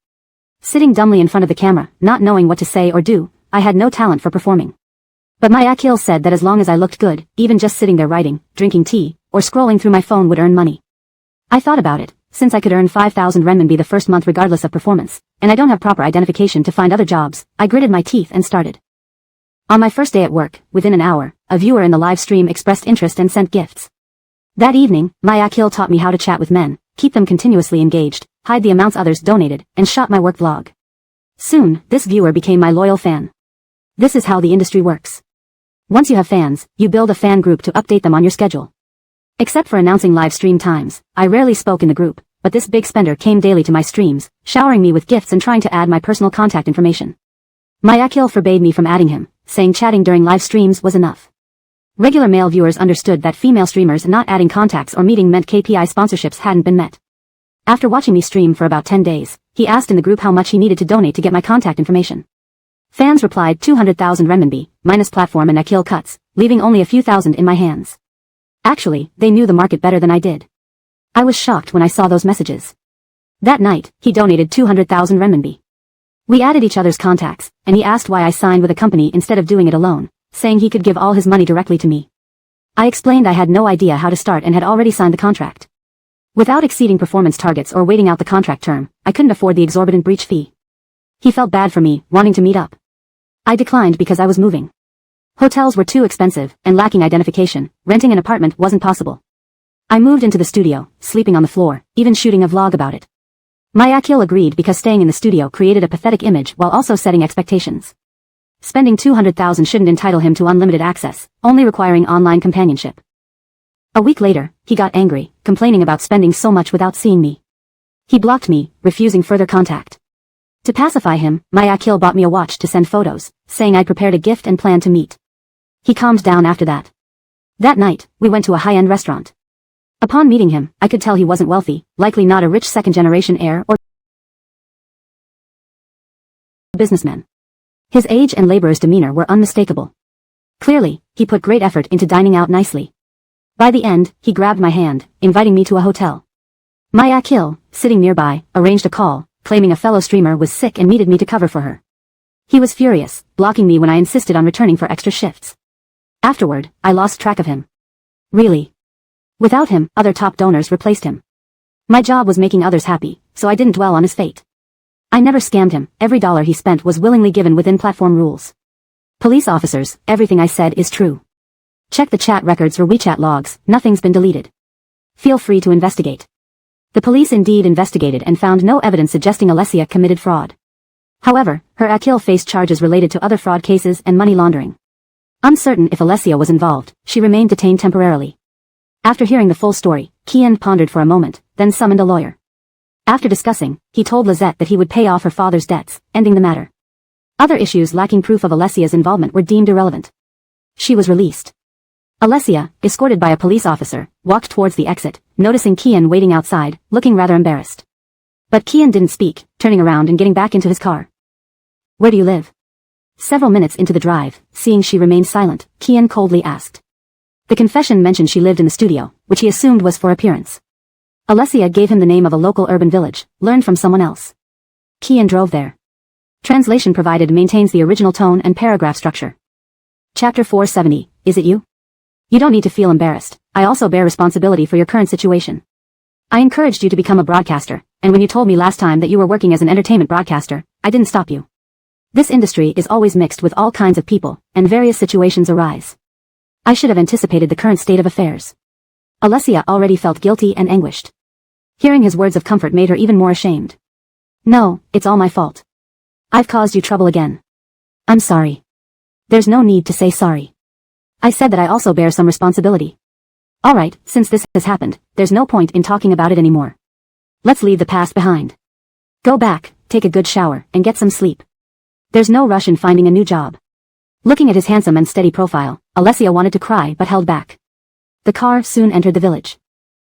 Sitting dumbly in front of the camera, not knowing what to say or do, I had no talent for performing. But my Akil said that as long as I looked good, even just sitting there writing, drinking tea, or scrolling through my phone would earn money. I thought about it, since I could earn 5,000 renminbi the first month regardless of performance, and I don't have proper identification to find other jobs, I gritted my teeth and started. On my first day at work, within an hour, a viewer in the live stream expressed interest and sent gifts. That evening, my Akil taught me how to chat with men, keep them continuously engaged, hide the amounts others donated, and shot my work vlog. Soon, this viewer became my loyal fan. This is how the industry works. Once you have fans, you build a fan group to update them on your schedule. Except for announcing live stream times, I rarely spoke in the group, but this big spender came daily to my streams, showering me with gifts and trying to add my personal contact information. My Akil forbade me from adding him, saying chatting during live streams was enough. Regular male viewers understood that female streamers not adding contacts or meeting meant KPI sponsorships hadn't been met. After watching me stream for about 10 days, he asked in the group how much he needed to donate to get my contact information. Fans replied 200,000 renminbi, minus platform and Akil cuts, leaving only a few thousand in my hands. Actually, they knew the market better than I did. I was shocked when I saw those messages. That night, he donated 200,000 renminbi. We added each other's contacts, and he asked why I signed with a company instead of doing it alone, saying he could give all his money directly to me. I explained I had no idea how to start and had already signed the contract. Without exceeding performance targets or waiting out the contract term, I couldn't afford the exorbitant breach fee. He felt bad for me, wanting to meet up. I declined because I was moving. Hotels were too expensive, and lacking identification, renting an apartment wasn't possible. I moved into the studio, sleeping on the floor, even shooting a vlog about it. My Akil agreed because staying in the studio created a pathetic image while also setting expectations. Spending 200,000 shouldn't entitle him to unlimited access, only requiring online companionship. A week later, he got angry, complaining about spending so much without seeing me. He blocked me, refusing further contact. To pacify him, my Akil bought me a watch to send photos, saying I'd prepared a gift and planned to meet. He calmed down after that. That night, we went to a high-end restaurant. Upon meeting him, I could tell he wasn't wealthy, likely not a rich second-generation heir or businessman. His age and laborer's demeanor were unmistakable. Clearly, he put great effort into dining out nicely. By the end, he grabbed my hand, inviting me to a hotel. My Akil, sitting nearby, arranged a call, claiming a fellow streamer was sick and needed me to cover for her. He was furious, blocking me when I insisted on returning for extra shifts. Afterward, I lost track of him. Really. Without him, other top donors replaced him. My job was making others happy, so I didn't dwell on his fate. I never scammed him, every dollar he spent was willingly given within platform rules. Police officers, everything I said is true. Check the chat records or WeChat logs, nothing's been deleted. Feel free to investigate. The police indeed investigated and found no evidence suggesting Alessia committed fraud. However, her Akil faced charges related to other fraud cases and money laundering. Uncertain if Alessia was involved, she remained detained temporarily. After hearing the full story, Kian pondered for a moment, then summoned a lawyer. After discussing, he told Lizette that he would pay off her father's debts, ending the matter. Other issues lacking proof of Alessia's involvement were deemed irrelevant. She was released. Alessia, escorted by a police officer, walked towards the exit, noticing Kian waiting outside, looking rather embarrassed. But Kian didn't speak, turning around and getting back into his car. Where do you live? Several minutes into the drive, seeing she remained silent, Kian coldly asked. The confession mentioned she lived in the studio, which he assumed was for appearance. Alessia gave him the name of a local urban village, learned from someone else. Kian drove there. Translation provided maintains the original tone and paragraph structure. Chapter 470, Is it you? You don't need to feel embarrassed, I also bear responsibility for your current situation. I encouraged you to become a broadcaster, and when you told me last time that you were working as an entertainment broadcaster, I didn't stop you. This industry is always mixed with all kinds of people, and various situations arise. I should have anticipated the current state of affairs. Alessia already felt guilty and anguished. Hearing his words of comfort made her even more ashamed. No, it's all my fault. I've caused you trouble again. I'm sorry. There's no need to say sorry. I said that I also bear some responsibility. Alright, since this has happened, there's no point in talking about it anymore. Let's leave the past behind. Go back, take a good shower, and get some sleep. There's no rush in finding a new job. Looking at his handsome and steady profile, Alessia wanted to cry but held back. The car soon entered the village.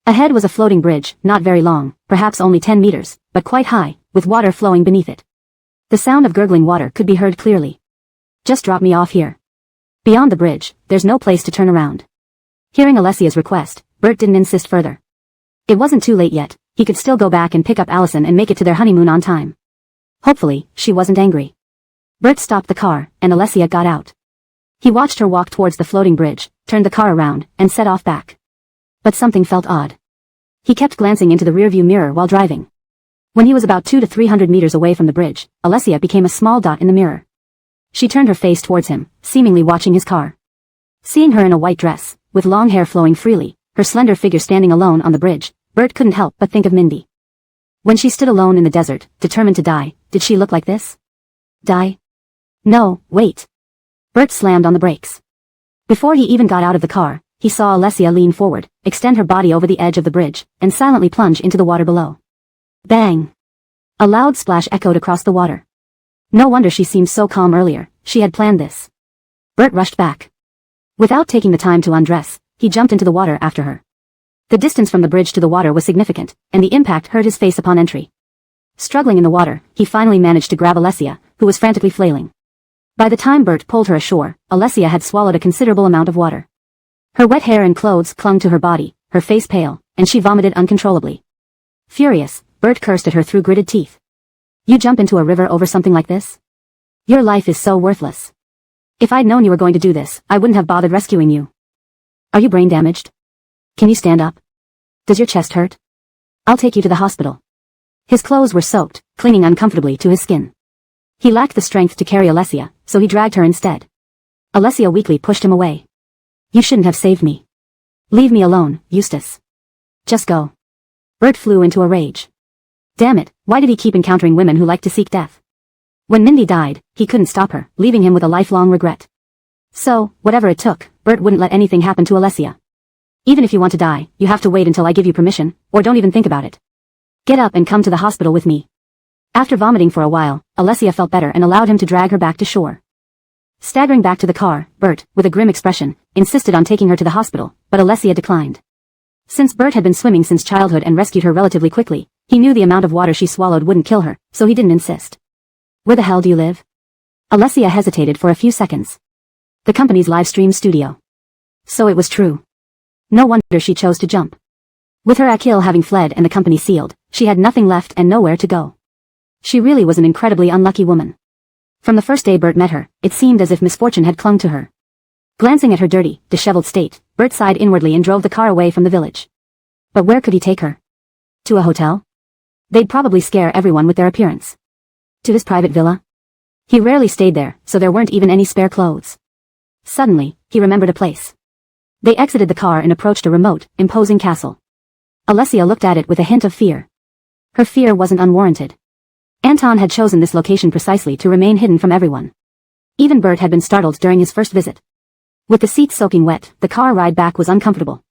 Ahead was a floating bridge, not very long, perhaps only 10 meters, but quite high, with water flowing beneath it. The sound of gurgling water could be heard clearly. Just drop me off here. Beyond the bridge, there's no place to turn around. Hearing Alessia's request, Bert didn't insist further. It wasn't too late yet, he could still go back and pick up Allison and make it to their honeymoon on time. Hopefully, she wasn't angry. Bert stopped the car, and Alessia got out. He watched her walk towards the floating bridge, turned the car around, and set off back. But something felt odd. He kept glancing into the rearview mirror while driving. When he was about 200 to 300 meters away from the bridge, Alessia became a small dot in the mirror. She turned her face towards him, seemingly watching his car. Seeing her in a white dress, with long hair flowing freely, her slender figure standing alone on the bridge, Bert couldn't help but think of Mindy. When she stood alone in the desert, determined to die, did she look like this? Die? No, wait. Bert slammed on the brakes. Before he even got out of the car, he saw Alessia lean forward, extend her body over the edge of the bridge, and silently plunge into the water below. Bang! A loud splash echoed across the water. No wonder she seemed so calm earlier, she had planned this. Bert rushed back. Without taking the time to undress, he jumped into the water after her. The distance from the bridge to the water was significant, and the impact hurt his face upon entry. Struggling in the water, he finally managed to grab Alessia, who was frantically flailing. By the time Bert pulled her ashore, Alessia had swallowed a considerable amount of water. Her wet hair and clothes clung to her body, her face pale, and she vomited uncontrollably. Furious, Bert cursed at her through gritted teeth. You jump into a river over something like this? Your life is so worthless. If I'd known you were going to do this, I wouldn't have bothered rescuing you. Are you brain damaged? Can you stand up? Does your chest hurt? I'll take you to the hospital. His clothes were soaked, clinging uncomfortably to his skin. He lacked the strength to carry Alessia, so he dragged her instead. Alessia weakly pushed him away. You shouldn't have saved me. Leave me alone, Eustace. Just go. Bert flew into a rage. Damn it, why did he keep encountering women who liked to seek death? When Mindy died, he couldn't stop her, leaving him with a lifelong regret. So, whatever it took, Bert wouldn't let anything happen to Alessia. Even if you want to die, you have to wait until I give you permission, or don't even think about it. Get up and come to the hospital with me. After vomiting for a while, Alessia felt better and allowed him to drag her back to shore. Staggering back to the car, Bert, with a grim expression, insisted on taking her to the hospital, but Alessia declined. Since Bert had been swimming since childhood and rescued her relatively quickly, he knew the amount of water she swallowed wouldn't kill her, so he didn't insist. Where the hell do you live? Alessia hesitated for a few seconds. The company's live stream studio. So it was true. No wonder she chose to jump. With her Akil having fled and the company sealed, she had nothing left and nowhere to go. She really was an incredibly unlucky woman. From the first day Bert met her, it seemed as if misfortune had clung to her. Glancing at her dirty, disheveled state, Bert sighed inwardly and drove the car away from the village. But where could he take her? To a hotel? They'd probably scare everyone with their appearance. To his private villa? He rarely stayed there, so there weren't even any spare clothes. Suddenly, he remembered a place. They exited the car and approached a remote, imposing castle. Alessia looked at it with a hint of fear. Her fear wasn't unwarranted. Anton had chosen this location precisely to remain hidden from everyone. Even Bert had been startled during his first visit. With the seats soaking wet, the car ride back was uncomfortable.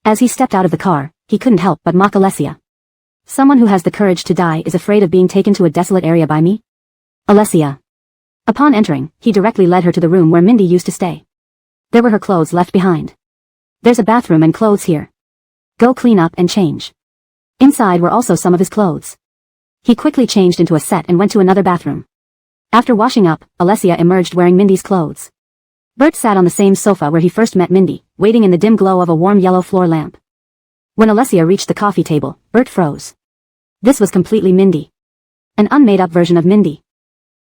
As he stepped out of the car, he couldn't help but mock Alessia. Someone who has the courage to die is afraid of being taken to a desolate area by me? Alessia. Upon entering, he directly led her to the room where Mindy used to stay. There were her clothes left behind. There's a bathroom and clothes here. Go clean up and change. Inside were also some of his clothes. He quickly changed into a set and went to another bathroom. After washing up, Alessia emerged wearing Mindy's clothes. Bert sat on the same sofa where he first met Mindy, waiting in the dim glow of a warm yellow floor lamp. When Alessia reached the coffee table, Bert froze. This was completely Mindy. An unmade-up version of Mindy.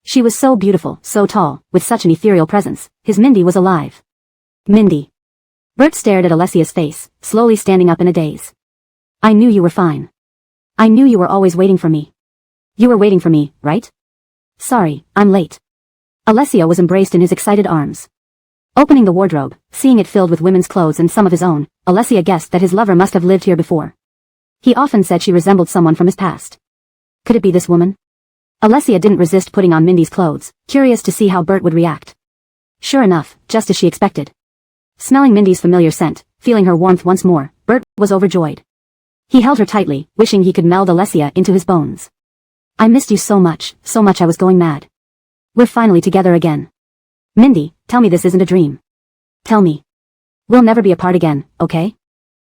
She was so beautiful, so tall, with such an ethereal presence. His Mindy was alive. Mindy. Bert stared at Alessia's face, slowly standing up in a daze. I knew you were fine. I knew you were always waiting for me. You were waiting for me, right? Sorry, I'm late. Alessia was embraced in his excited arms. Opening the wardrobe, seeing it filled with women's clothes and some of his own, Alessia guessed that his lover must have lived here before. He often said she resembled someone from his past. Could it be this woman? Alessia didn't resist putting on Mindy's clothes, curious to see how Bert would react. Sure enough, just as she expected. Smelling Mindy's familiar scent, feeling her warmth once more, Bert was overjoyed. He held her tightly, wishing he could meld Alessia into his bones. I missed you so much I was going mad. We're finally together again. Mindy, tell me this isn't a dream. Tell me. We'll never be apart again, okay?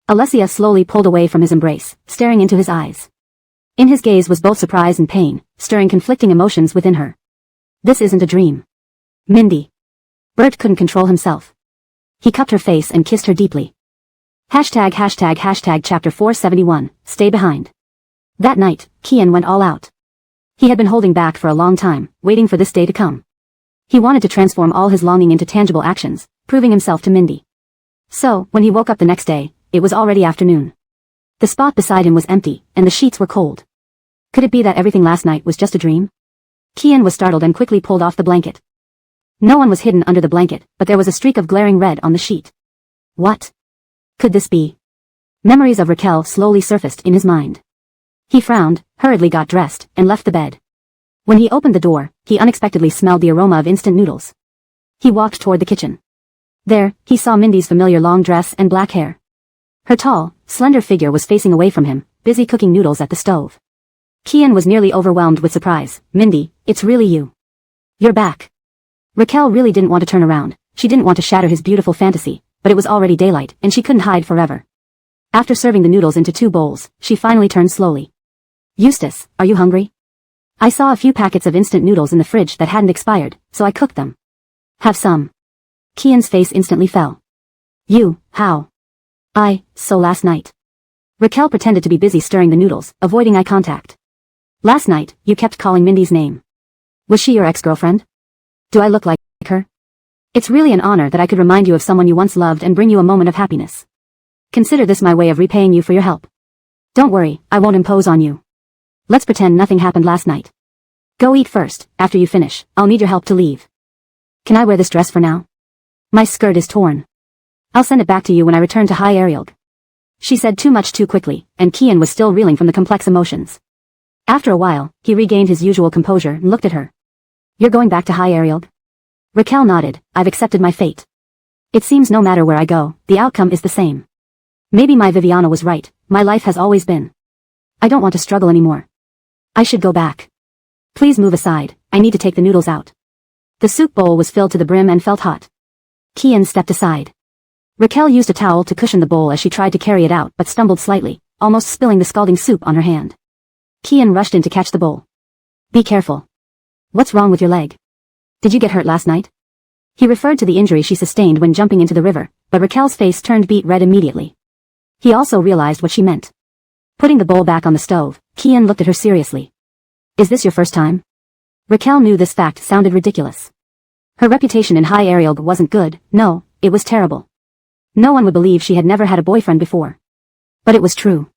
Alessia slowly pulled away from his embrace, staring into his eyes. In his gaze was both surprise and pain, stirring conflicting emotions within her. This isn't a dream. Mindy. Bert couldn't control himself. He cupped her face and kissed her deeply. Hashtag chapter 471, stay behind. That night, Kian went all out. He had been holding back for a long time, waiting for this day to come. He wanted to transform all his longing into tangible actions, proving himself to Mindy. So, when he woke up the next day, it was already afternoon. The spot beside him was empty, and the sheets were cold. Could it be that everything last night was just a dream? Kian was startled and quickly pulled off the blanket. No one was hidden under the blanket, but there was a streak of glaring red on the sheet. What could this be? Memories of Raquel slowly surfaced in his mind. He frowned, hurriedly got dressed, and left the bed. When he opened the door, he unexpectedly smelled the aroma of instant noodles. He walked toward the kitchen. There, he saw Mindy's familiar long dress and black hair. Her tall, slender figure was facing away from him, busy cooking noodles at the stove. Kian was nearly overwhelmed with surprise. Mindy, it's really you. You're back. Raquel really didn't want to turn around. She didn't want to shatter his beautiful fantasy, but it was already daylight, and she couldn't hide forever. After serving the noodles into 2 bowls, she finally turned slowly. Eustace, are you hungry? I saw a few packets of instant noodles in the fridge that hadn't expired, so I cooked them. Have some. Kian's face instantly fell. You, how? So last night. Raquel pretended to be busy stirring the noodles, avoiding eye contact. Last night, you kept calling Mindy's name. Was she your ex-girlfriend? Do I look like her? It's really an honor that I could remind you of someone you once loved and bring you a moment of happiness. Consider this my way of repaying you for your help. Don't worry, I won't impose on you. Let's pretend nothing happened last night. Go eat first. After you finish, I'll need your help to leave. Can I wear this dress for now? My skirt is torn. I'll send it back to you when I return to High Arielg. She said too much too quickly, and Kian was still reeling from the complex emotions. After a while, he regained his usual composure and looked at her. You're going back to High Arielg? Raquel nodded. I've accepted my fate. It seems no matter where I go, the outcome is the same. Maybe my Viviana was right, my life has always been. I don't want to struggle anymore. I should go back. Please move aside, I need to take the noodles out. The soup bowl was filled to the brim and felt hot. Kian stepped aside. Raquel used a towel to cushion the bowl as she tried to carry it out but stumbled slightly, almost spilling the scalding soup on her hand. Kian rushed in to catch the bowl. Be careful. What's wrong with your leg? Did you get hurt last night? He referred to the injury she sustained when jumping into the river, but Raquel's face turned beet red immediately. He also realized what she meant. Putting the bowl back on the stove, Kian looked at her seriously. Is this your first time? Raquel knew this fact sounded ridiculous. Her reputation in High Arielg wasn't good, no, it was terrible. No one would believe she had never had a boyfriend before. But it was true.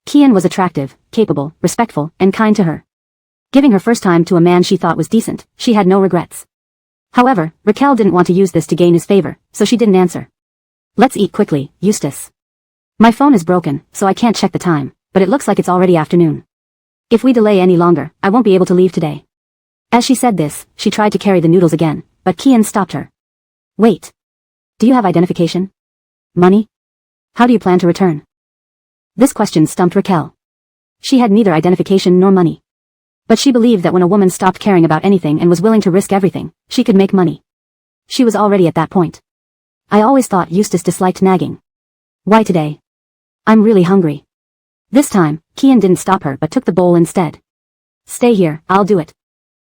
Kian was attractive, capable, respectful, and kind to her. Giving her first time to a man she thought was decent, she had no regrets. However, Raquel didn't want to use this to gain his favor, so she didn't answer. Let's eat quickly, Eustace. My phone is broken, so I can't check the time, but it looks like it's already afternoon. If we delay any longer, I won't be able to leave today. As she said this, she tried to carry the noodles again, but Kian stopped her. Wait. Do you have identification? Money? How do you plan to return? This question stumped Raquel. She had neither identification nor money. But she believed that when a woman stopped caring about anything and was willing to risk everything, she could make money. She was already at that point. I always thought Eustace disliked nagging. Why today? I'm really hungry. This time, Kian didn't stop her but took the bowl instead. Stay here, I'll do it.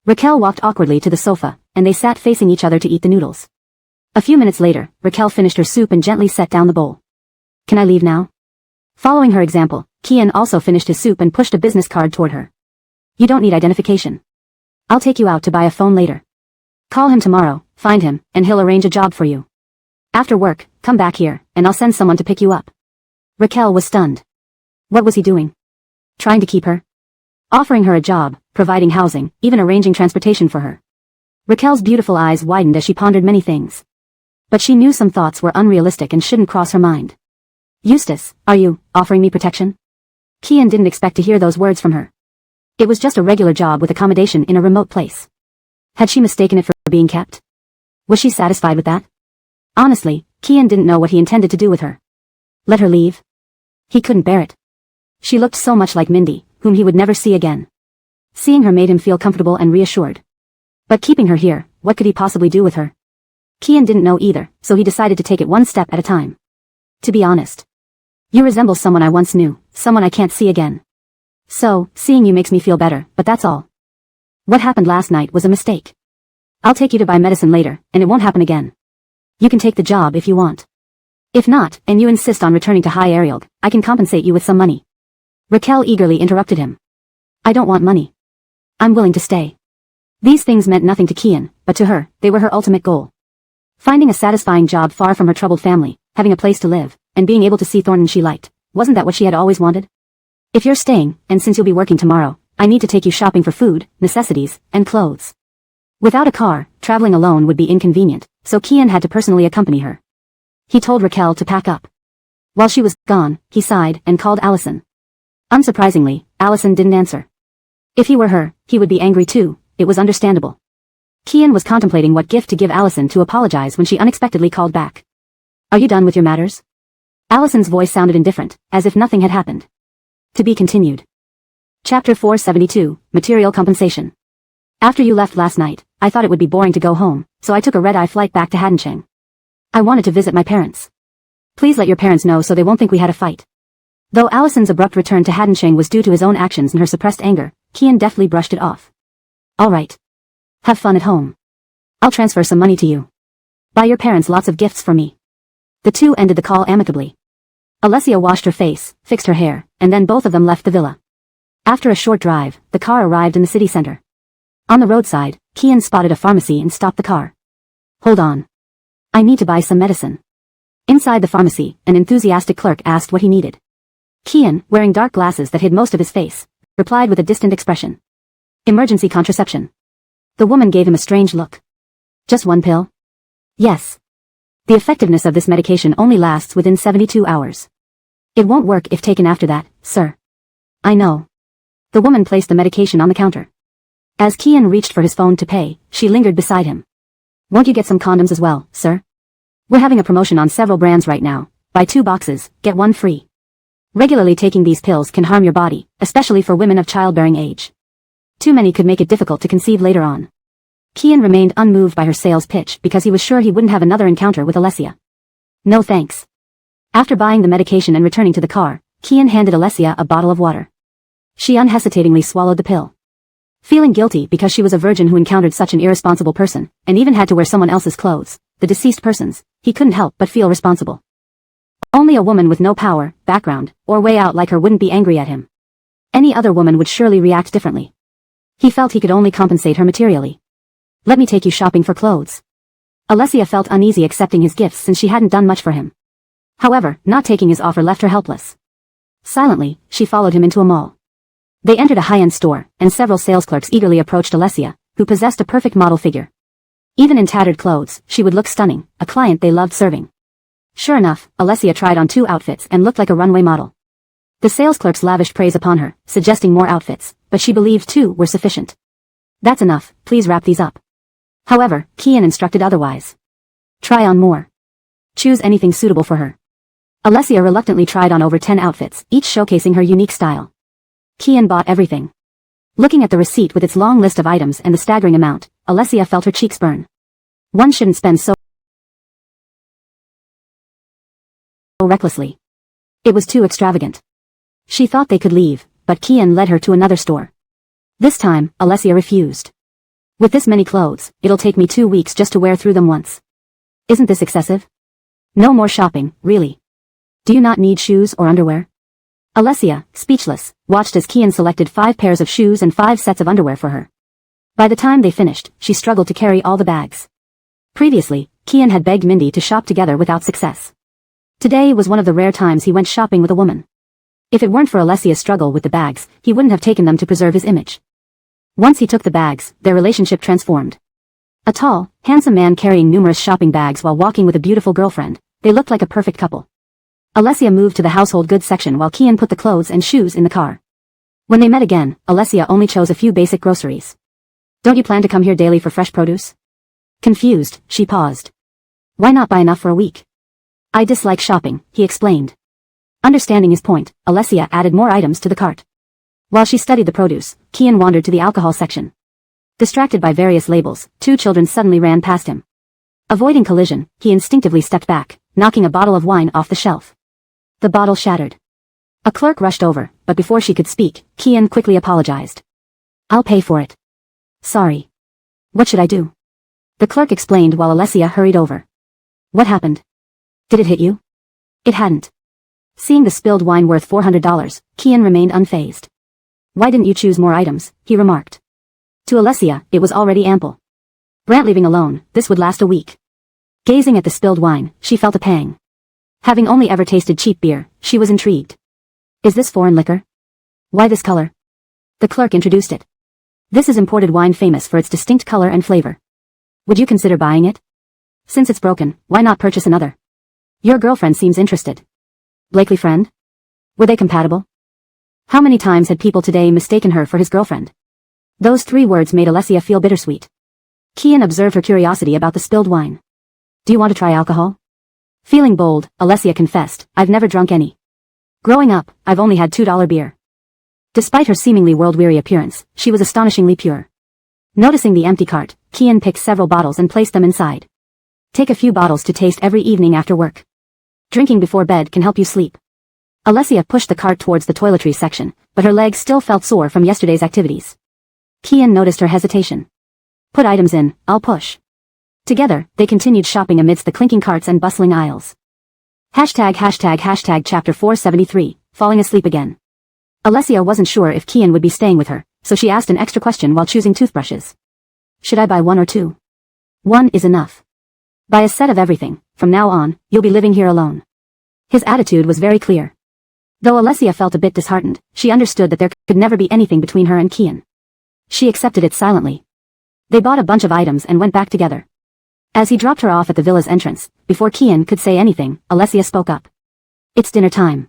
Raquel walked awkwardly to the sofa, and they sat facing each other to eat the noodles. A few minutes later, Raquel finished her soup and gently set down the bowl. Can I leave now? Following her example, Kian also finished his soup and pushed a business card toward her. You don't need identification. I'll take you out to buy a phone later. Call him tomorrow, find him, and he'll arrange a job for you. After work, come back here, and I'll send someone to pick you up. Raquel was stunned. What was he doing? Trying to keep her? Offering her a job, providing housing, even arranging transportation for her. Raquel's beautiful eyes widened as she pondered many things. But she knew some thoughts were unrealistic and shouldn't cross her mind. Eustace, are you offering me protection? Kian didn't expect to hear those words from her. It was just a regular job with accommodation in a remote place. Had she mistaken it for being kept? Was she satisfied with that? Honestly, Kian didn't know what he intended to do with her. Let her leave? He couldn't bear it. She looked so much like Mindy, whom he would never see again. Seeing her made him feel comfortable and reassured. But keeping her here, what could he possibly do with her? Kian didn't know either, so he decided to take it one step at a time. To be honest. You resemble someone I once knew, someone I can't see again. So, seeing you makes me feel better, but that's all. What happened last night was a mistake. I'll take you to buy medicine later, and it won't happen again. You can take the job if you want. If not, and you insist on returning to High Arielg, I can compensate you with some money. Raquel eagerly interrupted him. I don't want money. I'm willing to stay. These things meant nothing to Kian, but to her, they were her ultimate goal. Finding a satisfying job far from her troubled family, having a place to live, and being able to see Thornton she liked, wasn't that what she had always wanted? If you're staying, and since you'll be working tomorrow, I need to take you shopping for food, necessities, and clothes. Without a car, traveling alone would be inconvenient, so Kian had to personally accompany her. He told Raquel to pack up. While she was gone, he sighed and called Allison. Unsurprisingly, Allison didn't answer. If he were her, he would be angry too, it was understandable. Kian was contemplating what gift to give Allison to apologize when she unexpectedly called back. Are you done with your matters? Allison's voice sounded indifferent, as if nothing had happened. To be continued. Chapter 472, Material Compensation. After you left last night, I thought it would be boring to go home, so I took a red-eye flight back to Haddoncheng. I wanted to visit my parents. Please let your parents know so they won't think we had a fight. Though Allison's abrupt return to Haddoncheng was due to his own actions and her suppressed anger, Kian deftly brushed it off. All right. Have fun at home. I'll transfer some money to you. Buy your parents lots of gifts for me. The two ended the call amicably. Alessia washed her face, fixed her hair, and then both of them left the villa. After a short drive, the car arrived in the city center. On the roadside, Kian spotted a pharmacy and stopped the car. Hold on. I need to buy some medicine. Inside the pharmacy, an enthusiastic clerk asked what he needed. Kian, wearing dark glasses that hid most of his face, replied with a distant expression. Emergency contraception. The woman gave him a strange look. Just one pill? Yes. The effectiveness of this medication only lasts within 72 hours. It won't work if taken after that, sir. I know. The woman placed the medication on the counter. As Kian reached for his phone to pay, she lingered beside him. Won't you get some condoms as well, sir? We're having a promotion on several brands right now. Buy 2 boxes, get 1 free. Regularly taking these pills can harm your body, especially for women of childbearing age. Too many could make it difficult to conceive later on. Kian remained unmoved by her sales pitch because he was sure he wouldn't have another encounter with Alessia. No thanks. After buying the medication and returning to the car, Kian handed Alessia a bottle of water. She unhesitatingly swallowed the pill. Feeling guilty because she was a virgin who encountered such an irresponsible person, and even had to wear someone else's clothes, the deceased person's, he couldn't help but feel responsible. Only a woman with no power, background, or way out like her wouldn't be angry at him. Any other woman would surely react differently. He felt he could only compensate her materially. Let me take you shopping for clothes. Alessia felt uneasy accepting his gifts since she hadn't done much for him. However, not taking his offer left her helpless. Silently, she followed him into a mall. They entered a high-end store, and several sales clerks eagerly approached Alessia, who possessed a perfect model figure. Even in tattered clothes, she would look stunning, a client they loved serving. Sure enough, Alessia tried on 2 outfits and looked like a runway model. The sales clerks lavished praise upon her, suggesting more outfits, but she believed 2 were sufficient. That's enough, please wrap these up. However, Kian instructed otherwise. Try on more. Choose anything suitable for her. Alessia reluctantly tried on over 10 outfits, each showcasing her unique style. Kian bought everything. Looking at the receipt with its long list of items and the staggering amount, Alessia felt her cheeks burn. One shouldn't spend so recklessly. It was too extravagant. She thought they could leave, but Kian led her to another store. This time, Alessia refused. With this many clothes, it'll take me 2 weeks just to wear through them once. Isn't this excessive? No more shopping, really. Do you not need shoes or underwear? Alessia, speechless, watched as Kian selected 5 pairs of shoes and 5 sets of underwear for her. By the time they finished, she struggled to carry all the bags. Previously, Kian had begged Mindy to shop together without success. Today was one of the rare times he went shopping with a woman. If it weren't for Alessia's struggle with the bags, he wouldn't have taken them to preserve his image. Once he took the bags, their relationship transformed. A tall, handsome man carrying numerous shopping bags while walking with a beautiful girlfriend, they looked like a perfect couple. Alessia moved to the household goods section while Kian put the clothes and shoes in the car. When they met again, Alessia only chose a few basic groceries. Don't you plan to come here daily for fresh produce? Confused, she paused. Why not buy enough for a week? I dislike shopping, he explained. Understanding his point, Alessia added more items to the cart. While she studied the produce, Kian wandered to the alcohol section. Distracted by various labels, 2 children suddenly ran past him. Avoiding collision, he instinctively stepped back, knocking a bottle of wine off the shelf. The bottle shattered. A clerk rushed over, but before she could speak, Kian quickly apologized. I'll pay for it. Sorry. What should I do? The clerk explained while Alessia hurried over. What happened? Did it hit you? It hadn't. Seeing the spilled wine worth $400, Kian remained unfazed. Why didn't you choose more items, he remarked. To Alessia, it was already ample. Brant leaving alone, this would last a week. Gazing at the spilled wine, she felt a pang. Having only ever tasted cheap beer, she was intrigued. Is this foreign liquor? Why this color? The clerk introduced it. This is imported wine famous for its distinct color and flavor. Would you consider buying it? Since it's broken, why not purchase another? Your girlfriend seems interested. Blakely friend? Were they compatible? How many times had people today mistaken her for his girlfriend? Those 3 words made Alessia feel bittersweet. Kian observed her curiosity about the spilled wine. Do you want to try alcohol? Feeling bold, Alessia confessed, I've never drunk any. Growing up, I've only had $2 beer. Despite her seemingly world-weary appearance, she was astonishingly pure. Noticing the empty cart, Kian picked several bottles and placed them inside. Take a few bottles to taste every evening after work. Drinking before bed can help you sleep. Alessia pushed the cart towards the toiletries section, but her legs still felt sore from yesterday's activities. Kian noticed her hesitation. Put items in, I'll push. Together, they continued shopping amidst the clinking carts and bustling aisles. Hashtag chapter 473, falling asleep again. Alessia wasn't sure if Kian would be staying with her, so she asked an extra question while choosing toothbrushes. Should I buy one or two? One is enough. Buy a set of everything, from now on, you'll be living here alone. His attitude was very clear. Though Alessia felt a bit disheartened, she understood that there could never be anything between her and Kian. She accepted it silently. They bought a bunch of items and went back together. As he dropped her off at the villa's entrance, before Kian could say anything, Alessia spoke up. It's dinner time.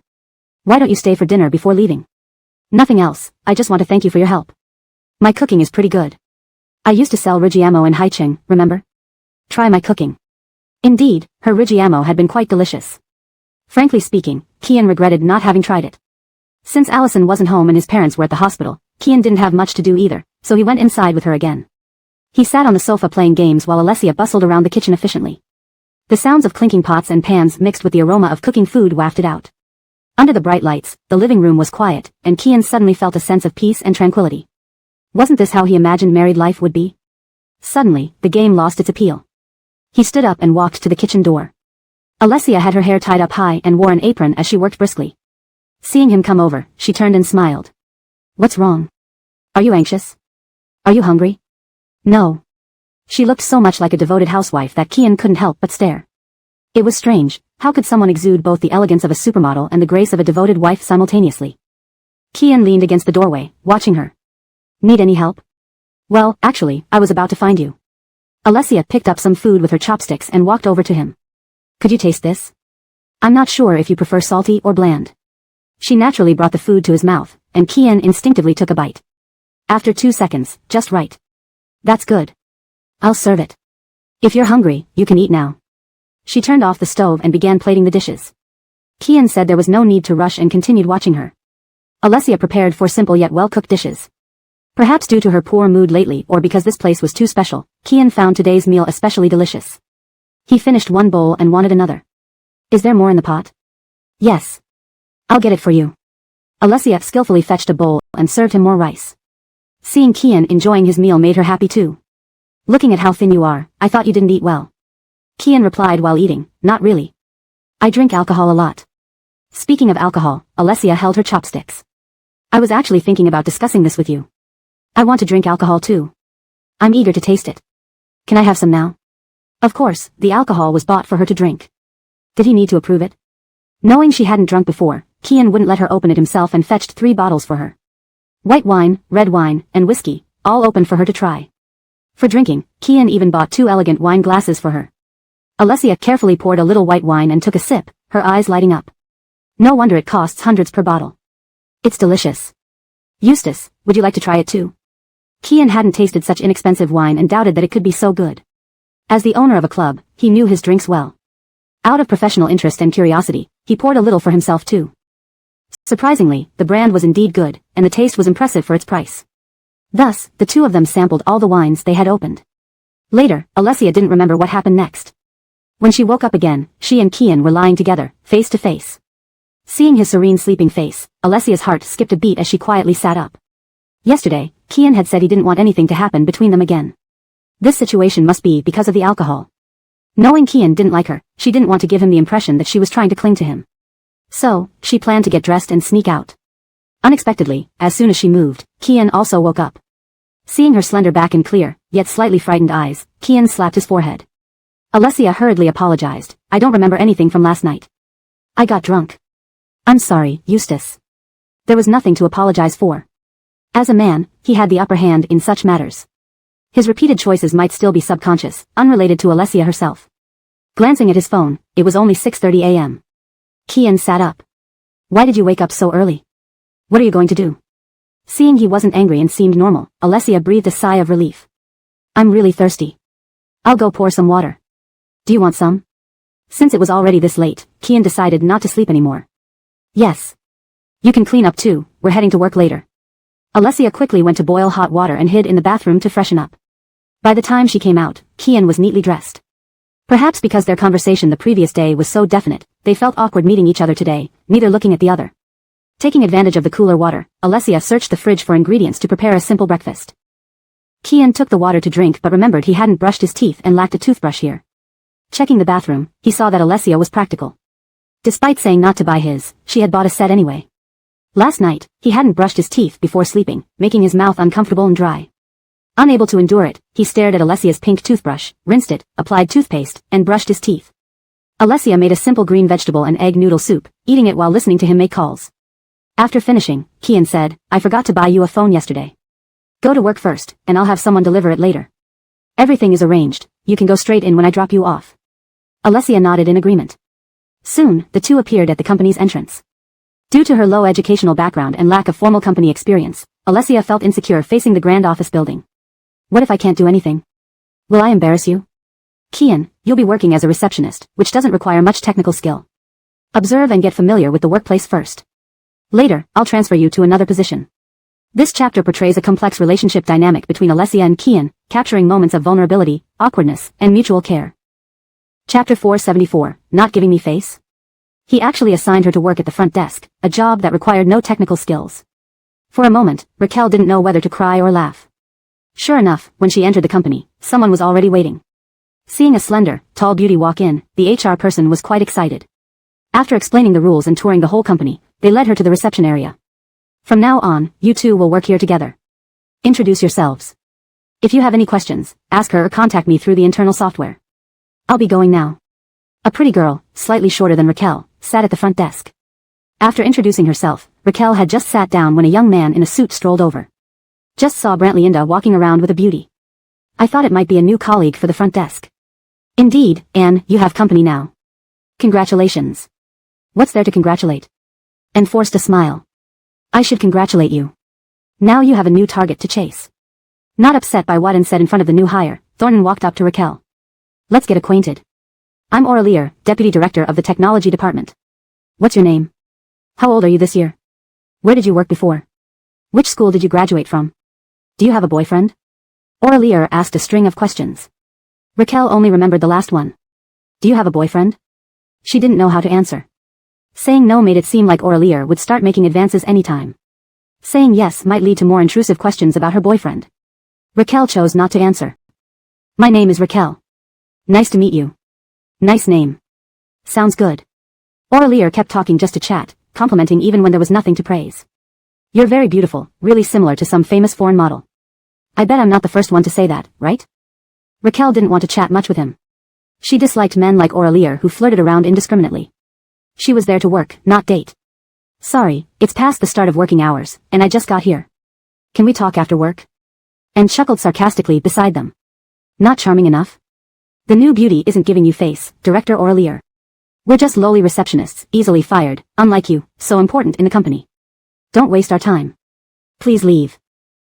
Why don't you stay for dinner before leaving? Nothing else, I just want to thank you for your help. My cooking is pretty good. I used to sell Rigiamo in Haicheng, remember? Try my cooking. Indeed, her Rigiamo had been quite delicious. Frankly speaking, Kian regretted not having tried it. Since Allison wasn't home and his parents were at the hospital, Kian didn't have much to do either, so he went inside with her again. He sat on the sofa playing games while Alessia bustled around the kitchen efficiently. The sounds of clinking pots and pans mixed with the aroma of cooking food wafted out. Under the bright lights, the living room was quiet, and Kian suddenly felt a sense of peace and tranquility. Wasn't this how he imagined married life would be? Suddenly, the game lost its appeal. He stood up and walked to the kitchen door. Alessia had her hair tied up high and wore an apron as she worked briskly. Seeing him come over, she turned and smiled. What's wrong? Are you anxious? Are you hungry? No. She looked so much like a devoted housewife that Kian couldn't help but stare. It was strange, how could someone exude both the elegance of a supermodel and the grace of a devoted wife simultaneously? Kian leaned against the doorway, watching her. Need any help? Well, actually, I was about to find you. Alessia picked up some food with her chopsticks and walked over to him. Could you taste this? I'm not sure if you prefer salty or bland. She naturally brought the food to his mouth, and Kian instinctively took a bite. After 2 seconds, just right. That's good. I'll serve it. If you're hungry, you can eat now. She turned off the stove and began plating the dishes. Kian said there was no need to rush and continued watching her. Alessia prepared 4 simple yet well-cooked dishes. Perhaps due to her poor mood lately or because this place was too special, Kian found today's meal especially delicious. He finished 1 bowl and wanted another. Is there more in the pot? Yes. I'll get it for you. Alessia skillfully fetched a bowl and served him more rice. Seeing Kian enjoying his meal made her happy too. Looking at how thin you are, I thought you didn't eat well. Kian replied while eating, not really. I drink alcohol a lot. Speaking of alcohol, Alessia held her chopsticks. I was actually thinking about discussing this with you. I want to drink alcohol too. I'm eager to taste it. Can I have some now? Of course, the alcohol was bought for her to drink. Did he need to approve it? Knowing she hadn't drunk before, Kian wouldn't let her open it himself and fetched 3 bottles for her. White wine, red wine, and whiskey, all opened for her to try. For drinking, Kian even bought 2 elegant wine glasses for her. Alessia carefully poured a little white wine and took a sip, her eyes lighting up. No wonder it costs hundreds per bottle. It's delicious. Eustace, would you like to try it too? Kian hadn't tasted such inexpensive wine and doubted that it could be so good. As the owner of a club, he knew his drinks well. Out of professional interest and curiosity, he poured a little for himself too. Surprisingly, the brand was indeed good, and the taste was impressive for its price. Thus, the two of them sampled all the wines they had opened. Later, Alessia didn't remember what happened next. When she woke up again, she and Kian were lying together, face to face. Seeing his serene sleeping face, Alessia's heart skipped a beat as she quietly sat up. Yesterday, Kian had said he didn't want anything to happen between them again. This situation must be because of the alcohol. Knowing Kian didn't like her, she didn't want to give him the impression that she was trying to cling to him. So, she planned to get dressed and sneak out. Unexpectedly, as soon as she moved, Kian also woke up. Seeing her slender back and clear, yet slightly frightened eyes, Kian slapped his forehead. Alessia hurriedly apologized. I don't remember anything from last night. I got drunk. I'm sorry, Eustace. There was nothing to apologize for. As a man, he had the upper hand in such matters. His repeated choices might still be subconscious, unrelated to Alessia herself. Glancing at his phone, it was only 6:30 a.m. Kian sat up. Why did you wake up so early? What are you going to do? Seeing he wasn't angry and seemed normal, Alessia breathed a sigh of relief. I'm really thirsty. I'll go pour some water. Do you want some? Since it was already this late, Kian decided not to sleep anymore. Yes. You can clean up too, we're heading to work later. Alessia quickly went to boil hot water and hid in the bathroom to freshen up. By the time she came out, Kian was neatly dressed. Perhaps because their conversation the previous day was so definite, they felt awkward meeting each other today, neither looking at the other. Taking advantage of the cooler water, Alessia searched the fridge for ingredients to prepare a simple breakfast. Kian took the water to drink but remembered he hadn't brushed his teeth and lacked a toothbrush here. Checking the bathroom, he saw that Alessia was practical. Despite saying not to buy his, she had bought a set anyway. Last night, he hadn't brushed his teeth before sleeping, making his mouth uncomfortable and dry. Unable to endure it, he stared at Alessia's pink toothbrush, rinsed it, applied toothpaste, and brushed his teeth. Alessia made a simple green vegetable and egg noodle soup, eating it while listening to him make calls. After finishing, Kian said, "I forgot to buy you a phone yesterday. Go to work first, and I'll have someone deliver it later. Everything is arranged, you can go straight in when I drop you off." Alessia nodded in agreement. Soon, the two appeared at the company's entrance. Due to her low educational background and lack of formal company experience, Alessia felt insecure facing the grand office building. What if I can't do anything? Will I embarrass you? Kian, you'll be working as a receptionist, which doesn't require much technical skill. Observe and get familiar with the workplace first. Later, I'll transfer you to another position. This chapter portrays a complex relationship dynamic between Alessia and Kian, capturing moments of vulnerability, awkwardness, and mutual care. Chapter 474, Not Giving Me Face? He actually assigned her to work at the front desk, a job that required no technical skills. For a moment, Raquel didn't know whether to cry or laugh. Sure enough, when she entered the company, someone was already waiting. Seeing a slender, tall beauty walk in, the HR person was quite excited. After explaining the rules and touring the whole company, they led her to the reception area. From now on, you two will work here together. Introduce yourselves. If you have any questions, ask her or contact me through the internal software. I'll be going now. A pretty girl, slightly shorter than Raquel, sat at the front desk. After introducing herself, Raquel had just sat down when a young man in a suit strolled over. Just saw Brantley walking around with a beauty. I thought it might be a new colleague for the front desk. Indeed, Anne, you have company now. Congratulations. What's there to congratulate? Anne forced a smile. I should congratulate you. Now you have a new target to chase. Not upset by what Anne said in front of the new hire, Thornton walked up to Raquel. Let's get acquainted. I'm Aurelier, Deputy Director of the Technology Department. What's your name? How old are you this year? Where did you work before? Which school did you graduate from? Do you have a boyfriend? Aurelier asked a string of questions. Raquel only remembered the last one. Do you have a boyfriend? She didn't know how to answer. Saying no made it seem like Aurelier would start making advances anytime. Saying yes might lead to more intrusive questions about her boyfriend. Raquel chose not to answer. My name is Raquel. Nice to meet you. Nice name. Sounds good. Aurelier kept talking just to chat, complimenting even when there was nothing to praise. You're very beautiful, really similar to some famous foreign model. I bet I'm not the first one to say that, right? Raquel didn't want to chat much with him. She disliked men like Aurelier who flirted around indiscriminately. She was there to work, not date. Sorry, it's past the start of working hours, and I just got here. Can we talk after work? And chuckled sarcastically beside them. Not charming enough? The new beauty isn't giving you face, Director Aurelier. We're just lowly receptionists, easily fired, unlike you, so important in the company. Don't waste our time. Please leave.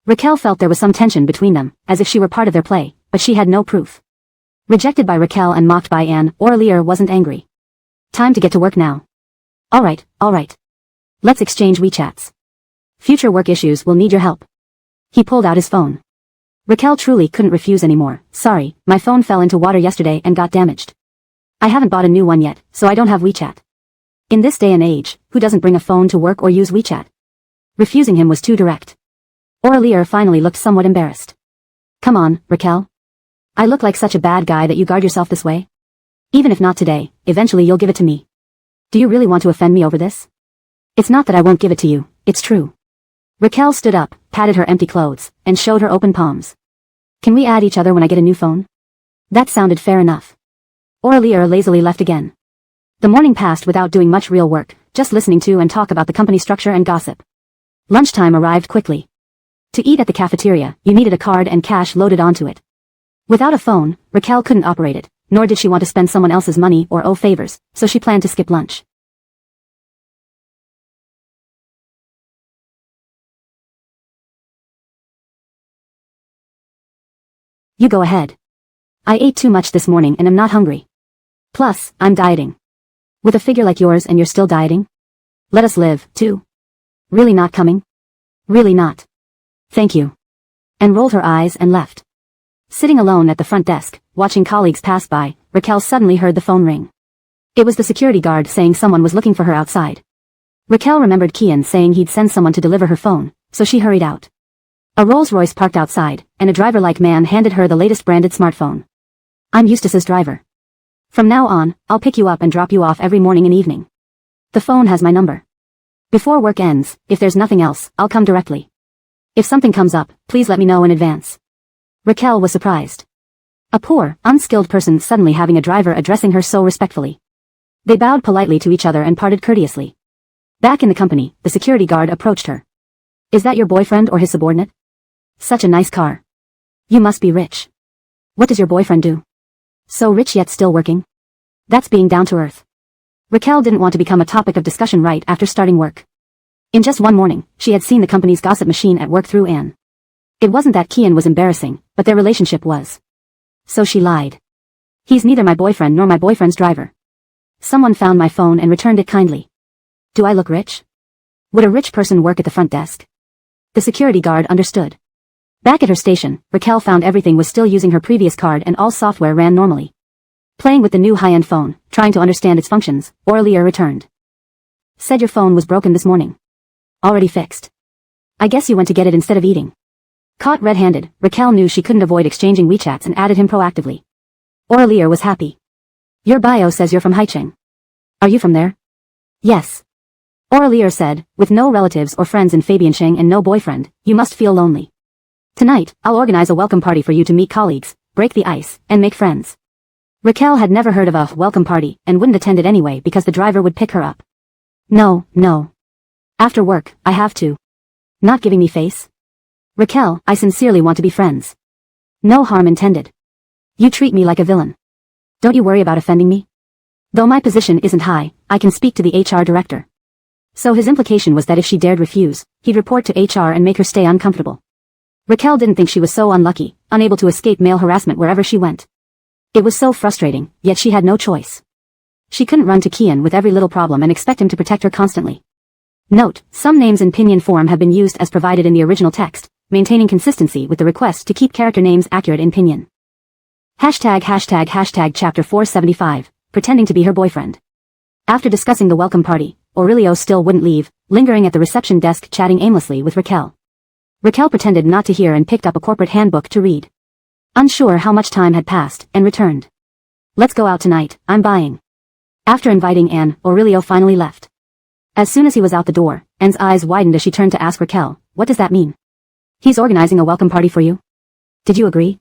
Raquel felt there was some tension between them, as if she were part of their play, but she had no proof. Rejected by Raquel and mocked by Anne, Aurelier wasn't angry. Time to get to work now. Alright. Let's exchange WeChats. Future work issues will need your help. He pulled out his phone. Raquel truly couldn't refuse anymore. Sorry, my phone fell into water yesterday and got damaged. I haven't bought a new one yet, so I don't have WeChat. In this day and age, who doesn't bring a phone to work or use WeChat? Refusing him was too direct. Aurelier finally looked somewhat embarrassed. Come on, Raquel. I look like such a bad guy that you guard yourself this way? Even if not today, eventually you'll give it to me. Do you really want to offend me over this? It's not that I won't give it to you, it's true. Raquel stood up, patted her empty clothes, and showed her open palms. Can we add each other when I get a new phone? That sounded fair enough. Aurelier lazily left again. The morning passed without doing much real work, just listening to and talk about the company structure and gossip. Lunchtime arrived quickly. To eat at the cafeteria, you needed a card and cash loaded onto it. Without a phone, Raquel couldn't operate it, nor did she want to spend someone else's money or owe favors, so she planned to skip lunch. You go ahead. I ate too much this morning and am not hungry. Plus, I'm dieting. With a figure like yours and you're still dieting? Let us live, too. Really not coming? Really not. Thank you. And rolled her eyes and left. Sitting alone at the front desk, watching colleagues pass by, Raquel suddenly heard the phone ring. It was the security guard saying someone was looking for her outside. Raquel remembered Kian saying he'd send someone to deliver her phone, so she hurried out. A Rolls-Royce parked outside, and a driver-like man handed her the latest branded smartphone. I'm Eustace's driver. From now on, I'll pick you up and drop you off every morning and evening. The phone has my number. Before work ends, if there's nothing else, I'll come directly. If something comes up, please let me know in advance. Raquel was surprised. A poor, unskilled person suddenly having a driver addressing her so respectfully. They bowed politely to each other and parted courteously. Back in the company, the security guard approached her. Is that your boyfriend or his subordinate? Such a nice car. You must be rich. What does your boyfriend do? So rich yet still working? That's being down to earth. Raquel didn't want to become a topic of discussion right after starting work. In just one morning, she had seen the company's gossip machine at work through Anne. It wasn't that Kian was embarrassing, but their relationship was. So she lied. He's neither my boyfriend nor my boyfriend's driver. Someone found my phone and returned it kindly. Do I look rich? Would a rich person work at the front desk? The security guard understood. Back at her station, Raquel found everything was still using her previous card and all software ran normally. Playing with the new high-end phone, trying to understand its functions, Aurelia returned. Said your phone was broken this morning. Already fixed. I guess you went to get it instead of eating. Caught red-handed, Raquel knew she couldn't avoid exchanging WeChats and added him proactively. Aurelia was happy. Your bio says you're from Haicheng. Are you from there? Yes. Aurelia said, with no relatives or friends in Fabiancheng and no boyfriend, you must feel lonely. Tonight, I'll organize a welcome party for you to meet colleagues, break the ice, and make friends. Raquel had never heard of a welcome party and wouldn't attend it anyway because the driver would pick her up. No. After work, I have to. Not giving me face? Raquel, I sincerely want to be friends. No harm intended. You treat me like a villain. Don't you worry about offending me? Though my position isn't high, I can speak to the HR director. So his implication was that if she dared refuse, he'd report to HR and make her stay uncomfortable. Raquel didn't think she was so unlucky, unable to escape male harassment wherever she went. It was so frustrating, yet she had no choice. She couldn't run to Kian with every little problem and expect him to protect her constantly. Note, some names in pinyin form have been used as provided in the original text, maintaining consistency with the request to keep character names accurate in pinyin. #### Chapter 475, Pretending to be her boyfriend. After discussing the welcome party, Aurelio still wouldn't leave, lingering at the reception desk chatting aimlessly with Raquel. Raquel pretended not to hear and picked up a corporate handbook to read. Unsure how much time had passed, and returned. Let's go out tonight, I'm buying. After inviting Anne, Aurelio finally left. As soon as he was out the door, Anne's eyes widened as she turned to ask Raquel, what does that mean? He's organizing a welcome party for you? Did you agree?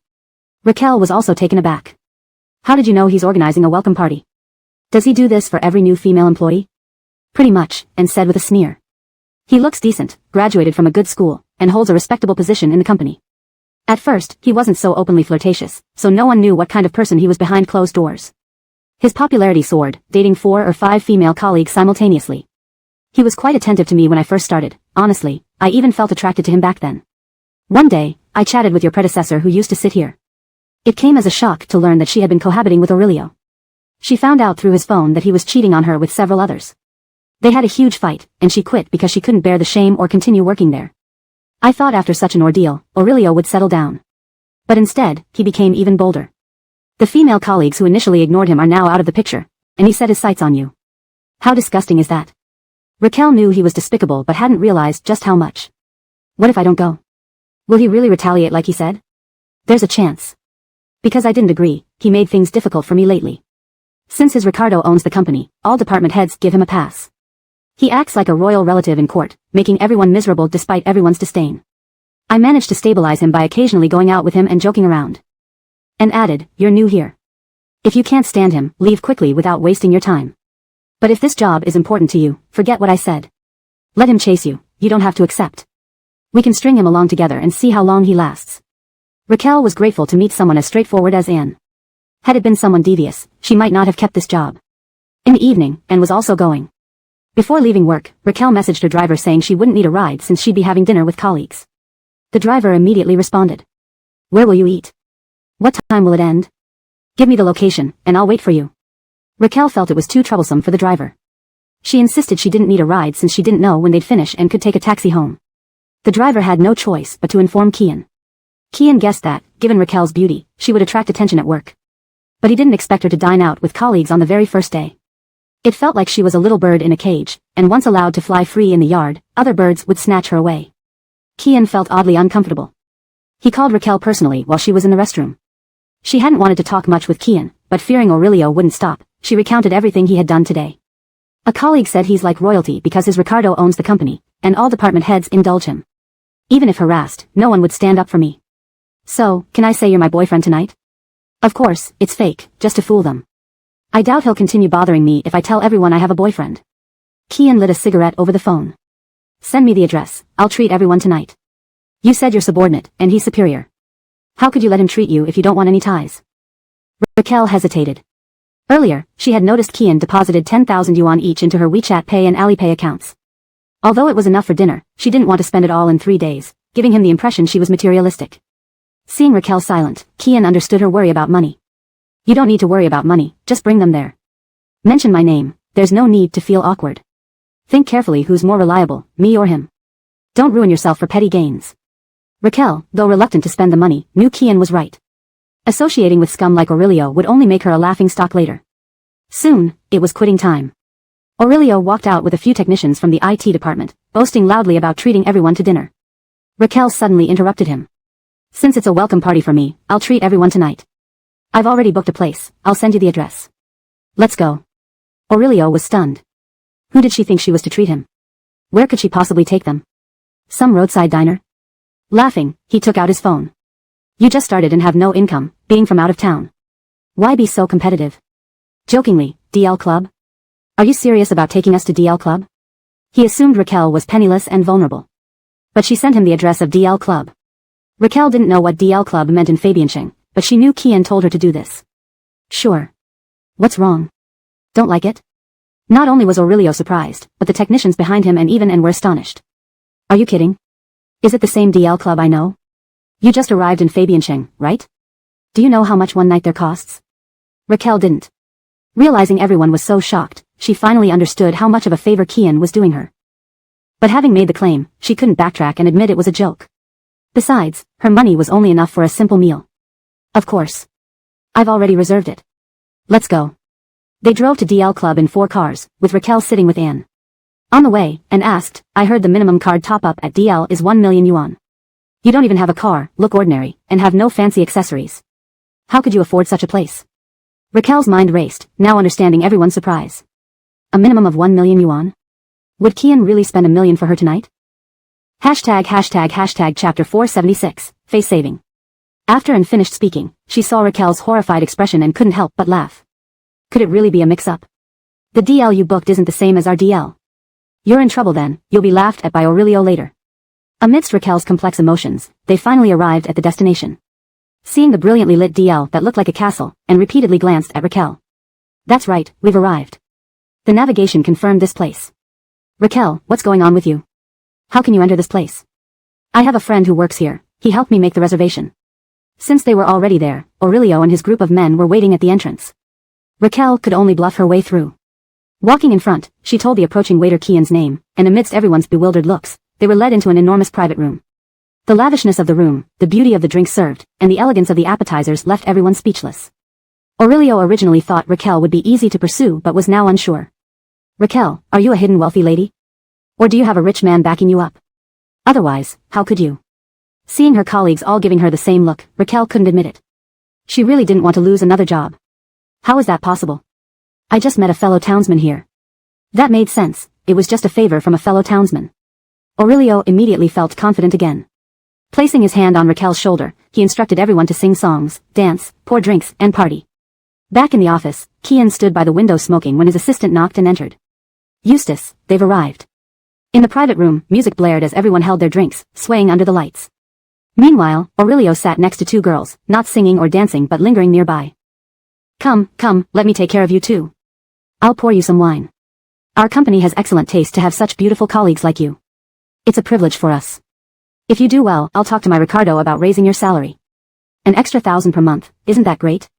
Raquel was also taken aback. How did you know he's organizing a welcome party? Does he do this for every new female employee? Pretty much, Anne said with a sneer. He looks decent, graduated from a good school, and holds a respectable position in the company. At first, he wasn't so openly flirtatious, so no one knew what kind of person he was behind closed doors. His popularity soared, dating 4 or 5 female colleagues simultaneously. He was quite attentive to me when I first started, honestly, I even felt attracted to him back then. One day, I chatted with your predecessor who used to sit here. It came as a shock to learn that she had been cohabiting with Aurelio. She found out through his phone that he was cheating on her with several others. They had a huge fight, and she quit because she couldn't bear the shame or continue working there. I thought after such an ordeal, Aurelio would settle down. But instead, he became even bolder. The female colleagues who initially ignored him are now out of the picture, and he set his sights on you. How disgusting is that? Raquel knew he was despicable but hadn't realized just how much. What if I don't go? Will he really retaliate like he said? There's a chance. Because I didn't agree, he made things difficult for me lately. Since his Ricardo owns the company, all department heads give him a pass. He acts like a royal relative in court, making everyone miserable despite everyone's disdain. I managed to stabilize him by occasionally going out with him and joking around. And added, you're new here. If you can't stand him, leave quickly without wasting your time. But if this job is important to you, forget what I said. Let him chase you, you don't have to accept. We can string him along together and see how long he lasts. Raquel was grateful to meet someone as straightforward as Anne. Had it been someone devious, she might not have kept this job. In the evening, Anne was also going. Before leaving work, Raquel messaged her driver saying she wouldn't need a ride since she'd be having dinner with colleagues. The driver immediately responded. Where will you eat? What time will it end? Give me the location, and I'll wait for you. Raquel felt it was too troublesome for the driver. She insisted she didn't need a ride since she didn't know when they'd finish and could take a taxi home. The driver had no choice but to inform Kian. Kian guessed that, given Raquel's beauty, she would attract attention at work. But he didn't expect her to dine out with colleagues on the very first day. It felt like she was a little bird in a cage, and once allowed to fly free in the yard, other birds would snatch her away. Kian felt oddly uncomfortable. He called Raquel personally while she was in the restroom. She hadn't wanted to talk much with Kian, but fearing Aurelio wouldn't stop, she recounted everything he had done today. A colleague said he's like royalty because his Ricardo owns the company, and all department heads indulge him. Even if harassed, no one would stand up for me. So, can I say you're my boyfriend tonight? Of course, it's fake, just to fool them. I doubt he'll continue bothering me if I tell everyone I have a boyfriend. Kian lit a cigarette over the phone. Send me the address, I'll treat everyone tonight. You said you're subordinate, and he's superior. How could you let him treat you if you don't want any ties? Raquel hesitated. Earlier, she had noticed Kian deposited 10,000 yuan each into her WeChat Pay and Alipay accounts. Although it was enough for dinner, she didn't want to spend it all in 3 days, giving him the impression she was materialistic. Seeing Raquel silent, Kian understood her worry about money. You don't need to worry about money, just bring them there. Mention my name, there's no need to feel awkward. Think carefully who's more reliable, me or him. Don't ruin yourself for petty gains. Raquel, though reluctant to spend the money, knew Kian was right. Associating with scum like Aurelio would only make her a laughingstock later. Soon, it was quitting time. Aurelio walked out with a few technicians from the IT department, boasting loudly about treating everyone to dinner. Raquel suddenly interrupted him. Since it's a welcome party for me, I'll treat everyone tonight. I've already booked a place, I'll send you the address. Let's go. Aurelio was stunned. Who did she think she was to treat him? Where could she possibly take them? Some roadside diner? Laughing, he took out his phone. You just started and have no income, being from out of town. Why be so competitive? Jokingly, DL Club? Are you serious about taking us to DL Club? He assumed Raquel was penniless and vulnerable. But she sent him the address of DL Club. Raquel didn't know what DL Club meant in Fabiancheng, but she knew Kian told her to do this. Sure. What's wrong? Don't like it? Not only was Aurelio surprised, but the technicians behind him and were astonished. Are you kidding? Is it the same DL Club I know? You just arrived in Fabiancheng, right? Do you know how much one night there costs? Raquel didn't. Realizing everyone was so shocked, she finally understood how much of a favor Kian was doing her. But having made the claim, she couldn't backtrack and admit it was a joke. Besides, her money was only enough for a simple meal. Of course. I've already reserved it. Let's go. They drove to DL Club in 4 cars, with Raquel sitting with Anne. On the way, Anne asked, I heard the minimum card top-up at DL is 1 million yuan. You don't even have a car, look ordinary, and have no fancy accessories. How could you afford such a place? Raquel's mind raced, now understanding everyone's surprise. A minimum of 1 million yuan? Would Kian really spend 1 million for her tonight? Hashtag chapter 476, face saving. After Anne finished speaking, she saw Raquel's horrified expression and couldn't help but laugh. Could it really be a mix-up? The DL you booked isn't the same as our DL. You're in trouble then, you'll be laughed at by Aurelio later. Amidst Raquel's complex emotions, they finally arrived at the destination. Seeing the brilliantly lit DL that looked like a castle, and repeatedly glanced at Raquel. That's right, we've arrived. The navigation confirmed this place. Raquel, what's going on with you? How can you enter this place? I have a friend who works here, he helped me make the reservation. Since they were already there, Aurelio and his group of men were waiting at the entrance. Raquel could only bluff her way through. Walking in front, she told the approaching waiter Kian's name, and amidst everyone's bewildered looks, they were led into an enormous private room. The lavishness of the room, the beauty of the drinks served, and the elegance of the appetizers left everyone speechless. Aurelio originally thought Raquel would be easy to pursue but was now unsure. Raquel, are you a hidden wealthy lady? Or do you have a rich man backing you up? Otherwise, how could you? Seeing her colleagues all giving her the same look, Raquel couldn't admit it. She really didn't want to lose another job. How is that possible? I just met a fellow townsman here. That made sense, it was just a favor from a fellow townsman. Aurelio immediately felt confident again. Placing his hand on Raquel's shoulder, he instructed everyone to sing songs, dance, pour drinks, and party. Back in the office, Kian stood by the window smoking when his assistant knocked and entered. Eustace, they've arrived. In the private room, music blared as everyone held their drinks, swaying under the lights. Meanwhile, Aurelio sat next to 2 girls, not singing or dancing but lingering nearby. Come, let me take care of you too. I'll pour you some wine. Our company has excellent taste to have such beautiful colleagues like you. It's a privilege for us. If you do well, I'll talk to my Ricardo about raising your salary. An extra 1,000 per month, isn't that great?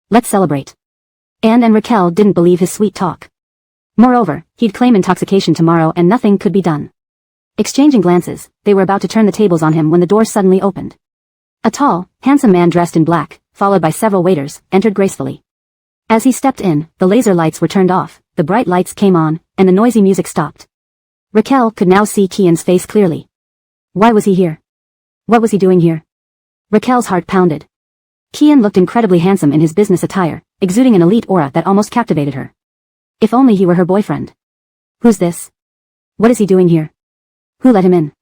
Let's celebrate. Anne and Raquel didn't believe his sweet talk. Moreover, he'd claim intoxication tomorrow and nothing could be done. Exchanging glances, they were about to turn the tables on him when the door suddenly opened. A tall, handsome man dressed in black, followed by several waiters, entered gracefully. As he stepped in, the laser lights were turned off, the bright lights came on, and the noisy music stopped. Raquel could now see Kian's face clearly. Why was he here? What was he doing here? Raquel's heart pounded. Kian looked incredibly handsome in his business attire, exuding an elite aura that almost captivated her. If only he were her boyfriend. Who's this? What is he doing here? Who let him in?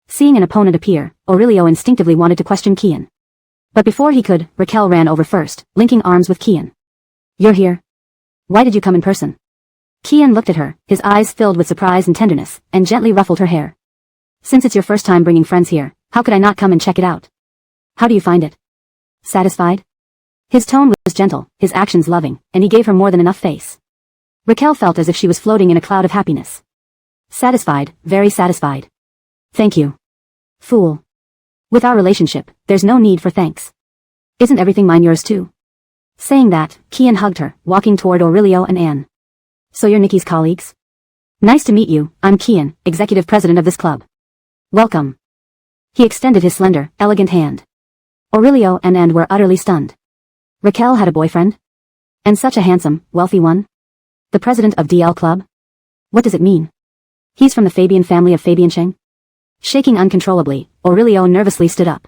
Seeing an opponent appear, Aurelio instinctively wanted to question Kian. But before he could, Raquel ran over first, linking arms with Kian. You're here? Why did you come in person? Kian looked at her, his eyes filled with surprise and tenderness, and gently ruffled her hair. Since it's your first time bringing friends here, how could I not come and check it out? How do you find it? Satisfied? His tone was gentle, his actions loving, and he gave her more than enough face. Raquel felt as if she was floating in a cloud of happiness. Satisfied, very satisfied. Thank you. Fool. With our relationship, there's no need for thanks. Isn't everything mine yours too? Saying that, Kian hugged her, walking toward Aurelio and Anne. So you're Nikki's colleagues? Nice to meet you, I'm Kian, executive president of this club. Welcome. He extended his slender, elegant hand. Aurelio and Anne were utterly stunned. Raquel had a boyfriend? And such a handsome, wealthy one? The president of DL Club? What does it mean? He's from the Fabian family of Fabiancheng? Shaking uncontrollably, Aurelio nervously stood up.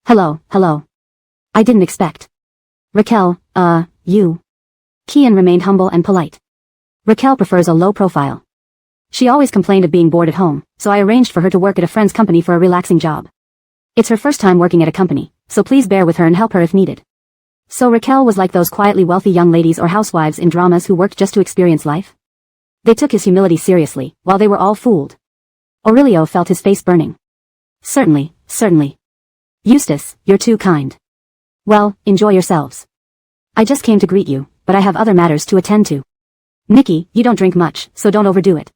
Hello. I didn't expect. Raquel, you. Kian remained humble and polite. Raquel prefers a low profile. She always complained of being bored at home, so I arranged for her to work at a friend's company for a relaxing job. It's her first time working at a company, so please bear with her and help her if needed. So Raquel was like those quietly wealthy young ladies or housewives in dramas who worked just to experience life? They took his humility seriously, while they were all fooled. Aurelio felt his face burning. Certainly. Eustace, you're too kind. Well, enjoy yourselves. I just came to greet you, but I have other matters to attend to. Nikki, you don't drink much, so don't overdo it.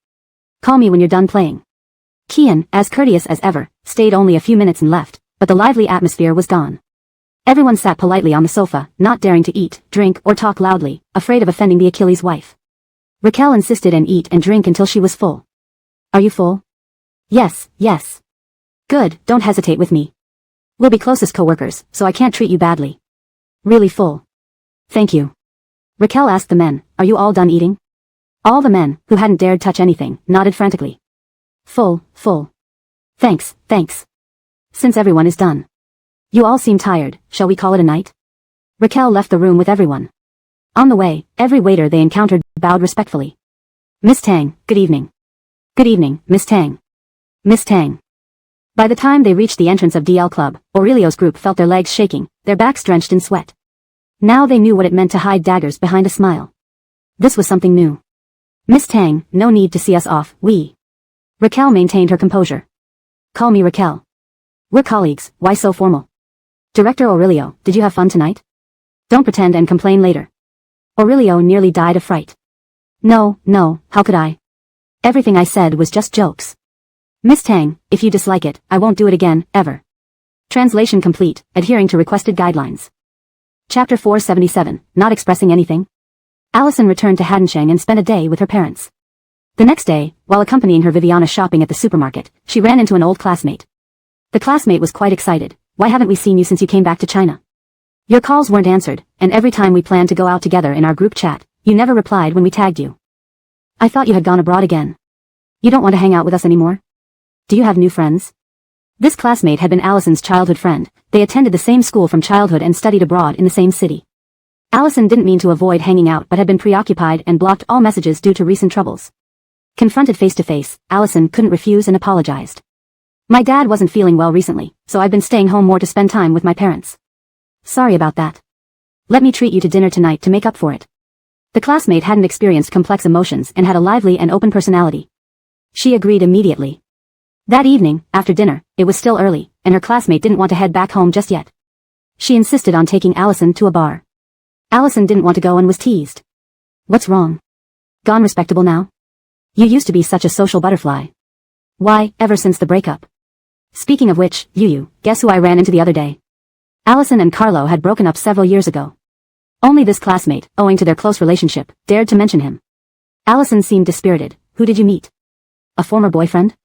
Call me when you're done playing. Kian, as courteous as ever, stayed only a few minutes and left, but the lively atmosphere was gone. Everyone sat politely on the sofa, not daring to eat, drink, or talk loudly, afraid of offending the Achilles' wife. Raquel insisted and eat and drink until she was full. Are you full? Yes. Good, don't hesitate with me. We'll be closest co-workers, so I can't treat you badly. Really full. Thank you. Raquel asked the men, are you all done eating? All the men, who hadn't dared touch anything, nodded frantically. Full. Thanks. Since everyone is done. You all seem tired, shall we call it a night? Raquel left the room with everyone. On the way, every waiter they encountered bowed respectfully. Miss Tang, good evening. Good evening, Miss Tang. Miss Tang. By the time they reached the entrance of DL Club, Aurelio's group felt their legs shaking, their backs drenched in sweat. Now they knew what it meant to hide daggers behind a smile. This was something new. Miss Tang, no need to see us off, we. Raquel maintained her composure. Call me Raquel. We're colleagues, why so formal? Director Aurelio, did you have fun tonight? Don't pretend and complain later. Aurelio nearly died of fright. No, how could I? Everything I said was just jokes. Miss Tang, if you dislike it, I won't do it again, ever. Translation complete, adhering to requested guidelines. Chapter 477, Not Expressing Anything. Allison returned to Haddoncheng and spent a day with her parents. The next day, while accompanying her Viviana shopping at the supermarket, she ran into an old classmate. The classmate was quite excited. Why haven't we seen you since you came back to China? Your calls weren't answered, and every time we planned to go out together in our group chat, you never replied when we tagged you. I thought you had gone abroad again. You don't want to hang out with us anymore? Do you have new friends? This classmate had been Allison's childhood friend. They attended the same school from childhood and studied abroad in the same city. Allison didn't mean to avoid hanging out but had been preoccupied and blocked all messages due to recent troubles. Confronted face to face, Allison couldn't refuse and apologized. My dad wasn't feeling well recently, so I've been staying home more to spend time with my parents. Sorry about that. Let me treat you to dinner tonight to make up for it. The classmate hadn't experienced complex emotions and had a lively and open personality. She agreed immediately. That evening, after dinner, it was still early, and her classmate didn't want to head back home just yet. She insisted on taking Allison to a bar. Allison didn't want to go and was teased. What's wrong? Gone respectable now? You used to be such a social butterfly. Why, ever since the breakup. Speaking of which, guess who I ran into the other day? Allison and Carlo had broken up several years ago. Only this classmate, owing to their close relationship, dared to mention him. Allison seemed dispirited. Who did you meet? A former boyfriend?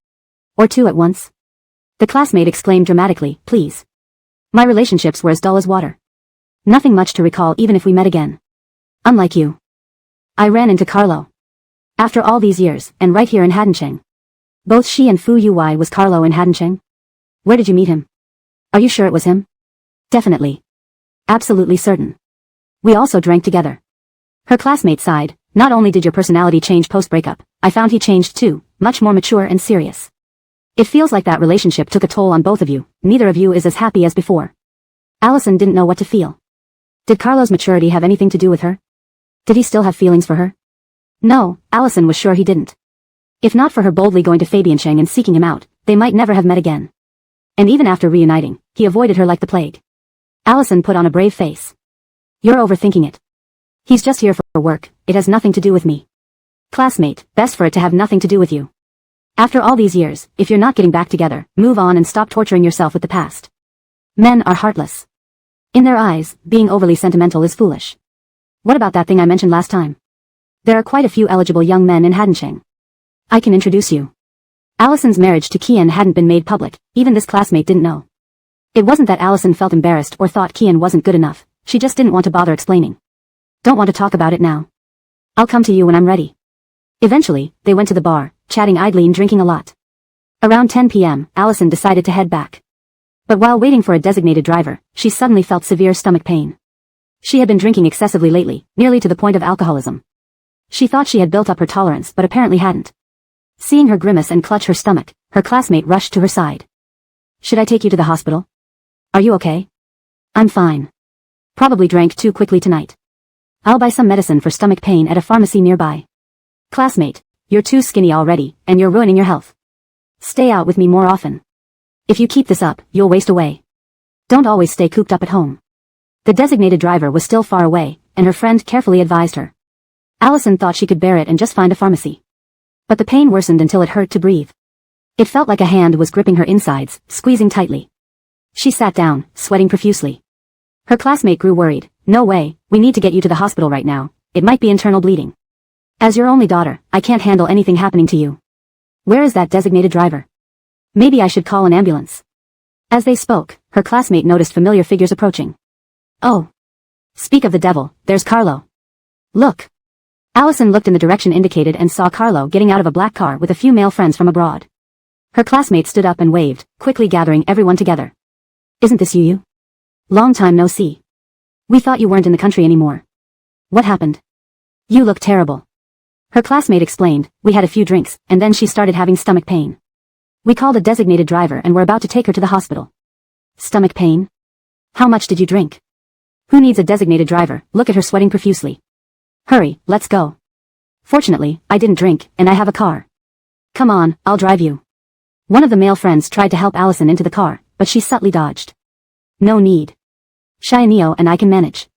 Or two at once? The classmate exclaimed dramatically, please. My relationships were as dull as water. Nothing much to recall even if we met again. Unlike you. I ran into Carlo. After all these years, and right here in Haddoncheng. Both she and Fu Yuy. Was Carlo in Haddoncheng? Where did you meet him? Are you sure it was him? Definitely. Absolutely certain. We also drank together. Her classmate sighed. Not only did your personality change post-breakup, I found he changed too, much more mature and serious. It feels like that relationship took a toll on both of you, neither of you is as happy as before. Allison didn't know what to feel. Did Carlo's maturity have anything to do with her? Did he still have feelings for her? No, Allison was sure he didn't. If not for her boldly going to Fabiancheng and seeking him out, they might never have met again. And even after reuniting, he avoided her like the plague. Allison put on a brave face. You're overthinking it. He's just here for work, it has nothing to do with me. Classmate, best for it to have nothing to do with you. After all these years, if you're not getting back together, move on and stop torturing yourself with the past. Men are heartless. In their eyes, being overly sentimental is foolish. What about that thing I mentioned last time? There are quite a few eligible young men in Haddoncheng. I can introduce you. Allison's marriage to Kian hadn't been made public, even this classmate didn't know. It wasn't that Allison felt embarrassed or thought Kian wasn't good enough, she just didn't want to bother explaining. Don't want to talk about it now. I'll come to you when I'm ready. Eventually, they went to the bar, chatting idly and drinking a lot. Around 10 p.m., Allison decided to head back. But while waiting for a designated driver, she suddenly felt severe stomach pain. She had been drinking excessively lately, nearly to the point of alcoholism. She thought she had built up her tolerance but apparently hadn't. Seeing her grimace and clutch her stomach, her classmate rushed to her side. Should I take you to the hospital? Are you okay? I'm fine. Probably drank too quickly tonight. I'll buy some medicine for stomach pain at a pharmacy nearby. Classmate, you're too skinny already, and you're ruining your health. Stay out with me more often. If you keep this up, you'll waste away. Don't always stay cooped up at home. The designated driver was still far away, and her friend carefully advised her. Allison thought she could bear it and just find a pharmacy. But the pain worsened until it hurt to breathe. It felt like a hand was gripping her insides, squeezing tightly. She sat down, sweating profusely. Her classmate grew worried. No way, we need to get you to the hospital right now. It might be internal bleeding. As your only daughter, I can't handle anything happening to you. Where is that designated driver? Maybe I should call an ambulance. As they spoke, her classmate noticed familiar figures approaching. Oh. Speak of the devil, there's Carlo. Look. Allison looked in the direction indicated and saw Carlo getting out of a black car with a few male friends from abroad. Her classmate stood up and waved, quickly gathering everyone together. Isn't this you? Long time no see. We thought you weren't in the country anymore. What happened? You look terrible. Her classmate explained, we had a few drinks, and then she started having stomach pain. We called a designated driver and were about to take her to the hospital. Stomach pain? How much did you drink? Who needs a designated driver? Look at her sweating profusely. Hurry, let's go. Fortunately, I didn't drink, and I have a car. Come on, I'll drive you. One of the male friends tried to help Allison into the car, but she subtly dodged. No need. Shianeo and I can manage.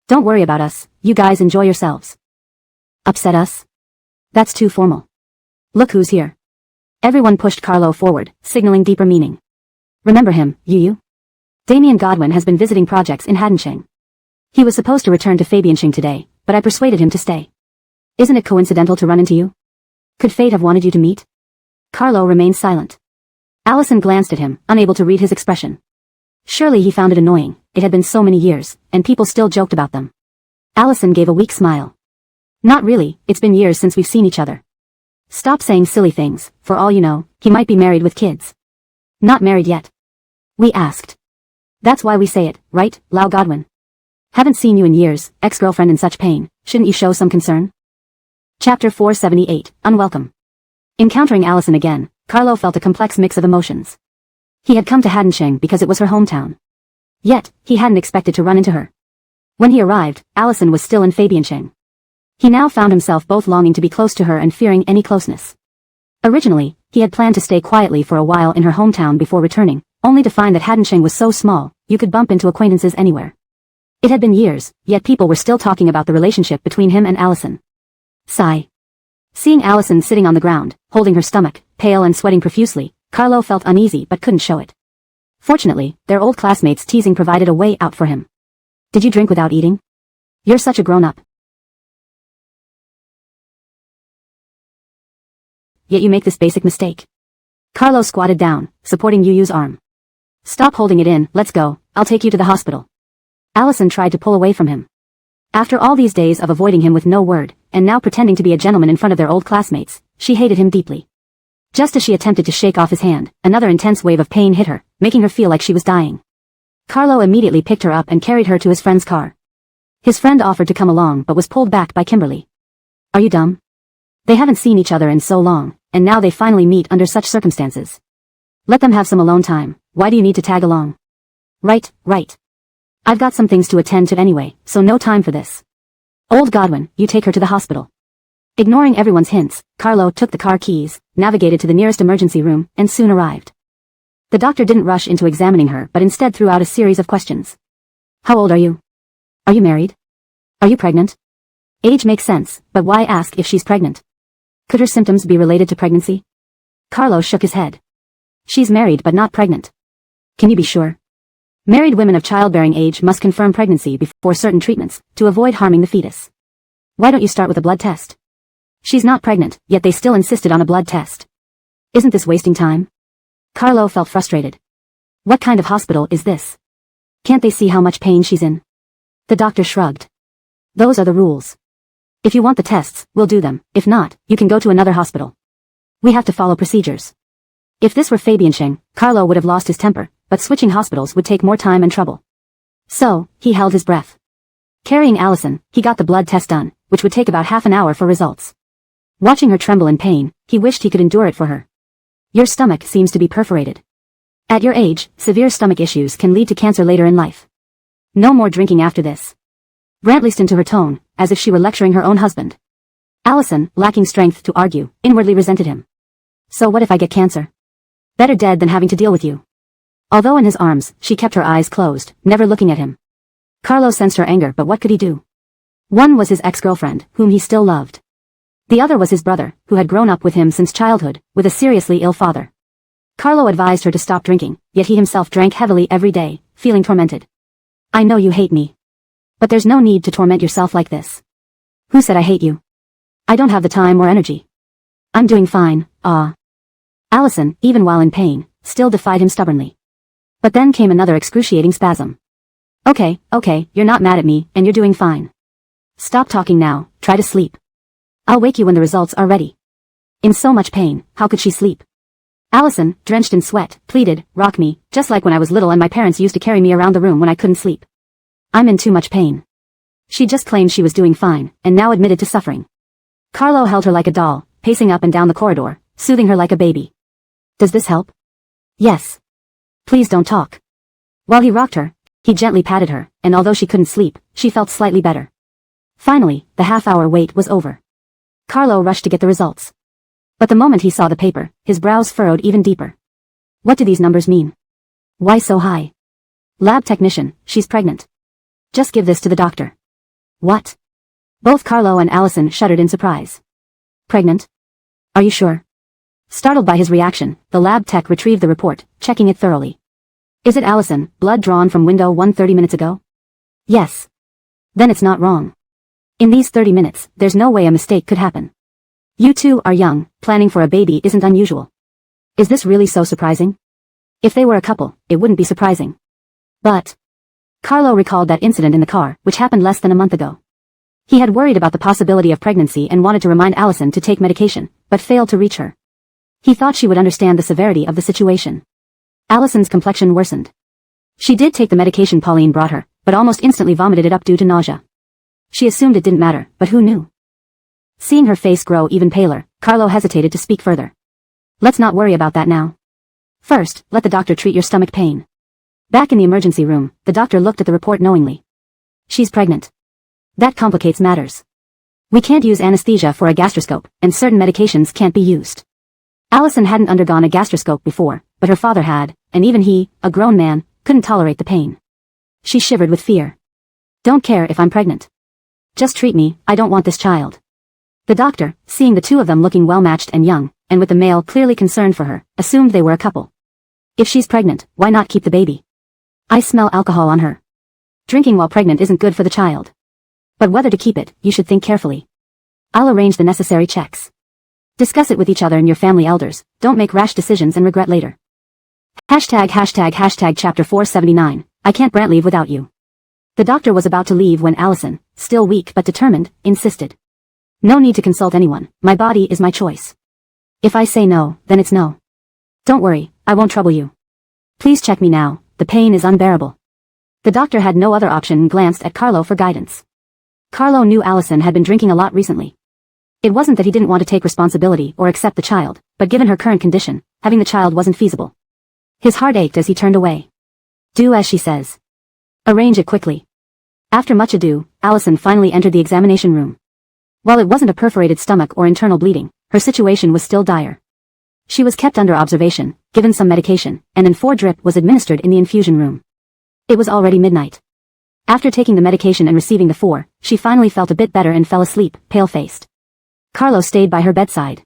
Don't worry about us, you guys enjoy yourselves. Upset us? That's too formal. Look who's here. Everyone pushed Carlo forward, signaling deeper meaning. Remember him, Yu? Damien Godwin has been visiting projects in Haddoncheng. He was supposed to return to Fabiancheng today, but I persuaded him to stay. Isn't it coincidental to run into you? Could fate have wanted you to meet? Carlo remained silent. Allison glanced at him, unable to read his expression. Surely he found it annoying, it had been so many years, and people still joked about them. Allison gave a weak smile. Not really, it's been years since we've seen each other. Stop saying silly things, for all you know, he might be married with kids. Not married yet. We asked. That's why we say it, right, Lau Godwin? Haven't seen you in years, ex-girlfriend in such pain, shouldn't you show some concern? Chapter 478, Unwelcome. Encountering Allison again, Carlo felt a complex mix of emotions. He had come to Haddoncheng because it was her hometown. Yet, he hadn't expected to run into her. When he arrived, Allison was still in Fabiancheng. He now found himself both longing to be close to her and fearing any closeness. Originally, he had planned to stay quietly for a while in her hometown before returning, only to find that Haddoncheng was so small, you could bump into acquaintances anywhere. It had been years, yet people were still talking about the relationship between him and Allison. Sigh. Seeing Allison sitting on the ground, holding her stomach, pale and sweating profusely, Carlo felt uneasy but couldn't show it. Fortunately, their old classmates' teasing provided a way out for him. Did you drink without eating? You're such a grown-up. Yet you make this basic mistake. Carlo squatted down, supporting Yuyu's arm. Stop holding it in, let's go, I'll take you to the hospital. Allison tried to pull away from him. After all these days of avoiding him with no word, and now pretending to be a gentleman in front of their old classmates, she hated him deeply. Just as she attempted to shake off his hand, another intense wave of pain hit her, making her feel like she was dying. Carlo immediately picked her up and carried her to his friend's car. His friend offered to come along but was pulled back by Kimberly. Are you dumb? They haven't seen each other in so long, and now they finally meet under such circumstances. Let them have some alone time. Why do you need to tag along? Right. I've got some things to attend to anyway, so no time for this. Old Godwin, you take her to the hospital. Ignoring everyone's hints, Carlo took the car keys, navigated to the nearest emergency room, and soon arrived. The doctor didn't rush into examining her but instead threw out a series of questions. How old are you? Are you married? Are you pregnant? Age makes sense, but why ask if she's pregnant? Could her symptoms be related to pregnancy? Carlo shook his head. She's married but not pregnant. Can you be sure? Married women of childbearing age must confirm pregnancy before certain treatments, to avoid harming the fetus. Why don't you start with a blood test? She's not pregnant, yet they still insisted on a blood test. Isn't this wasting time? Carlo felt frustrated. What kind of hospital is this? Can't they see how much pain she's in? The doctor shrugged. Those are the rules. If you want the tests, we'll do them. If not, you can go to another hospital. We have to follow procedures. If this were Fabiancheng, Carlo would have lost his temper, but switching hospitals would take more time and trouble. So, he held his breath. Carrying Allison, he got the blood test done, which would take about half an hour for results. Watching her tremble in pain, he wished he could endure it for her. Your stomach seems to be perforated. At your age, severe stomach issues can lead to cancer later in life. No more drinking after this. Brantley listened to her tone, as if she were lecturing her own husband. Allison, lacking strength to argue, inwardly resented him. So what if I get cancer? Better dead than having to deal with you. Although in his arms, she kept her eyes closed, never looking at him. Carlo sensed her anger, but what could he do? One was his ex-girlfriend, whom he still loved. The other was his brother, who had grown up with him since childhood, with a seriously ill father. Carlo advised her to stop drinking, yet he himself drank heavily every day, feeling tormented. I know you hate me. But there's no need to torment yourself like this. Who said I hate you? I don't have the time or energy. I'm doing fine, Allison, even while in pain, still defied him stubbornly. But then came another excruciating spasm. Okay, you're not mad at me, and you're doing fine. Stop talking now, try to sleep. I'll wake you when the results are ready. In so much pain, how could she sleep? Allison, drenched in sweat, pleaded, rock me, just like when I was little and my parents used to carry me around the room when I couldn't sleep. I'm in too much pain. She just claimed she was doing fine, and now admitted to suffering. Carlo held her like a doll, pacing up and down the corridor, soothing her like a baby. Does this help? Yes. Please don't talk. While he rocked her, he gently patted her, and although she couldn't sleep, she felt slightly better. Finally, the half-hour wait was over. Carlo rushed to get the results. But the moment he saw the paper, his brows furrowed even deeper. What do these numbers mean? Why so high? Lab technician, she's pregnant. Just give this to the doctor. What? Both Carlo and Allison shuddered in surprise. Pregnant? Are you sure? Startled by his reaction, the lab tech retrieved the report, checking it thoroughly. Is it Allison, blood drawn from window 130 minutes ago? Yes. Then it's not wrong. In these 30 minutes, there's no way a mistake could happen. You two are young, planning for a baby isn't unusual. Is this really so surprising? If they were a couple, it wouldn't be surprising. But Carlo recalled that incident in the car, which happened less than a month ago. He had worried about the possibility of pregnancy and wanted to remind Allison to take medication, but failed to reach her. He thought she would understand the severity of the situation. Allison's complexion worsened. She did take the medication Pauline brought her, but almost instantly vomited it up due to nausea. She assumed it didn't matter, but who knew? Seeing her face grow even paler, Carlo hesitated to speak further. Let's not worry about that now. First, let the doctor treat your stomach pain. Back in the emergency room, the doctor looked at the report knowingly. She's pregnant. That complicates matters. We can't use anesthesia for a gastroscope, and certain medications can't be used. Allison hadn't undergone a gastroscope before, but her father had, and even he, a grown man, couldn't tolerate the pain. She shivered with fear. Don't care if I'm pregnant. Just treat me, I don't want this child. The doctor, seeing the two of them looking well-matched and young, and with the male clearly concerned for her, assumed they were a couple. If she's pregnant, why not keep the baby? I smell alcohol on her. Drinking while pregnant isn't good for the child. But whether to keep it, you should think carefully. I'll arrange the necessary checks. Discuss it with each other and your family elders, don't make rash decisions and regret later. Hashtag chapter 479, I can't leave without you. The doctor was about to leave when Allison, still weak but determined, insisted. No need to consult anyone, my body is my choice. If I say no, then it's no. Don't worry, I won't trouble you. Please check me now, the pain is unbearable. The doctor had no other option and glanced at Carlo for guidance. Carlo knew Allison had been drinking a lot recently. It wasn't that he didn't want to take responsibility or accept the child, but given her current condition, having the child wasn't feasible. His heart ached as he turned away. Do as she says. Arrange it quickly. After much ado, Allison finally entered the examination room. While it wasn't a perforated stomach or internal bleeding, her situation was still dire. She was kept under observation, given some medication, and an 4-drip was administered in the infusion room. It was already midnight. After taking the medication and receiving the 4, she finally felt a bit better and fell asleep, pale-faced. Carlo stayed by her bedside.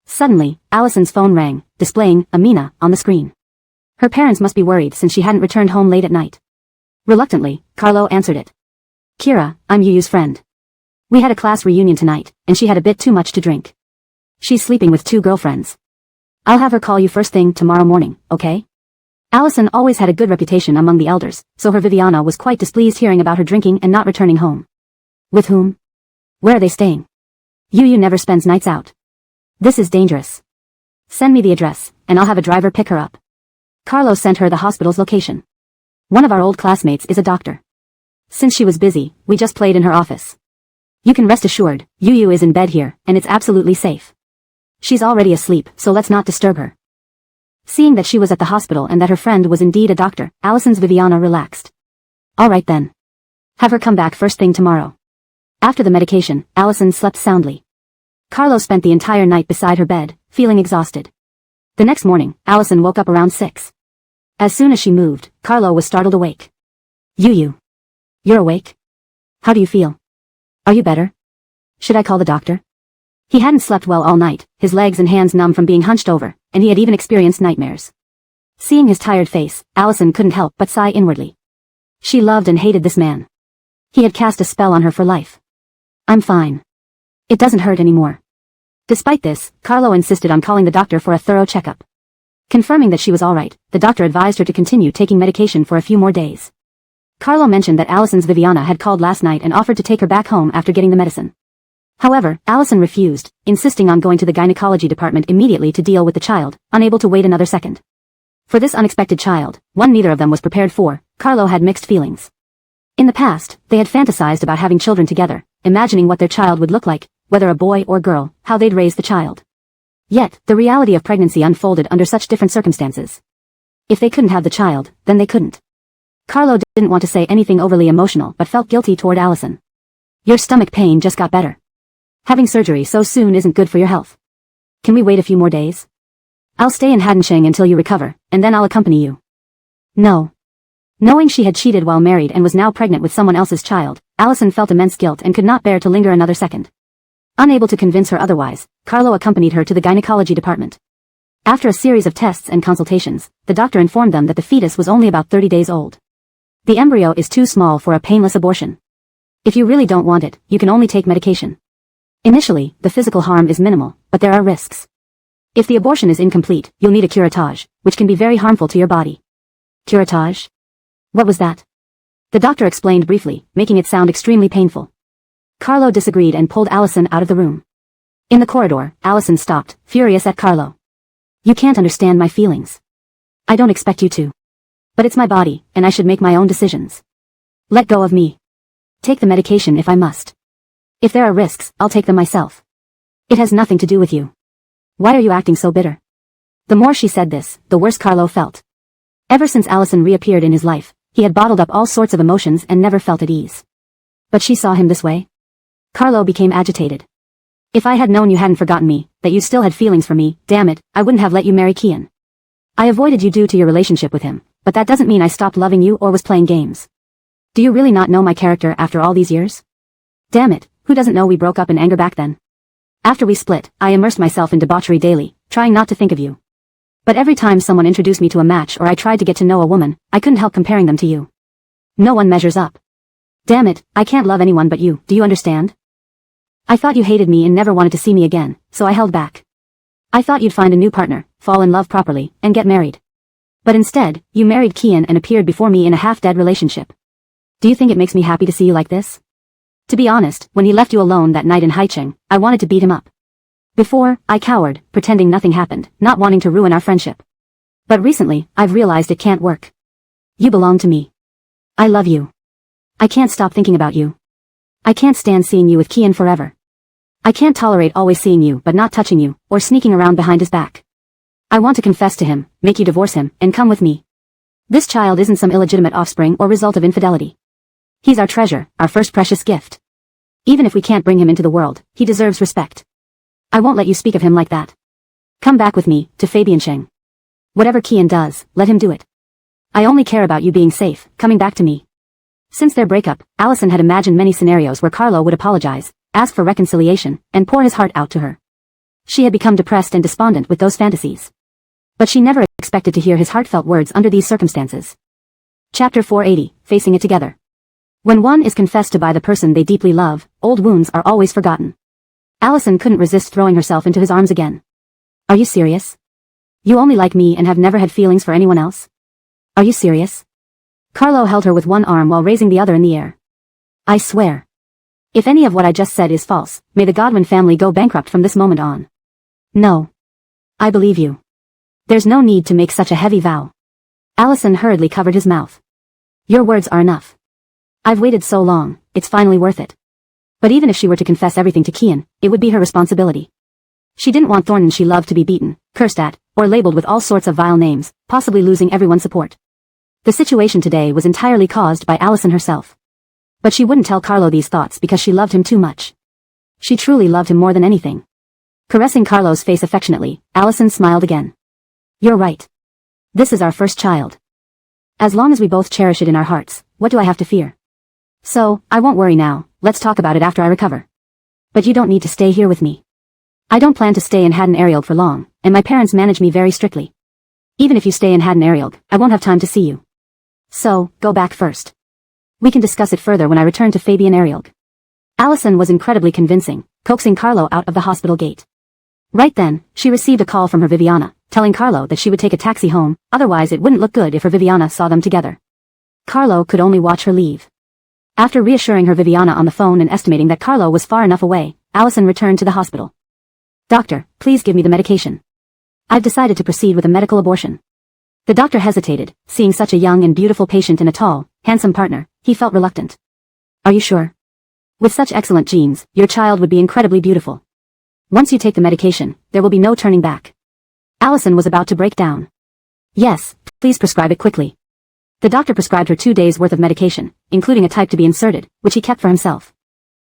Suddenly, Allison's phone rang, displaying Amina on the screen. Her parents must be worried since she hadn't returned home late at night. Reluctantly, Carlo answered it. Kira, I'm Yuyu's friend. We had a class reunion tonight, and she had a bit too much to drink. She's sleeping with 2 girlfriends. I'll have her call you first thing tomorrow morning, okay? Allison always had a good reputation among the elders, so her Viviana was quite displeased hearing about her drinking and not returning home. With whom? Where are they staying? Yuyu never spends nights out. This is dangerous. Send me the address, and I'll have a driver pick her up. Carlo sent her the hospital's location. One of our old classmates is a doctor. Since she was busy, we just played in her office. You can rest assured, Yuyu is in bed here, and it's absolutely safe. She's already asleep, so let's not disturb her. Seeing that she was at the hospital and that her friend was indeed a doctor, Allison's Viviana relaxed. All right then. Have her come back first thing tomorrow. After the medication, Allison slept soundly. Carlo spent the entire night beside her bed, feeling exhausted. The next morning, Allison woke up around 6. As soon as she moved, Carlo was startled awake. Yuyu. You're awake? How do you feel? Are you better? Should I call the doctor? He hadn't slept well all night, his legs and hands numb from being hunched over, and he had even experienced nightmares. Seeing his tired face, Allison couldn't help but sigh inwardly. She loved and hated this man. He had cast a spell on her for life. I'm fine. It doesn't hurt anymore. Despite this, Carlo insisted on calling the doctor for a thorough checkup. Confirming that she was alright, the doctor advised her to continue taking medication for a few more days. Carlo mentioned that Allison's Viviana had called last night and offered to take her back home after getting the medicine. However, Allison refused, insisting on going to the gynecology department immediately to deal with the child, unable to wait another second. For this unexpected child, one neither of them was prepared for, Carlo had mixed feelings. In the past, they had fantasized about having children together, imagining what their child would look like, whether a boy or girl, how they'd raise the child. Yet, the reality of pregnancy unfolded under such different circumstances. If they couldn't have the child, then they couldn't. Carlo didn't want to say anything overly emotional but felt guilty toward Allison. Your stomach pain just got better. Having surgery so soon isn't good for your health. Can we wait a few more days? I'll stay in Haddonsheng until you recover, and then I'll accompany you. No. Knowing she had cheated while married and was now pregnant with someone else's child, Allison felt immense guilt and could not bear to linger another second. Unable to convince her otherwise, Carlo accompanied her to the gynecology department. After a series of tests and consultations, the doctor informed them that the fetus was only about 30 days old. The embryo is too small for a painless abortion. If you really don't want it, you can only take medication. Initially, the physical harm is minimal, but there are risks. If the abortion is incomplete, you'll need a curettage, which can be very harmful to your body. Curettage? What was that? The doctor explained briefly, making it sound extremely painful. Carlo disagreed and pulled Allison out of the room. In the corridor, Allison stopped, furious at Carlo. You can't understand my feelings. I don't expect you to. But it's my body, and I should make my own decisions. Let go of me. Take the medication if I must. If there are risks, I'll take them myself. It has nothing to do with you. Why are you acting so bitter? The more she said this, the worse Carlo felt. Ever since Allison reappeared in his life, he had bottled up all sorts of emotions and never felt at ease. But she saw him this way. Carlo became agitated. If I had known you hadn't forgotten me, that you still had feelings for me, damn it, I wouldn't have let you marry Kian. I avoided you due to your relationship with him, but that doesn't mean I stopped loving you or was playing games. Do you really not know my character after all these years? Damn it, who doesn't know we broke up in anger back then? After we split, I immersed myself in debauchery daily, trying not to think of you. But every time someone introduced me to a match or I tried to get to know a woman, I couldn't help comparing them to you. No one measures up. Damn it, I can't love anyone but you, do you understand? I thought you hated me and never wanted to see me again, so I held back. I thought you'd find a new partner, fall in love properly, and get married. But instead, you married Kian and appeared before me in a half-dead relationship. Do you think it makes me happy to see you like this? To be honest, when he left you alone that night in Haicheng, I wanted to beat him up. Before, I cowered, pretending nothing happened, not wanting to ruin our friendship. But recently, I've realized it can't work. You belong to me. I love you. I can't stop thinking about you. I can't stand seeing you with Kian forever. I can't tolerate always seeing you but not touching you, or sneaking around behind his back. I want to confess to him, make you divorce him, and come with me. This child isn't some illegitimate offspring or result of infidelity. He's our treasure, our first precious gift. Even if we can't bring him into the world, he deserves respect. I won't let you speak of him like that. Come back with me, to Fabiancheng. Whatever Kian does, let him do it. I only care about you being safe, coming back to me. Since their breakup, Allison had imagined many scenarios where Carlo would apologize, ask for reconciliation, and pour his heart out to her. She had become depressed and despondent with those fantasies. But she never expected to hear his heartfelt words under these circumstances. Chapter 480, Facing It Together. When one is confessed to by the person they deeply love, old wounds are always forgotten. Allison couldn't resist throwing herself into his arms again. Are you serious? You only like me and have never had feelings for anyone else? Are you serious? Carlo held her with one arm while raising the other in the air. I swear. If any of what I just said is false, may the Godwin family go bankrupt from this moment on. No. I believe you. There's no need to make such a heavy vow. Allison hurriedly covered his mouth. Your words are enough. I've waited so long, it's finally worth it. But even if she were to confess everything to Kian, it would be her responsibility. She didn't want Thornton she loved to be beaten, cursed at, or labeled with all sorts of vile names, possibly losing everyone's support. The situation today was entirely caused by Allison herself. But she wouldn't tell Carlo these thoughts because she loved him too much. She truly loved him more than anything. Caressing Carlo's face affectionately, Allison smiled again. You're right. This is our first child. As long as we both cherish it in our hearts, what do I have to fear? So, I won't worry now, let's talk about it after I recover. But you don't need to stay here with me. I don't plan to stay in Haddon Ariel for long, and my parents manage me very strictly. Even if you stay in Haddon Ariel, I won't have time to see you. So, go back first. We can discuss it further when I return to Fabian Ariel. Allison was incredibly convincing, coaxing Carlo out of the hospital gate. Right then, she received a call from her Viviana, telling Carlo that she would take a taxi home, otherwise it wouldn't look good if her Viviana saw them together. Carlo could only watch her leave. After reassuring her Viviana on the phone and estimating that Carlo was far enough away, Allison returned to the hospital. Doctor, please give me the medication. I've decided to proceed with a medical abortion. The doctor hesitated, seeing such a young and beautiful patient and a tall, handsome partner, he felt reluctant. Are you sure? With such excellent genes, your child would be incredibly beautiful. Once you take the medication, there will be no turning back. Allison was about to break down. Yes, please prescribe it quickly. The doctor prescribed her 2 days' worth of medication, including a type to be inserted, which he kept for himself.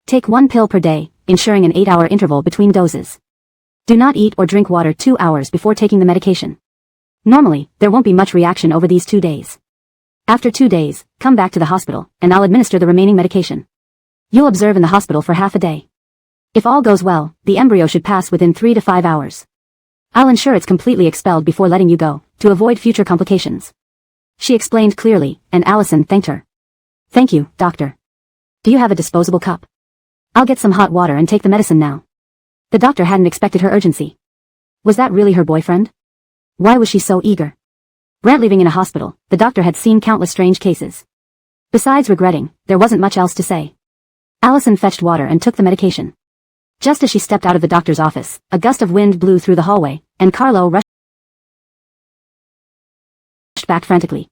Take 1 pill per day, ensuring an 8-hour interval between doses. Do not eat or drink water 2 hours before taking the medication. Normally, there won't be much reaction over these 2 days. After 2 days, come back to the hospital, and I'll administer the remaining medication. You'll observe in the hospital for half a day. If all goes well, the embryo should pass within 3 to 5 hours. I'll ensure it's completely expelled before letting you go, to avoid future complications. She explained clearly, and Allison thanked her. Thank you, doctor. Do you have a disposable cup? I'll get some hot water and take the medicine now. The doctor hadn't expected her urgency. Was that really her boyfriend? Why was she so eager? Brant leaving in a hospital, the doctor had seen countless strange cases. Besides regretting, there wasn't much else to say. Allison fetched water and took the medication. Just as she stepped out of the doctor's office, a gust of wind blew through the hallway, and Carlo rushed back frantically.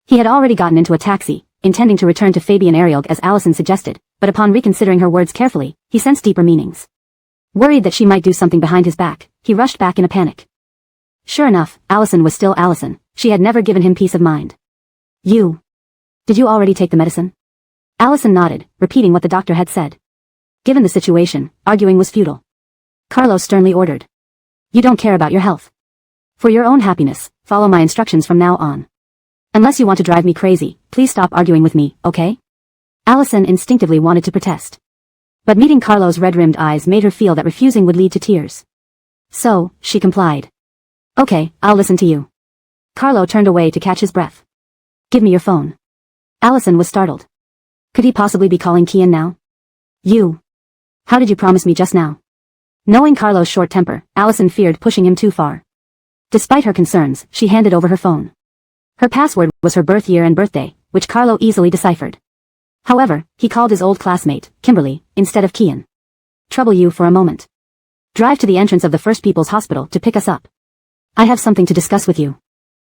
He had already gotten into a taxi, intending to return to Fabian Ariel as Allison suggested, but upon reconsidering her words carefully, he sensed deeper meanings. Worried that she might do something behind his back, he rushed back in a panic. Sure enough, Allison was still Allison. She had never given him peace of mind. Did you already take the medicine? Allison nodded, repeating what the doctor had said. Given the situation, arguing was futile. Carlo sternly ordered. You don't care about your health. For your own happiness, follow my instructions from now on. Unless you want to drive me crazy, please stop arguing with me, okay? Allison instinctively wanted to protest. But meeting Carlo's red-rimmed eyes made her feel that refusing would lead to tears. So, she complied. Okay, I'll listen to you. Carlo turned away to catch his breath. Give me your phone. Allison was startled. Could he possibly be calling Kian now? How did you promise me just now? Knowing Carlo's short temper, Allison feared pushing him too far. Despite her concerns, she handed over her phone. Her password was her birth year and birthday, which Carlo easily deciphered. However, he called his old classmate, Kimberly, instead of Kian. Trouble you for a moment. Drive to the entrance of the First People's Hospital to pick us up. I have something to discuss with you.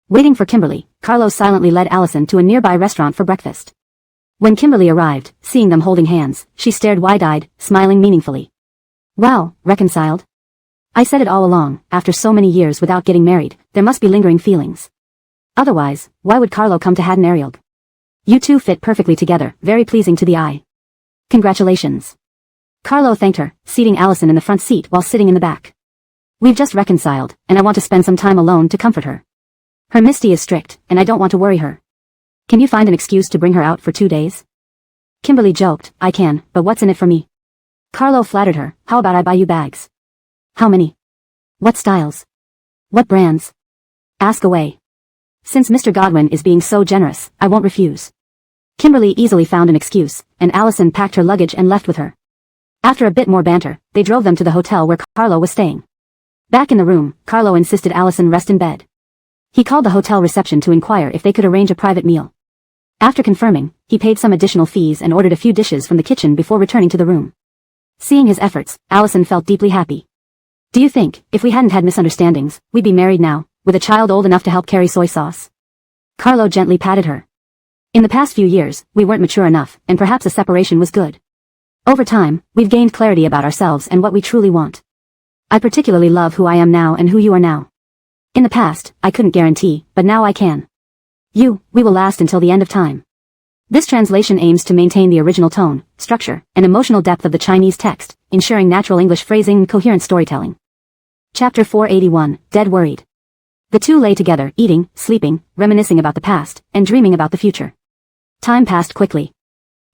Waiting for Kimberly, Carlo silently led Allison to a nearby restaurant for breakfast. When Kimberly arrived, seeing them holding hands, she stared wide-eyed, smiling meaningfully. Wow, reconciled? I said it all along, after so many years without getting married, there must be lingering feelings. Otherwise, why would Carlo come to Haddon Arielg? You two fit perfectly together, very pleasing to the eye. Congratulations. Carlo thanked her, seating Allison in the front seat while sitting in the back. We've just reconciled, and I want to spend some time alone to comfort her. Her Misty is strict, and I don't want to worry her. Can you find an excuse to bring her out for 2 days? Kimberly joked, I can, but what's in it for me? Carlo flattered her, how about I buy you bags? How many? What styles? What brands? Ask away. Since Mr. Godwin is being so generous, I won't refuse. Kimberly easily found an excuse, and Allison packed her luggage and left with her. After a bit more banter, they drove them to the hotel where Carlo was staying. Back in the room, Carlo insisted Allison rest in bed. He called the hotel reception to inquire if they could arrange a private meal. After confirming, he paid some additional fees and ordered a few dishes from the kitchen before returning to the room. Seeing his efforts, Allison felt deeply happy. Do you think, if we hadn't had misunderstandings, we'd be married now, with a child old enough to help carry soy sauce? Carlo gently patted her. In the past few years, we weren't mature enough, and perhaps a separation was good. Over time, we've gained clarity about ourselves and what we truly want. I particularly love who I am now and who you are now. In the past, I couldn't guarantee, but now I can. We will last until the end of time. This translation aims to maintain the original tone, structure, and emotional depth of the Chinese text, ensuring natural English phrasing and coherent storytelling. Chapter 481, Dead Worried. The two lay together, eating, sleeping, reminiscing about the past, and dreaming about the future. Time passed quickly.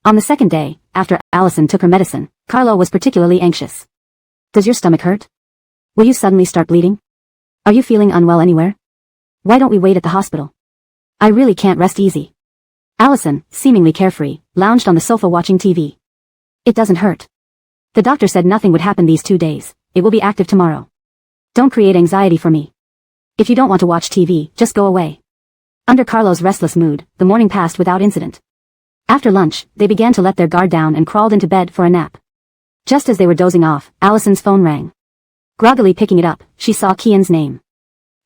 On the second day, after Allison took her medicine, Carlo was particularly anxious. Does your stomach hurt? Will you suddenly start bleeding? Are you feeling unwell anywhere? Why don't we wait at the hospital? I really can't rest easy. Allison, seemingly carefree, lounged on the sofa watching TV. It doesn't hurt. The doctor said nothing would happen these 2 days. It will be active tomorrow. Don't create anxiety for me. If you don't want to watch TV, just go away. Under Carlo's restless mood, the morning passed without incident. After lunch, they began to let their guard down and crawled into bed for a nap. Just as they were dozing off, Allison's phone rang. Groggily picking it up, she saw Kian's name.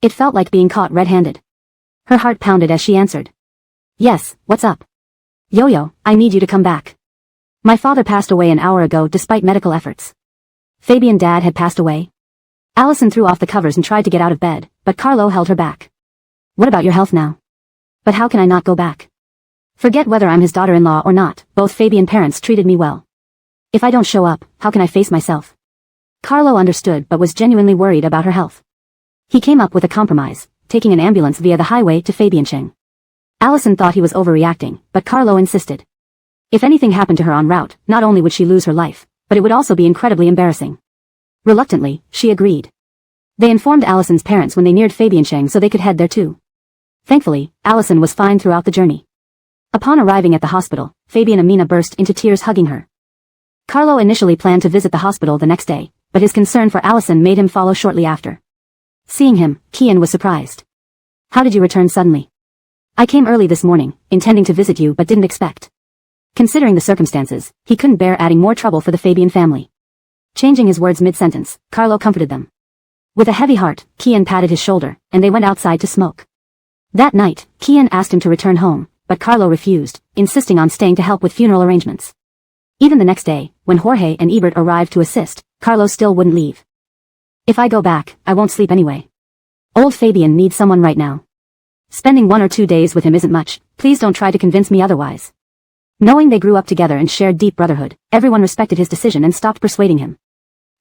It felt like being caught red-handed. Her heart pounded as she answered. Yes, what's up? Yo-yo, I need you to come back. My father passed away an hour ago despite medical efforts. Fabian dad had passed away. Allison threw off the covers and tried to get out of bed, but Carlo held her back. What about your health now? But how can I not go back? Forget whether I'm his daughter-in-law or not, both Fabian parents treated me well. If I don't show up, how can I face myself? Carlo understood but was genuinely worried about her health. He came up with a compromise, taking an ambulance via the highway to Fabiancheng. Allison thought he was overreacting, but Carlo insisted. If anything happened to her en route, not only would she lose her life, but it would also be incredibly embarrassing. Reluctantly, she agreed. They informed Allison's parents when they neared Fabiancheng so they could head there too. Thankfully, Allison was fine throughout the journey. Upon arriving at the hospital, Fabian and Amina burst into tears hugging her. Carlo initially planned to visit the hospital the next day, but his concern for Allison made him follow shortly after. Seeing him, Kian was surprised. How did you return suddenly? I came early this morning, intending to visit you but didn't expect. Considering the circumstances, he couldn't bear adding more trouble for the Fabian family. Changing his words mid-sentence, Carlo comforted them. With a heavy heart, Kian patted his shoulder, and they went outside to smoke. That night, Kian asked him to return home, but Carlo refused, insisting on staying to help with funeral arrangements. Even the next day, when Jorge and Ebert arrived to assist, Carlo still wouldn't leave. If I go back, I won't sleep anyway. Old Fabian needs someone right now. Spending 1 or 2 days with him isn't much, please don't try to convince me otherwise. Knowing they grew up together and shared deep brotherhood, everyone respected his decision and stopped persuading him.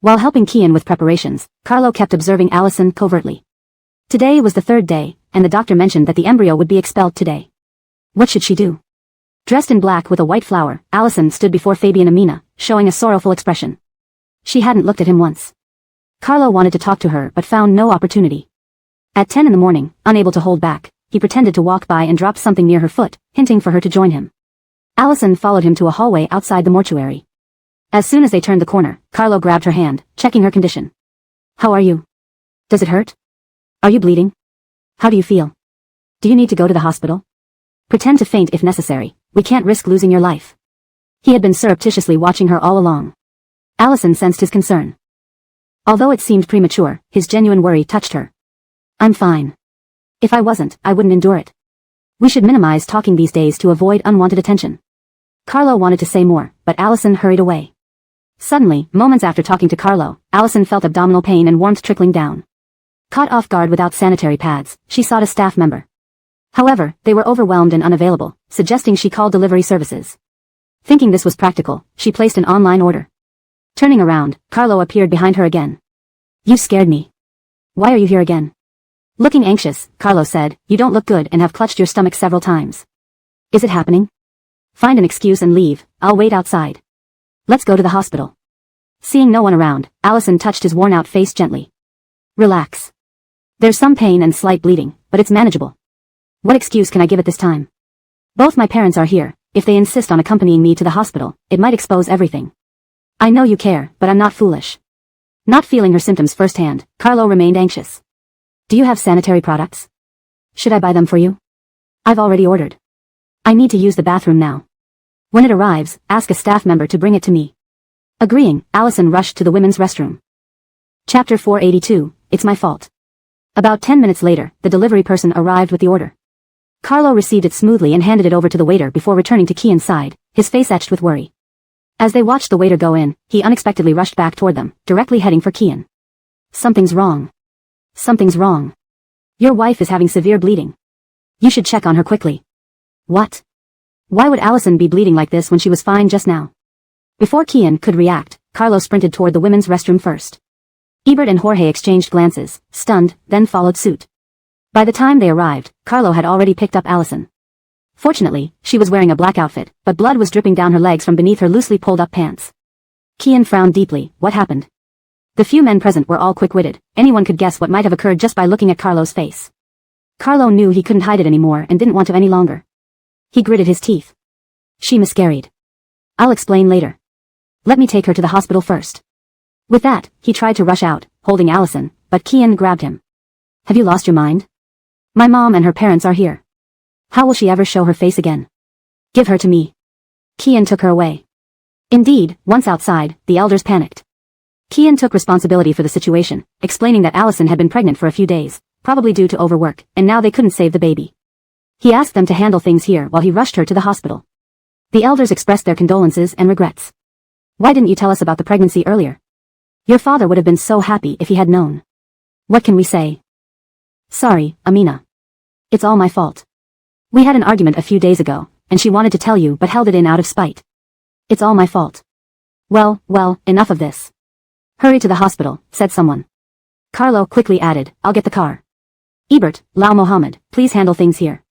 While helping Kian with preparations, Carlo kept observing Allison covertly. Today was the 3rd day, and the doctor mentioned that the embryo would be expelled today. What should she do? Dressed in black with a white flower, Allison stood before Fabian and Amina, showing a sorrowful expression. She hadn't looked at him once. Carlo wanted to talk to her but found no opportunity. At 10 in the morning, unable to hold back, he pretended to walk by and dropped something near her foot, hinting for her to join him. Allison followed him to a hallway outside the mortuary. As soon as they turned the corner, Carlo grabbed her hand, checking her condition. How are you? Does it hurt? Are you bleeding? How do you feel? Do you need to go to the hospital? Pretend to faint if necessary. We can't risk losing your life. He had been surreptitiously watching her all along. Allison sensed his concern. Although it seemed premature, his genuine worry touched her. I'm fine. If I wasn't, I wouldn't endure it. We should minimize talking these days to avoid unwanted attention. Carlo wanted to say more, but Allison hurried away. Suddenly, moments after talking to Carlo, Allison felt abdominal pain and warmth trickling down. Caught off guard without sanitary pads, she sought a staff member. However, they were overwhelmed and unavailable, suggesting she call delivery services. Thinking this was practical, she placed an online order. Turning around, Carlo appeared behind her again. You scared me. Why are you here again? Looking anxious, Carlo said, you don't look good and have clutched your stomach several times. Is it happening? Find an excuse and leave, I'll wait outside. Let's go to the hospital. Seeing no one around, Allison touched his worn-out face gently. Relax. There's some pain and slight bleeding, but it's manageable. What excuse can I give at this time? Both my parents are here. If they insist on accompanying me to the hospital, it might expose everything. I know you care, but I'm not foolish. Not feeling her symptoms firsthand, Carlo remained anxious. Do you have sanitary products? Should I buy them for you? I've already ordered. I need to use the bathroom now. When it arrives, ask a staff member to bring it to me. Agreeing, Allison rushed to the women's restroom. Chapter 482, It's My Fault. About 10 minutes later, the delivery person arrived with the order. Carlo received it smoothly and handed it over to the waiter before returning to Kian's side, his face etched with worry. As they watched the waiter go in, he unexpectedly rushed back toward them, directly heading for Kian. Something's wrong. Something's wrong. Your wife is having severe bleeding. You should check on her quickly. What? Why would Allison be bleeding like this when she was fine just now? Before Kian could react, Carlo sprinted toward the women's restroom first. Ebert and Jorge exchanged glances, stunned, then followed suit. By the time they arrived, Carlo had already picked up Allison. Fortunately, she was wearing a black outfit, but blood was dripping down her legs from beneath her loosely pulled-up pants. Kian frowned deeply. What happened? The few men present were all quick-witted. Anyone could guess what might have occurred just by looking at Carlo's face. Carlo knew he couldn't hide it anymore and didn't want to any longer. He gritted his teeth. She miscarried. I'll explain later. Let me take her to the hospital first. With that, he tried to rush out, holding Allison, but Kian grabbed him. Have you lost your mind? My mom and her parents are here. How will she ever show her face again? Give her to me. Kian took her away. Indeed, once outside, the elders panicked. Kian took responsibility for the situation, explaining that Allison had been pregnant for a few days, probably due to overwork, and now they couldn't save the baby. He asked them to handle things here while he rushed her to the hospital. The elders expressed their condolences and regrets. Why didn't you tell us about the pregnancy earlier? Your father would have been so happy if he had known. What can we say? Sorry, Amina. It's all my fault. We had an argument a few days ago, and she wanted to tell you but held it in out of spite. It's all my fault. Well, enough of this. Hurry to the hospital, said someone. Carlo quickly added, I'll get the car. Ebert, Lau Mohammed, please handle things here.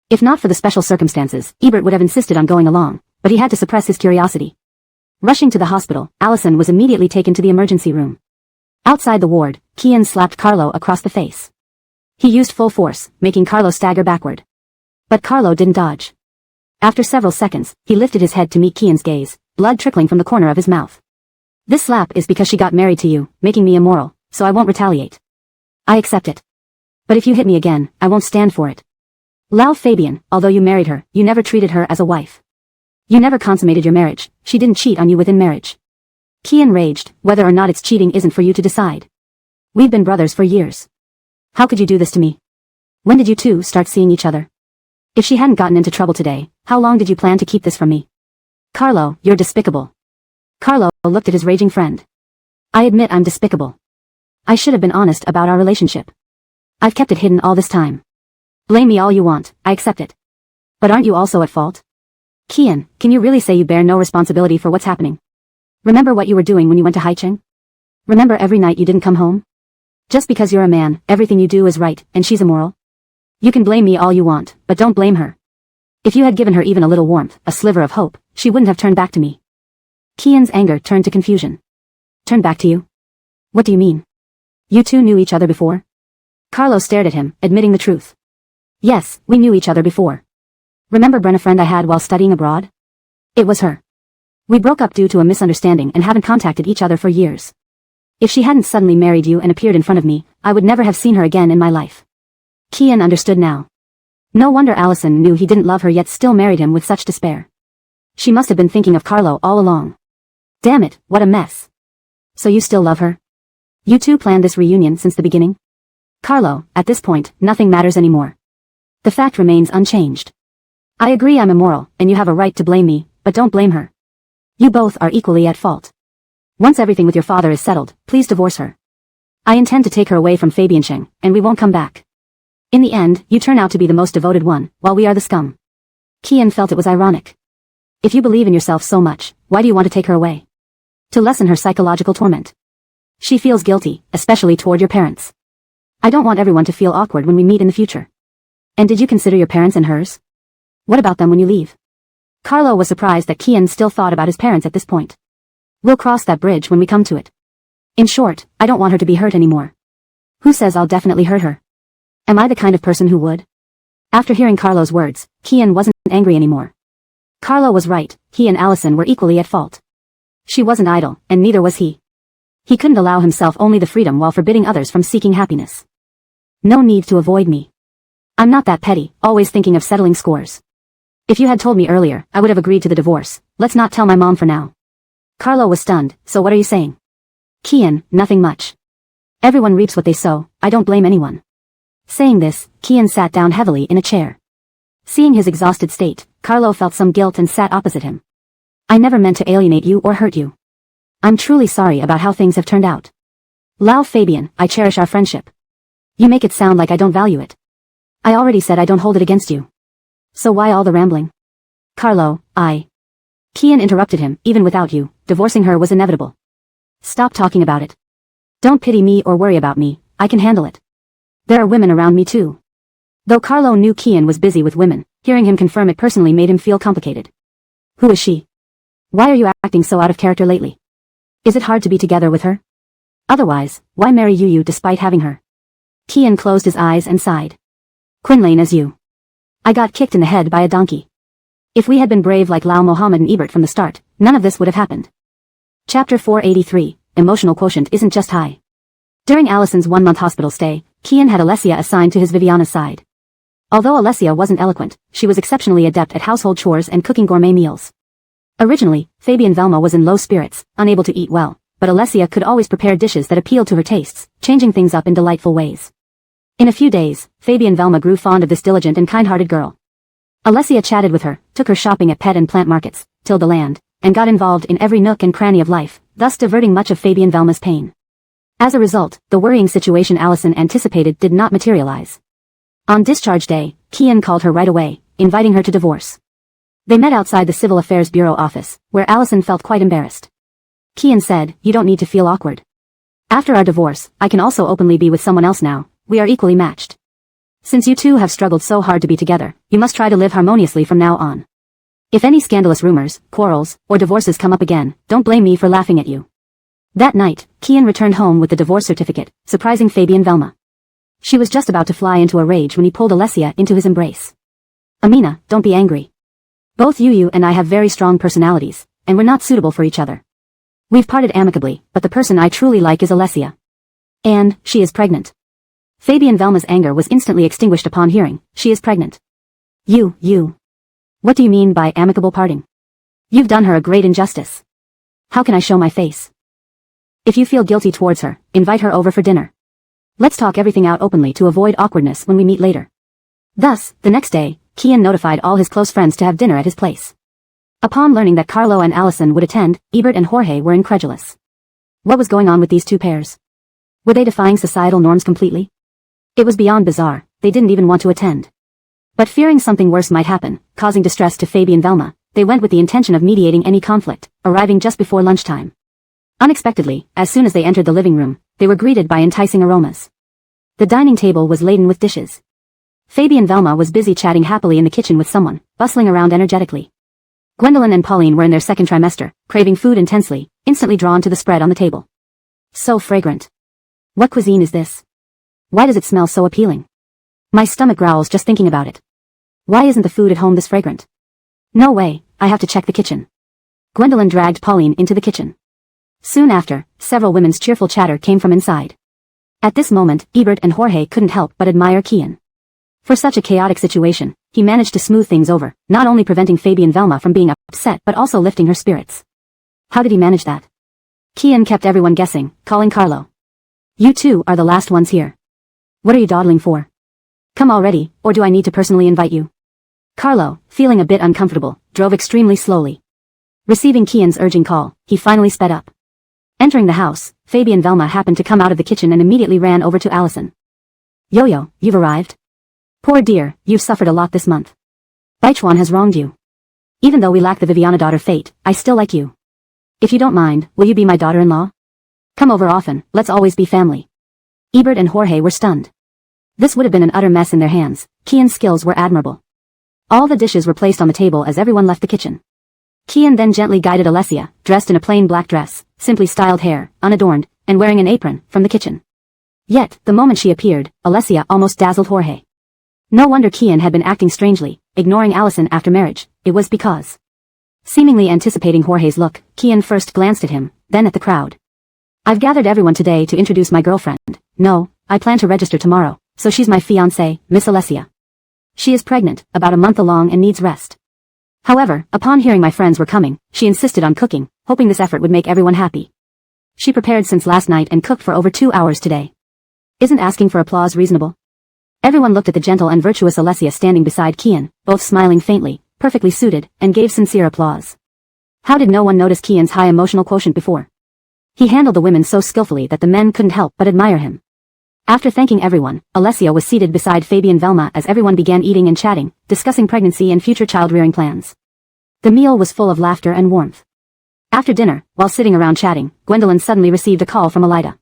If not for the special circumstances, Ebert would have insisted on going along, but he had to suppress his curiosity. Rushing to the hospital, Allison was immediately taken to the emergency room. Outside the ward, Kian slapped Carlo across the face. He used full force, making Carlo stagger backward. But Carlo didn't dodge. After several seconds, he lifted his head to meet Kian's gaze, blood trickling from the corner of his mouth. This slap is because she got married to you, making me immoral, so I won't retaliate. I accept it. But if you hit me again, I won't stand for it. Lau Fabian, although you married her, you never treated her as a wife. You never consummated your marriage. She didn't cheat on you within marriage. Kian raged. Whether or not it's cheating isn't for you to decide. We've been brothers for years. How could you do this to me? When did you two start seeing each other? If she hadn't gotten into trouble today, how long did you plan to keep this from me? Carlo, you're despicable. Carlo looked at his raging friend. I admit I'm despicable. I should have been honest about our relationship. I've kept it hidden all this time. Blame me all you want, I accept it. But aren't you also at fault? Kian, can you really say you bear no responsibility for what's happening? Remember what you were doing when you went to Haicheng? Remember every night you didn't come home? Just because you're a man, everything you do is right, and she's immoral? You can blame me all you want, but don't blame her. If you had given her even a little warmth, a sliver of hope, she wouldn't have turned back to me. Kian's anger turned to confusion. Turned back to you? What do you mean? You two knew each other before? Carlo stared at him, admitting the truth. Yes, we knew each other before. Remember Brenna friend I had while studying abroad? It was her. We broke up due to a misunderstanding and haven't contacted each other for years. If she hadn't suddenly married you and appeared in front of me, I would never have seen her again in my life. Kian understood now. No wonder Allison knew he didn't love her yet still married him with such despair. She must have been thinking of Carlo all along. Damn it, what a mess. So you still love her? You two planned this reunion since the beginning? Carlo, at this point, nothing matters anymore. The fact remains unchanged. I agree I'm immoral, and you have a right to blame me, but don't blame her. You both are equally at fault. Once everything with your father is settled, please divorce her. I intend to take her away from Fabian, and we won't come back. In the end, you turn out to be the most devoted one, while we are the scum. Kian felt it was ironic. If you believe in yourself so much, why do you want to take her away? To lessen her psychological torment. She feels guilty, especially toward your parents. I don't want everyone to feel awkward when we meet in the future. And did you consider your parents and hers? What about them when you leave? Carlo was surprised that Kian still thought about his parents at this point. We'll cross that bridge when we come to it. In short, I don't want her to be hurt anymore. Who says I'll definitely hurt her? Am I the kind of person who would? After hearing Carlo's words, Kian wasn't angry anymore. Carlo was right, he and Allison were equally at fault. She wasn't idle, and neither was he. He couldn't allow himself only the freedom while forbidding others from seeking happiness. No need to avoid me. I'm not that petty, always thinking of settling scores. If you had told me earlier, I would have agreed to the divorce. Let's not tell my mom for now. Carlo was stunned. So what are you saying? Kian, nothing much. Everyone reaps what they sow, I don't blame anyone. Saying this, Kian sat down heavily in a chair. Seeing his exhausted state, Carlo felt some guilt and sat opposite him. I never meant to alienate you or hurt you. I'm truly sorry about how things have turned out. Lao Fabian, I cherish our friendship. You make it sound like I don't value it. I already said I don't hold it against you. So why all the rambling? Carlo, Kian interrupted him, even without you, divorcing her was inevitable. Stop talking about it. Don't pity me or worry about me, I can handle it. There are women around me too. Though Carlo knew Kian was busy with women, hearing him confirm it personally made him feel complicated. Who is she? Why are you acting so out of character lately? Is it hard to be together with her? Otherwise, why marry you despite having her? Kian closed his eyes and sighed. Quinlane as you. I got kicked in the head by a donkey. If we had been brave like Lau Mohammed and Ebert from the start, none of this would have happened. Chapter 483, Emotional Quotient isn't just high. During Allison's one-month hospital stay, Kian had Alessia assigned to his Viviana's side. Although Alessia wasn't eloquent, she was exceptionally adept at household chores and cooking gourmet meals. Originally, Fabian Velma was in low spirits, unable to eat well, but Alessia could always prepare dishes that appealed to her tastes, changing things up in delightful ways. In a few days, Fabian Velma grew fond of this diligent and kind-hearted girl. Alessia chatted with her, took her shopping at pet and plant markets, tilled the land, and got involved in every nook and cranny of life, thus diverting much of Fabian Velma's pain. As a result, the worrying situation Allison anticipated did not materialize. On discharge day, Kian called her right away, inviting her to divorce. They met outside the Civil Affairs Bureau office, where Allison felt quite embarrassed. Kian said, "You don't need to feel awkward. After our divorce, I can also openly be with someone else now, we are equally matched. Since you two have struggled so hard to be together, you must try to live harmoniously from now on. If any scandalous rumors, quarrels, or divorces come up again, don't blame me for laughing at you." That night, Kian returned home with the divorce certificate, surprising Fabian Velma. She was just about to fly into a rage when he pulled Alessia into his embrace. "Amina, don't be angry. Both you and I have very strong personalities, and we're not suitable for each other. We've parted amicably, but the person I truly like is Alessia. And, she is pregnant." Fabian Velma's anger was instantly extinguished upon hearing, "She is pregnant. You. What do you mean by amicable parting? You've done her a great injustice. How can I show my face? If you feel guilty towards her, invite her over for dinner. Let's talk everything out openly to avoid awkwardness when we meet later." Thus, the next day, Kian notified all his close friends to have dinner at his place. Upon learning that Carlo and Allison would attend, Ebert and Jorge were incredulous. What was going on with these two pairs? Were they defying societal norms completely? It was beyond bizarre, they didn't even want to attend. But fearing something worse might happen, causing distress to Fabian Velma, they went with the intention of mediating any conflict, arriving just before lunchtime. Unexpectedly, as soon as they entered the living room, they were greeted by enticing aromas. The dining table was laden with dishes. Fabian Velma was busy chatting happily in the kitchen with someone, bustling around energetically. Gwendolyn and Pauline were in their second trimester, craving food intensely, instantly drawn to the spread on the table. So fragrant. What cuisine is this? Why does it smell so appealing? My stomach growls just thinking about it. Why isn't the food at home this fragrant? No way, I have to check the kitchen. Gwendolyn dragged Pauline into the kitchen. Soon after, several women's cheerful chatter came from inside. At this moment, Ebert and Jorge couldn't help but admire Kian. For such a chaotic situation, he managed to smooth things over, not only preventing Fabi and Velma from being upset but also lifting her spirits. How did he manage that? Kian kept everyone guessing, calling Carlo. You two are the last ones here. What are you dawdling for? Come already, or do I need to personally invite you? Carlo, feeling a bit uncomfortable, drove extremely slowly. Receiving Kian's urging call, he finally sped up. Entering the house, Fabi and Velma happened to come out of the kitchen and immediately ran over to Allison. Yo-yo, you've arrived? Poor dear, you've suffered a lot this month. Baichuan has wronged you. Even though we lack the Viviana daughter fate, I still like you. If you don't mind, will you be my daughter-in-law? Come over often, let's always be family. Ebert and Jorge were stunned. This would have been an utter mess in their hands. Kian's skills were admirable. All the dishes were placed on the table as everyone left the kitchen. Kian then gently guided Alessia, dressed in a plain black dress, simply styled hair, unadorned, and wearing an apron, from the kitchen. Yet, the moment she appeared, Alessia almost dazzled Jorge. No wonder Kian had been acting strangely, ignoring Allison after marriage. It was because. Seemingly anticipating Jorge's look, Kian first glanced at him, then at the crowd. I've gathered everyone today to introduce my girlfriend. No, I plan to register tomorrow, so she's my fiancée, Miss Alessia. She is pregnant, about a month along and needs rest. However, upon hearing my friends were coming, she insisted on cooking, hoping this effort would make everyone happy. She prepared since last night and cooked for over 2 hours today. Isn't asking for applause reasonable? Everyone looked at the gentle and virtuous Alessia standing beside Kian, both smiling faintly, perfectly suited, and gave sincere applause. How did no one notice Kian's high emotional quotient before? He handled the women so skillfully that the men couldn't help but admire him. After thanking everyone, Alessia was seated beside Fabi and Velma as everyone began eating and chatting, discussing pregnancy and future child-rearing plans. The meal was full of laughter and warmth. After dinner, while sitting around chatting, Gwendolyn suddenly received a call from Elida.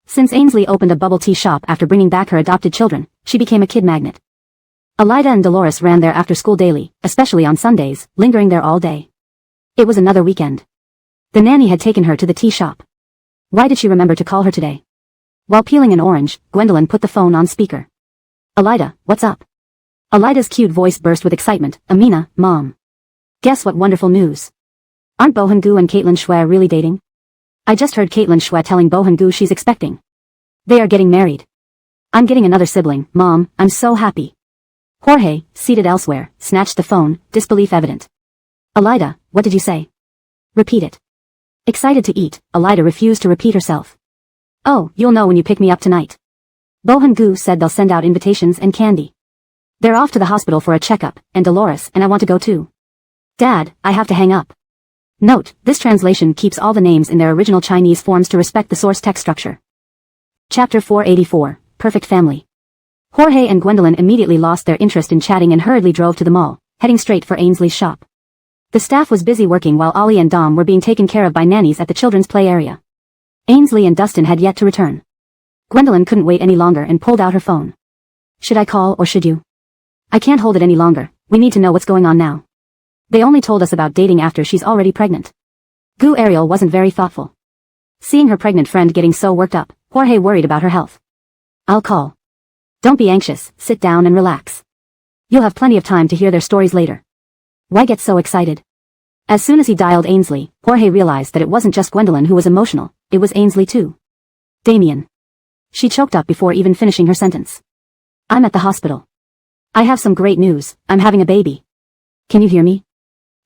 Since Ainsley opened a bubble tea shop after bringing back her adopted children, she became a kid magnet. Elida and Dolores ran there after school daily, especially on Sundays, lingering there all day. It was another weekend. The nanny had taken her to the tea shop. Why did she remember to call her today? While peeling an orange, Gwendolyn put the phone on speaker. Elida, what's up? Elida's cute voice burst with excitement. Amina, Mom. Guess what wonderful news? Aren't Bohungu and Caitlin Xue really dating? I just heard Caitlin Xue telling Bohungu she's expecting. They are getting married. I'm getting another sibling, Mom, I'm so happy. Jorge, seated elsewhere, snatched the phone, disbelief evident. Elida, what did you say? Repeat it. Excited to eat, Elida refused to repeat herself. Oh, you'll know when you pick me up tonight. Bohungu said they'll send out invitations and candy. They're off to the hospital for a checkup, and Dolores and I want to go too. Dad, I have to hang up. Note, this translation keeps all the names in their original Chinese forms to respect the source text structure. Chapter 484, Perfect Family. Jorge and Gwendolyn immediately lost their interest in chatting and hurriedly drove to the mall, heading straight for Ainsley's shop. The staff was busy working while Ollie and Dom were being taken care of by nannies at the children's play area. Ainsley and Dustin had yet to return. Gwendolyn couldn't wait any longer and pulled out her phone. Should I call or should you? I can't hold it any longer, we need to know what's going on now. They only told us about dating after she's already pregnant. Gu Ariel wasn't very thoughtful. Seeing her pregnant friend getting so worked up, Jorge worried about her health. I'll call. Don't be anxious, sit down and relax. You'll have plenty of time to hear their stories later. Why get so excited? As soon as he dialed Ainsley, Jorge realized that it wasn't just Gwendolyn who was emotional, it was Ainsley too. Damien. She choked up before even finishing her sentence. I'm at the hospital. I have some great news, I'm having a baby. Can you hear me?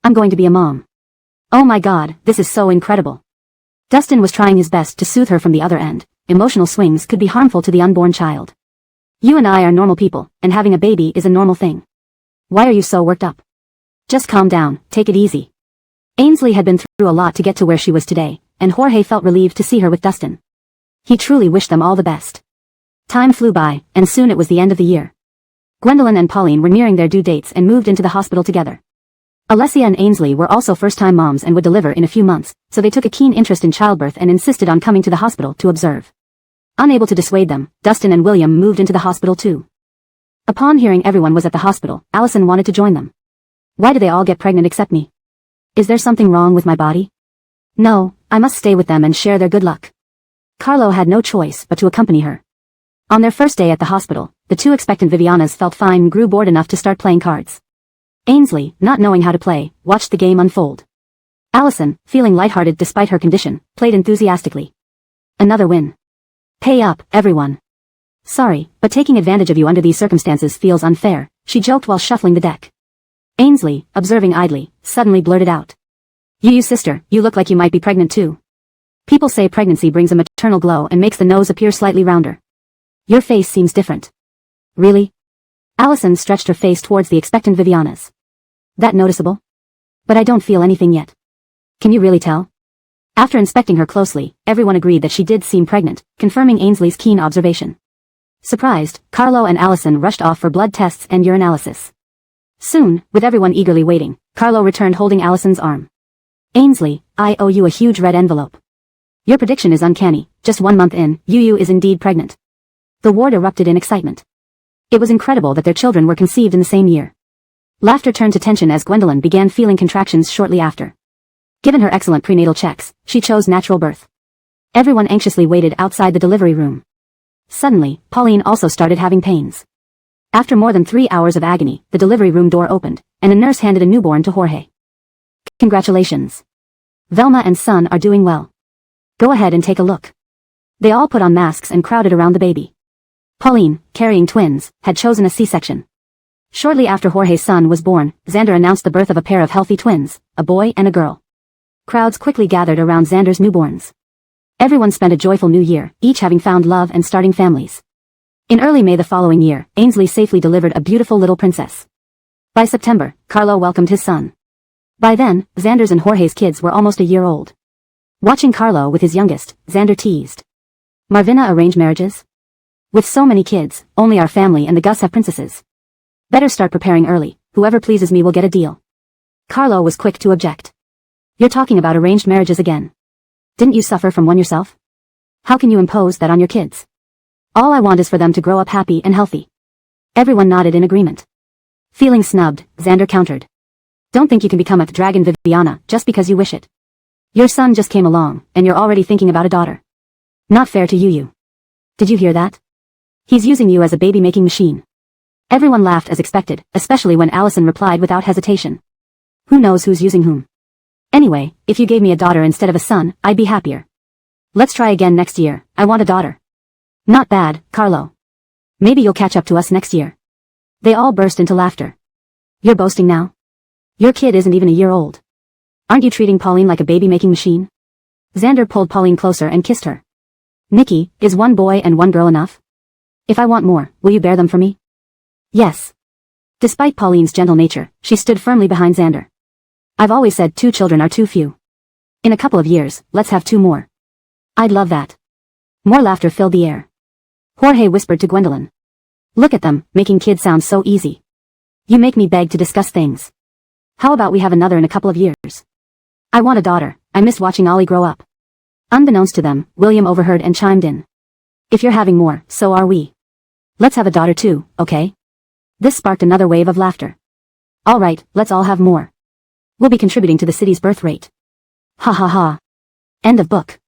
I'm going to be a mom. Oh my god, this is so incredible. Dustin was trying his best to soothe her from the other end. Emotional swings could be harmful to the unborn child. You and I are normal people, and having a baby is a normal thing. Why are you so worked up? Just calm down, take it easy. Ainsley had been through a lot to get to where she was today, and Jorge felt relieved to see her with Dustin. He truly wished them all the best. Time flew by, and soon it was the end of the year. Gwendolyn and Pauline were nearing their due dates and moved into the hospital together. Alessia and Ainsley were also first-time moms and would deliver in a few months, so they took a keen interest in childbirth and insisted on coming to the hospital to observe. Unable to dissuade them, Dustin and William moved into the hospital too. Upon hearing everyone was at the hospital, Allison wanted to join them. Why do they all get pregnant except me? Is there something wrong with my body? No, I must stay with them and share their good luck. Carlo had no choice but to accompany her. On their first day at the hospital, the two expectant Vivianas felt fine and grew bored enough to start playing cards. Ainsley, not knowing how to play, watched the game unfold. Allison, feeling lighthearted despite her condition, played enthusiastically. Another win. Pay up, everyone. Sorry, but taking advantage of you under these circumstances feels unfair, she joked while shuffling the deck. Ainsley, observing idly, suddenly blurted out. You sister, you look like you might be pregnant too. People say pregnancy brings a maternal glow and makes the nose appear slightly rounder. Your face seems different. Really? Allison stretched her face towards the expectant Viviana's. That noticeable? But I don't feel anything yet. Can you really tell? After inspecting her closely, everyone agreed that she did seem pregnant, confirming Ainsley's keen observation. Surprised, Carlo and Allison rushed off for blood tests and urinalysis. Soon, with everyone eagerly waiting, Carlo returned holding Allison's arm. Ainsley, I owe you a huge red envelope. Your prediction is uncanny, just 1 month in, Yu is indeed pregnant. The ward erupted in excitement. It was incredible that their children were conceived in the same year. Laughter turned to tension as Gwendolyn began feeling contractions shortly after. Given her excellent prenatal checks, she chose natural birth. Everyone anxiously waited outside the delivery room. Suddenly, Pauline also started having pains. After more than 3 hours of agony, the delivery room door opened, and a nurse handed a newborn to Jorge. Congratulations. Velma and son are doing well. Go ahead and take a look. They all put on masks and crowded around the baby. Pauline, carrying twins, had chosen a C-section. Shortly after Jorge's son was born, Xander announced the birth of a pair of healthy twins, a boy and a girl. Crowds quickly gathered around Xander's newborns. Everyone spent a joyful new year, each having found love and starting families. In early May the following year, Ainsley safely delivered a beautiful little princess. By September, Carlo welcomed his son. By then, Xander's and Jorge's kids were almost a year old. Watching Carlo with his youngest, Xander teased. Marvina arranged marriages? With so many kids, only our family and the Gus have princesses. Better start preparing early, whoever pleases me will get a deal. Carlo was quick to object. You're talking about arranged marriages again. Didn't you suffer from one yourself? How can you impose that on your kids? All I want is for them to grow up happy and healthy. Everyone nodded in agreement. Feeling snubbed, Xander countered. Don't think you can become a dragon Viviana just because you wish it. Your son just came along, and you're already thinking about a daughter. Not fair to you. Did you hear that? He's using you as a baby-making machine. Everyone laughed as expected, especially when Allison replied without hesitation. Who knows who's using whom? Anyway, if you gave me a daughter instead of a son, I'd be happier. Let's try again next year, I want a daughter. Not bad, Carlo. Maybe you'll catch up to us next year. They all burst into laughter. You're boasting now? Your kid isn't even a year old. Aren't you treating Pauline like a baby-making machine? Xander pulled Pauline closer and kissed her. Nikki, is 1 boy and 1 girl enough? If I want more, will you bear them for me? Yes. Despite Pauline's gentle nature, she stood firmly behind Xander. I've always said 2 children are too few. In a couple of years, let's have 2 more. I'd love that. More laughter filled the air. Jorge whispered to Gwendolyn. Look at them, making kids sound so easy. You make me beg to discuss things. How about we have another in a couple of years? I want a daughter, I miss watching Ollie grow up. Unbeknownst to them, William overheard and chimed in. If you're having more, so are we. Let's have a daughter too, okay? This sparked another wave of laughter. All right, let's all have more. We'll be contributing to the city's birth rate. Ha ha ha. End of book.